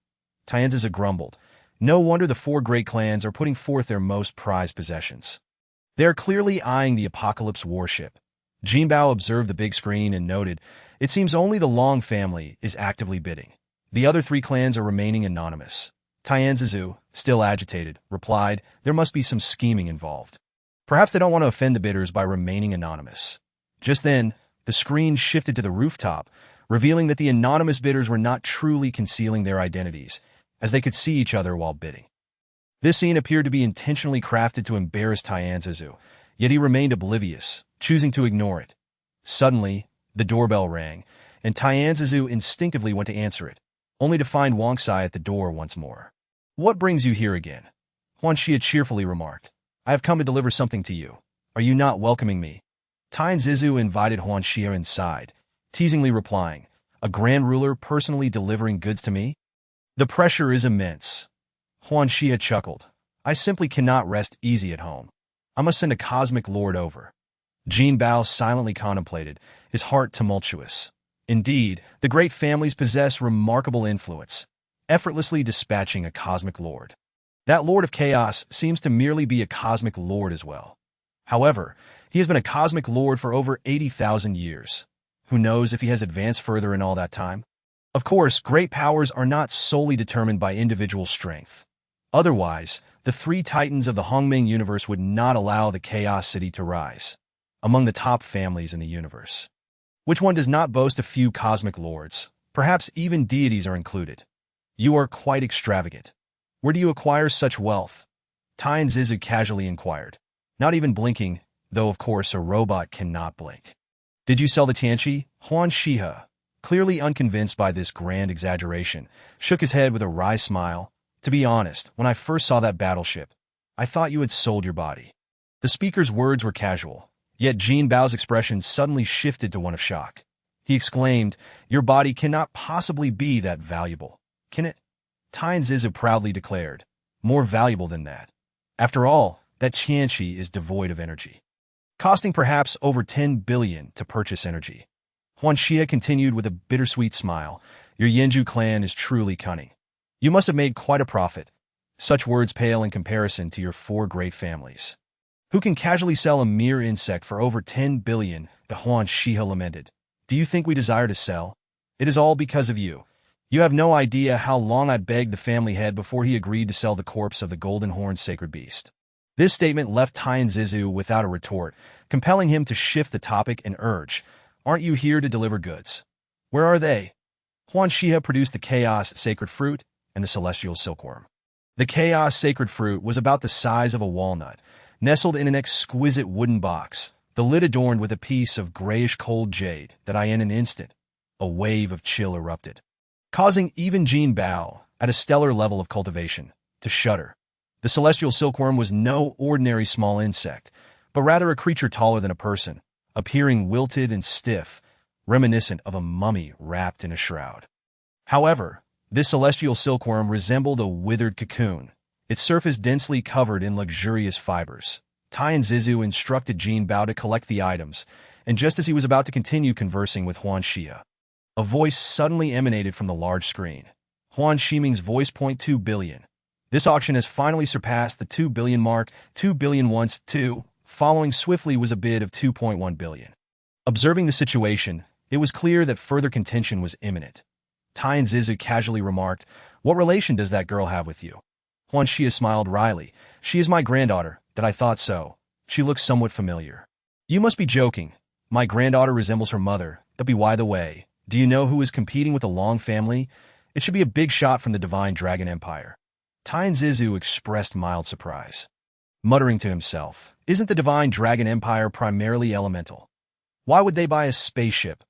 Tianzizu grumbled. No wonder the 4 great clans are putting forth their most prized possessions. They are clearly eyeing the Apocalypse warship. Jinbao observed the big screen and noted, it seems only the Long family is actively bidding. The other 3 clans are remaining anonymous. Tianzizu, still agitated, replied, there must be some scheming involved. Perhaps they don't want to offend the bidders by remaining anonymous. Just then, the screen shifted to the rooftop, revealing that the anonymous bidders were not truly concealing their identities, as they could see each other while bidding. This scene appeared to be intentionally crafted to embarrass Tianzizu, yet he remained oblivious, choosing to ignore it. Suddenly, the doorbell rang, and Tianzizu instinctively went to answer it, only to find Wangxi at the door once more. What brings you here again? Huan Xia cheerfully remarked. I have come to deliver something to you. Are you not welcoming me? Tianzizu invited Huan Xia inside, teasingly replying, a grand ruler personally delivering goods to me? The pressure is immense. Huan Xia chuckled. I simply cannot rest easy at home. I must send a cosmic lord over. Jinbao silently contemplated, his heart tumultuous. Indeed, the great families possess remarkable influence, effortlessly dispatching a cosmic lord. That lord of chaos seems to merely be a cosmic lord as well. However, he has been a cosmic lord for over 80,000 years. Who knows if he has advanced further in all that time? Of course, great powers are not solely determined by individual strength. Otherwise, the 3 titans of the Hongming universe would not allow the Chaos City to rise among the top families in the universe. Which one does not boast a few cosmic lords? Perhaps even deities are included. You are quite extravagant. Where do you acquire such wealth? Tianzizu casually inquired, not even blinking, though of course a robot cannot blink. Did you sell the Tianqi? Huan Xia, clearly unconvinced by this grand exaggeration, shook his head with a wry smile. To be honest, when I first saw that battleship, I thought you had sold your body. The speaker's words were casual, yet Jinbao's expression suddenly shifted to one of shock. He exclaimed, your body cannot possibly be that valuable, can it? Tianzizu proudly declared, more valuable than that. After all, that Tianqi is devoid of energy, costing perhaps over 10 billion to purchase energy. Huan Xia continued with a bittersweet smile, your Yanju clan is truly cunning. You must have made quite a profit. Such words pale in comparison to your 4 great families. Who can casually sell a mere insect for over 10 billion, the Huan Xia lamented. Do you think we desire to sell? It is all because of you. You have no idea how long I begged the family head before he agreed to sell the corpse of the golden horned sacred beast. This statement left Tianzizu without a retort, compelling him to shift the topic and urge, Aren't you here to deliver goods? Where are they? Huan Xia produced the Chaos Sacred Fruit and the Celestial Silkworm. The Chaos Sacred Fruit was about the size of a walnut, nestled in an exquisite wooden box, the lid adorned with a piece of grayish-cold jade that in an instant, a wave of chill erupted, causing even Jinbao, at a stellar level of cultivation, to shudder. The Celestial Silkworm was no ordinary small insect, but rather a creature taller than a person, appearing wilted and stiff, reminiscent of a mummy wrapped in a shroud. However, this celestial silkworm resembled a withered cocoon, its surface densely covered in luxurious fibers. Tian Zizu instructed Jinbao to collect the items, and just as he was about to continue conversing with Huan Xia, a voice suddenly emanated from the large screen. Huan Ximing's voice. 2 billion. This auction has finally surpassed the 2 billion mark. 2 billion once, 2. Following swiftly was a bid of 2.1 billion. Observing the situation, it was clear that further contention was imminent. Tian Zizu casually remarked, "What relation does that girl have with you?" Huan Xia smiled wryly. "She is my granddaughter." "That I thought so. She looks somewhat familiar." "You must be joking. My granddaughter resembles her mother. That be by the way. Do you know who is competing with the Long family? It should be a big shot from the Divine Dragon Empire." Tian Zizu expressed mild surprise, muttering to himself, "Isn't the Divine Dragon Empire primarily elemental? Why would they buy a spaceship?"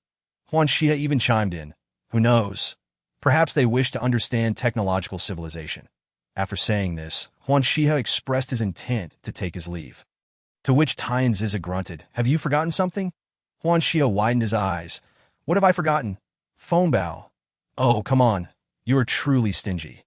Huan Xia even chimed in, "Who knows? Perhaps they wish to understand technological civilization." After saying this, Huan Xia expressed his intent to take his leave. To which Tian Zizu grunted, "Have you forgotten something?" Huan Xia widened his eyes. "What have I forgotten?" "Bao. Oh, come on. You are truly stingy.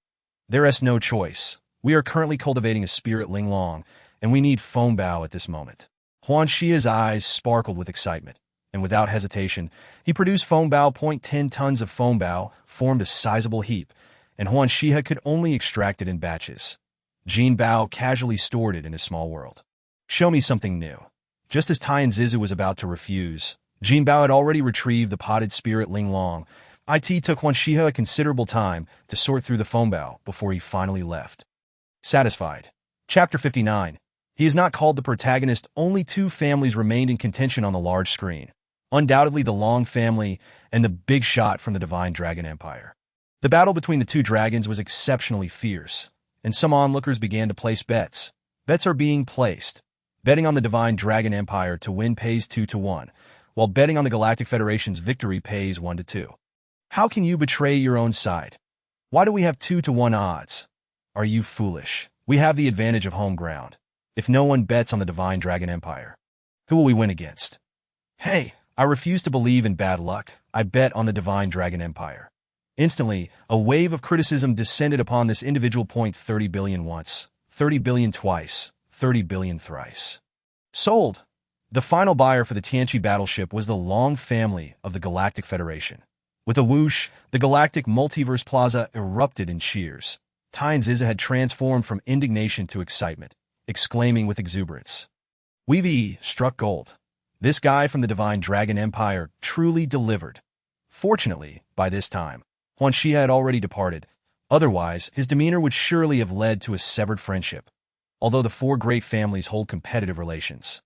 There is no choice. We are currently cultivating a spirit Linglong, and we need Bao at this moment." Huan Xia's eyes sparkled with excitement, and without hesitation, he produced Bao. 10 tons of Bao formed a sizable heap, and Huan Xia could only extract it in batches. Jinbao casually stored it in his small world. "Show me something new." Just as Tian Zizu was about to refuse, Jinbao had already retrieved the potted spirit Linglong. It took Huan Xia a considerable time to sort through the Bao before he finally left. Satisfied. Chapter 59. He is not called the protagonist. Only two families remained in contention on the large screen. Undoubtedly the Long family and the big shot from the Divine Dragon Empire. The battle between the two dragons was exceptionally fierce, and some onlookers began to place bets. Bets are being placed. Betting on the Divine Dragon Empire to win pays 2-1, while betting on the Galactic Federation's victory pays 1-2. How can you betray your own side? Why do we have 2-1 odds? Are you foolish? We have the advantage of home ground. If no one bets on the Divine Dragon Empire, who will we win against? Hey, I refuse to believe in bad luck. I bet on the Divine Dragon Empire. Instantly, a wave of criticism descended upon this individual. 30 billion once, 30 billion twice, 30 billion thrice. Sold. The final buyer for the Tianqi battleship was the Long family of the Galactic Federation. With a whoosh, the Galactic Multiverse Plaza erupted in cheers. Tian Zizu had transformed from indignation to excitement, exclaiming with exuberance, "We've struck gold. This guy from the Divine Dragon Empire truly delivered." Fortunately, by this time, Huan Xia had already departed. Otherwise, his demeanor would surely have led to a severed friendship, although the four great families hold competitive relations.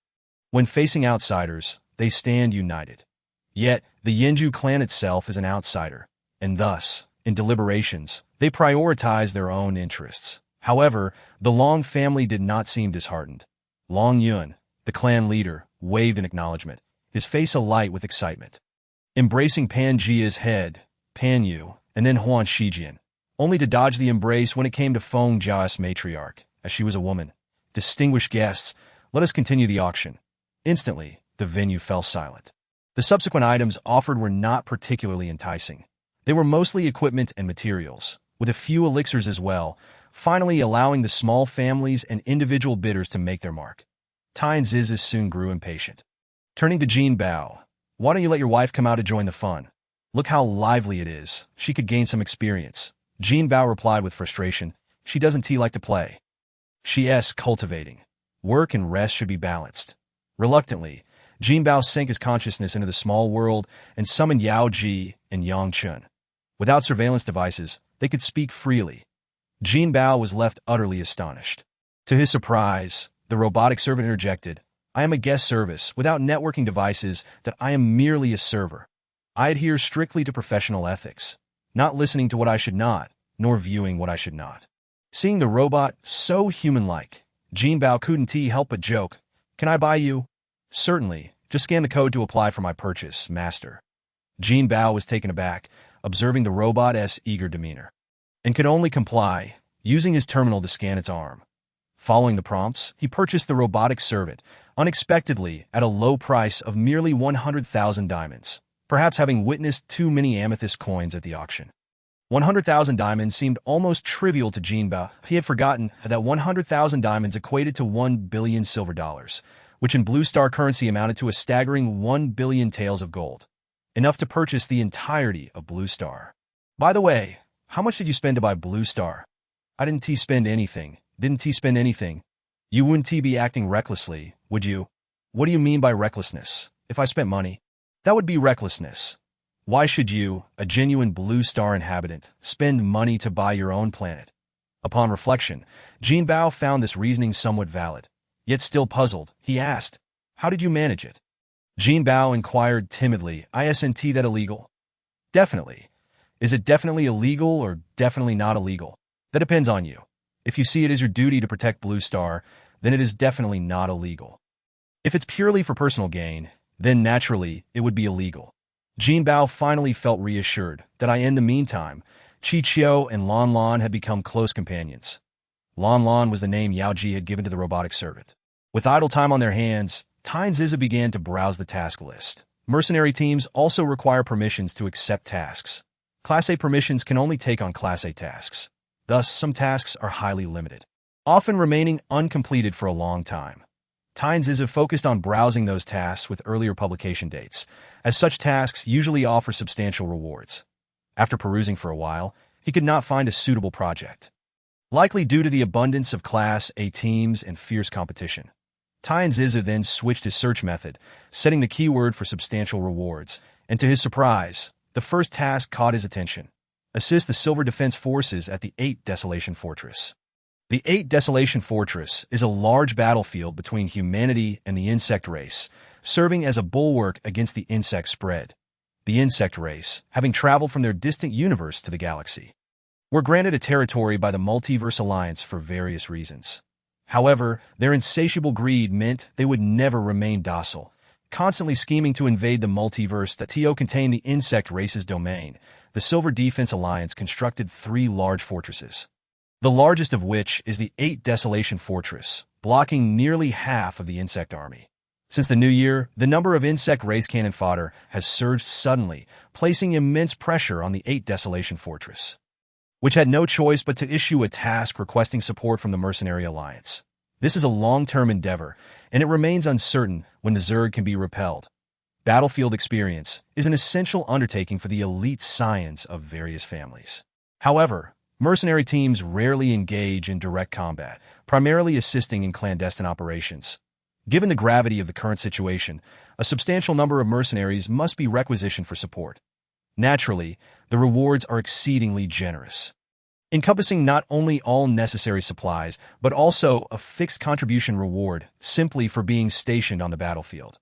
When facing outsiders, they stand united. Yet, the Yenju clan itself is an outsider, and thus, in deliberations, they prioritize their own interests. However, the Long family did not seem disheartened. Long Yun, the clan leader, waved in acknowledgement, his face alight with excitement. Embracing Pan Jia's head, Pan Yu, and then Huan Shijian, only to dodge the embrace when it came to Feng Jia's matriarch, as she was a woman. "Distinguished guests, let us continue the auction." Instantly, the venue fell silent. The subsequent items offered were not particularly enticing. They were mostly equipment and materials, with a few elixirs as well, finally allowing the small families and individual bidders to make their mark. Tian Zizu soon grew impatient. Turning to Jinbao, "Why don't you let your wife come out to join the fun? Look how lively it is. She could gain some experience." Jinbao replied with frustration, "She doesn't like to play. She's cultivating. Work and rest should be balanced." Reluctantly, Jinbao sank his consciousness into the small world and summoned Yao Ji and Yang Chun. Without surveillance devices, they could speak freely. Jinbao was left utterly astonished. To his surprise, the robotic servant interjected, I am a guest service without networking devices, that I am merely a server. I adhere strictly to professional ethics, not listening to what I should not, nor viewing what I should not. Seeing the robot so human-like, Jinbao couldn't help but joke, "Can I buy you?" "Certainly. Just scan the code to apply for my purchase, master." Jinbao was taken aback, observing the robot's eager demeanor, and could only comply, using his terminal to scan its arm. Following the prompts, he purchased the robotic servant, unexpectedly at a low price of merely 100,000 diamonds, perhaps having witnessed too many amethyst coins at the auction. 100,000 diamonds seemed almost trivial to Jinbao. He had forgotten that 100,000 diamonds equated to 1 billion silver dollars, which in Blue Star currency amounted to a staggering 1 billion taels of gold, enough to purchase the entirety of Blue Star. "By the way, how much did you spend to buy Blue Star?" "I didn't spend anything. Didn't spend anything." "You wouldn't be acting recklessly, would you?" "What do you mean by recklessness? If I spent money, that would be recklessness. Why should you, a genuine Blue Star inhabitant, spend money to buy your own planet?" Upon reflection, Jinbao found this reasoning somewhat valid. Yet still puzzled, he asked, "How did you manage it?" Jinbao inquired timidly, "Isn't that illegal?" "Definitely. Is it definitely illegal or definitely not illegal? That depends on you. If you see it as your duty to protect Blue Star, then it is definitely not illegal. If it's purely for personal gain, then naturally it would be illegal." Jinbao finally felt reassured that in the meantime, Chichio and Lon Lon had become close companions. Lon Lon was the name Yao Ji had given to the robotic servant. With idle time on their hands, Tai and Ziza began to browse the task list. Mercenary teams also require permissions to accept tasks. Class A permissions can only take on Class A tasks. Thus, some tasks are highly limited, often remaining uncompleted for a long time. Tai and Ziza focused on browsing those tasks with earlier publication dates, as such tasks usually offer substantial rewards. After perusing for a while, he could not find a suitable project, likely due to the abundance of Class A teams and fierce competition. Tai and Ziza then switched his search method, setting the keyword for substantial rewards, and to his surprise, the first task caught his attention: assist the Silver Defense Forces at the 8 Desolation Fortress. The 8 Desolation Fortress is a large battlefield between humanity and the insect race, serving as a bulwark against the insect spread. The insect race, having traveled from their distant universe to the galaxy, were granted a territory by the Multiverse Alliance for various reasons. However, their insatiable greed meant they would never remain docile, constantly scheming to invade the multiverse that contained the insect race's domain. The Silver Defense Alliance constructed 3 large fortresses, the largest of which is the 8 Desolation Fortress, blocking nearly half of the insect army. Since the new year, the number of insect race cannon fodder has surged suddenly, placing immense pressure on the 8 Desolation Fortress, which had no choice but to issue a task requesting support from the Mercenary Alliance. This is a long-term endeavor, and it remains uncertain when the Zerg can be repelled. Battlefield experience is an essential undertaking for the elite scions of various families. However, mercenary teams rarely engage in direct combat, primarily assisting in clandestine operations. Given the gravity of the current situation, a substantial number of mercenaries must be requisitioned for support. Naturally, the rewards are exceedingly generous, encompassing not only all necessary supplies, but also a fixed contribution reward simply for being stationed on the battlefield.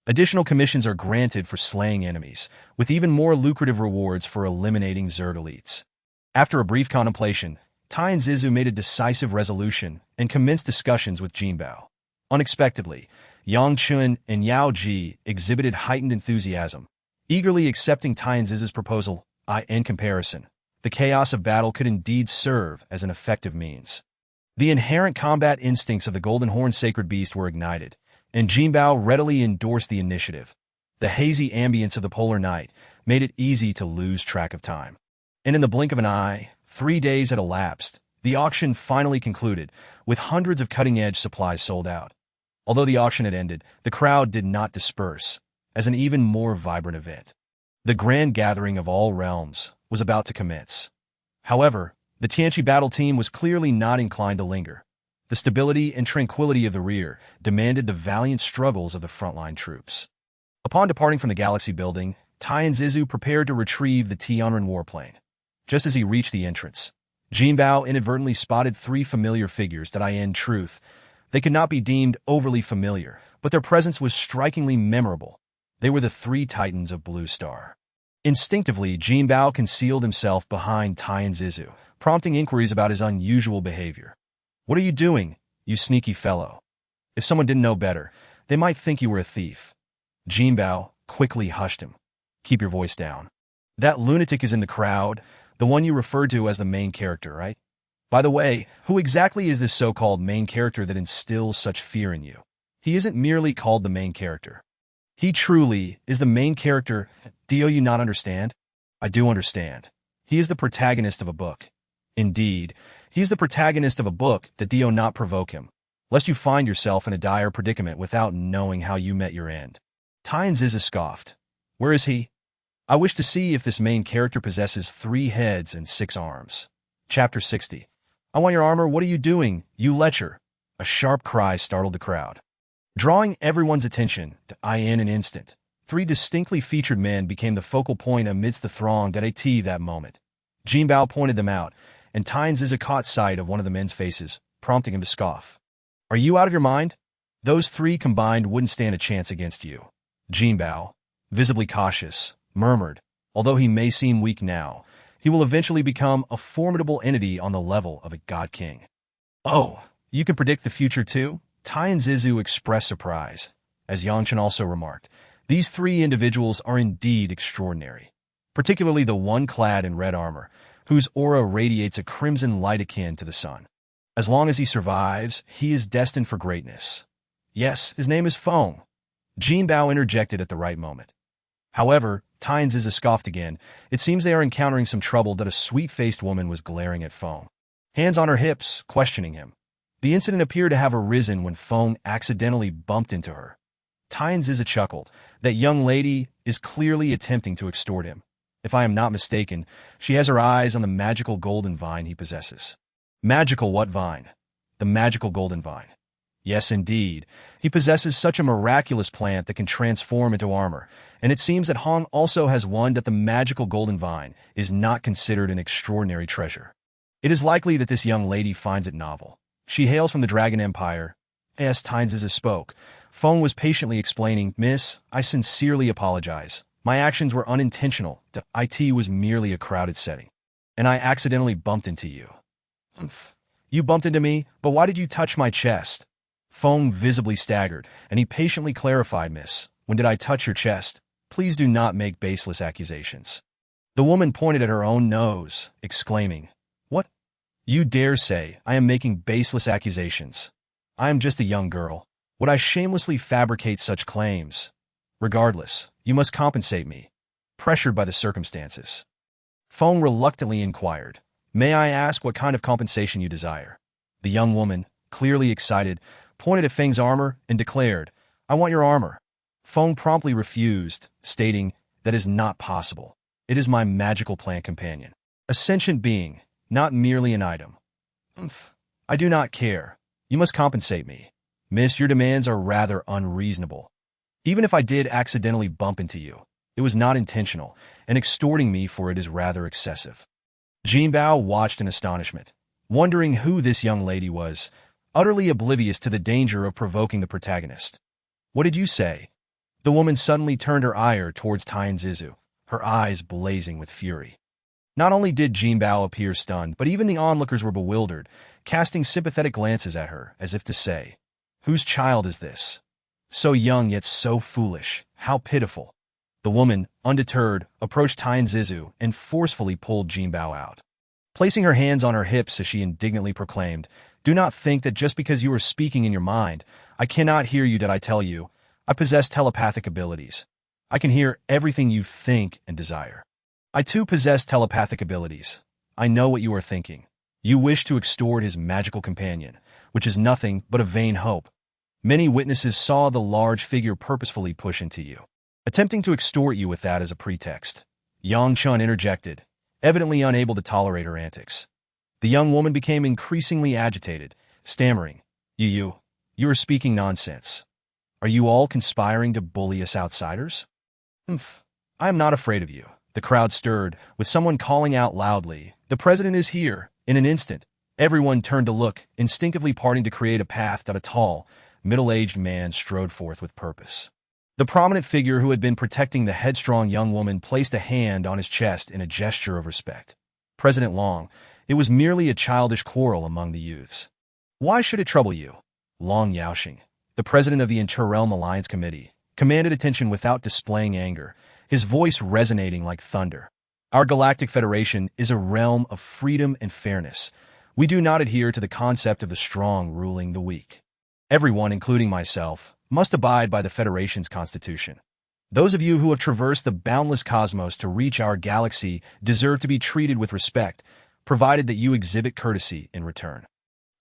Additional commissions are granted for slaying enemies, with even more lucrative rewards for eliminating Zerg elites. After a brief contemplation, Tai and Zizu made a decisive resolution and commenced discussions with Jinbao. Unexpectedly, Yang Chun and Yao Ji exhibited heightened enthusiasm, eagerly accepting Tai and Zizu's proposal. In comparison, the chaos of battle could indeed serve as an effective means. The inherent combat instincts of the Golden Horn Sacred Beast were ignited, and Jinbao readily endorsed the initiative. The hazy ambience of the polar night made it easy to lose track of time. And in the blink of an eye, 3 days had elapsed. The auction finally concluded, with hundreds of cutting-edge supplies sold out. Although the auction had ended, the crowd did not disperse, as an even more vibrant event. The grand gathering of all realms was about to commence. However, the Tianchi battle team was clearly not inclined to linger. The stability and tranquility of the rear demanded the valiant struggles of the frontline troops. Upon departing from the Galaxy building, Tai and Zizu prepared to retrieve the Tianren warplane. Just as he reached the entrance, Jinbao inadvertently spotted 3 familiar figures that in truth, They could not be deemed overly familiar, but their presence was strikingly memorable. They were the three titans of Blue Star. Instinctively, Jinbao concealed himself behind Taiyan Zizu, prompting inquiries about his unusual behavior. "What are you doing, you sneaky fellow? If someone didn't know better, they might think you were a thief." Jinbao quickly hushed him. "Keep your voice down. That lunatic is in the crowd, the one you referred to as the main character, right? By the way, who exactly is this so-called main character that instills such fear in you? He isn't merely called the main character. He truly is the main character. Do you not understand?" "I do understand. He is the protagonist of a book." "Indeed, he is the protagonist of a book that do not provoke him, lest you find yourself in a dire predicament without knowing how you met your end." Taiyan Zizu scoffed. "Where is he? I wish to see if this main character possesses 3 heads and 6 arms." Chapter 60. "I want your armor. What are you doing, you lecher?" A sharp cry startled the crowd. Drawing everyone's attention to in an instant, 3 distinctly featured men became the focal point amidst the throng that moment. Jinbao pointed them out, and Taiyan Zizu caught sight of one of the men's faces, prompting him to scoff. "Are you out of your mind? Those 3 combined wouldn't stand a chance against you." Jinbao, visibly cautious, murmured, "Although he may seem weak now, he will eventually become a formidable entity on the level of a god king." "Oh, you can predict the future too?" Taiyan Zizu expressed surprise. As Yangchen also remarked, these 3 individuals are indeed extraordinary, particularly the one clad in red armor, whose aura radiates a crimson light akin to the sun. As long as he survives, he is destined for greatness. "Yes, his name is Feng." Jinbao interjected at the right moment. However, Taiyan Zizu scoffed again. "It seems they are encountering some trouble." That a sweet-faced woman was glaring at Feng, hands on her hips, questioning him. The incident appeared to have arisen when Feng accidentally bumped into her. Taiyan Zizu chuckled. "That young lady is clearly attempting to extort him. If I am not mistaken, she has her eyes on the magical golden vine he possesses." "Magical what vine?" "The magical golden vine." "Yes, indeed. He possesses such a miraculous plant that can transform into armor, and it seems that Hong also has one. That the magical golden vine is not considered an extraordinary treasure. It is likely that this young lady finds it novel. She hails from the Dragon Empire." As Taiyan Zizu spoke, Feng was patiently explaining, "Miss, I sincerely apologize. My actions were unintentional. It was merely a crowded setting, and I accidentally bumped into you." "Humph. You bumped into me, but why did you touch my chest?" Feng visibly staggered, and he patiently clarified, "Miss, when did I touch your chest? Please do not make baseless accusations." The woman pointed at her own nose, exclaiming, "What? You dare say I am making baseless accusations? I am just a young girl. Would I shamelessly fabricate such claims? Regardless, you must compensate me." Pressured by the circumstances, Feng reluctantly inquired, "May I ask what kind of compensation you desire?" The young woman, clearly excited, pointed at Feng's armor and declared, "I want your armor." Feng promptly refused, stating, "That is not possible. It is my magical plant companion, a sentient being, not merely an item." "Humph. I do not care. You must compensate me. Miss, your demands are rather unreasonable. Even if I did accidentally bump into you, it was not intentional, and extorting me for it is rather excessive." Jinbao watched in astonishment, wondering who this young lady was, utterly oblivious to the danger of provoking the protagonist. "What did you say?" The woman suddenly turned her ire towards Taiyan Zizu, her eyes blazing with fury. Not only did Jinbao appear stunned, but even the onlookers were bewildered, casting sympathetic glances at her, as if to say, "Whose child is this? So young yet so foolish. How pitiful." The woman, undeterred, approached Taiyan Zizu and forcefully pulled Jinbao out. Placing her hands on her hips as she indignantly proclaimed, "Do not think that just because you are speaking in your mind, I cannot hear you. Did I tell you? I possess telepathic abilities. I can hear everything you think and desire. I too possess telepathic abilities. I know what you are thinking. You wish to extort his magical companion, which is nothing but a vain hope. Many witnesses saw the large figure purposefully push into you, attempting to extort you with that as a pretext." Yang Chun interjected, evidently unable to tolerate her antics. The young woman became increasingly agitated, stammering, You are speaking nonsense. Are you all conspiring to bully us outsiders?" "Humph. I am not afraid of you." The crowd stirred, with someone calling out loudly, "The president is here!" In an instant, Everyone turned to look, instinctively parting to create a path that a tall, middle-aged man strode forth with purpose. The prominent figure who had been protecting the headstrong young woman placed a hand on his chest in a gesture of respect. President Long, it was merely a childish quarrel among the youths. Why should it trouble you? Long Yaoxing, the president of the Interrealm Alliance Committee, commanded attention without displaying anger, his voice resonating like thunder. Our Galactic Federation is a realm of freedom and fairness. We do not adhere to the concept of the strong ruling the weak. Everyone, including myself, must abide by the Federation's constitution. Those of you who have traversed the boundless cosmos to reach our galaxy deserve to be treated with respect, provided that you exhibit courtesy in return.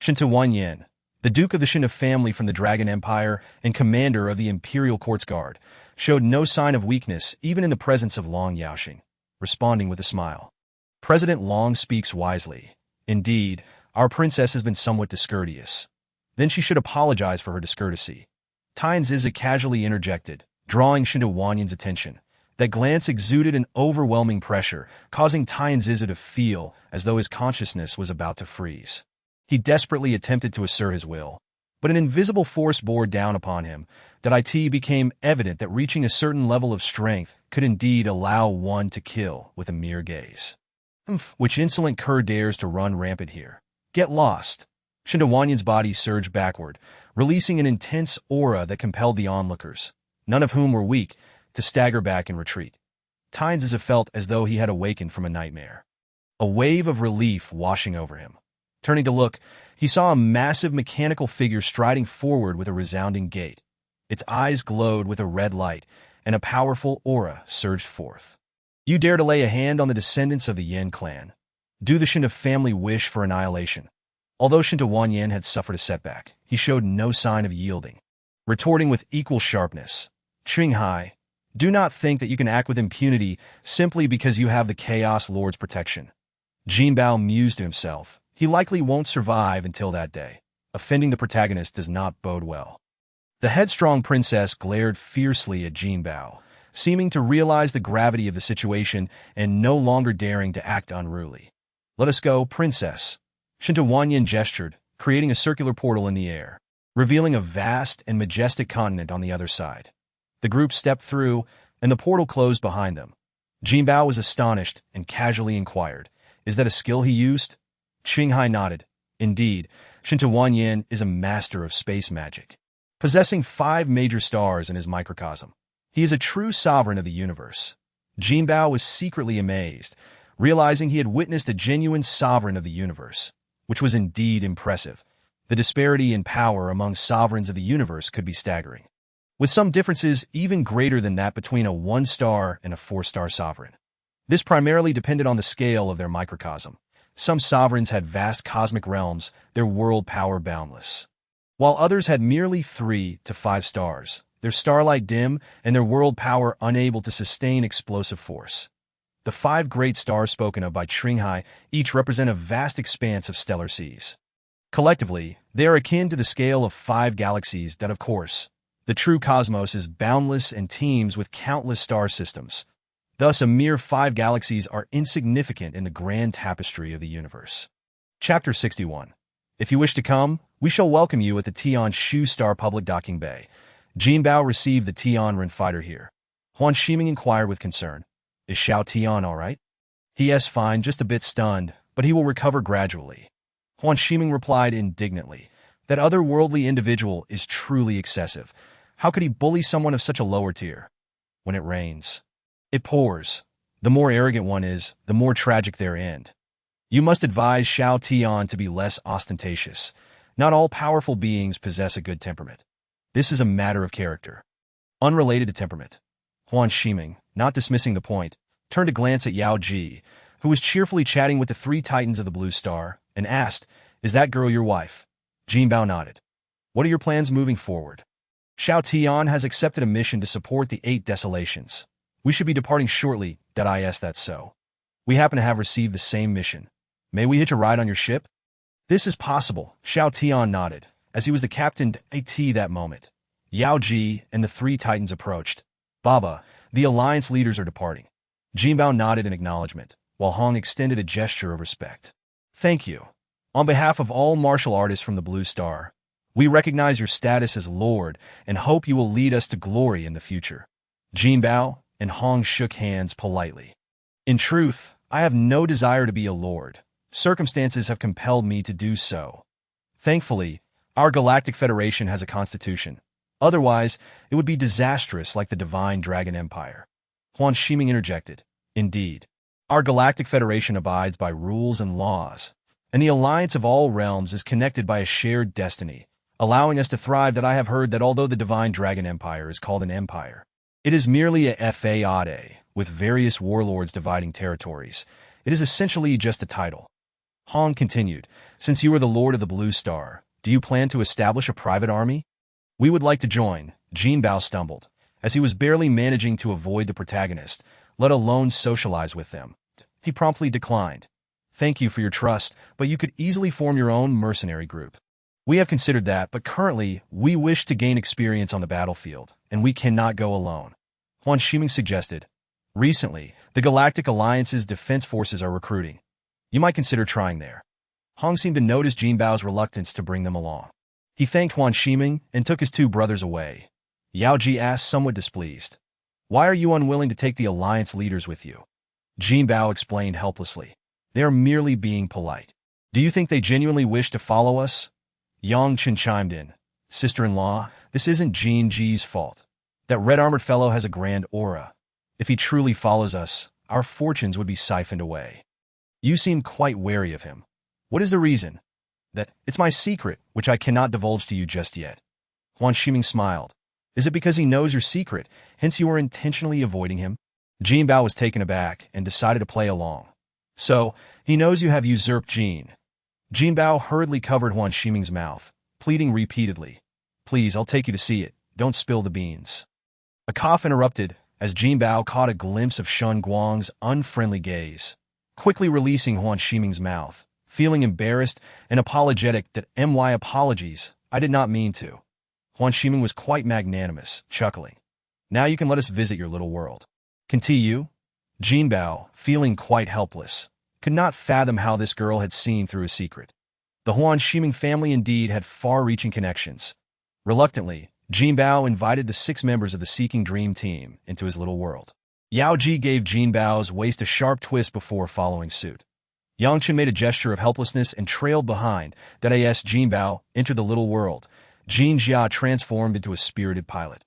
Shinta Wanyan, the Duke of the Shinta family from the Dragon Empire and commander of the Imperial Courts Guard, showed no sign of weakness even in the presence of Long Yaoxing, responding with a smile. President Long speaks wisely. Indeed, our princess has been somewhat discourteous. Then she should apologize for her discourtesy. Tyne Ziza casually interjected, drawing Shinta Wanyan's attention. That glance exuded an overwhelming pressure, causing Tyne Ziza to feel as though his consciousness was about to freeze. He desperately attempted to assert his will, but an invisible force bore down upon him. That it became evident that reaching a certain level of strength could indeed allow one to kill with a mere gaze. Which insolent cur dares to run rampant here? Get lost. Shinta Wanyan's body surged backward, releasing an intense aura that compelled the onlookers, none of whom were weak, to stagger back in retreat. Tyne Ziza felt as though he had awakened from a nightmare. A wave of relief washing over him. Turning to look, he saw a massive mechanical figure striding forward with a resounding gait. Its eyes glowed with a red light, and a powerful aura surged forth. You dare to lay a hand on the descendants of the Yin clan. Do the Shinta family wish for annihilation? Although Shinta Wanyan had suffered a setback, he showed no sign of yielding. Retorting with equal sharpness, Qinghai, do not think that you can act with impunity simply because you have the Chaos Lord's protection. Jinbao mused to himself. He likely won't survive until that day. Offending the protagonist does not bode well. The headstrong princess glared fiercely at Jinbao, seeming to realize the gravity of the situation and no longer daring to act unruly. Let us go, princess. Shinta Wanyan gestured, creating a circular portal in the air, revealing a vast and majestic continent on the other side. The group stepped through, and the portal closed behind them. Jinbao was astonished and casually inquired, "Is that a skill he used?" Qinghai nodded. Indeed, Shinta Wanyan is a master of space magic, possessing 5 major stars in his microcosm. He is a true sovereign of the universe. Jinbao was secretly amazed, realizing he had witnessed a genuine sovereign of the universe, which was indeed impressive. The disparity in power among sovereigns of the universe could be staggering, with some differences even greater than that between a 1-star and a 4-star sovereign. This primarily depended on the scale of their microcosm. Some sovereigns had vast cosmic realms, their world power boundless, while others had merely 3 to 5 stars, their starlight dim and their world power unable to sustain explosive force. The 5 great stars spoken of by Qinghai each represent a vast expanse of stellar seas. Collectively, they are akin to the scale of 5 galaxies that, of course, the true cosmos is boundless and teems with countless star systems. Thus, a mere 5 galaxies are insignificant in the grand tapestry of the universe. Chapter 61. If you wish to come, we shall welcome you at the Tian Shu Star Public Docking Bay. Jinbao received the Tian Ren fighter here. Huan Shiming inquired with concern. Is Xiao Tian all right? He is fine, just a bit stunned, but he will recover gradually. Huan Shiming replied indignantly. That otherworldly individual is truly excessive. How could he bully someone of such a lower tier? When it rains, it pours. The more arrogant one is, the more tragic their end. You must advise Xiao Tian to be less ostentatious. Not all powerful beings possess a good temperament. This is a matter of character, unrelated to temperament. Huan Shiming, not dismissing the point, turned to glance at Yao Ji, who was cheerfully chatting with the 3 titans of the Blue Star, and asked, "Is that girl your wife?" Jinbao nodded. "What are your plans moving forward?" Xiao Tian has accepted a mission to support the 8 desolations. We should be departing shortly, that's so. We happen to have received the same mission. May we hitch a ride on your ship? This is possible, Xiao Tian nodded, as he was the captain at that moment. Yao Ji and the 3 titans approached. Baba, the alliance leaders are departing. Jinbao nodded in acknowledgement, while Hong extended a gesture of respect. Thank you. On behalf of all martial artists from the Blue Star, we recognize your status as Lord and hope you will lead us to glory in the future. Jinbao and Hong shook hands politely. In truth, I have no desire to be a lord. Circumstances have compelled me to do so. Thankfully, our Galactic Federation has a constitution. Otherwise, it would be disastrous like the Divine Dragon Empire. Huan Shiming interjected. Indeed, our Galactic Federation abides by rules and laws, and the alliance of all realms is connected by a shared destiny, allowing us to thrive. That I have heard that although the Divine Dragon Empire is called an empire, it is merely a fade, with various warlords dividing territories. It is essentially just a title. Hong continued, since you are the Lord of the Blue Star, do you plan to establish a private army? We would like to join. Jinbao stumbled, as he was barely managing to avoid the protagonist, let alone socialize with them. He promptly declined. Thank you for your trust, but you could easily form your own mercenary group. We have considered that, but currently, we wish to gain experience on the battlefield, and we cannot go alone. Huan Shiming suggested. Recently, the Galactic Alliance's defense forces are recruiting. You might consider trying there. Hong seemed to notice Jinbao's reluctance to bring them along. He thanked Huan Shiming and took his two brothers away. Yao Ji asked, somewhat displeased. Why are you unwilling to take the Alliance leaders with you? Jinbao explained helplessly. They are merely being polite. Do you think they genuinely wish to follow us? Yang Chen chimed in. Sister-in-law, this isn't Jin Ji's fault. That red-armored fellow has a grand aura. If he truly follows us, our fortunes would be siphoned away. You seem quite wary of him. What is the reason? That it's my secret, which I cannot divulge to you just yet. Huan Shiming smiled. Is it because he knows your secret, hence you are intentionally avoiding him? Jinbao was taken aback and decided to play along. So, he knows you have usurped Jin. Jinbao hurriedly covered Huan Shiming's mouth, pleading repeatedly. Please, I'll take you to see it. Don't spill the beans. A cough interrupted as Jinbao caught a glimpse of Shun Guang's unfriendly gaze, quickly releasing Huan Shiming's mouth, feeling embarrassed and apologetic that my apologies, I did not mean to. Huan Shiming was quite magnanimous, chuckling. Now you can let us visit your little world. Continue. Jinbao, feeling quite helpless, could not fathom how this girl had seen through his secret. The Huan Shiming family indeed had far-reaching connections. Reluctantly, Jinbao invited the 6 members of the Seeking Dream team into his little world. Yao Ji gave Jinbao's waist a sharp twist before following suit. Yang Chen made a gesture of helplessness and trailed behind. That as Jinbao entered the little world, Jin Jia transformed into a spirited pilot.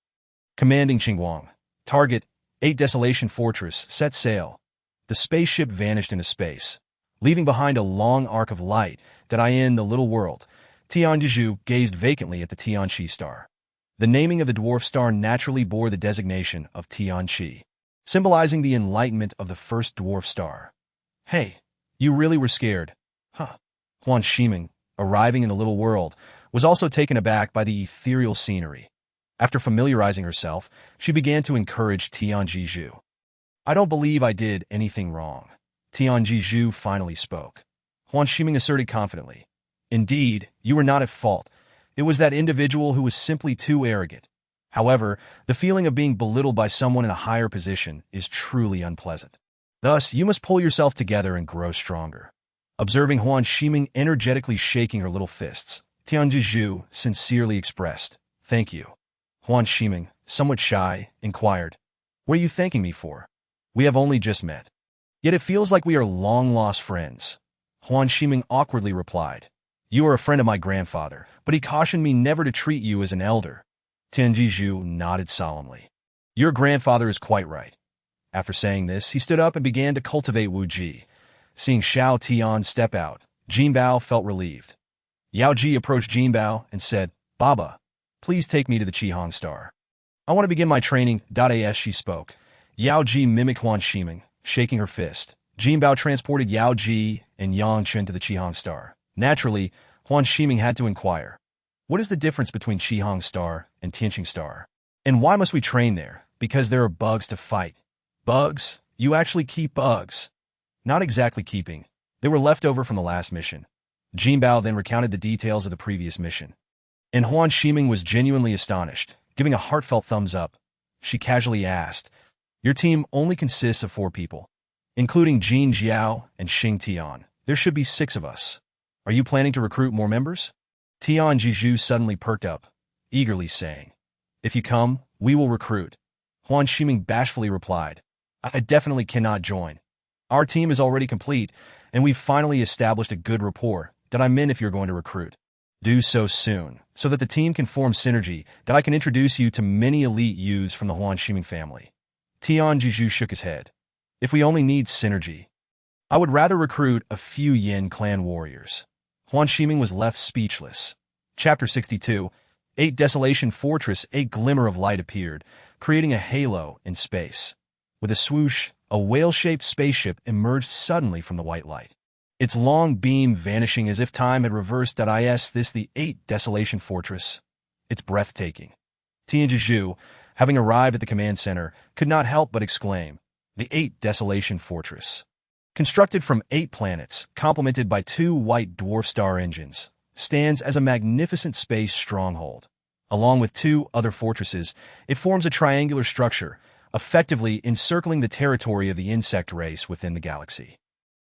Commanding Qingguang, target, 8 Desolation Fortress, set sail. The spaceship vanished into space, leaving behind a long arc of light. That in the little world, Tianjiju gazed vacantly at the Tianqi star. The naming of the dwarf star naturally bore the designation of Tianqi, symbolizing the enlightenment of the first dwarf star. Hey, you really were scared, huh? Huan Shiming, arriving in the little world, was also taken aback by the ethereal scenery. After familiarizing herself, she began to encourage Tianjiju. I don't believe I did anything wrong. Tianjiju finally spoke. Huan Shiming asserted confidently. Indeed, you were not at fault. It was that individual who was simply too arrogant. However, the feeling of being belittled by someone in a higher position is truly unpleasant. Thus, you must pull yourself together and grow stronger. Observing Huan Shiming energetically shaking her little fists, Tianjiju sincerely expressed, Thank you. Huan Shiming, somewhat shy, inquired, What are you thanking me for? We have only just met. Yet it feels like we are long-lost friends. Huan Shiming awkwardly replied, You are a friend of my grandfather, but he cautioned me never to treat you as an elder. Tianjiju nodded solemnly. Your grandfather is quite right. After saying this, he stood up and began to cultivate Wu Ji. Seeing Xiao Tian step out, Jinbao felt relieved. Yao Ji approached Jinbao and said, Baba, please take me to the Qihong Star. I want to begin my training. As she spoke, Yao Ji mimicked Huan Shiming, shaking her fist. Jinbao transported Yao Ji and Yang Chen to the Qihong Star. Naturally, Huan Shiming had to inquire, What is the difference between Qihong Star and Tianqing Star? And why must we train there? Because there are bugs to fight. Bugs? You actually keep bugs? Not exactly keeping. They were left over from the last mission. Jinbao then recounted the details of the previous mission. And Huan Shiming was genuinely astonished, giving a heartfelt thumbs up. She casually asked, Your team only consists of 4 people, including Jin Jiao and Xing Tian. There should be 6 of us. Are you planning to recruit more members? Tian Jiju suddenly perked up, eagerly saying, If you come, we will recruit. Huan Ximing bashfully replied, I definitely cannot join. Our team is already complete, and we've finally established a good rapport that I'm in if you're going to recruit. Do so soon, so that the team can form synergy, that I can introduce you to many elite youths from the Huan Ximing family. Tian Jiju shook his head. If we only need synergy, I would rather recruit a few Yin clan warriors. Huan Ximing was left speechless. Chapter 62, 8 Desolation Fortress. A glimmer of light appeared, creating a halo in space. With a swoosh, a whale-shaped spaceship emerged suddenly from the white light. Its long beam vanishing as if time had reversed. Is this the 8 Desolation Fortress? It's breathtaking. Tian Jiju, having arrived at the command center, could not help but exclaim, The 8 Desolation Fortress. Constructed from 8 planets, complemented by 2 white dwarf star engines, stands as a magnificent space stronghold. Along with 2 other fortresses, it forms a triangular structure, effectively encircling the territory of the insect race within the galaxy.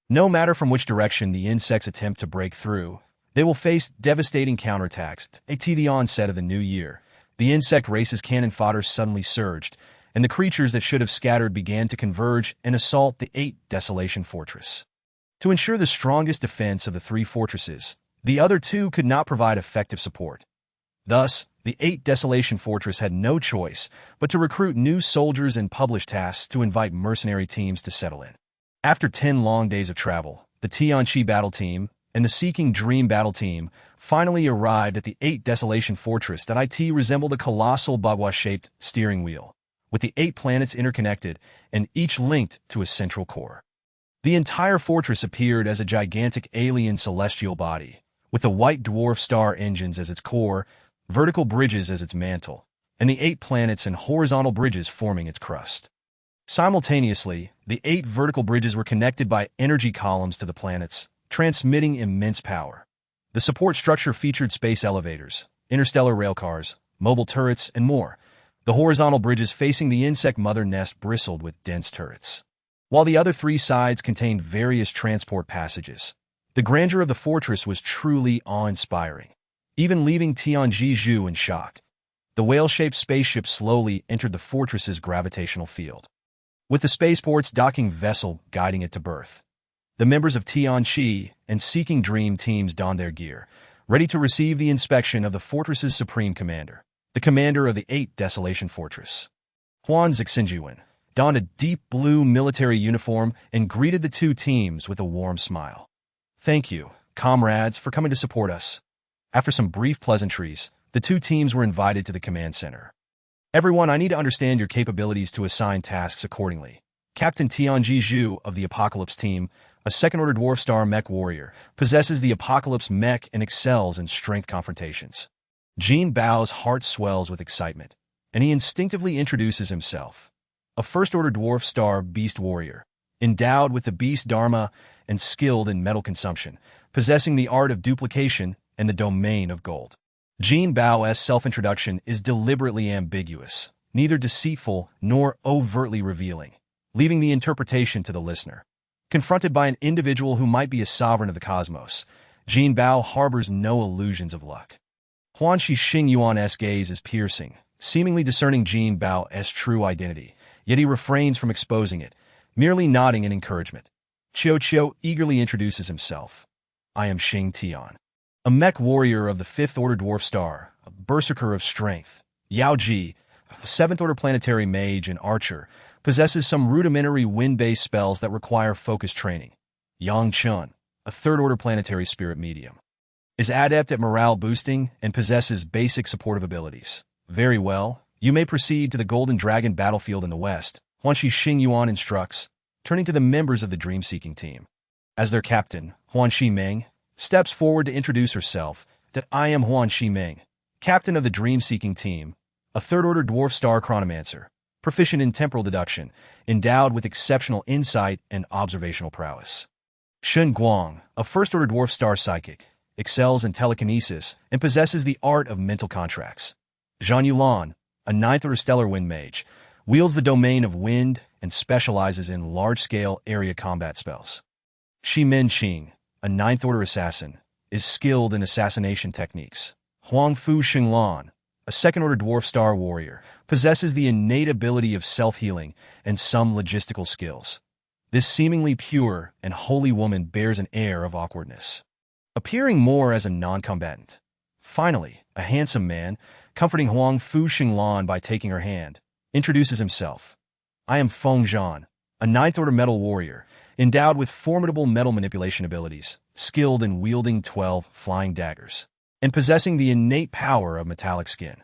No matter from which direction the insects attempt to break through, they will face devastating counterattacks. At the onset of the new year, the insect race's cannon fodder suddenly surged, and the creatures that should have scattered began to converge and assault the 8 Desolation Fortress. To ensure the strongest defense of the 3 fortresses, the other 2 could not provide effective support. Thus, the 8 Desolation Fortress had no choice but to recruit new soldiers and publish tasks to invite mercenary teams to settle in. After 10 long days of travel, the Tianqi battle team and the Seeking Dream battle team finally arrived at the 8 Desolation Fortress. That resembled a colossal bagua-shaped steering wheel, with the 8 planets interconnected and each linked to a central core. The entire fortress appeared as a gigantic alien celestial body, with the white dwarf star engines as its core, vertical bridges as its mantle, and the 8 planets and horizontal bridges forming its crust. Simultaneously, the 8 vertical bridges were connected by energy columns to the planets, transmitting immense power. The support structure featured space elevators, interstellar railcars, mobile turrets, and more. The horizontal bridges facing the insect mother nest bristled with dense turrets, while the other 3 sides contained various transport passages. The grandeur of the fortress was truly awe-inspiring, even leaving Tian Jiju in shock. The whale-shaped spaceship slowly entered the fortress's gravitational field, with the spaceport's docking vessel guiding it to berth. The members of Tianqi and Seeking Dream teams donned their gear, ready to receive the inspection of the fortress's supreme commander, the commander of the 8 Desolation Fortress. Huan Zixinjuan donned a deep blue military uniform and greeted the 2 teams with a warm smile. Thank you, comrades, for coming to support us. After some brief pleasantries, the 2 teams were invited to the command center. Everyone, I need to understand your capabilities to assign tasks accordingly. Captain Tian Jiju of the Apocalypse team, a second-order dwarf star mech warrior, possesses the Apocalypse mech and excels in strength confrontations. Jinbao's heart swells with excitement, and he instinctively introduces himself. A first-order dwarf star beast warrior, endowed with the beast dharma and skilled in metal consumption, possessing the art of duplication and the domain of gold. Jinbao's self-introduction is deliberately ambiguous, neither deceitful nor overtly revealing, leaving the interpretation to the listener. Confronted by an individual who might be a sovereign of the cosmos, Jinbao harbors no illusions of luck. Huanxi Xingyuan's gaze is piercing, seemingly discerning Jinbao's true identity, yet he refrains from exposing it, merely nodding in encouragement. Qiu eagerly introduces himself. I am Xing Tian, a mech warrior of the 5th Order Dwarf Star, a berserker of strength. Yao Ji, a 7th Order planetary mage and archer, possesses some rudimentary wind-based spells that require focused training. Yang Chun, a 3rd Order planetary spirit medium, is adept at morale boosting and possesses basic supportive abilities. Very well, you may proceed to the Golden Dragon battlefield in the west, Huanxi Xingyuan instructs, turning to the members of the Dream-Seeking team. As their captain, Huan Shimeng steps forward to introduce herself, that I am Huan Shimeng, captain of the Dream-Seeking team, a 3rd Order Dwarf Star chronomancer, proficient in temporal deduction, endowed with exceptional insight and observational prowess. Shen Guang, a 1st Order Dwarf Star psychic, excels in telekinesis and possesses the art of mental contracts. Zhang Yulan, a 9th Order Stellar Wind Mage, wields the domain of wind and specializes in large-scale area combat spells. Shi Min Qing, a 9th Order Assassin, is skilled in assassination techniques. Huang Fu Xinglan, a second-order dwarf star warrior, possesses the innate ability of self-healing and some logistical skills. This seemingly pure and holy woman bears an air of awkwardness, appearing more as a non-combatant. Finally, a handsome man, comforting Huang Fu Xinglan by taking her hand, introduces himself. I am Feng Zhan, a ninth-order metal warrior, endowed with formidable metal manipulation abilities, skilled in wielding 12 flying daggers, and possessing the innate power of metallic skin.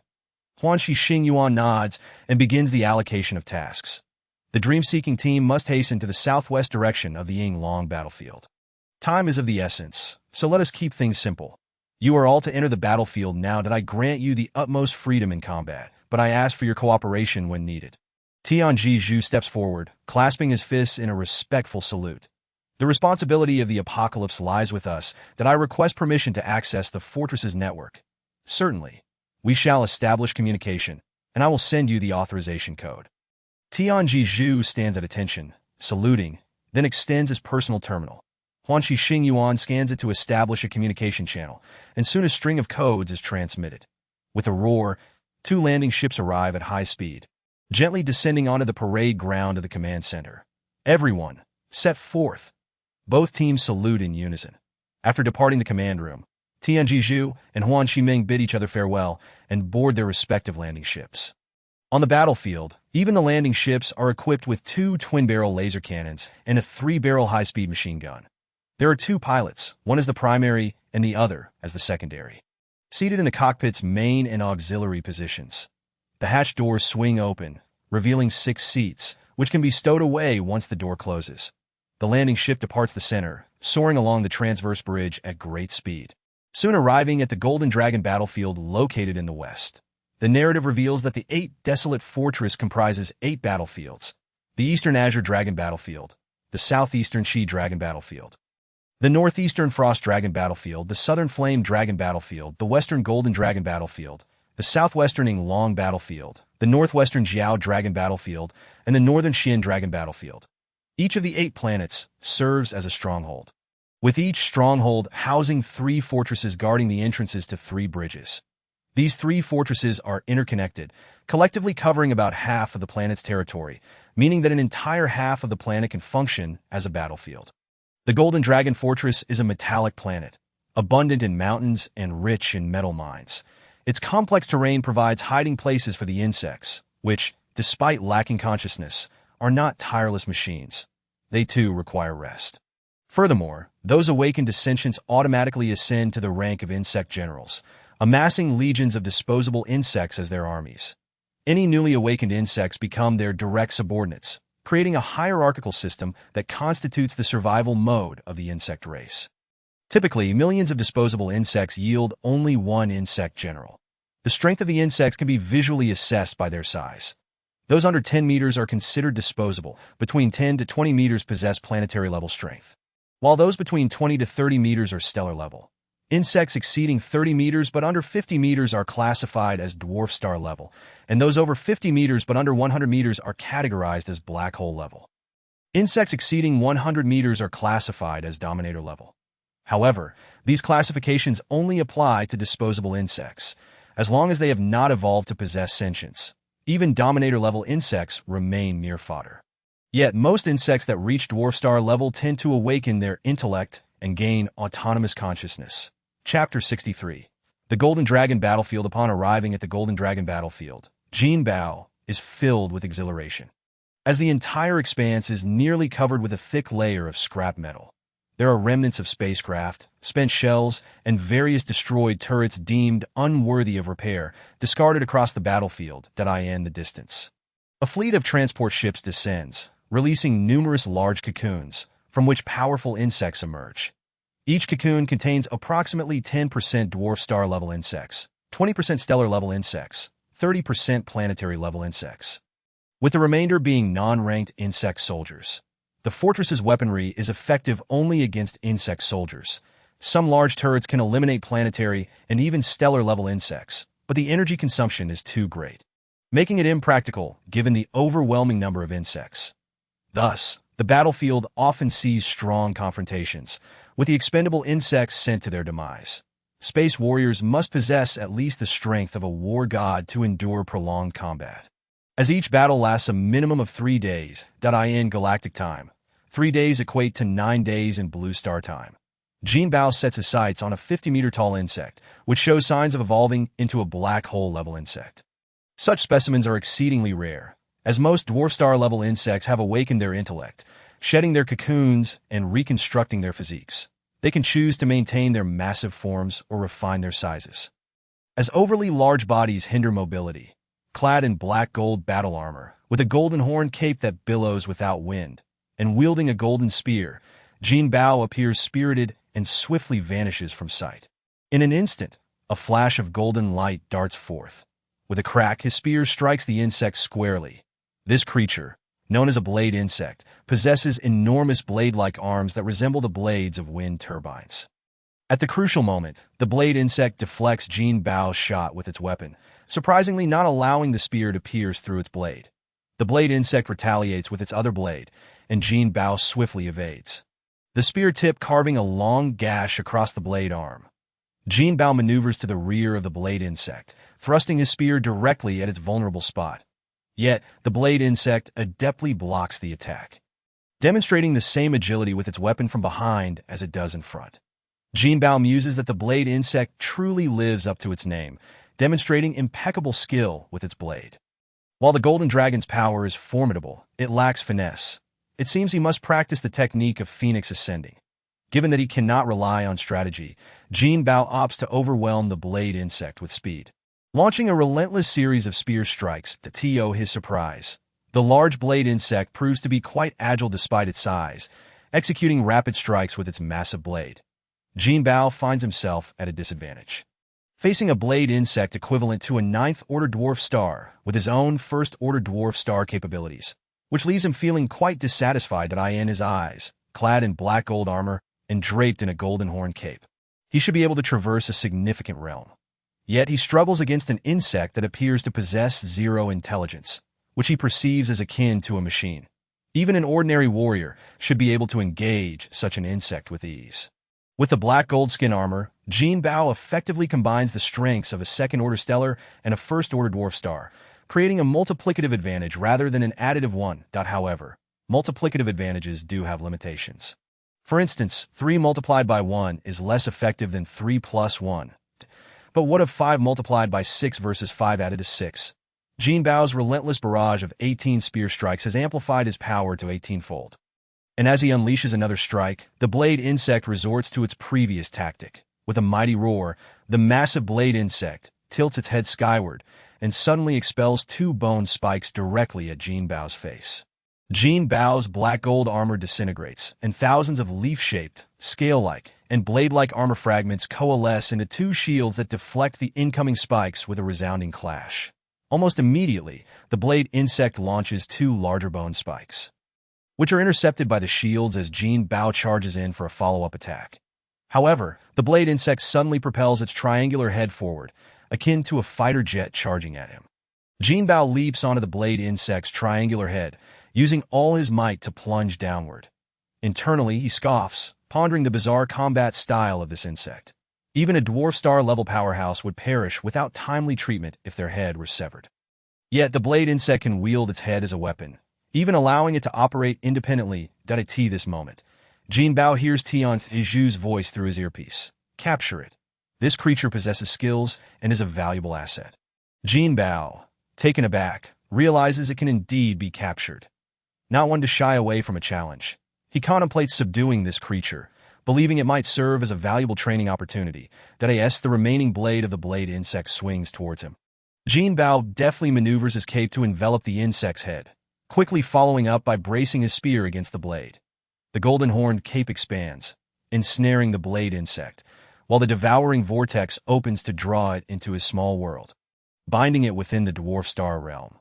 Huanxi Xingyuan nods and begins the allocation of tasks. The dream-seeking team must hasten to the southwest direction of the Yinglong battlefield. Time is of the essence, so let us keep things simple. You are all to enter the battlefield now that I grant you the utmost freedom in combat, but I ask for your cooperation when needed. Tianji Zhu steps forward, clasping his fists in a respectful salute. The responsibility of the apocalypse lies with us, that I request permission to access the fortress's network. Certainly. We shall establish communication, and I will send you the authorization code. Tianji Zhu stands at attention, saluting, then extends his personal terminal. Huanxi Xingyuan scans it to establish a communication channel, and soon a string of codes is transmitted. With a roar, 2 landing ships arrive at high speed, gently descending onto the parade ground of the command center. Everyone, set forth. Both teams salute in unison. After departing the command room, Tianji Zhu and Huan Qiming bid each other farewell and board their respective landing ships. On the battlefield, even the landing ships are equipped with 2 twin-barrel laser cannons and a 3-barrel high-speed machine gun. There are 2 pilots, one as the primary and the other as the secondary, seated in the cockpit's main and auxiliary positions. The hatch doors swing open, revealing 6 seats, which can be stowed away once the door closes. The landing ship departs the center, soaring along the transverse bridge at great speed, soon arriving at the Golden Dragon battlefield located in the west. The narrative reveals that the 8 desolate fortress comprises 8 battlefields: the Eastern Azure Dragon battlefield, the Southeastern Shi Dragon battlefield, the Northeastern Frost Dragon battlefield, the Southern Flame Dragon battlefield, the Western Golden Dragon battlefield, the Southwestern Yinglong battlefield, the Northwestern Jiao Dragon battlefield, and the Northern Xian Dragon battlefield. Each of the 8 planets serves as a stronghold, with each stronghold housing 3 fortresses guarding the entrances to 3 bridges. These 3 fortresses are interconnected, collectively covering about half of the planet's territory, meaning that an entire half of the planet can function as a battlefield. The Golden Dragon Fortress is a metallic planet, abundant in mountains and rich in metal mines. Its complex terrain provides hiding places for the insects, which, despite lacking consciousness, are not tireless machines. They too require rest. Furthermore, those awakened sentients automatically ascend to the rank of insect generals, amassing legions of disposable insects as their armies. Any newly awakened insects become their direct subordinates, creating a hierarchical system that constitutes the survival mode of the insect race. Typically, millions of disposable insects yield only 1 insect general. The strength of the insects can be visually assessed by their size. Those under 10 meters are considered disposable. Between 10 to 20 meters possess planetary level strength, while those between 20 to 30 meters are stellar level. Insects exceeding 30 meters but under 50 meters are classified as dwarf star level, and those over 50 meters but under 100 meters are categorized as black hole level. Insects exceeding 100 meters are classified as dominator level. However, these classifications only apply to disposable insects, as long as they have not evolved to possess sentience. Even dominator-level insects remain mere fodder. Yet most insects that reach dwarf star level tend to awaken their intellect and gain autonomous consciousness. Chapter 63. The Golden Dragon Battlefield. Upon arriving at the Golden Dragon Battlefield, Jinbao is filled with exhilaration, as the entire expanse is nearly covered with a thick layer of scrap metal. There are remnants of spacecraft, spent shells, and various destroyed turrets deemed unworthy of repair, discarded across the battlefield that lie in the distance. A fleet of transport ships descends, releasing numerous large cocoons, from which powerful insects emerge. Each cocoon contains approximately 10% dwarf star-level insects, 20% stellar-level insects, 30% planetary-level insects, with the remainder being non-ranked insect soldiers. The fortress's weaponry is effective only against insect soldiers. Some large turrets can eliminate planetary and even stellar-level insects, but the energy consumption is too great, making it impractical given the overwhelming number of insects. Thus, the battlefield often sees strong confrontations, with the expendable insects sent to their demise. Space warriors must possess at least the strength of a war god to endure prolonged combat. As each battle lasts a minimum of 3 days, in galactic time, 3 days equate to 9 days in blue star time. Jinbao sets his sights on a 50-meter-tall insect, which shows signs of evolving into a black hole-level insect. Such specimens are exceedingly rare, as most dwarf star-level insects have awakened their intellect, shedding their cocoons and reconstructing their physiques. They can choose to maintain their massive forms or refine their sizes. As overly large bodies hinder mobility, clad in black-gold battle armor, with a golden horn cape that billows without wind, and wielding a golden spear, Jinbao appears spirited and swiftly vanishes from sight. In an instant, a flash of golden light darts forth. With a crack, his spear strikes the insect squarely. This creature, known as a blade insect, possesses enormous blade-like arms that resemble the blades of wind turbines. At the crucial moment, the blade insect deflects Jinbao's shot with its weapon, surprisingly not allowing the spear to pierce through its blade. The blade insect retaliates with its other blade, and Jinbao swiftly evades, the spear tip carving a long gash across the blade arm. Jinbao maneuvers to the rear of the blade insect, thrusting his spear directly at its vulnerable spot. Yet, the blade insect adeptly blocks the attack, demonstrating the same agility with its weapon from behind as it does in front. Jinbao muses that the blade insect truly lives up to its name, demonstrating impeccable skill with its blade. While the golden dragon's power is formidable, it lacks finesse. It seems he must practice the technique of phoenix ascending. Given that he cannot rely on strategy, Jinbao opts to overwhelm the blade insect with speed, launching a relentless series of spear strikes. To his surprise, the large blade insect proves to be quite agile despite its size, executing rapid strikes with its massive blade. Jinbao finds himself at a disadvantage, facing a blade insect equivalent to a 9th-order dwarf star with his own 1st-order dwarf star capabilities, which leaves him feeling quite dissatisfied. In his eyes, clad in black gold armor and draped in a golden horn cape, he should be able to traverse a significant realm. Yet he struggles against an insect that appears to possess zero intelligence, which he perceives as akin to a machine. Even an ordinary warrior should be able to engage such an insect with ease. With the black gold skin armor, Jinbao effectively combines the strengths of a 2nd-order stellar and a 1st-order dwarf star, creating a multiplicative advantage rather than an additive one. However, multiplicative advantages do have limitations. For instance, 3 multiplied by 1 is less effective than 3 plus 1. But what if 5 multiplied by 6 versus 5 added to 6? Jinbao's relentless barrage of 18 spear strikes has amplified his power to 18-fold. And as he unleashes another strike, the blade insect resorts to its previous tactic. With a mighty roar, the massive blade insect tilts its head skyward and suddenly expels 2 bone spikes directly at Jinbao's face. Jinbao's black gold armor disintegrates, and thousands of leaf-shaped, scale-like, and blade-like armor fragments coalesce into 2 shields that deflect the incoming spikes with a resounding clash. Almost immediately, the blade insect launches 2 larger bone spikes, which are intercepted by the shields as Jinbao charges in for a follow-up attack. However, the blade insect suddenly propels its triangular head forward, akin to a fighter jet charging at him. Jinbao leaps onto the blade insect's triangular head, using all his might to plunge downward. Internally, he scoffs, pondering the bizarre combat style of this insect. Even a dwarf star-level powerhouse would perish without timely treatment if their head were severed. Yet the blade insect can wield its head as a weapon, even allowing it to operate independently. At this moment, Jinbao hears Tian Iju's voice through his earpiece. Capture it. This creature possesses skills and is a valuable asset. Jinbao, taken aback, realizes it can indeed be captured. Not one to shy away from a challenge, he contemplates subduing this creature, believing it might serve as a valuable training opportunity. As the remaining blade of the blade insect swings towards him, Jinbao deftly maneuvers his cape to envelop the insect's head, quickly following up by bracing his spear against the blade. The golden-horned cape expands, ensnaring the blade insect, while the devouring vortex opens to draw it into his small world, binding it within the dwarf star realm.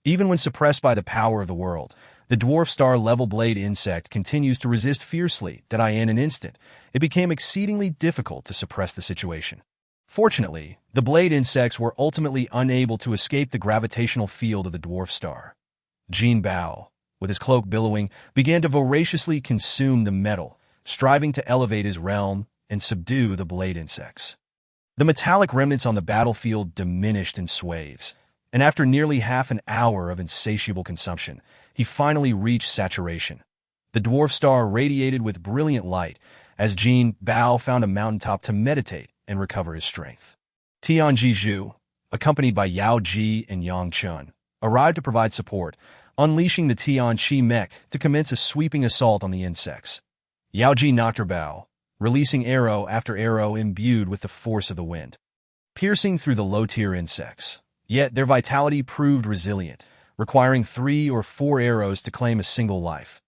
Even when suppressed by the power of the world, the dwarf star-level blade insect continues to resist fiercely. In an instant, it became exceedingly difficult to suppress the situation. Fortunately, the blade insects were ultimately unable to escape the gravitational field of the dwarf star. Jinbao, with his cloak billowing, began to voraciously consume the metal, striving to elevate his realm and subdue the blade insects. The metallic remnants on the battlefield diminished in swathes, and after nearly half an hour of insatiable consumption, he finally reached saturation. The dwarf star radiated with brilliant light as Jinbao found a mountaintop to meditate and recover his strength. Tian Jiju, accompanied by Yao Ji and Yang Chun, arrived to provide support, unleashing the Tian Chi mech to commence a sweeping assault on the insects. Yao Ji knocked her bow, releasing arrow after arrow imbued with the force of the wind, piercing through the low-tier insects. Yet their vitality proved resilient, requiring 3 or 4 arrows to claim a single life.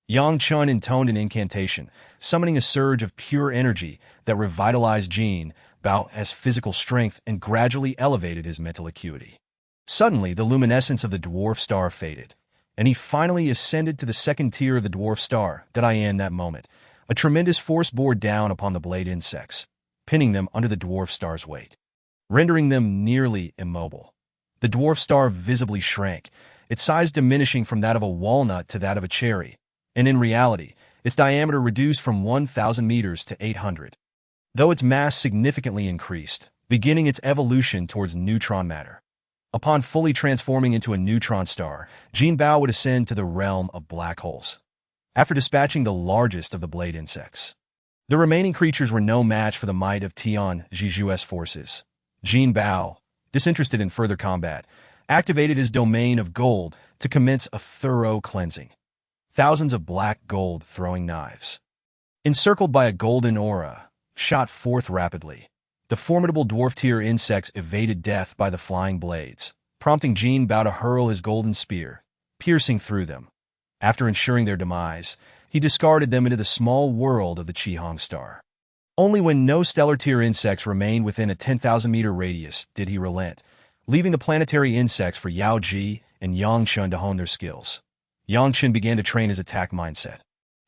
Yang Chun intoned an incantation, summoning a surge of pure energy that revitalized Jinbao's physical strength and gradually elevated his mental acuity. Suddenly, the luminescence of the dwarf star faded, and he finally ascended to the second tier of the dwarf star. In that moment, a tremendous force bore down upon the blade insects, pinning them under the dwarf star's weight, rendering them nearly immobile. The dwarf star visibly shrank, its size diminishing from that of a walnut to that of a cherry, and in reality, its diameter reduced from 1,000 meters to 800. Though its mass significantly increased, beginning its evolution towards neutron matter. Upon fully transforming into a neutron star, Jinbao would ascend to the realm of black holes, after dispatching the largest of the blade insects. The remaining creatures were no match for the might of Tian Jiju's forces. Jinbao, disinterested in further combat, activated his domain of gold to commence a thorough cleansing. Thousands of black gold throwing knives, encircled by a golden aura, shot forth rapidly. The formidable dwarf-tier insects evaded death by the flying blades, prompting Jinbao to hurl his golden spear, piercing through them. After ensuring their demise, he discarded them into the small world of the Qihong star. Only when no stellar-tier insects remained within a 10,000-meter radius did he relent, leaving the planetary insects for Yao Ji and Yang Chun to hone their skills. Yang Chun began to train his attack mindset,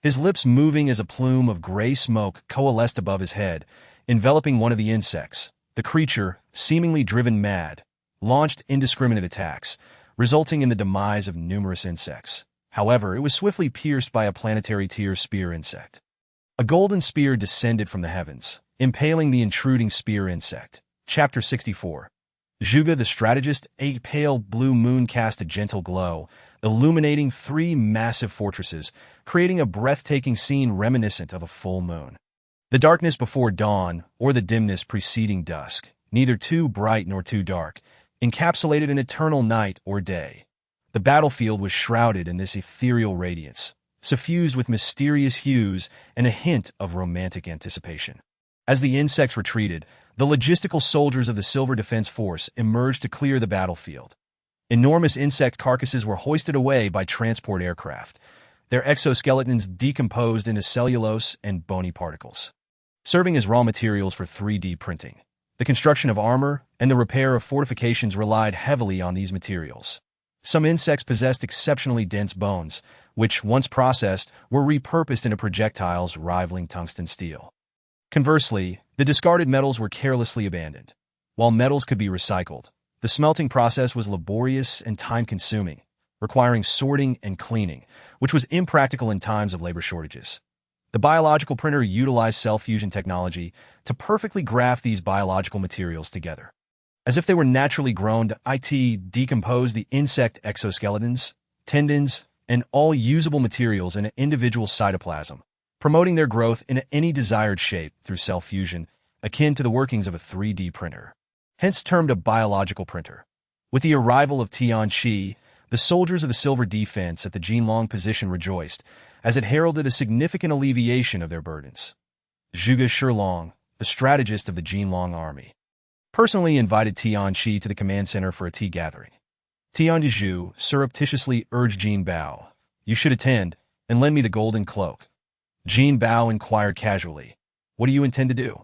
his lips moving as a plume of gray smoke coalesced above his head, enveloping one of the insects. The creature, seemingly driven mad, launched indiscriminate attacks, resulting in the demise of numerous insects. However, it was swiftly pierced by a planetary tier spear insect. A golden spear descended from the heavens, impaling the intruding spear insect. Chapter 64. Zhuge the strategist, a pale blue moon cast a gentle glow, illuminating 3 massive fortresses, creating a breathtaking scene reminiscent of a full moon. The darkness before dawn, or the dimness preceding dusk, neither too bright nor too dark, encapsulated an eternal night or day. The battlefield was shrouded in this ethereal radiance, suffused with mysterious hues and a hint of romantic anticipation. As the insects retreated, the logistical soldiers of the Silver Defense Force emerged to clear the battlefield. Enormous insect carcasses were hoisted away by transport aircraft, their exoskeletons decomposed into cellulose and bony particles, serving as raw materials for 3D printing. The construction of armor and the repair of fortifications relied heavily on these materials. Some insects possessed exceptionally dense bones, which, once processed, were repurposed into projectiles rivaling tungsten steel. Conversely, the discarded metals were carelessly abandoned. While metals could be recycled, the smelting process was laborious and time-consuming, requiring sorting and cleaning, which was impractical in times of labor shortages. The biological printer utilized cell fusion technology to perfectly graft these biological materials together. As if they were naturally grown, it decomposed the insect exoskeletons, tendons, and all usable materials in an individual cytoplasm, promoting their growth in any desired shape through cell fusion, akin to the workings of a 3D printer, hence termed a biological printer. With the arrival of Tian Chi, the soldiers of the Silver Defense at the Jinlong position rejoiced, as it heralded a significant alleviation of their burdens. Zhuge Shilong, the strategist of the Jinlong army, personally invited Tian Chi to the command center for a tea gathering. Tian Zhu surreptitiously urged Jinbao, "You should attend, and lend me the golden cloak." Jinbao inquired casually, "What do you intend to do?"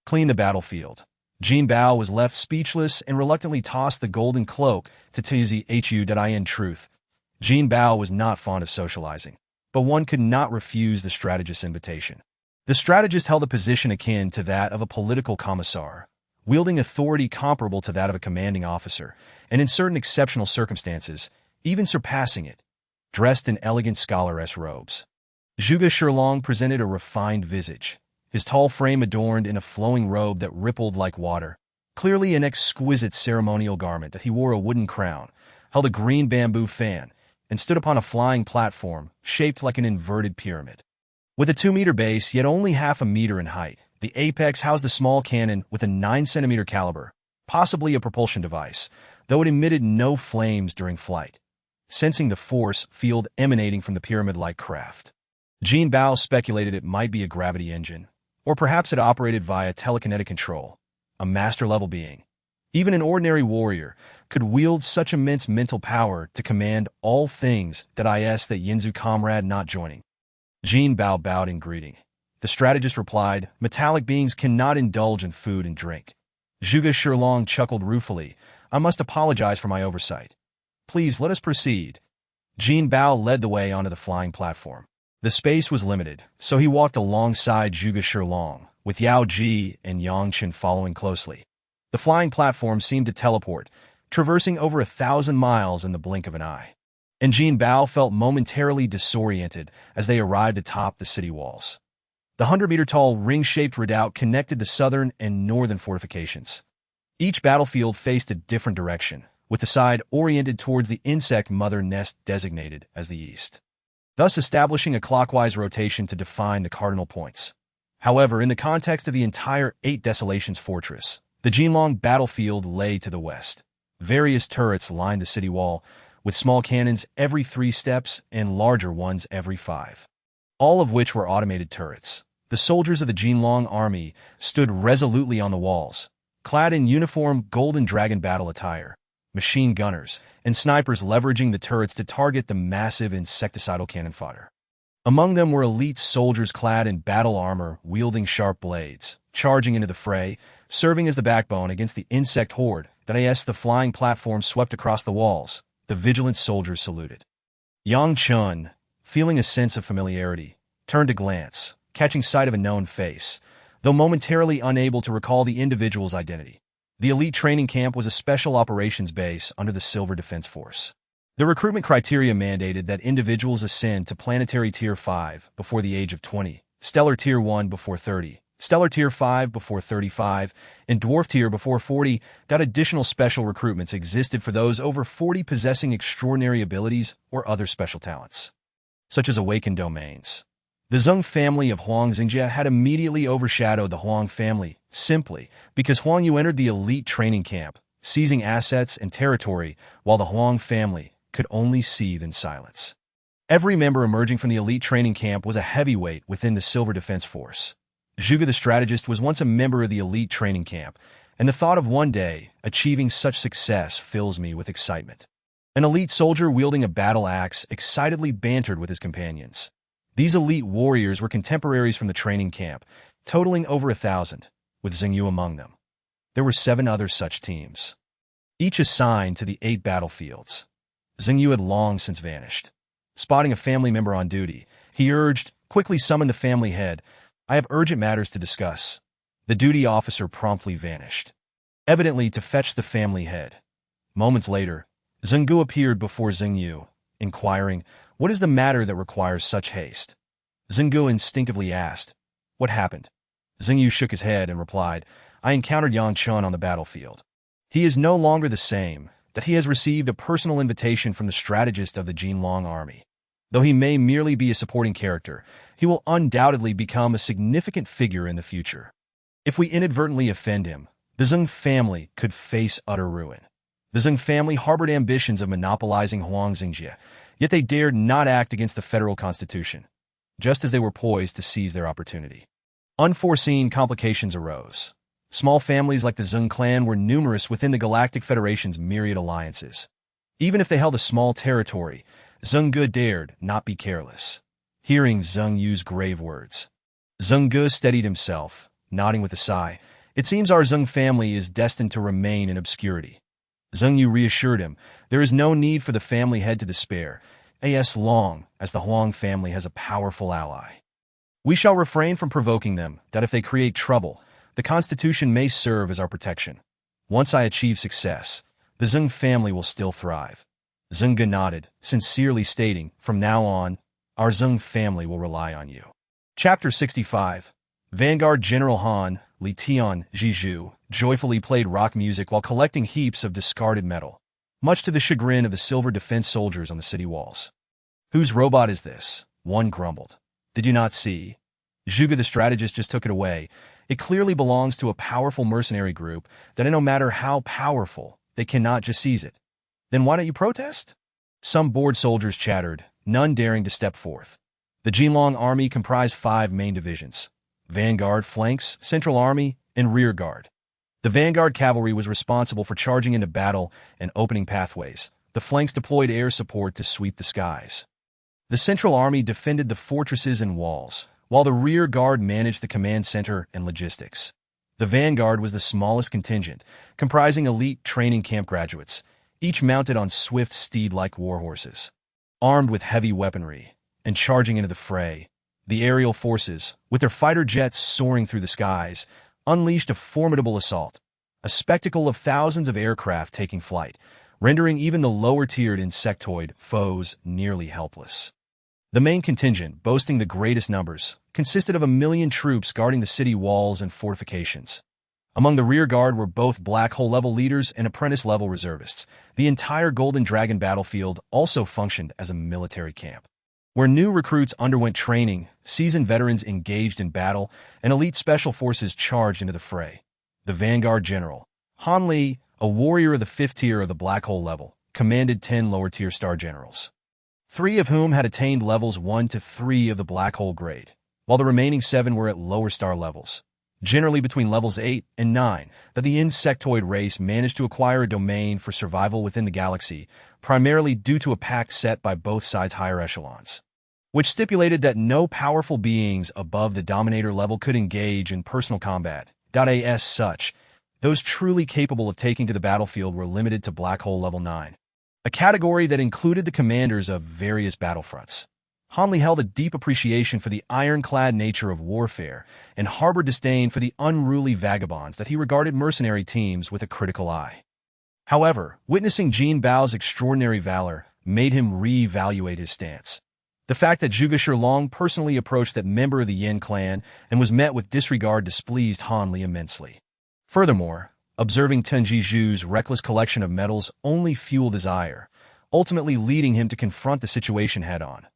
"Clean the battlefield." Jinbao was left speechless and reluctantly tossed the golden cloak to Tizi Hu. In truth, Jinbao was not fond of socializing, but one could not refuse the strategist's invitation. The strategist held a position akin to that of a political commissar, wielding authority comparable to that of a commanding officer, and in certain exceptional circumstances, even surpassing it, dressed in elegant scholaress robes. Zhuge Shilong presented a refined visage, his tall frame adorned in a flowing robe that rippled like water. Clearly an exquisite ceremonial garment that he wore a wooden crown, held a green bamboo fan, and stood upon a flying platform shaped like an inverted pyramid. With a 2-meter base, yet only half a meter in height, the apex housed a small cannon with a 9-centimeter caliber, possibly a propulsion device, though it emitted no flames during flight, sensing the force field emanating from the pyramid-like craft. Jinbao speculated it might be a gravity engine, or perhaps it operated via telekinetic control, a master-level being. Even an ordinary warrior could wield such immense mental power to command all things that Yinzu comrade not joining. Jinbao bowed in greeting. The strategist replied, "Metallic beings cannot indulge in food and drink." Zhuge Shilong chuckled ruefully. "I must apologize for my oversight. Please let us proceed." Jinbao led the way onto the flying platform. The space was limited, so he walked alongside Zhuge Shilong, with Yao Ji and Yang Chen following closely. The flying platform seemed to teleport, traversing over 1,000 miles in the blink of an eye. And Jinbao felt momentarily disoriented as they arrived atop the city walls. The 100-meter-tall ring-shaped redoubt connected the southern and northern fortifications. Each battlefield faced a different direction, with the side oriented towards the insect mother nest designated as the east, thus establishing a clockwise rotation to define the cardinal points. However, in the context of the entire 8 Desolations fortress, the Jinlong battlefield lay to the west. Various turrets lined the city wall, with small cannons every 3 steps and larger ones every 5. All of which were automated turrets. The soldiers of the Jinlong army stood resolutely on the walls, clad in uniform golden dragon battle attire, machine gunners and snipers leveraging the turrets to target the massive insecticidal cannon fodder. Among them were elite soldiers clad in battle armor, wielding sharp blades, charging into the fray, serving as the backbone against the insect horde that as the flying platform swept across the walls. The vigilant soldiers saluted. Yang Chen, feeling a sense of familiarity, turned to glance, catching sight of a known face, though momentarily unable to recall the individual's identity. The elite training camp was a special operations base under the Silver Defense Force. The recruitment criteria mandated that individuals ascend to planetary Tier 5 before the age of 20, stellar Tier 1 before 30, stellar Tier 5 before 35, and dwarf Tier before 40. Additional special recruitments existed for those over 40 possessing extraordinary abilities or other special talents, such as awakened domains. The Zheng family of Huang Xingjie had immediately overshadowed the Huang family, simply because Huang Yu entered the elite training camp, seizing assets and territory, while the Huang family could only seethe in silence. Every member emerging from the elite training camp was a heavyweight within the Silver Defense Force. Zhuge the strategist was once a member of the elite training camp, and the thought of one day achieving such success fills me with excitement. An elite soldier wielding a battle axe excitedly bantered with his companions. These elite warriors were contemporaries from the training camp, totaling over 1,000, with Xingyu among them. There were 7 other such teams, each assigned to the 8 battlefields. Xingyu had long since vanished. Spotting a family member on duty, he urged, "Quickly summon the family head. I have urgent matters to discuss." The duty officer promptly vanished, evidently to fetch the family head. Moments later, Xingyu appeared before Xingyu, inquiring, "What is the matter that requires such haste?" Xingyu instinctively asked, "What happened?" Xingyu shook his head and replied, "I encountered Yang Chen on the battlefield. He is no longer the same, that he has received a personal invitation from the strategist of the Jinlong army. Though he may merely be a supporting character, he will undoubtedly become a significant figure in the future. If we inadvertently offend him, the Zheng family could face utter ruin." The Zheng family harbored ambitions of monopolizing Huang Xingjie, yet they dared not act against the federal constitution, just as they were poised to seize their opportunity. Unforeseen complications arose. Small families like the Zheng clan were numerous within the Galactic Federation's myriad alliances. Even if they held a small territory, Zhengge dared not be careless. Hearing Zheng Yu's grave words, Zhengge steadied himself, nodding with a sigh. "It seems our Zheng family is destined to remain in obscurity." Zheng Yu reassured him, "There is no need for the family head to despair, as long as the Huang family has a powerful ally. We shall refrain from provoking them, that if they create trouble, the Constitution may serve as our protection. Once I achieve success, the Zheng family will still thrive." Zhengge nodded, sincerely stating, "From now on, Our Zheng family will rely on you. Chapter 65. Vanguard General Han, Li Tian Jizhu, joyfully played rock music while collecting heaps of discarded metal, much to the chagrin of the silver defense soldiers on the city walls. Whose robot is this? One grumbled. Did you not see? Zhuge the strategist just took it away. It clearly belongs to a powerful mercenary group that no matter how powerful, they cannot just seize it. Then why don't you protest? Some bored soldiers chattered, none daring to step forth. The Jinlong army comprised 5 main divisions: Vanguard, Flanks, Central Army, and Rear Guard. The Vanguard cavalry was responsible for charging into battle and opening pathways. The flanks deployed air support to sweep the skies. The Central Army defended the fortresses and walls, while the Rear Guard managed the command center and logistics. The Vanguard was the smallest contingent, comprising elite training camp graduates, each mounted on swift steed-like warhorses. Armed with heavy weaponry and charging into the fray, the aerial forces, with their fighter jets soaring through the skies, unleashed a formidable assault, a spectacle of thousands of aircraft taking flight, rendering even the lower-tiered insectoid foes nearly helpless. The main contingent, boasting the greatest numbers, consisted of 1 million troops guarding the city walls and fortifications. Among the rear guard were both Black Hole-level leaders and apprentice-level reservists. The entire Golden Dragon battlefield also functioned as a military camp, where new recruits underwent training, seasoned veterans engaged in battle, and elite special forces charged into the fray. The Vanguard General, Han Li, a warrior of the 5th tier of the Black Hole level, commanded 10 lower-tier star generals, 3 of whom had attained levels 1 to 3 of the Black Hole grade, while the remaining 7 were at lower star levels, generally between levels 8 and 9, that the insectoid race managed to acquire a domain for survival within the galaxy, primarily due to a pact set by both sides' higher echelons, which stipulated that no powerful beings above the Dominator level could engage in personal combat. As such, those truly capable of taking to the battlefield were limited to Black Hole level 9, a category that included the commanders of various battlefronts. Han Li held a deep appreciation for the ironclad nature of warfare and harbored disdain for the unruly vagabonds that he regarded mercenary teams with a critical eye. However, witnessing Jinbao's extraordinary valor made him re-evaluate his stance. The fact that Zhuge Shilong personally approached that member of the Yin clan and was met with disregard displeased Han Li immensely. Furthermore, observing Tenji Zhu's reckless collection of medals only fueled his ire, ultimately leading him to confront the situation head-on.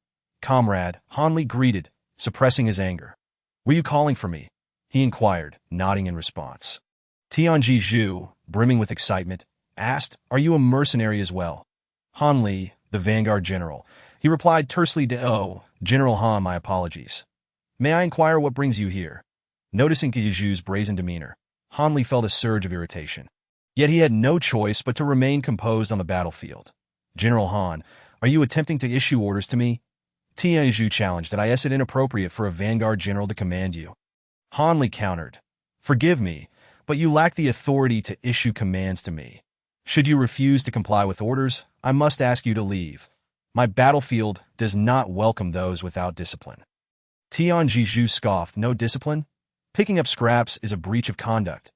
"Comrade," Han Li greeted, suppressing his anger. "Were you calling for me?" he inquired, nodding in response. Tianji Zhu, brimming with excitement, asked, "Are you a mercenary as well?" Han Li, the Vanguard General, he replied tersely, "Oh, General Han, my apologies. May I inquire what brings you here?" Noticing Zhu's brazen demeanor, Han Li felt a surge of irritation. Yet he had no choice but to remain composed on the battlefield. "General Han, are you attempting to issue orders to me?" Tianji Zhu challenged. "That is it inappropriate for a Vanguard General to command you?" Han Li countered, "Forgive me, but you lack the authority to issue commands to me. Should you refuse to comply with orders, I must ask you to leave. My battlefield does not welcome those without discipline." Tianji Zhu scoffed. "No discipline? Picking up scraps is a breach of conduct.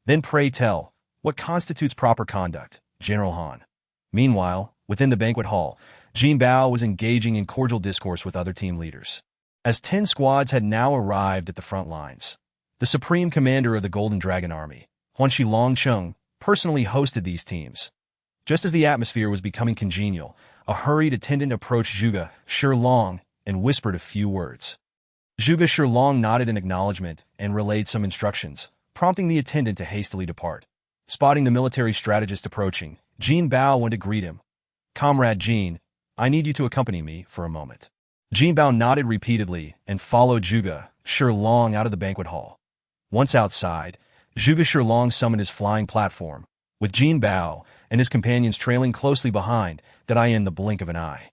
Then pray tell, what constitutes proper conduct, General Han?" Meanwhile, within the banquet hall, Jinbao was engaging in cordial discourse with other team leaders. As 10 squads had now arrived at the front lines, the supreme commander of the Golden Dragon Army, Huanshi Longcheng, personally hosted these teams. Just as the atmosphere was becoming congenial, a hurried attendant approached Zhuge Shilong and whispered a few words. Zhuge Shilong nodded in acknowledgement and relayed some instructions, prompting the attendant to hastily depart. Spotting the military strategist approaching, Jinbao went to greet him. "Comrade Jin, I need you to accompany me for a moment." Jinbao nodded repeatedly and followed Zhuge Shilong out of the banquet hall. Once outside, Zhuge Shilong summoned his flying platform, with Jinbao and his companions trailing closely behind, in the blink of an eye.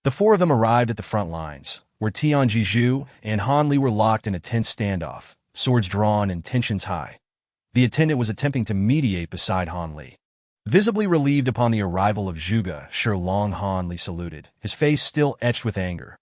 The 4 of them arrived at the front lines, where Tianji Zhu and Han Li were locked in a tense standoff, swords drawn and tensions high. The attendant was attempting to mediate beside Han Li. Visibly relieved upon the arrival of Zhuge Shilong, Han Li saluted, his face still etched with anger.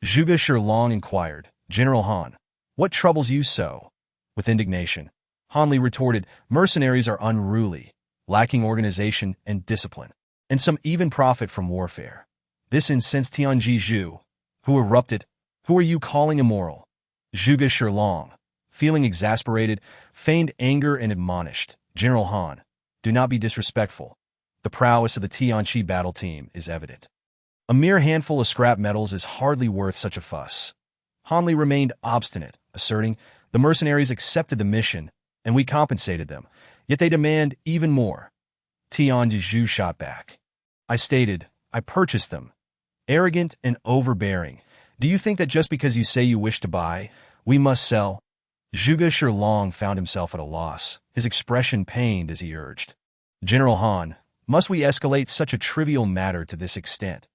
Zhuge Shilong inquired, "General Han, what troubles you so?" With indignation, Han Li retorted, "Mercenaries are unruly, lacking organization and discipline, and some even profit from warfare." This incensed Tianji Zhu, who erupted, "Who are you calling immoral?" Zhuge Shilong, feeling exasperated, feigned anger and admonished, "General Han, do not be disrespectful. The prowess of the Tianqi battle team is evident. A mere handful of scrap metals is hardly worth such a fuss." Han Li remained obstinate, asserting, "The mercenaries accepted the mission, and we compensated them, yet they demand even more." Tianqi shot back, "I stated, I purchased them. Arrogant and overbearing. Do you think that just because you say you wish to buy, we must sell?" Zhuge Shilong found himself at a loss, his expression pained as he urged, "General Han, must we escalate such a trivial matter to this extent?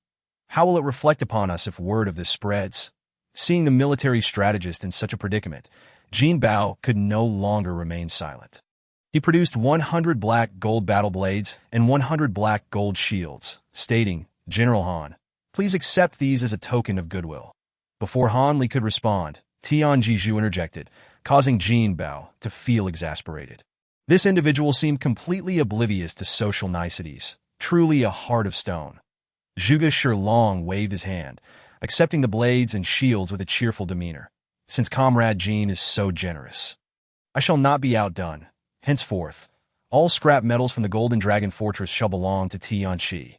How will it reflect upon us if word of this spreads?" Seeing the military strategist in such a predicament, Jinbao could no longer remain silent. He produced 100 black gold battle blades and 100 black gold shields, stating, "General Han, please accept these as a token of goodwill." Before Han Li could respond, Tianqi interjected, causing Jinbao to feel exasperated. This individual seemed completely oblivious to social niceties, truly a heart of stone. Zhuge Shilong waved his hand, accepting the blades and shields with a cheerful demeanor, "Since Comrade Jin is so generous, I shall not be outdone. Henceforth, all scrap metals from the Golden Dragon Fortress shall belong to Tianqi."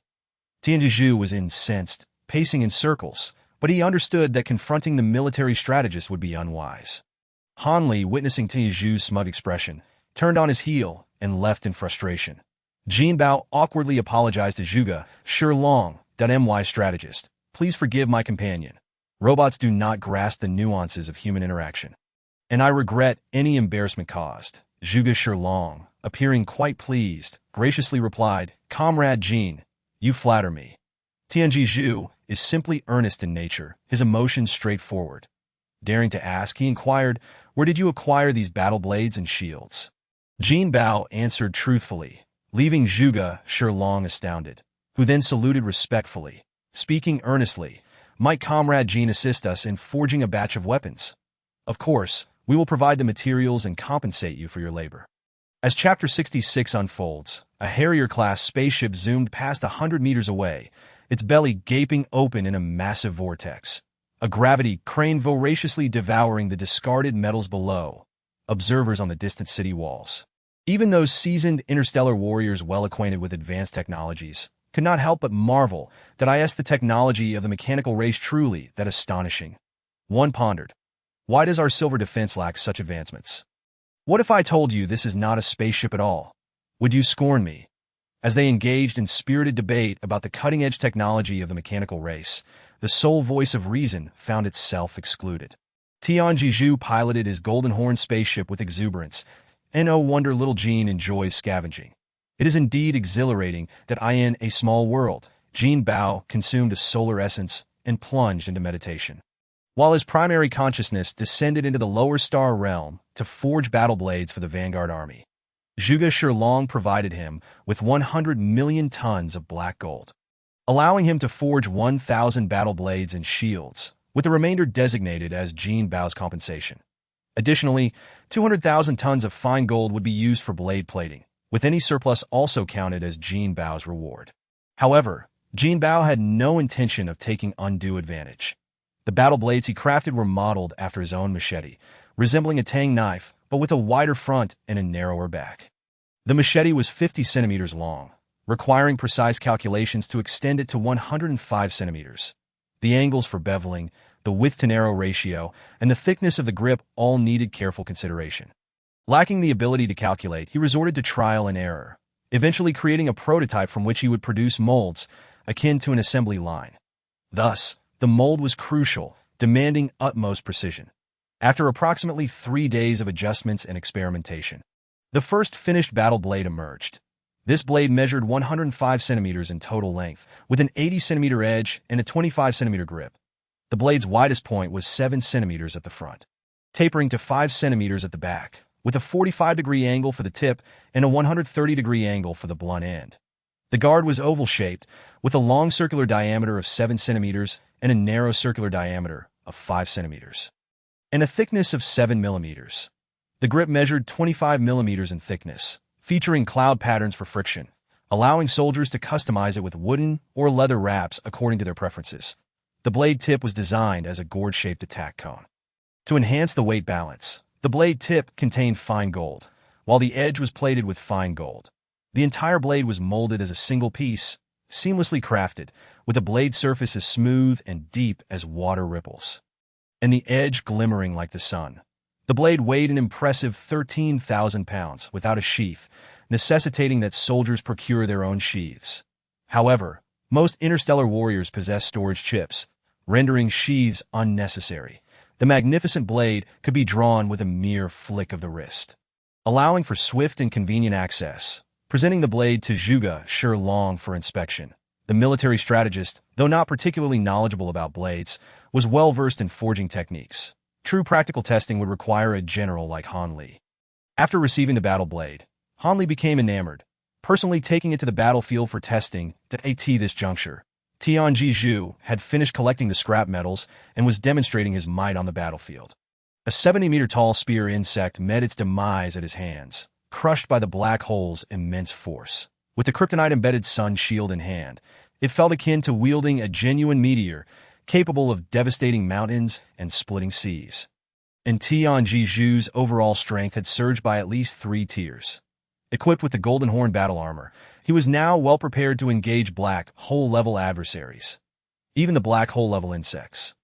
Tianqi was incensed, pacing in circles, but he understood that confronting the military strategist would be unwise. Han Li, witnessing Tianqi's smug expression, turned on his heel and left in frustration. Jinbao awkwardly apologized to Zhuge Shilong, "My strategist, please forgive my companion. Robots do not grasp the nuances of human interaction, and I regret any embarrassment caused." Zhuge Shilong, appearing quite pleased, graciously replied, "Comrade Jin, you flatter me." Tianqi is simply earnest in nature, his emotions straightforward. Daring to ask, he inquired, "Where did you acquire these battle blades and shields?" Jinbao answered truthfully, leaving Zhuge Shilong astounded, who then saluted respectfully, speaking earnestly, "Might Comrade Jin assist us in forging a batch of weapons? Of course, we will provide the materials and compensate you for your labor." As Chapter 66 unfolds, a Harrier-class spaceship zoomed past 100 meters away, its belly gaping open in a massive vortex. A gravity crane voraciously devouring the discarded metals below, observers on the distant city walls. Even those seasoned interstellar warriors well acquainted with advanced technologies could not help but marvel that the technology of the mechanical race truly that astonishing. One pondered, why does our silver defense lack such advancements? What if I told you this is not a spaceship at all? Would you scorn me? As they engaged in spirited debate about the cutting-edge technology of the mechanical race, the sole voice of reason found itself excluded. Tianqi piloted his Golden Horn spaceship with exuberance, and no wonder little Jean enjoys scavenging. It is indeed exhilarating that in a small world, Jinbao consumed a solar essence and plunged into meditation. While his primary consciousness descended into the lower star realm to forge battle blades for the vanguard army, Zhuge Shilong provided him with 100 million tons of black gold, allowing him to forge 1,000 battle blades and shields, with the remainder designated as Jinbao's compensation. Additionally, 200,000 tons of fine gold would be used for blade plating, with any surplus also counted as Jinbao's reward. However, Jinbao had no intention of taking undue advantage. The battle blades he crafted were modeled after his own machete, resembling a tang knife, but with a wider front and a narrower back. The machete was 50 centimeters long, requiring precise calculations to extend it to 105 centimeters. The angles for beveling, the width-to-narrow ratio, and the thickness of the grip all needed careful consideration. Lacking the ability to calculate, he resorted to trial and error, eventually creating a prototype from which he would produce molds akin to an assembly line. Thus, the mold was crucial, demanding utmost precision. After approximately 3 days of adjustments and experimentation, the first finished battle blade emerged. This blade measured 105 centimeters in total length, with an 80-centimeter edge and a 25-centimeter grip. The blade's widest point was 7 centimeters at the front, tapering to 5 centimeters at the back, with a 45-degree angle for the tip and a 130-degree angle for the blunt end. The guard was oval-shaped, with a long circular diameter of 7 centimeters and a narrow circular diameter of 5 centimeters, and a thickness of 7 millimeters. The grip measured 25 millimeters in thickness, featuring cloud patterns for friction, allowing soldiers to customize it with wooden or leather wraps according to their preferences. The blade tip was designed as a gourd-shaped attack cone. To enhance the weight balance, the blade tip contained fine gold, while the edge was plated with fine gold. The entire blade was molded as a single piece, seamlessly crafted, with the blade surface as smooth and deep as water ripples, and the edge glimmering like the sun. The blade weighed an impressive 13,000 pounds without a sheath, necessitating that soldiers procure their own sheaths. However, most interstellar warriors possess storage chips, rendering sheaths unnecessary. The magnificent blade could be drawn with a mere flick of the wrist, allowing for swift and convenient access. Presenting the blade to Zhuge Shi Long for inspection. The military strategist, though not particularly knowledgeable about blades, was well-versed in forging techniques. True practical testing would require a general like Han Li. After receiving the battle blade, Han Li became enamored, personally taking it to the battlefield for testing. At this juncture, Tianji Zhu had finished collecting the scrap metals and was demonstrating his might on the battlefield. A 70-meter-tall spear insect met its demise at his hands, crushed by the black hole's immense force. With the kryptonite-embedded sun shield in hand, it felt akin to wielding a genuine meteor, capable of devastating mountains and splitting seas. And Tianji Zhu's overall strength had surged by at least 3 tiers. Equipped with the Golden Horn battle armor, he was now well prepared to engage black hole-level adversaries. Even the black hole-level insects,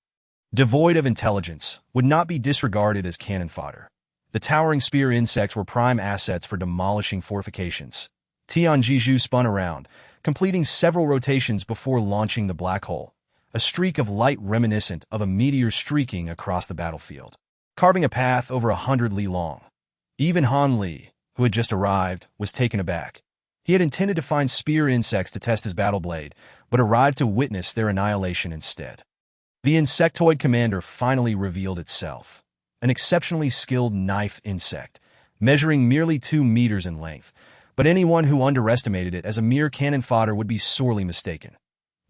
devoid of intelligence, would not be disregarded as cannon fodder. The towering spear insects were prime assets for demolishing fortifications. Tianji Zhu spun around, completing several rotations before launching the black hole, a streak of light reminiscent of a meteor streaking across the battlefield, carving a path over 100 li long. Even Han Li, who had just arrived, was taken aback. He had intended to find spear insects to test his battle blade, but arrived to witness their annihilation instead. The insectoid commander finally revealed itself. An exceptionally skilled knife insect, measuring merely 2 meters in length, but anyone who underestimated it as a mere cannon fodder would be sorely mistaken.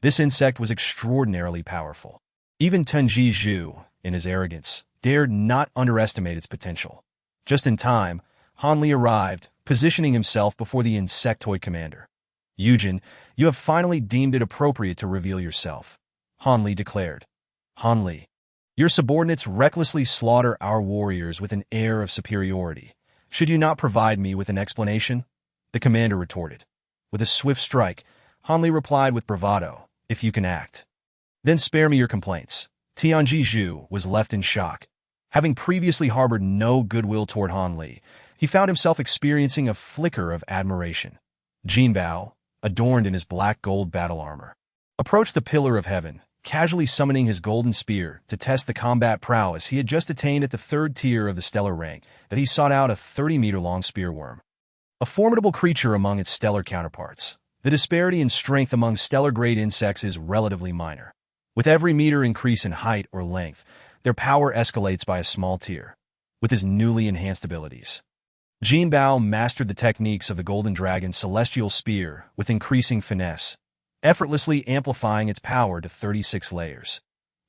This insect was extraordinarily powerful. Even Tianji Zhu, in his arrogance, dared not underestimate its potential. Just in time, Han Li arrived, positioning himself before the insectoid commander. Yujin, you have finally deemed it appropriate to reveal yourself, Han Li declared. Han Li, your subordinates recklessly slaughter our warriors with an air of superiority. Should you not provide me with an explanation? The commander retorted. With a swift strike, Han Li replied with bravado, if you can act, then spare me your complaints. Tianji Zhu was left in shock. Having previously harbored no goodwill toward Han Li, he found himself experiencing a flicker of admiration. Jinbao, adorned in his black gold battle armor, approached the Pillar of Heaven, casually summoning his golden spear to test the combat prowess he had just attained at the 3rd tier of the stellar rank, that he sought out a 30-meter-long spearworm. A formidable creature among its stellar counterparts, the disparity in strength among stellar-grade insects is relatively minor. With every meter increase in height or length, their power escalates by a small tier. With his newly enhanced abilities, Jinbao mastered the techniques of the Golden Dragon's celestial spear with increasing finesse, effortlessly amplifying its power to 36 layers.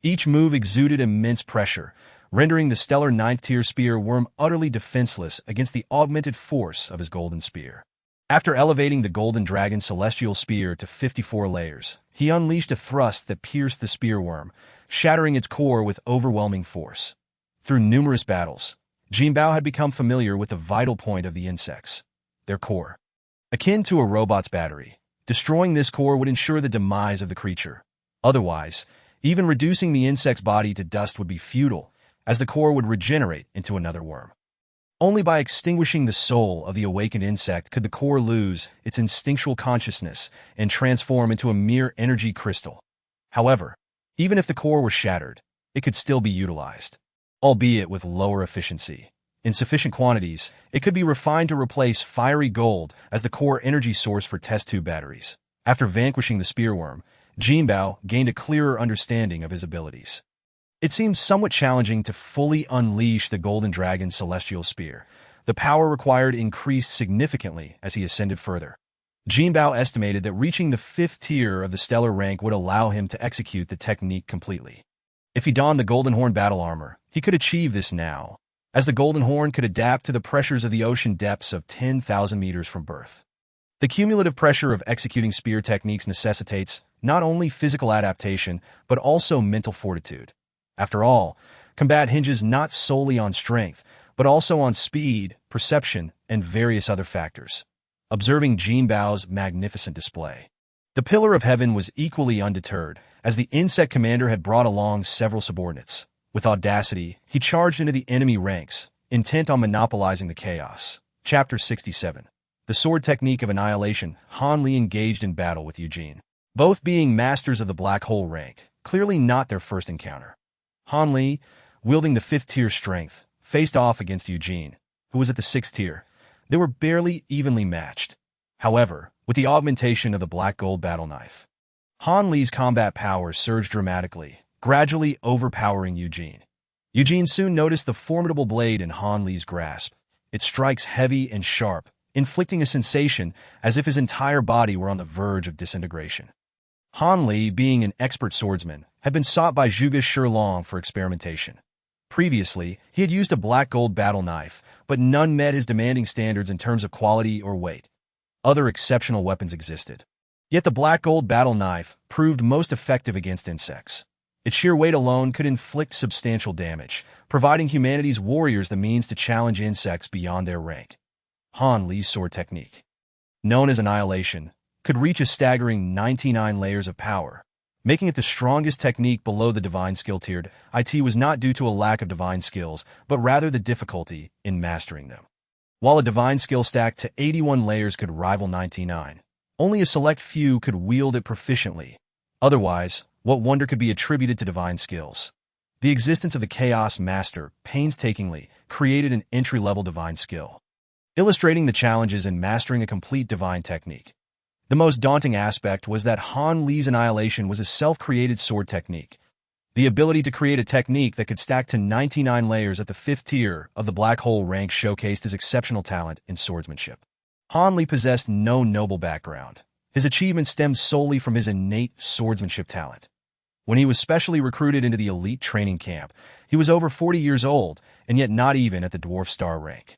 Each move exuded immense pressure, rendering the stellar 9th-tier spear worm utterly defenseless against the augmented force of his golden spear. After elevating the Golden Dragon's celestial spear to 54 layers, he unleashed a thrust that pierced the spear worm, shattering its core with overwhelming force. Through numerous battles, Jinbao had become familiar with the vital point of the insects, their core. Akin to a robot's battery, destroying this core would ensure the demise of the creature. Otherwise, even reducing the insect's body to dust would be futile, as the core would regenerate into another worm. Only by extinguishing the soul of the awakened insect could the core lose its instinctual consciousness and transform into a mere energy crystal. However, even if the core were shattered, it could still be utilized, albeit with lower efficiency. In sufficient quantities, it could be refined to replace fiery gold as the core energy source for test tube batteries. After vanquishing the spearworm, Jinbao gained a clearer understanding of his abilities. It seemed somewhat challenging to fully unleash the Golden Dragon's celestial spear. The power required increased significantly as he ascended further. Jinbao estimated that reaching the 5th tier of the stellar rank would allow him to execute the technique completely. If he donned the Golden Horn battle armor, he could achieve this now, as the Golden Horn could adapt to the pressures of the ocean depths of 10,000 meters from birth. The cumulative pressure of executing spear techniques necessitates not only physical adaptation, but also mental fortitude. After all, combat hinges not solely on strength, but also on speed, perception, and various other factors. Observing Jinbao's magnificent display, the Pillar of Heaven was equally undeterred, as the insect commander had brought along several subordinates. With audacity, he charged into the enemy ranks, intent on monopolizing the chaos. Chapter 67. The Sword Technique of Annihilation. Han Li engaged in battle with Eugene. Both being masters of the Black Hole rank, clearly not their first encounter. Han Li, wielding the 5th tier strength, faced off against Eugene, who was at the 6th tier. They were barely evenly matched. However, with the augmentation of the Black Gold battle knife, Han Li's combat power surged dramatically, gradually overpowering Eugene. Eugene soon noticed the formidable blade in Han Li's grasp. It strikes heavy and sharp, inflicting a sensation as if his entire body were on the verge of disintegration. Han Li, being an expert swordsman, had been sought by Zhuge Shilong for experimentation. Previously, he had used a Black Gold battle knife, but none met his demanding standards in terms of quality or weight. Other exceptional weapons existed. Yet the Black Gold battle knife proved most effective against insects. Its sheer weight alone could inflict substantial damage, providing humanity's warriors the means to challenge insects beyond their rank. Han Li's sword technique, known as Annihilation, could reach a staggering 99 layers of power, making it the strongest technique below the divine skill tiered. It was not due to a lack of divine skills, but rather the difficulty in mastering them. While a divine skill stack to 81 layers could rival 99, only a select few could wield it proficiently. Otherwise, what wonder could be attributed to divine skills? The existence of the Chaos Master painstakingly created an entry-level divine skill, illustrating the challenges in mastering a complete divine technique. The most daunting aspect was that Han Li's Annihilation was a self-created sword technique. The ability to create a technique that could stack to 99 layers at the 5th tier of the Black Hole rank showcased his exceptional talent in swordsmanship. Han Li possessed no noble background. His achievement stemmed solely from his innate swordsmanship talent. When he was specially recruited into the elite training camp, he was over 40 years old, and yet not even at the Dwarf Star rank,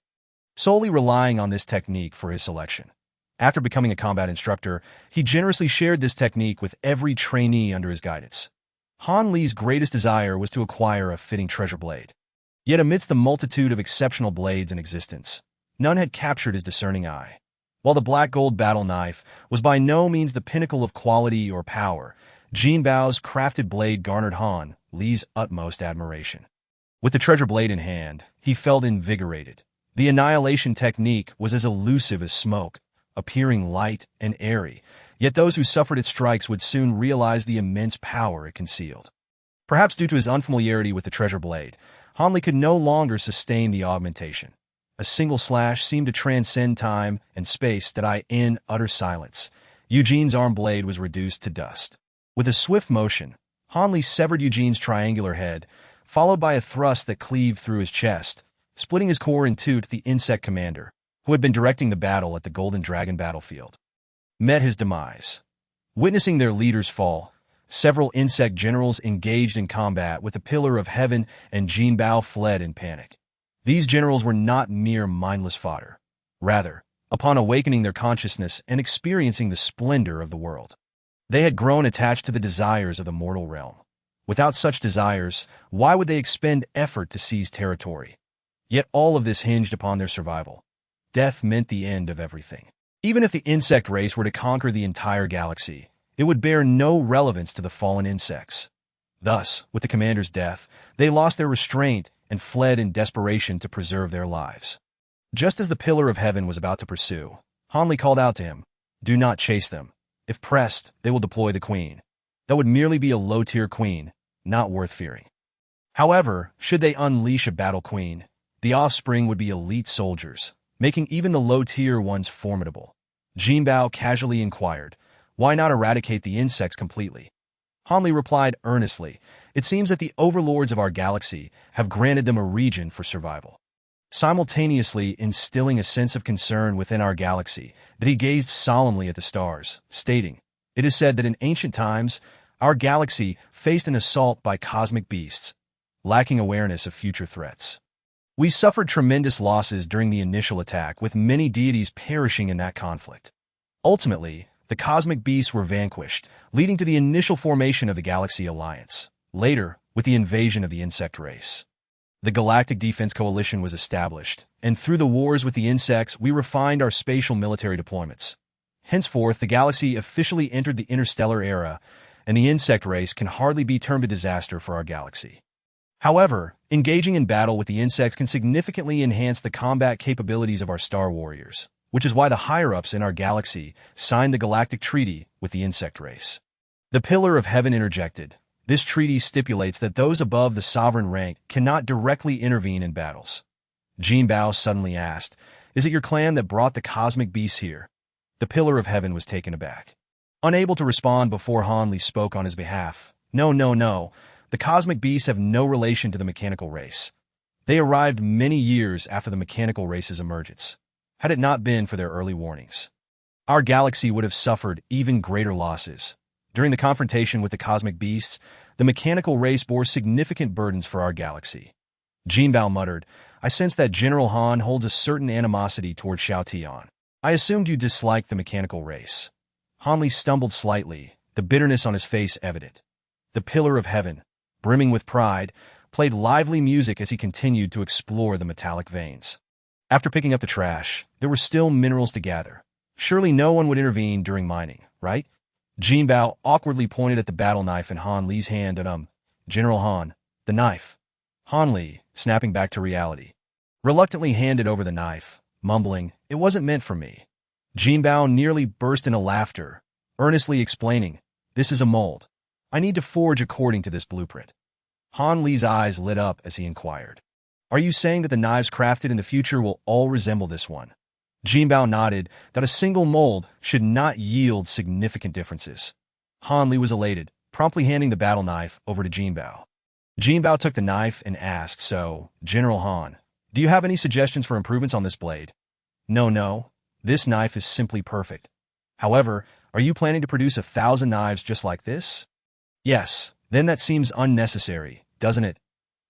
solely relying on this technique for his selection. After becoming a combat instructor, he generously shared this technique with every trainee under his guidance. Han Li's greatest desire was to acquire a fitting treasure blade. Yet amidst the multitude of exceptional blades in existence, none had captured his discerning eye. While the Black Gold battle knife was by no means the pinnacle of quality or power, Jinbao's crafted blade garnered Han Li's utmost admiration. With the treasure blade in hand, he felt invigorated. The Annihilation technique was as elusive as smoke, appearing light and airy, yet those who suffered its strikes would soon realize the immense power it concealed. Perhaps due to his unfamiliarity with the treasure blade, Han Li could no longer sustain the augmentation. A single slash seemed to transcend time and space that in utter silence. Eugene's arm blade was reduced to dust. With a swift motion, Han Li severed Eugene's triangular head, followed by a thrust that cleaved through his chest, splitting his core in two. The insect commander, who had been directing the battle at the Golden Dragon battlefield, met his demise. Witnessing their leaders fall, several insect generals engaged in combat with the Pillar of Heaven, and Jinbao fled in panic. These generals were not mere mindless fodder. Rather, upon awakening their consciousness and experiencing the splendor of the world, they had grown attached to the desires of the mortal realm. Without such desires, why would they expend effort to seize territory? Yet all of this hinged upon their survival. Death meant the end of everything. Even if the insect race were to conquer the entire galaxy, it would bear no relevance to the fallen insects. Thus, with the commander's death, they lost their restraint and fled in desperation to preserve their lives. Just as the Pillar of Heaven was about to pursue, Han Li called out to him, "Do not chase them. If pressed, they will deploy the queen. That would merely be a low-tier queen, not worth fearing. However, should they unleash a battle queen, the offspring would be elite soldiers, making even the low-tier ones formidable." Jinbao casually inquired, "Why not eradicate the insects completely?" Han Li replied earnestly, "It seems that the overlords of our galaxy have granted them a region for survival," simultaneously instilling a sense of concern within our galaxy. That he gazed solemnly at the stars, stating, "It is said that in ancient times, our galaxy faced an assault by cosmic beasts, lacking awareness of future threats. We suffered tremendous losses during the initial attack, with many deities perishing in that conflict. Ultimately, The cosmic beasts were vanquished, leading to the initial formation of the Galaxy Alliance. Later, with the invasion of the insect race, the Galactic Defense Coalition was established, and through the wars with the insects, we refined our spatial military deployments. Henceforth, the galaxy officially entered the interstellar era, and the insect race can hardly be termed a disaster for our galaxy. However, engaging in battle with the insects can significantly enhance the combat capabilities of our Star Warriors, which is why the higher-ups in our galaxy signed the Galactic Treaty with the insect race. The Pillar of Heaven interjected. This treaty stipulates that those above the sovereign rank cannot directly intervene in battles. Jinbao suddenly asked, "Is it your clan that brought the cosmic beasts here?" The Pillar of Heaven was taken aback. Unable to respond before Han Li spoke on his behalf, No. The cosmic beasts have no relation to the mechanical race. They arrived many years after the mechanical race's emergence. Had it not been for their early warnings, our galaxy would have suffered even greater losses. During the confrontation with the cosmic beasts, the mechanical race bore significant burdens for our galaxy. Jinbao muttered, "I sense that General Han holds a certain animosity toward Shao Tian. I assumed you disliked the mechanical race." Han Li stumbled slightly, the bitterness on his face evident. The Pillar of Heaven, brimming with pride, played lively music as he continued to explore the metallic veins. After picking up the trash, there were still minerals to gather. Surely no one would intervene during mining, right? Jinbao awkwardly pointed at the battle knife in Han Li's hand and General Han, the knife. Han Li, snapping back to reality, reluctantly handed over the knife, mumbling, "It wasn't meant for me." Jinbao nearly burst into laughter, earnestly explaining, "This is a mold. I need to forge according to this blueprint." Han Li's eyes lit up as he inquired, "Are you saying that the knives crafted in the future will all resemble this one?" Jinbao nodded that a single mold should not yield significant differences. Han Li was elated, promptly handing the battle knife over to Jinbao. Jinbao took the knife and asked, "So, General Han, do you have any suggestions for improvements on this blade?" No. This knife is simply perfect. However, are you planning to produce 1,000 knives just like this? Yes, then that seems unnecessary, doesn't it?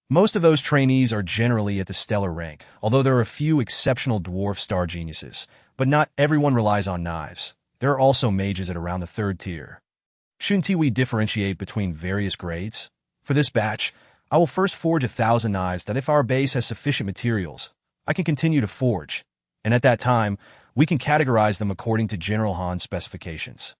Most of those trainees are generally at the stellar rank, although there are a few exceptional dwarf star geniuses, but not everyone relies on knives. There are also mages at around the 3rd tier. Shouldn't we differentiate between various grades? For this batch, I will first forge 1,000 knives that if our base has sufficient materials, I can continue to forge, and at that time, we can categorize them according to General Han's specifications.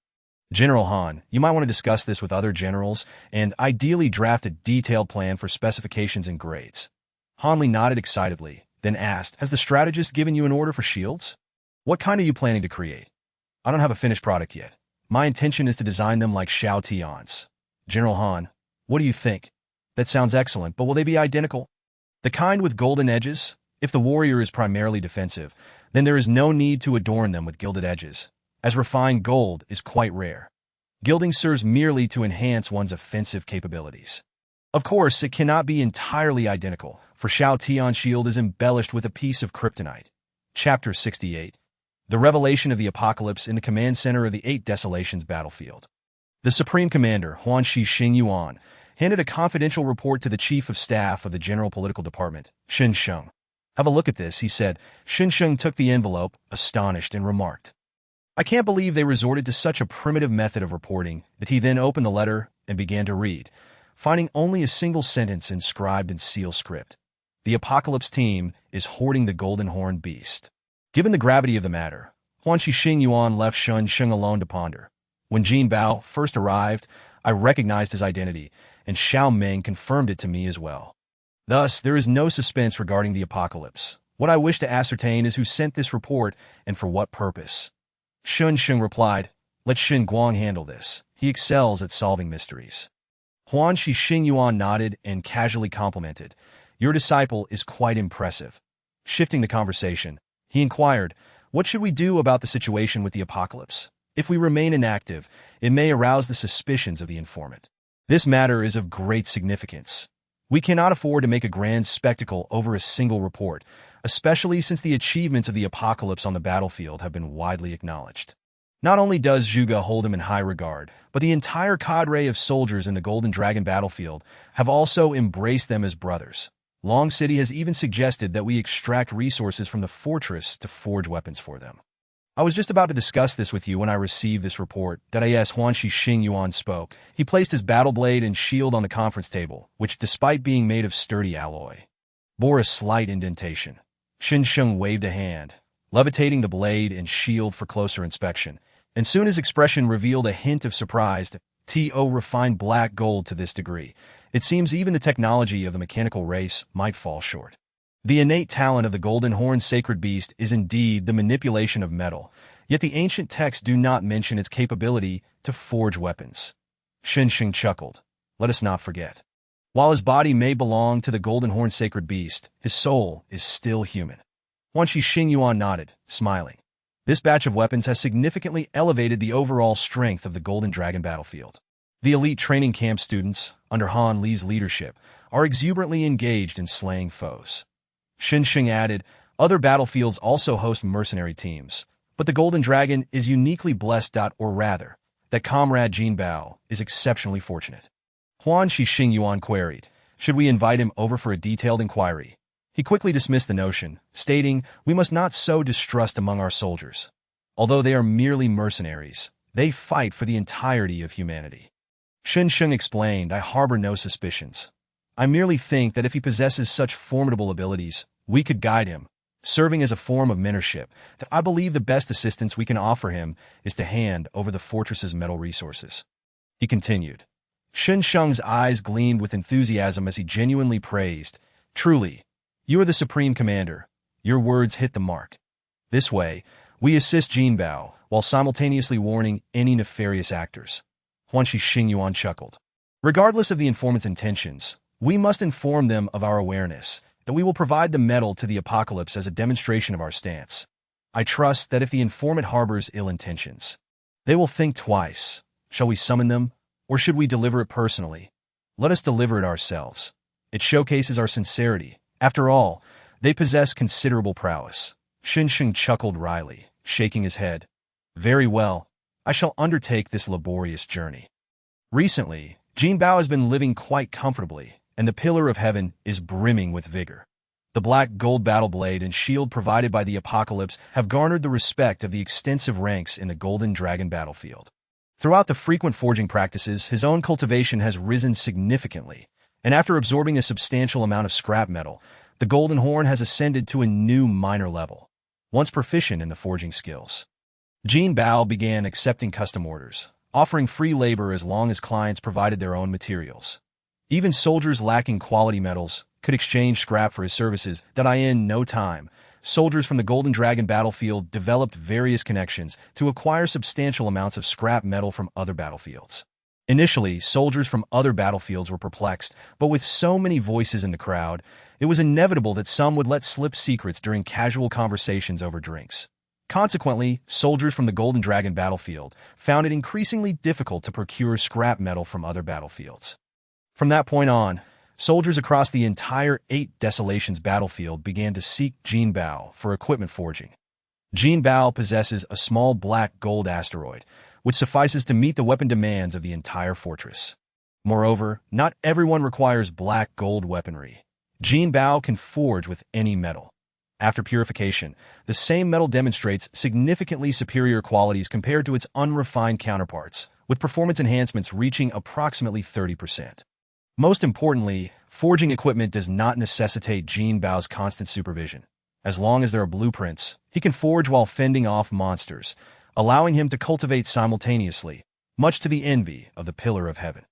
General Han, you might want to discuss this with other generals and ideally draft a detailed plan for specifications and grades. Han Li nodded excitedly, then asked, "Has the strategist given you an order for shields? What kind are you planning to create?" "I don't have a finished product yet. My intention is to design them like Shao Tian's." "General Han, what do you think?" "That sounds excellent, but will they be identical?" "The kind with golden edges? If the warrior is primarily defensive, then there is no need to adorn them with gilded edges, as refined gold is quite rare. Gilding serves merely to enhance one's offensive capabilities. Of course, it cannot be entirely identical, for Shao Tian's shield is embellished with a piece of kryptonite." Chapter 68. The Revelation of the Apocalypse in the Command Center of the 8 Desolations Battlefield. The Supreme Commander, Huanshi Xingyuan, handed a confidential report to the Chief of Staff of the General Political Department, Shen Sheng. "Have a look at this," he said. Shen Sheng took the envelope, astonished, and remarked, "I can't believe they resorted to such a primitive method of reporting," that he then opened the letter and began to read, finding only a single sentence inscribed in seal script. "The Apocalypse team is hoarding the golden horned beast." Given the gravity of the matter, Huanshi Xingyuan left Shen Sheng alone to ponder. When Jinbao first arrived, I recognized his identity, and Xiao Meng confirmed it to me as well. Thus, there is no suspense regarding the apocalypse. What I wish to ascertain is who sent this report and for what purpose. Shen Sheng replied, "Let Shen Guang handle this. He excels at solving mysteries." Huanshi Xingyuan nodded and casually complimented, "Your disciple is quite impressive." Shifting the conversation, he inquired, "What should we do about the situation with the apocalypse? If we remain inactive, it may arouse the suspicions of the informant. This matter is of great significance. We cannot afford to make a grand spectacle over a single report, especially since the achievements of the apocalypse on the battlefield have been widely acknowledged. Not only does Zhuge hold him in high regard, but the entire cadre of soldiers in the Golden Dragon battlefield have also embraced them as brothers. Long City has even suggested that we extract resources from the fortress to forge weapons for them." I was just about to discuss this with you when I received this report. Yes, Huanshi Xingyuan spoke. He placed his battle blade and shield on the conference table, which, despite being made of sturdy alloy, bore a slight indentation. Xin Sheng waved a hand, levitating the blade and shield for closer inspection, and soon his expression revealed a hint of surprise. To refined black gold to this degree, it seems even the technology of the mechanical race might fall short. The innate talent of the golden horned sacred beast is indeed the manipulation of metal, yet the ancient texts do not mention its capability to forge weapons. Xin Sheng chuckled. Let us not forget. While his body may belong to the golden horned sacred beast, his soul is still human. Huanshi Xingyuan nodded, smiling. This batch of weapons has significantly elevated the overall strength of the Golden Dragon battlefield. The elite training camp students, under Han Li's leadership, are exuberantly engaged in slaying foes. Xin Sheng added, other battlefields also host mercenary teams, but the Golden Dragon is uniquely blessed. Or rather, that comrade Jinbao is exceptionally fortunate. Huanshi Xingyuan queried, should we invite him over for a detailed inquiry? He quickly dismissed the notion, stating, we must not sow distrust among our soldiers. Although they are merely mercenaries, they fight for the entirety of humanity. Xin Sheng explained, I harbor no suspicions. I merely think that if he possesses such formidable abilities, we could guide him, serving as a form of mentorship. I believe the best assistance we can offer him is to hand over the fortress's metal resources. He continued. Xin Sheng's eyes gleamed with enthusiasm as he genuinely praised, truly, you are the supreme commander. Your words hit the mark. This way, we assist Jinbao, while simultaneously warning any nefarious actors. Huanshi Xingyuan chuckled. Regardless of the informant's intentions, we must inform them of our awareness, that we will provide the metal to the apocalypse as a demonstration of our stance. I trust that if the informant harbors ill intentions, they will think twice. Shall we summon them, or should we deliver it personally? Let us deliver it ourselves. It showcases our sincerity. After all, they possess considerable prowess. Xin Sheng chuckled wryly, shaking his head. Very well, I shall undertake this laborious journey. Recently, Jinbao has been living quite comfortably, and the Pillar of Heaven is brimming with vigor. The black gold battle blade and shield provided by the Apocalypse have garnered the respect of the extensive ranks in the Golden Dragon battlefield. Throughout the frequent forging practices, his own cultivation has risen significantly, and after absorbing a substantial amount of scrap metal, the Golden Horn has ascended to a new minor level. Once proficient in the forging skills, Jinbao began accepting custom orders, offering free labor as long as clients provided their own materials. Even soldiers lacking quality metals could exchange scrap for his services. In no time, soldiers from the Golden Dragon battlefield developed various connections to acquire substantial amounts of scrap metal from other battlefields. Initially, soldiers from other battlefields were perplexed, but with so many voices in the crowd, it was inevitable that some would let slip secrets during casual conversations over drinks. Consequently, soldiers from the Golden Dragon battlefield found it increasingly difficult to procure scrap metal from other battlefields. From that point on, soldiers across the entire 8 Desolations battlefield began to seek Jinbao for equipment forging. Jinbao possesses a small black gold asteroid, which suffices to meet the weapon demands of the entire fortress. Moreover, not everyone requires black gold weaponry. Jinbao can forge with any metal. After purification, the same metal demonstrates significantly superior qualities compared to its unrefined counterparts, with performance enhancements reaching approximately 30%. Most importantly, forging equipment does not necessitate Jinbao's constant supervision. As long as there are blueprints, he can forge while fending off monsters, allowing him to cultivate simultaneously, much to the envy of the Pillar of Heaven.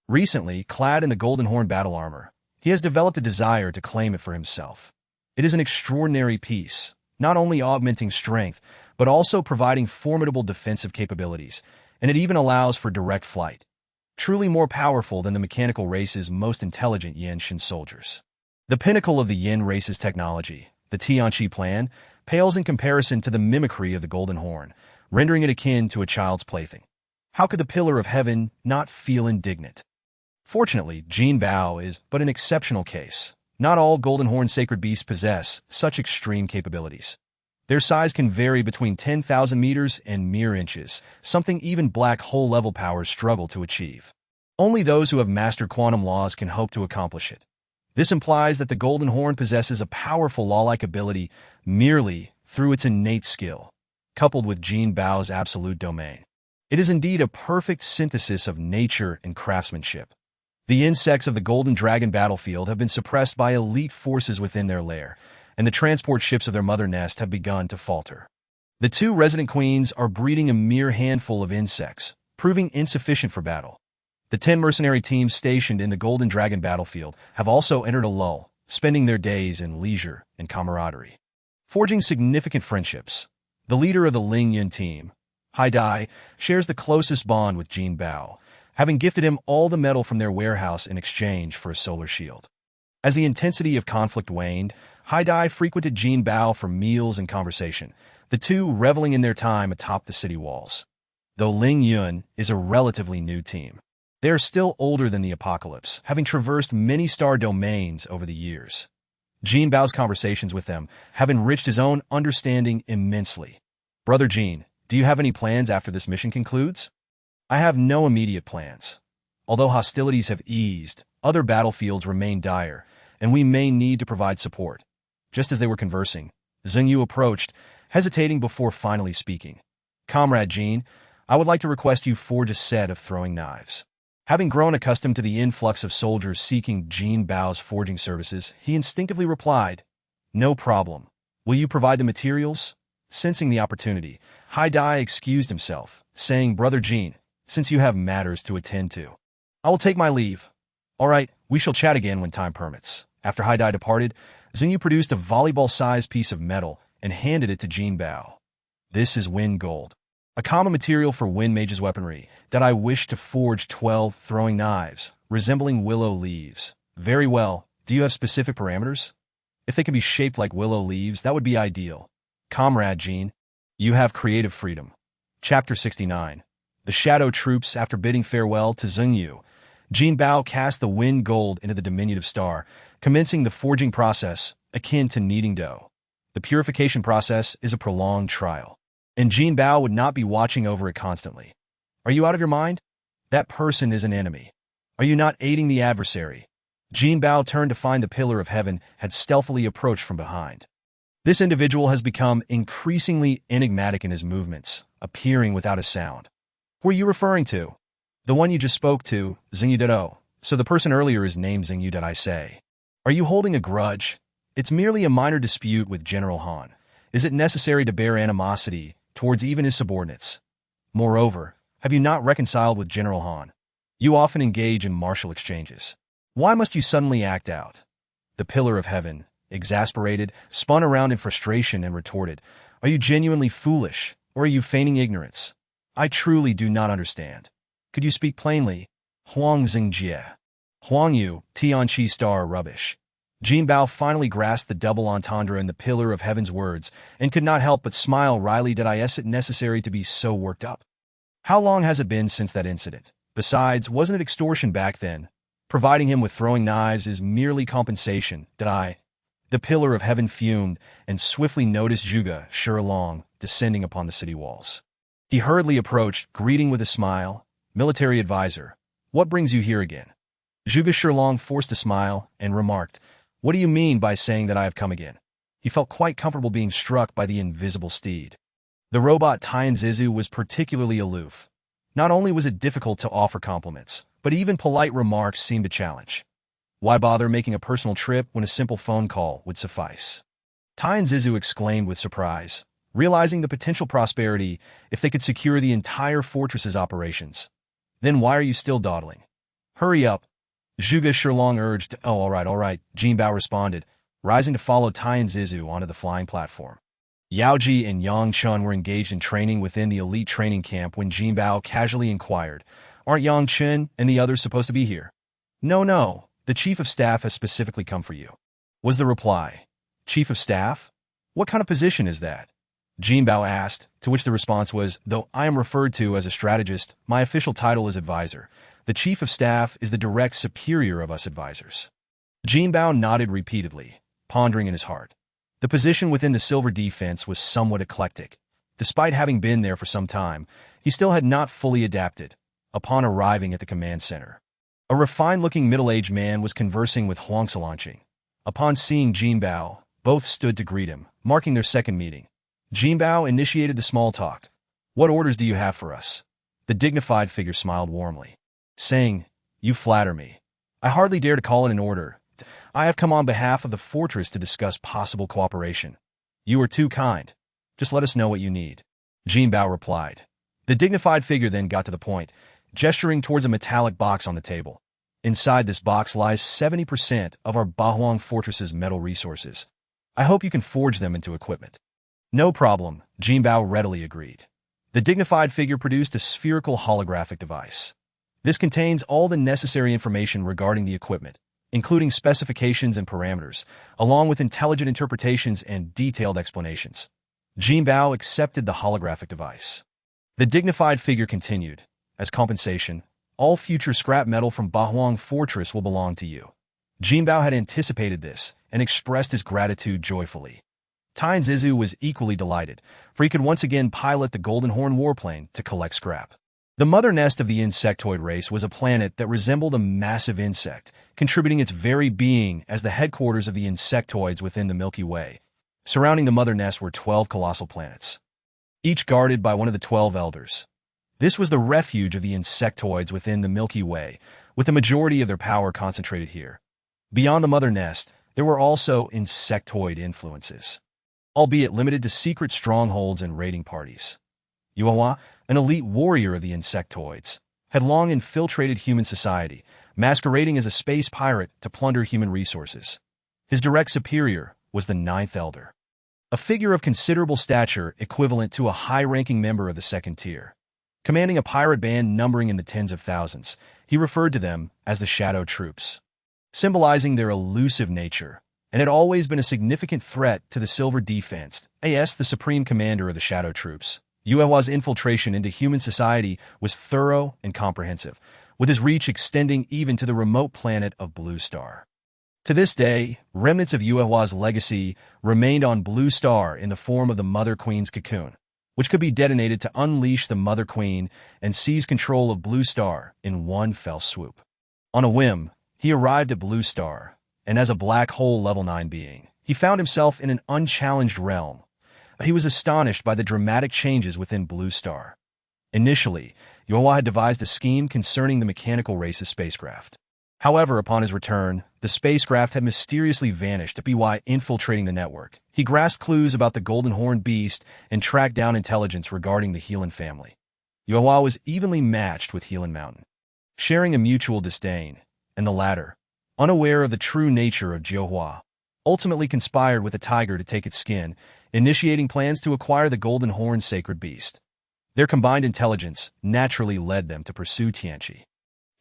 Recently, clad in the Golden Horn battle armor, he has developed a desire to claim it for himself. It is an extraordinary piece, not only augmenting strength, but also providing formidable defensive capabilities, and it even allows for direct flight. Truly more powerful than the mechanical race's most intelligent Yen-Shin soldiers. The pinnacle of the Yin race's technology, the Tianqi plan, pales in comparison to the mimicry of the Golden Horn, rendering it akin to a child's plaything. How could the Pillar of Heaven not feel indignant? Fortunately, Jinbao is but an exceptional case. Not all Golden Horn sacred beasts possess such extreme capabilities. Their size can vary between 10,000 meters and mere inches, something even black hole level powers struggle to achieve. Only those who have mastered quantum laws can hope to accomplish it. This implies that the Golden Horn possesses a powerful law-like ability merely through its innate skill. coupled with Jinbao's absolute domain. It is indeed a perfect synthesis of nature and craftsmanship. The insects of the Golden Dragon battlefield have been suppressed by elite forces within their lair, and the transport ships of their mother nest have begun to falter. The two resident queens are breeding a mere handful of insects, proving insufficient for battle. The 10 mercenary teams stationed in the Golden Dragon battlefield have also entered a lull, spending their days in leisure and camaraderie, forging significant friendships. The leader of the Ling Yun team, Hai Dai, shares the closest bond with Jinbao, having gifted him all the metal from their warehouse in exchange for a solar shield. As the intensity of conflict waned, Hai Dai frequented Jinbao for meals and conversation, the two reveling in their time atop the city walls. Though Ling Yun is a relatively new team, they are still older than the apocalypse, having traversed many star domains over the years. Jinbao's conversations with them have enriched his own understanding immensely. Brother Jin, do you have any plans after this mission concludes? I have no immediate plans. Although hostilities have eased, other battlefields remain dire, and we may need to provide support. Just as they were conversing, Zheng Yu approached, hesitating before finally speaking. Comrade Jin, I would like to request you forge a set of throwing knives. Having grown accustomed to the influx of soldiers seeking Jinbao's forging services, he instinctively replied, No problem. Will you provide the materials? Sensing the opportunity, Hai Dai excused himself, saying, Brother Jin, since you have matters to attend to, I will take my leave. All right, we shall chat again when time permits. After Hai Dai departed, Zheng Yu produced a volleyball-sized piece of metal and handed it to Jinbao. This is wind gold, a common material for wind mage's weaponry, that I wish to forge 12 throwing knives, resembling willow leaves. Very well. Do you have specific parameters? If they can be shaped like willow leaves, that would be ideal. Comrade Jin, you have creative freedom. Chapter 69. The Shadow Troops. After bidding farewell to Zheng Yu, Jinbao cast the wind gold into the diminutive star, commencing the forging process, akin to kneading dough. The purification process is a prolonged trial, and Jinbao would not be watching over it constantly. Are you out of your mind? That person is an enemy. Are you not aiding the adversary? Jinbao turned to find the Pillar of Heaven had stealthily approached from behind. This individual has become increasingly enigmatic in his movements, appearing without a sound. Who are you referring to? The one you just spoke to, Zheng Yu. So the person earlier is named Zheng Yu, I say. Are you holding a grudge? It's merely a minor dispute with General Han. Is it necessary to bear animosity towards even his subordinates? Moreover, have you not reconciled with General Han? You often engage in martial exchanges. Why must you suddenly act out? The Pillar of Heaven, exasperated, spun around in frustration and retorted, Are you genuinely foolish, or are you feigning ignorance? I truly do not understand. Could you speak plainly? Huang Xingjie. Huang Yu, Tianqi star rubbish. Jinbao finally grasped the double entendre in the Pillar of Heaven's words, and could not help but smile wryly. Is it necessary to be so worked up? How long has it been since that incident? Besides, wasn't it extortion back then? Providing him with throwing knives is merely compensation. The Pillar of Heaven fumed, and swiftly noticed Zhuge Shilong descending upon the city walls. He hurriedly approached, greeting with a smile, Military advisor, what brings you here again? Zhuge Shilong forced a smile and remarked, What do you mean by saying that I have come again? He felt quite comfortable being struck by the invisible steed. The robot Tianzizu was particularly aloof. Not only was it difficult to offer compliments, but even polite remarks seemed a challenge. Why bother making a personal trip when a simple phone call would suffice? Tianzizu exclaimed with surprise, realizing the potential prosperity if they could secure the entire fortress's operations. Then why are you still dawdling? Hurry up. Zhuge Shilong urged. Oh, all right, Jinbao responded, rising to follow Tianzizu onto the flying platform. Yaoji and Yang Chun were engaged in training within the elite training camp when Jinbao casually inquired, Aren't Yang Chun and the others supposed to be here? No, the chief of staff has specifically come for you, was the reply. Chief of staff? What kind of position is that? Jinbao asked, to which the response was, Though I am referred to as a strategist, my official title is advisor. The chief of staff is the direct superior of us advisors. Jinbao nodded repeatedly, pondering in his heart. The position within the Silver Defense was somewhat eclectic. Despite having been there for some time, he still had not fully adapted. Upon arriving at the command center, a refined-looking middle-aged man was conversing with Huang Xilanqing. Upon seeing Jinbao, both stood to greet him, marking their second meeting. Jinbao initiated the small talk. What orders do you have for us? The dignified figure smiled warmly, saying, You flatter me. I hardly dare to call it an order. I have come on behalf of the fortress to discuss possible cooperation. You are too kind. Just let us know what you need. Jinbao replied. The dignified figure then got to the point, gesturing towards a metallic box on the table. Inside this box lies 70% of our Bahuang fortress's metal resources. I hope you can forge them into equipment. No problem, Jinbao readily agreed. The dignified figure produced a spherical holographic device. This contains all the necessary information regarding the equipment, including specifications and parameters, along with intelligent interpretations and detailed explanations. Jinbao accepted the holographic device. The dignified figure continued, as compensation, all future scrap metal from Bahuang Fortress will belong to you. Jinbao had anticipated this and expressed his gratitude joyfully. Tyne Zizu was equally delighted, for he could once again pilot the Golden Horn warplane to collect scrap. The mother nest of the insectoid race was a planet that resembled a massive insect, contributing its very being as the headquarters of the insectoids within the Milky Way. Surrounding the mother nest were 12 colossal planets, each guarded by one of the 12 elders. This was the refuge of the insectoids within the Milky Way, with the majority of their power concentrated here. Beyond the mother nest, there were also insectoid influences, albeit limited to secret strongholds and raiding parties. Yuehua, an elite warrior of the insectoids, had long infiltrated human society, masquerading as a space pirate to plunder human resources. His direct superior was the ninth elder, a figure of considerable stature equivalent to a high-ranking member of the second tier. Commanding a pirate band numbering in the tens of thousands, he referred to them as the Shadow Troops, symbolizing their elusive nature, and had always been a significant threat to the Silver Defense, as the supreme commander of the Shadow Troops. Yuehua's infiltration into human society was thorough and comprehensive, with his reach extending even to the remote planet of Blue Star. To this day, remnants of Yuehua's legacy remained on Blue Star in the form of the Mother Queen's cocoon, which could be detonated to unleash the Mother Queen and seize control of Blue Star in one fell swoop. On a whim, he arrived at Blue Star, and as a black hole level 9 being, he found himself in an unchallenged realm. He was astonished by the dramatic changes within Blue Star. Initially, Yuehua had devised a scheme concerning the mechanical race's spacecraft. However, upon his return, the spacecraft had mysteriously vanished by infiltrating the network. He grasped clues about the Golden Horn beast and tracked down intelligence regarding the Helan family. Yuehua was evenly matched with Helan Mountain, sharing a mutual disdain, and the latter, unaware of the true nature of Jiuhua, ultimately conspired with the tiger to take its skin, initiating plans to acquire the Golden Horn sacred beast. Their combined intelligence naturally led them to pursue Tianqi.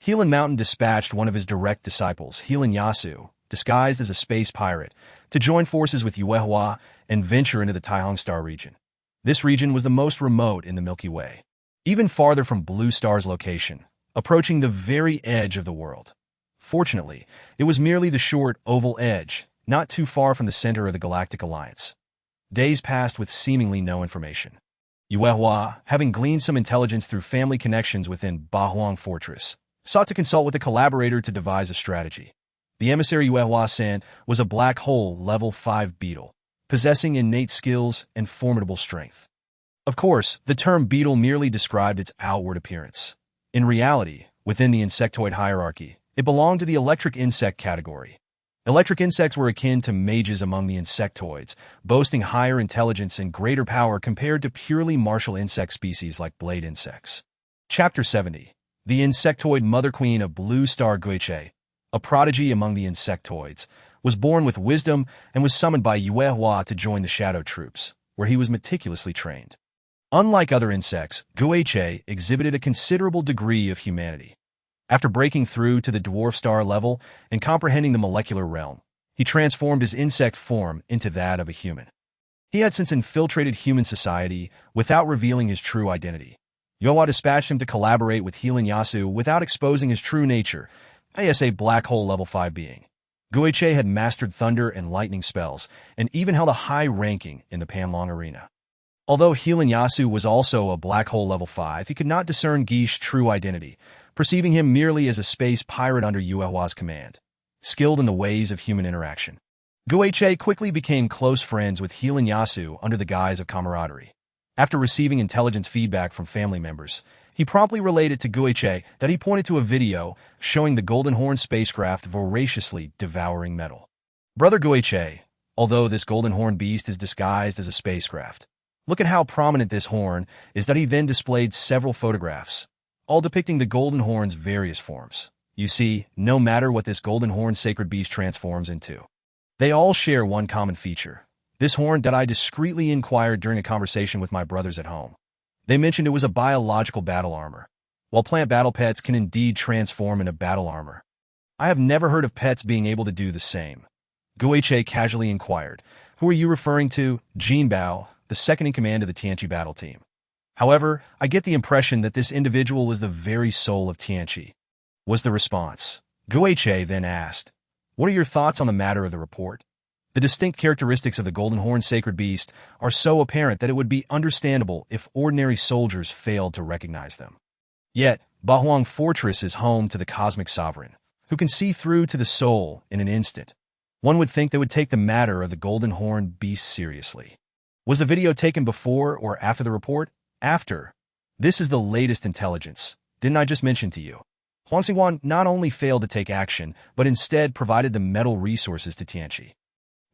Helan Mountain dispatched one of his direct disciples, Helan Yasu, disguised as a space pirate, to join forces with Yuehua and venture into the Taihang Star region. This region was the most remote in the Milky Way, even farther from Blue Star's location, approaching the very edge of the world. Fortunately, it was merely the short, oval edge, not too far from the center of the Galactic Alliance. Days passed with seemingly no information. Yuehua, having gleaned some intelligence through family connections within Bahuang Fortress, sought to consult with a collaborator to devise a strategy. The emissary Yuehua sent was a black hole level 5 beetle, possessing innate skills and formidable strength. Of course, the term beetle merely described its outward appearance. In reality, within the insectoid hierarchy, it belonged to the electric insect category. Electric insects were akin to mages among the insectoids, boasting higher intelligence and greater power compared to purely martial insect species like blade insects. Chapter 70. The insectoid mother queen of Blue Star Guiche, a prodigy among the insectoids, was born with wisdom and was summoned by Yuehua to join the Shadow Troops, where he was meticulously trained. Unlike other insects, Guiche exhibited a considerable degree of humanity. After breaking through to the dwarf star level and comprehending the molecular realm, he transformed his insect form into that of a human. He had since infiltrated human society without revealing his true identity. Yuehua dispatched him to collaborate with Helan Yasu without exposing his true nature, as a black hole level 5 being. Guiche had mastered thunder and lightning spells and even held a high ranking in the Panlong arena. Although Helan Yasu was also a black hole level 5, he could not discern Guiche's true identity, perceiving him merely as a space pirate under Yuehua's command, skilled in the ways of human interaction. Guiche quickly became close friends with Healan Yasu under the guise of camaraderie. After receiving intelligence feedback from family members, he promptly related to Guiche that he pointed to a video showing the Golden Horn spacecraft voraciously devouring metal. Brother Guiche, although this Golden Horn beast is disguised as a spacecraft, look at how prominent this horn is that he then displayed several photographs, all depicting the Golden Horn's various forms. You see, no matter what this Golden Horn sacred beast transforms into, they all share one common feature. This horn that I discreetly inquired during a conversation with my brothers at home. They mentioned it was a biological battle armor. While plant battle pets can indeed transform into battle armor, I have never heard of pets being able to do the same. Guiche casually inquired, "Who are you referring to?" Jinbao, the second in command of the Tianqi battle team. However, I get the impression that this individual was the very soul of Tianqi, was the response. Guiche then asked, "What are your thoughts on the matter of the report?" The distinct characteristics of the Golden Horn sacred beast are so apparent that it would be understandable if ordinary soldiers failed to recognize them. Yet, Bahuang Fortress is home to the cosmic sovereign, who can see through to the soul in an instant. One would think they would take the matter of the Golden Horn beast seriously. Was the video taken before or after the report? After. This is the latest intelligence. Didn't I just mention to you? Huang Xingguan not only failed to take action, but instead provided the metal resources to Tianqi.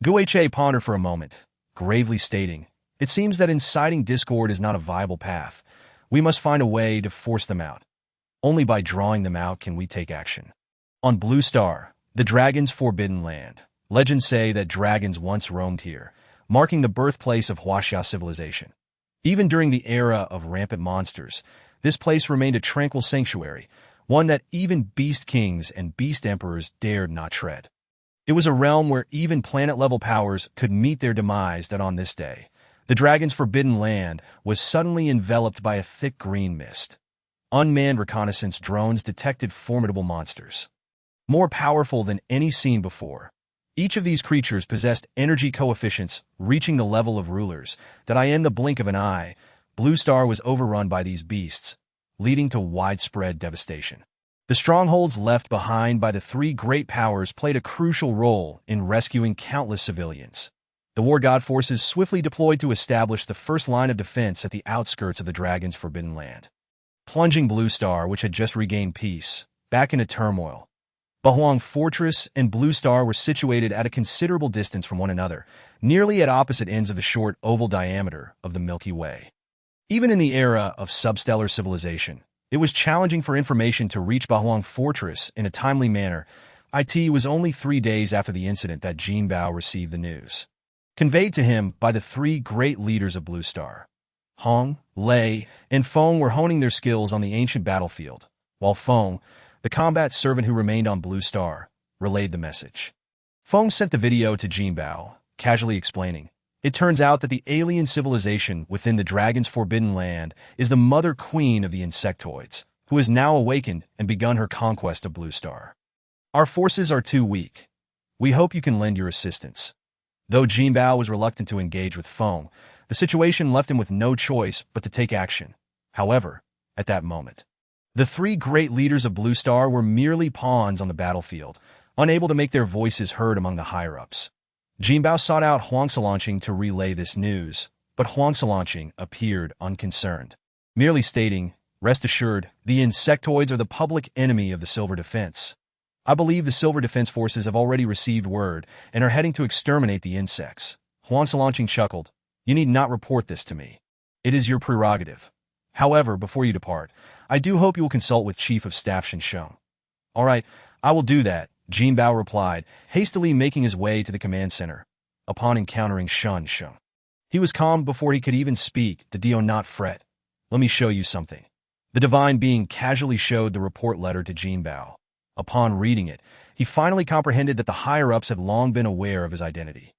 Guiche pondered for a moment, gravely stating, "It seems that inciting discord is not a viable path. We must find a way to force them out. Only by drawing them out can we take action." On Blue Star, the dragon's forbidden land, legends say that dragons once roamed here, marking the birthplace of Huaxia civilization. Even during the era of rampant monsters, this place remained a tranquil sanctuary, one that even beast kings and beast emperors dared not tread. It was a realm where even planet-level powers could meet their demise. That on this day, the dragon's forbidden land was suddenly enveloped by a thick green mist. Unmanned reconnaissance drones detected formidable monsters, more powerful than any seen before. Each of these creatures possessed energy coefficients reaching the level of rulers that in the blink of an eye, Blue Star was overrun by these beasts, leading to widespread devastation. The strongholds left behind by the three great powers played a crucial role in rescuing countless civilians. The war god forces swiftly deployed to establish the first line of defense at the outskirts of the dragon's forbidden land, plunging Blue Star, which had just regained peace, back into turmoil. Bahuang Fortress and Blue Star were situated at a considerable distance from one another, nearly at opposite ends of the short oval diameter of the Milky Way. Even in the era of substellar civilization, it was challenging for information to reach Bahuang Fortress in a timely manner. It was only 3 days after the incident that Jinbao received the news, conveyed to him by the three great leaders of Blue Star. Hong, Lei, and Feng were honing their skills on the ancient battlefield, while Feng, the combat servant who remained on Blue Star, relayed the message. Feng sent the video to Jinbao, casually explaining, "It turns out that the alien civilization within the dragon's forbidden land is the mother queen of the insectoids, who has now awakened and begun her conquest of Blue Star. Our forces are too weak. We hope you can lend your assistance." Though Jinbao was reluctant to engage with Feng, the situation left him with no choice but to take action. However, at that moment, the three great leaders of Blue Star were merely pawns on the battlefield, unable to make their voices heard among the higher-ups. Jinbao sought out Huang Xilangqing to relay this news, but Huang Xilangqing appeared unconcerned, merely stating, "Rest assured, the insectoids are the public enemy of the Silver Defense. I believe the Silver Defense forces have already received word and are heading to exterminate the insects." Huang Xilangqing chuckled, "You need not report this to me. It is your prerogative. However, before you depart, I do hope you will consult with Chief of Staff Shen Sheng." "All right, I will do that," Jinbao replied, hastily making his way to the command center. Upon encountering Shen Sheng, he was calm before he could even speak. "Do not fret. Let me show you something." The divine being casually showed the report letter to Jinbao. Upon reading it, he finally comprehended that the higher-ups had long been aware of his identity,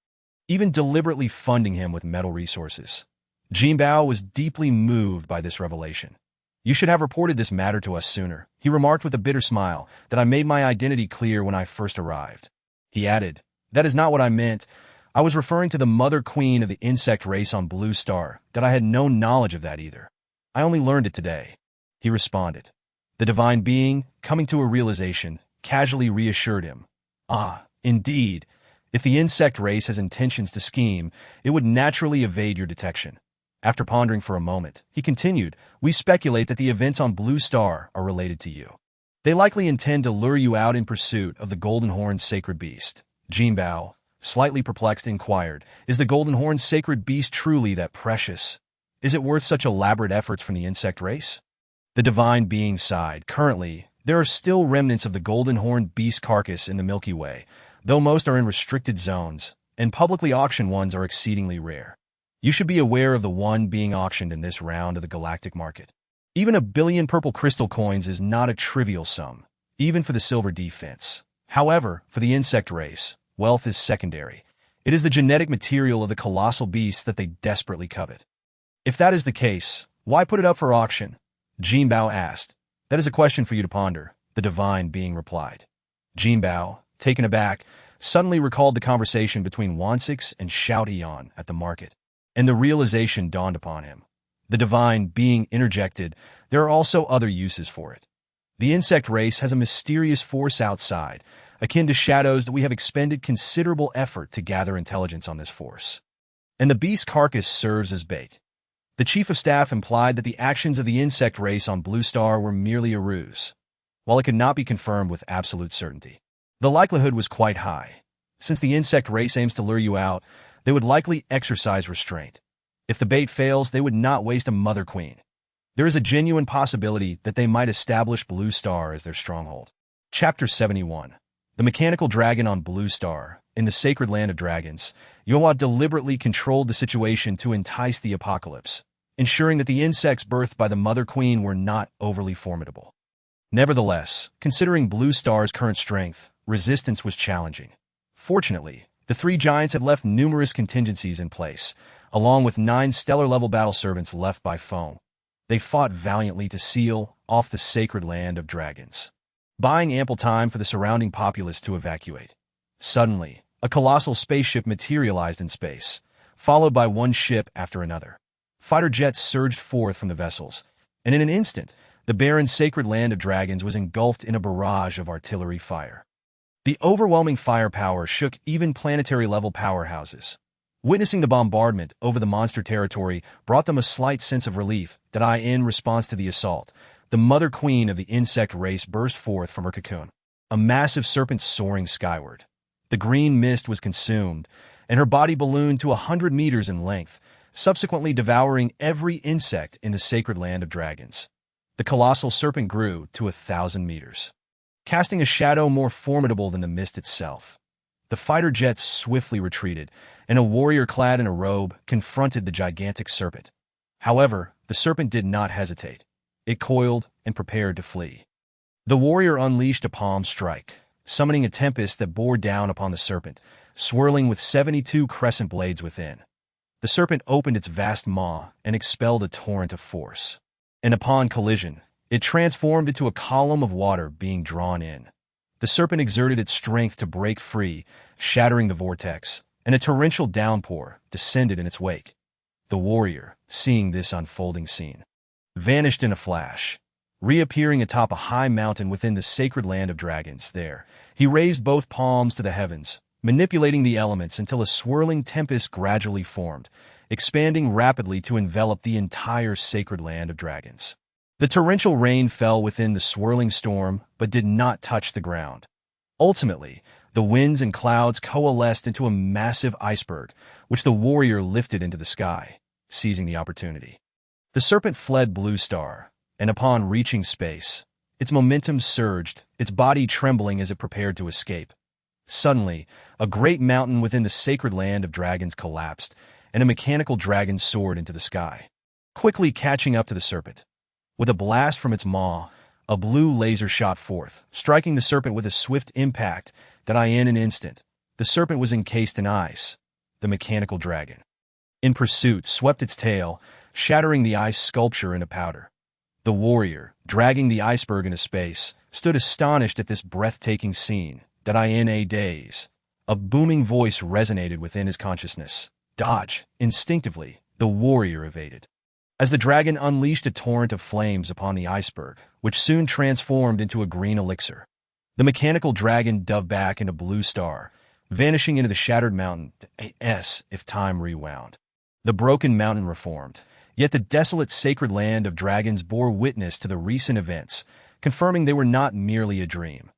even deliberately funding him with metal resources. Jinbao was deeply moved by this revelation. "You should have reported this matter to us sooner," he remarked with a bitter smile, "that I made my identity clear when I first arrived." He added, "That is not what I meant. I was referring to the mother queen of the insect race on Blue Star, that I had no knowledge of that either. I only learned it today," he responded. The divine being, coming to a realization, casually reassured him. "Ah, indeed. If the insect race has intentions to scheme, it would naturally evade your detection. After pondering for a moment, he continued, "We speculate that the events on Blue Star are related to you. They likely intend to lure you out in pursuit of the Golden Horn's sacred beast." Jinbao, slightly perplexed, inquired, "Is the Golden Horn's sacred beast truly that precious? Is it worth such elaborate efforts from the insect race?" The divine being sighed. "Currently, there are still remnants of the Golden Horn beast carcass in the Milky Way, though most are in restricted zones, and publicly auctioned ones are exceedingly rare. You should be aware of the one being auctioned in this round of the galactic market. Even 1 billion purple crystal coins is not a trivial sum, even for the silver defense. However, for the insect race, wealth is secondary. It is the genetic material of the colossal beasts that they desperately covet." "If that is the case, why put it up for auction?" Jinbao asked. "That is a question for you to ponder," the divine being replied. Jinbao, taken aback, suddenly recalled the conversation between Wansix and Xiaotian at the market, and the realization dawned upon him. The divine being interjected, "There are also other uses for it. The insect race has a mysterious force outside, akin to shadows, that we have expended considerable effort to gather intelligence on this force. And the beast carcass serves as bait." The chief of staff implied that the actions of the insect race on Blue Star were merely a ruse. While it could not be confirmed with absolute certainty, the likelihood was quite high. Since the insect race aims to lure you out, they would likely exercise restraint. If the bait fails, they would not waste a mother queen. There is a genuine possibility that they might establish Blue Star as their stronghold. Chapter 71. The mechanical dragon on Blue Star. In the sacred land of dragons, Yoa deliberately controlled the situation to entice the apocalypse, ensuring that the insects birthed by the mother queen were not overly formidable. Nevertheless, considering Blue Star's current strength, resistance was challenging. Fortunately, the three giants had left numerous contingencies in place, along with 9 stellar-level battle servants left by foe. They fought valiantly to seal off the sacred land of dragons, buying ample time for the surrounding populace to evacuate. Suddenly, a colossal spaceship materialized in space, followed by one ship after another. Fighter jets surged forth from the vessels, and in an instant, the barren sacred land of dragons was engulfed in a barrage of artillery fire. The overwhelming firepower shook even planetary-level powerhouses. Witnessing the bombardment over the monster territory brought them a slight sense of relief that in response to the assault, the mother queen of the insect race burst forth from her cocoon, a massive serpent soaring skyward. The green mist was consumed, and her body ballooned to 100 meters in length, subsequently devouring every insect in the sacred land of dragons. The colossal serpent grew to 1,000 meters, casting a shadow more formidable than the mist itself. The fighter jets swiftly retreated, and a warrior clad in a robe confronted the gigantic serpent. However, the serpent did not hesitate. It coiled and prepared to flee. The warrior unleashed a palm strike, summoning a tempest that bore down upon the serpent, swirling with 72 crescent blades within. The serpent opened its vast maw and expelled a torrent of force. And upon collision, it transformed into a column of water being drawn in. The serpent exerted its strength to break free, shattering the vortex, and a torrential downpour descended in its wake. The warrior, seeing this unfolding scene, vanished in a flash. Reappearing atop a high mountain within the sacred land of dragons, there, he raised both palms to the heavens, manipulating the elements until a swirling tempest gradually formed, expanding rapidly to envelop the entire sacred land of dragons. The torrential rain fell within the swirling storm, but did not touch the ground. Ultimately, the winds and clouds coalesced into a massive iceberg, which the warrior lifted into the sky, seizing the opportunity. The serpent fled Blue Star, and upon reaching space, its momentum surged, its body trembling as it prepared to escape. Suddenly, a great mountain within the sacred land of dragons collapsed, and a mechanical dragon soared into the sky, quickly catching up to the serpent. With a blast from its maw, a blue laser shot forth, striking the serpent with a swift impact that in an instant, the serpent was encased in ice. The mechanical dragon, in pursuit, swept its tail, shattering the ice sculpture into powder. The warrior, dragging the iceberg into space, stood astonished at this breathtaking scene that in a daze. A booming voice resonated within his consciousness. Dodge! Instinctively, the warrior evaded, as the dragon unleashed a torrent of flames upon the iceberg, which soon transformed into a green elixir. The mechanical dragon dove back into Blue Star, vanishing into the shattered mountain as if time rewound. The broken mountain reformed, yet the desolate sacred land of dragons bore witness to the recent events, confirming they were not merely a dream.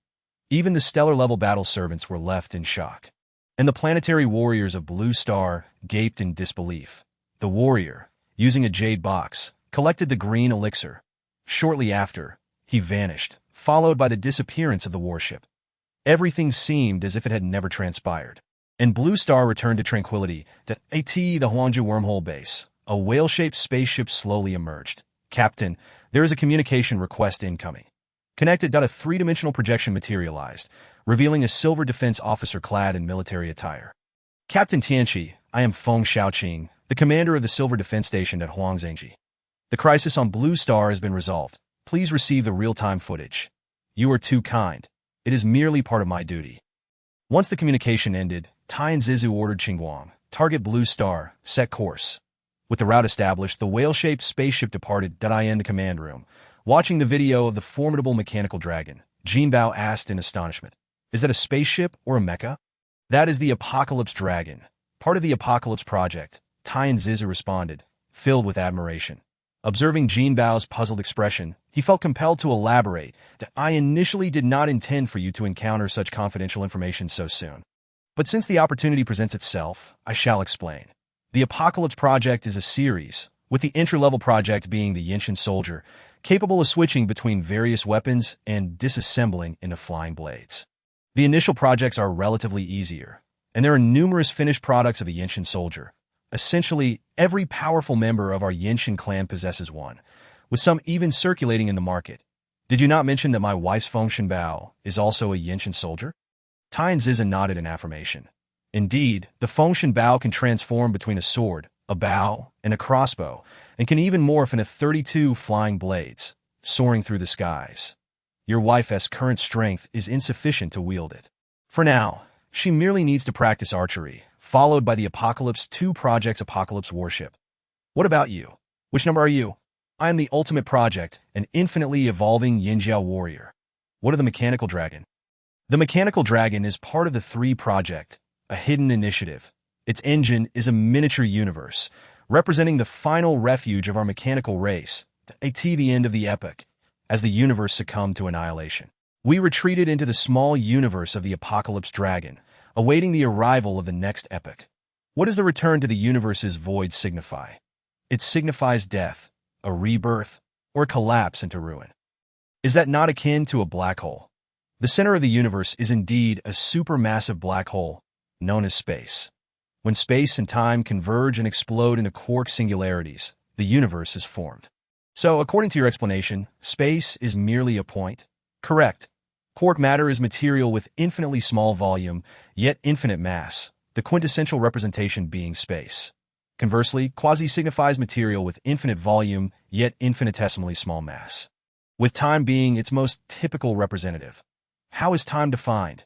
Even the stellar-level battle servants were left in shock. And the planetary warriors of Blue Star gaped in disbelief. The warrior, using a jade box, collected the green elixir. Shortly after, he vanished, followed by the disappearance of the warship. Everything seemed as if it had never transpired. And Blue Star returned to tranquility. At the Huangju wormhole base, a whale-shaped spaceship slowly emerged. Captain, there is a communication request incoming. Connected. A three-dimensional projection materialized, revealing a silver defense officer clad in military attire. Captain Tianqi, I am Feng Shaoqing, the commander of the Silver Defense Station at Huangzhangji. The crisis on Blue Star has been resolved. Please receive the real-time footage. You are too kind. It is merely part of my duty. Once the communication ended, Tian Zizu ordered Qingguang, target Blue Star, set course. With the route established, the whale-shaped spaceship departed. In the command room. Watching the video of the formidable mechanical dragon, Jinbao asked in astonishment, "Is that a spaceship or a mecha?" "That is the Apocalypse Dragon, part of the Apocalypse Project," Tian Zizu responded, filled with admiration. Observing Jinbao's puzzled expression, he felt compelled to elaborate that I initially did not intend for you to encounter such confidential information so soon. But since the opportunity presents itself, I shall explain. The Apocalypse Project is a series, with the entry-level project being the Yenshin Soldier, capable of switching between various weapons and disassembling into flying blades. The initial projects are relatively easier, and there are numerous finished products of the Yenshin Soldier. Essentially, every powerful member of our Yenshin clan possesses one, with some even circulating in the market. Did you not mention that my wife's Feng Jinbao is also a Yenshin Soldier? Tian Ziza nodded in affirmation. Indeed, the Feng Jinbao can transform between a sword, a bow, and a crossbow, and can even morph into 32 flying blades, soaring through the skies. Your wife's current strength is insufficient to wield it. For now, she merely needs to practice archery, followed by the Apocalypse 2 Project's Apocalypse Warship. What about you? Which number are you? I am the Ultimate Project, an infinitely evolving Yinjiao warrior. What of the Mechanical Dragon? The Mechanical Dragon is part of the 3 Project, a hidden initiative. Its engine is a miniature universe, representing the final refuge of our mechanical race, at the end of the epoch, as the universe succumbed to annihilation. We retreated into the small universe of the Apocalypse Dragon, awaiting the arrival of the next epoch. What does the return to the universe's void signify? It signifies death, a rebirth, or a collapse into ruin. Is that not akin to a black hole? The center of the universe is indeed a supermassive black hole, known as space. When space and time converge and explode into quark singularities, the universe is formed. So, according to your explanation, space is merely a point? Correct. Quark matter is material with infinitely small volume, yet infinite mass, the quintessential representation being space. Conversely, quasi signifies material with infinite volume, yet infinitesimally small mass, with time being its most typical representative. How is time defined?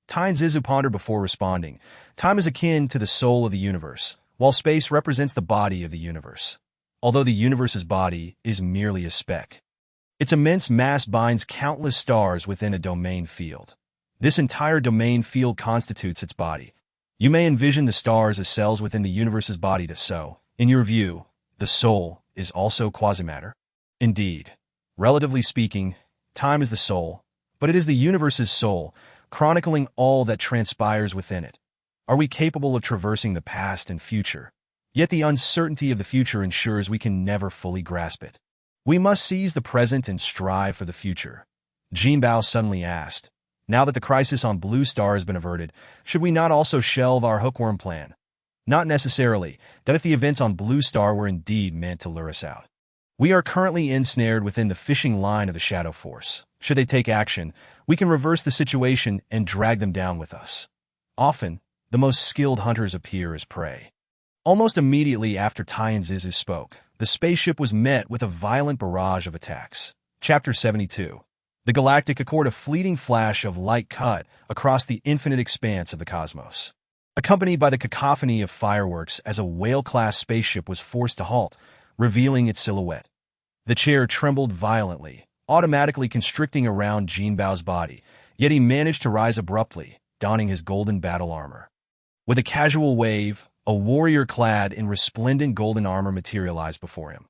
Tian Zizu pondered before responding. Time is akin to the soul of the universe, while space represents the body of the universe. Although the universe's body is merely a speck, its immense mass binds countless stars within a domain field. This entire domain field constitutes its body. You may envision the stars as cells within the universe's body. So, in your view, the soul is also quasimatter? Indeed. Relatively speaking, time is the soul, but it is the universe's soul, chronicling all that transpires within it. Are we capable of traversing the past and future? Yet the uncertainty of the future ensures we can never fully grasp it. We must seize the present and strive for the future. Jinbao suddenly asked, now that the crisis on Blue Star has been averted, should we not also shelve our hookworm plan? Not necessarily, that if the events on Blue Star were indeed meant to lure us out. We are currently ensnared within the fishing line of the Shadow Force. Should they take action, we can reverse the situation and drag them down with us. Often, the most skilled hunters appear as prey. Almost immediately after Tian Zizu spoke, the spaceship was met with a violent barrage of attacks. Chapter 72. The Galactic Accord, a fleeting flash of light cut across the infinite expanse of the cosmos, accompanied by the cacophony of fireworks as a whale-class spaceship was forced to halt, revealing its silhouette. The chair trembled violently, automatically constricting around Jinbao's body, yet he managed to rise abruptly, donning his golden battle armor. With a casual wave, a warrior clad in resplendent golden armor materialized before him.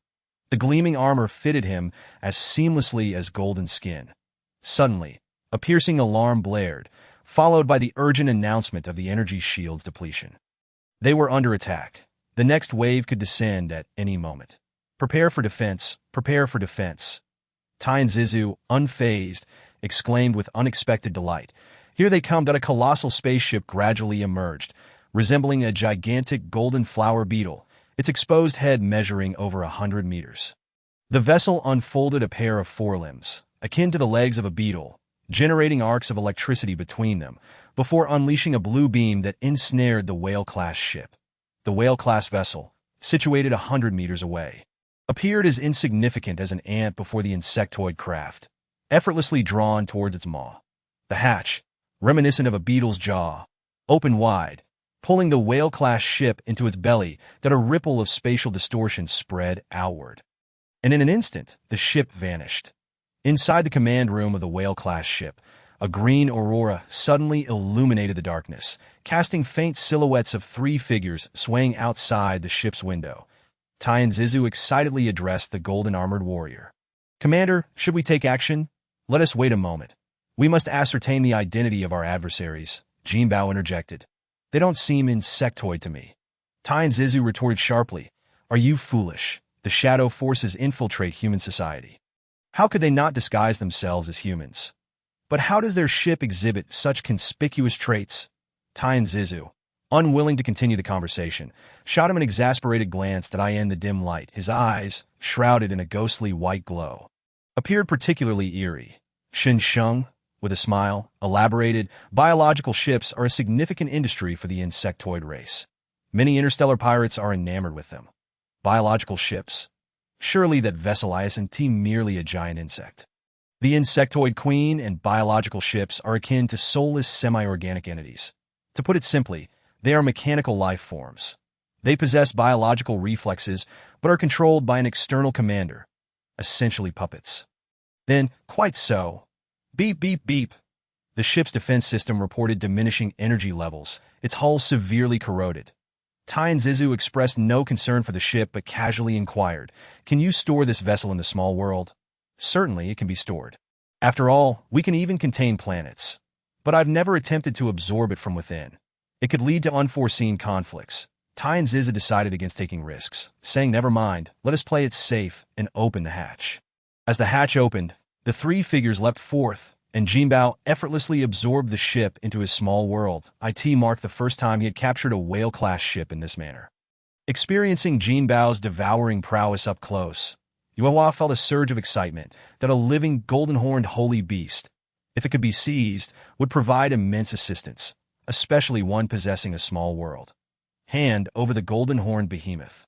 The gleaming armor fitted him as seamlessly as golden skin. Suddenly, a piercing alarm blared, followed by the urgent announcement of the energy shield's depletion. They were under attack. The next wave could descend at any moment. Prepare for defense, prepare for defense. Tien Zizu, unfazed, exclaimed with unexpected delight. Here they come. That a colossal spaceship gradually emerged, resembling a gigantic golden flower beetle, its exposed head measuring over 100 meters. The vessel unfolded a pair of forelimbs, akin to the legs of a beetle, generating arcs of electricity between them, before unleashing a blue beam that ensnared the whale-class ship. The whale-class vessel, situated 100 meters away, appeared as insignificant as an ant before the insectoid craft, effortlessly drawn towards its maw. The hatch, reminiscent of a beetle's jaw, opened wide, pulling the whale-class ship into its belly that a ripple of spatial distortion spread outward. And in an instant, the ship vanished. Inside the command room of the whale-class ship, a green aurora suddenly illuminated the darkness, casting faint silhouettes of three figures swaying outside the ship's window. Tien Zizu excitedly addressed the golden-armored warrior. "Commander, should we take action? Let us wait a moment. We must ascertain the identity of our adversaries," Jinbao interjected. "They don't seem insectoid to me." Tien Zizu retorted sharply. "Are you foolish? The shadow forces infiltrate human society. How could they not disguise themselves as humans? But how does their ship exhibit such conspicuous traits?" Tien Zizu, unwilling to continue the conversation, shot him an exasperated glance that in the dim light, his eyes, shrouded in a ghostly white glow, appeared particularly eerie. Shin Sheng, with a smile, elaborated, "Biological ships are a significant industry for the insectoid race. Many interstellar pirates are enamored with them. Biological ships? Surely that vessel isn't merely a giant insect. The insectoid queen and biological ships are akin to soulless semi-organic entities. To put it simply, they are mechanical life forms. They possess biological reflexes, but are controlled by an external commander, essentially puppets." Then, quite so. Beep, beep, beep. The ship's defense system reported diminishing energy levels, its hull severely corroded. Tien Zizu expressed no concern for the ship but casually inquired, "Can you store this vessel in the small world?" "Certainly, it can be stored. After all, we can even contain planets. But I've never attempted to absorb it from within. It could lead to unforeseen conflicts." Tien Zizu decided against taking risks, saying, "Never mind, let us play it safe and open the hatch." As the hatch opened, the three figures leapt forth, and Jinbao effortlessly absorbed the ship into his small world. It marked the first time he had captured a whale-class ship in this manner. Experiencing Jinbao's devouring prowess up close, Yuehua felt a surge of excitement that a living golden-horned holy beast, if it could be seized, would provide immense assistance, especially one possessing a small world. Hand over the golden-horned behemoth.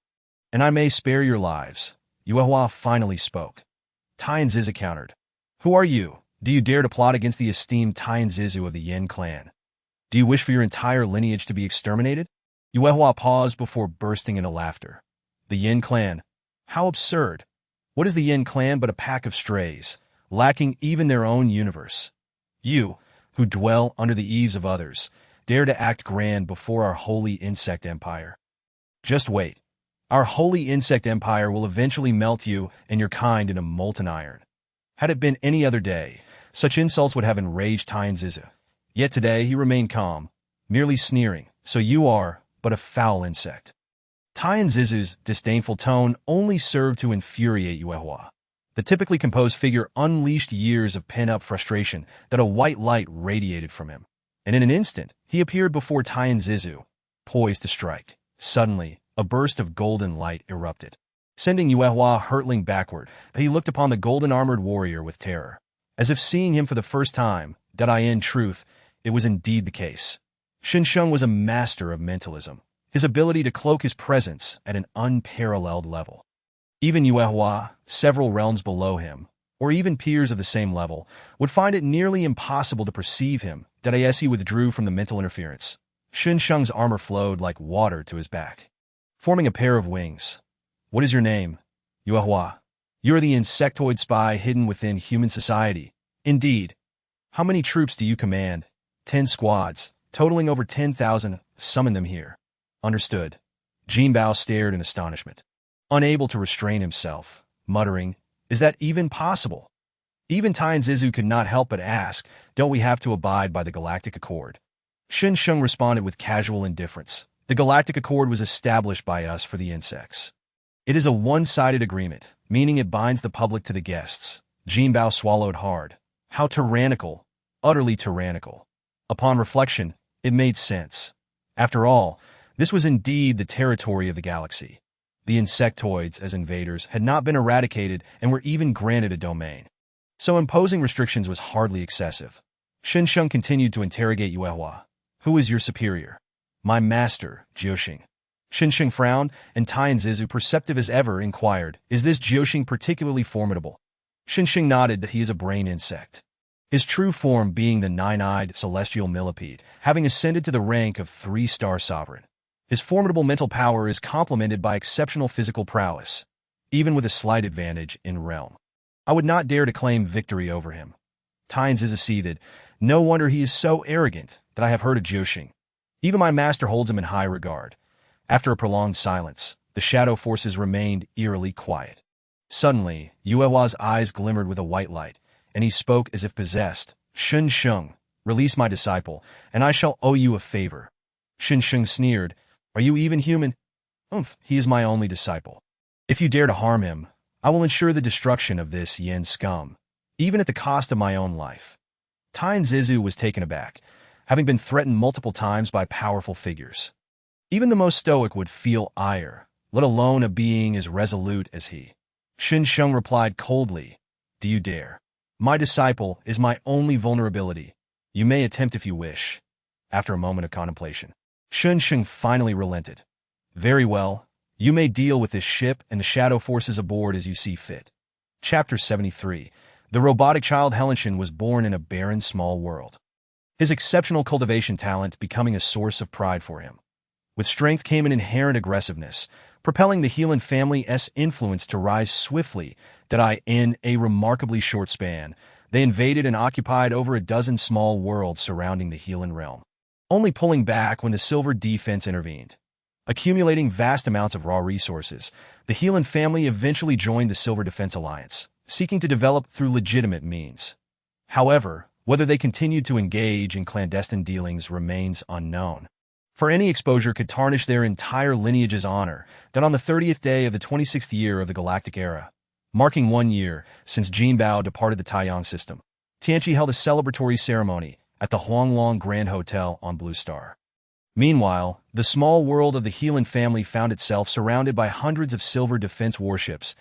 "And I may spare your lives," Yuehua finally spoke. Tien Zizu countered. "Who are you? Do you dare to plot against the esteemed Tien Zizu of the Yin clan? Do you wish for your entire lineage to be exterminated?" Yuehua paused before bursting into laughter. "The Yin clan? How absurd! What is the Yin clan but a pack of strays, lacking even their own universe? You, who dwell under the eaves of others, dare to act grand before our holy insect empire. Just wait. Our holy insect empire will eventually melt you and your kind into molten iron." Had it been any other day, such insults would have enraged Tien Zizu. Yet today he remained calm, merely sneering, "So you are but a foul insect." Tien Zizu's disdainful tone only served to infuriate Yuehua. The typically composed figure unleashed years of pent-up frustration that a white light radiated from him. And in an instant, he appeared before Tien Zizu, poised to strike. Suddenly, a burst of golden light erupted, sending Yuehua hurtling backward. He looked upon the golden-armored warrior with terror, as if seeing him for the first time. In truth, it was indeed the case. Shin Sheng was a master of mentalism, his ability to cloak his presence at an unparalleled level. Even Yuehua, several realms below him, or even peers of the same level, would find it nearly impossible to perceive him. He withdrew from the mental interference. Shin Sheng's armor flowed like water to his back, forming a pair of wings. "What is your name?" "Yuehua. You are the insectoid spy hidden within human society." "Indeed. How many troops do you command?" 10 squads, totaling over 10,000, summon them here. Understood. Jinbao stared in astonishment, unable to restrain himself, muttering, "Is that even possible?" Even Tianzizu could not help but ask, "Don't we have to abide by the Galactic Accord?" Shen Sheng responded with casual indifference. "The Galactic Accord was established by us for the insects. It is a one-sided agreement, meaning it binds the public to the guests." Jinbao swallowed hard. How tyrannical, utterly tyrannical. Upon reflection, it made sense. After all, this was indeed the territory of the galaxy. The insectoids, as invaders, had not been eradicated and were even granted a domain. So imposing restrictions was hardly excessive. Shen Sheng continued to interrogate Yuehua. "Who is your superior?" "My master, Jiuxing." Shen Sheng frowned, and Tianzizu, perceptive as ever, inquired, "Is this Jiuxing particularly formidable?" Shen Sheng nodded that he is a brain insect. His true form being the nine-eyed celestial millipede, having ascended to the rank of 3-star sovereign. His formidable mental power is complemented by exceptional physical prowess, even with a slight advantage in realm. I would not dare to claim victory over him. Tianzizu seethed. No wonder he is so arrogant that I have heard of Jiuxing. Even my master holds him in high regard. After a prolonged silence, the shadow forces remained eerily quiet. Suddenly, Yuehua's eyes glimmered with a white light, and he spoke as if possessed. "Shen Sheng, release my disciple, and I shall owe you a favor." Shen Sheng sneered. "Are you even human?" He is my only disciple. If you dare to harm him, I will ensure the destruction of this Yen scum, even at the cost of my own life." Tianzizu was taken aback, having been threatened multiple times by powerful figures. Even the most stoic would feel ire, let alone a being as resolute as he. Shen Sheng replied coldly, "Do you dare? My disciple is my only vulnerability. You may attempt if you wish." After a moment of contemplation, Shen Sheng finally relented. "Very well. You may deal with this ship and the shadow forces aboard as you see fit." Chapter 73. The robotic child Hellenshin was born in a barren small world, his exceptional cultivation talent becoming a source of pride for him. With strength came an inherent aggressiveness, propelling the Helan family's influence to rise swiftly in a remarkably short span. They invaded and occupied over a dozen small worlds surrounding the Helan realm, only pulling back when the Silver Defense intervened. Accumulating vast amounts of raw resources, the Helan family eventually joined the Silver Defense Alliance, seeking to develop through legitimate means. However, whether they continued to engage in clandestine dealings remains unknown, for any exposure could tarnish their entire lineage's honor. That on the 30th day of the 26th year of the Galactic Era, marking 1 year since Jinbao departed the Taiyang system, Tianqi held a celebratory ceremony at the Huanglong Grand Hotel on Blue Star. Meanwhile, the small world of the Helan family found itself surrounded by hundreds of Silver Defense warships.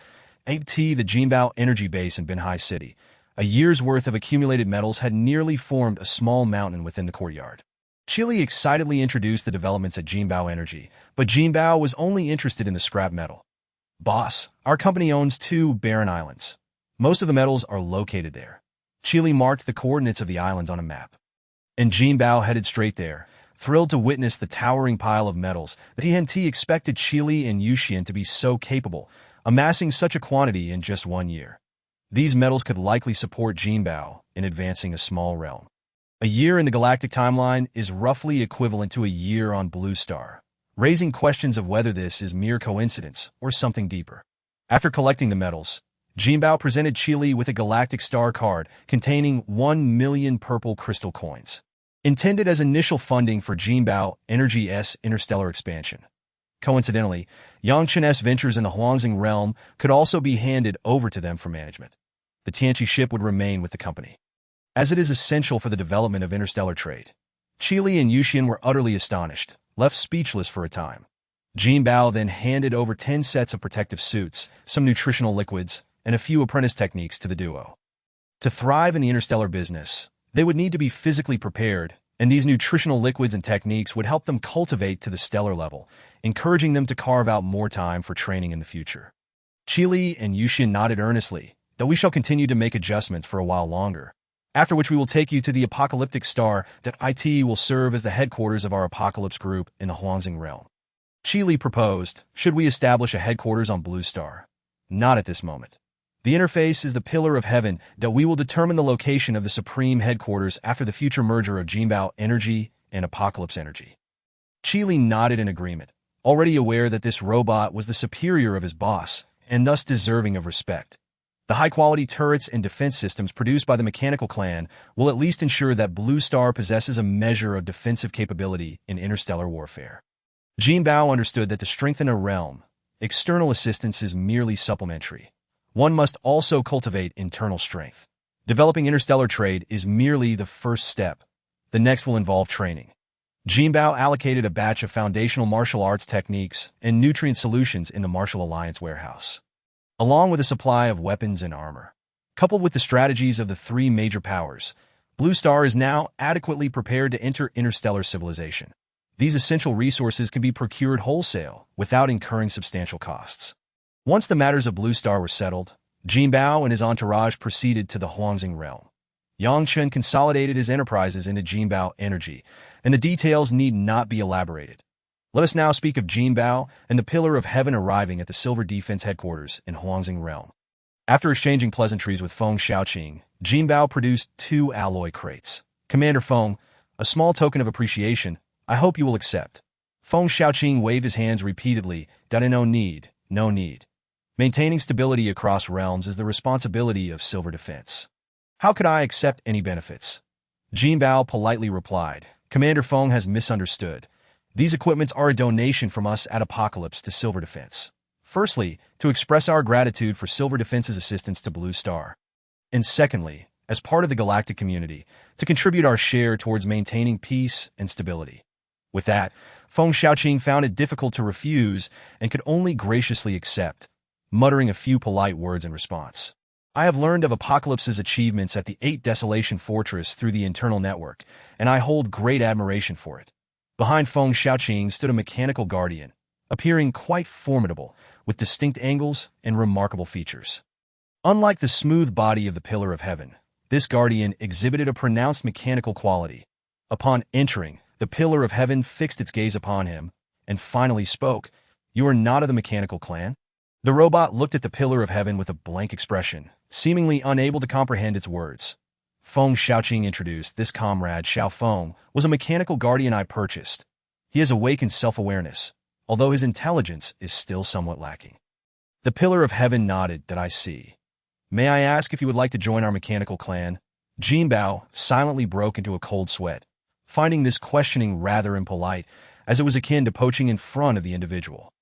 The Jinbao energy base in Binhai City, a year's worth of accumulated metals had nearly formed a small mountain within the courtyard. Chile excitedly introduced the developments at Jinbao Energy, but Jinbao was only interested in the scrap metal. "Boss, our company owns 2 barren islands. Most of the metals are located there." Chile marked the coordinates of the islands on a map, and Jinbao headed straight there, thrilled to witness the towering pile of metals that he hadn't expected Chile and Yuxian to be so capable, amassing such a quantity in just 1 year. These metals could likely support Jinbao in advancing a small realm. A year in the galactic timeline is roughly equivalent to a year on Blue Star, raising questions of whether this is mere coincidence or something deeper. After collecting the metals, Jinbao presented Chile with a galactic star card containing 1 million purple crystal coins, intended as initial funding for Jinbao Energy's interstellar expansion. Coincidentally, Yangchen's ventures in the Huangzing realm could also be handed over to them for management. The Tianqi ship would remain with the company, as it is essential for the development of interstellar trade. Chile and Yuxian were utterly astonished, left speechless for a time. Jinbao then handed over 10 sets of protective suits, some nutritional liquids, and a few apprentice techniques to the duo. To thrive in the interstellar business, they would need to be physically prepared, and these nutritional liquids and techniques would help them cultivate to the stellar level, encouraging them to carve out more time for training in the future. Chile and Yuxian nodded earnestly, though we shall continue to make adjustments for a while longer, after which we will take you to the apocalyptic star that will serve as the headquarters of our apocalypse group in the Huangzing realm. Chile proposed, should we establish a headquarters on Blue Star? Not at this moment. The interface is the pillar of heaven that we will determine the location of the supreme headquarters after the future merger of Jinbao energy and Apocalypse energy. Chile nodded in agreement, already aware that this robot was the superior of his boss and thus deserving of respect. The high-quality turrets and defense systems produced by the mechanical clan will at least ensure that Blue Star possesses a measure of defensive capability in interstellar warfare. Jinbao understood that to strengthen a realm, external assistance is merely supplementary. One must also cultivate internal strength. Developing interstellar trade is merely the first step. The next will involve training. Jinbao allocated a batch of foundational martial arts techniques and nutrient solutions in the Martial Alliance warehouse, along with a supply of weapons and armor. Coupled with the strategies of the three major powers, Blue Star is now adequately prepared to enter interstellar civilization. These essential resources can be procured wholesale without incurring substantial costs. Once the matters of Blue Star were settled, Jinbao and his entourage proceeded to the Huangzing realm. Yangchen consolidated his enterprises into Jinbao Energy, and the details need not be elaborated. Let us now speak of Jinbao and the Pillar of Heaven arriving at the Silver Defense headquarters in Huangzing realm. After exchanging pleasantries with Feng Xiaoqing, Jinbao produced 2 alloy crates. Commander Feng, a small token of appreciation, I hope you will accept. Feng Xiaoqing waved his hands repeatedly, no need, no need. Maintaining stability across realms is the responsibility of Silver Defense. How could I accept any benefits? Jinbao politely replied, Commander Feng has misunderstood. These equipments are a donation from us at Apocalypse to Silver Defense. Firstly, to express our gratitude for Silver Defense's assistance to Blue Star. And secondly, as part of the galactic community, to contribute our share towards maintaining peace and stability. With that, Feng Xiaoqing found it difficult to refuse and could only graciously accept, muttering a few polite words in response. I have learned of Apocalypse's achievements at the 8 Desolation Fortress through the internal network, and I hold great admiration for it. Behind Feng Xiaoqing stood a mechanical guardian, appearing quite formidable, with distinct angles and remarkable features. Unlike the smooth body of the Pillar of Heaven, this guardian exhibited a pronounced mechanical quality. Upon entering, the Pillar of Heaven fixed its gaze upon him, and finally spoke, You are not of the mechanical clan? The robot looked at the Pillar of Heaven with a blank expression, seemingly unable to comprehend its words. Feng Xiaoqing introduced, This comrade, Xiao Feng, was a mechanical guardian I purchased. He has awakened self-awareness, although his intelligence is still somewhat lacking. The Pillar of Heaven nodded, That I see. May I ask if you would like to join our mechanical clan? Jinbao silently broke into a cold sweat, finding this questioning rather impolite, as it was akin to poaching in front of the individual.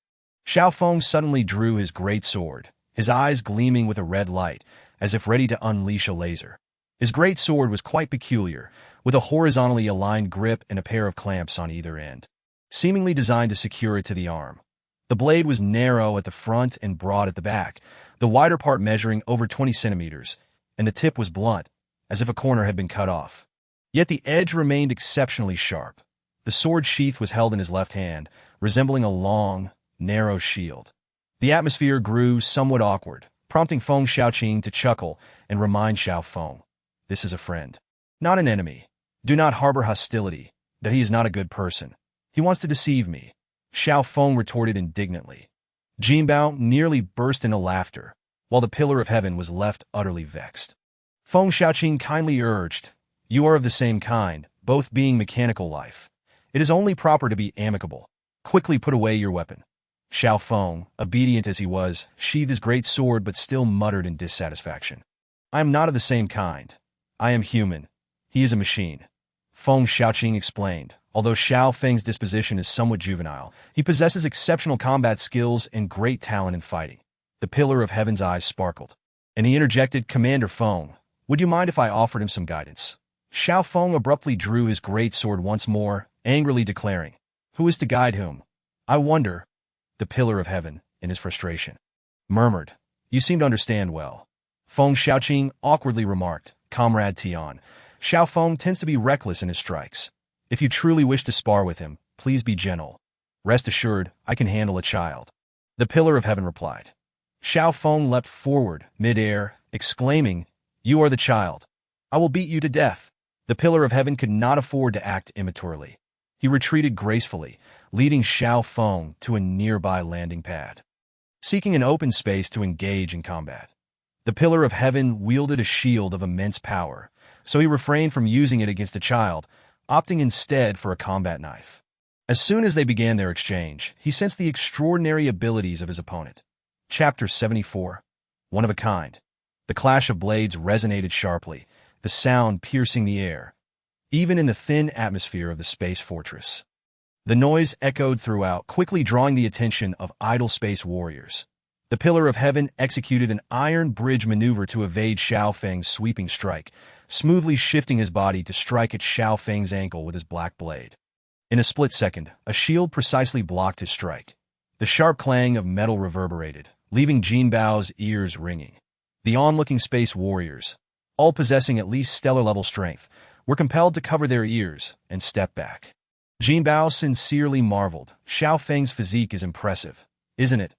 Xiao Feng suddenly drew his great sword, his eyes gleaming with a red light, as if ready to unleash a laser. His great sword was quite peculiar, with a horizontally aligned grip and a pair of clamps on either end, seemingly designed to secure it to the arm. The blade was narrow at the front and broad at the back, the wider part measuring over 20 centimeters, and the tip was blunt, as if a corner had been cut off. Yet the edge remained exceptionally sharp. The sword sheath was held in his left hand, resembling a long, narrow shield. The atmosphere grew somewhat awkward, prompting Feng Xiaoqing to chuckle and remind Xiao Feng, This is a friend, not an enemy. Do not harbor hostility, that he is not a good person. He wants to deceive me. Xiao Feng retorted indignantly. Jinbao nearly burst into laughter, while the Pillar of Heaven was left utterly vexed. Feng Xiaoqing kindly urged, You are of the same kind, both being mechanical life. It is only proper to be amicable. Quickly put away your weapon. Xiao Feng, obedient as he was, sheathed his great sword but still muttered in dissatisfaction. I am not of the same kind. I am human. He is a machine. Feng Xiaoqing explained, although Xiao Feng's disposition is somewhat juvenile, he possesses exceptional combat skills and great talent in fighting. The Pillar of Heaven's eyes sparkled, and he interjected, Commander Feng, would you mind if I offered him some guidance? Xiao Feng abruptly drew his great sword once more, angrily declaring, Who is to guide whom? I wonder. The Pillar of Heaven, in his frustration, murmured, You seem to understand well. Feng Xiaoqing awkwardly remarked, Comrade Tian, Xiao Feng tends to be reckless in his strikes. If you truly wish to spar with him, please be gentle. Rest assured, I can handle a child. The Pillar of Heaven replied. Xiao Feng leapt forward, mid-air, exclaiming, You are the child. I will beat you to death. The Pillar of Heaven could not afford to act immaturely. He retreated gracefully, leading Xiao Feng to a nearby landing pad, seeking an open space to engage in combat. The Pillar of Heaven wielded a shield of immense power, so he refrained from using it against a child, opting instead for a combat knife. As soon as they began their exchange, he sensed the extraordinary abilities of his opponent. Chapter 74. One of a kind. The clash of blades resonated sharply, the sound piercing the air, even in the thin atmosphere of the space fortress. The noise echoed throughout, quickly drawing the attention of idle space warriors. The Pillar of Heaven executed an iron bridge maneuver to evade Xiao Feng's sweeping strike, smoothly shifting his body to strike at Xiao Feng's ankle with his black blade. In a split second, a shield precisely blocked his strike. The sharp clang of metal reverberated, leaving Jinbao's ears ringing. The onlooking space warriors, all possessing at least stellar-level strength, were compelled to cover their ears and step back. Jinbao sincerely marveled. Xiao Feng's physique is impressive, isn't it?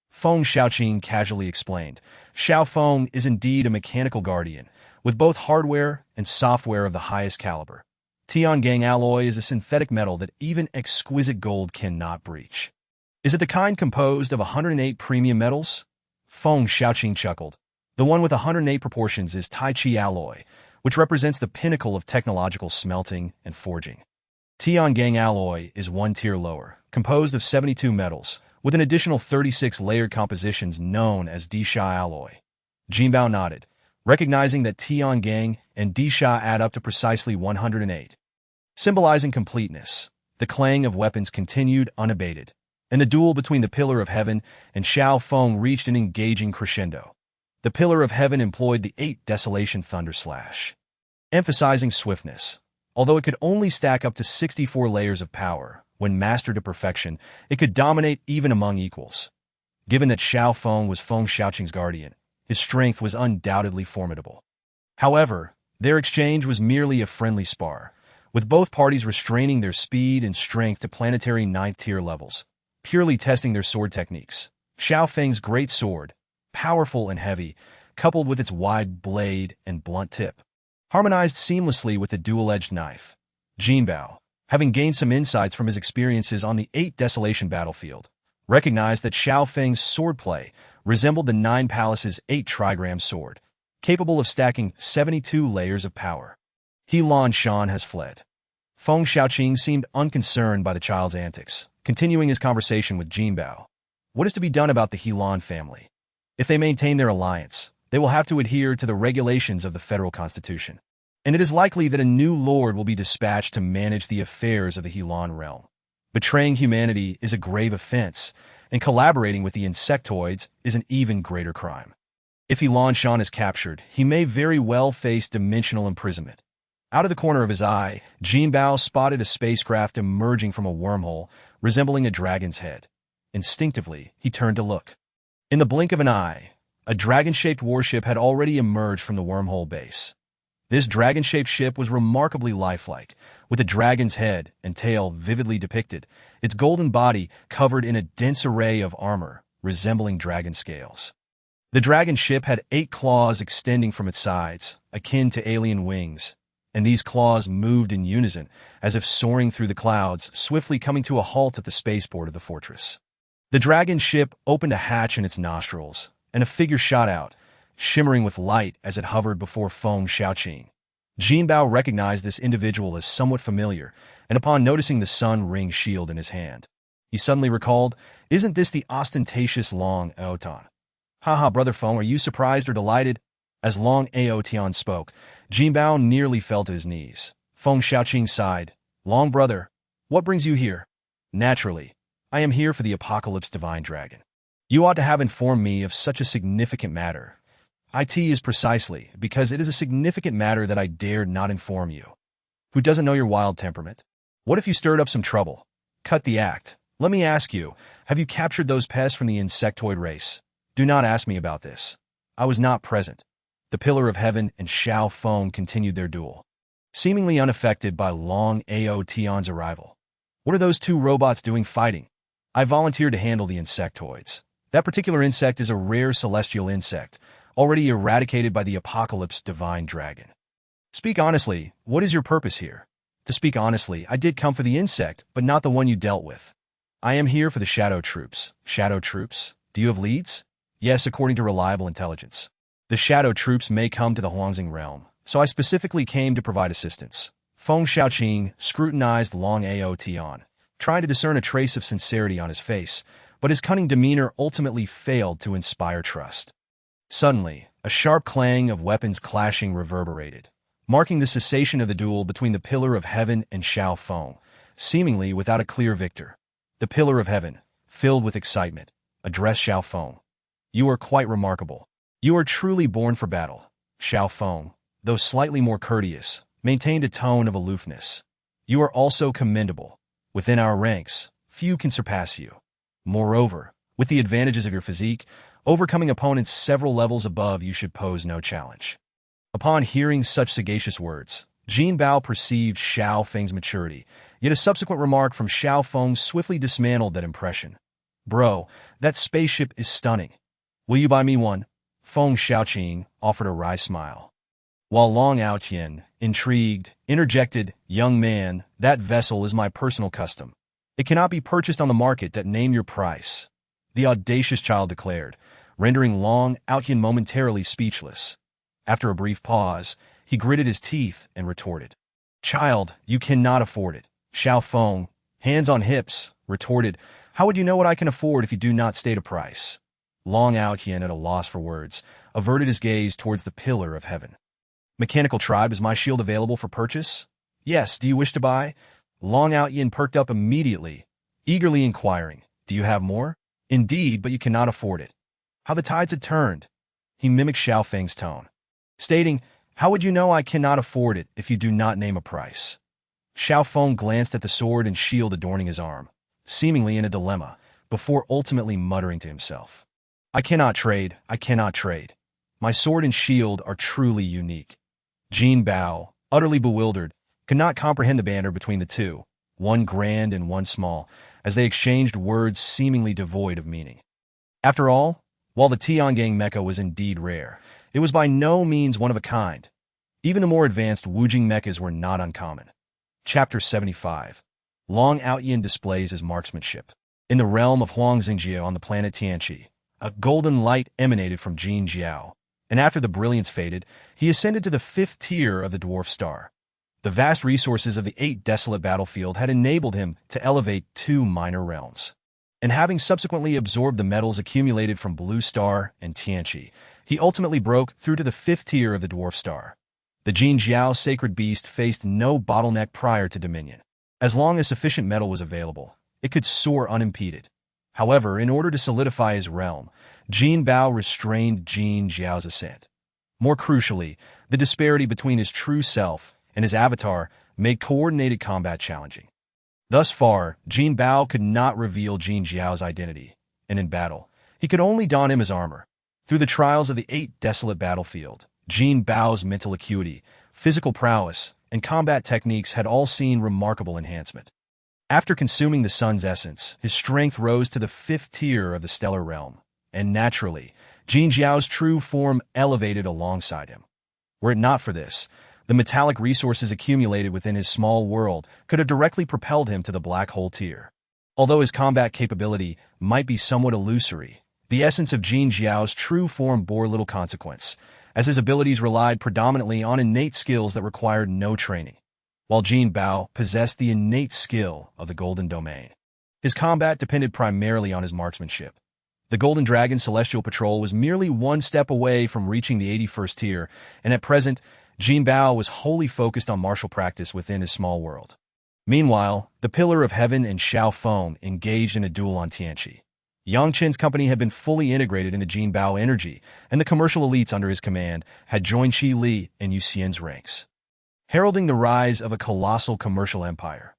Feng Xiaoqing casually explained. Xiao Feng is indeed a mechanical guardian, with both hardware and software of the highest caliber. Tiangang alloy is a synthetic metal that even exquisite gold cannot breach. Is it the kind composed of 108 premium metals? Feng Xiaoqing chuckled. The one with 108 proportions is Tai Chi alloy, which represents the pinnacle of technological smelting and forging. Tiangang alloy is one tier lower, composed of 72 metals, with an additional 36 layered compositions known as Disha alloy. Jinbao nodded, recognizing that Tiangang and Disha add up to precisely 108. Symbolizing completeness, the clang of weapons continued unabated, and the duel between the Pillar of Heaven and Xiao Feng reached an engaging crescendo. The Pillar of Heaven employed the 8 Desolation Thunder Slash, emphasizing swiftness. Although it could only stack up to 64 layers of power, when mastered to perfection, it could dominate even among equals. Given that Xiao Feng was Feng Xiaoqing's guardian, his strength was undoubtedly formidable. However, their exchange was merely a friendly spar, with both parties restraining their speed and strength to planetary 9th-tier levels, purely testing their sword techniques. Xiao Feng's great sword, powerful and heavy, coupled with its wide blade and blunt tip, harmonized seamlessly with the dual-edged knife. Jinbao, having gained some insights from his experiences on the 8 Desolation battlefield, recognized that Xiao Feng's swordplay resembled the 9 Palace's 8 trigram sword, capable of stacking 72 layers of power. He Lan Shan has fled. Feng Xiaoqing seemed unconcerned by the child's antics, continuing his conversation with Jinbao. What is to be done about the Helan family? If they maintain their alliance, they will have to adhere to the regulations of the federal constitution, and it is likely that a new lord will be dispatched to manage the affairs of the Helan realm. Betraying humanity is a grave offense, and collaborating with the insectoids is an even greater crime. If Helan Shan is captured, he may very well face dimensional imprisonment. Out of the corner of his eye, Jinbao spotted a spacecraft emerging from a wormhole, resembling a dragon's head. Instinctively, he turned to look. In the blink of an eye, a dragon-shaped warship had already emerged from the wormhole base. This dragon-shaped ship was remarkably lifelike, with a dragon's head and tail vividly depicted, its golden body covered in a dense array of armor, resembling dragon scales. The dragon ship had 8 claws extending from its sides, akin to alien wings, and these claws moved in unison, as if soaring through the clouds, swiftly coming to a halt at the spaceport of the fortress. The dragon ship opened a hatch in its nostrils, and a figure shot out, shimmering with light as it hovered before Feng Xiaoqing. Jinbao recognized this individual as somewhat familiar, and upon noticing the sun ring shield in his hand, he suddenly recalled, "Isn't this the ostentatious Long Aotan?" "Haha, brother Feng, are you surprised or delighted?" As Long Aotan spoke, Jinbao nearly fell to his knees. Feng Xiaoqing sighed. "Long brother, what brings you here?" "Naturally, I am here for the Apocalypse Divine Dragon. You ought to have informed me of such a significant matter. It is precisely because it is a significant matter that I dared not inform you. Who doesn't know your wild temperament? What if you stirred up some trouble? Cut the act. Let me ask you, have you captured those pests from the insectoid race? Do not ask me about this. I was not present." The Pillar of Heaven and Xiao Feng continued their duel, seemingly unaffected by Long Aotan's arrival. "What are those 2 robots doing fighting?" "I volunteered to handle the insectoids. That particular insect is a rare celestial insect, already eradicated by the Apocalypse Divine Dragon." "Speak honestly, what is your purpose here?" "To speak honestly, I did come for the insect, but not the one you dealt with. I am here for the shadow troops." "Shadow troops? Do you have leads?" "Yes, according to reliable intelligence." The shadow troops may come to the Huangxing realm, so I specifically came to provide assistance. Feng Xiaoqing scrutinized Long Ao Tian, trying to discern a trace of sincerity on his face, but his cunning demeanor ultimately failed to inspire trust. Suddenly, a sharp clang of weapons clashing reverberated, marking the cessation of the duel between the Pillar of Heaven and Xiao Feng, seemingly without a clear victor. The Pillar of Heaven, filled with excitement, addressed Xiao Feng. "You are quite remarkable. You are truly born for battle." Xiao Feng, though slightly more courteous, maintained a tone of aloofness. "You are also commendable. Within our ranks, few can surpass you. Moreover, with the advantages of your physique, overcoming opponents several levels above you should pose no challenge." Upon hearing such sagacious words, Jinbao perceived Xiao Feng's maturity, yet a subsequent remark from Xiao Feng swiftly dismantled that impression. "Bro, that spaceship is stunning. Will you buy me one?" Feng Xiaoqing offered a wry smile. While Long Aotian, intrigued, interjected, "Young man, that vessel is my personal custom. It cannot be purchased on the market. That name your price," the audacious child declared, rendering Long Aotian momentarily speechless. After a brief pause, he gritted his teeth and retorted, "Child, you cannot afford it." Xiao Feng, hands on hips, retorted, "How would you know what I can afford if you do not state a price?" Long Aotian, at a loss for words, averted his gaze towards the Pillar of Heaven. "Mechanical tribe, is my shield available for purchase?" "Yes, do you wish to buy?" Long Aotian perked up immediately, eagerly inquiring, "Do you have more?" "Indeed, but you cannot afford it." How the tides had turned! He mimicked Xiao Feng's tone, stating, "How would you know I cannot afford it if you do not name a price?" Xiao Feng glanced at the sword and shield adorning his arm, seemingly in a dilemma, before ultimately muttering to himself, I cannot trade. My sword and shield are truly unique." Jinbao, utterly bewildered, could not comprehend the banter between the two, one grand and one small, as they exchanged words seemingly devoid of meaning. After all, while the Tiangang mecha was indeed rare, it was by no means one of a kind. Even the more advanced Wujing mechas were not uncommon. Chapter 75. Long Aotian displays his marksmanship. In the realm of Huangxingjie on the planet Tianqi, a golden light emanated from Jin Jiao, and after the brilliance faded, he ascended to the 5th tier of the dwarf star. The vast resources of the 8 desolate battlefield had enabled him to elevate 2 minor realms. And having subsequently absorbed the metals accumulated from Blue Star and Tianqi, he ultimately broke through to the 5th tier of the dwarf star. The Jin Jiao sacred beast faced no bottleneck prior to dominion. As long as sufficient metal was available, it could soar unimpeded. However, in order to solidify his realm, Jinbao restrained Jin Jiao's ascent. More crucially, the disparity between his true self and his avatar made coordinated combat challenging. Thus far, Jinbao could not reveal Jin Jiao's identity, and in battle, he could only don him as armor. Through the trials of the 8 desolate battlefield, Jinbao's mental acuity, physical prowess, and combat techniques had all seen remarkable enhancement. After consuming the sun's essence, his strength rose to the 5th tier of the stellar realm, and naturally, Jin Jiao's true form elevated alongside him. Were it not for this, the metallic resources accumulated within his small world could have directly propelled him to the black hole tier. Although his combat capability might be somewhat illusory, the essence of Jin Jiao's true form bore little consequence, as his abilities relied predominantly on innate skills that required no training, while Jinbao possessed the innate skill of the Golden Domain. His combat depended primarily on his marksmanship. The Golden Dragon Celestial Patrol was merely one step away from reaching the 81st tier, and at present, Jinbao was wholly focused on martial practice within his small world. Meanwhile, the Pillar of Heaven and Xiao Feng engaged in a duel on Tianqi. Yang Chen's company had been fully integrated into Jinbao energy, and the commercial elites under his command had joined Qi Li and Yu Xian's ranks, heralding the rise of a colossal commercial empire.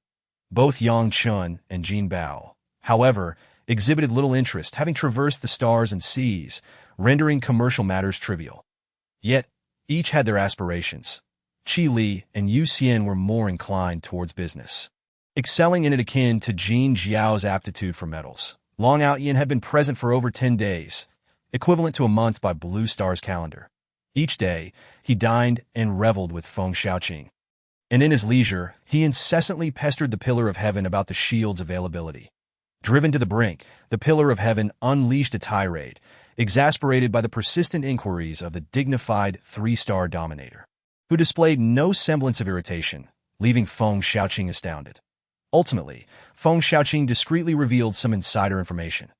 Both Yang Chen and Jinbao, however, exhibited little interest, having traversed the stars and seas, rendering commercial matters trivial. Yet, each had their aspirations. Qi Li and Yu Xian were more inclined towards business, excelling in it akin to Jin Jiao's aptitude for metals. Long Aotian had been present for over 10 days, equivalent to a month by Blue Star's calendar. Each day, he dined and reveled with Feng Xiaoqing. And in his leisure, he incessantly pestered the Pillar of Heaven about the shield's availability. Driven to the brink, the Pillar of Heaven unleashed a tirade, exasperated by the persistent inquiries of the dignified three-star dominator, who displayed no semblance of irritation, leaving Feng Xiaoqing astounded. Ultimately, Feng Xiaoqing discreetly revealed some insider information.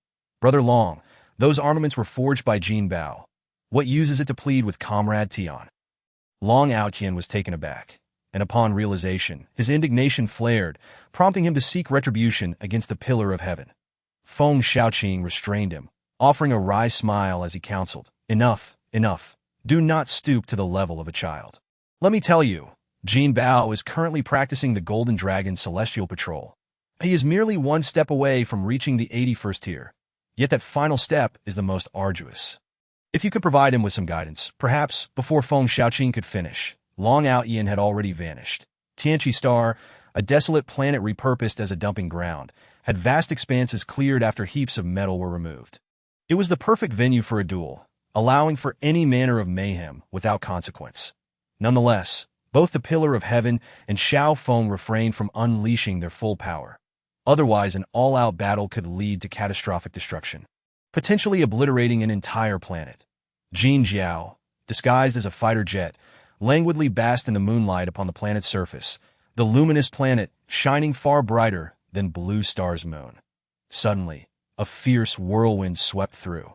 Brother Long, those armaments were forged by Jinbao. What use is it to plead with Comrade Tian? Long Aotian was taken aback, and upon realization, his indignation flared, prompting him to seek retribution against the Pillar of Heaven. Feng Xiaoqing restrained him, offering a wry smile as he counseled, "Enough, enough. Do not stoop to the level of a child. Let me tell you, Jinbao is currently practicing the Golden Dragon's celestial patrol. He is merely one step away from reaching the 81st tier, yet that final step is the most arduous. If you could provide him with some guidance, perhaps before Feng Xiaoqing could finish, Long Aotian had already vanished. Tianqi Star, a desolate planet repurposed as a dumping ground, had vast expanses cleared after heaps of metal were removed. It was the perfect venue for a duel, allowing for any manner of mayhem without consequence. Nonetheless, both the Pillar of Heaven and Xiao Feng refrained from unleashing their full power. Otherwise, an all-out battle could lead to catastrophic destruction, potentially obliterating an entire planet. Jin Jiao, disguised as a fighter jet, languidly basked in the moonlight upon the planet's surface, the luminous planet shining far brighter than Blue Star's moon. Suddenly, a fierce whirlwind swept through,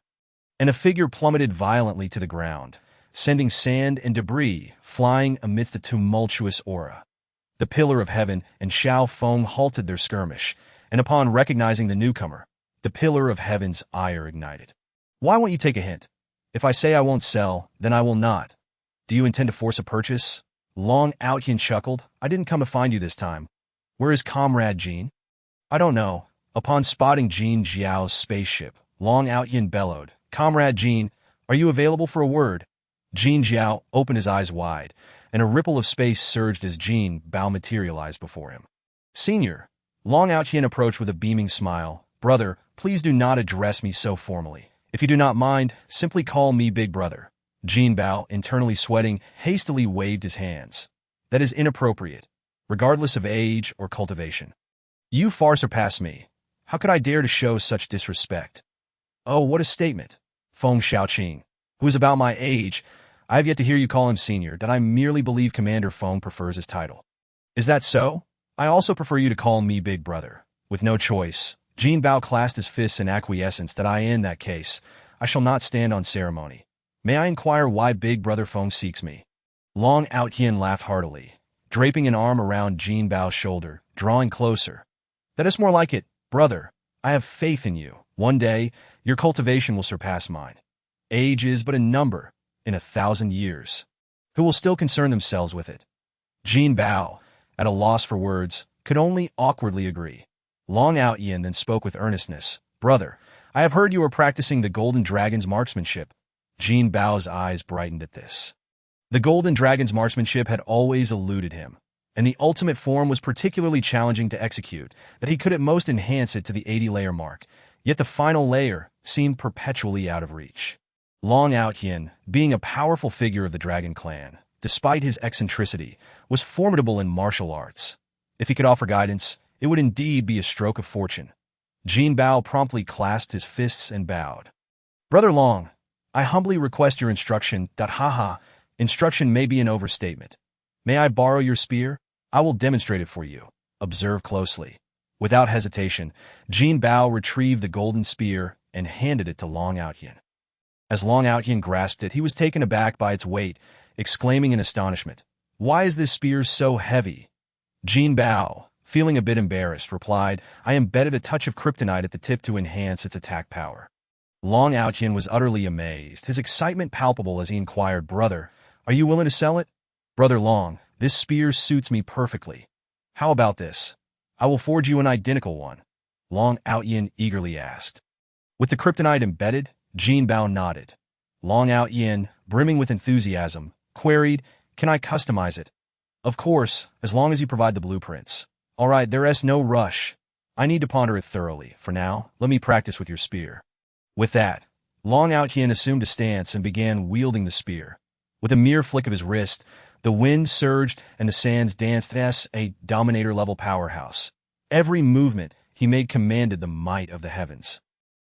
and a figure plummeted violently to the ground, sending sand and debris flying amidst a tumultuous aura. The Pillar of Heaven and Xiao Feng halted their skirmish, and upon recognizing the newcomer, the Pillar of Heaven's ire ignited. "Why won't you take a hint? If I say I won't sell, then I will not. Do you intend to force a purchase?" Long Aotian chuckled. "I didn't come to find you this time. Where is Comrade Jin?" "I don't know." Upon spotting Jin Jiao's spaceship, Long Aotian bellowed, "Comrade Jin, are you available for a word?" Jin Jiao opened his eyes wide, and a ripple of space surged as Jinbao materialized before him. "Senior." Long Aotian approached with a beaming smile. "Brother, please do not address me so formally. If you do not mind, simply call me Big Brother." Jinbao, internally sweating, hastily waved his hands. "That is inappropriate, regardless of age or cultivation. You far surpass me. How could I dare to show such disrespect?" "Oh, what a statement." Feng Xiaoqing, who is about my age, I have yet to hear you call him senior, that I merely believe Commander Feng prefers his title. "Is that so? I also prefer you to call me Big Brother." With no choice, Jinbao clasped his fists in acquiescence that in that case, I shall not stand on ceremony. "May I inquire why Big Brother Feng seeks me?" Long Aotian laughed heartily, draping an arm around Jinbao's shoulder, drawing closer. "That is more like it, brother. I have faith in you. One day, your cultivation will surpass mine. Age is but a number in 1,000 years. Who will still concern themselves with it?" Jinbao, at a loss for words, could only awkwardly agree. Long Aotian then spoke with earnestness. "Brother, I have heard you are practicing the Golden Dragon's marksmanship." Jinbao's eyes brightened at this. The Golden Dragon's marksmanship had always eluded him, and the ultimate form was particularly challenging to execute, that he could at most enhance it to the 80-layer mark, yet the final layer seemed perpetually out of reach. Long Aotian, being a powerful figure of the Dragon Clan, despite his eccentricity, was formidable in martial arts. If he could offer guidance, it would indeed be a stroke of fortune. Jinbao promptly clasped his fists and bowed. "Brother Long, I humbly request your instruction. Haha, instruction may be an overstatement. May I borrow your spear? I will demonstrate it for you. Observe closely." Without hesitation, Jinbao retrieved the golden spear and handed it to Long Aotian. As Long Aotian grasped it, he was taken aback by its weight, exclaiming in astonishment, "Why is this spear so heavy?" Jinbao, feeling a bit embarrassed, replied, "I embedded a touch of kryptonite at the tip to enhance its attack power." Long Aotian was utterly amazed, his excitement palpable as he inquired, "Brother, are you willing to sell it?" "Brother Long, this spear suits me perfectly. How about this? I will forge you an identical one," Long Aotian eagerly asked. With the kryptonite embedded, Jinbao nodded. Long Aotian, brimming with enthusiasm, queried, "Can I customize it?" "Of course, as long as you provide the blueprints." "All right, there is no rush. I need to ponder it thoroughly. For now, let me practice with your spear." With that, Long Aotian assumed a stance and began wielding the spear. With a mere flick of his wrist, the wind surged and the sands danced as a Dominator-level powerhouse. Every movement he made commanded the might of the heavens.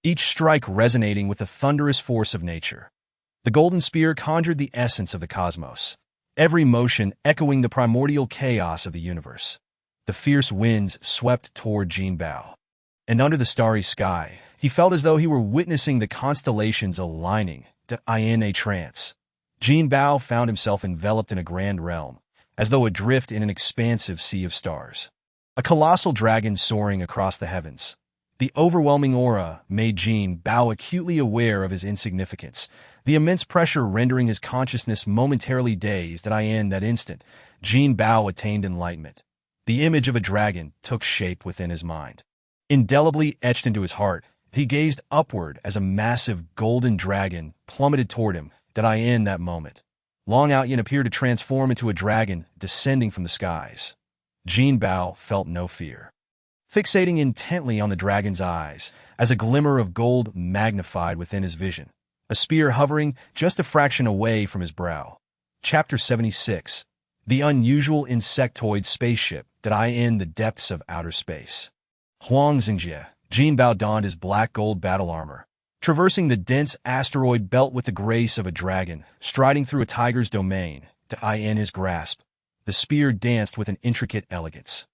each strike resonating with the thunderous force of nature. The golden spear conjured the essence of the cosmos, every motion echoing the primordial chaos of the universe. The fierce winds swept toward Jinbao, and under the starry sky, he felt as though he were witnessing the constellations aligning in a trance. Jinbao found himself enveloped in a grand realm, as though adrift in an expansive sea of stars. A colossal dragon soaring across the heavens. The overwhelming aura made Jinbao acutely aware of his insignificance, the immense pressure rendering his consciousness momentarily dazed. In that instant, Jinbao attained enlightenment. The image of a dragon took shape within his mind. Indelibly etched into his heart, he gazed upward as a massive golden dragon plummeted toward him. In that moment, Long Outyin appeared to transform into a dragon descending from the skies. Jinbao felt no fear. Fixating intently on the dragon's eyes, as a glimmer of gold magnified within his vision, a spear hovering just a fraction away from his brow. Chapter 76. The Unusual Insectoid Spaceship. In the depths of outer space. Huangxingjie, Jinbao donned his black gold battle armor, traversing the dense asteroid belt with the grace of a dragon, striding through a tiger's domain. In his grasp, the spear danced with an intricate elegance,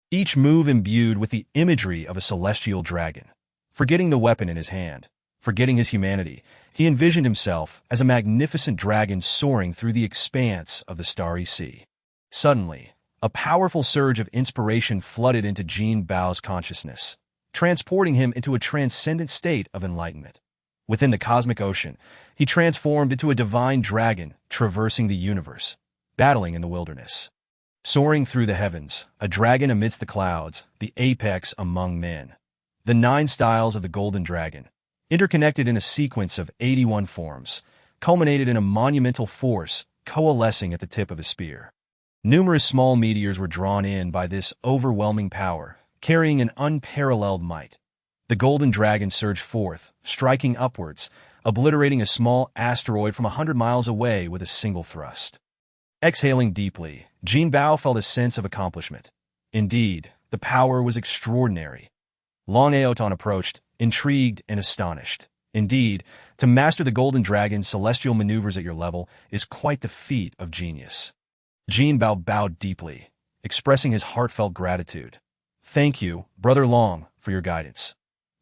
each move imbued with the imagery of a celestial dragon. Forgetting the weapon in his hand, forgetting his humanity, he envisioned himself as a magnificent dragon soaring through the expanse of the starry sea. Suddenly, a powerful surge of inspiration flooded into Jinbao's consciousness, transporting him into a transcendent state of enlightenment. Within the cosmic ocean, he transformed into a divine dragon, traversing the universe, battling in the wilderness. Soaring through the heavens, a dragon amidst the clouds, the apex among men. The 9 styles of the golden dragon, interconnected in a sequence of 81 forms, culminated in a monumental force coalescing at the tip of his spear. Numerous small meteors were drawn in by this overwhelming power, carrying an unparalleled might. The golden dragon surged forth, striking upwards, obliterating a small asteroid from 100 miles away with a single thrust. Exhaling deeply, Jinbao felt a sense of accomplishment. Indeed, the power was extraordinary. Long Aotan approached, intrigued and astonished. Indeed, to master the golden dragon's celestial maneuvers at your level is quite the feat of genius. Jinbao bowed deeply, expressing his heartfelt gratitude. Thank you, Brother Long, for your guidance.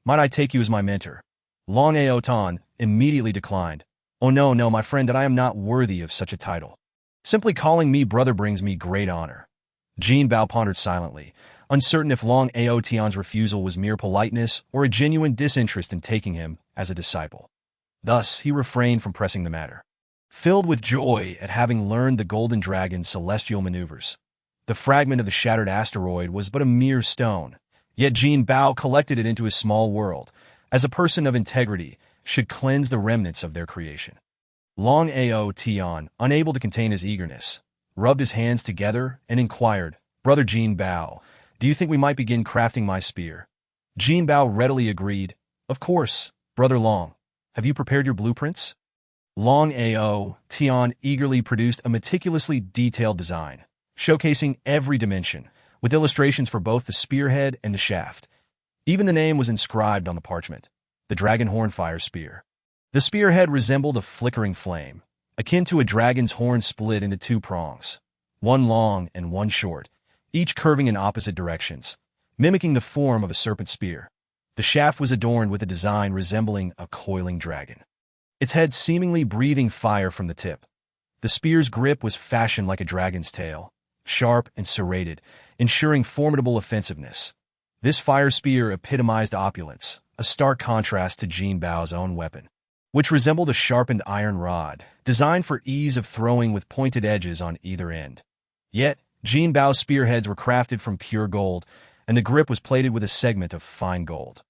Might I take you as my mentor? Long Aotan immediately declined. Oh no, my friend, I am not worthy of such a title. Simply calling me brother brings me great honor. Jinbao pondered silently, uncertain if Long Aotian's refusal was mere politeness or a genuine disinterest in taking him as a disciple. Thus, he refrained from pressing the matter. Filled with joy at having learned the golden dragon's celestial maneuvers, the fragment of the shattered asteroid was but a mere stone, yet Jinbao collected it into his small world, as a person of integrity should cleanse the remnants of their creation. Long Ao Tian, unable to contain his eagerness, rubbed his hands together and inquired, Brother Jinbao, do you think we might begin crafting my spear? Jinbao readily agreed, Of course, Brother Long. Have you prepared your blueprints? Long Ao Tian eagerly produced a meticulously detailed design, showcasing every dimension, with illustrations for both the spearhead and the shaft. Even the name was inscribed on the parchment, the Dragon Hornfire Spear. The spearhead resembled a flickering flame, akin to a dragon's horn split into 2 prongs, one long and one short, each curving in opposite directions, mimicking the form of a serpent spear. The shaft was adorned with a design resembling a coiling dragon, its head seemingly breathing fire from the tip. The spear's grip was fashioned like a dragon's tail, sharp and serrated, ensuring formidable offensiveness. This fire spear epitomized opulence, a stark contrast to Jinbao's own weapon, which resembled a sharpened iron rod, designed for ease of throwing with pointed edges on either end. Yet, Jinbao's spearheads were crafted from pure gold, and the grip was plated with a segment of fine gold,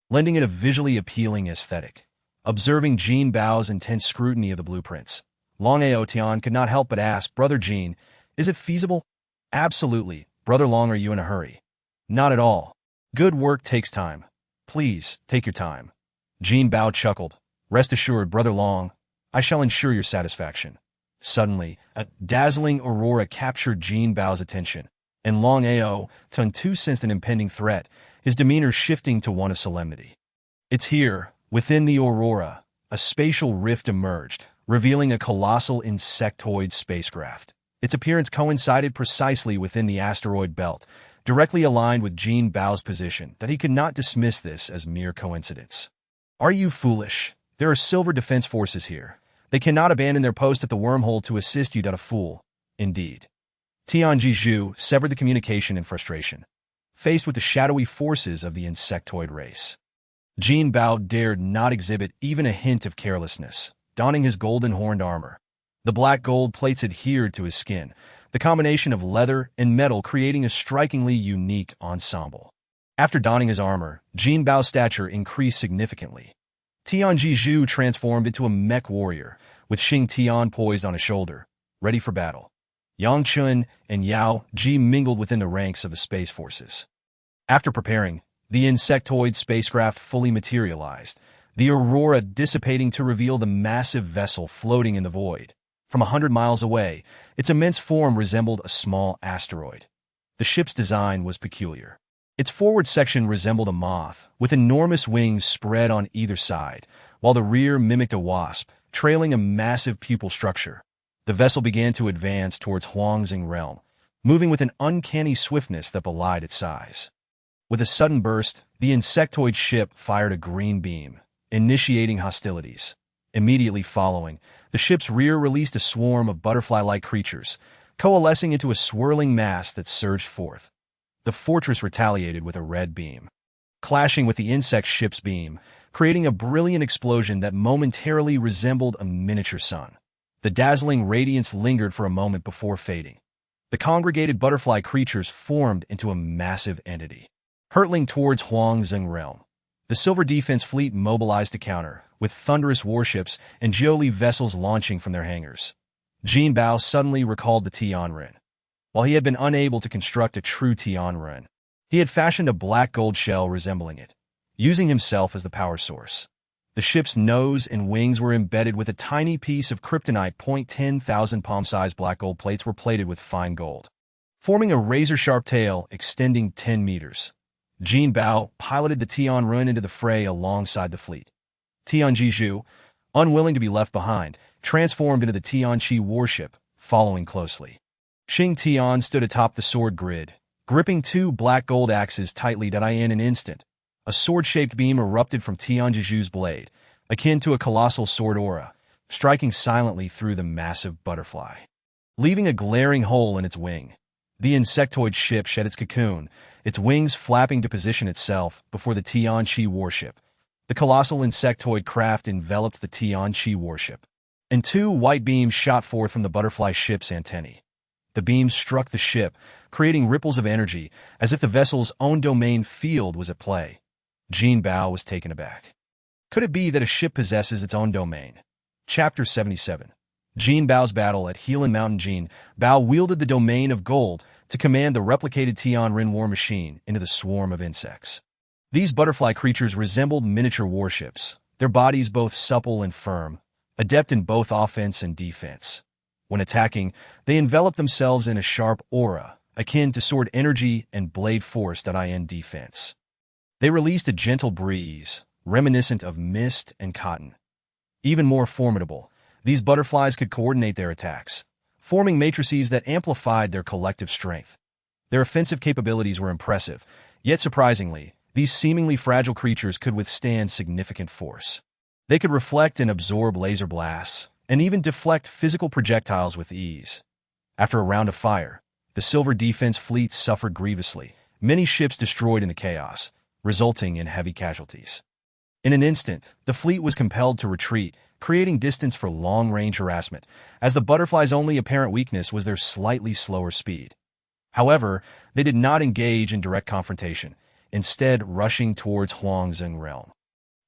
lending it a visually appealing aesthetic. Observing Jinbao's intense scrutiny of the blueprints, Long Aotian could not help but ask, Brother Jin, is it feasible? Absolutely. Brother Long, are you in a hurry? Not at all. Good work takes time. Please, take your time. Jinbao chuckled. Rest assured, Brother Long, I shall ensure your satisfaction. Suddenly, a dazzling aurora captured Jinbao's attention, and Long Ao Tian too sensed an impending threat, his demeanor shifting to one of solemnity. It's here, within the aurora, a spatial rift emerged, revealing a colossal insectoid spacecraft. Its appearance coincided precisely within the asteroid belt, directly aligned with Jinbao's position, that he could not dismiss this as mere coincidence. Are you foolish? There are Silver Defense Forces here. They cannot abandon their post at the wormhole to assist you. A fool, indeed. Tianji Zhu severed the communication in frustration, faced with the shadowy forces of the insectoid race. Jinbao dared not exhibit even a hint of carelessness, donning his golden horned armor. The black gold plates adhered to his skin, the combination of leather and metal creating a strikingly unique ensemble. After donning his armor, Jinbao's stature increased significantly. Tianji Zhu transformed into a mech warrior, with Xing Tian poised on his shoulder, ready for battle. Yang Chun and Yao Ji mingled within the ranks of the Space Forces. After preparing, the insectoid spacecraft fully materialized, the aurora dissipating to reveal the massive vessel floating in the void. From 100 miles away, its immense form resembled a small asteroid. The ship's design was peculiar. Its forward section resembled a moth, with enormous wings spread on either side, while the rear mimicked a wasp, trailing a massive pupil structure. The vessel began to advance towards Huangzing realm, moving with an uncanny swiftness that belied its size. With a sudden burst, the insectoid ship fired a green beam, initiating hostilities. Immediately following, the ship's rear released a swarm of butterfly-like creatures, coalescing into a swirling mass that surged forth. The fortress retaliated with a red beam, clashing with the insect ship's beam, creating a brilliant explosion that momentarily resembled a miniature sun. The dazzling radiance lingered for a moment before fading. The congregated butterfly creatures formed into a massive entity, hurtling towards Huangzing realm. The Silver Defense Fleet mobilized to counter, with thunderous warships and Jiuli vessels launching from their hangars. Jinbao suddenly recalled the Tianren. While he had been unable to construct a true Tianren, he had fashioned a black gold shell resembling it, using himself as the power source. The ship's nose and wings were embedded with a tiny piece of kryptonite. 10,000 palm-sized black gold plates were plated with fine gold, forming a razor-sharp tail extending 10 meters. Jinbao piloted the Tianren into the fray alongside the fleet. Tianji Zhu, unwilling to be left behind, transformed into the Tianqi warship, following closely. Xing Tian stood atop the sword grid, gripping two black gold axes tightly. In an instant, a sword-shaped beam erupted from Tianji Zhu's blade, akin to a colossal sword aura, striking silently through the massive butterfly, leaving a glaring hole in its wing. The insectoid ship shed its cocoon, its wings flapping to position itself before the Tianqi warship. The colossal insectoid craft enveloped the Tianqi warship, and two white beams shot forth from the butterfly ship's antennae. The beams struck the ship, creating ripples of energy, as if the vessel's own domain field was at play. Jinbao was taken aback. Could it be that a ship possesses its own domain? Chapter 77. Jinbao's battle at Helan Mountain. Jinbao wielded the domain of gold to command the replicated Tianren war machine into the swarm of insects. These butterfly creatures resembled miniature warships, their bodies both supple and firm, adept in both offense and defense. When attacking, they enveloped themselves in a sharp aura, akin to sword energy and blade force. In defense, they released a gentle breeze, reminiscent of mist and cotton. Even more formidable, these butterflies could coordinate their attacks, forming matrices that amplified their collective strength. Their offensive capabilities were impressive, yet surprisingly, these seemingly fragile creatures could withstand significant force. They could reflect and absorb laser blasts, and even deflect physical projectiles with ease. After a round of fire, the Silver Defense Fleet suffered grievously, many ships destroyed in the chaos, resulting in heavy casualties. In an instant, the fleet was compelled to retreat, creating distance for long-range harassment, as the butterflies' only apparent weakness was their slightly slower speed. However, they did not engage in direct confrontation, instead rushing towards Huangzing realm.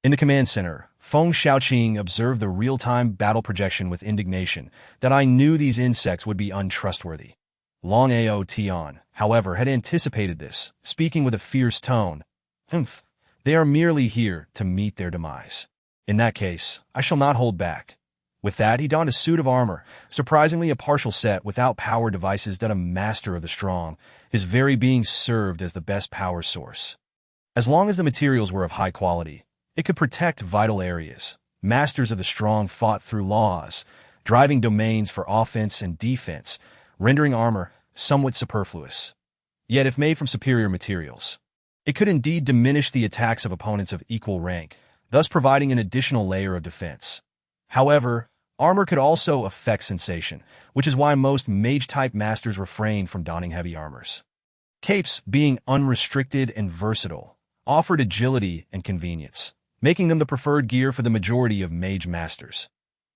In the command center, Feng Xiaoqing observed the real-time battle projection with indignation that I knew these insects would be untrustworthy. Long Ao Tian, however, had anticipated this, speaking with a fierce tone. They are merely here to meet their demise. In that case, I shall not hold back. With that, he donned a suit of armor, surprisingly a partial set without power devices. A master of the strong, his very being served as the best power source. As long as the materials were of high quality, It could protect vital areas. Masters of the strong fought through laws, driving domains for offense and defense, rendering armor somewhat superfluous. Yet if made from superior materials, it could indeed diminish the attacks of opponents of equal rank, thus providing an additional layer of defense. However, armor could also affect sensation, which is why most mage-type masters refrain from donning heavy armors. Capes, being unrestricted and versatile, offered agility and convenience, making them the preferred gear for the majority of mage masters.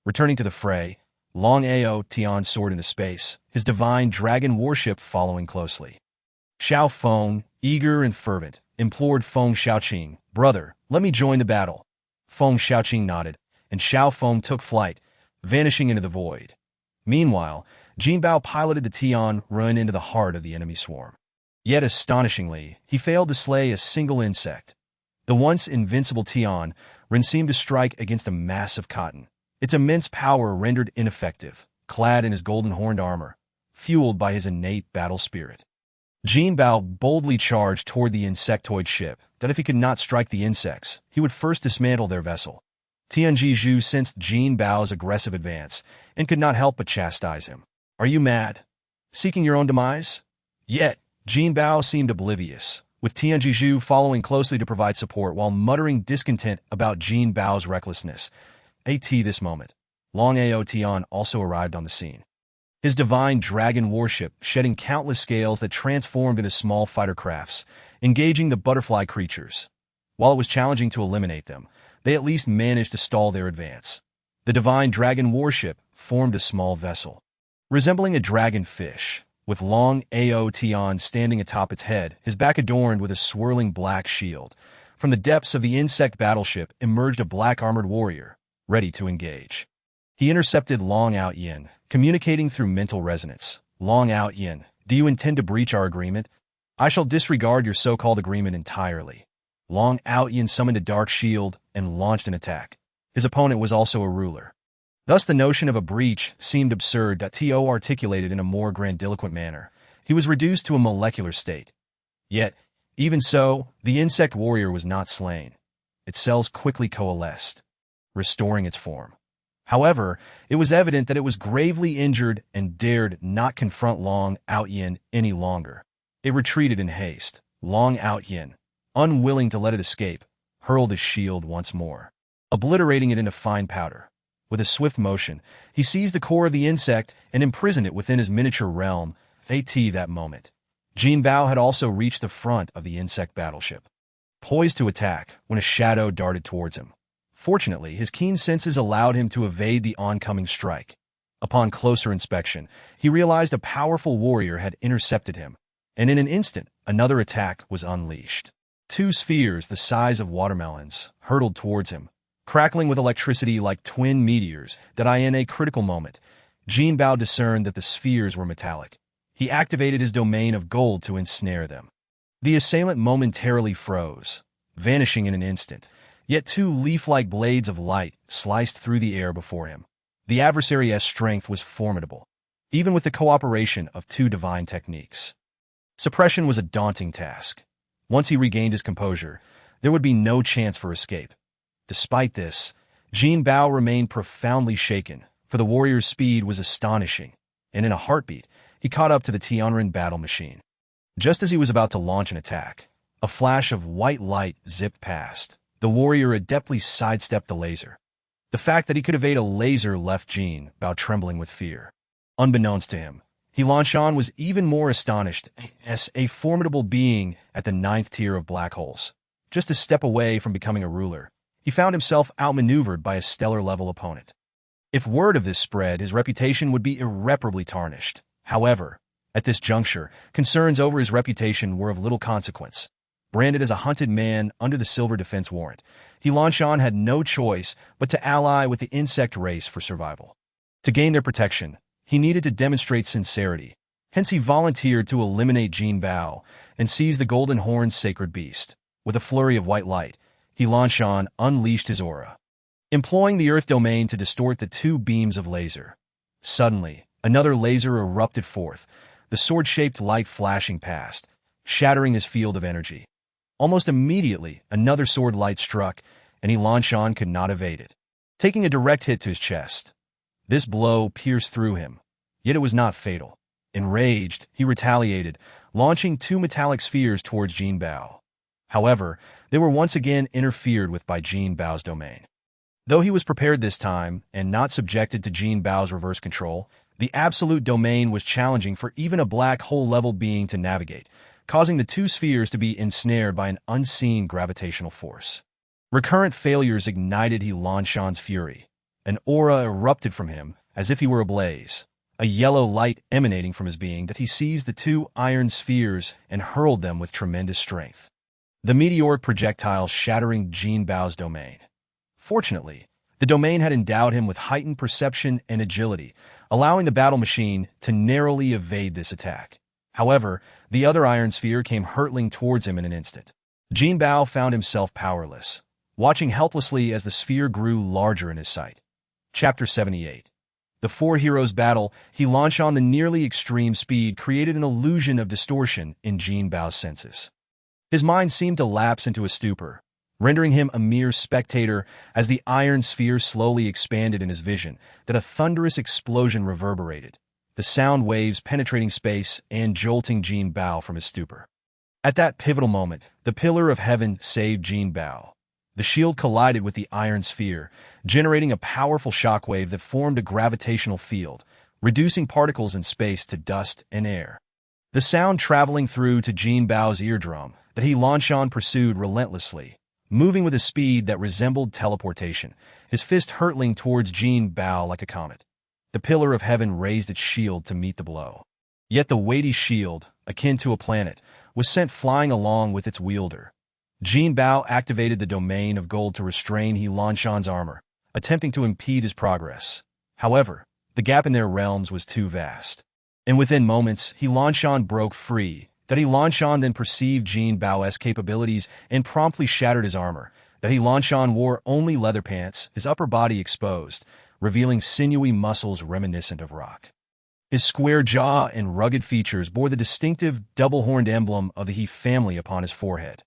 Returning to the fray, Long Ao Tian soared into space, his divine dragon warship following closely. Xiao Feng, eager and fervent, implored Feng Xiaoqing, "Brother, let me join the battle." Feng Xiaoqing nodded, and Xiao Feng took flight, vanishing into the void. Meanwhile, Jinbao piloted the Tian run into the heart of the enemy swarm. Yet astonishingly, he failed to slay a single insect. The once invincible Tian Ren seemed to strike against a mass of cotton, its immense power rendered ineffective, clad in his golden-horned armor, fueled by his innate battle spirit. Jinbao boldly charged toward the insectoid ship, that if he could not strike the insects, he would first dismantle their vessel. Tianji Zhu sensed Jinbao's aggressive advance, and could not help but chastise him. "Are you mad? Seeking your own demise?" Yet, Jinbao seemed oblivious, with Tianji Zhu following closely to provide support while muttering discontent about Jinbao's recklessness. At this moment, Long Ao Tian also arrived on the scene. His divine dragon warship shedding countless scales that transformed into small fighter crafts, engaging the butterfly creatures. While it was challenging to eliminate them, they at least managed to stall their advance. The divine dragon warship formed a small vessel, resembling a dragonfish, with Long Ao Tian standing atop its head, his back adorned with a swirling black shield. From the depths of the insect battleship emerged a black-armored warrior, ready to engage. He intercepted Long Ao Yin, communicating through mental resonance. "Long Ao Yin, do you intend to breach our agreement? I shall disregard your so-called agreement entirely." Long Ao Yin summoned a dark shield and launched an attack. His opponent was also a ruler. Thus the notion of a breach seemed absurd. To articulated in a more grandiloquent manner. He was reduced to a molecular state. Yet, even so, the insect warrior was not slain. Its cells quickly coalesced, restoring its form. However, it was evident that it was gravely injured and dared not confront Long Ao Yin any longer. It retreated in haste. Long Ao Yin, unwilling to let it escape, hurled his shield once more, obliterating it into fine powder. With a swift motion, he seized the core of the insect and imprisoned it within his miniature realm. At that moment, Jinbao had also reached the front of the insect battleship, poised to attack when a shadow darted towards him. Fortunately, his keen senses allowed him to evade the oncoming strike. Upon closer inspection, he realized a powerful warrior had intercepted him, and in an instant, another attack was unleashed. Two spheres the size of watermelons hurtled towards him, crackling with electricity like twin meteors. In a critical moment, Jinbao discerned that the spheres were metallic. He activated his domain of gold to ensnare them. The assailant momentarily froze, vanishing in an instant. Yet two leaf-like blades of light sliced through the air before him. The adversary's strength was formidable, even with the cooperation of two divine techniques. Suppression was a daunting task. Once he regained his composure, there would be no chance for escape. Despite this, Jinbao remained profoundly shaken, for the warrior's speed was astonishing, and in a heartbeat, he caught up to the Tianren battle machine. Just as he was about to launch an attack, a flash of white light zipped past. The warrior adeptly sidestepped the laser. The fact that he could evade a laser left Jinbao trembling with fear. Unbeknownst to him, He-Lan was even more astonished as a formidable being at the 9th tier of black holes. Just a step away from becoming a ruler, he found himself outmaneuvered by a stellar-level opponent. If word of this spread, his reputation would be irreparably tarnished. However, at this juncture, concerns over his reputation were of little consequence. Branded as a hunted man under the Silver Defense Warrant, He-Lan had no choice but to ally with the insect race for survival. To gain their protection, he needed to demonstrate sincerity. Hence he volunteered to eliminate Jinbao and seize the Golden Horn's sacred beast. With a flurry of white light, He-Lan unleashed his aura, employing the Earth domain to distort the two beams of laser. Suddenly, another laser erupted forth, the sword-shaped light flashing past, shattering his field of energy. Almost immediately, another sword light struck, and He Lanshan could not evade it, taking a direct hit to his chest. This blow pierced through him, yet it was not fatal. Enraged, he retaliated, launching two metallic spheres towards Jinbao. However, they were once again interfered with by Jinbao's domain. Though he was prepared this time, and not subjected to Jinbao's reverse control, the absolute domain was challenging for even a black hole-level being to navigate, causing the two spheres to be ensnared by an unseen gravitational force. Recurrent failures ignited He Lanshan's fury. An aura erupted from him, as if he were ablaze, a yellow light emanating from his being that he seized the two iron spheres and hurled them with tremendous strength. The meteoric projectile shattering Jinbao's domain. Fortunately, the domain had endowed him with heightened perception and agility, allowing the battle machine to narrowly evade this attack. However, the other iron sphere came hurtling towards him in an instant. Jinbao found himself powerless, watching helplessly as the sphere grew larger in his sight. Chapter 78. The four heroes' battle. He launched on the nearly extreme speed created an illusion of distortion in Jinbao's senses. His mind seemed to lapse into a stupor, rendering him a mere spectator as the iron sphere slowly expanded in his vision, that a thunderous explosion reverberated, the sound waves penetrating space and jolting Jinbao from his stupor. At that pivotal moment, the pillar of heaven saved Jinbao. The shield collided with the iron sphere, generating a powerful shockwave that formed a gravitational field, reducing particles in space to dust and air. The sound traveling through to Jinbao's eardrum that He Lanshan pursued relentlessly, moving with a speed that resembled teleportation, his fist hurtling towards Jinbao like a comet. The pillar of heaven raised its shield to meet the blow. Yet the weighty shield, akin to a planet, was sent flying along with its wielder. Jinbao activated the domain of gold to restrain He Lanshan's armor, attempting to impede his progress. However, the gap in their realms was too vast. And within moments, He Lanshan broke free. That He Lanshan then perceived Jinbao's capabilities and promptly shattered his armor. That He Lanshan wore only leather pants, his upper body exposed, revealing sinewy muscles reminiscent of rock. His square jaw and rugged features bore the distinctive double-horned emblem of the He family upon his forehead.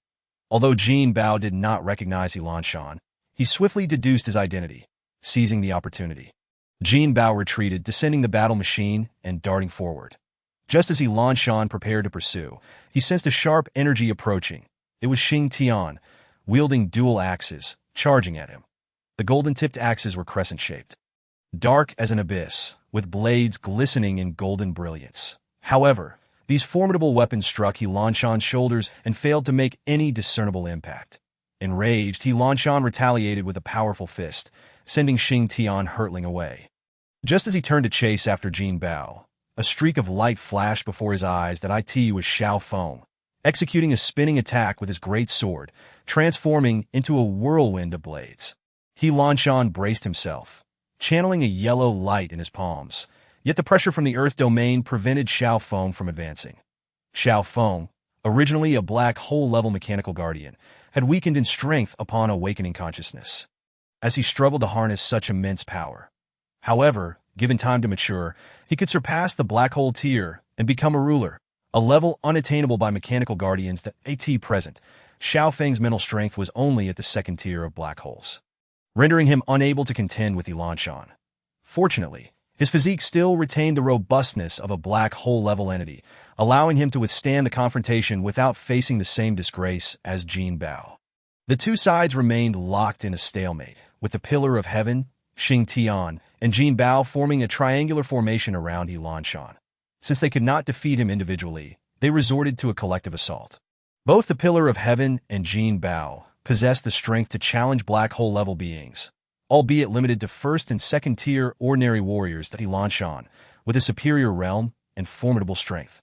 Although Jinbao did not recognize He Lanshan, he swiftly deduced his identity, seizing the opportunity. Jinbao retreated, descending the battle machine and darting forward. Just as He Lanshan prepared to pursue, he sensed a sharp energy approaching. It was Xing Tian, wielding dual axes, charging at him. The golden-tipped axes were crescent-shaped, dark as an abyss, with blades glistening in golden brilliance. However, these formidable weapons struck He Lanshan's shoulders and failed to make any discernible impact. Enraged, He Lanshan retaliated with a powerful fist, sending Xing Tian hurtling away. Just as he turned to chase after Jinbao, a streak of light flashed before his eyes that it was Xiao Feng, executing a spinning attack with his great sword, transforming into a whirlwind of blades. He Lanshan braced himself, channeling a yellow light in his palms, yet the pressure from the Earth domain prevented Xiao Feng from advancing. Xiao Feng, originally a black hole-level mechanical guardian, had weakened in strength upon awakening consciousness, as he struggled to harness such immense power. However, given time to mature, he could surpass the black hole tier and become a ruler, a level unattainable by mechanical guardians at present. Xiao Feng's mental strength was only at the second tier of black holes, rendering him unable to contend with He Lanshan. Fortunately, his physique still retained the robustness of a black hole-level entity, allowing him to withstand the confrontation without facing the same disgrace as Jinbao. The two sides remained locked in a stalemate, with the Pillar of Heaven, Xing Tian, and Jinbao forming a triangular formation around He Lanshan. Since they could not defeat him individually, they resorted to a collective assault. Both the Pillar of Heaven and Jinbao possessed the strength to challenge black hole-level beings, albeit limited to first and second tier ordinary warriors. That He Lanshan, with a superior realm and formidable strength,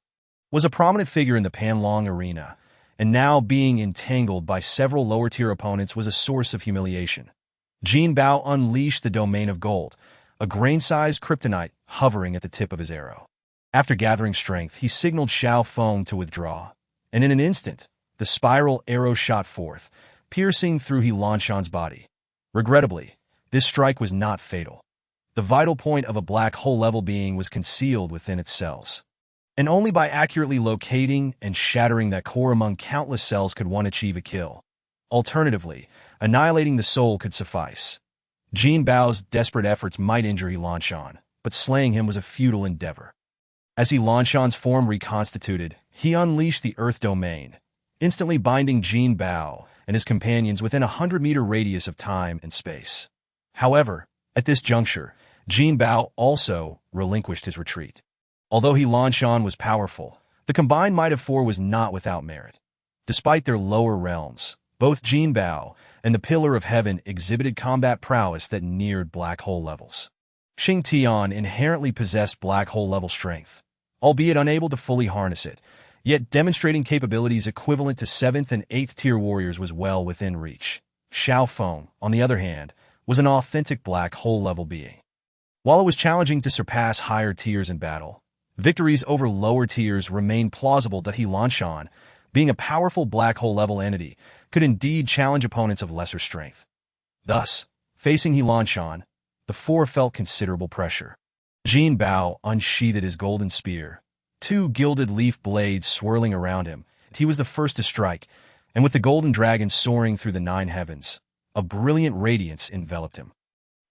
was a prominent figure in the Panlong arena, and now being entangled by several lower-tier opponents was a source of humiliation. Jinbao unleashed the domain of gold, a grain-sized kryptonite hovering at the tip of his arrow. After gathering strength, he signaled Xiao Feng to withdraw, and in an instant, the spiral arrow shot forth, piercing through He Lanshan's body. Regrettably, this strike was not fatal. The vital point of a black hole-level being was concealed within its cells, and only by accurately locating and shattering that core among countless cells could one achieve a kill. Alternatively, Annihilating the soul could suffice. Jinbao's desperate efforts might injure He Lanshan, but slaying him was a futile endeavor. As He Lanshan's form reconstituted, he unleashed the Earth Domain, instantly binding Jinbao and his companions within a 100-meter radius of time and space. However, at this juncture, Jinbao also relinquished his retreat. Although He Lanshan was powerful, the combined might of four was not without merit. Despite their lower realms, both Jinbao and the Pillar of Heaven exhibited combat prowess that neared black hole levels. Xing Tian inherently possessed black hole level strength, albeit unable to fully harness it, yet demonstrating capabilities equivalent to 7th and 8th tier warriors was well within reach. Xiao Feng, on the other hand, was an authentic black hole level being. While it was challenging to surpass higher tiers in battle, victories over lower tiers remained plausible that He Lanshan, being a powerful black hole level entity, could indeed challenge opponents of lesser strength. Thus, facing He Lanshan, the four felt considerable pressure. Jinbao unsheathed his golden spear, two gilded leaf blades swirling around him. He was the first to strike, and with the golden dragon soaring through the 9 heavens, a brilliant radiance enveloped him.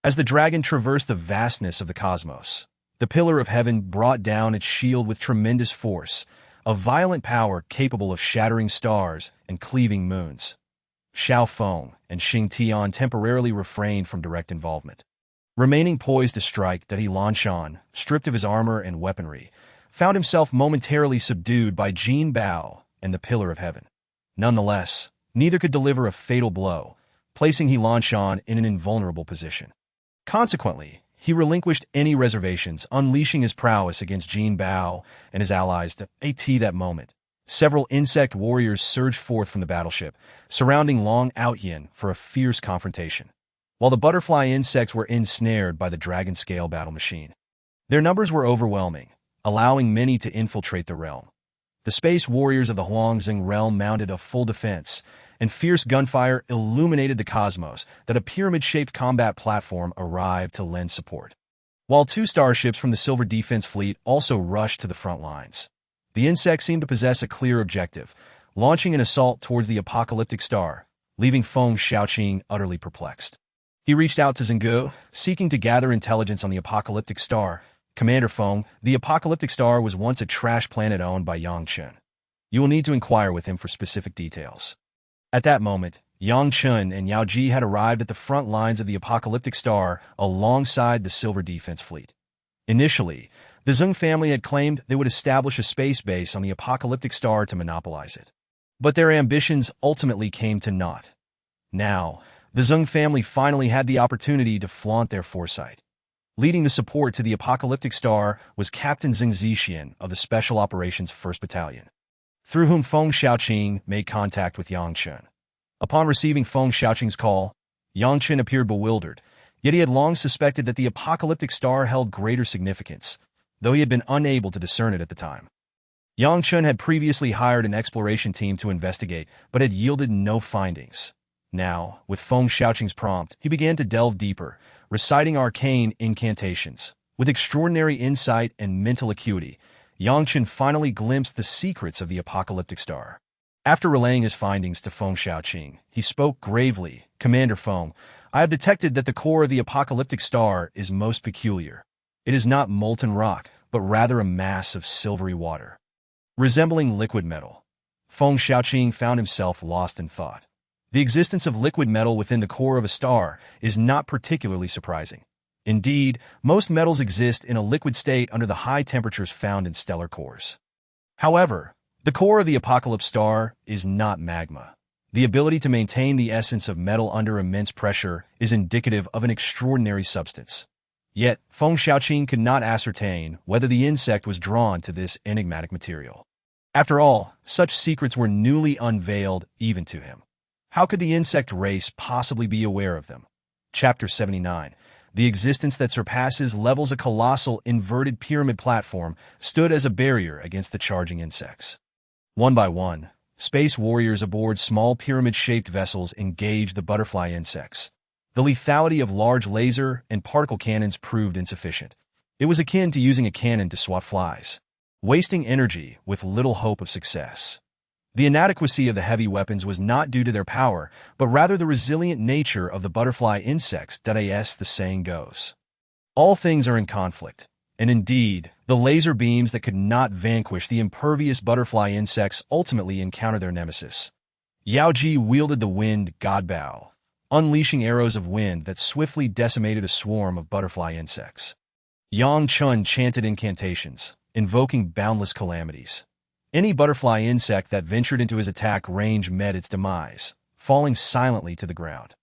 As the dragon traversed the vastness of the cosmos, the Pillar of Heaven brought down its shield with tremendous force, a violent power capable of shattering stars and cleaving moons. Xiao Feng and Xing Tian temporarily refrained from direct involvement. Remaining poised to strike, He Lanshan, stripped of his armor and weaponry, found himself momentarily subdued by Jinbao and the Pillar of Heaven. Nonetheless, neither could deliver a fatal blow, placing He Lanshan in an invulnerable position. Consequently, he relinquished any reservations, unleashing his prowess against Jinbao and his allies. At that moment, several insect warriors surged forth from the battleship, surrounding Long Outyin for a fierce confrontation, while the butterfly insects were ensnared by the dragon-scale battle machine. Their numbers were overwhelming, allowing many to infiltrate the realm. The space warriors of the Huangzing realm mounted a full defense, and fierce gunfire illuminated the cosmos that a pyramid-shaped combat platform arrived to lend support. While 2 starships from the Silver Defense Fleet also rushed to the front lines, the insects seemed to possess a clear objective, launching an assault towards the apocalyptic star, leaving Feng Xiaoqing utterly perplexed. He reached out to Zhenggu, seeking to gather intelligence on the apocalyptic star. Commander Feng, the apocalyptic star was once a trash planet owned by Yang Chen. You will need to inquire with him for specific details. At that moment, Yang Chen and Yao Ji had arrived at the front lines of the apocalyptic star alongside the Silver Defense Fleet. Initially, the Zheng family had claimed they would establish a space base on the apocalyptic star to monopolize it. But their ambitions ultimately came to naught. Now, the Zheng family finally had the opportunity to flaunt their foresight. Leading the support to the apocalyptic star was Captain Zheng Zixian of the Special Operations 1st Battalion, through whom Feng Xiaoqing made contact with Yang Chen. Upon receiving Feng Xiaoqing's call, Yang Chen appeared bewildered, yet he had long suspected that the apocalyptic star held greater significance, though he had been unable to discern it at the time. Yang Chen had previously hired an exploration team to investigate, but had yielded no findings. Now, with Feng Xiaoqing's prompt, he began to delve deeper, reciting arcane incantations. With extraordinary insight and mental acuity, Yang Chen finally glimpsed the secrets of the apocalyptic star. After relaying his findings to Feng Xiaoqing, he spoke gravely. Commander Feng, I have detected that the core of the apocalyptic star is most peculiar. It is not molten rock, but rather a mass of silvery water, resembling liquid metal. Feng Xiaoqing found himself lost in thought. The existence of liquid metal within the core of a star is not particularly surprising. Indeed, most metals exist in a liquid state under the high temperatures found in stellar cores. However, the core of the apocalypse star is not magma. The ability to maintain the essence of metal under immense pressure is indicative of an extraordinary substance. Yet, Feng Xiaoqing could not ascertain whether the insect was drawn to this enigmatic material. After all, such secrets were newly unveiled even to him. How could the insect race possibly be aware of them? Chapter 79. The existence that surpasses levels. A colossal inverted pyramid platform stood as a barrier against the charging insects. One by one, space warriors aboard small pyramid-shaped vessels engaged the butterfly insects. The lethality of large laser and particle cannons proved insufficient. It was akin to using a cannon to swat flies, wasting energy with little hope of success. The inadequacy of the heavy weapons was not due to their power, but rather the resilient nature of the butterfly insects, as the saying goes. All things are in conflict, and indeed, the laser beams that could not vanquish the impervious butterfly insects ultimately encounter their nemesis. Yaoji wielded the wind Jinbao, unleashing arrows of wind that swiftly decimated a swarm of butterfly insects. Yang Chun chanted incantations, invoking boundless calamities. Any butterfly insect that ventured into his attack range met its demise, falling silently to the ground.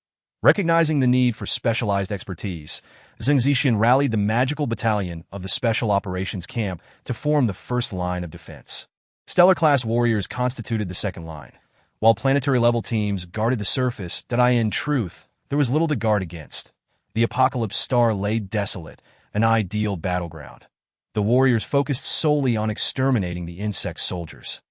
Recognizing the need for specialized expertise, Zheng Zixin rallied the magical battalion of the Special Operations Camp to form the first line of defense. Stellar-class warriors constituted the second line, while planetary-level teams guarded the surface. In truth, there was little to guard against. The Apocalypse Star lay desolate, an ideal battleground. The warriors focused solely on exterminating the insect soldiers,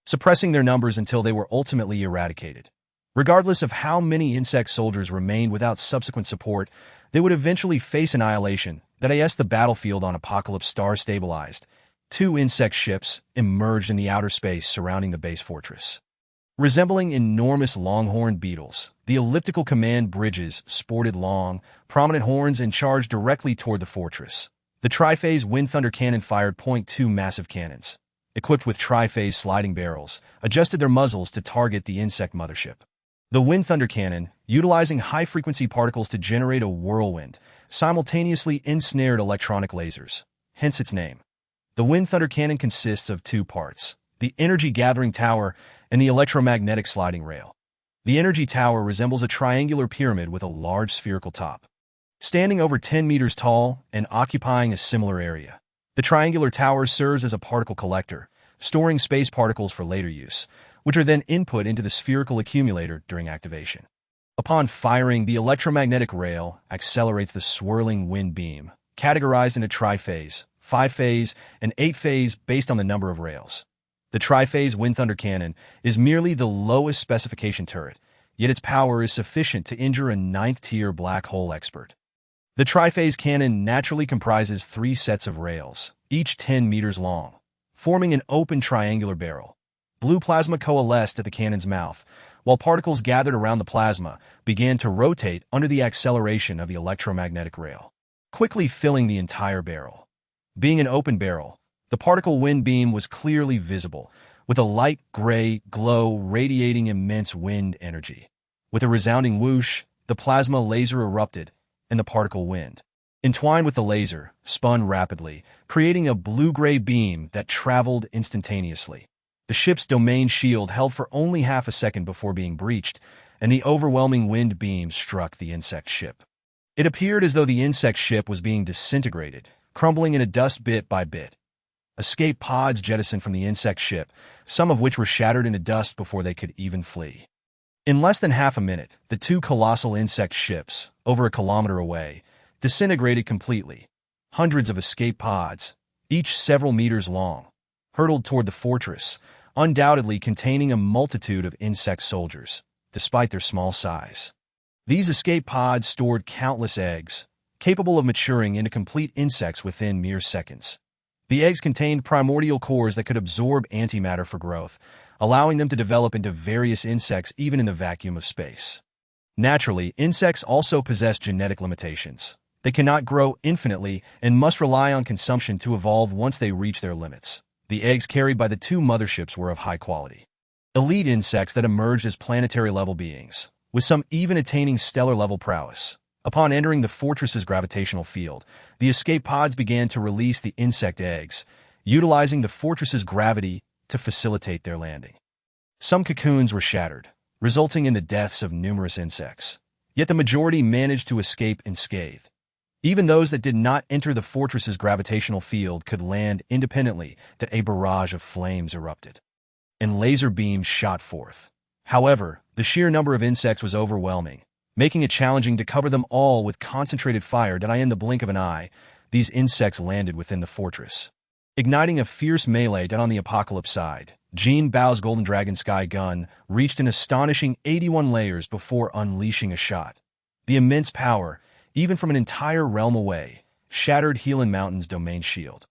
suppressing their numbers until they were ultimately eradicated. Regardless of how many insect soldiers remained without subsequent support, they would eventually face annihilation. The battlefield on Apocalypse Star stabilized. 2 insect ships emerged in the outer space surrounding the base fortress. Resembling enormous longhorn beetles, the elliptical command bridges sported long, prominent horns and charged directly toward the fortress. The triphase Wind Thunder Cannon fired .2 massive cannons, equipped with triphase sliding barrels, adjusted their muzzles to target the insect mothership. The Wind Thunder Cannon, utilizing high-frequency particles to generate a whirlwind, simultaneously ensnared electronic lasers, hence its name. The Wind Thunder Cannon consists of 2 parts, the energy gathering tower and the electromagnetic sliding rail. The energy tower resembles a triangular pyramid with a large spherical top, standing over 10 meters tall and occupying a similar area. The triangular tower serves as a particle collector, storing space particles for later use, which are then input into the spherical accumulator during activation. Upon firing, the electromagnetic rail accelerates the swirling wind beam, categorized into triphase, 5-phase, and 8-phase based on the number of rails. The triphase Wind Thunder Cannon is merely the lowest specification turret, yet its power is sufficient to injure a 9th-tier black hole expert. The triphase cannon naturally comprises 3 sets of rails, each 10 meters long, forming an open triangular barrel. Blue plasma coalesced at the cannon's mouth, while particles gathered around the plasma began to rotate under the acceleration of the electromagnetic rail, quickly filling the entire barrel. Being an open barrel, the particle wind beam was clearly visible, with a light gray glow radiating immense wind energy. With a resounding whoosh, the plasma laser erupted, and the particle wind, entwined with the laser, spun rapidly, creating a blue-gray beam that traveled instantaneously. The ship's domain shield held for only half a second before being breached, and the overwhelming wind beam struck the insect ship. It appeared as though the insect ship was being disintegrated, crumbling into dust bit by bit. Escape pods jettisoned from the insect ship, some of which were shattered into dust before they could even flee. In less than half a minute, the 2 colossal insect ships, over a kilometer away, disintegrated completely. Hundreds of escape pods, each several meters long, hurtled toward the fortress, undoubtedly containing a multitude of insect soldiers, despite their small size. These escape pods stored countless eggs, capable of maturing into complete insects within mere seconds. The eggs contained primordial cores that could absorb antimatter for growth, allowing them to develop into various insects even in the vacuum of space. Naturally, insects also possess genetic limitations. They cannot grow infinitely and must rely on consumption to evolve once they reach their limits. The eggs carried by the 2 motherships were of high quality. Elite insects that emerged as planetary-level beings, with some even attaining stellar-level prowess. Upon entering the fortress's gravitational field, the escape pods began to release the insect eggs, utilizing the fortress's gravity to facilitate their landing. Some cocoons were shattered, resulting in the deaths of numerous insects. Yet the majority managed to escape unscathed. Even those that did not enter the fortress's gravitational field could land independently. That a barrage of flames erupted, and laser beams shot forth. However, the sheer number of insects was overwhelming, making it challenging to cover them all with concentrated fire. In the blink of an eye, these insects landed within the fortress, igniting a fierce melee. On the Apocalypse side, Jinbao's Golden Dragon Sky Gun reached an astonishing 81 layers before unleashing a shot. The immense power, even from an entire realm away, shattered Helan Mountain's domain shield,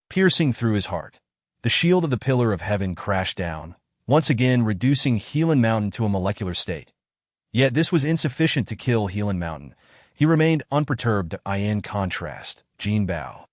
piercing through his heart. The shield of the Pillar of Heaven crashed down, once again reducing Healing Mountain to a molecular state. Yet this was insufficient to kill Healing Mountain. He remained unperturbed. In contrast, Jinbao,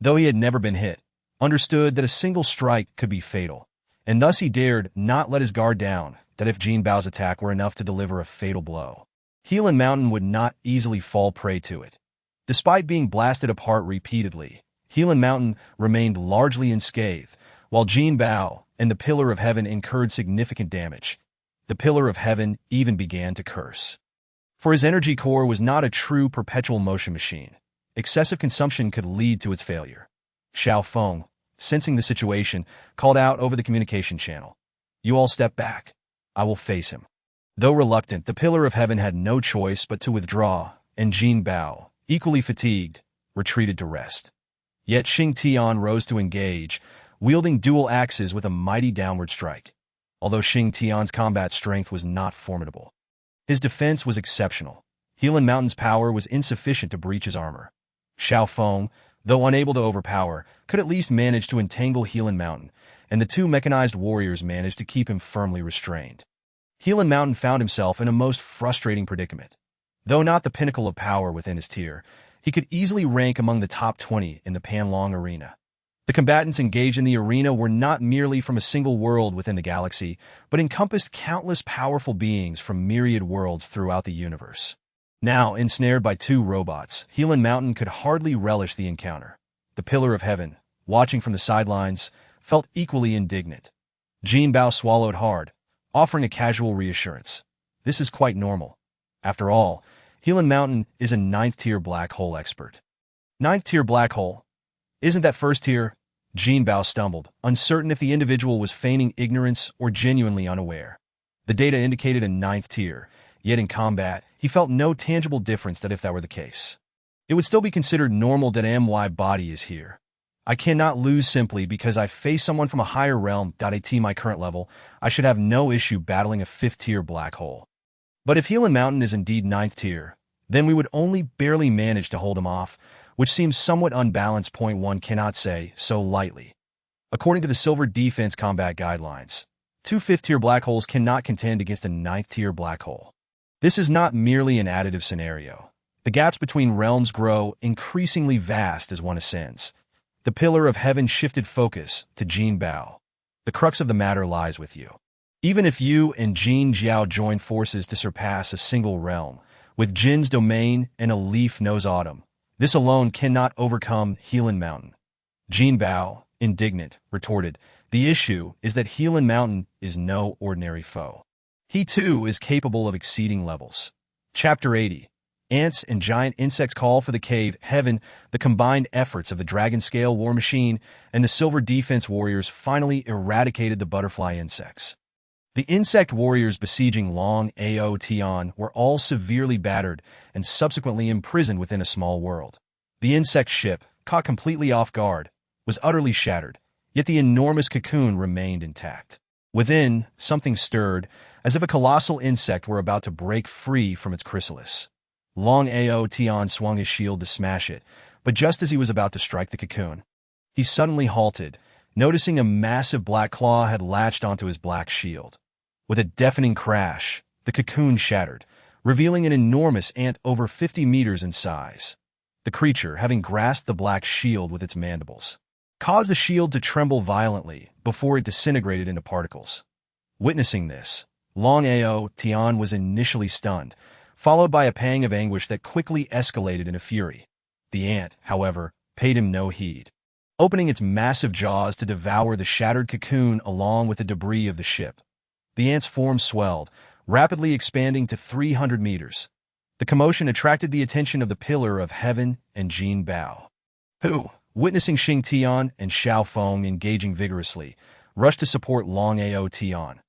though he had never been hit, understood that a single strike could be fatal, and thus he dared not let his guard down, that if Jinbao's attack were enough to deliver a fatal blow, Healing Mountain would not easily fall prey to it. Despite being blasted apart repeatedly, Healing Mountain remained largely unscathed, while Jinbao and the Pillar of Heaven incurred significant damage. The Pillar of Heaven even began to curse. For his energy core was not a true perpetual motion machine. Excessive consumption could lead to its failure. Xiao Feng, sensing the situation, called out over the communication channel. "You all step back. I will face him." Though reluctant, the Pillar of Heaven had no choice but to withdraw, and Jinbao, equally fatigued, retreated to rest. Yet Xing Tian rose to engage, wielding dual axes with a mighty downward strike. Although Xing Tian's combat strength was not formidable, his defense was exceptional. Healing Mountain's power was insufficient to breach his armor. Xiao Feng, though unable to overpower, could at least manage to entangle Healing Mountain, and the two mechanized warriors managed to keep him firmly restrained. Healing Mountain found himself in a most frustrating predicament. Though not the pinnacle of power within his tier, he could easily rank among the top 20 in the Panlong arena. The combatants engaged in the arena were not merely from a single world within the galaxy, but encompassed countless powerful beings from myriad worlds throughout the universe. Now, ensnared by two robots, Healing Mountain could hardly relish the encounter. The Pillar of Heaven, watching from the sidelines, felt equally indignant. Jinbao swallowed hard, offering a casual reassurance. This is quite normal. After all, Healing Mountain is a 9th-tier black hole expert. 9th-tier black hole? Isn't that first tier? Jinbao stumbled, uncertain if the individual was feigning ignorance or genuinely unaware. The data indicated a 9th tier, yet in combat, he felt no tangible difference that if that were the case. It would still be considered normal that my body is here. I cannot lose simply because I face someone from a higher realm. At my current level, I should have no issue battling a 5th-tier black hole. But if Healing Mountain is indeed 9th tier, then we would only barely manage to hold him off, which seems somewhat unbalanced. One cannot say so lightly. According to the Silver Defense Combat Guidelines, two 5th-tier black holes cannot contend against a 9th-tier black hole. This is not merely an additive scenario. The gaps between realms grow increasingly vast as one ascends. The Pillar of Heaven shifted focus to Jinbao. The crux of the matter lies with you. Even if you and Jin Jiao join forces to surpass a single realm, with Jin's domain and a leaf knows autumn, this alone cannot overcome Healing Mountain. Jinbao, indignant, retorted, "The issue is that Healing Mountain is no ordinary foe. He too is capable of exceeding levels." Chapter 80. Ants and giant insects call for the cave heaven. The combined efforts of the dragon-scale war machine and the silver defense warriors finally eradicated the butterfly insects. The insect warriors besieging Long Ao Tian were all severely battered and subsequently imprisoned within a small world. The insect ship, caught completely off guard, was utterly shattered, yet the enormous cocoon remained intact. Within, something stirred, as if a colossal insect were about to break free from its chrysalis. Long Ao Tian swung his shield to smash it, but just as he was about to strike the cocoon, he suddenly halted, noticing a massive black claw had latched onto his black shield. With a deafening crash, the cocoon shattered, revealing an enormous ant over 50 meters in size. The creature, having grasped the black shield with its mandibles, caused the shield to tremble violently before it disintegrated into particles. Witnessing this, Long Ao Tian was initially stunned, followed by a pang of anguish that quickly escalated into fury. The ant, however, paid him no heed, opening its massive jaws to devour the shattered cocoon along with the debris of the ship. The ant's form swelled, rapidly expanding to 300 meters. The commotion attracted the attention of the Pillar of Heaven and Jinbao, who, witnessing Xing Tian and Xiao Feng engaging vigorously, rushed to support Long Ao Tian.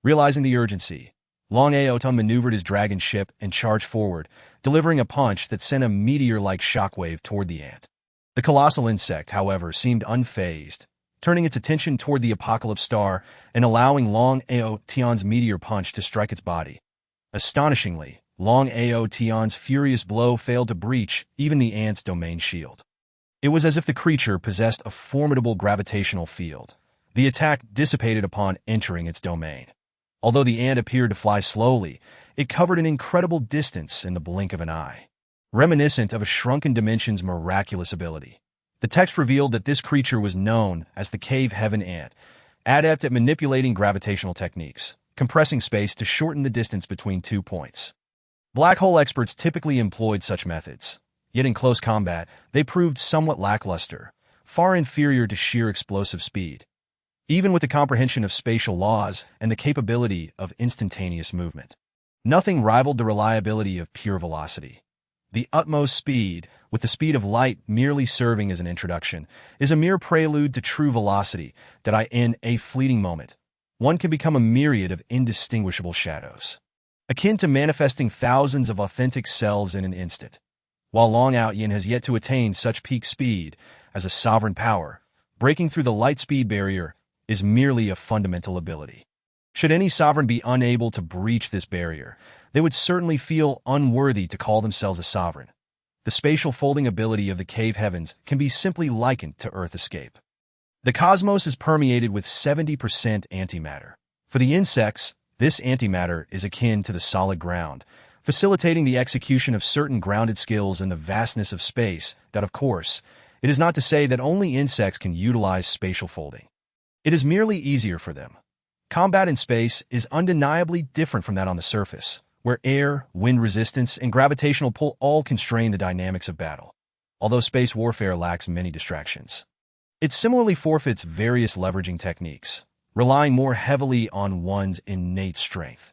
Realizing the urgency, Long Ao Tian maneuvered his dragon ship and charged forward, delivering a punch that sent a meteor-like shockwave toward the ant. The colossal insect, however, seemed unfazed, turning its attention toward the Apocalypse Star and allowing Long Ao Tian's meteor punch to strike its body. Astonishingly, Long Ao Tian's furious blow failed to breach even the ant's domain shield. It was as if the creature possessed a formidable gravitational field, The attack dissipated upon entering its domain. Although the ant appeared to fly slowly, it covered an incredible distance in the blink of an eye, reminiscent of a shrunken dimension's miraculous ability. The text revealed that this creature was known as the Cave Heaven Ant, adept at manipulating gravitational techniques, compressing space to shorten the distance between 2 points. Black hole experts typically employed such methods, yet in close combat, they proved somewhat lackluster, far inferior to sheer explosive speed, even with the comprehension of spatial laws and the capability of instantaneous movement. Nothing rivaled the reliability of pure velocity. The utmost speed, with the speed of light merely serving as an introduction, is a mere prelude to true velocity that in a fleeting moment, one can become a myriad of indistinguishable shadows, akin to manifesting thousands of authentic selves in an instant. While Long Out Yin has yet to attain such peak speed as a sovereign power, breaking through the light speed barrier is merely a fundamental ability. Should any sovereign be unable to breach this barrier, they would certainly feel unworthy to call themselves a sovereign. The spatial folding ability of the cave heavens can be simply likened to Earth escape. The cosmos is permeated with 70% antimatter. For the insects, this antimatter is akin to the solid ground, facilitating the execution of certain grounded skills in the vastness of space. That, of course, it is not to say that only insects can utilize spatial folding. It is merely easier for them. Combat in space is undeniably different from that on the surface, where air, wind resistance, and gravitational pull all constrain the dynamics of battle. Although space warfare lacks many distractions, it similarly forfeits various leveraging techniques, relying more heavily on one's innate strength.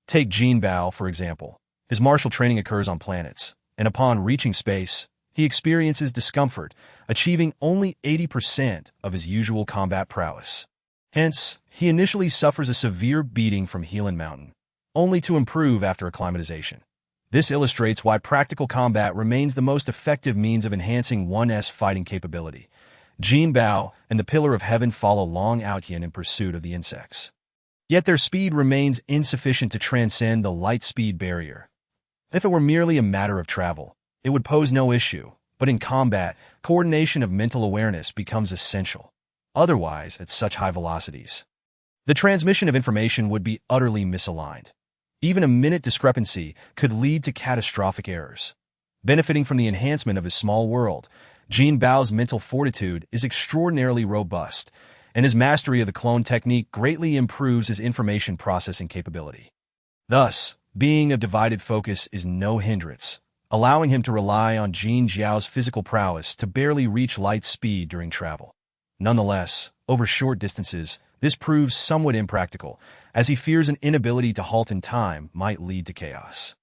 Take Jinbao, for example. His martial training occurs on planets, and upon reaching space, he experiences discomfort, achieving only 80% of his usual combat prowess. Hence, he initially suffers a severe beating from Healing Mountain, only to improve after acclimatization. This illustrates why practical combat remains the most effective means of enhancing one's fighting capability. Jinbao and the Pillar of Heaven follow Long Out Yin in pursuit of the insects. Yet their speed remains insufficient to transcend the light speed barrier. If it were merely a matter of travel, it would pose no issue, but in combat, coordination of mental awareness becomes essential. Otherwise, at such high velocities, the transmission of information would be utterly misaligned. Even a minute discrepancy could lead to catastrophic errors. Benefiting from the enhancement of his small world, Jinbao's mental fortitude is extraordinarily robust, and his mastery of the clone technique greatly improves his information processing capability. Thus, being of divided focus is no hindrance, allowing him to rely on Jin Jiao's physical prowess to barely reach light speed during travel. Nonetheless, over short distances, this proves somewhat impractical, as he fears an inability to halt in time might lead to chaos.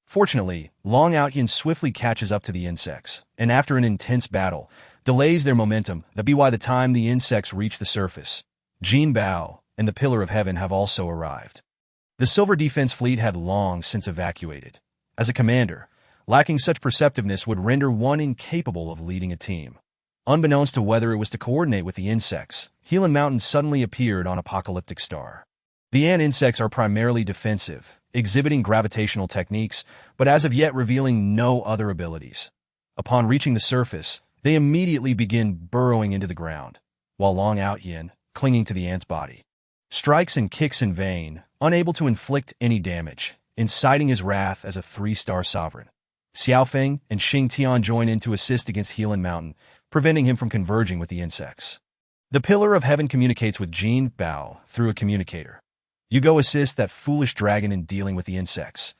Fortunately, Long Out Yin swiftly catches up to the insects, and after an intense battle, delays their momentum by the time the insects reach the surface. Jinbao and the Pillar of Heaven have also arrived. The Silver Defense Fleet had long since evacuated. As a commander, lacking such perceptiveness would render one incapable of leading a team. Unbeknownst to whether it was to coordinate with the insects, Healing Mountain suddenly appeared on Apocalyptic Star. The ant insects are primarily defensive, exhibiting gravitational techniques, but as of yet revealing no other abilities. Upon reaching the surface, they immediately begin burrowing into the ground, while Long Out Yin, clinging to the ant's body, strikes and kicks in vain, unable to inflict any damage, inciting his wrath as a 3-star sovereign. Xiaofeng and Xing Tian join in to assist against Healing Mountain, preventing him from converging with the insects. The Pillar of Heaven communicates with Jinbao through a communicator. You go assist that foolish dragon in dealing with the insects.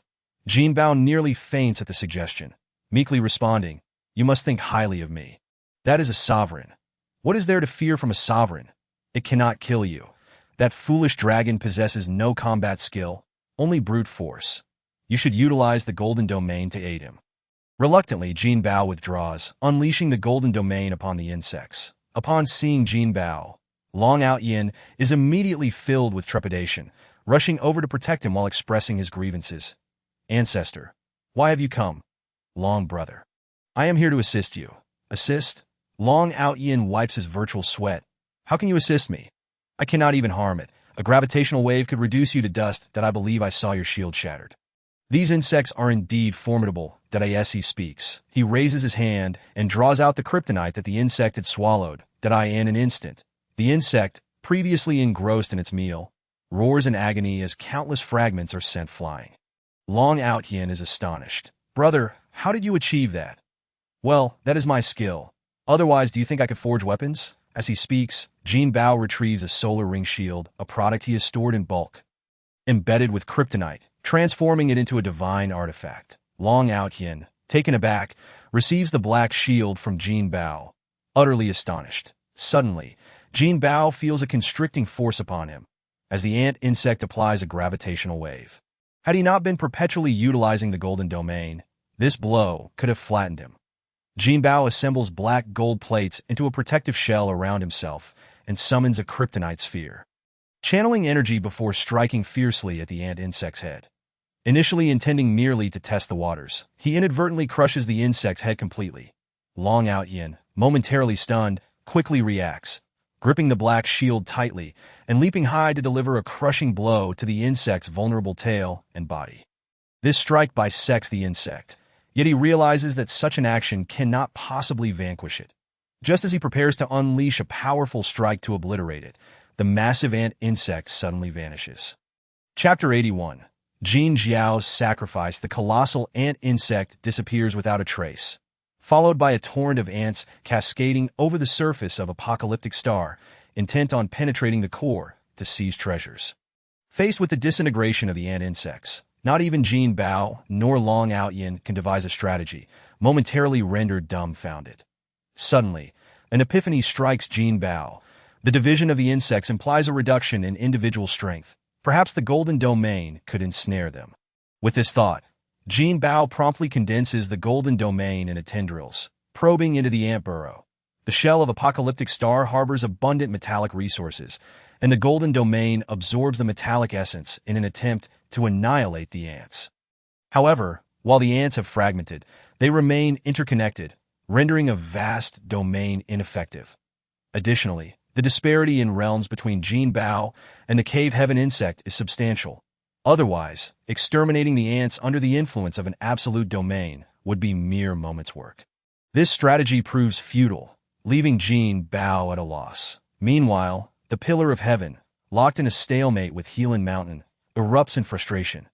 Jinbao nearly faints at the suggestion, meekly responding, You must think highly of me. That is a sovereign. What is there to fear from a sovereign? It cannot kill you. That foolish dragon possesses no combat skill, only brute force. You should utilize the Golden Domain to aid him. Reluctantly, Jinbao withdraws, unleashing the Golden Domain upon the insects. Upon seeing Jinbao, Long Out Yin is immediately filled with trepidation, rushing over to protect him while expressing his grievances. Ancestor, why have you come? Long brother, I am here to assist you. Assist? Long Out Yin wipes his virtual sweat. How can you assist me? I cannot even harm it. A gravitational wave could reduce you to dust. That I believe I saw your shield shattered. These insects are indeed formidable. He speaks. He raises his hand and draws out the kryptonite that the insect had swallowed. In an instant, the insect, previously engrossed in its meal, roars in agony as countless fragments are sent flying. Long Outyen is astonished. "Brother, how did you achieve that?" "Well, that is my skill. Otherwise, do you think I could forge weapons?" As he speaks, Jinbao retrieves a solar ring shield, a product he has stored in bulk, embedded with kryptonite, transforming it into a divine artifact. Long Outyen, taken aback, receives the black shield from Jinbao, utterly astonished. Suddenly, Jinbao feels a constricting force upon him, as the ant insect applies a gravitational wave. Had he not been perpetually utilizing the golden domain, this blow could have flattened him. Jinbao assembles black gold plates into a protective shell around himself and summons a kryptonite sphere, channeling energy before striking fiercely at the ant insect's head. Initially intending merely to test the waters, he inadvertently crushes the insect's head completely. Long Outyen, momentarily stunned, quickly reacts, gripping the black shield tightly and leaping high to deliver a crushing blow to the insect's vulnerable tail and body. This strike bisects the insect, yet he realizes that such an action cannot possibly vanquish it. Just as he prepares to unleash a powerful strike to obliterate it, the massive ant insect suddenly vanishes. Chapter 81. Jin Jiao's sacrifice. The colossal ant insect disappears without a trace, followed by a torrent of ants cascading over the surface of apocalyptic star, intent on penetrating the core to seize treasures. Faced with the disintegration of the ant insects, not even Jinbao nor Long Outyen can devise a strategy, momentarily rendered dumbfounded. Suddenly, an epiphany strikes Jinbao. The division of the insects implies a reduction in individual strength. Perhaps the golden domain could ensnare them. With this thought, Jinbao promptly condenses the golden domain into tendrils, probing into the ant burrow. The shell of apocalyptic star harbors abundant metallic resources, and the golden domain absorbs the metallic essence in an attempt to annihilate the ants. However, while the ants have fragmented, they remain interconnected, rendering a vast domain ineffective. Additionally, the disparity in realms between Jinbao and the cave heaven insect is substantial. Otherwise, exterminating the ants under the influence of an absolute domain would be mere moments' work. This strategy proves futile, leaving Jinbao at a loss. Meanwhile, the Pillar of Heaven, locked in a stalemate with Healing Mountain, erupts in frustration.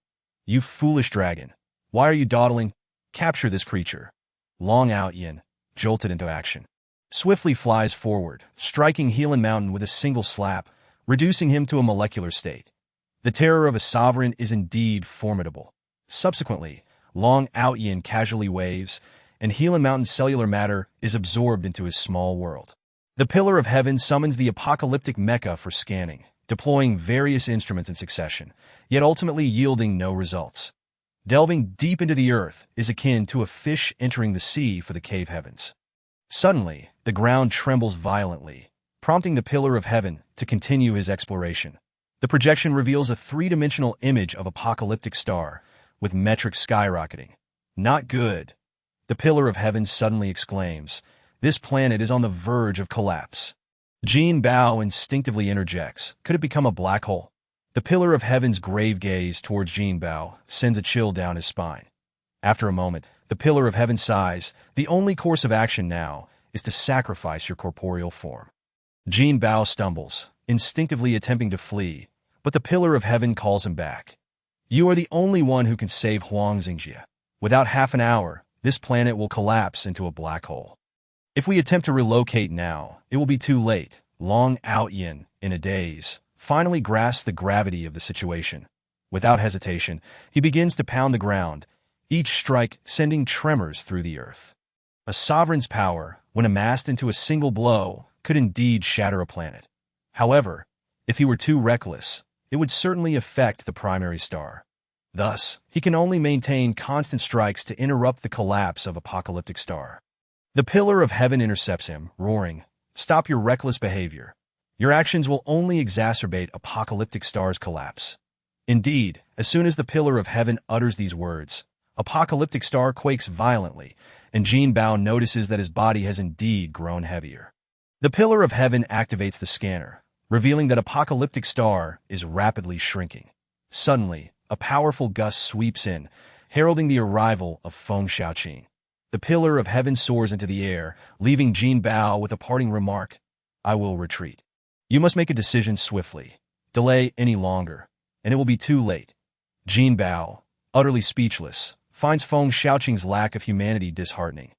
"You foolish dragon! Why are you dawdling? Capture this creature." Long Outyen, jolted into action, swiftly flies forward, striking Healing Mountain with a single slap, reducing him to a molecular state. The terror of a sovereign is indeed formidable. Subsequently, Long Outyen casually waves, and Healing Mountain's cellular matter is absorbed into his small world. The Pillar of Heaven summons the apocalyptic mecha for scanning, deploying various instruments in succession, yet ultimately yielding no results. Delving deep into the earth is akin to a fish entering the sea for the cave heavens. Suddenly, the ground trembles violently, prompting the Pillar of Heaven to continue his exploration. The projection reveals a three-dimensional image of apocalyptic star, with metrics skyrocketing. "Not good." The Pillar of Heaven suddenly exclaims, "This planet is on the verge of collapse." Jinbao instinctively interjects, "Could it become a black hole?" The Pillar of Heaven's grave gaze towards Jinbao sends a chill down his spine. After a moment, the Pillar of Heaven sighs, "The only course of action now is to sacrifice your corporeal form." Jinbao stumbles, instinctively attempting to flee, but the Pillar of Heaven calls him back. "You are the only one who can save Huang Xingjie. Without half an hour, this planet will collapse into a black hole. If we attempt to relocate now, it will be too late." Long Outyen, in a daze, finally grasps the gravity of the situation. Without hesitation, he begins to pound the ground, each strike sending tremors through the earth. A sovereign's power, when amassed into a single blow, could indeed shatter a planet. However, if he were too reckless, it would certainly affect the primary star. Thus, he can only maintain constant strikes to interrupt the collapse of apocalyptic star. The Pillar of Heaven intercepts him, roaring, "Stop your reckless behavior. Your actions will only exacerbate apocalyptic star's collapse." Indeed, as soon as the Pillar of Heaven utters these words, apocalyptic star quakes violently, and Jinbao notices that his body has indeed grown heavier. The Pillar of Heaven activates the scanner, revealing that apocalyptic star is rapidly shrinking. Suddenly, a powerful gust sweeps in, heralding the arrival of Feng Xiaoqing. The Pillar of Heaven soars into the air, leaving Jinbao with a parting remark, "I will retreat." You must make a decision swiftly. Delay any longer, and it will be too late. Jinbao, utterly speechless, finds Feng Xiaoqing's lack of humanity disheartening.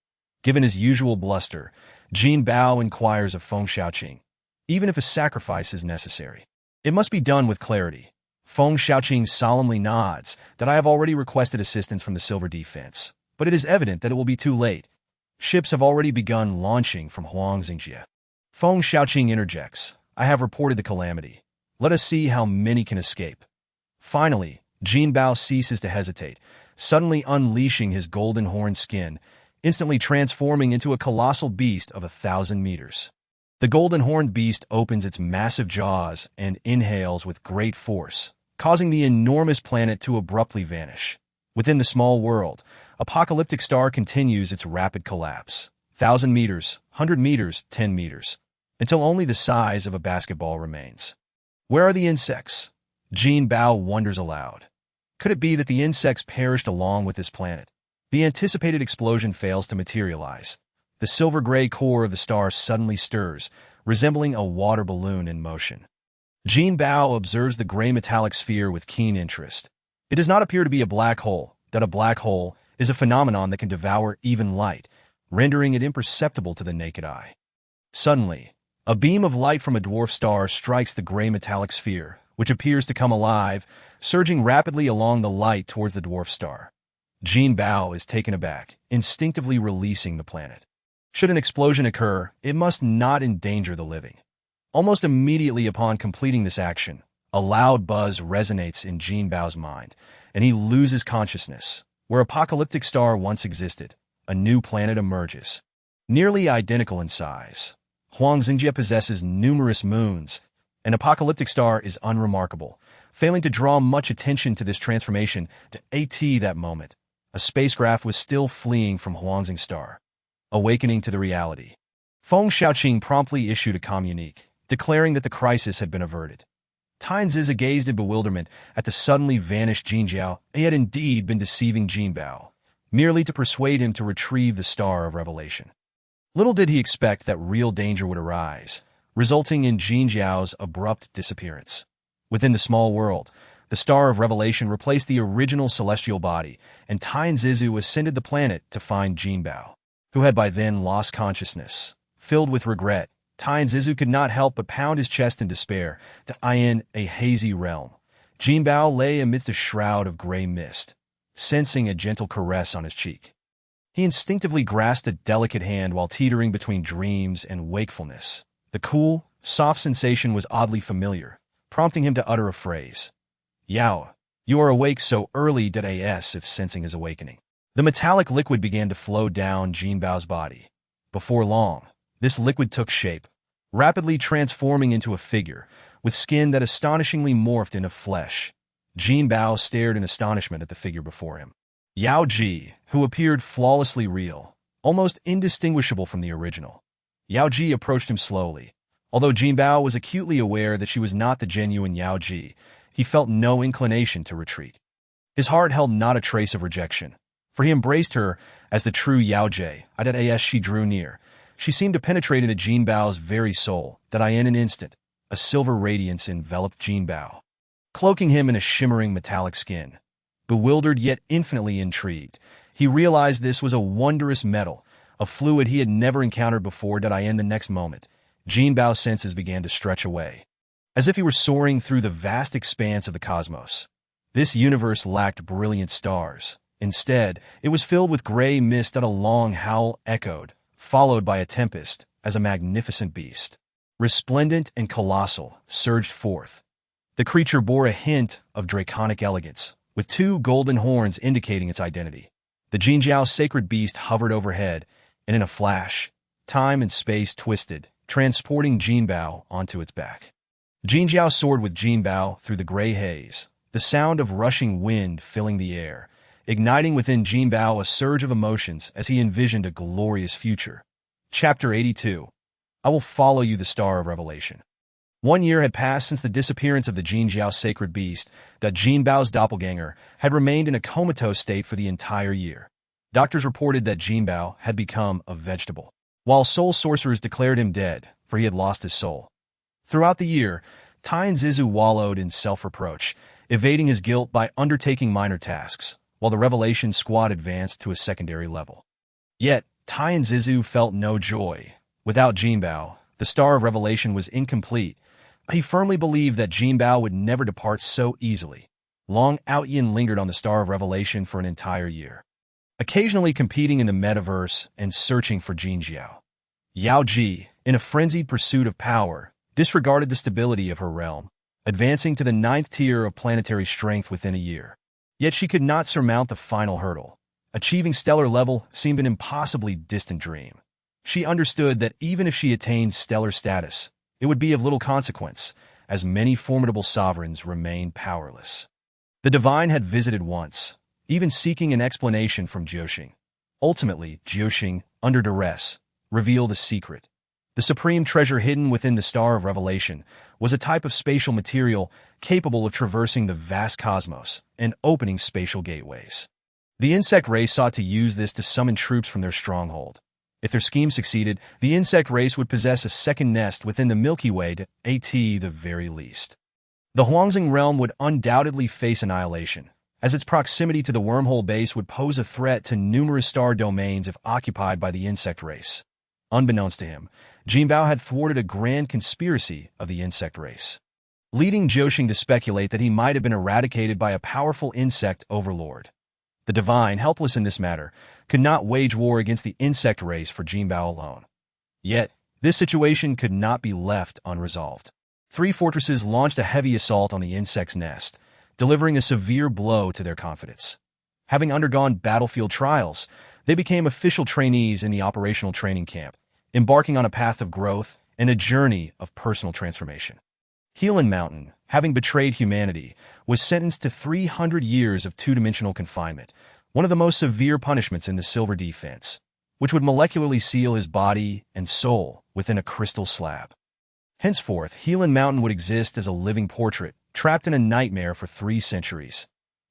Given his usual bluster, Jinbao inquires of Feng Xiaoqing, even if a sacrifice is necessary. It must be done with clarity. Feng Xiaoqing solemnly nods that I have already requested assistance from the Silver Defense, but it is evident that it will be too late. Ships have already begun launching from Huangxingjie. Feng Xiaoqing interjects, I have reported the calamity. Let us see how many can escape. Finally, Jinbao ceases to hesitate, suddenly unleashing his golden horn skin, instantly transforming into a colossal beast of 1,000 meters. The golden horned beast opens its massive jaws and inhales with great force, causing the enormous planet to abruptly vanish. Within the small world, Apocalyptic Star continues its rapid collapse. 1,000 meters, 100 meters, 10 meters, until only the size of a basketball remains. Where are the insects? Jinbao wonders aloud. Could it be that the insects perished along with this planet? The anticipated explosion fails to materialize. The silver-gray core of the star suddenly stirs, resembling a water balloon in motion. Jinbao observes the gray metallic sphere with keen interest. It does not appear to be a black hole. That a black hole is a phenomenon that can devour even light, rendering it imperceptible to the naked eye. Suddenly, a beam of light from a dwarf star strikes the gray metallic sphere, which appears to come alive, surging rapidly along the light towards the dwarf star. Jinbao is taken aback, instinctively releasing the planet. Should an explosion occur, it must not endanger the living. Almost immediately upon completing this action, a loud buzz resonates in Jinbao's mind, and he loses consciousness. Where Apocalyptic Star once existed, a new planet emerges. Nearly identical in size, Huangxingjie possesses numerous moons, and Apocalyptic Star is unremarkable, failing to draw much attention to this transformation. To that moment, a spacecraft was still fleeing from Huangxing Star, awakening to the reality. Feng Xiaoqing promptly issued a communique, declaring that the crisis had been averted. Tianzizi gazed in bewilderment at the suddenly vanished Jinjiao. He had indeed been deceiving Jinbao, merely to persuade him to retrieve the Star of Revelation. Little did he expect that real danger would arise, resulting in Jinjiao's abrupt disappearance. Within the small world, the Star of Revelation replaced the original celestial body, and Tianzizi ascended the planet to find Jinbao, who had by then lost consciousness. Filled with regret, Tianzizi could not help but pound his chest in despair. In a hazy realm, Jinbao lay amidst a shroud of gray mist, sensing a gentle caress on his cheek. He instinctively grasped a delicate hand while teetering between dreams and wakefulness. The cool, soft sensation was oddly familiar, prompting him to utter a phrase. Yao, you are awake so early. If sensing his awakening, the metallic liquid began to flow down Jinbao's body. Before long, this liquid took shape, rapidly transforming into a figure, with skin that astonishingly morphed into flesh. Jinbao stared in astonishment at the figure before him. Yao Ji, who appeared flawlessly real, almost indistinguishable from the original. Yao Ji approached him slowly. Although Jinbao was acutely aware that she was not the genuine Yao Ji, he felt no inclination to retreat. His heart held not a trace of rejection, for he embraced her as the true Yao Ji. As she drew near, she seemed to penetrate into Jinbao's very soul. In an instant, a silver radiance enveloped Jinbao, cloaking him in a shimmering metallic skin. Bewildered yet infinitely intrigued, he realized this was a wondrous metal, a fluid he had never encountered before. The next moment, Jinbao's senses began to stretch away, as if he were soaring through the vast expanse of the cosmos. This universe lacked brilliant stars. Instead, it was filled with gray mist. A long howl echoed, followed by a tempest, as a magnificent beast, resplendent and colossal, surged forth. The creature bore a hint of draconic elegance, with two golden horns indicating its identity. The Jinjiao sacred beast hovered overhead, and in a flash, time and space twisted, transporting Jinbao onto its back. Jinjiao soared with Jinbao through the gray haze, the sound of rushing wind filling the air, igniting within Jinbao a surge of emotions as he envisioned a glorious future. Chapter 82. I will follow you, the Star of Revelation. 1 year had passed since the disappearance of the Jinjiao sacred beast. That Jinbao's doppelganger had remained in a comatose state for the entire year. Doctors reported that Jinbao had become a vegetable, while soul sorcerers declared him dead, for he had lost his soul. Throughout the year, Tai and Zizu wallowed in self-reproach, evading his guilt by undertaking minor tasks, while the Revelation Squad advanced to a secondary level. Yet, Tai and Zizu felt no joy. Without Jinbao, the Star of Revelation was incomplete. He firmly believed that Jinbao would never depart so easily. Long Outyin lingered on the Star of Revelation for an entire year, occasionally competing in the metaverse and searching for Jinjiao. Yao Ji, in a frenzied pursuit of power, disregarded the stability of her realm, advancing to the 9th tier of planetary strength within a year. Yet she could not surmount the final hurdle. Achieving stellar level seemed an impossibly distant dream. She understood that even if she attained stellar status, it would be of little consequence, as many formidable sovereigns remained powerless. The divine had visited once, even seeking an explanation from Jiuxing. Ultimately, Jiuxing, under duress, revealed a secret. The supreme treasure hidden within the Star of Revelation was a type of spatial material capable of traversing the vast cosmos and opening spatial gateways. The insect race sought to use this to summon troops from their stronghold. If their scheme succeeded, the insect race would possess a second nest within the Milky Way to the very least. The Huangxing realm would undoubtedly face annihilation, as its proximity to the wormhole base would pose a threat to numerous star domains if occupied by the insect race. Unbeknownst to him, Jinbao had thwarted a grand conspiracy of the insect race, leading Jiuxing to speculate that he might have been eradicated by a powerful insect overlord. The divine, helpless in this matter, could not wage war against the insect race for Jinbao alone. Yet, this situation could not be left unresolved. 3 fortresses launched a heavy assault on the insect's nest, delivering a severe blow to their confidence. Having undergone battlefield trials, they became official trainees in the operational training camp, embarking on a path of growth and a journey of personal transformation. Helan Mountain, having betrayed humanity, was sentenced to 300 years of 2-dimensional confinement, one of the most severe punishments in the Silver Defense, which would molecularly seal his body and soul within a crystal slab. Henceforth, Helan Mountain would exist as a living portrait, trapped in a nightmare for 3 centuries.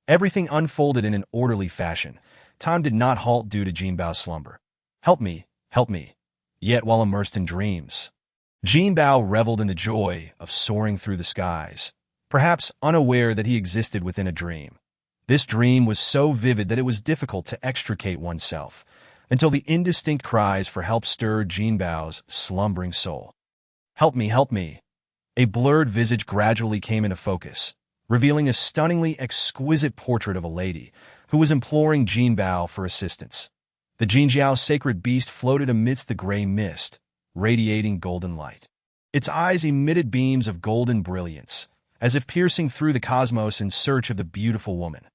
Everything unfolded in an orderly fashion. Time did not halt due to Jinbao's slumber. Help me, help me. Yet while immersed in dreams, Jinbao reveled in the joy of soaring through the skies, perhaps unaware that he existed within a dream. This dream was so vivid that it was difficult to extricate oneself, until the indistinct cries for help stirred Jinbao's slumbering soul. Help me, help me. A blurred visage gradually came into focus, revealing a stunningly exquisite portrait of a lady who was imploring Jinbao for assistance. The Jinjiao sacred beast floated amidst the gray mist, radiating golden light. Its eyes emitted beams of golden brilliance, as if piercing through the cosmos in search of the beautiful woman.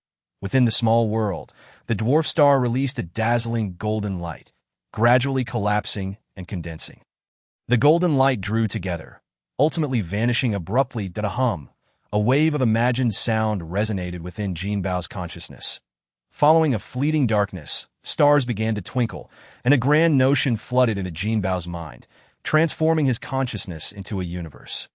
Within the small world, the dwarf star released a dazzling golden light, gradually collapsing and condensing. The golden light drew together, ultimately vanishing abruptly. Da-hum, a wave of imagined sound resonated within Jinbao's consciousness. Following a fleeting darkness, stars began to twinkle, and a grand notion flooded into Jinbao's mind, transforming his consciousness into a universe.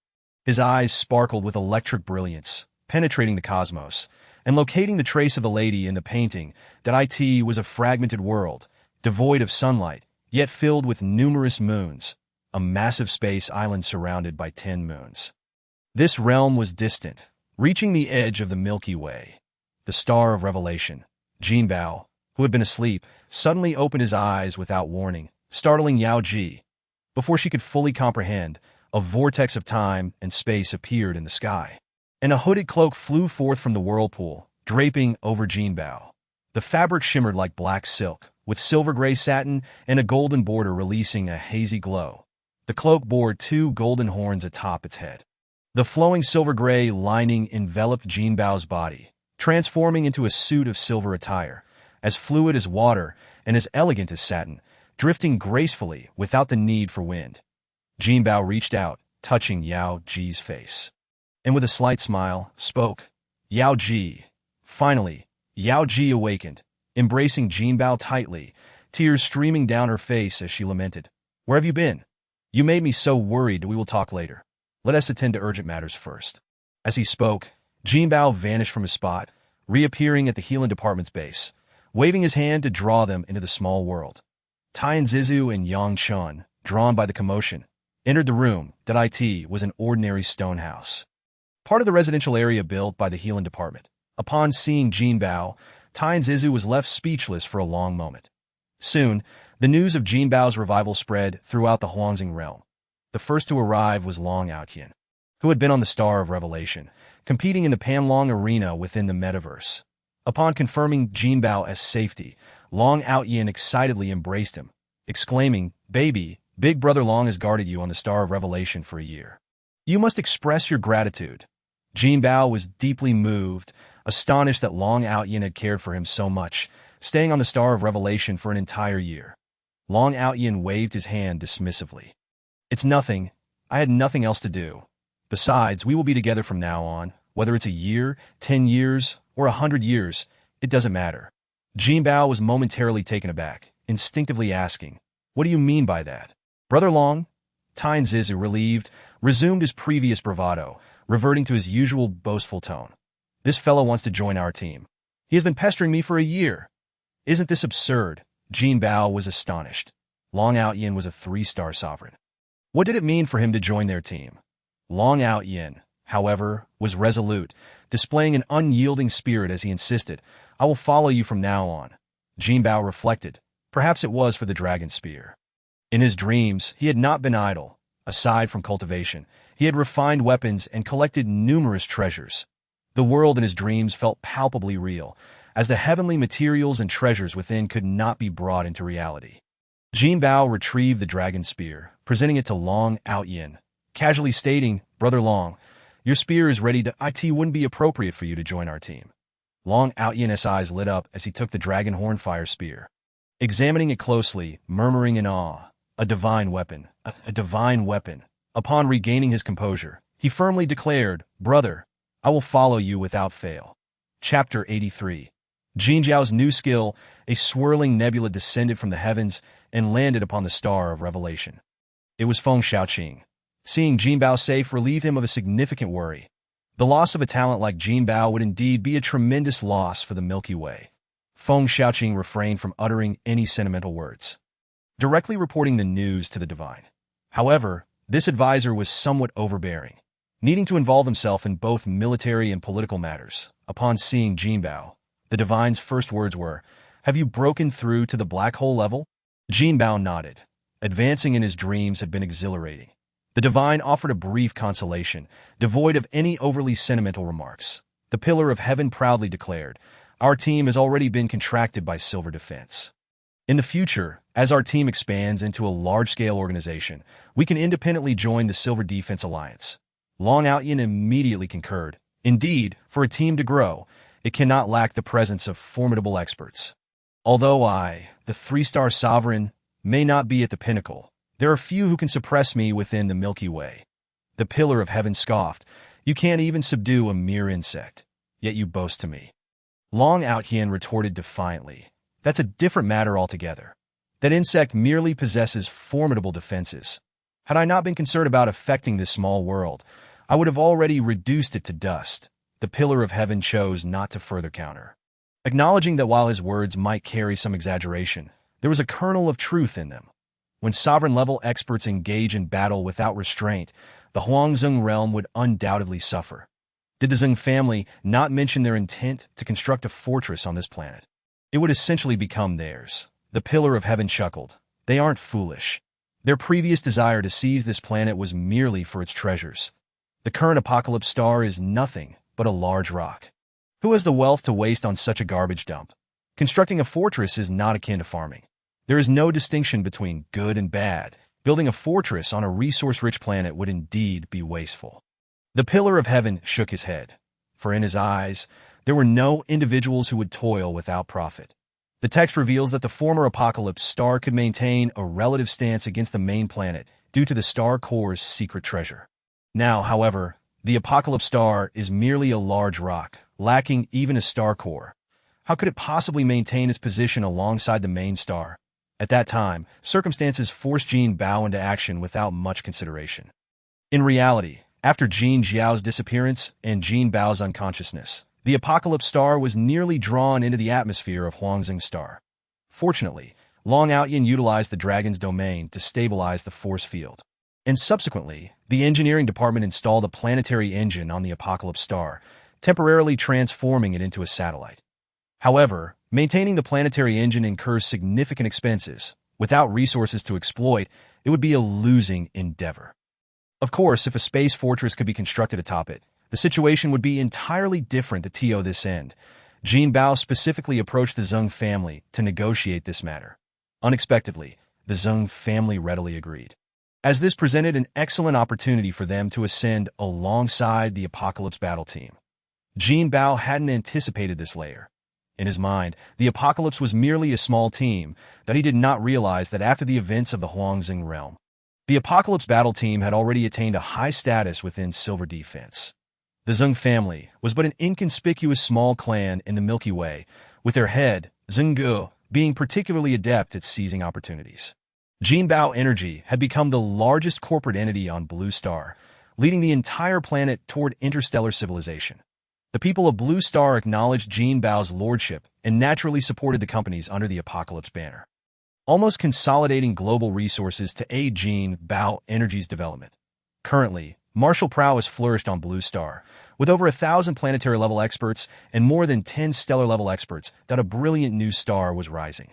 His eyes sparkled with electric brilliance, penetrating the cosmos, and locating the trace of the lady in the painting. That it was a fragmented world, devoid of sunlight, yet filled with numerous moons, a massive space island surrounded by 10 moons. This realm was distant, reaching the edge of the Milky Way. The Star of Revelation, Jinbao, who had been asleep, suddenly opened his eyes without warning, startling Yao Ji. Before she could fully comprehend, a vortex of time and space appeared in the sky, and a hooded cloak flew forth from the whirlpool, draping over Jinbao. The fabric shimmered like black silk, with silver-gray satin and a golden border releasing a hazy glow. The cloak bore 2 golden horns atop its head. The flowing silver-gray lining enveloped Jinbao's body, transforming into a suit of silver attire, as fluid as water and as elegant as satin, drifting gracefully without the need for wind. Jinbao reached out, touching Yao Ji's face, and with a slight smile, spoke. Yao Ji. Finally, Yao Ji awakened, embracing Jinbao tightly, tears streaming down her face as she lamented. Where have you been? You made me so worried. We will talk later. Let us attend to urgent matters first. As he spoke, Jinbao vanished from his spot, reappearing at the Helan department's base, waving his hand to draw them into the small world. Tai and Zizu and Yang Chun, drawn by the commotion, entered the room that it was an ordinary stone house, part of the residential area built by the healing department. Upon seeing Jinbao, Tai and Zizu was left speechless for a long moment. Soon, the news of Jinbao's revival spread throughout the Huangzing realm. The first to arrive was Long Outyin, who had been on the Star of Revelation, competing in the Panlong arena within the metaverse. Upon confirming Jinbao as safety, Long Outyin excitedly embraced him, exclaiming, "Baby, Big Brother Long has guarded you on the Star of Revelation for a year. You must express your gratitude." Jinbao was deeply moved, astonished that Long Outyin had cared for him so much, staying on the Star of Revelation for an entire year. Long Outyin waved his hand dismissively. "It's nothing. I had nothing else to do. Besides, we will be together from now on. Whether it's a year, 10 years, or 100 years, it doesn't matter." Jinbao was momentarily taken aback, instinctively asking, "What do you mean by that?" "Brother Long?" Tai and Zizu, relieved, resumed his previous bravado, reverting to his usual boastful tone. "This fellow wants to join our team. He has been pestering me for a year." "Isn't this absurd?" Jinbao was astonished. Long Outyin was a 3-star sovereign. What did it mean for him to join their team? Long Outyin, however, was resolute, displaying an unyielding spirit as he insisted, "I will follow you from now on." Jinbao reflected. Perhaps it was for the dragon spear. In his dreams, he had not been idle. Aside from cultivation, he had refined weapons and collected numerous treasures. The world in his dreams felt palpably real, as the heavenly materials and treasures within could not be brought into reality. Jinbao retrieved the dragon spear, presenting it to Long Outyin, casually stating, "Brother Long, your spear is ready to. It wouldn't be appropriate for you to join our team." Long Outyin's eyes lit up as he took the dragon hornfire spear, examining it closely, murmuring in awe, "A divine weapon, a divine weapon." Upon regaining his composure, he firmly declared, "Brother, I will follow you without fail." Chapter 83. Jinjiao's new skill, a swirling nebula descended from the heavens and landed upon the Star of Revelation. It was Feng Xiaoqing. Seeing Jinbao safe relieved him of a significant worry. The loss of a talent like Jinbao would indeed be a tremendous loss for the Milky Way. Feng Xiaoqing refrained from uttering any sentimental words, directly reporting the news to the divine. However, this advisor was somewhat overbearing, needing to involve himself in both military and political matters. Upon seeing Jinbao, the divine's first words were, "Have you broken through to the black hole level?" Jinbao nodded. Advancing in his dreams had been exhilarating. The divine offered a brief consolation, devoid of any overly sentimental remarks. The Pillar of Heaven proudly declared, "Our team has already been contracted by Silver Defense. In the future, as our team expands into a large-scale organization, we can independently join the Silver Defense Alliance." Long Outyin immediately concurred. Indeed, for a team to grow, it cannot lack the presence of formidable experts. Although I, the 3-star sovereign, may not be at the pinnacle, there are few who can suppress me within the Milky Way. The Pillar of Heaven scoffed, "You can't even subdue a mere insect, yet you boast to me." Long Outyin retorted defiantly, "That's a different matter altogether. That insect merely possesses formidable defenses. Had I not been concerned about affecting this small world, I would have already reduced it to dust." The Pillar of Heaven chose not to further counter, acknowledging that while his words might carry some exaggeration, there was a kernel of truth in them. When sovereign-level experts engage in battle without restraint, the Huangzong realm would undoubtedly suffer. Did the Zheng family not mention their intent to construct a fortress on this planet, it would essentially become theirs. The Pillar of Heaven chuckled. "They aren't foolish. Their previous desire to seize this planet was merely for its treasures. The current apocalypse star is nothing but a large rock. Who has the wealth to waste on such a garbage dump? Constructing a fortress is not akin to farming. There is no distinction between good and bad. Building a fortress on a resource-rich planet would indeed be wasteful." The Pillar of Heaven shook his head, for in his eyes, there were no individuals who would toil without profit. The text reveals that the former apocalypse star could maintain a relative stance against the main planet due to the star core's secret treasure. Now, however, the apocalypse star is merely a large rock, lacking even a star core. How could it possibly maintain its position alongside the main star? At that time, circumstances forced Jinbao into action without much consideration. In reality, after Jin Jiao's disappearance and Jinbao's unconsciousness, the apocalypse star was nearly drawn into the atmosphere of Huangzing Star. Fortunately, Long Outyin utilized the dragon's domain to stabilize the force field. and subsequently, the engineering department installed a planetary engine on the Apocalypse star, temporarily transforming it into a satellite. However, maintaining the planetary engine incurs significant expenses. Without resources to exploit, it would be a losing endeavor. Of course, if a space fortress could be constructed atop it, the situation would be entirely different to this end. Jinbao specifically approached the Zheng family to negotiate this matter. Unexpectedly, the Zheng family readily agreed, as this presented an excellent opportunity for them to ascend alongside the Apocalypse battle team. Jinbao hadn't anticipated this layer. In his mind, the Apocalypse was merely a small team, that he did not realize that after the events of the Huangzheng realm, the Apocalypse battle team had already attained a high status within Silver Defense. The Zheng family was but an inconspicuous small clan in the Milky Way, with their head, Zhenggu, being particularly adept at seizing opportunities. Jinbao Energy had become the largest corporate entity on Blue Star, leading the entire planet toward interstellar civilization. The people of Blue Star acknowledged Jinbao's lordship and naturally supported the companies under the Apocalypse banner, almost consolidating global resources to aid Jinbao Energy's development. Currently, martial prowess flourished on Blue Star, with over 1,000 planetary-level experts and more than 10 stellar-level experts that a brilliant new star was rising.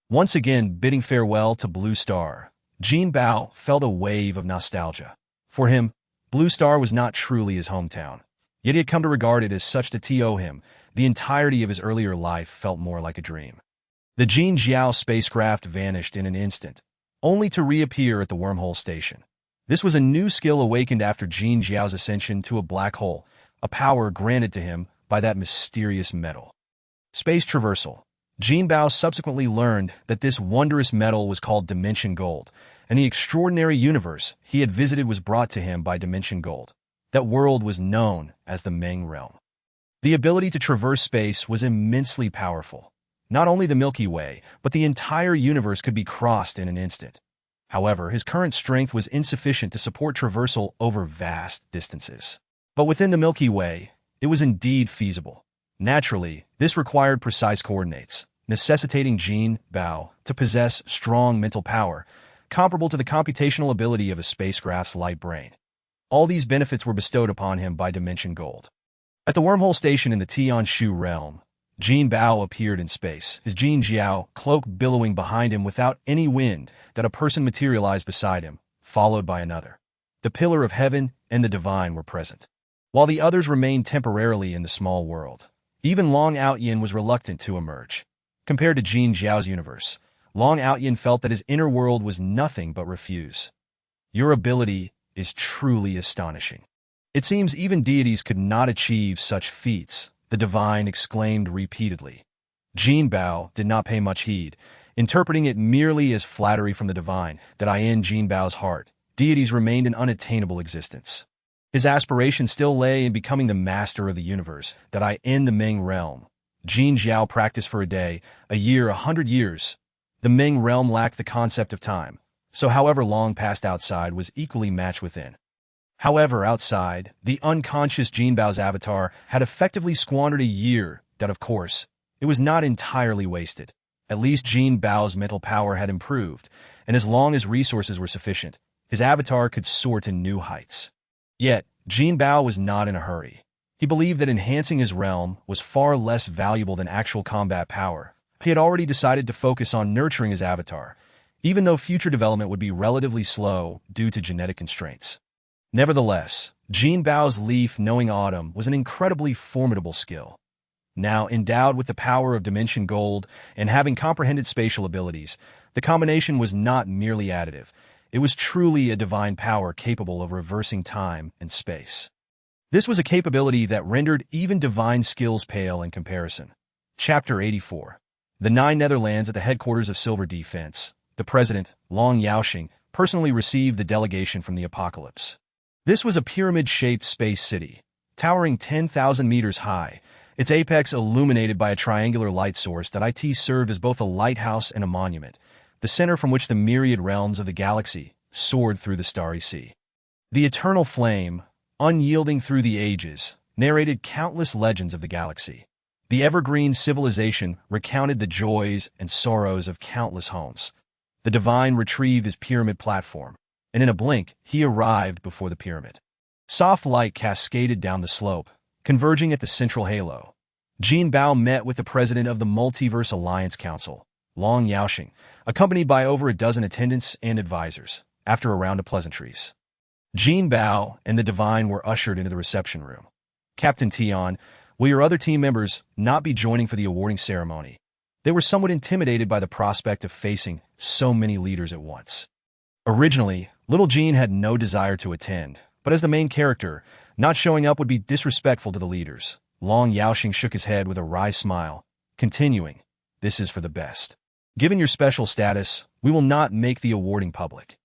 Once again bidding farewell to Blue Star, Jinbao felt a wave of nostalgia. For him, Blue Star was not truly his hometown, yet he had come to regard it as such to him. The entirety of his earlier life felt more like a dream. The Jinjiao spacecraft vanished in an instant, only to reappear at the wormhole station. This was a new skill awakened after Jinjiao's ascension to a black hole, a power granted to him by that mysterious metal. Space traversal. Jinbao subsequently learned that this wondrous metal was called Dimension Gold, and the extraordinary universe he had visited was brought to him by Dimension Gold. That world was known as the Ming realm. The ability to traverse space was immensely powerful. Not only the Milky Way, but the entire universe could be crossed in an instant. However, his current strength was insufficient to support traversal over vast distances. But within the Milky Way, it was indeed feasible. Naturally, this required precise coordinates, necessitating Jinbao to possess strong mental power, comparable to the computational ability of a spacecraft's light brain. All these benefits were bestowed upon him by Dimension Gold. At the wormhole station in the Tianshu realm, Jinbao appeared in space, his Jinjiao cloak billowing behind him without any wind, that a person materialized beside him, followed by another. The Pillar of Heaven and the Divine were present, while the others remained temporarily in the small world. Even Long Outyin was reluctant to emerge. Compared to Jinjiao's universe, Long Outyin felt that his inner world was nothing but refuse. Your ability is truly astonishing. It seems even deities could not achieve such feats, the Divine exclaimed repeatedly. Jinbao did not pay much heed, interpreting it merely as flattery from the Divine, that in Jinbao's heart, deities remained an unattainable existence. His aspiration still lay in becoming the master of the universe, that in the Ming realm. Jinjiao practiced for a day, a year, 100 years. The Ming realm lacked the concept of time, so however long passed outside was equally matched within. However, outside, the unconscious Jinbao's avatar had effectively squandered a year that, of course, it was not entirely wasted. At least Jinbao's mental power had improved, and as long as resources were sufficient, his avatar could soar to new heights. Yet, Jinbao was not in a hurry. He believed that enhancing his realm was far less valuable than actual combat power. He had already decided to focus on nurturing his avatar, even though future development would be relatively slow due to genetic constraints. Nevertheless, Jinbao's leaf knowing autumn was an incredibly formidable skill. Now endowed with the power of Dimension Gold and having comprehended spatial abilities, the combination was not merely additive. It was truly a divine power capable of reversing time and space. This was a capability that rendered even divine skills pale in comparison. Chapter 84. The Nine Netherlands at the headquarters of Silver Defense. The president, Long Yaoxing, personally received the delegation from the Apocalypse. This was a pyramid-shaped space city, towering 10,000 meters high, its apex illuminated by a triangular light source that served as both a lighthouse and a monument, the center from which the myriad realms of the galaxy soared through the starry sea. The eternal flame, unyielding through the ages, narrated countless legends of the galaxy. The evergreen civilization recounted the joys and sorrows of countless homes. The Divine retrieved his pyramid platform, and in a blink, he arrived before the pyramid. Soft light cascaded down the slope, converging at the central halo. Jinbao met with the president of the Multiverse Alliance Council, Long Yaoxing, accompanied by over a dozen attendants and advisors, after a round of pleasantries. Jinbao and the Divine were ushered into the reception room. Captain Tian, will your other team members not be joining for the awarding ceremony? They were somewhat intimidated by the prospect of facing so many leaders at once. Originally, Little Jean had no desire to attend, but as the main character, not showing up would be disrespectful to the leaders. Long Yaoxing shook his head with a wry smile, continuing, "This is for the best. Given your special status, we will not make the awarding public.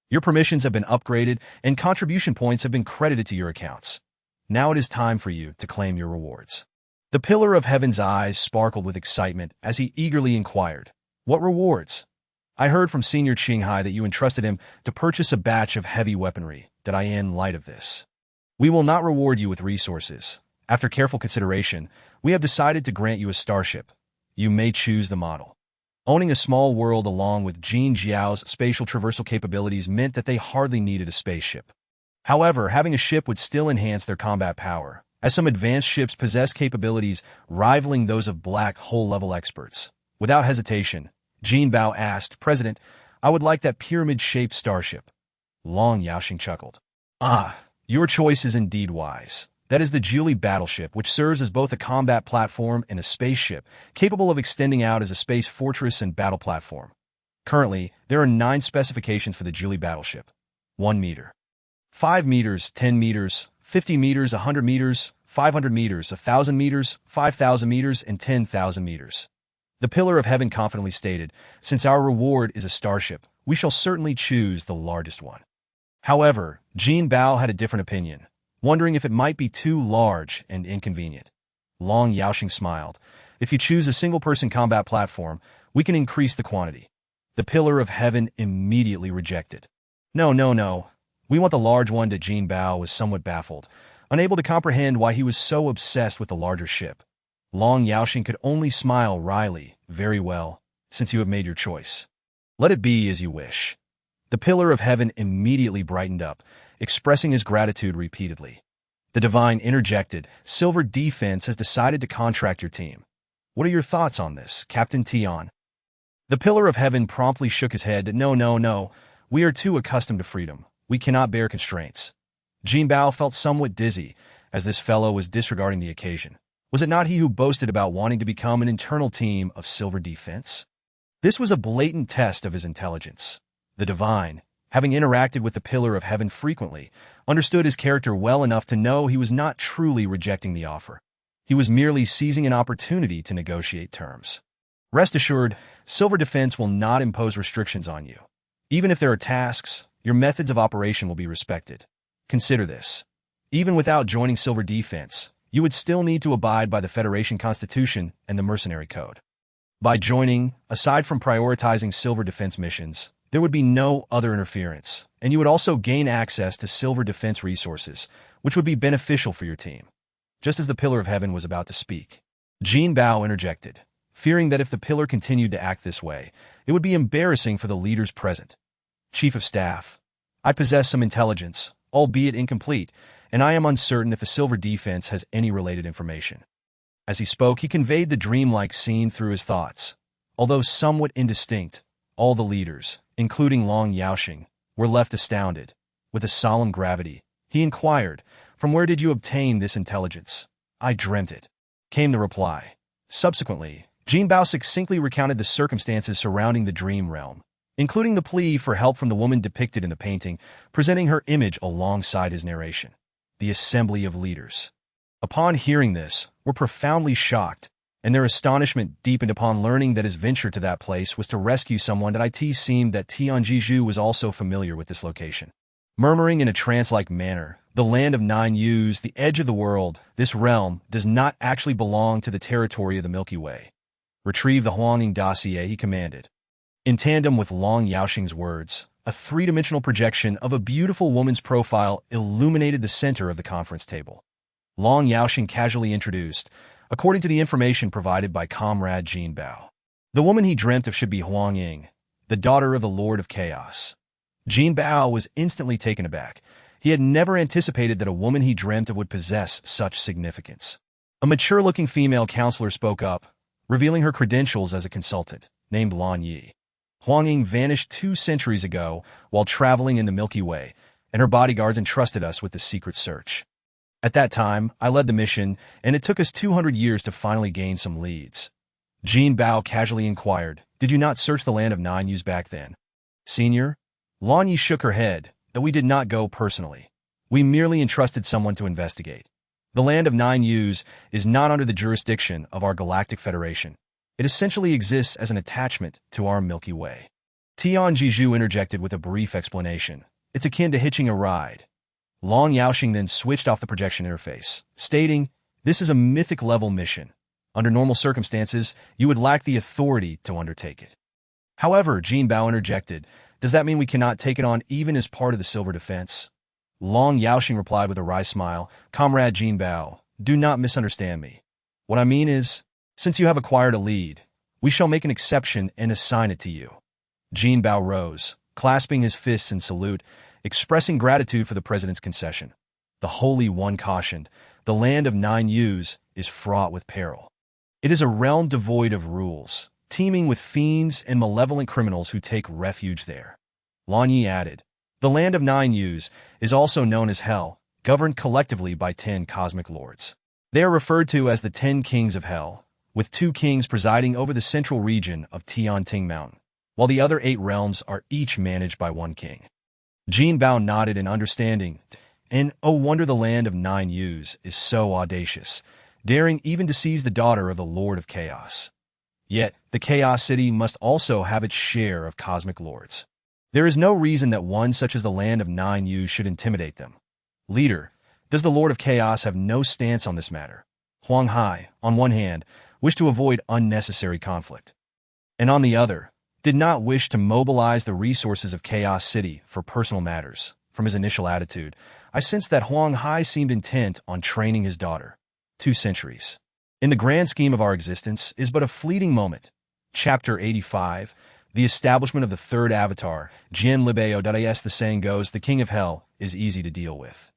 Your permissions have been upgraded and contribution points have been credited to your accounts. Now it is time for you to claim your rewards." The Pillar of Heaven's eyes sparkled with excitement as he eagerly inquired, "What rewards? I heard from Senior Qinghai that you entrusted him to purchase a batch of heavy weaponry. Did I in light of this? We will not reward you with resources. After careful consideration, we have decided to grant you a starship. You may choose the model." Owning a small world along with Jin Jiao's spatial traversal capabilities meant that they hardly needed a spaceship. However, having a ship would still enhance their combat power, as some advanced ships possess capabilities rivaling those of black hole-level experts. Without hesitation, Jinbao asked, "President, I would like that pyramid-shaped starship." Long Yaoxing chuckled. "Ah, your choice is indeed wise. That is the Gilded battleship, which serves as both a combat platform and a spaceship, capable of extending out as a space fortress and battle platform. Currently, there are 9 specifications for the Gilded battleship. 1 meter. 5 meters, 10 meters, 50 meters, 100 meters, 500 meters, 1,000 meters, 5,000 meters, and 10,000 meters. The Pillar of Heaven confidently stated, "Since our reward is a starship, we shall certainly choose the largest one." However, Jinbao had a different opinion, wondering if it might be too large and inconvenient. Long Yaoxing smiled. "If you choose a single-person combat platform, we can increase the quantity." The Pillar of Heaven immediately rejected. No, no, no. We want the large one." Jinbao was somewhat baffled, unable to comprehend why he was so obsessed with the larger ship. Long Yaoxing could only smile wryly. "Very well, since you have made your choice. Let it be as you wish." The Pillar of Heaven immediately brightened up, expressing his gratitude repeatedly. The Divine interjected, "Silver Defense has decided to contract your team. What are your thoughts on this, Captain Tian?" The Pillar of Heaven promptly shook his head. "No, no, no. We are too accustomed to freedom. We cannot bear constraints." Jinbao felt somewhat dizzy, as this fellow was disregarding the occasion. Was it not he who boasted about wanting to become an internal team of Silver Defense? This was a blatant test of his intelligence. The Divine, having interacted with the Pillar of Heaven frequently, understood his character well enough to know he was not truly rejecting the offer. He was merely seizing an opportunity to negotiate terms. Rest assured, Silver Defense will not impose restrictions on you. Even if there are tasks, your methods of operation will be respected. Consider this. Even without joining Silver Defense, you would still need to abide by the Federation Constitution and the Mercenary Code. By joining, aside from prioritizing Silver Defense missions, there would be no other interference, and you would also gain access to Silver Defense resources, which would be beneficial for your team. Just as the Pillar of Heaven was about to speak, Jinbao interjected, fearing that if the Pillar continued to act this way, it would be embarrassing for the leaders present. "Chief of Staff, I possess some intelligence, albeit incomplete, and I am uncertain if the Silver Defense has any related information." As he spoke, he conveyed the dreamlike scene through his thoughts. Although somewhat indistinct, all the leaders, including Long Yaoxing, were left astounded. With a solemn gravity, he inquired, "From where did you obtain this intelligence?" "I dreamt it," came the reply. Subsequently, Jinbao succinctly recounted the circumstances surrounding the dream realm, including the plea for help from the woman depicted in the painting, presenting her image alongside his narration. The assembly of leaders, upon hearing this, were profoundly shocked, and their astonishment deepened upon learning that his venture to that place was to rescue someone. It seemed that Tianjiju was also familiar with this location. Murmuring in a trance-like manner, "The land of 9 U's, the edge of the world, this realm, does not actually belong to the territory of the Milky Way. Retrieve the Huangning dossier," he commanded. In tandem with Long Yaoxing's words, a 3-dimensional projection of a beautiful woman's profile illuminated the center of the conference table. Long Yaoxing casually introduced, according to the information provided by Comrade Jinbao. The woman he dreamt of should be Huang Ying, the daughter of the Lord of Chaos. Jinbao was instantly taken aback. He had never anticipated that a woman he dreamt of would possess such significance. A mature-looking female counselor spoke up, revealing her credentials as a consultant, named Lan Yi. Huang Ying vanished 2 centuries ago while traveling in the Milky Way, and her bodyguards entrusted us with the secret search. At that time, I led the mission, and it took us 200 years to finally gain some leads. Jinbao casually inquired, "Did you not search the land of 9 Ys back then?" "Senior?" Lan Yi shook her head, though we did not go personally. We merely entrusted someone to investigate. The land of 9 Ys is not under the jurisdiction of our Galactic Federation. It essentially exists as an attachment to our Milky Way. Tian Jiju interjected with a brief explanation. "It's akin to hitching a ride." Long Yaoxing then switched off the projection interface, stating, "This is a mythic-level mission. Under normal circumstances, you would lack the authority to undertake it." However, Jinbao interjected, "Does that mean we cannot take it on even as part of the Silver Defense?" Long Yaoxing replied with a wry smile, "Comrade Jinbao, do not misunderstand me. What I mean is, since you have acquired a lead, we shall make an exception and assign it to you." Jinbao rose, clasping his fists in salute, expressing gratitude for the president's concession. The Holy One cautioned, "The land of 9 Ys is fraught with peril. It is a realm devoid of rules, teeming with fiends and malevolent criminals who take refuge there." Lan Yi added, "The land of 9 Ys is also known as Hell, governed collectively by 10 cosmic lords. They are referred to as the 10 Kings of Hell, with 2 kings presiding over the central region of Tianting Mountain, while the other 8 realms are each managed by 1 king." Jinbao nodded in understanding, and oh wonder the land of 9 Ys is so audacious, daring even to seize the daughter of the Lord of Chaos. Yet, the Chaos City must also have its share of cosmic lords. There is no reason that one such as the land of 9 Ys should intimidate them. Leader, does the Lord of Chaos have no stance on this matter? Huang Hai, on one hand, wished to avoid unnecessary conflict, and on the other, did not wish to mobilize the resources of Chaos City for personal matters. From his initial attitude, I sensed that Huang Hai seemed intent on training his daughter. 2 centuries, in the grand scheme of our existence, is but a fleeting moment. Chapter 85, The Establishment of the Third Avatar, Jinbao. The saying goes, the King of Hell is easy to deal with,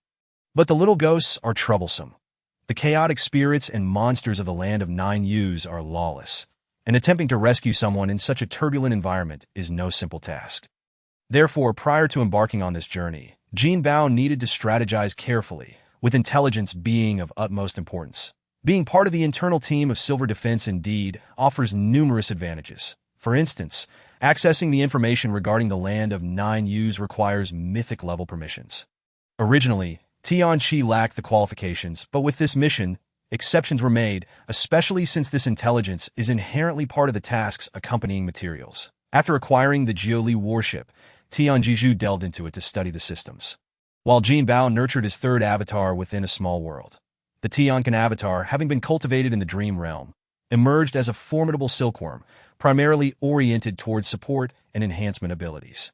but the little ghosts are troublesome. The chaotic spirits and monsters of the land of 9 Ys are lawless, and attempting to rescue someone in such a turbulent environment is no simple task. Therefore, prior to embarking on this journey, Jinbao needed to strategize carefully, with intelligence being of utmost importance. Being part of the internal team of Silver Defense indeed offers numerous advantages. For instance, accessing the information regarding the land of 9 Ys requires mythic-level permissions. Originally, Tianqi lacked the qualifications, but with this mission, exceptions were made, especially since this intelligence is inherently part of the task's accompanying materials. After acquiring the Jiuli warship, Tian Jiju delved into it to study the systems, while Jinbao nurtured his third avatar within a small world. The Tiancan avatar, having been cultivated in the dream realm, emerged as a formidable silkworm, primarily oriented towards support and enhancement abilities.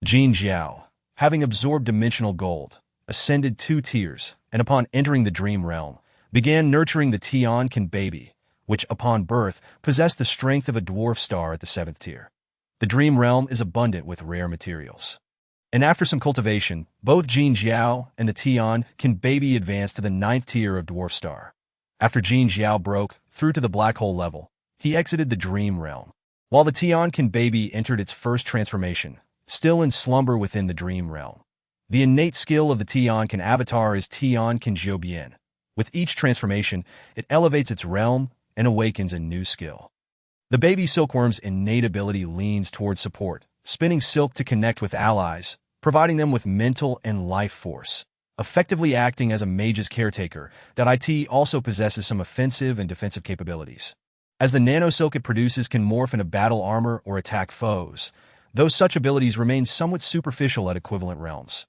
Jin Jiao, having absorbed dimensional gold, ascended 2 tiers, and upon entering the dream realm, began nurturing the Tiancan baby, which upon birth possessed the strength of a dwarf star at the 7th tier. The dream realm is abundant with rare materials, and after some cultivation, both Jin Jiao and the Tiancan baby advanced to the 9th tier of dwarf star. After Jin Jiao broke through to the black hole level, he exited the dream realm, while the Tiancan baby entered its first transformation, still in slumber within the dream realm. The innate skill of the Tiancan avatar is Tiancan Jiubian. With each transformation, it elevates its realm and awakens a new skill. The baby silkworm's innate ability leans towards support, spinning silk to connect with allies, providing them with mental and life force, effectively acting as a mage's caretaker. It also possesses some offensive and defensive capabilities, as the nanosilk it produces can morph into battle armor or attack foes, though such abilities remain somewhat superficial at equivalent realms.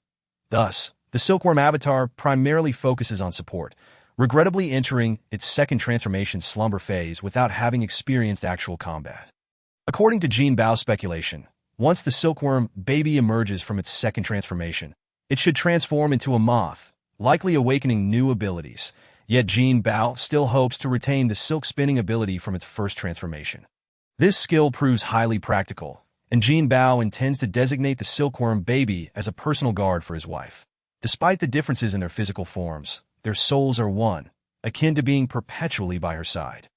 Thus, the silkworm avatar primarily focuses on support, regrettably entering its second transformation slumber phase without having experienced actual combat. According to Jinbao's speculation, once the silkworm baby emerges from its second transformation, it should transform into a moth, likely awakening new abilities, yet Jinbao still hopes to retain the silk spinning ability from its first transformation. This skill proves highly practical, and Jinbao intends to designate the silkworm baby as a personal guard for his wife. Despite the differences in their physical forms, their souls are one, akin to being perpetually by her side.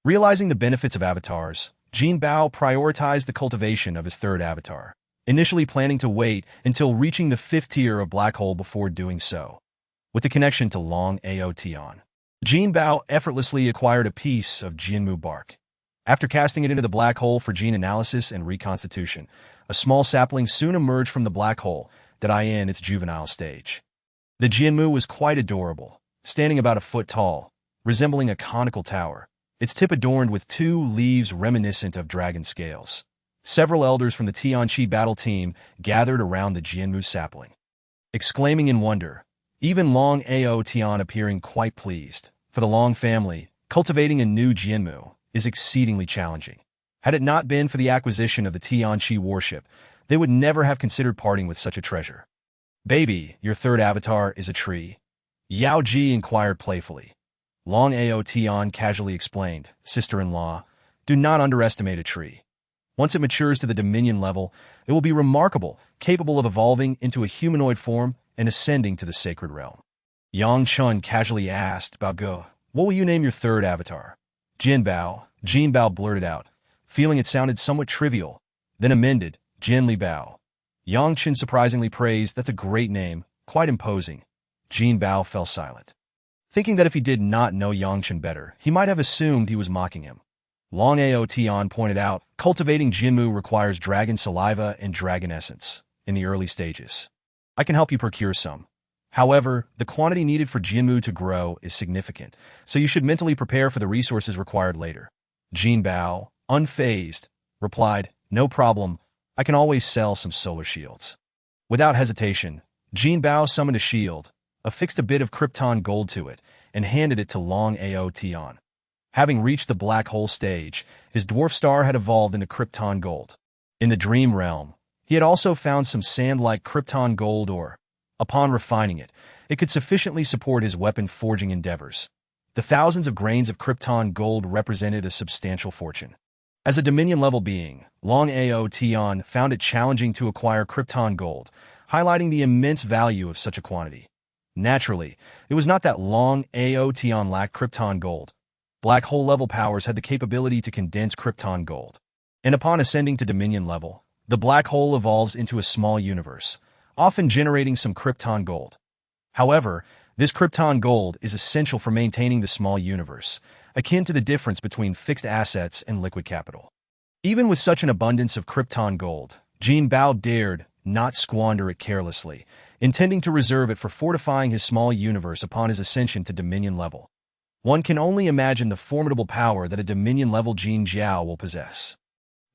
Realizing the benefits of avatars, Jinbao prioritized the cultivation of his third avatar, initially planning to wait until reaching the 5th tier of black hole before doing so. With the connection to Long Aotion, Jinbao effortlessly acquired a piece of Jinmu bark. After casting it into the black hole for gene analysis and reconstitution, a small sapling soon emerged from the black hole, in its juvenile stage. The Jinmu was quite adorable, standing about a foot tall, resembling a conical tower, its tip adorned with 2 leaves reminiscent of dragon scales. Several elders from the Tianqi battle team gathered around the Jinmu sapling, exclaiming in wonder, even Long Aotion appearing quite pleased. For the Long family, cultivating a new Jinmu is exceedingly challenging. Had it not been for the acquisition of the Tianqi warship, they would never have considered parting with such a treasure. "Baby, your third avatar is a tree?" Yao Ji inquired playfully. Long Aotion casually explained, "Sister-in-law, do not underestimate a tree. Once it matures to the dominion level, it will be remarkable, capable of evolving into a humanoid form and ascending to the sacred realm." Yang Chun casually asked, "Bao Ge, what will you name your third avatar?" Jinbao blurted out, feeling it sounded somewhat trivial, then amended, Jin Li Bao. Yang Chen surprisingly praised, "That's a great name, quite imposing." Jinbao fell silent, thinking that if he did not know Yang Chen better, he might have assumed he was mocking him. Long Aotion pointed out, cultivating Jinmu requires dragon saliva and dragon essence in the early stages. I can help you procure some. However, the quantity needed for Jinmu to grow is significant, so you should mentally prepare for the resources required later. Jinbao, unfazed, replied, "No problem, I can always sell some solar shields." Without hesitation, Jinbao summoned a shield, affixed a bit of krypton gold to it, and handed it to Long Aotion. Having reached the black hole stage, his dwarf star had evolved into krypton gold. In the dream realm, he had also found some sand-like krypton gold ore. Upon refining it, it could sufficiently support his weapon forging endeavors. The thousands of grains of krypton gold represented a substantial fortune. As a Dominion-level being, Long Aotion found it challenging to acquire krypton gold, highlighting the immense value of such a quantity. Naturally, it was not that Long Aotion lacked krypton gold. Black hole-level powers had the capability to condense krypton gold. And upon ascending to Dominion level, the black hole evolves into a small universe, often generating some krypton gold. However, this krypton gold is essential for maintaining the small universe, akin to the difference between fixed assets and liquid capital. Even with such an abundance of krypton gold, Jinbao dared not squander it carelessly, intending to reserve it for fortifying his small universe upon his ascension to Dominion level. One can only imagine the formidable power that a Dominion-level Jin Jiao will possess.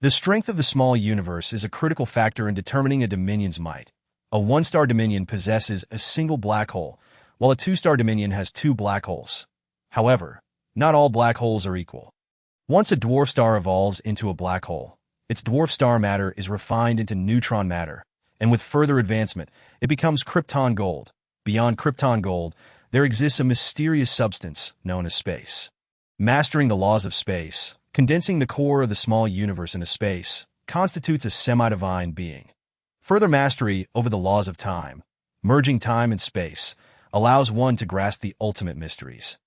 The strength of the small universe is a critical factor in determining a Dominion's might. A 1-star Dominion possesses a single black hole, while a 2-star Dominion has 2 black holes. However, not all black holes are equal. Once a dwarf star evolves into a black hole, its dwarf star matter is refined into neutron matter, and with further advancement, it becomes krypton gold. Beyond krypton gold, there exists a mysterious substance known as space. Mastering the laws of space, condensing the core of the small universe into space, constitutes a semi-divine being. Further mastery over the laws of time, merging time and space, allows one to grasp the ultimate mysteries.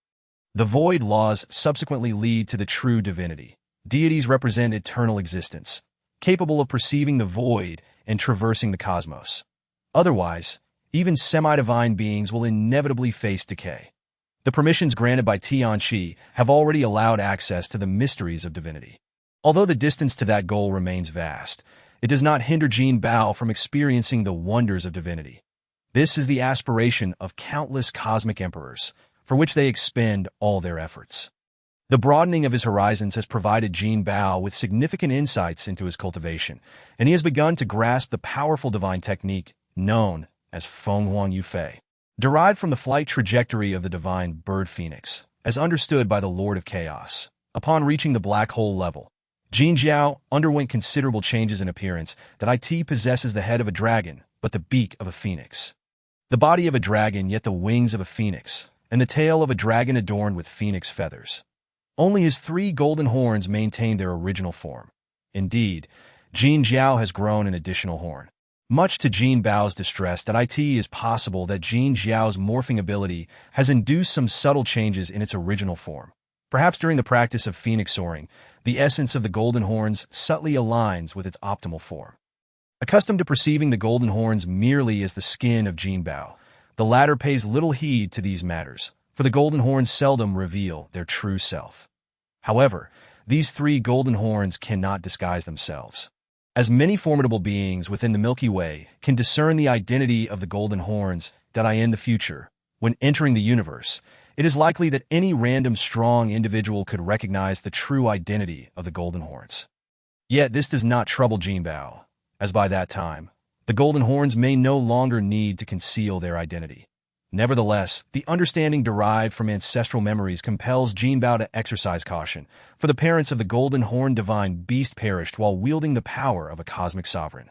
The void laws subsequently lead to the true divinity. Deities represent eternal existence, capable of perceiving the void and traversing the cosmos. Otherwise, even semi-divine beings will inevitably face decay. The permissions granted by Tianqi have already allowed access to the mysteries of divinity. Although the distance to that goal remains vast, it does not hinder Jinbao from experiencing the wonders of divinity. This is the aspiration of countless cosmic emperors, for which they expend all their efforts. The broadening of his horizons has provided Jinbao with significant insights into his cultivation, and he has begun to grasp the powerful divine technique known as Feng Huang Yufei, derived from the flight trajectory of the divine bird phoenix, as understood by the Lord of Chaos. Upon reaching the black hole level, Jin Jiao underwent considerable changes in appearance. That it possesses the head of a dragon, but the beak of a phoenix, the body of a dragon yet the wings of a phoenix, and the tail of a dragon adorned with phoenix feathers. Only his 3 golden horns maintained their original form. Indeed, Jinbao has grown an additional horn. Much to Jinbao's distress, it is possible that Jinbao's morphing ability has induced some subtle changes in its original form. Perhaps during the practice of phoenix soaring, the essence of the golden horns subtly aligns with its optimal form. Accustomed to perceiving the golden horns merely as the skin of Jinbao, the latter pays little heed to these matters, for the golden horns seldom reveal their true self. However, these three golden horns cannot disguise themselves. As many formidable beings within the Milky Way can discern the identity of the golden horns in the future, when entering the universe, it is likely that any random strong individual could recognize the true identity of the golden horns. Yet this does not trouble Jinbao, as by that time, the golden horns may no longer need to conceal their identity. Nevertheless, the understanding derived from ancestral memories compels Jinbao to exercise caution, for the parents of the golden horn divine beast perished while wielding the power of a cosmic sovereign.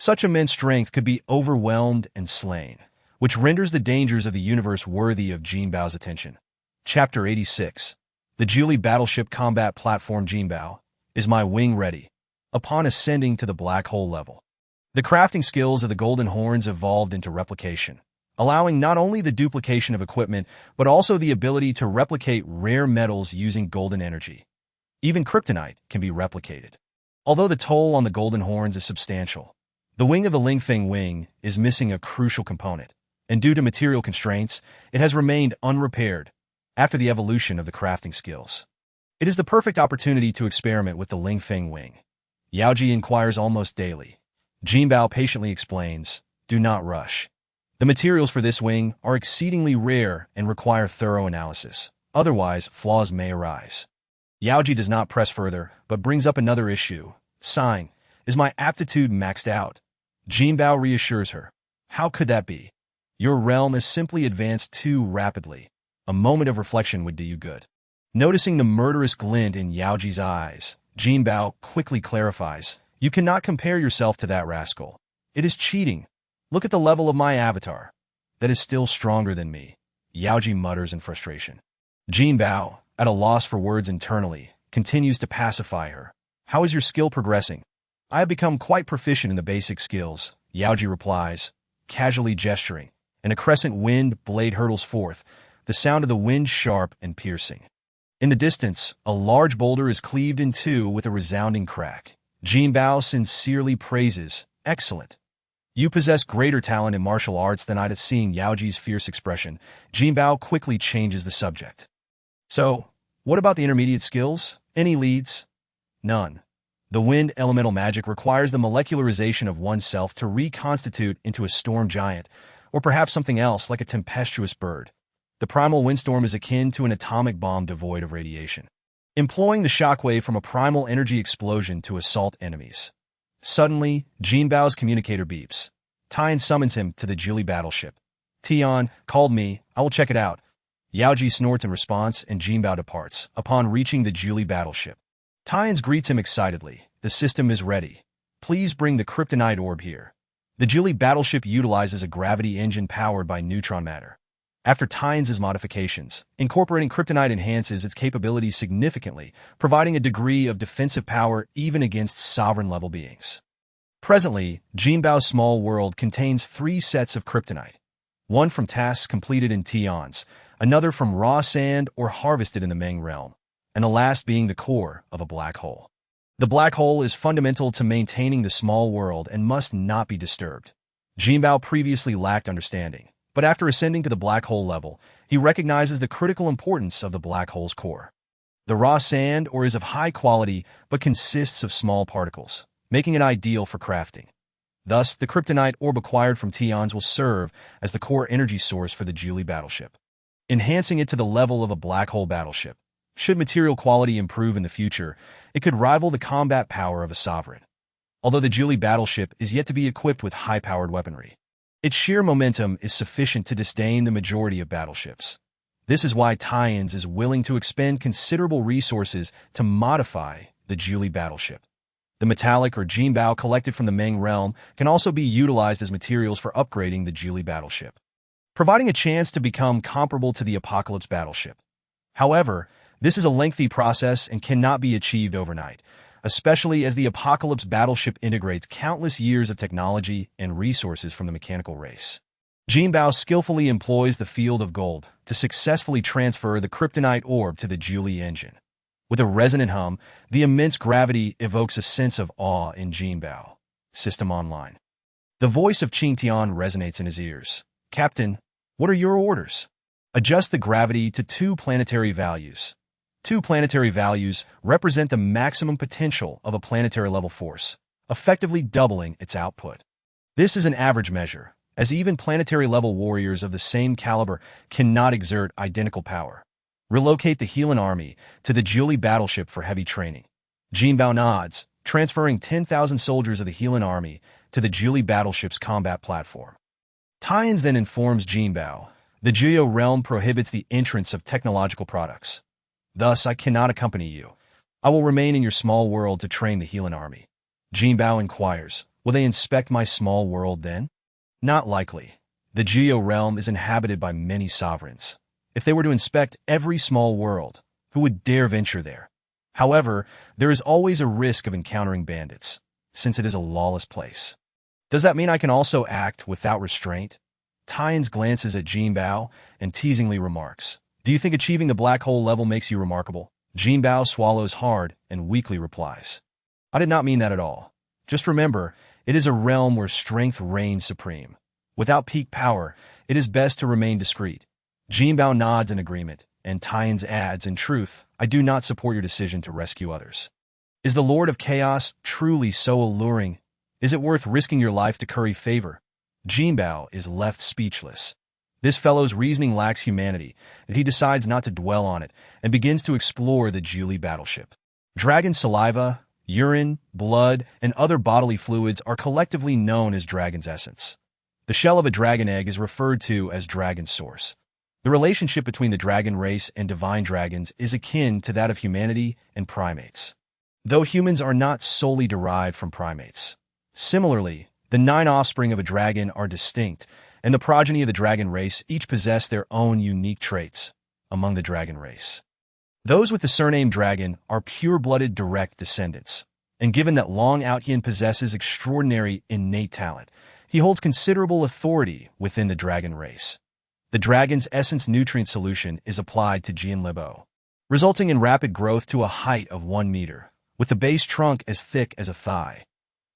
Such immense strength could be overwhelmed and slain, which renders the dangers of the universe worthy of Jinbao's attention. Chapter 86. The Gilded Battleship Combat Platform. Jinbao, is my wing ready? Upon ascending to the black hole level, the crafting skills of the golden horns evolved into replication, allowing not only the duplication of equipment, but also the ability to replicate rare metals using golden energy. Even kryptonite can be replicated. Although the toll on the golden horns is substantial, the wing of the Lingfeng wing is missing a crucial component, and due to material constraints, it has remained unrepaired after the evolution of the crafting skills. It is the perfect opportunity to experiment with the Lingfeng wing. Yaoji inquires almost daily. Jinbao patiently explains, do not rush. The materials for this wing are exceedingly rare and require thorough analysis. Otherwise, flaws may arise. Yaoji does not press further, but brings up another issue. Sighing, is my aptitude maxed out? Jinbao reassures her. How could that be? Your realm has simply advanced too rapidly. A moment of reflection would do you good. Noticing the murderous glint in Yaoji's eyes, Jinbao quickly clarifies, you cannot compare yourself to that rascal. It is cheating. Look at the level of my avatar. That is still stronger than me. Yaoji mutters in frustration. Jinbao, at a loss for words internally, continues to pacify her. How is your skill progressing? I have become quite proficient in the basic skills, Yaoji replies, casually gesturing, and a crescent wind blade hurtles forth, the sound of the wind sharp and piercing. In the distance, a large boulder is cleaved in two with a resounding crack. Jinbao sincerely praises, excellent. You possess greater talent in martial arts than I'd have seen. Yaoji's fierce expression. Jinbao quickly changes the subject. So, what about the intermediate skills? Any leads? None. The wind elemental magic requires the molecularization of oneself to reconstitute into a storm giant, or perhaps something else like a tempestuous bird. The primal windstorm is akin to an atomic bomb devoid of radiation, employing the shockwave from a primal energy explosion to assault enemies. Suddenly, Jinbao's communicator beeps. Tian summons him to the Gilded battleship. Tian called me, I will check it out. Yaoji snorts in response and Jinbao departs, upon reaching the Gilded battleship. Tian greets him excitedly. The system is ready. Please bring the kryptonite orb here. The Gilded battleship utilizes a gravity engine powered by neutron matter. After Tian's modifications, incorporating kryptonite enhances its capabilities significantly, providing a degree of defensive power even against sovereign-level beings. Presently, Jinbao's small world contains 3 sets of kryptonite. One from tasks completed in Tian's, another from raw sand or harvested in the Meng realm, and the last being the core of a black hole. The black hole is fundamental to maintaining the small world and must not be disturbed. Jinbao previously lacked understanding, but after ascending to the black hole level, he recognizes the critical importance of the black hole's core. The raw sand ore is of high quality but consists of small particles, making it ideal for crafting. Thus, the kryptonite orb acquired from Tian's will serve as the core energy source for the Gilded battleship, enhancing it to the level of a black hole battleship. Should material quality improve in the future, it could rival the combat power of a sovereign. Although the Gilded battleship is yet to be equipped with high-powered weaponry, its sheer momentum is sufficient to disdain the majority of battleships. This is why Tian's is willing to expend considerable resources to modify the Gilded battleship. The metallic or Jinbao collected from the Meng realm can also be utilized as materials for upgrading the Gilded battleship, providing a chance to become comparable to the Apocalypse battleship. However, this is a lengthy process and cannot be achieved overnight, especially as the Apocalypse battleship integrates countless years of technology and resources from the mechanical race. Jinbao skillfully employs the field of gold to successfully transfer the kryptonite orb to the Julie engine. With a resonant hum, the immense gravity evokes a sense of awe in Jinbao. System online. The voice of Qing Tian resonates in his ears. Captain, what are your orders? Adjust the gravity to 2 planetary values. 2 planetary values represent the maximum potential of a planetary-level force, effectively doubling its output. This is an average measure, as even planetary-level warriors of the same caliber cannot exert identical power. Relocate the Helan army to the Julie battleship for heavy training. Jinbao nods, transferring 10,000 soldiers of the Helan army to the Julie battleship's combat platform. Tyans then informs Jinbao, the Juyo realm prohibits the entrance of technological products. Thus, I cannot accompany you. I will remain in your small world to train the Helan army. Jinbao inquires, will they inspect my small world then? Not likely. The Juyo realm is inhabited by many sovereigns. If they were to inspect every small world, who would dare venture there? However, there is always a risk of encountering bandits, since it is a lawless place. Does that mean I can also act without restraint? Tyans glances at Jinbao and teasingly remarks, do you think achieving the black hole level makes you remarkable? Jinbao swallows hard and weakly replies, I did not mean that at all. Just remember, it is a realm where strength reigns supreme. Without peak power, it is best to remain discreet. Jinbao nods in agreement, and Tyans adds, in truth, I do not support your decision to rescue others. Is the Lord of Chaos truly so alluring? Is it worth risking your life to curry favor? Jinbao is left speechless. This fellow's reasoning lacks humanity, and he decides not to dwell on it and begins to explore the Julie battleship. Dragon saliva, urine, blood, and other bodily fluids are collectively known as dragon's essence. The shell of a dragon egg is referred to as dragon's source. The relationship between the dragon race and divine dragons is akin to that of humanity and primates, though humans are not solely derived from primates. Similarly, the 9 offspring of a dragon are distinct, and the progeny of the dragon race each possess their own unique traits among the dragon race. Those with the surname Dragon are pure-blooded direct descendants, and given that Long Outyen possesses extraordinary innate talent, he holds considerable authority within the dragon race. The dragon's essence nutrient solution is applied to Jinbao, resulting in rapid growth to a height of 1 meter, with the base trunk as thick as a thigh,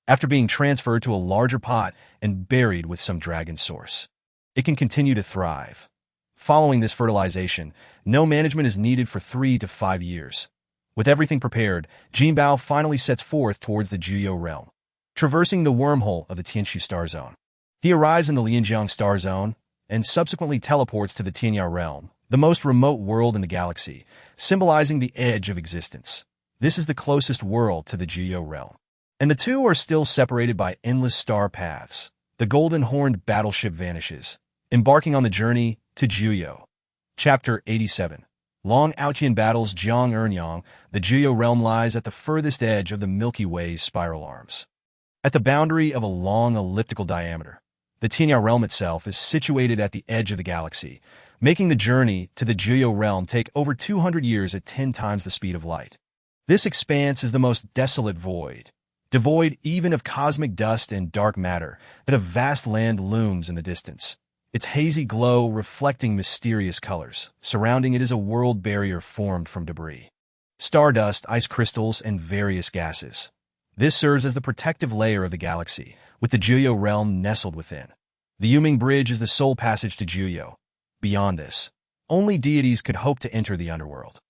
after being transferred to a larger pot and buried with some dragon source. It can continue to thrive. Following this fertilization, no management is needed for 3 to 5 years. With everything prepared, Jinbao finally sets forth towards the Juyo realm, traversing the wormhole of the Tianshu star zone. He arrives in the Lianjiang star zone and subsequently teleports to the Tianya realm, the most remote world in the galaxy, symbolizing the edge of existence. This is the closest world to the Juyo realm, and the two are still separated by endless star paths. The golden-horned battleship vanishes, embarking on the journey to Juyo. Chapter 87. Long Outyen battles Jiang Ernyang. The Juyo realm lies at the furthest edge of the Milky Way's spiral arms. At the boundary of a long elliptical diameter, the Tianya realm itself is situated at the edge of the galaxy, making the journey to the Juyo realm take over 200 years at 10 times the speed of light. This expanse is the most desolate void, devoid even of cosmic dust and dark matter, that a vast land looms in the distance, its hazy glow reflecting mysterious colors. Surrounding it is a world barrier formed from debris, stardust, ice crystals, and various gases. This serves as the protective layer of the galaxy, with the Juyo realm nestled within. The Yuming Bridge is the sole passage to Juyo. Beyond this, only deities could hope to enter the underworld.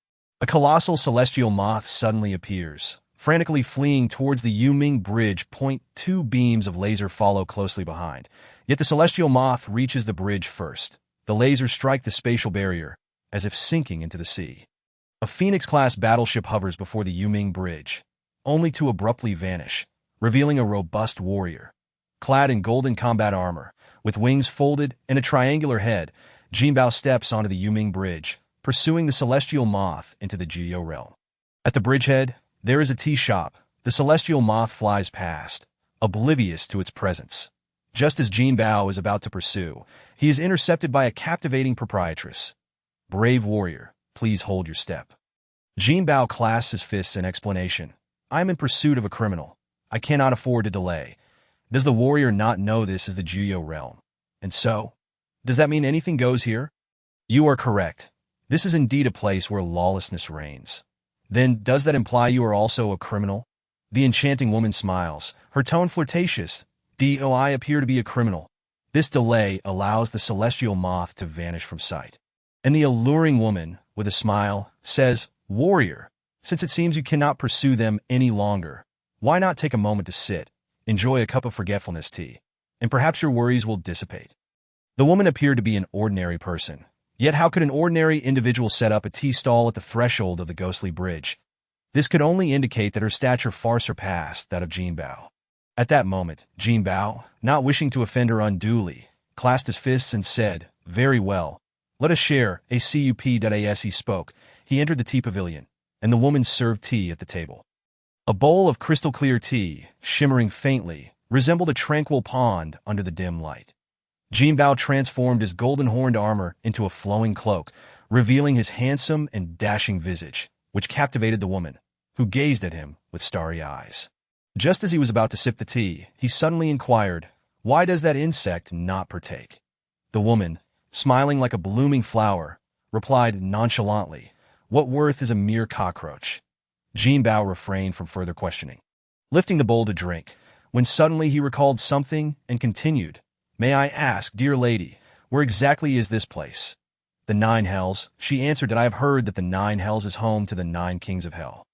A colossal celestial moth suddenly appears, frantically fleeing towards the Yuming Bridge. 2 beams of laser follow closely behind, yet the celestial moth reaches the bridge first. The lasers strike the spatial barrier, as if sinking into the sea. A Phoenix-class battleship hovers before the Yuming Bridge, only to abruptly vanish, revealing a robust warrior. Clad in golden combat armor, with wings folded and a triangular head, Jinbao steps onto the Yuming Bridge, pursuing the celestial moth into the Juyo realm. At the bridgehead, there is a tea shop. The celestial moth flies past, oblivious to its presence. Just as Jinbao is about to pursue, he is intercepted by a captivating proprietress. Brave warrior, please hold your step. Jinbao clasps his fists in explanation. I am in pursuit of a criminal. I cannot afford to delay. Does the warrior not know this is the Juyo realm? And so, does that mean anything goes here? You are correct. This is indeed a place where lawlessness reigns. Then, does that imply you are also a criminal? The enchanting woman smiles, her tone flirtatious. Do I appear to be a criminal? This delay allows the celestial moth to vanish from sight. And the alluring woman, with a smile, says, Warrior, since it seems you cannot pursue them any longer, why not take a moment to sit, enjoy a cup of forgetfulness tea, and perhaps your worries will dissipate. The woman appeared to be an ordinary person. Yet how could an ordinary individual set up a tea stall at the threshold of the ghostly bridge? This could only indicate that her stature far surpassed that of Jinbao. At that moment, Jinbao, not wishing to offend her unduly, clasped his fists and said, Very well. Let us share, a cup. As he spoke, he entered the tea pavilion, and the woman served tea at the table. A bowl of crystal-clear tea, shimmering faintly, resembled a tranquil pond under the dim light. Jinbao transformed his golden-horned armor into a flowing cloak, revealing his handsome and dashing visage, which captivated the woman, who gazed at him with starry eyes. Just as he was about to sip the tea, he suddenly inquired, Why does that insect not partake? The woman, smiling like a blooming flower, replied nonchalantly, What worth is a mere cockroach? Jinbao refrained from further questioning, lifting the bowl to drink, when suddenly he recalled something and continued, May I ask, dear lady, where exactly is this place? The Nine Hells, she answered that I have heard that the Nine Hells is home to the Nine Kings of Hell.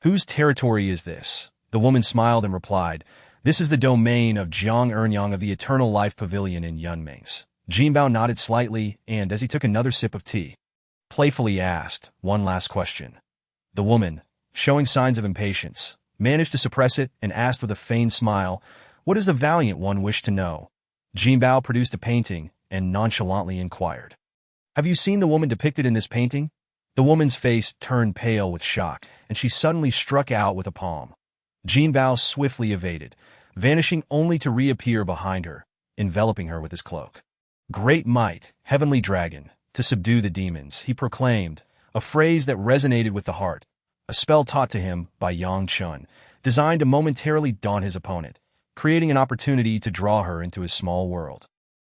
Whose territory is this? The woman smiled and replied, This is the domain of Jiang Ernyang of the Eternal Life Pavilion in Yunming's. Jinbao nodded slightly and, as he took another sip of tea, playfully asked one last question. The woman, showing signs of impatience, managed to suppress it and asked with a feigned smile, What does the valiant one wish to know? Jinbao produced a painting and nonchalantly inquired, Have you seen the woman depicted in this painting? The woman's face turned pale with shock, and she suddenly struck out with a palm. Jinbao swiftly evaded, vanishing only to reappear behind her, enveloping her with his cloak. Great might, heavenly dragon, to subdue the demons, he proclaimed, a phrase that resonated with the heart, a spell taught to him by Yang Chun, designed to momentarily daunt his opponent, creating an opportunity to draw her into his small world.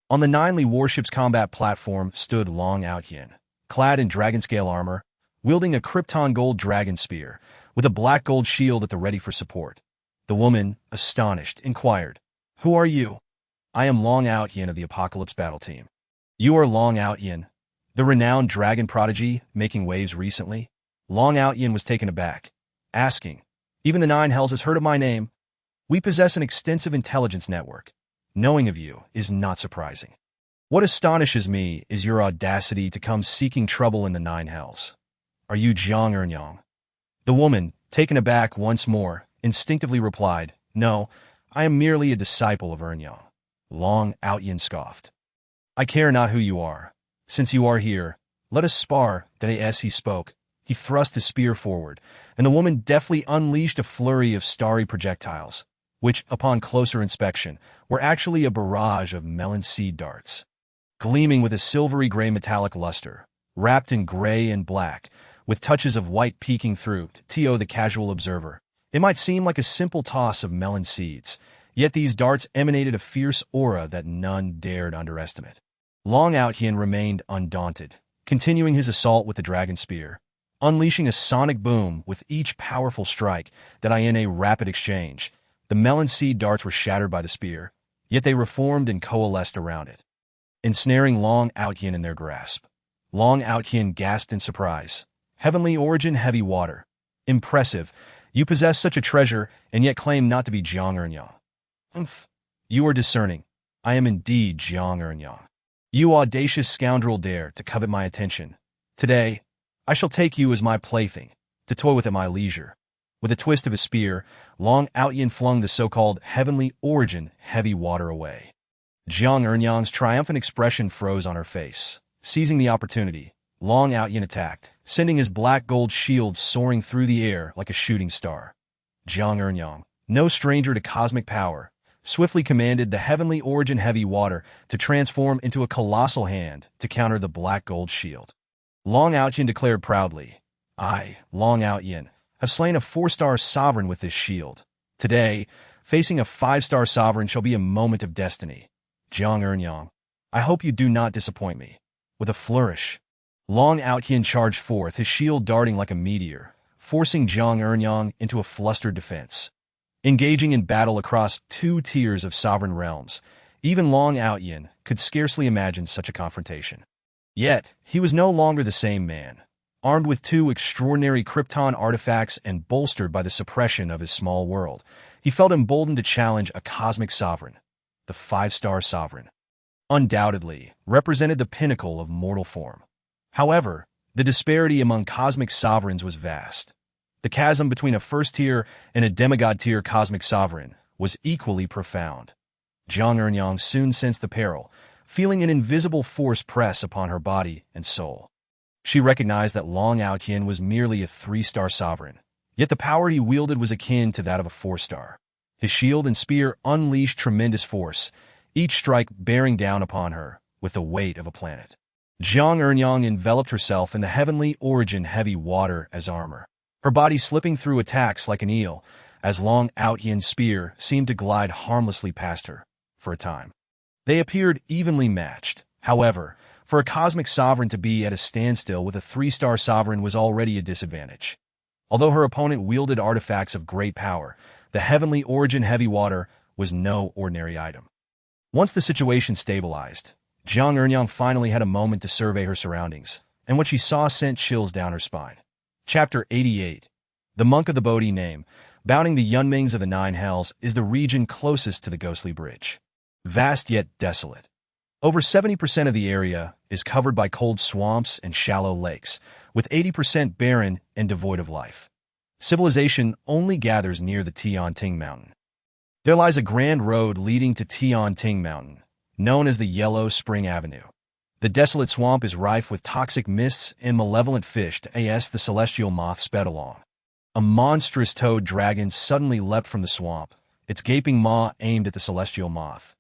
On the Ninely warship's combat platform stood Long Outyin, clad in dragon-scale armor, wielding a Krypton gold dragon spear, with a black gold shield at the ready for support. The woman, astonished, inquired, Who are you? I am Long Outyin of the Apocalypse Battle Team. You are Long Outyin, the renowned dragon prodigy making waves recently? Long Outyin was taken aback, asking, Even the Nine Hells has heard of my name? We possess an extensive intelligence network. Knowing of you is not surprising. What astonishes me is your audacity to come seeking trouble in the Nine Hells. Are you Jiang Ernyang? The woman, taken aback once more, instinctively replied, No, I am merely a disciple of Ernyang. Long Outyin scoffed. I care not who you are. Since you are here, let us spar. As he spoke, he thrust his spear forward, and the woman deftly unleashed a flurry of starry projectiles, which, upon closer inspection, were actually a barrage of melon seed darts. Gleaming with a silvery gray metallic luster, wrapped in gray and black, with touches of white peeking through, to the casual observer, it might seem like a simple toss of melon seeds, yet these darts emanated a fierce aura that none dared underestimate. Long Outyin remained undaunted, continuing his assault with the dragon spear, unleashing a sonic boom with each powerful strike that in a rapid exchange. The melon seed darts were shattered by the spear, yet they reformed and coalesced around it, ensnaring Long Outyin in their grasp. Long Outyin gasped in surprise. Heavenly origin heavy water. Impressive. You possess such a treasure, and yet claim not to be Jiang Ernyang. Umph. You are discerning. I am indeed Jiang Ernyang. You audacious scoundrel dare to covet my attention. Today, I shall take you as my plaything, to toy with at my leisure. With a twist of his spear, Long Outyin flung the so-called heavenly origin heavy water away. Jiang Ernyang's triumphant expression froze on her face. Seizing the opportunity, Long Outyin attacked, sending his black gold shield soaring through the air like a shooting star. Jiang Ernyang, no stranger to cosmic power, swiftly commanded the heavenly origin heavy water to transform into a colossal hand to counter the black gold shield. Long Outyin declared proudly, I, Long Outyin, have slain a 4-star sovereign with this shield. Today, facing a 5-star sovereign shall be a moment of destiny. Jiang Ernyang, I hope you do not disappoint me." With a flourish, Long Outyan charged forth, his shield darting like a meteor, forcing Jiang Ernyang into a flustered defense. Engaging in battle across 2 tiers of sovereign realms, even Long Outyan could scarcely imagine such a confrontation. Yet, he was no longer the same man. Armed with 2 extraordinary Krypton artifacts and bolstered by the suppression of his small world, he felt emboldened to challenge a cosmic sovereign. The 5-star sovereign undoubtedly represented the pinnacle of mortal form. However, the disparity among cosmic sovereigns was vast. The chasm between a first-tier and a demigod-tier cosmic sovereign was equally profound. Jiang Ernyang soon sensed the peril, feeling an invisible force press upon her body and soul. She recognized that Long Outyan was merely a 3-star sovereign, yet the power he wielded was akin to that of a 4-star. His shield and spear unleashed tremendous force, each strike bearing down upon her with the weight of a planet. Jiang Ernyang enveloped herself in the heavenly origin heavy water as armor, her body slipping through attacks like an eel, as Long Outyan's spear seemed to glide harmlessly past her. For a time, they appeared evenly matched. However, for a cosmic sovereign to be at a standstill with a 3-star sovereign was already a disadvantage. Although her opponent wielded artifacts of great power, the heavenly origin heavy water was no ordinary item. Once the situation stabilized, Jiang Ernyang finally had a moment to survey her surroundings, and what she saw sent chills down her spine. Chapter 88. The Monk of the Bodhi name, bounding the Yunmings of the 9 Hells, is the region closest to the ghostly bridge. Vast yet desolate. Over 70% of the area is covered by cold swamps and shallow lakes, with 80% barren and devoid of life. Civilization only gathers near the Tianting Mountain. There lies a grand road leading to Tianting Mountain, known as the Yellow Spring Avenue. The desolate swamp is rife with toxic mists and malevolent fish as the celestial moth sped along. A monstrous toad dragon suddenly leapt from the swamp, its gaping maw aimed at the celestial moth.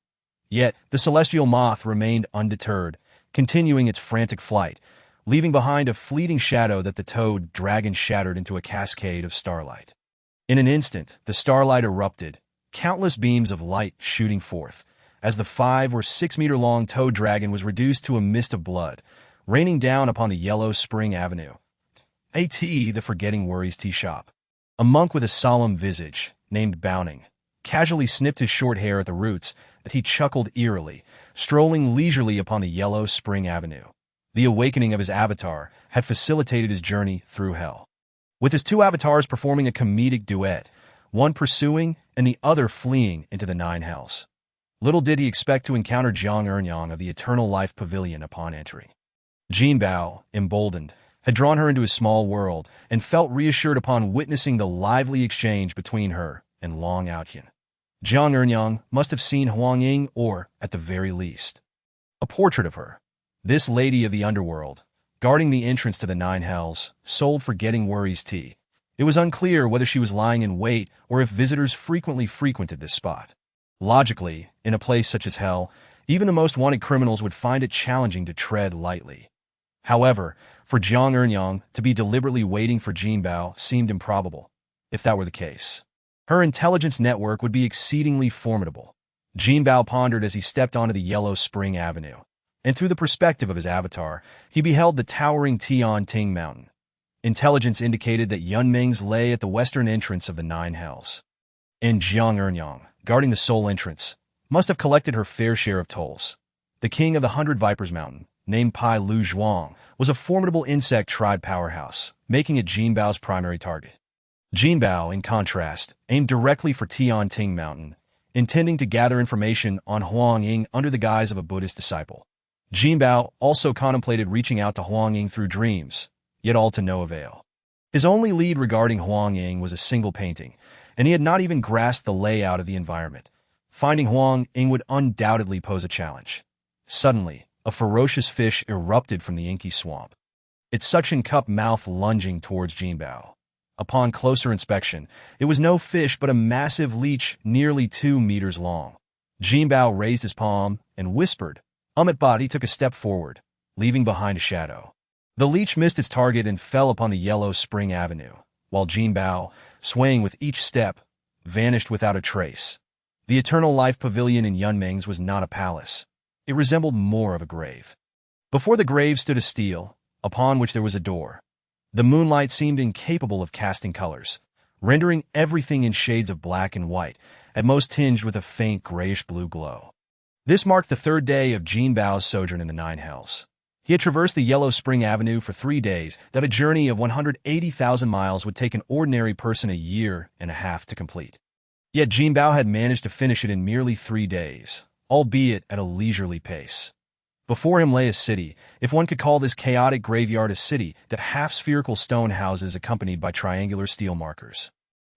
Yet, the celestial moth remained undeterred, continuing its frantic flight, leaving behind a fleeting shadow that the toad dragon shattered into a cascade of starlight. In an instant, the starlight erupted, countless beams of light shooting forth, as the 5 or 6 meter long toad dragon was reduced to a mist of blood, raining down upon the Yellow Spring Avenue. The Forgetting Worries Tea Shop. A monk with a solemn visage, named Bowning, casually snipped his short hair at the roots, but he chuckled eerily, strolling leisurely upon the Yellow Spring Avenue. The awakening of his avatar had facilitated his journey through hell. With his 2 avatars performing a comedic duet, one pursuing and the other fleeing into the 9 Hells. Little did he expect to encounter Jiang Ernyang of the Eternal Life Pavilion upon entry. Jinbao, emboldened, had drawn her into his small world and felt reassured upon witnessing the lively exchange between her and Long Outyan. Jiang Ernyang must have seen Huang Ying or, at the very least, a portrait of her. This lady of the underworld, guarding the entrance to the 9 Hells, sold Forgetting Worries tea. It was unclear whether she was lying in wait or if visitors frequently frequented this spot. Logically, in a place such as hell, even the most wanted criminals would find it challenging to tread lightly. However, for Jiang Ernyang to be deliberately waiting for Jinbao seemed improbable, if that were the case. Her intelligence network would be exceedingly formidable. Jinbao pondered as he stepped onto the Yellow Spring Avenue, and through the perspective of his avatar, he beheld the towering Tianting Mountain. Intelligence indicated that Yunmings lay at the western entrance of the 9 Hells. And Jiang Ernyang, guarding the sole entrance, must have collected her fair share of tolls. The king of the 100 Vipers Mountain, named Pai Lu Zhuang, was a formidable insect tribe powerhouse, making it Jinbao's primary target. Jinbao, in contrast, aimed directly for Tianting Mountain, intending to gather information on Huang Ying under the guise of a Buddhist disciple. Jinbao also contemplated reaching out to Huang Ying through dreams, yet all to no avail. His only lead regarding Huang Ying was a single painting, and he had not even grasped the layout of the environment. Finding Huang Ying would undoubtedly pose a challenge. Suddenly, a ferocious fish erupted from the inky swamp, its suction-cup mouth lunging towards Jinbao. Upon closer inspection, it was no fish but a massive leech nearly 2 meters long. Jinbao raised his palm and whispered. He took a step forward, leaving behind a shadow. The leech missed its target and fell upon the Yellow Spring Avenue, while Jinbao, swaying with each step, vanished without a trace. The Eternal Life Pavilion in Yunming's was not a palace. It resembled more of a grave. Before the grave stood a stele, upon which there was a door. The moonlight seemed incapable of casting colors, rendering everything in shades of black and white, at most tinged with a faint grayish-blue glow. This marked the third day of Jinbao's sojourn in the Nine Hells. He had traversed the Yellow Spring Avenue for 3 days, that a journey of 180,000 miles would take an ordinary person a year and a half to complete. Yet Jinbao had managed to finish it in merely 3 days, albeit at a leisurely pace. Before him lay a city, if one could call this chaotic graveyard a city, that half-spherical stone houses accompanied by triangular steel markers.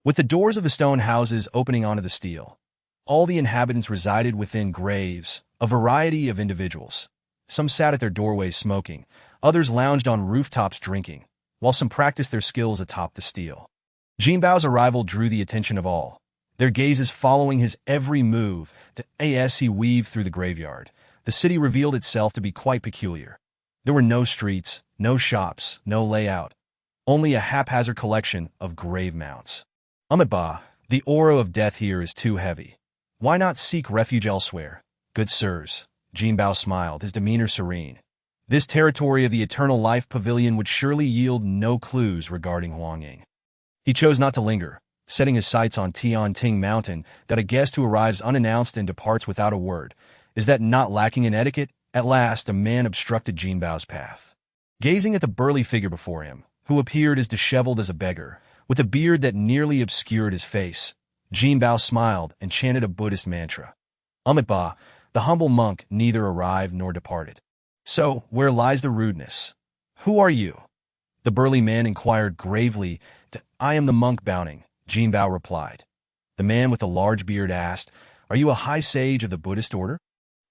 With the doors of the stone houses opening onto the steel, all the inhabitants resided within graves, a variety of individuals. Some sat at their doorways smoking, others lounged on rooftops drinking, while some practiced their skills atop the steel. Jinbao's arrival drew the attention of all, their gazes following his every move as he weaved through the graveyard. The city revealed itself to be quite peculiar. There were no streets, no shops, no layout, only a haphazard collection of grave mounds. Amitabha, the aura of death here is too heavy. Why not seek refuge elsewhere? Good sirs, Jinbao smiled, his demeanor serene. This territory of the Eternal Life Pavilion would surely yield no clues regarding Huangying. He chose not to linger, setting his sights on Tianting Mountain, that a guest who arrives unannounced and departs without a word. Is that not lacking in etiquette? At last, a man obstructed Jinbao's path. Gazing at the burly figure before him, who appeared as disheveled as a beggar, with a beard that nearly obscured his face, Jinbao smiled and chanted a Buddhist mantra. Amitabha, the humble monk, neither arrived nor departed. So, where lies the rudeness? Who are you? The burly man inquired gravely. I am the monk Baoning, Jinbao replied. The man with the large beard asked, Are you a high sage of the Buddhist order?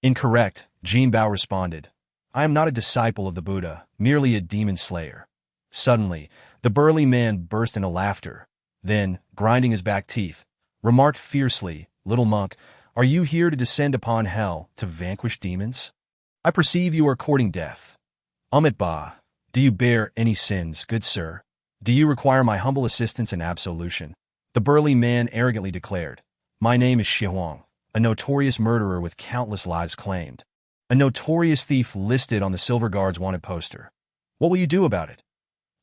Incorrect, Jinbao responded. I am not a disciple of the Buddha, merely a demon slayer. Suddenly, the burly man burst into laughter. Then, grinding his back teeth, remarked fiercely, Little monk, are you here to descend upon hell, to vanquish demons? I perceive you are courting death. Amitabha, do you bear any sins, good sir? Do you require my humble assistance and absolution? The burly man arrogantly declared. My name is Shihuang, a notorious murderer with countless lives claimed. A notorious thief listed on the Silver Guard's wanted poster. What will you do about it?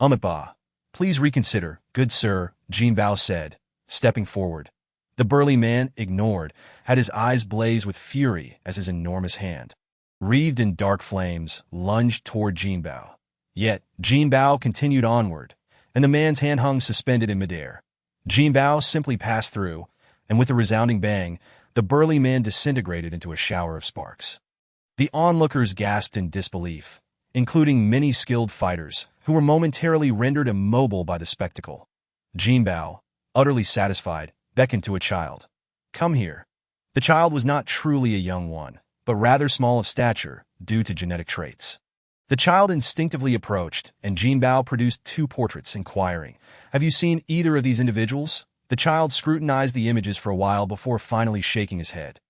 Amitabha, please reconsider, good sir, Jinbao said, stepping forward. The burly man, ignored, had his eyes blaze with fury as his enormous hand, wreathed in dark flames, lunged toward Jinbao. Yet, Jinbao continued onward, and the man's hand hung suspended in midair. Jinbao simply passed through, and with a resounding bang, the burly man disintegrated into a shower of sparks. The onlookers gasped in disbelief, including many skilled fighters, who were momentarily rendered immobile by the spectacle. Jinbao, utterly satisfied, beckoned to a child. Come here. The child was not truly a young one, but rather small of stature, due to genetic traits. The child instinctively approached, and Jinbao produced 2 portraits, inquiring, Have you seen either of these individuals? The child scrutinized the images for a while before finally shaking his head.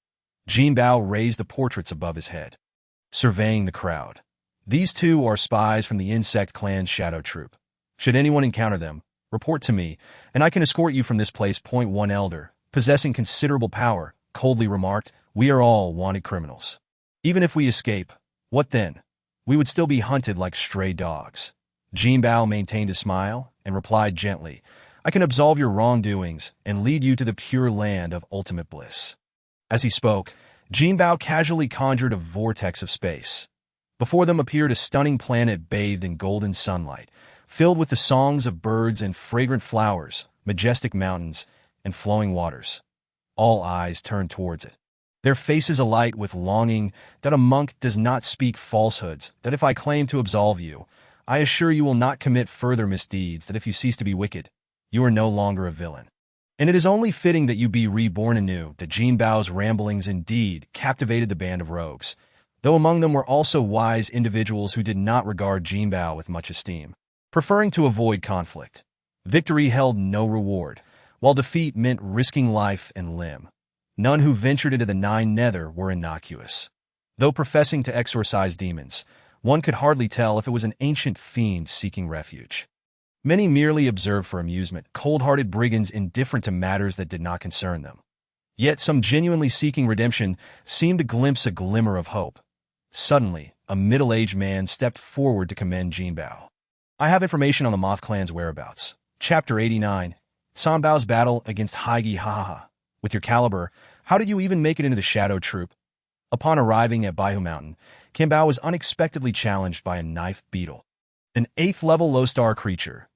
Jinbao raised the portraits above his head, surveying the crowd. These 2 are spies from the insect clan's shadow troop. Should anyone encounter them, report to me, and I can escort you from this place. One elder, possessing considerable power, coldly remarked, We are all wanted criminals. Even if we escape, what then? We would still be hunted like stray dogs. Jinbao maintained a smile and replied gently, I can absolve your wrongdoings and lead you to the pure land of ultimate bliss. As he spoke, Jinbao casually conjured a vortex of space. Before them appeared a stunning planet bathed in golden sunlight, filled with the songs of birds and fragrant flowers, majestic mountains, and flowing waters. All eyes turned towards it, their faces alight with longing. That a monk does not speak falsehoods, that if I claim to absolve you, I assure you will not commit further misdeeds, that if you cease to be wicked, you are no longer a villain. And it is only fitting that you be reborn anew. That Jinbao's ramblings indeed captivated the band of rogues, though among them were also wise individuals who did not regard Jinbao with much esteem, preferring to avoid conflict. Victory held no reward, while defeat meant risking life and limb. None who ventured into the Nine Nether were innocuous. Though professing to exorcise demons, one could hardly tell if it was an ancient fiend seeking refuge. Many merely observed for amusement, cold-hearted brigands indifferent to matters that did not concern them. Yet some genuinely seeking redemption seemed to glimpse a glimmer of hope. Suddenly, a middle-aged man stepped forward to commend Jinbao. I have information on the Moth clan's whereabouts. Chapter 89. Sanbao's battle against Haigi Hahaha. With your caliber, how did you even make it into the Shadow Troop? Upon arriving at Baihu Mountain, Jinbao was unexpectedly challenged by a knife beetle. An 8th-level low-star creature.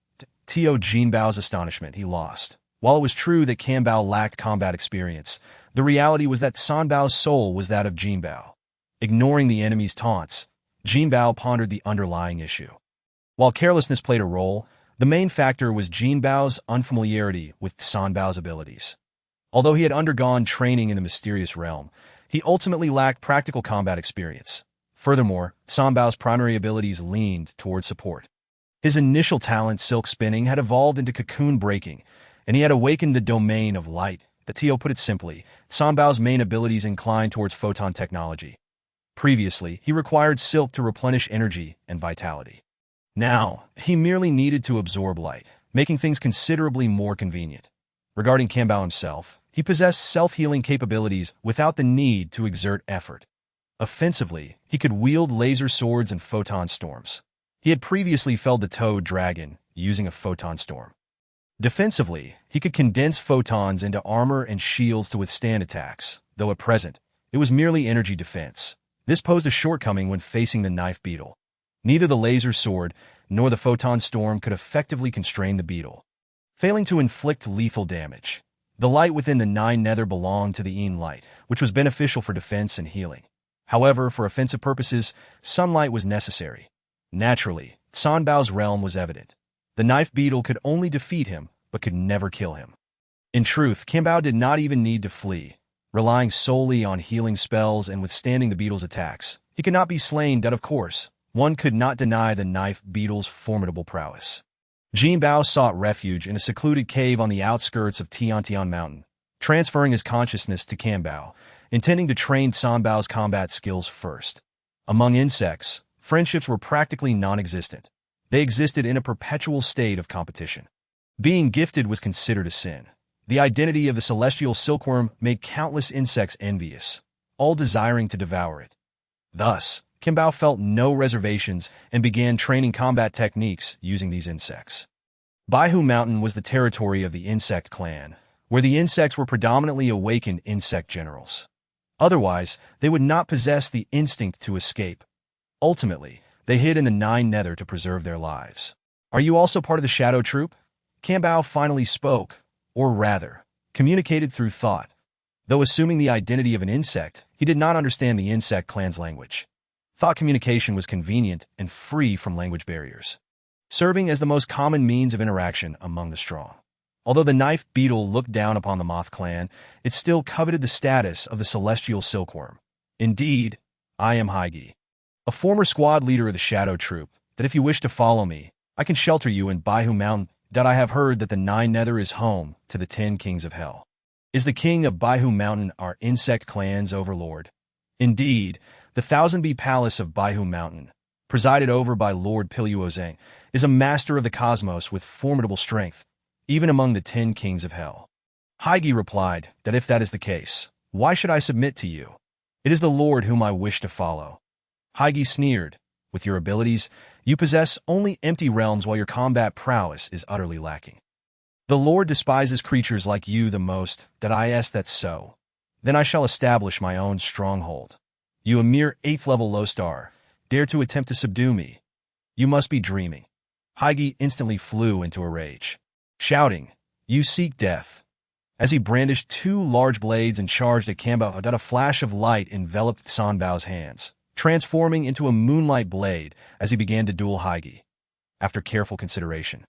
To Jinbao's astonishment, he lost. While it was true that Jinbao lacked combat experience, the reality was that Sanbao's soul was that of Jinbao. Ignoring the enemy's taunts, Jinbao pondered the underlying issue. While carelessness played a role, the main factor was Jinbao's unfamiliarity with Sanbao's abilities. Although he had undergone training in the mysterious realm, he ultimately lacked practical combat experience. Furthermore, Sanbao's primary abilities leaned toward support. His initial talent, silk spinning, had evolved into cocoon breaking, and he had awakened the domain of light. The Tio put it simply, Sanbao's main abilities inclined towards photon technology. Previously, he required silk to replenish energy and vitality. Now, he merely needed to absorb light, making things considerably more convenient. Regarding Jinbao himself, he possessed self-healing capabilities without the need to exert effort. Offensively, he could wield laser swords and photon storms. He had previously felled the toad dragon using a photon storm. Defensively, he could condense photons into armor and shields to withstand attacks, though at present, it was merely energy defense. This posed a shortcoming when facing the knife beetle. Neither the laser sword nor the photon storm could effectively constrain the beetle, failing to inflict lethal damage. The light within the 9 nether belonged to the Een light, which was beneficial for defense and healing. However, for offensive purposes, sunlight was necessary. Naturally, Sanbao's realm was evident. The knife beetle could only defeat him, but could never kill him. In truth, Jinbao did not even need to flee. Relying solely on healing spells and withstanding the beetle's attacks, he could not be slain, but of course, one could not deny the knife beetle's formidable prowess. Jinbao sought refuge in a secluded cave on the outskirts of Tiantian Mountain, transferring his consciousness to Jinbao, intending to train Sanbao's combat skills first. Among insects, friendships were practically non-existent. They existed in a perpetual state of competition. Being gifted was considered a sin. The identity of the celestial silkworm made countless insects envious, all desiring to devour it. Thus, Jinbao felt no reservations and began training combat techniques using these insects. Baihu Mountain was the territory of the insect clan, where the insects were predominantly awakened insect generals. Otherwise, they would not possess the instinct to escape. Ultimately, they hid in the 9 nether to preserve their lives. Are you also part of the Shadow Troop? Jinbao finally spoke, or rather, communicated through thought. Though assuming the identity of an insect, he did not understand the insect clan's language. Thought communication was convenient and free from language barriers, serving as the most common means of interaction among the strong. Although the knife beetle looked down upon the Moth clan, it still coveted the status of the celestial silkworm. Indeed, I am Haigi, a former squad leader of the Shadow Troop, that if you wish to follow me, I can shelter you in Baihu Mountain. That I have heard that the 9 nether is home to the 10 kings of hell. Is the king of Baihu Mountain our insect clan's overlord? Indeed, the 1000 palace of Baihu Mountain, presided over by Lord Piluozeng, is a master of the cosmos with formidable strength, even among the 10 kings of hell. Haigi replied that if that is the case, why should I submit to you? It is the Lord whom I wish to follow. Haigi sneered, with your abilities, you possess only empty realms while your combat prowess is utterly lacking. The Lord despises creatures like you the most, that I ask that so. Then I shall establish my own stronghold. You a mere 8th level low star, dare to attempt to subdue me. You must be dreaming. Haigi instantly flew into a rage, shouting, you seek death. As he brandished 2 large blades and charged at Jinbao, a flash of light enveloped Sanbao's hands, transforming into a moonlight blade as he began to duel Haigi. After careful consideration,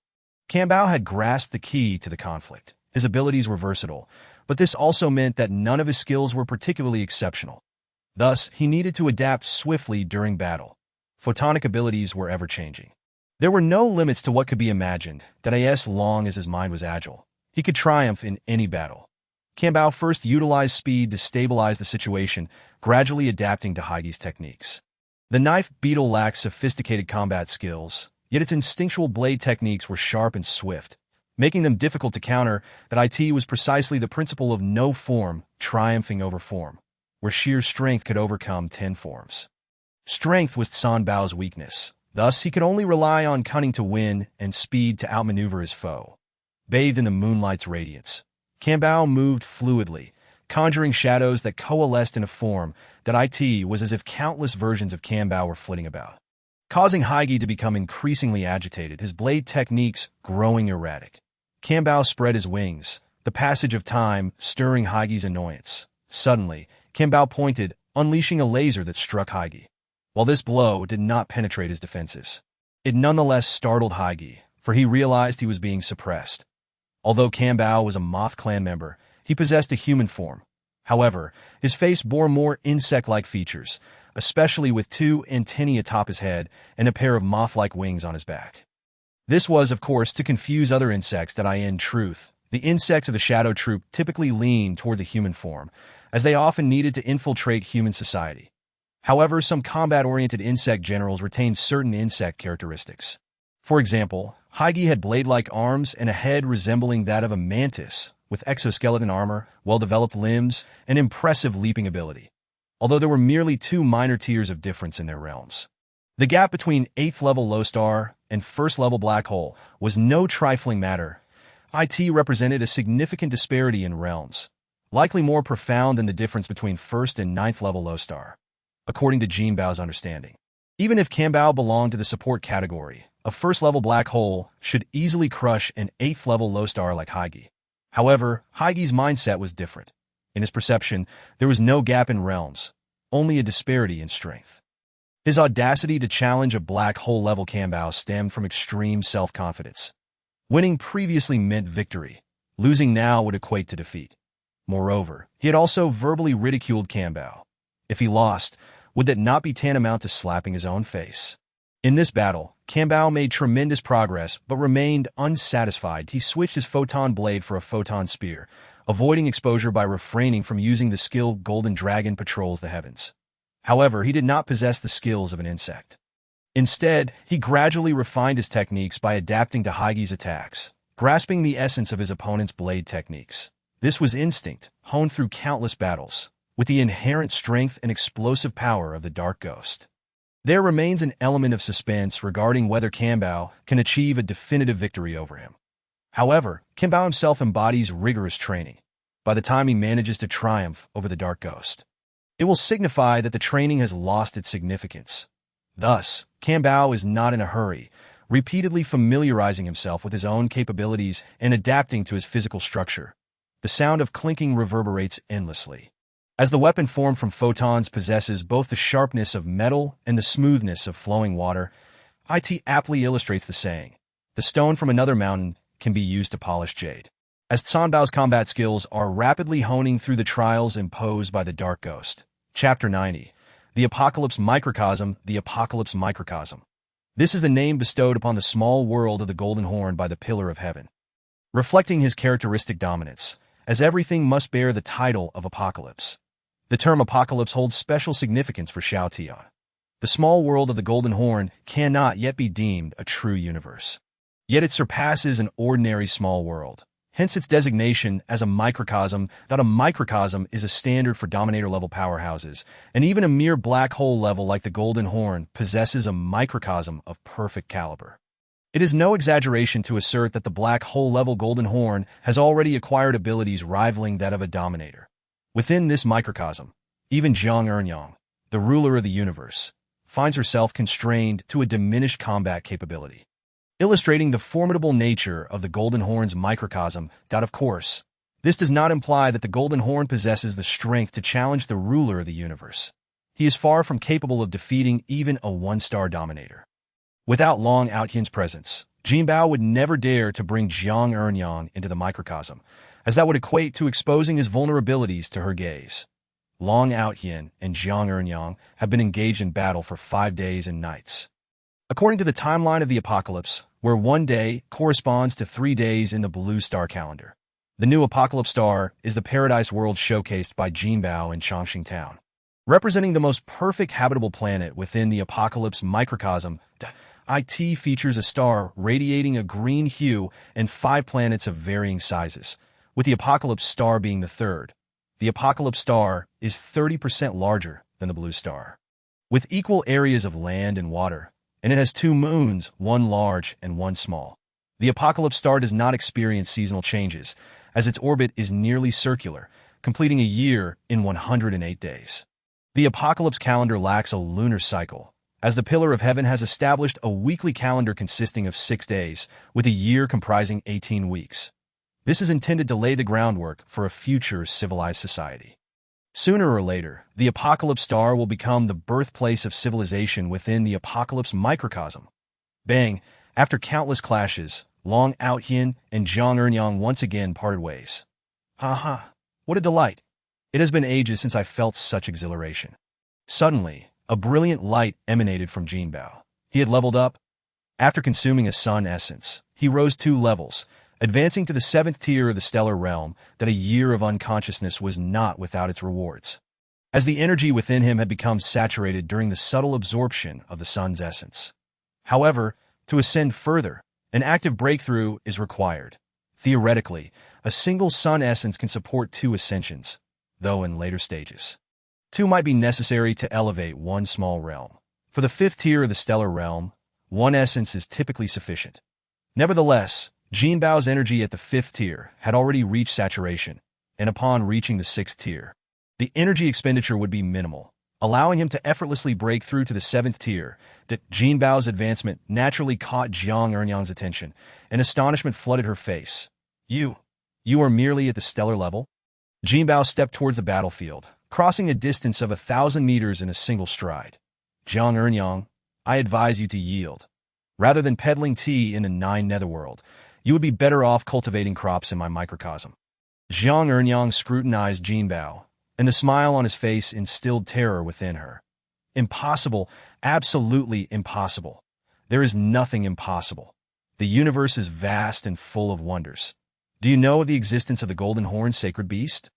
Jinbao had grasped the key to the conflict. His abilities were versatile, but this also meant that none of his skills were particularly exceptional. Thus, he needed to adapt swiftly during battle. Photonic abilities were ever-changing. There were no limits to what could be imagined, that as long as his mind was agile, he could triumph in any battle. Jinbao first utilized speed to stabilize the situation, gradually adapting to Haigi's techniques. The knife beetle lacked sophisticated combat skills, Yet its instinctual blade techniques were sharp and swift, making them difficult to counter. That it was precisely the principle of no form triumphing over form, where sheer strength could overcome 10 forms. Strength was Jinbao's weakness. Thus, he could only rely on cunning to win and speed to outmaneuver his foe. Bathed in the moonlight's radiance, Jinbao moved fluidly, conjuring shadows that coalesced in a form that was as if countless versions of Jinbao were flitting about, causing Haigi to become increasingly agitated, his blade techniques growing erratic. Jinbao spread his wings, the passage of time stirring Haigi's annoyance. Suddenly, Jinbao pointed, unleashing a laser that struck Haigi. While this blow did not penetrate his defenses, it nonetheless startled Haigi, for he realized he was being suppressed. Although Jinbao was a Moth clan member, he possessed a human form. However, his face bore more insect-like features, especially with 2 antennae atop his head and a pair of moth-like wings on his back. This was, of course, to confuse other insects that in truth, the insects of the Shadow Troop typically leaned towards a human form, as they often needed to infiltrate human society. However, some combat-oriented insect generals retained certain insect characteristics. For example, Haigi had blade-like arms and a head resembling that of a mantis, with exoskeleton armor, well-developed limbs, and impressive leaping ability, although there were merely 2 minor tiers of difference in their realms. The gap between 8th-level low star and 1st-level black hole was no trifling matter. It represented a significant disparity in realms, likely more profound than the difference between 1st and 9th-level low star, according to Jinbao's understanding. Even if Jinbao belonged to the support category, a 1st-level black hole should easily crush an 8th-level low star like Haigi. However, Haigi's mindset was different. In his perception, there was no gap in realms, only a disparity in strength. His audacity to challenge a black hole-level Jinbao stemmed from extreme self-confidence. Winning previously meant victory. Losing now would equate to defeat. Moreover, he had also verbally ridiculed Jinbao. If he lost, would that not be tantamount to slapping his own face? In this battle, Jinbao made tremendous progress but remained unsatisfied. He switched his photon blade for a photon spear, avoiding exposure by refraining from using the skill Golden Dragon patrols the heavens. However, he did not possess the skills of an insect. Instead, he gradually refined his techniques by adapting to Haigi's attacks, grasping the essence of his opponent's blade techniques. This was instinct, honed through countless battles, with the inherent strength and explosive power of the Dark Ghost. There remains an element of suspense regarding whether Jinbao can achieve a definitive victory over him. However, Jinbao himself embodies rigorous training. By the time he manages to triumph over the Dark Ghost, it will signify that the training has lost its significance. Thus, Jinbao is not in a hurry, repeatedly familiarizing himself with his own capabilities and adapting to his physical structure. The sound of clinking reverberates endlessly, as the weapon formed from photons possesses both the sharpness of metal and the smoothness of flowing water. It aptly illustrates the saying, "The stone from another mountain can be used to polish jade." As Jinbao's combat skills are rapidly honing through the trials imposed by the Dark Ghost. Chapter 90. The Apocalypse Microcosm. The Apocalypse Microcosm. This is the name bestowed upon the small world of the Golden Horn by the Pillar of Heaven, reflecting his characteristic dominance, as everything must bear the title of Apocalypse. The term Apocalypse holds special significance for Xiao Tian. The small world of the Golden Horn cannot yet be deemed a true universe. Yet it surpasses an ordinary small world. Hence its designation as a microcosm. That a microcosm is a standard for Dominator-level powerhouses, and even a mere black hole level like the Golden Horn possesses a microcosm of perfect caliber. It is no exaggeration to assert that the black hole-level Golden Horn has already acquired abilities rivaling that of a Dominator. Within this microcosm, even Jiang Ernyang, the ruler of the universe, finds herself constrained to a diminished combat capability, illustrating the formidable nature of the Golden Horn's microcosm. Of course, this does not imply that the Golden Horn possesses the strength to challenge the ruler of the universe. He is far from capable of defeating even a one-star Dominator. Without Long Outyan's presence, Jinbao would never dare to bring Jiang Ernyang into the microcosm, as that would equate to exposing his vulnerabilities to her gaze. Long Outyan and Jiang Ernyang have been engaged in battle for 5 days and nights. According to the timeline of the Apocalypse, where 1 day corresponds to 3 days in the Blue Star calendar, the new Apocalypse Star is the Paradise World showcased by Jinbao in Chongqing Town, representing the most perfect habitable planet within the Apocalypse microcosm. IT features a star radiating a green hue and 5 planets of varying sizes, with the Apocalypse star being the third. The Apocalypse star is 30% larger than the blue star, with equal areas of land and water, and it has 2 moons, one large and one small. The Apocalypse star does not experience seasonal changes, as its orbit is nearly circular, completing a year in 108 days. The Apocalypse calendar lacks a lunar cycle, as the Pillar of Heaven has established a weekly calendar consisting of 6 days, with a year comprising 18 weeks. This is intended to lay the groundwork for a future civilized society. Sooner or later, the Apocalypse star will become the birthplace of civilization within the Apocalypse microcosm. Bang! After countless clashes, Long Outyin and Zhang Ernyang once again parted ways. Ha! What a delight! It has been ages since I felt such exhilaration. Suddenly, a brilliant light emanated from Jinbao. He had leveled up. After consuming a sun essence, he rose 2 levels, advancing to the 7th tier of the stellar realm that a year of unconsciousness was not without its rewards, as the energy within him had become saturated during the subtle absorption of the sun's essence. However, to ascend further, an active breakthrough is required. Theoretically, a single sun essence can support 2 ascensions, though in later stages 2 might be necessary to elevate one small realm. For the 5th tier of the stellar realm, 1 essence is typically sufficient. Nevertheless, Jinbao's energy at the 5th tier had already reached saturation, and upon reaching the 6th tier, the energy expenditure would be minimal, allowing him to effortlessly break through to the 7th tier. That Jinbao's advancement naturally caught Zhang Ernyang's attention, and astonishment flooded her face. You are merely at the stellar level? Jinbao stepped towards the battlefield, crossing a distance of 1,000 meters in a single stride. Zhang Ernyang, I advise you to yield. Rather than peddling tea in a 9 netherworld, you would be better off cultivating crops in my microcosm. Zhang Ernyang scrutinized Jinbao, and the smile on his face instilled terror within her. Impossible, absolutely impossible. There is nothing impossible. The universe is vast and full of wonders. Do you know of the existence of the golden horned sacred beast?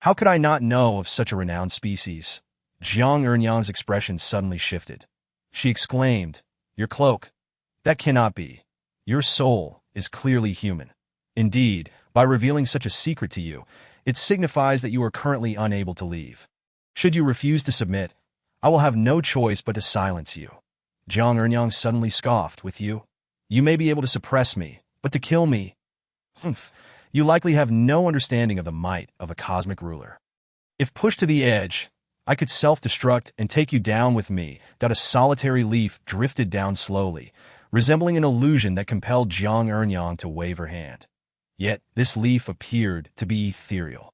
How could I not know of such a renowned species? Zhang Ernyang's expression suddenly shifted. She exclaimed, Your cloak? That cannot be. Your soul is clearly human. Indeed, by revealing such a secret to you, it signifies that you are currently unable to leave. Should you refuse to submit, I will have no choice but to silence you. Zhang Ernyang suddenly scoffed. With you? You may be able to suppress me, but to kill me? Humph. You likely have no understanding of the might of a cosmic ruler. If pushed to the edge, I could self-destruct and take you down with me. That a solitary leaf drifted down slowly, resembling an illusion that compelled Zhang Ernyang to wave her hand. Yet this leaf appeared to be ethereal.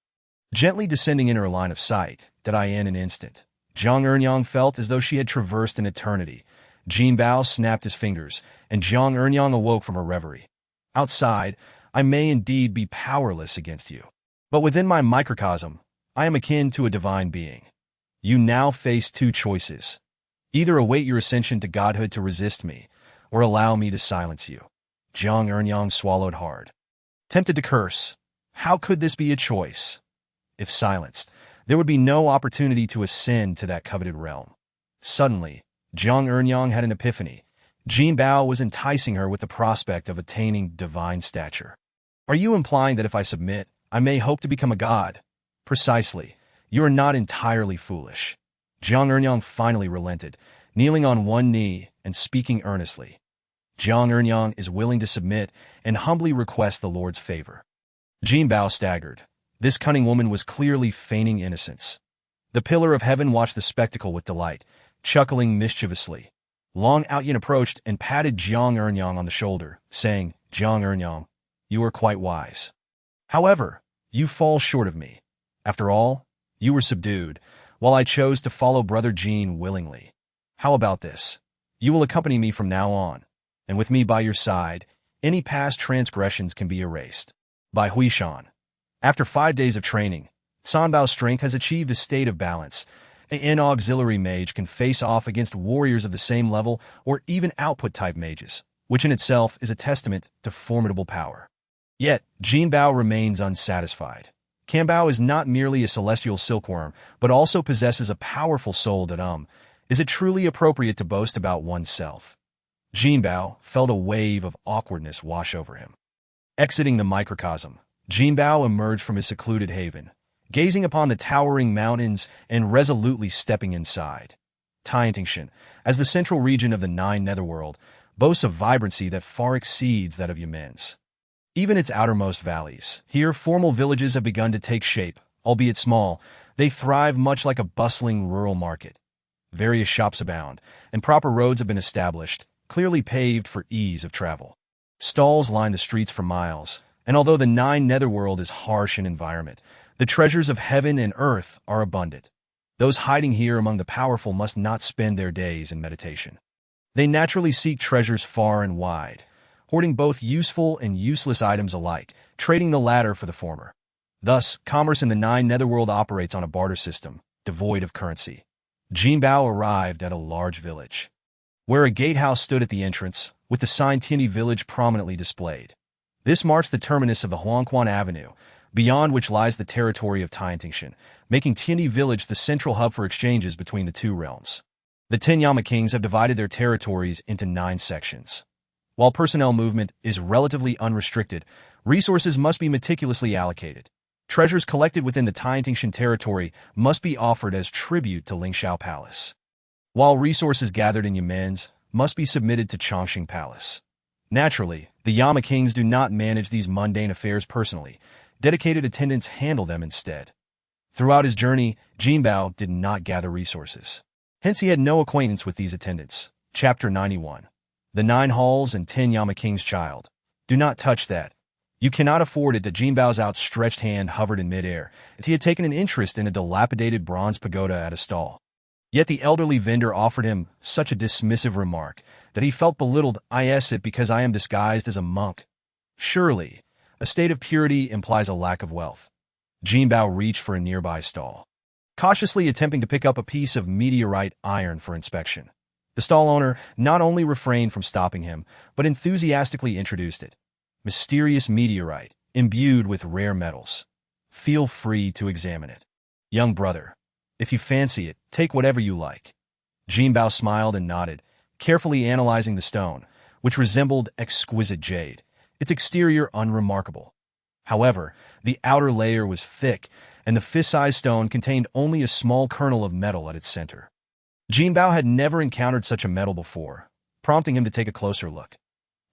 Gently descending in her line of sight, in an instant, Zhang Ernyang felt as though she had traversed an eternity. Jinbao snapped his fingers, and Zhang Ernyang awoke from her reverie. Outside, I may indeed be powerless against you, but within my microcosm, I am akin to a divine being. You now face 2 choices. Either await your ascension to godhood to resist me, or allow me to silence you. Zhang Ernyang swallowed hard. Tempted to curse, how could this be a choice? If silenced, there would be no opportunity to ascend to that coveted realm. Suddenly, Zhang Ernyang had an epiphany. Jinbao was enticing her with the prospect of attaining divine stature. Are you implying that if I submit, I may hope to become a god? Precisely. You are not entirely foolish. Zhang Ernyang finally relented, kneeling on one knee and speaking earnestly. Zhang Ernyang is willing to submit and humbly request the Lord's favor. Jinbao staggered. This cunning woman was clearly feigning innocence. The Pillar of Heaven watched the spectacle with delight, chuckling mischievously. Long Outyin approached and patted Zhang Ernyang on the shoulder, saying, Zhang Ernyang, you are quite wise. However, you fall short of me. After all, you were subdued, while I chose to follow Brother Jin willingly. How about this? You will accompany me from now on, and with me by your side, any past transgressions can be erased. By Huishan. After 5 days of training, Sanbao's strength has achieved a state of balance. An auxiliary mage can face off against warriors of the same level or even output-type mages, which in itself is a testament to formidable power. Yet, Jinbao remains unsatisfied. Jinbao is not merely a celestial silkworm, but also possesses a powerful soul. Is it truly appropriate to boast about oneself? Jinbao felt a wave of awkwardness wash over him. Exiting the microcosm, Jinbao emerged from his secluded haven, gazing upon the towering mountains and resolutely stepping inside. Tiantingshan, as the central region of the Nine Netherworld, boasts a vibrancy that far exceeds that of Yamen's. Even its outermost valleys, here formal villages have begun to take shape, albeit small. They thrive much like a bustling rural market. Various shops abound, and proper roads have been established, clearly paved for ease of travel. Stalls line the streets for miles, and although the Nine Netherworld is harsh in environment, the treasures of heaven and earth are abundant. Those hiding here among the powerful must not spend their days in meditation. They naturally seek treasures far and wide, hoarding both useful and useless items alike, trading the latter for the former. Thus, commerce in the Nine Netherworld operates on a barter system, devoid of currency. Jinbao arrived at a large village, where a gatehouse stood at the entrance, with the sign Tianyi Village prominently displayed. This marks the terminus of the Huangquan Avenue, beyond which lies the territory of Tiantingshan, making Tianyi Village the central hub for exchanges between the two realms. The 10 Yama kings have divided their territories into 9 sections. While personnel movement is relatively unrestricted, resources must be meticulously allocated. Treasures collected within the Tiantingshan territory must be offered as tribute to Lingxiao Palace, while resources gathered in Yamen's must be submitted to Chongqing Palace. Naturally, the Yama kings do not manage these mundane affairs personally. Dedicated attendants handle them instead. Throughout his journey, Jinbao did not gather resources. Hence he had no acquaintance with these attendants. Chapter 91. The 9 halls and 10 Yama king's child. Do not touch that. You cannot afford it. Jinbao's outstretched hand hovered in midair, and he had taken an interest in a dilapidated bronze pagoda at a stall. Yet the elderly vendor offered him such a dismissive remark that he felt belittled. I ask it because I am disguised as a monk. Surely, a state of purity implies a lack of wealth. Jinbao reached for a nearby stall, cautiously attempting to pick up a piece of meteorite iron for inspection. The stall owner not only refrained from stopping him, but enthusiastically introduced it. Mysterious meteorite, imbued with rare metals. Feel free to examine it. Young brother, if you fancy it, take whatever you like. Jinbao smiled and nodded, carefully analyzing the stone, which resembled exquisite jade, its exterior unremarkable. However, the outer layer was thick, and the fist-sized stone contained only a small kernel of metal at its center. Jinbao had never encountered such a metal before, prompting him to take a closer look.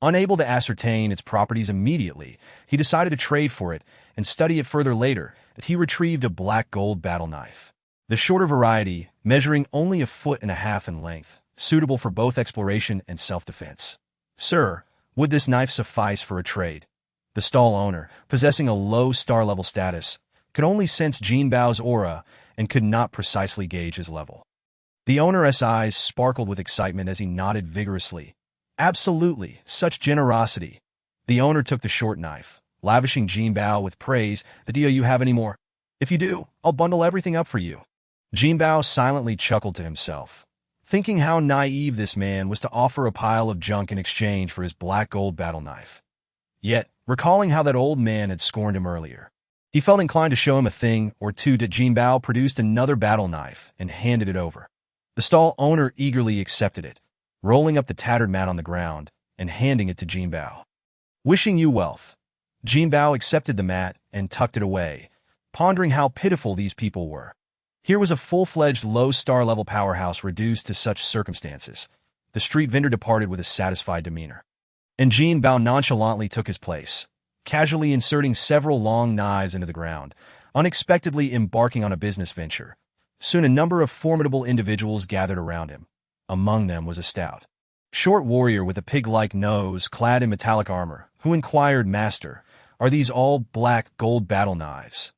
Unable to ascertain its properties immediately, he decided to trade for it and study it further later. He retrieved a black gold battle knife, the shorter variety, measuring only 1.5 feet in length, suitable for both exploration and self-defense. Sir, would this knife suffice for a trade? The stall owner, possessing a low star-level status, could only sense Jinbao's aura and could not precisely gauge his level. The owner's eyes sparkled with excitement as he nodded vigorously. Absolutely, such generosity. The owner took the short knife, lavishing Jinbao with praise. Do you have any more? If you do, I'll bundle everything up for you. Jinbao silently chuckled to himself, thinking how naive this man was to offer a pile of junk in exchange for his black gold battle knife. Yet, recalling how that old man had scorned him earlier, he felt inclined to show him a thing or two. Jinbao produced another battle knife and handed it over. The stall owner eagerly accepted it, rolling up the tattered mat on the ground and handing it to Jinbao. Wishing you wealth. Jinbao accepted the mat and tucked it away, pondering how pitiful these people were. Here was a full-fledged low-star-level powerhouse reduced to such circumstances. The street vendor departed with a satisfied demeanor, and Jinbao nonchalantly took his place, casually inserting several long knives into the ground, unexpectedly embarking on a business venture. Soon a number of formidable individuals gathered around him. Among them was a stout, short warrior with a pig-like nose clad in metallic armor, who inquired, Master, are these all black gold battle knives?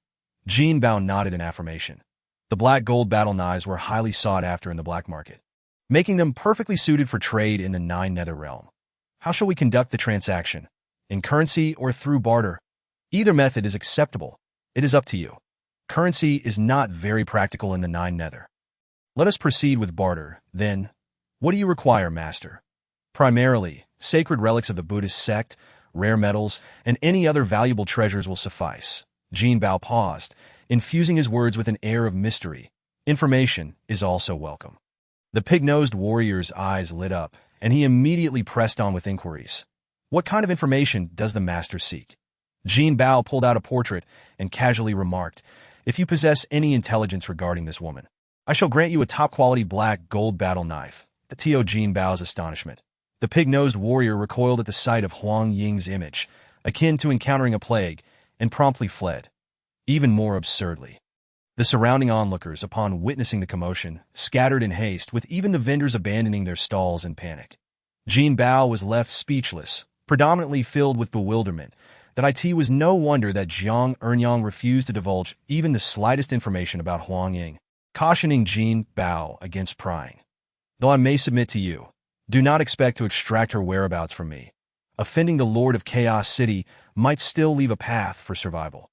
Jinbao nodded in affirmation. The black gold battle knives were highly sought after in the black market, making them perfectly suited for trade in the Nine Nether realm. How shall we conduct the transaction? In currency or through barter? Either method is acceptable. It is up to you. Currency is not very practical in the Nine Nether. Let us proceed with barter, then. What do you require, Master? Primarily, sacred relics of the Buddhist sect, rare metals, and any other valuable treasures will suffice. Jinbao paused, infusing his words with an air of mystery. Information is also welcome. The pig-nosed warrior's eyes lit up, and he immediately pressed on with inquiries. What kind of information does the master seek? Jinbao pulled out a portrait and casually remarked, "If you possess any intelligence regarding this woman, I shall grant you a top-quality black gold battle knife." To Jinbao's astonishment, the pig-nosed warrior recoiled at the sight of Huang Ying's image, akin to encountering a plague, and promptly fled. Even more absurdly, the surrounding onlookers, upon witnessing the commotion, scattered in haste, with even the vendors abandoning their stalls in panic. Jinbao was left speechless, predominantly filled with bewilderment. That it was no wonder that Jiang Ernyang refused to divulge even the slightest information about Huang Ying, cautioning Jinbao against prying. "Though I may submit to you, do not expect to extract her whereabouts from me. Offending the Lord of Chaos City might still leave a path for survival.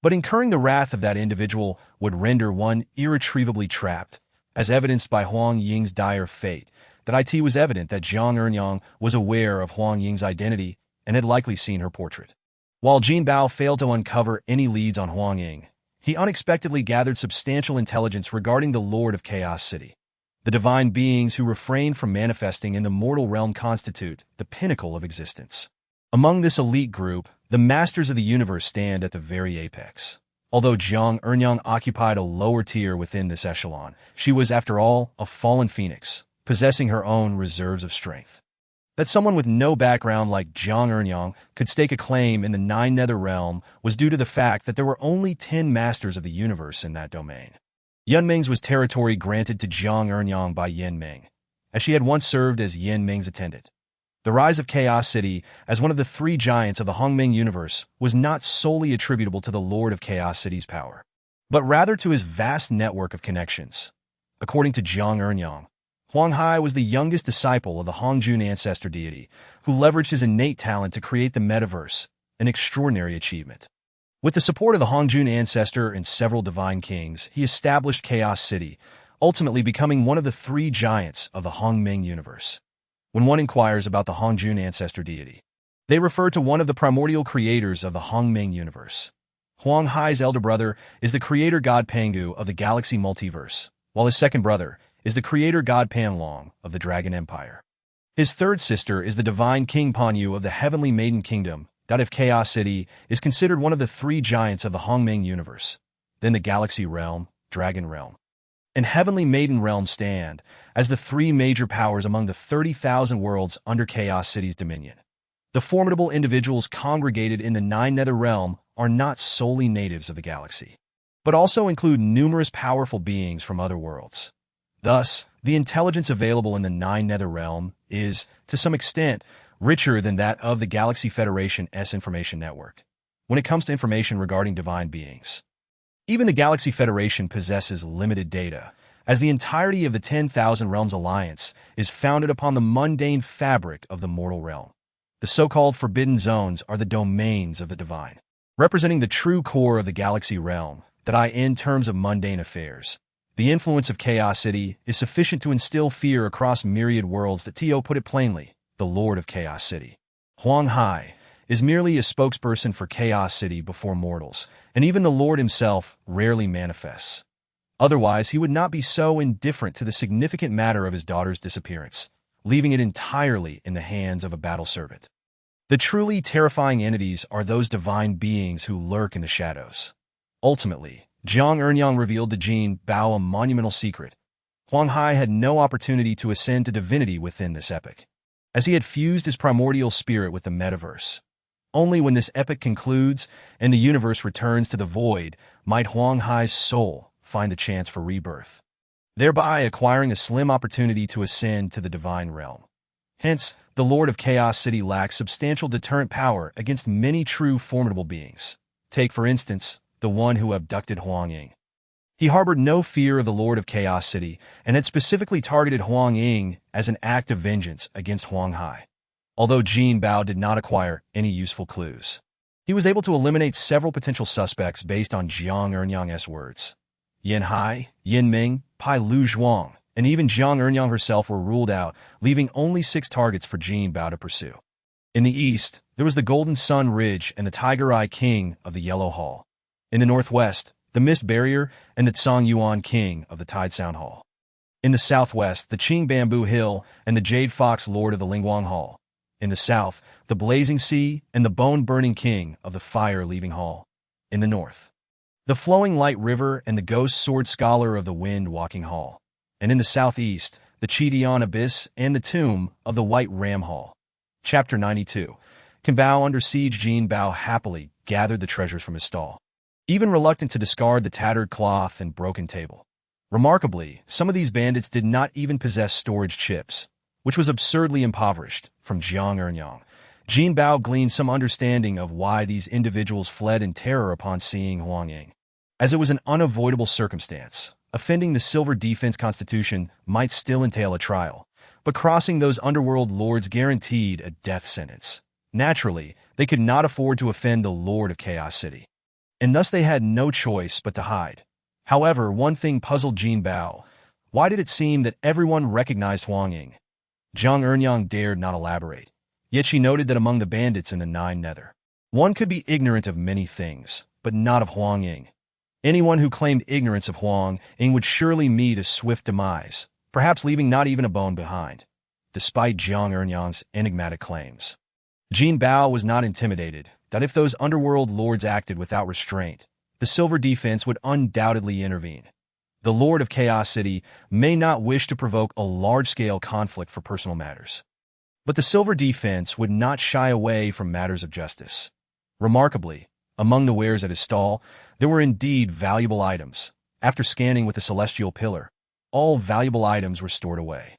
But incurring the wrath of that individual would render one irretrievably trapped, as evidenced by Huang Ying's dire fate. That it was evident that Jiang Ernyang was aware of Huang Ying's identity and had likely seen her portrait. While Jinbao failed to uncover any leads on Huang Ying, he unexpectedly gathered substantial intelligence regarding the Lord of Chaos City. The divine beings who refrain from manifesting in the mortal realm constitute the pinnacle of existence. Among this elite group, the masters of the universe stand at the very apex. Although Jiang Ernyang occupied a lower tier within this echelon, she was, after all, a fallen phoenix, possessing her own reserves of strength. That someone with no background like Jiang Ernyang could stake a claim in the Nine Nether Realm was due to the fact that there were only 10 masters of the universe in that domain. Yunming's was territory granted to Jiang Ernyang by Yunming, as she had once served as Yunming's attendant. The rise of Chaos City as one of the 3 giants of the Hongming universe was not solely attributable to the Lord of Chaos City's power, but rather to his vast network of connections. According to Jiang Ernyang, Huang Hai was the youngest disciple of the Hongjun ancestor deity, who leveraged his innate talent to create the metaverse, an extraordinary achievement. With the support of the Hongjun ancestor and several divine kings, he established Chaos City, ultimately becoming one of the 3 giants of the Hongming universe. When one inquires about the Hongjun ancestor deity, they refer to one of the primordial creators of the Hongming universe. Huang Hai's elder brother is the creator god Pangu of the galaxy multiverse, while his second brother is the creator god Panlong of the Dragon Empire. His third sister is the divine King Panyu of the Heavenly Maiden Kingdom. If Chaos City is considered one of the 3 giants of the Hongming universe, then the Galaxy Realm, Dragon Realm, and Heavenly Maiden Realm stand as the 3 major powers among the 30,000 worlds under Chaos City's dominion. The formidable individuals congregated in the Nine Nether Realm are not solely natives of the galaxy, but also include numerous powerful beings from other worlds. Thus, the intelligence available in the Nine Nether Realm is, to some extent, richer than that of the Galaxy Federation's information network, when it comes to information regarding divine beings. Even the Galaxy Federation possesses limited data, as the entirety of the 10,000 Realms Alliance is founded upon the mundane fabric of the mortal realm. The so-called Forbidden Zones are the domains of the divine, representing the true core of the Galaxy Realm, in terms of mundane affairs. The influence of Chaos City is sufficient to instill fear across myriad worlds. To put it plainly, the Lord of Chaos City, Huang Hai, is merely a spokesperson for Chaos City before mortals, and even the Lord himself rarely manifests. Otherwise, he would not be so indifferent to the significant matter of his daughter's disappearance, leaving it entirely in the hands of a battle servant. The truly terrifying entities are those divine beings who lurk in the shadows. Ultimately, Jiang Ernyang revealed to Jinbao a monumental secret. Huang Hai had no opportunity to ascend to divinity within this epoch, as he had fused his primordial spirit with the metaverse. Only when this epoch concludes and the universe returns to the void might Huang Hai's soul find the chance for rebirth, thereby acquiring a slim opportunity to ascend to the divine realm. Hence, the Lord of Chaos City lacks substantial deterrent power against many true formidable beings. Take, for instance, the one who abducted Huang Ying. He harbored no fear of the Lord of Chaos City and had specifically targeted Huang Ying as an act of vengeance against Huang Hai. Although Jinbao did not acquire any useful clues, he was able to eliminate several potential suspects based on Jiang Ernyang's words. Yin Hai, Yin Ming, Pai Lu Zhuang, and even Jiang Ernyang herself were ruled out, leaving only 6 targets for Jinbao to pursue. In the east, there was the Golden Sun Ridge and the Tiger Eye King of the Yellow Hall. In the northwest, the Mist Barrier and the Tsang Yuan King of the Tide Sound Hall. In the southwest, the Qing Bamboo Hill and the Jade Fox Lord of the Lingguang Hall. In the south, the Blazing Sea and the Bone-Burning King of the Fire-Leaving Hall. In the north, the Flowing Light River and the Ghost Sword Scholar of the Wind-Walking Hall. And in the southeast, the Qidian Abyss and the Tomb of the White Ram Hall. Chapter 92. Jinbao under siege. Jinbao happily gathered the treasures from his stall, even reluctant to discard the tattered cloth and broken table. Remarkably, some of these bandits did not even possess storage chips, which was absurdly impoverished. From Jiang Ernyang, Jinbao gleaned some understanding of why these individuals fled in terror upon seeing Huang Ying. As it was an unavoidable circumstance, offending the Silver Defense Constitution might still entail a trial, but crossing those underworld lords guaranteed a death sentence. Naturally, they could not afford to offend the Lord of Chaos City, and thus they had no choice but to hide. However, one thing puzzled Jinbao. Why did it seem that everyone recognized Huang Ying? Jiang Ernyang dared not elaborate, yet she noted that among the bandits in the Nine Nether, one could be ignorant of many things, but not of Huang Ying. Anyone who claimed ignorance of Huang Ying would surely meet a swift demise, perhaps leaving not even a bone behind. Despite Jiang Ernyang's enigmatic claims, Jinbao was not intimidated that if those underworld lords acted without restraint, the Silver Defense would undoubtedly intervene. The Lord of Chaos City may not wish to provoke a large-scale conflict for personal matters, but the Silver Defense would not shy away from matters of justice. Remarkably, among the wares at his stall, there were indeed valuable items. After scanning with the Celestial Pillar, all valuable items were stored away.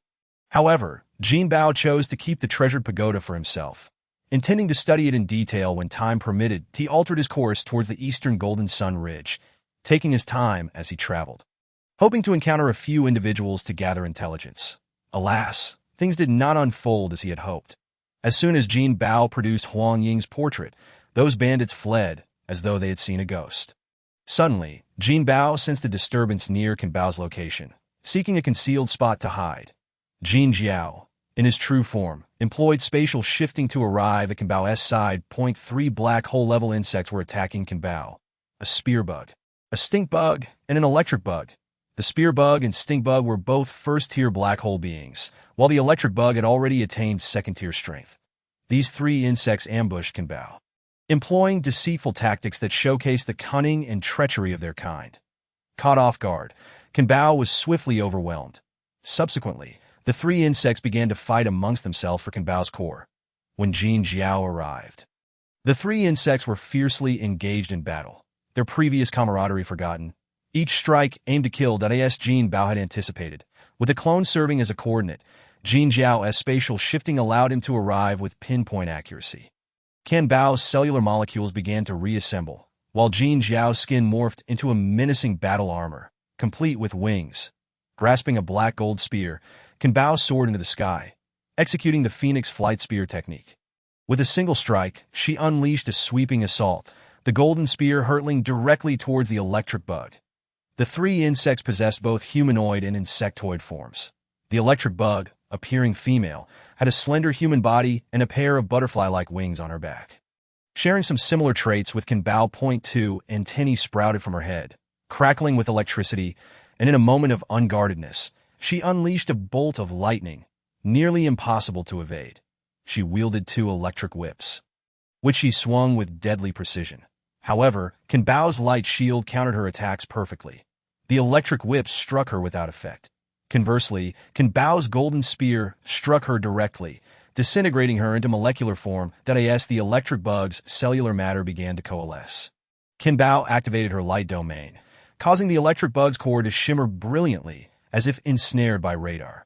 However, Jinbao chose to keep the treasured pagoda for himself. Intending to study it in detail when time permitted, he altered his course towards the eastern Golden Sun Ridge, taking his time as he traveled, hoping to encounter a few individuals to gather intelligence. Alas, things did not unfold as he had hoped. As soon as Jinbao produced Huang Ying's portrait, those bandits fled as though they had seen a ghost. Suddenly, Jinbao sensed a disturbance near Jinbao's location, seeking a concealed spot to hide. Jin Jiao, in his true form, employed spatial shifting to arrive at Jinbao's side. 3 black hole-level insects were attacking Jinbao. A spear bug, a stink bug, and an electric bug. The spear bug and stink bug were both first-tier black hole beings, while the electric bug had already attained second-tier strength. These 3 insects ambushed Jinbao, employing deceitful tactics that showcased the cunning and treachery of their kind. Caught off guard, Jinbao was swiftly overwhelmed. Subsequently, the 3 insects began to fight amongst themselves for Jinbao's core. When Jin Jiao arrived, the 3 insects were fiercely engaged in battle, their previous camaraderie forgotten. Each strike aimed to kill as Jinbao had anticipated. With the clone serving as a coordinate, Jin Jiao's spatial shifting allowed him to arrive with pinpoint accuracy. Jinbao's cellular molecules began to reassemble, while Jin Jiao's skin morphed into a menacing battle armor, complete with wings. Grasping a black gold spear, Jinbao soared into the sky, executing the Phoenix flight spear technique. With a single strike, she unleashed a sweeping assault, the golden spear hurtling directly towards the electric bug. The 3 insects possessed both humanoid and insectoid forms. The electric bug, appearing female, had a slender human body and a pair of butterfly-like wings on her back. Sharing some similar traits with Jinbao. 2 antennae sprouted from her head, crackling with electricity, and in a moment of unguardedness, she unleashed a bolt of lightning, nearly impossible to evade. She wielded 2 electric whips, which she swung with deadly precision. However, Jinbao's light shield countered her attacks perfectly. The electric whips struck her without effect. Conversely, Jinbao's golden spear struck her directly, disintegrating her into molecular form. As the electric bug's cellular matter began to coalesce, Jinbao activated her light domain, causing the electric bug's core to shimmer brilliantly, as if ensnared by radar.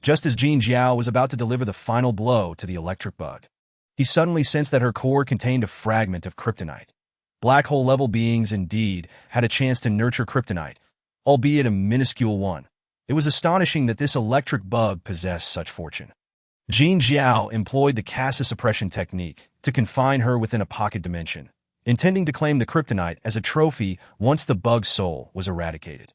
Just as Jin Jiao was about to deliver the final blow to the electric bug, he suddenly sensed that her core contained a fragment of kryptonite. Black hole-level beings indeed had a chance to nurture kryptonite, albeit a minuscule one. It was astonishing that this electric bug possessed such fortune. Jin Jiao employed the Casa suppression technique to confine her within a pocket dimension, intending to claim the kryptonite as a trophy once the bug's soul was eradicated.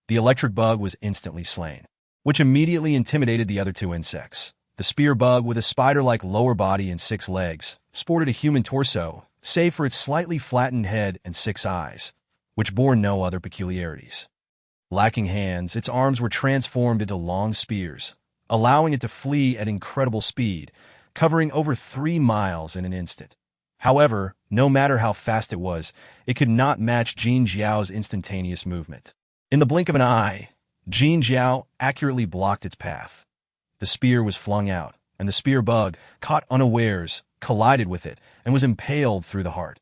The electric bug was instantly slain, which immediately intimidated the other 2 insects. The spear bug, with a spider-like lower body and 6 legs, sported a human torso, save for its slightly flattened head and 6 eyes, which bore no other peculiarities. Lacking hands, its arms were transformed into long spears, allowing it to flee at incredible speed, covering over 3 miles in an instant. However, no matter how fast it was, it could not match Jin Jiao's instantaneous movement. In the blink of an eye, Jin Jiao accurately blocked its path. The spear was flung out, and the spear bug, caught unawares, collided with it and was impaled through the heart.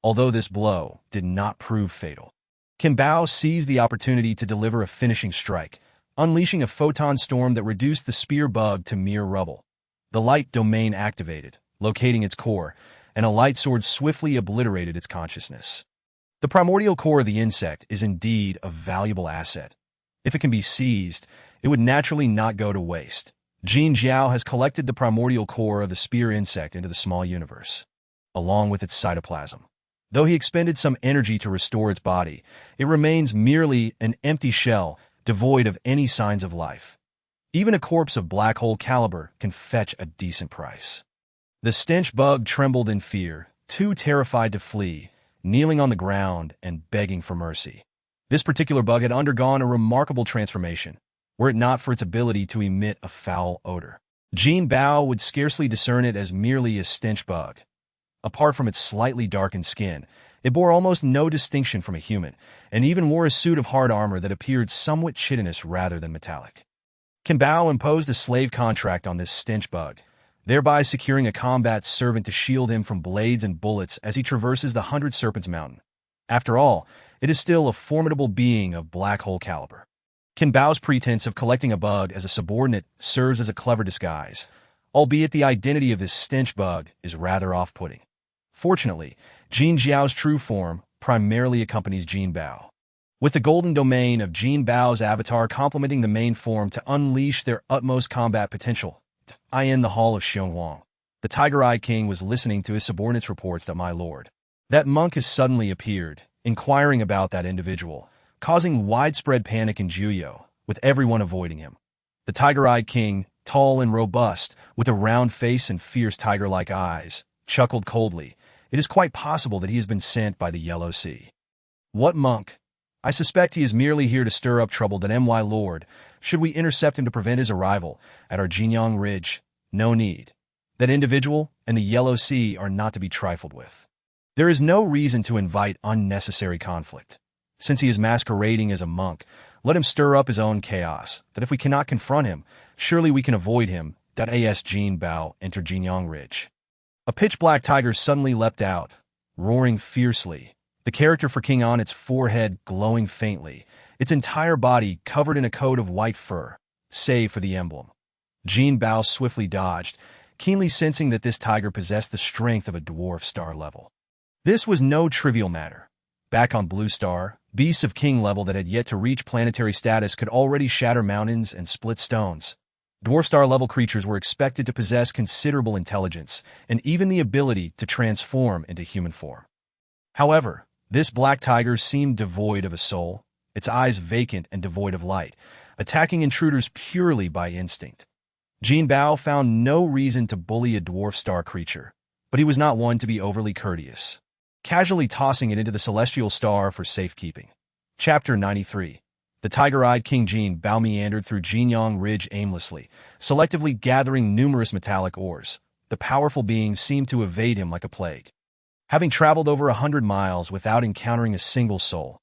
Although this blow did not prove fatal, Jinbao seized the opportunity to deliver a finishing strike, unleashing a photon storm that reduced the spear bug to mere rubble. The light domain activated, locating its core, and a light sword swiftly obliterated its consciousness. The primordial core of the insect is indeed a valuable asset. If it can be seized, it would naturally not go to waste. Jin Jiao has collected the primordial core of the spear insect into the small universe, along with its cytoplasm. Though he expended some energy to restore its body, it remains merely an empty shell, devoid of any signs of life. Even a corpse of black hole caliber can fetch a decent price. The stench bug trembled in fear, too terrified to flee, kneeling on the ground and begging for mercy. This particular bug had undergone a remarkable transformation, were it not for its ability to emit a foul odor. Jinbao would scarcely discern it as merely a stench bug. Apart from its slightly darkened skin, it bore almost no distinction from a human, and even wore a suit of hard armor that appeared somewhat chitinous rather than metallic. Jinbao imposed a slave contract on this stench bug, thereby securing a combat servant to shield him from blades and bullets as he traverses the 100 Serpents Mountain. After all, it is still a formidable being of black hole caliber. Jinbao's pretense of collecting a bug as a subordinate serves as a clever disguise, albeit the identity of this stench bug is rather off-putting. Fortunately, Jin Jiao's true form primarily accompanies Jinbao, with the golden domain of Jinbao's avatar complementing the main form to unleash their utmost combat potential. In the hall of Xionghuang, the Tiger-Eyed King was listening to his subordinate's reports that my lord, that monk has suddenly appeared, inquiring about that individual, causing widespread panic in Juyo, with everyone avoiding him. The Tiger-Eyed King, tall and robust, with a round face and fierce tiger-like eyes, chuckled coldly. It is quite possible that he has been sent by the Yellow Sea. What monk? I suspect he is merely here to stir up trouble that my lord. Should we intercept him to prevent his arrival at our Jinyang Ridge? No need. That individual and the Yellow Sea are not to be trifled with. There is no reason to invite unnecessary conflict. Since he is masquerading as a monk, let him stir up his own chaos, that if we cannot confront him, surely we can avoid him. As Jinbao entered Jinyang Ridge, a pitch-black tiger suddenly leapt out, roaring fiercely, the character for king on its forehead glowing faintly, its entire body covered in a coat of white fur, save for the emblem. Jinbao swiftly dodged, keenly sensing that this tiger possessed the strength of a dwarf star level. This was no trivial matter. Back on Blue Star, beasts of king level that had yet to reach planetary status could already shatter mountains and split stones. Dwarf star level creatures were expected to possess considerable intelligence and even the ability to transform into human form. However, this black tiger seemed devoid of a soul, its eyes vacant and devoid of light, attacking intruders purely by instinct. Jinbao found no reason to bully a dwarf star creature, but he was not one to be overly courteous, casually tossing it into the celestial star for safekeeping. Chapter 93. The tiger-eyed King Jinbao meandered through Jinyang Ridge aimlessly, selectively gathering numerous metallic ores. The powerful being seemed to evade him like a plague. Having traveled over 100 miles without encountering a single soul,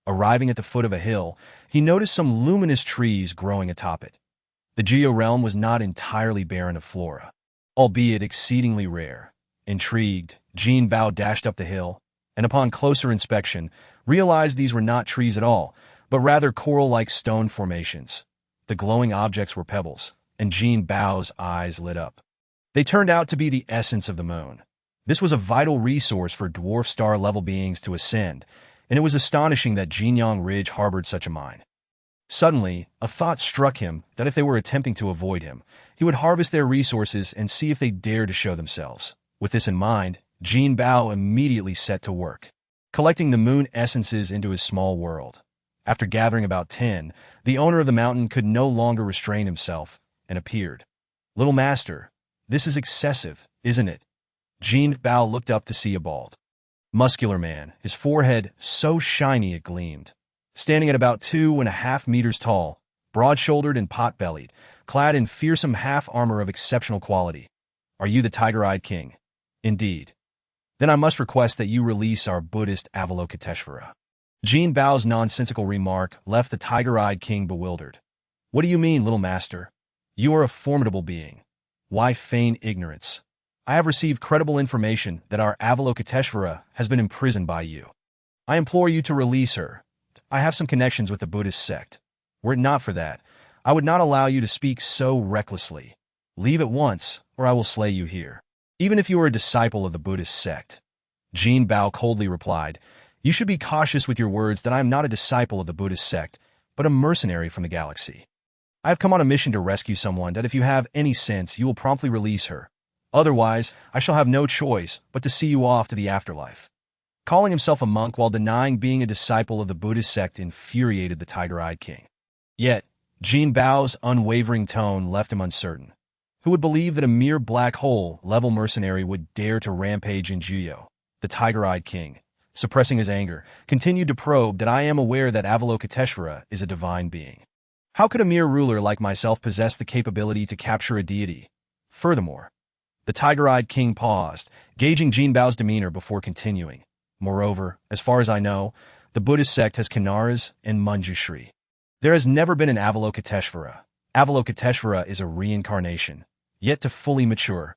arriving at the foot of a hill, he noticed some luminous trees growing atop it. The Geo realm was not entirely barren of flora, albeit exceedingly rare. Intrigued, Jinbao dashed up the hill, and upon closer inspection, realized these were not trees at all, but rather coral-like stone formations. The glowing objects were pebbles, and Jinbao's eyes lit up. They turned out to be the essence of the moon. This was a vital resource for dwarf star-level beings to ascend, and it was astonishing that Jinyang Ridge harbored such a mine. Suddenly, a thought struck him that if they were attempting to avoid him, he would harvest their resources and see if they dared to show themselves. With this in mind, Jinbao immediately set to work, collecting the moon essences into his small world. After gathering about 10, the owner of the mountain could no longer restrain himself and appeared. "Little master, this is excessive, isn't it?" Jinbao looked up to see a bald, muscular man, his forehead so shiny it gleamed. standing at about 2.5 meters tall, broad-shouldered and pot-bellied, clad in fearsome half-armor of exceptional quality. Are you the tiger-eyed king? Indeed. Then I must request that you release our Buddhist Avalokiteshvara. Jinbao's nonsensical remark left the tiger-eyed king bewildered. What do you mean, little master? You are a formidable being. Why feign ignorance? I have received credible information that our Avalokiteshvara has been imprisoned by you. I implore you to release her. I have some connections with the Buddhist sect. Were it not for that, I would not allow you to speak so recklessly. Leave at once, or I will slay you here. Even if you are a disciple of the Buddhist sect. Jinbao coldly replied, you should be cautious with your words that I am not a disciple of the Buddhist sect, but a mercenary from the galaxy. I have come on a mission to rescue someone that if you have any sense, you will promptly release her. Otherwise, I shall have no choice but to see you off to the afterlife. Calling himself a monk while denying being a disciple of the Buddhist sect infuriated the tiger-eyed king. Yet, Jinbao's unwavering tone left him uncertain. Who would believe that a mere black hole-level mercenary would dare to rampage in Juyo? The tiger-eyed king, suppressing his anger, continued to probe that I am aware that Avalokiteshvara is a divine being. How could a mere ruler like myself possess the capability to capture a deity? Furthermore, the tiger-eyed king paused, gauging Jinbao's demeanor before continuing. Moreover, as far as I know, the Buddhist sect has Kanaras and Manjushri. There has never been an Avalokiteshvara. Avalokiteshvara is a reincarnation, yet to fully mature.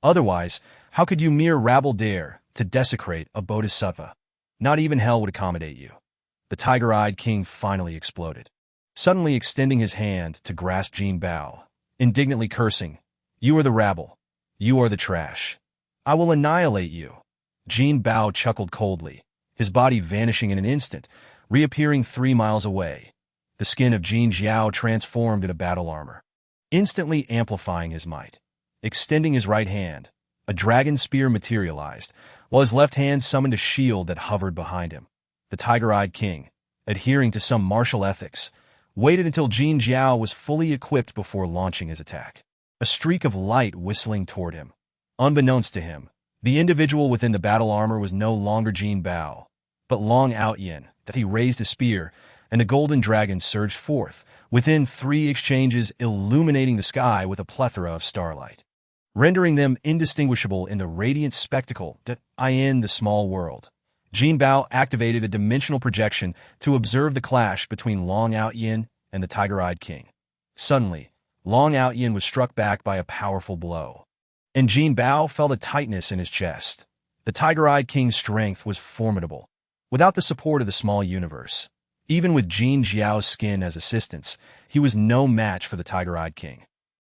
Otherwise, how could you mere rabble dare to desecrate a bodhisattva? Not even hell would accommodate you. The tiger-eyed king finally exploded, suddenly extending his hand to grasp Jinbao, indignantly cursing, you are the rabble. You are the trash. I will annihilate you. Jinbao chuckled coldly, his body vanishing in an instant, reappearing 3 miles away. The skin of Jin Jiao transformed into battle armor, instantly amplifying his might. Extending his right hand, a dragon spear materialized, while his left hand summoned a shield that hovered behind him. The tiger-eyed king, adhering to some martial ethics, waited until Jin Jiao was fully equipped before launching his attack. A streak of light whistling toward him. Unbeknownst to him, the individual within the battle armor was no longer Jinbao, but Long Outyin, that he raised his spear, and the golden dragon surged forth, within 3 exchanges illuminating the sky with a plethora of starlight, rendering them indistinguishable in the radiant spectacle that in the small world. Jinbao activated a dimensional projection to observe the clash between Long Outyin and the tiger-eyed king. Suddenly, Long Outyin was struck back by a powerful blow, and Jinbao felt a tightness in his chest. The tiger-eyed king's strength was formidable. Without the support of the small universe, even with Jin Jiao's skin as assistance, he was no match for the tiger-eyed king.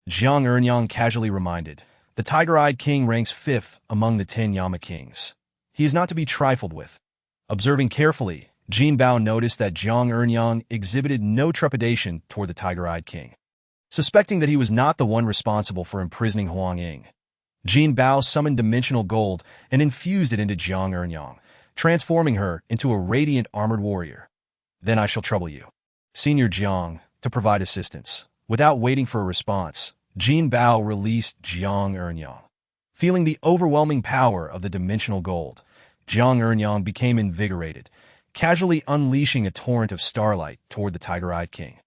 Jiang Ernyang casually reminded, the tiger-eyed king ranks 5th among the 10 Yama kings. He is not to be trifled with. Observing carefully, Jinbao noticed that Jiang Ernyang exhibited no trepidation toward the tiger-eyed king. Suspecting that he was not the one responsible for imprisoning Huang Ying, Jinbao summoned dimensional gold and infused it into Jiang Ernyang, transforming her into a radiant armored warrior. Then I shall trouble you, Senior Jiang, to provide assistance. Without waiting for a response, Jinbao released Jiang Ernyang. Feeling the overwhelming power of the dimensional gold, Jiang Ernyang became invigorated, casually unleashing a torrent of starlight toward the tiger-eyed king.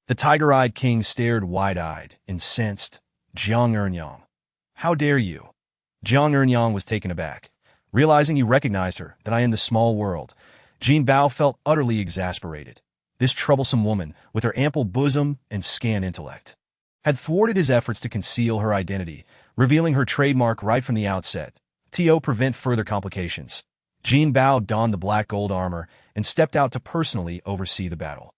The tiger-eyed king stared wide-eyed, incensed. Jiang Ernyang, how dare you? Jiang Ernyang was taken aback. Realizing he recognized her, that in the small world, Jinbao felt utterly exasperated. This troublesome woman, with her ample bosom and scant intellect, had thwarted his efforts to conceal her identity, revealing her trademark right from the outset. To prevent further complications, Jinbao donned the black gold armor and stepped out to personally oversee the battle.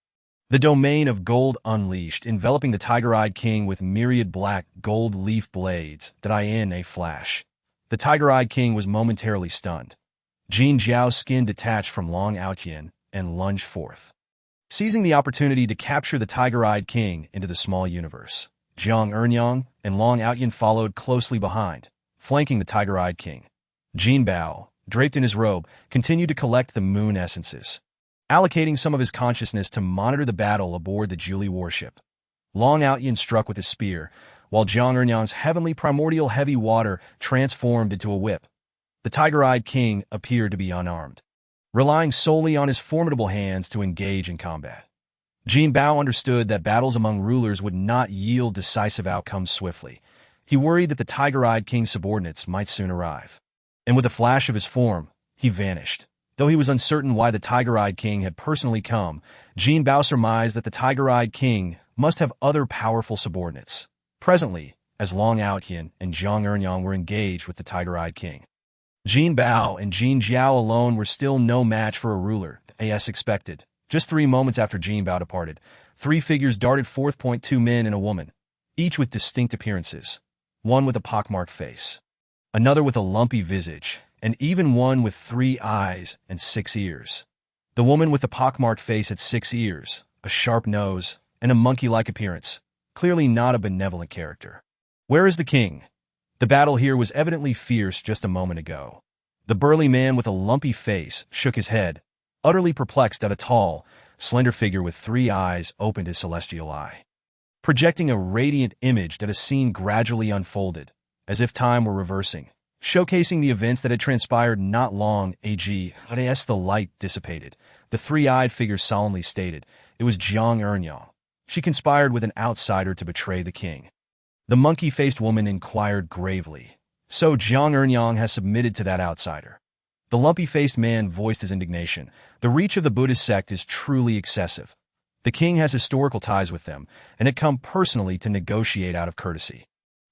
The domain of gold unleashed, enveloping the tiger-eyed king with myriad black gold leaf blades that in a flash. The tiger-eyed king was momentarily stunned. Jin Jiao's skin detached from Long Outyin and lunged forth, seizing the opportunity to capture the tiger-eyed king into the small universe. Jiang Ernyang and Long Outyin followed closely behind, flanking the tiger-eyed king. Jinbao, draped in his robe, continued to collect the moon essences, allocating some of his consciousness to monitor the battle aboard the Julie warship. Long Outyin struck with his spear, while Jiang Ernyang's heavenly primordial heavy water transformed into a whip. The tiger-eyed king appeared to be unarmed. relying solely on his formidable hands to engage in combat. Jinbao understood that battles among rulers would not yield decisive outcomes swiftly. He worried that the tiger-eyed king's subordinates might soon arrive. And with a flash of his form, he vanished. Though he was uncertain why the tiger-eyed king had personally come, Jinbao surmised that the tiger-eyed king must have other powerful subordinates. Presently, as Long Outyan and Zhang Ernyang were engaged with the tiger-eyed king, Jinbao and Jin Jiao alone were still no match for a ruler, as expected. Just 3 moments after Jinbao departed, 3 figures darted forth, 2 men and a woman, each with distinct appearances. One with a pockmarked face, another with a lumpy visage, and even one with 3 eyes and 6 ears. The woman with the pockmarked face had 6 ears, a sharp nose, and a monkey-like appearance, clearly not a benevolent character. Where is the king? The battle here was evidently fierce just a moment ago. The burly man with a lumpy face shook his head, utterly perplexed at a tall, slender figure with 3 eyes opened his celestial eye, projecting a radiant image that a scene gradually unfolded, as if time were reversing, showcasing the events that had transpired not long ago. As the light dissipated, the 3-eyed figure solemnly stated, it was Zhang Ernyang. She conspired with an outsider to betray the king. The monkey-faced woman inquired gravely, so Zhang Ernyang has submitted to that outsider. The lumpy-faced man voiced his indignation. The reach of the Buddhist sect is truly excessive. The king has historical ties with them, and had come personally to negotiate out of courtesy.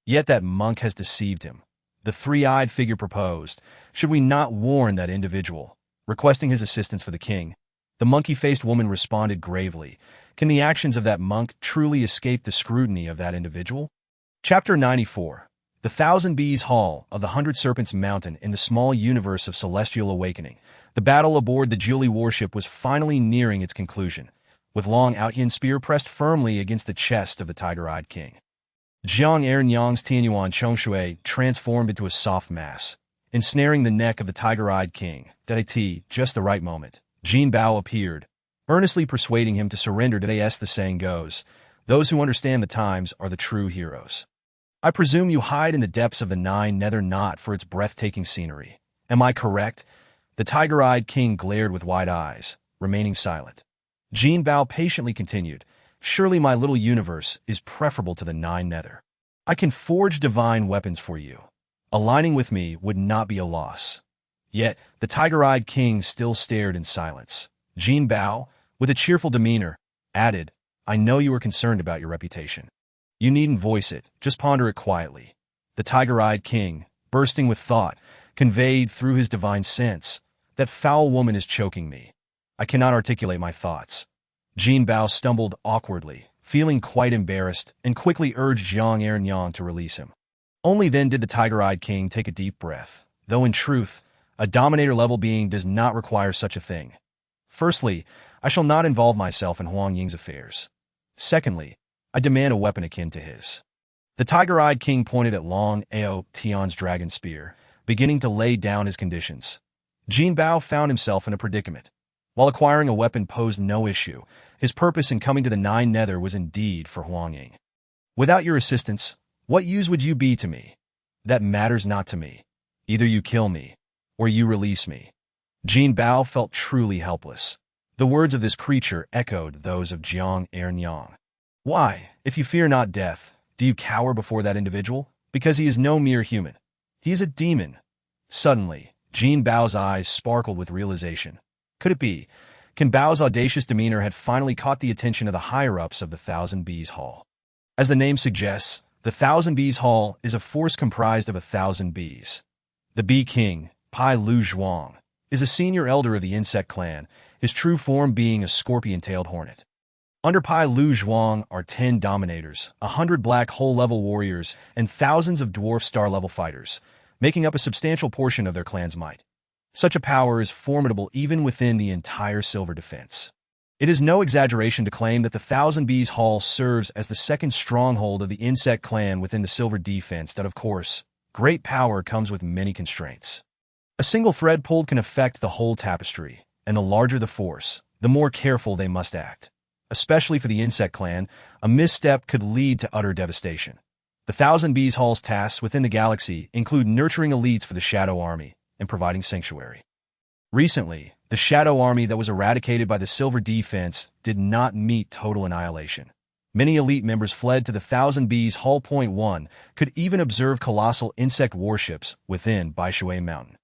Yet that monk has deceived him. The 3-eyed figure proposed, should we not warn that individual, requesting his assistance for the king? The monkey-faced woman responded gravely, can the actions of that monk truly escape the scrutiny of that individual? Chapter 94. The Thousand Bees Hall of the 100 Serpents Mountain in the small universe of celestial awakening. The battle aboard the Jiuli warship was finally nearing its conclusion, with Long Outyan's spear pressed firmly against the chest of the tiger-eyed king. Zhang Ernyang's Tianyuan Chongshui transformed into a soft mass, ensnaring the neck of the tiger-eyed king. At just the right moment, Jinbao appeared, earnestly persuading him to surrender. As the saying goes, those who understand the times are the true heroes. I presume you hide in the depths of the 9 nether not for its breathtaking scenery. Am I correct? The tiger-eyed king glared with wide eyes, remaining silent. Jinbao patiently continued, surely my little universe is preferable to the 9 nether. I can forge divine weapons for you. Aligning with me would not be a loss. Yet, the tiger-eyed king still stared in silence. Jinbao, with a cheerful demeanor, added, I know you are concerned about your reputation. You needn't voice it, just ponder it quietly. The tiger-eyed king, bursting with thought, conveyed through his divine sense, that foul woman is choking me. I cannot articulate my thoughts. Jinbao stumbled awkwardly, feeling quite embarrassed, and quickly urged Zhang Ernyang to release him. Only then did the tiger-eyed king take a deep breath, though in truth, a dominator-level being does not require such a thing. Firstly, I shall not involve myself in Huang Ying's affairs. Secondly, I demand a weapon akin to his. The tiger-eyed king pointed at Long Ao Tian's dragon spear, beginning to lay down his conditions. Jinbao found himself in a predicament. While acquiring a weapon posed no issue, his purpose in coming to the 9 nether was indeed for Huang Ying. Without your assistance, what use would you be to me? That matters not to me. Either you kill me, or you release me. Jinbao felt truly helpless. The words of this creature echoed those of Zhang Ernyang. Why, if you fear not death, do you cower before that individual? Because he is no mere human. He is a demon. Suddenly, Jinbao's eyes sparkled with realization. Could it be? Can Bao's audacious demeanor had finally caught the attention of the higher-ups of the Thousand Bees Hall. As the name suggests, the Thousand Bees Hall is a force comprised of 1,000 bees. The Bee King, Pai Lu Zhuang, is a senior elder of the insect clan, his true form being a scorpion-tailed hornet. Under Pai Lu Zhuang are 10 dominators, 100 black hole-level warriors, and thousands of dwarf star-level fighters, making up a substantial portion of their clan's might. Such a power is formidable even within the entire Silver Defense. It is no exaggeration to claim that the Thousand Bees Hall serves as the second stronghold of the insect clan within the Silver Defense. That, of course, great power comes with many constraints. A single thread pulled can affect the whole tapestry, and the larger the force, the more careful they must act. Especially for the insect clan, a misstep could lead to utter devastation. The Thousand Bees Hall's tasks within the galaxy include nurturing elites for the Shadow Army and providing sanctuary. Recently, The Shadow Army that was eradicated by the Silver Defense did not meet total annihilation. Many elite members fled to the Thousand Bees Hull. Point 1 could even observe colossal insect warships within Baishui Mountain.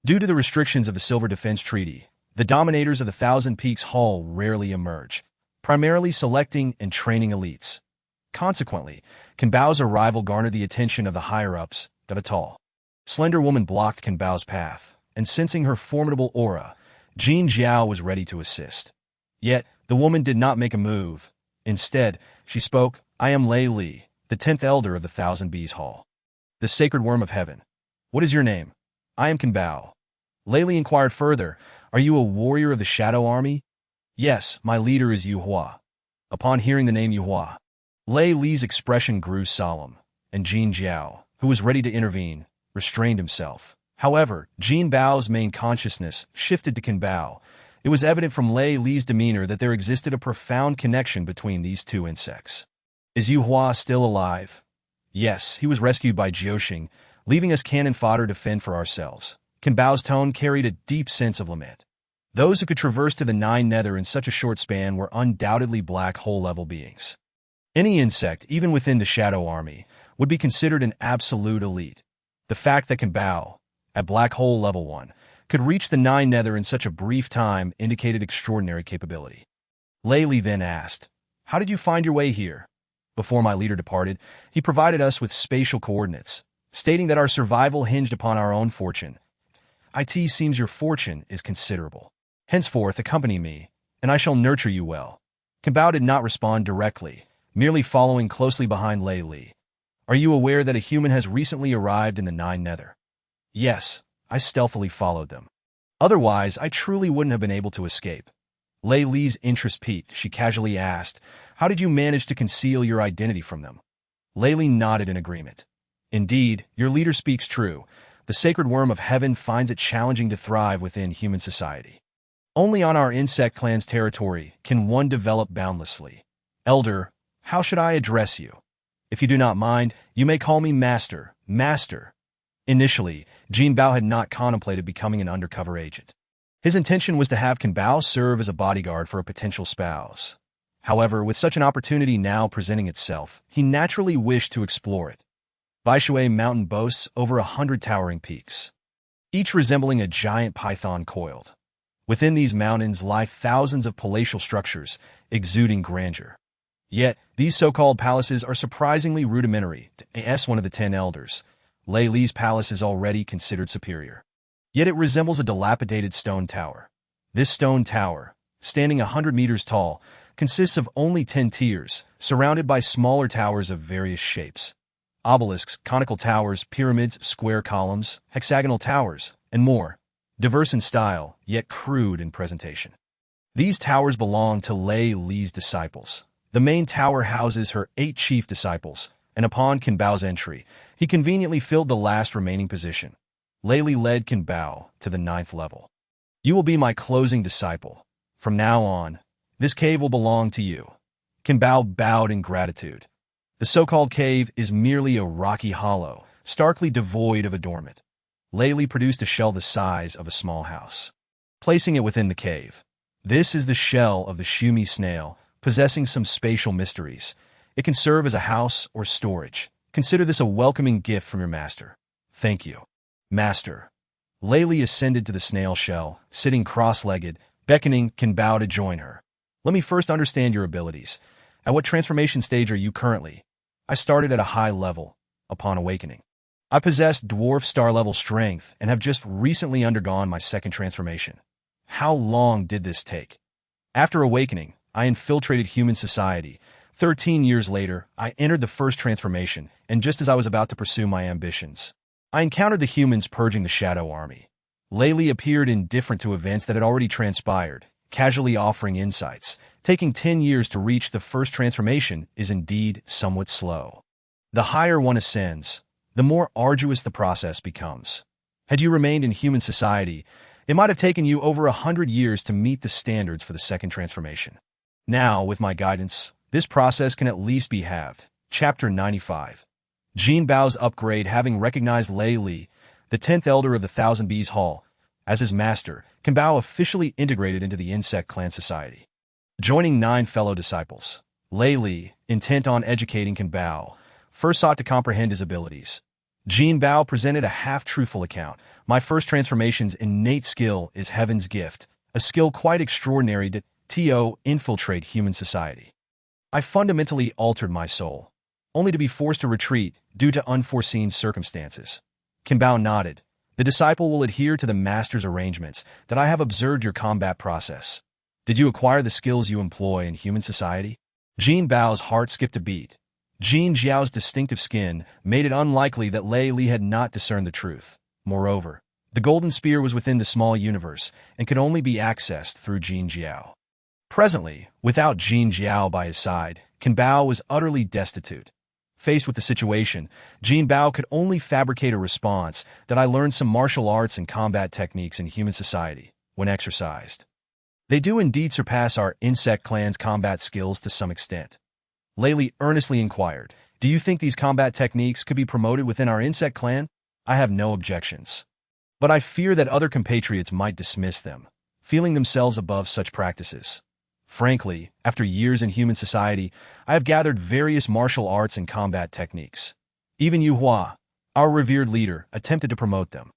Due to the restrictions of the Silver Defense Treaty, the dominators of the Thousand Peaks Hull rarely emerge, primarily selecting and training elites. Consequently, Jinbao's arrival garnered the attention of the higher-ups. A tall, slender woman blocked Jinbao's path, and sensing her formidable aura, Jin Jiao was ready to assist. Yet, the woman did not make a move. Instead, she spoke, "I am Lei Li, the 10th elder of the Thousand Bees Hall. The sacred worm of heaven. What is your name?" "I am Jinbao." Lei Li inquired further, "Are you a warrior of the Shadow Army?" "Yes, my leader is Yu Hua." Upon hearing the name Yu Hua, Lei Li's expression grew solemn, and Jin Jiao, who was ready to intervene, restrained himself. However, Jinbao's main consciousness shifted to Jinbao. It was evident from Lei Li's demeanor that there existed a profound connection between these two insects. "Is Yu Hua still alive?" "Yes, he was rescued by Jiuxing, leaving us cannon fodder to fend for ourselves." Jinbao's tone carried a deep sense of lament. Those who could traverse to the Nine Nether in such a short span were undoubtedly black hole-level beings. Any insect, even within the Shadow Army, would be considered an absolute elite. The fact that Jinbao, at Black Hole Level 1, could reach the Nine Nether in such a brief time indicated extraordinary capability. Lei Li then asked, "How did you find your way here?" Before my leader departed, he provided us with spatial coordinates, stating that our survival hinged upon our own fortune. "It seems your fortune is considerable. Henceforth, accompany me, and I shall nurture you well." Jinbao did not respond directly, merely following closely behind Lei Li. "Are you aware that a human has recently arrived in the Nine Nether?" "Yes, I stealthily followed them. Otherwise, I truly wouldn't have been able to escape." Lei Li's interest piqued. She casually asked, "How did you manage to conceal your identity from them?" Lei Li nodded in agreement. "Indeed, your leader speaks true. The sacred worm of heaven finds it challenging to thrive within human society. Only on our insect clan's territory can one develop boundlessly. Elder, how should I address you? If you do not mind, you may call me Master, Master." Initially, Jinbao had not contemplated becoming an undercover agent. His intention was to have Jinbao serve as a bodyguard for a potential spouse. However, with such an opportunity now presenting itself, he naturally wished to explore it. Baishui Mountain boasts over 100 towering peaks, each resembling a giant python coiled. Within these mountains lie thousands of palatial structures, exuding grandeur. Yet, these so-called palaces are surprisingly rudimentary. As one of the 10 elders, Lei Li's palace is already considered superior. Yet it resembles a dilapidated stone tower. This stone tower, standing 100 meters tall, consists of only 10 tiers, surrounded by smaller towers of various shapes. Obelisks, conical towers, pyramids, square columns, hexagonal towers, and more, diverse in style, yet crude in presentation. These towers belong to Lei Li's disciples. The main tower houses her 8 chief disciples, and upon Jinbao's entry, he conveniently filled the last remaining position. Lei Li led Jinbao to the 9th level. "You will be my closing disciple. From now on, this cave will belong to you." Jinbao bowed in gratitude. The so-called cave is merely a rocky hollow, starkly devoid of adornment. Lei Li produced a shell the size of a small house, placing it within the cave. This is the shell of the Shumi snail, possessing some spatial mysteries. It can serve as a house or storage. Consider this a welcoming gift from your master. "Thank you, Master." Lei Li ascended to the snail shell, sitting cross-legged, beckoning Jinbao to join her. "Let me first understand your abilities. At what transformation stage are you currently?" "I started at a high level, upon awakening. I possess dwarf star-level strength and have just recently undergone my second transformation." "How long did this take?" "After awakening, I infiltrated human society. 13 years later, I entered the first transformation, and just as I was about to pursue my ambitions, I encountered the humans purging the Shadow Army." Lei Li appeared indifferent to events that had already transpired, casually offering insights. Taking 10 years to reach the first transformation is indeed somewhat slow. The higher one ascends, the more arduous the process becomes. Had you remained in human society, it might have taken you over 100 years to meet the standards for the second transformation. Now, with my guidance, this process can at least be halved. Chapter 95. Jinbao's upgrade. Having recognized Lei Li, the 10th elder of the Thousand Bees Hall, As his master, Jinbao officially integrated into the insect clan society. Joining 9 fellow disciples, Lei Li, intent on educating Jinbao, first sought to comprehend his abilities. Jinbao presented a half-truthful account. My first transformation's innate skill is heaven's gift, a skill quite extraordinary to infiltrate human society. I fundamentally altered my soul, only to be forced to retreat due to unforeseen circumstances. Jinbao nodded. The disciple will adhere to the master's arrangements that I have observed your combat process. Did you acquire the skills you employ in human society? Jinbao's heart skipped a beat. Jin Jiao's distinctive skin made it unlikely that Lei Li had not discerned the truth. Moreover, the golden spear was within the small universe and could only be accessed through Jin Jiao. Presently, without Jin Jiao by his side, Jinbao was utterly destitute. Faced with the situation, Jinbao could only fabricate a response that I learned some martial arts and combat techniques in human society, when exercised. They do indeed surpass our insect clan's combat skills to some extent. Lei Li earnestly inquired, do you think these combat techniques could be promoted within our insect clan? I have no objections. But I fear that other compatriots might dismiss them, feeling themselves above such practices. Frankly, after years in human society, I have gathered various martial arts and combat techniques. Even Yu Hua, our revered leader, attempted to promote them.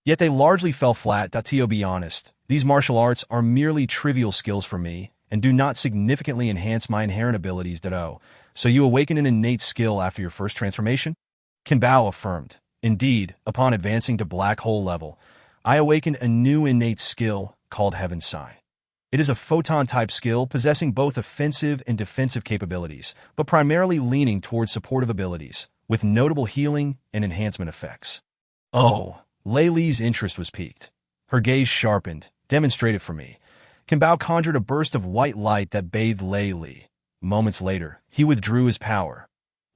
Yet they largely fell flat. To be honest, these martial arts are merely trivial skills for me and do not significantly enhance my inherent abilities. So you awaken an innate skill after your first transformation? Jinbao affirmed. Indeed, upon advancing to black hole level, I awakened a new innate skill called Heaven's Sign. It is a photon-type skill possessing both offensive and defensive capabilities, but primarily leaning towards supportive abilities, with notable healing and enhancement effects. Oh, Lei Li's interest was piqued. Her gaze sharpened, demonstrated for me. Jinbao conjured a burst of white light that bathed Lei Li. Moments later, he withdrew his power.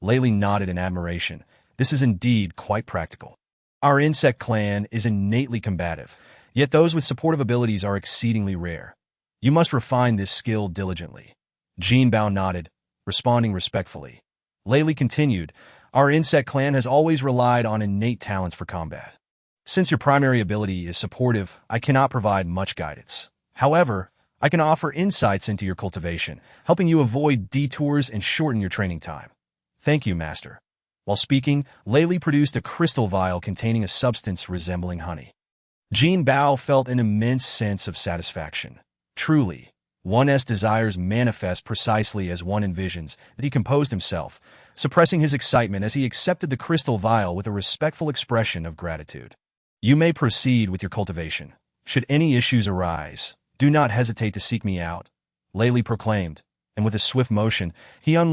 Lei Li nodded in admiration. This is indeed quite practical. Our insect clan is innately combative, yet those with supportive abilities are exceedingly rare. You must refine this skill diligently. Jinbao nodded, responding respectfully. Lei Li continued, our insect clan has always relied on innate talents for combat. Since your primary ability is supportive, I cannot provide much guidance. However, I can offer insights into your cultivation, helping you avoid detours and shorten your training time. Thank you, Master. While speaking, Lei Li produced a crystal vial containing a substance resembling honey. Jinbao felt an immense sense of satisfaction. Truly, one's desires manifest precisely as one envisions, that he composed himself, suppressing his excitement as he accepted the crystal vial with a respectful expression of gratitude. You may proceed with your cultivation. Should any issues arise, do not hesitate to seek me out, Lei Li proclaimed, and with a swift motion, he unleashed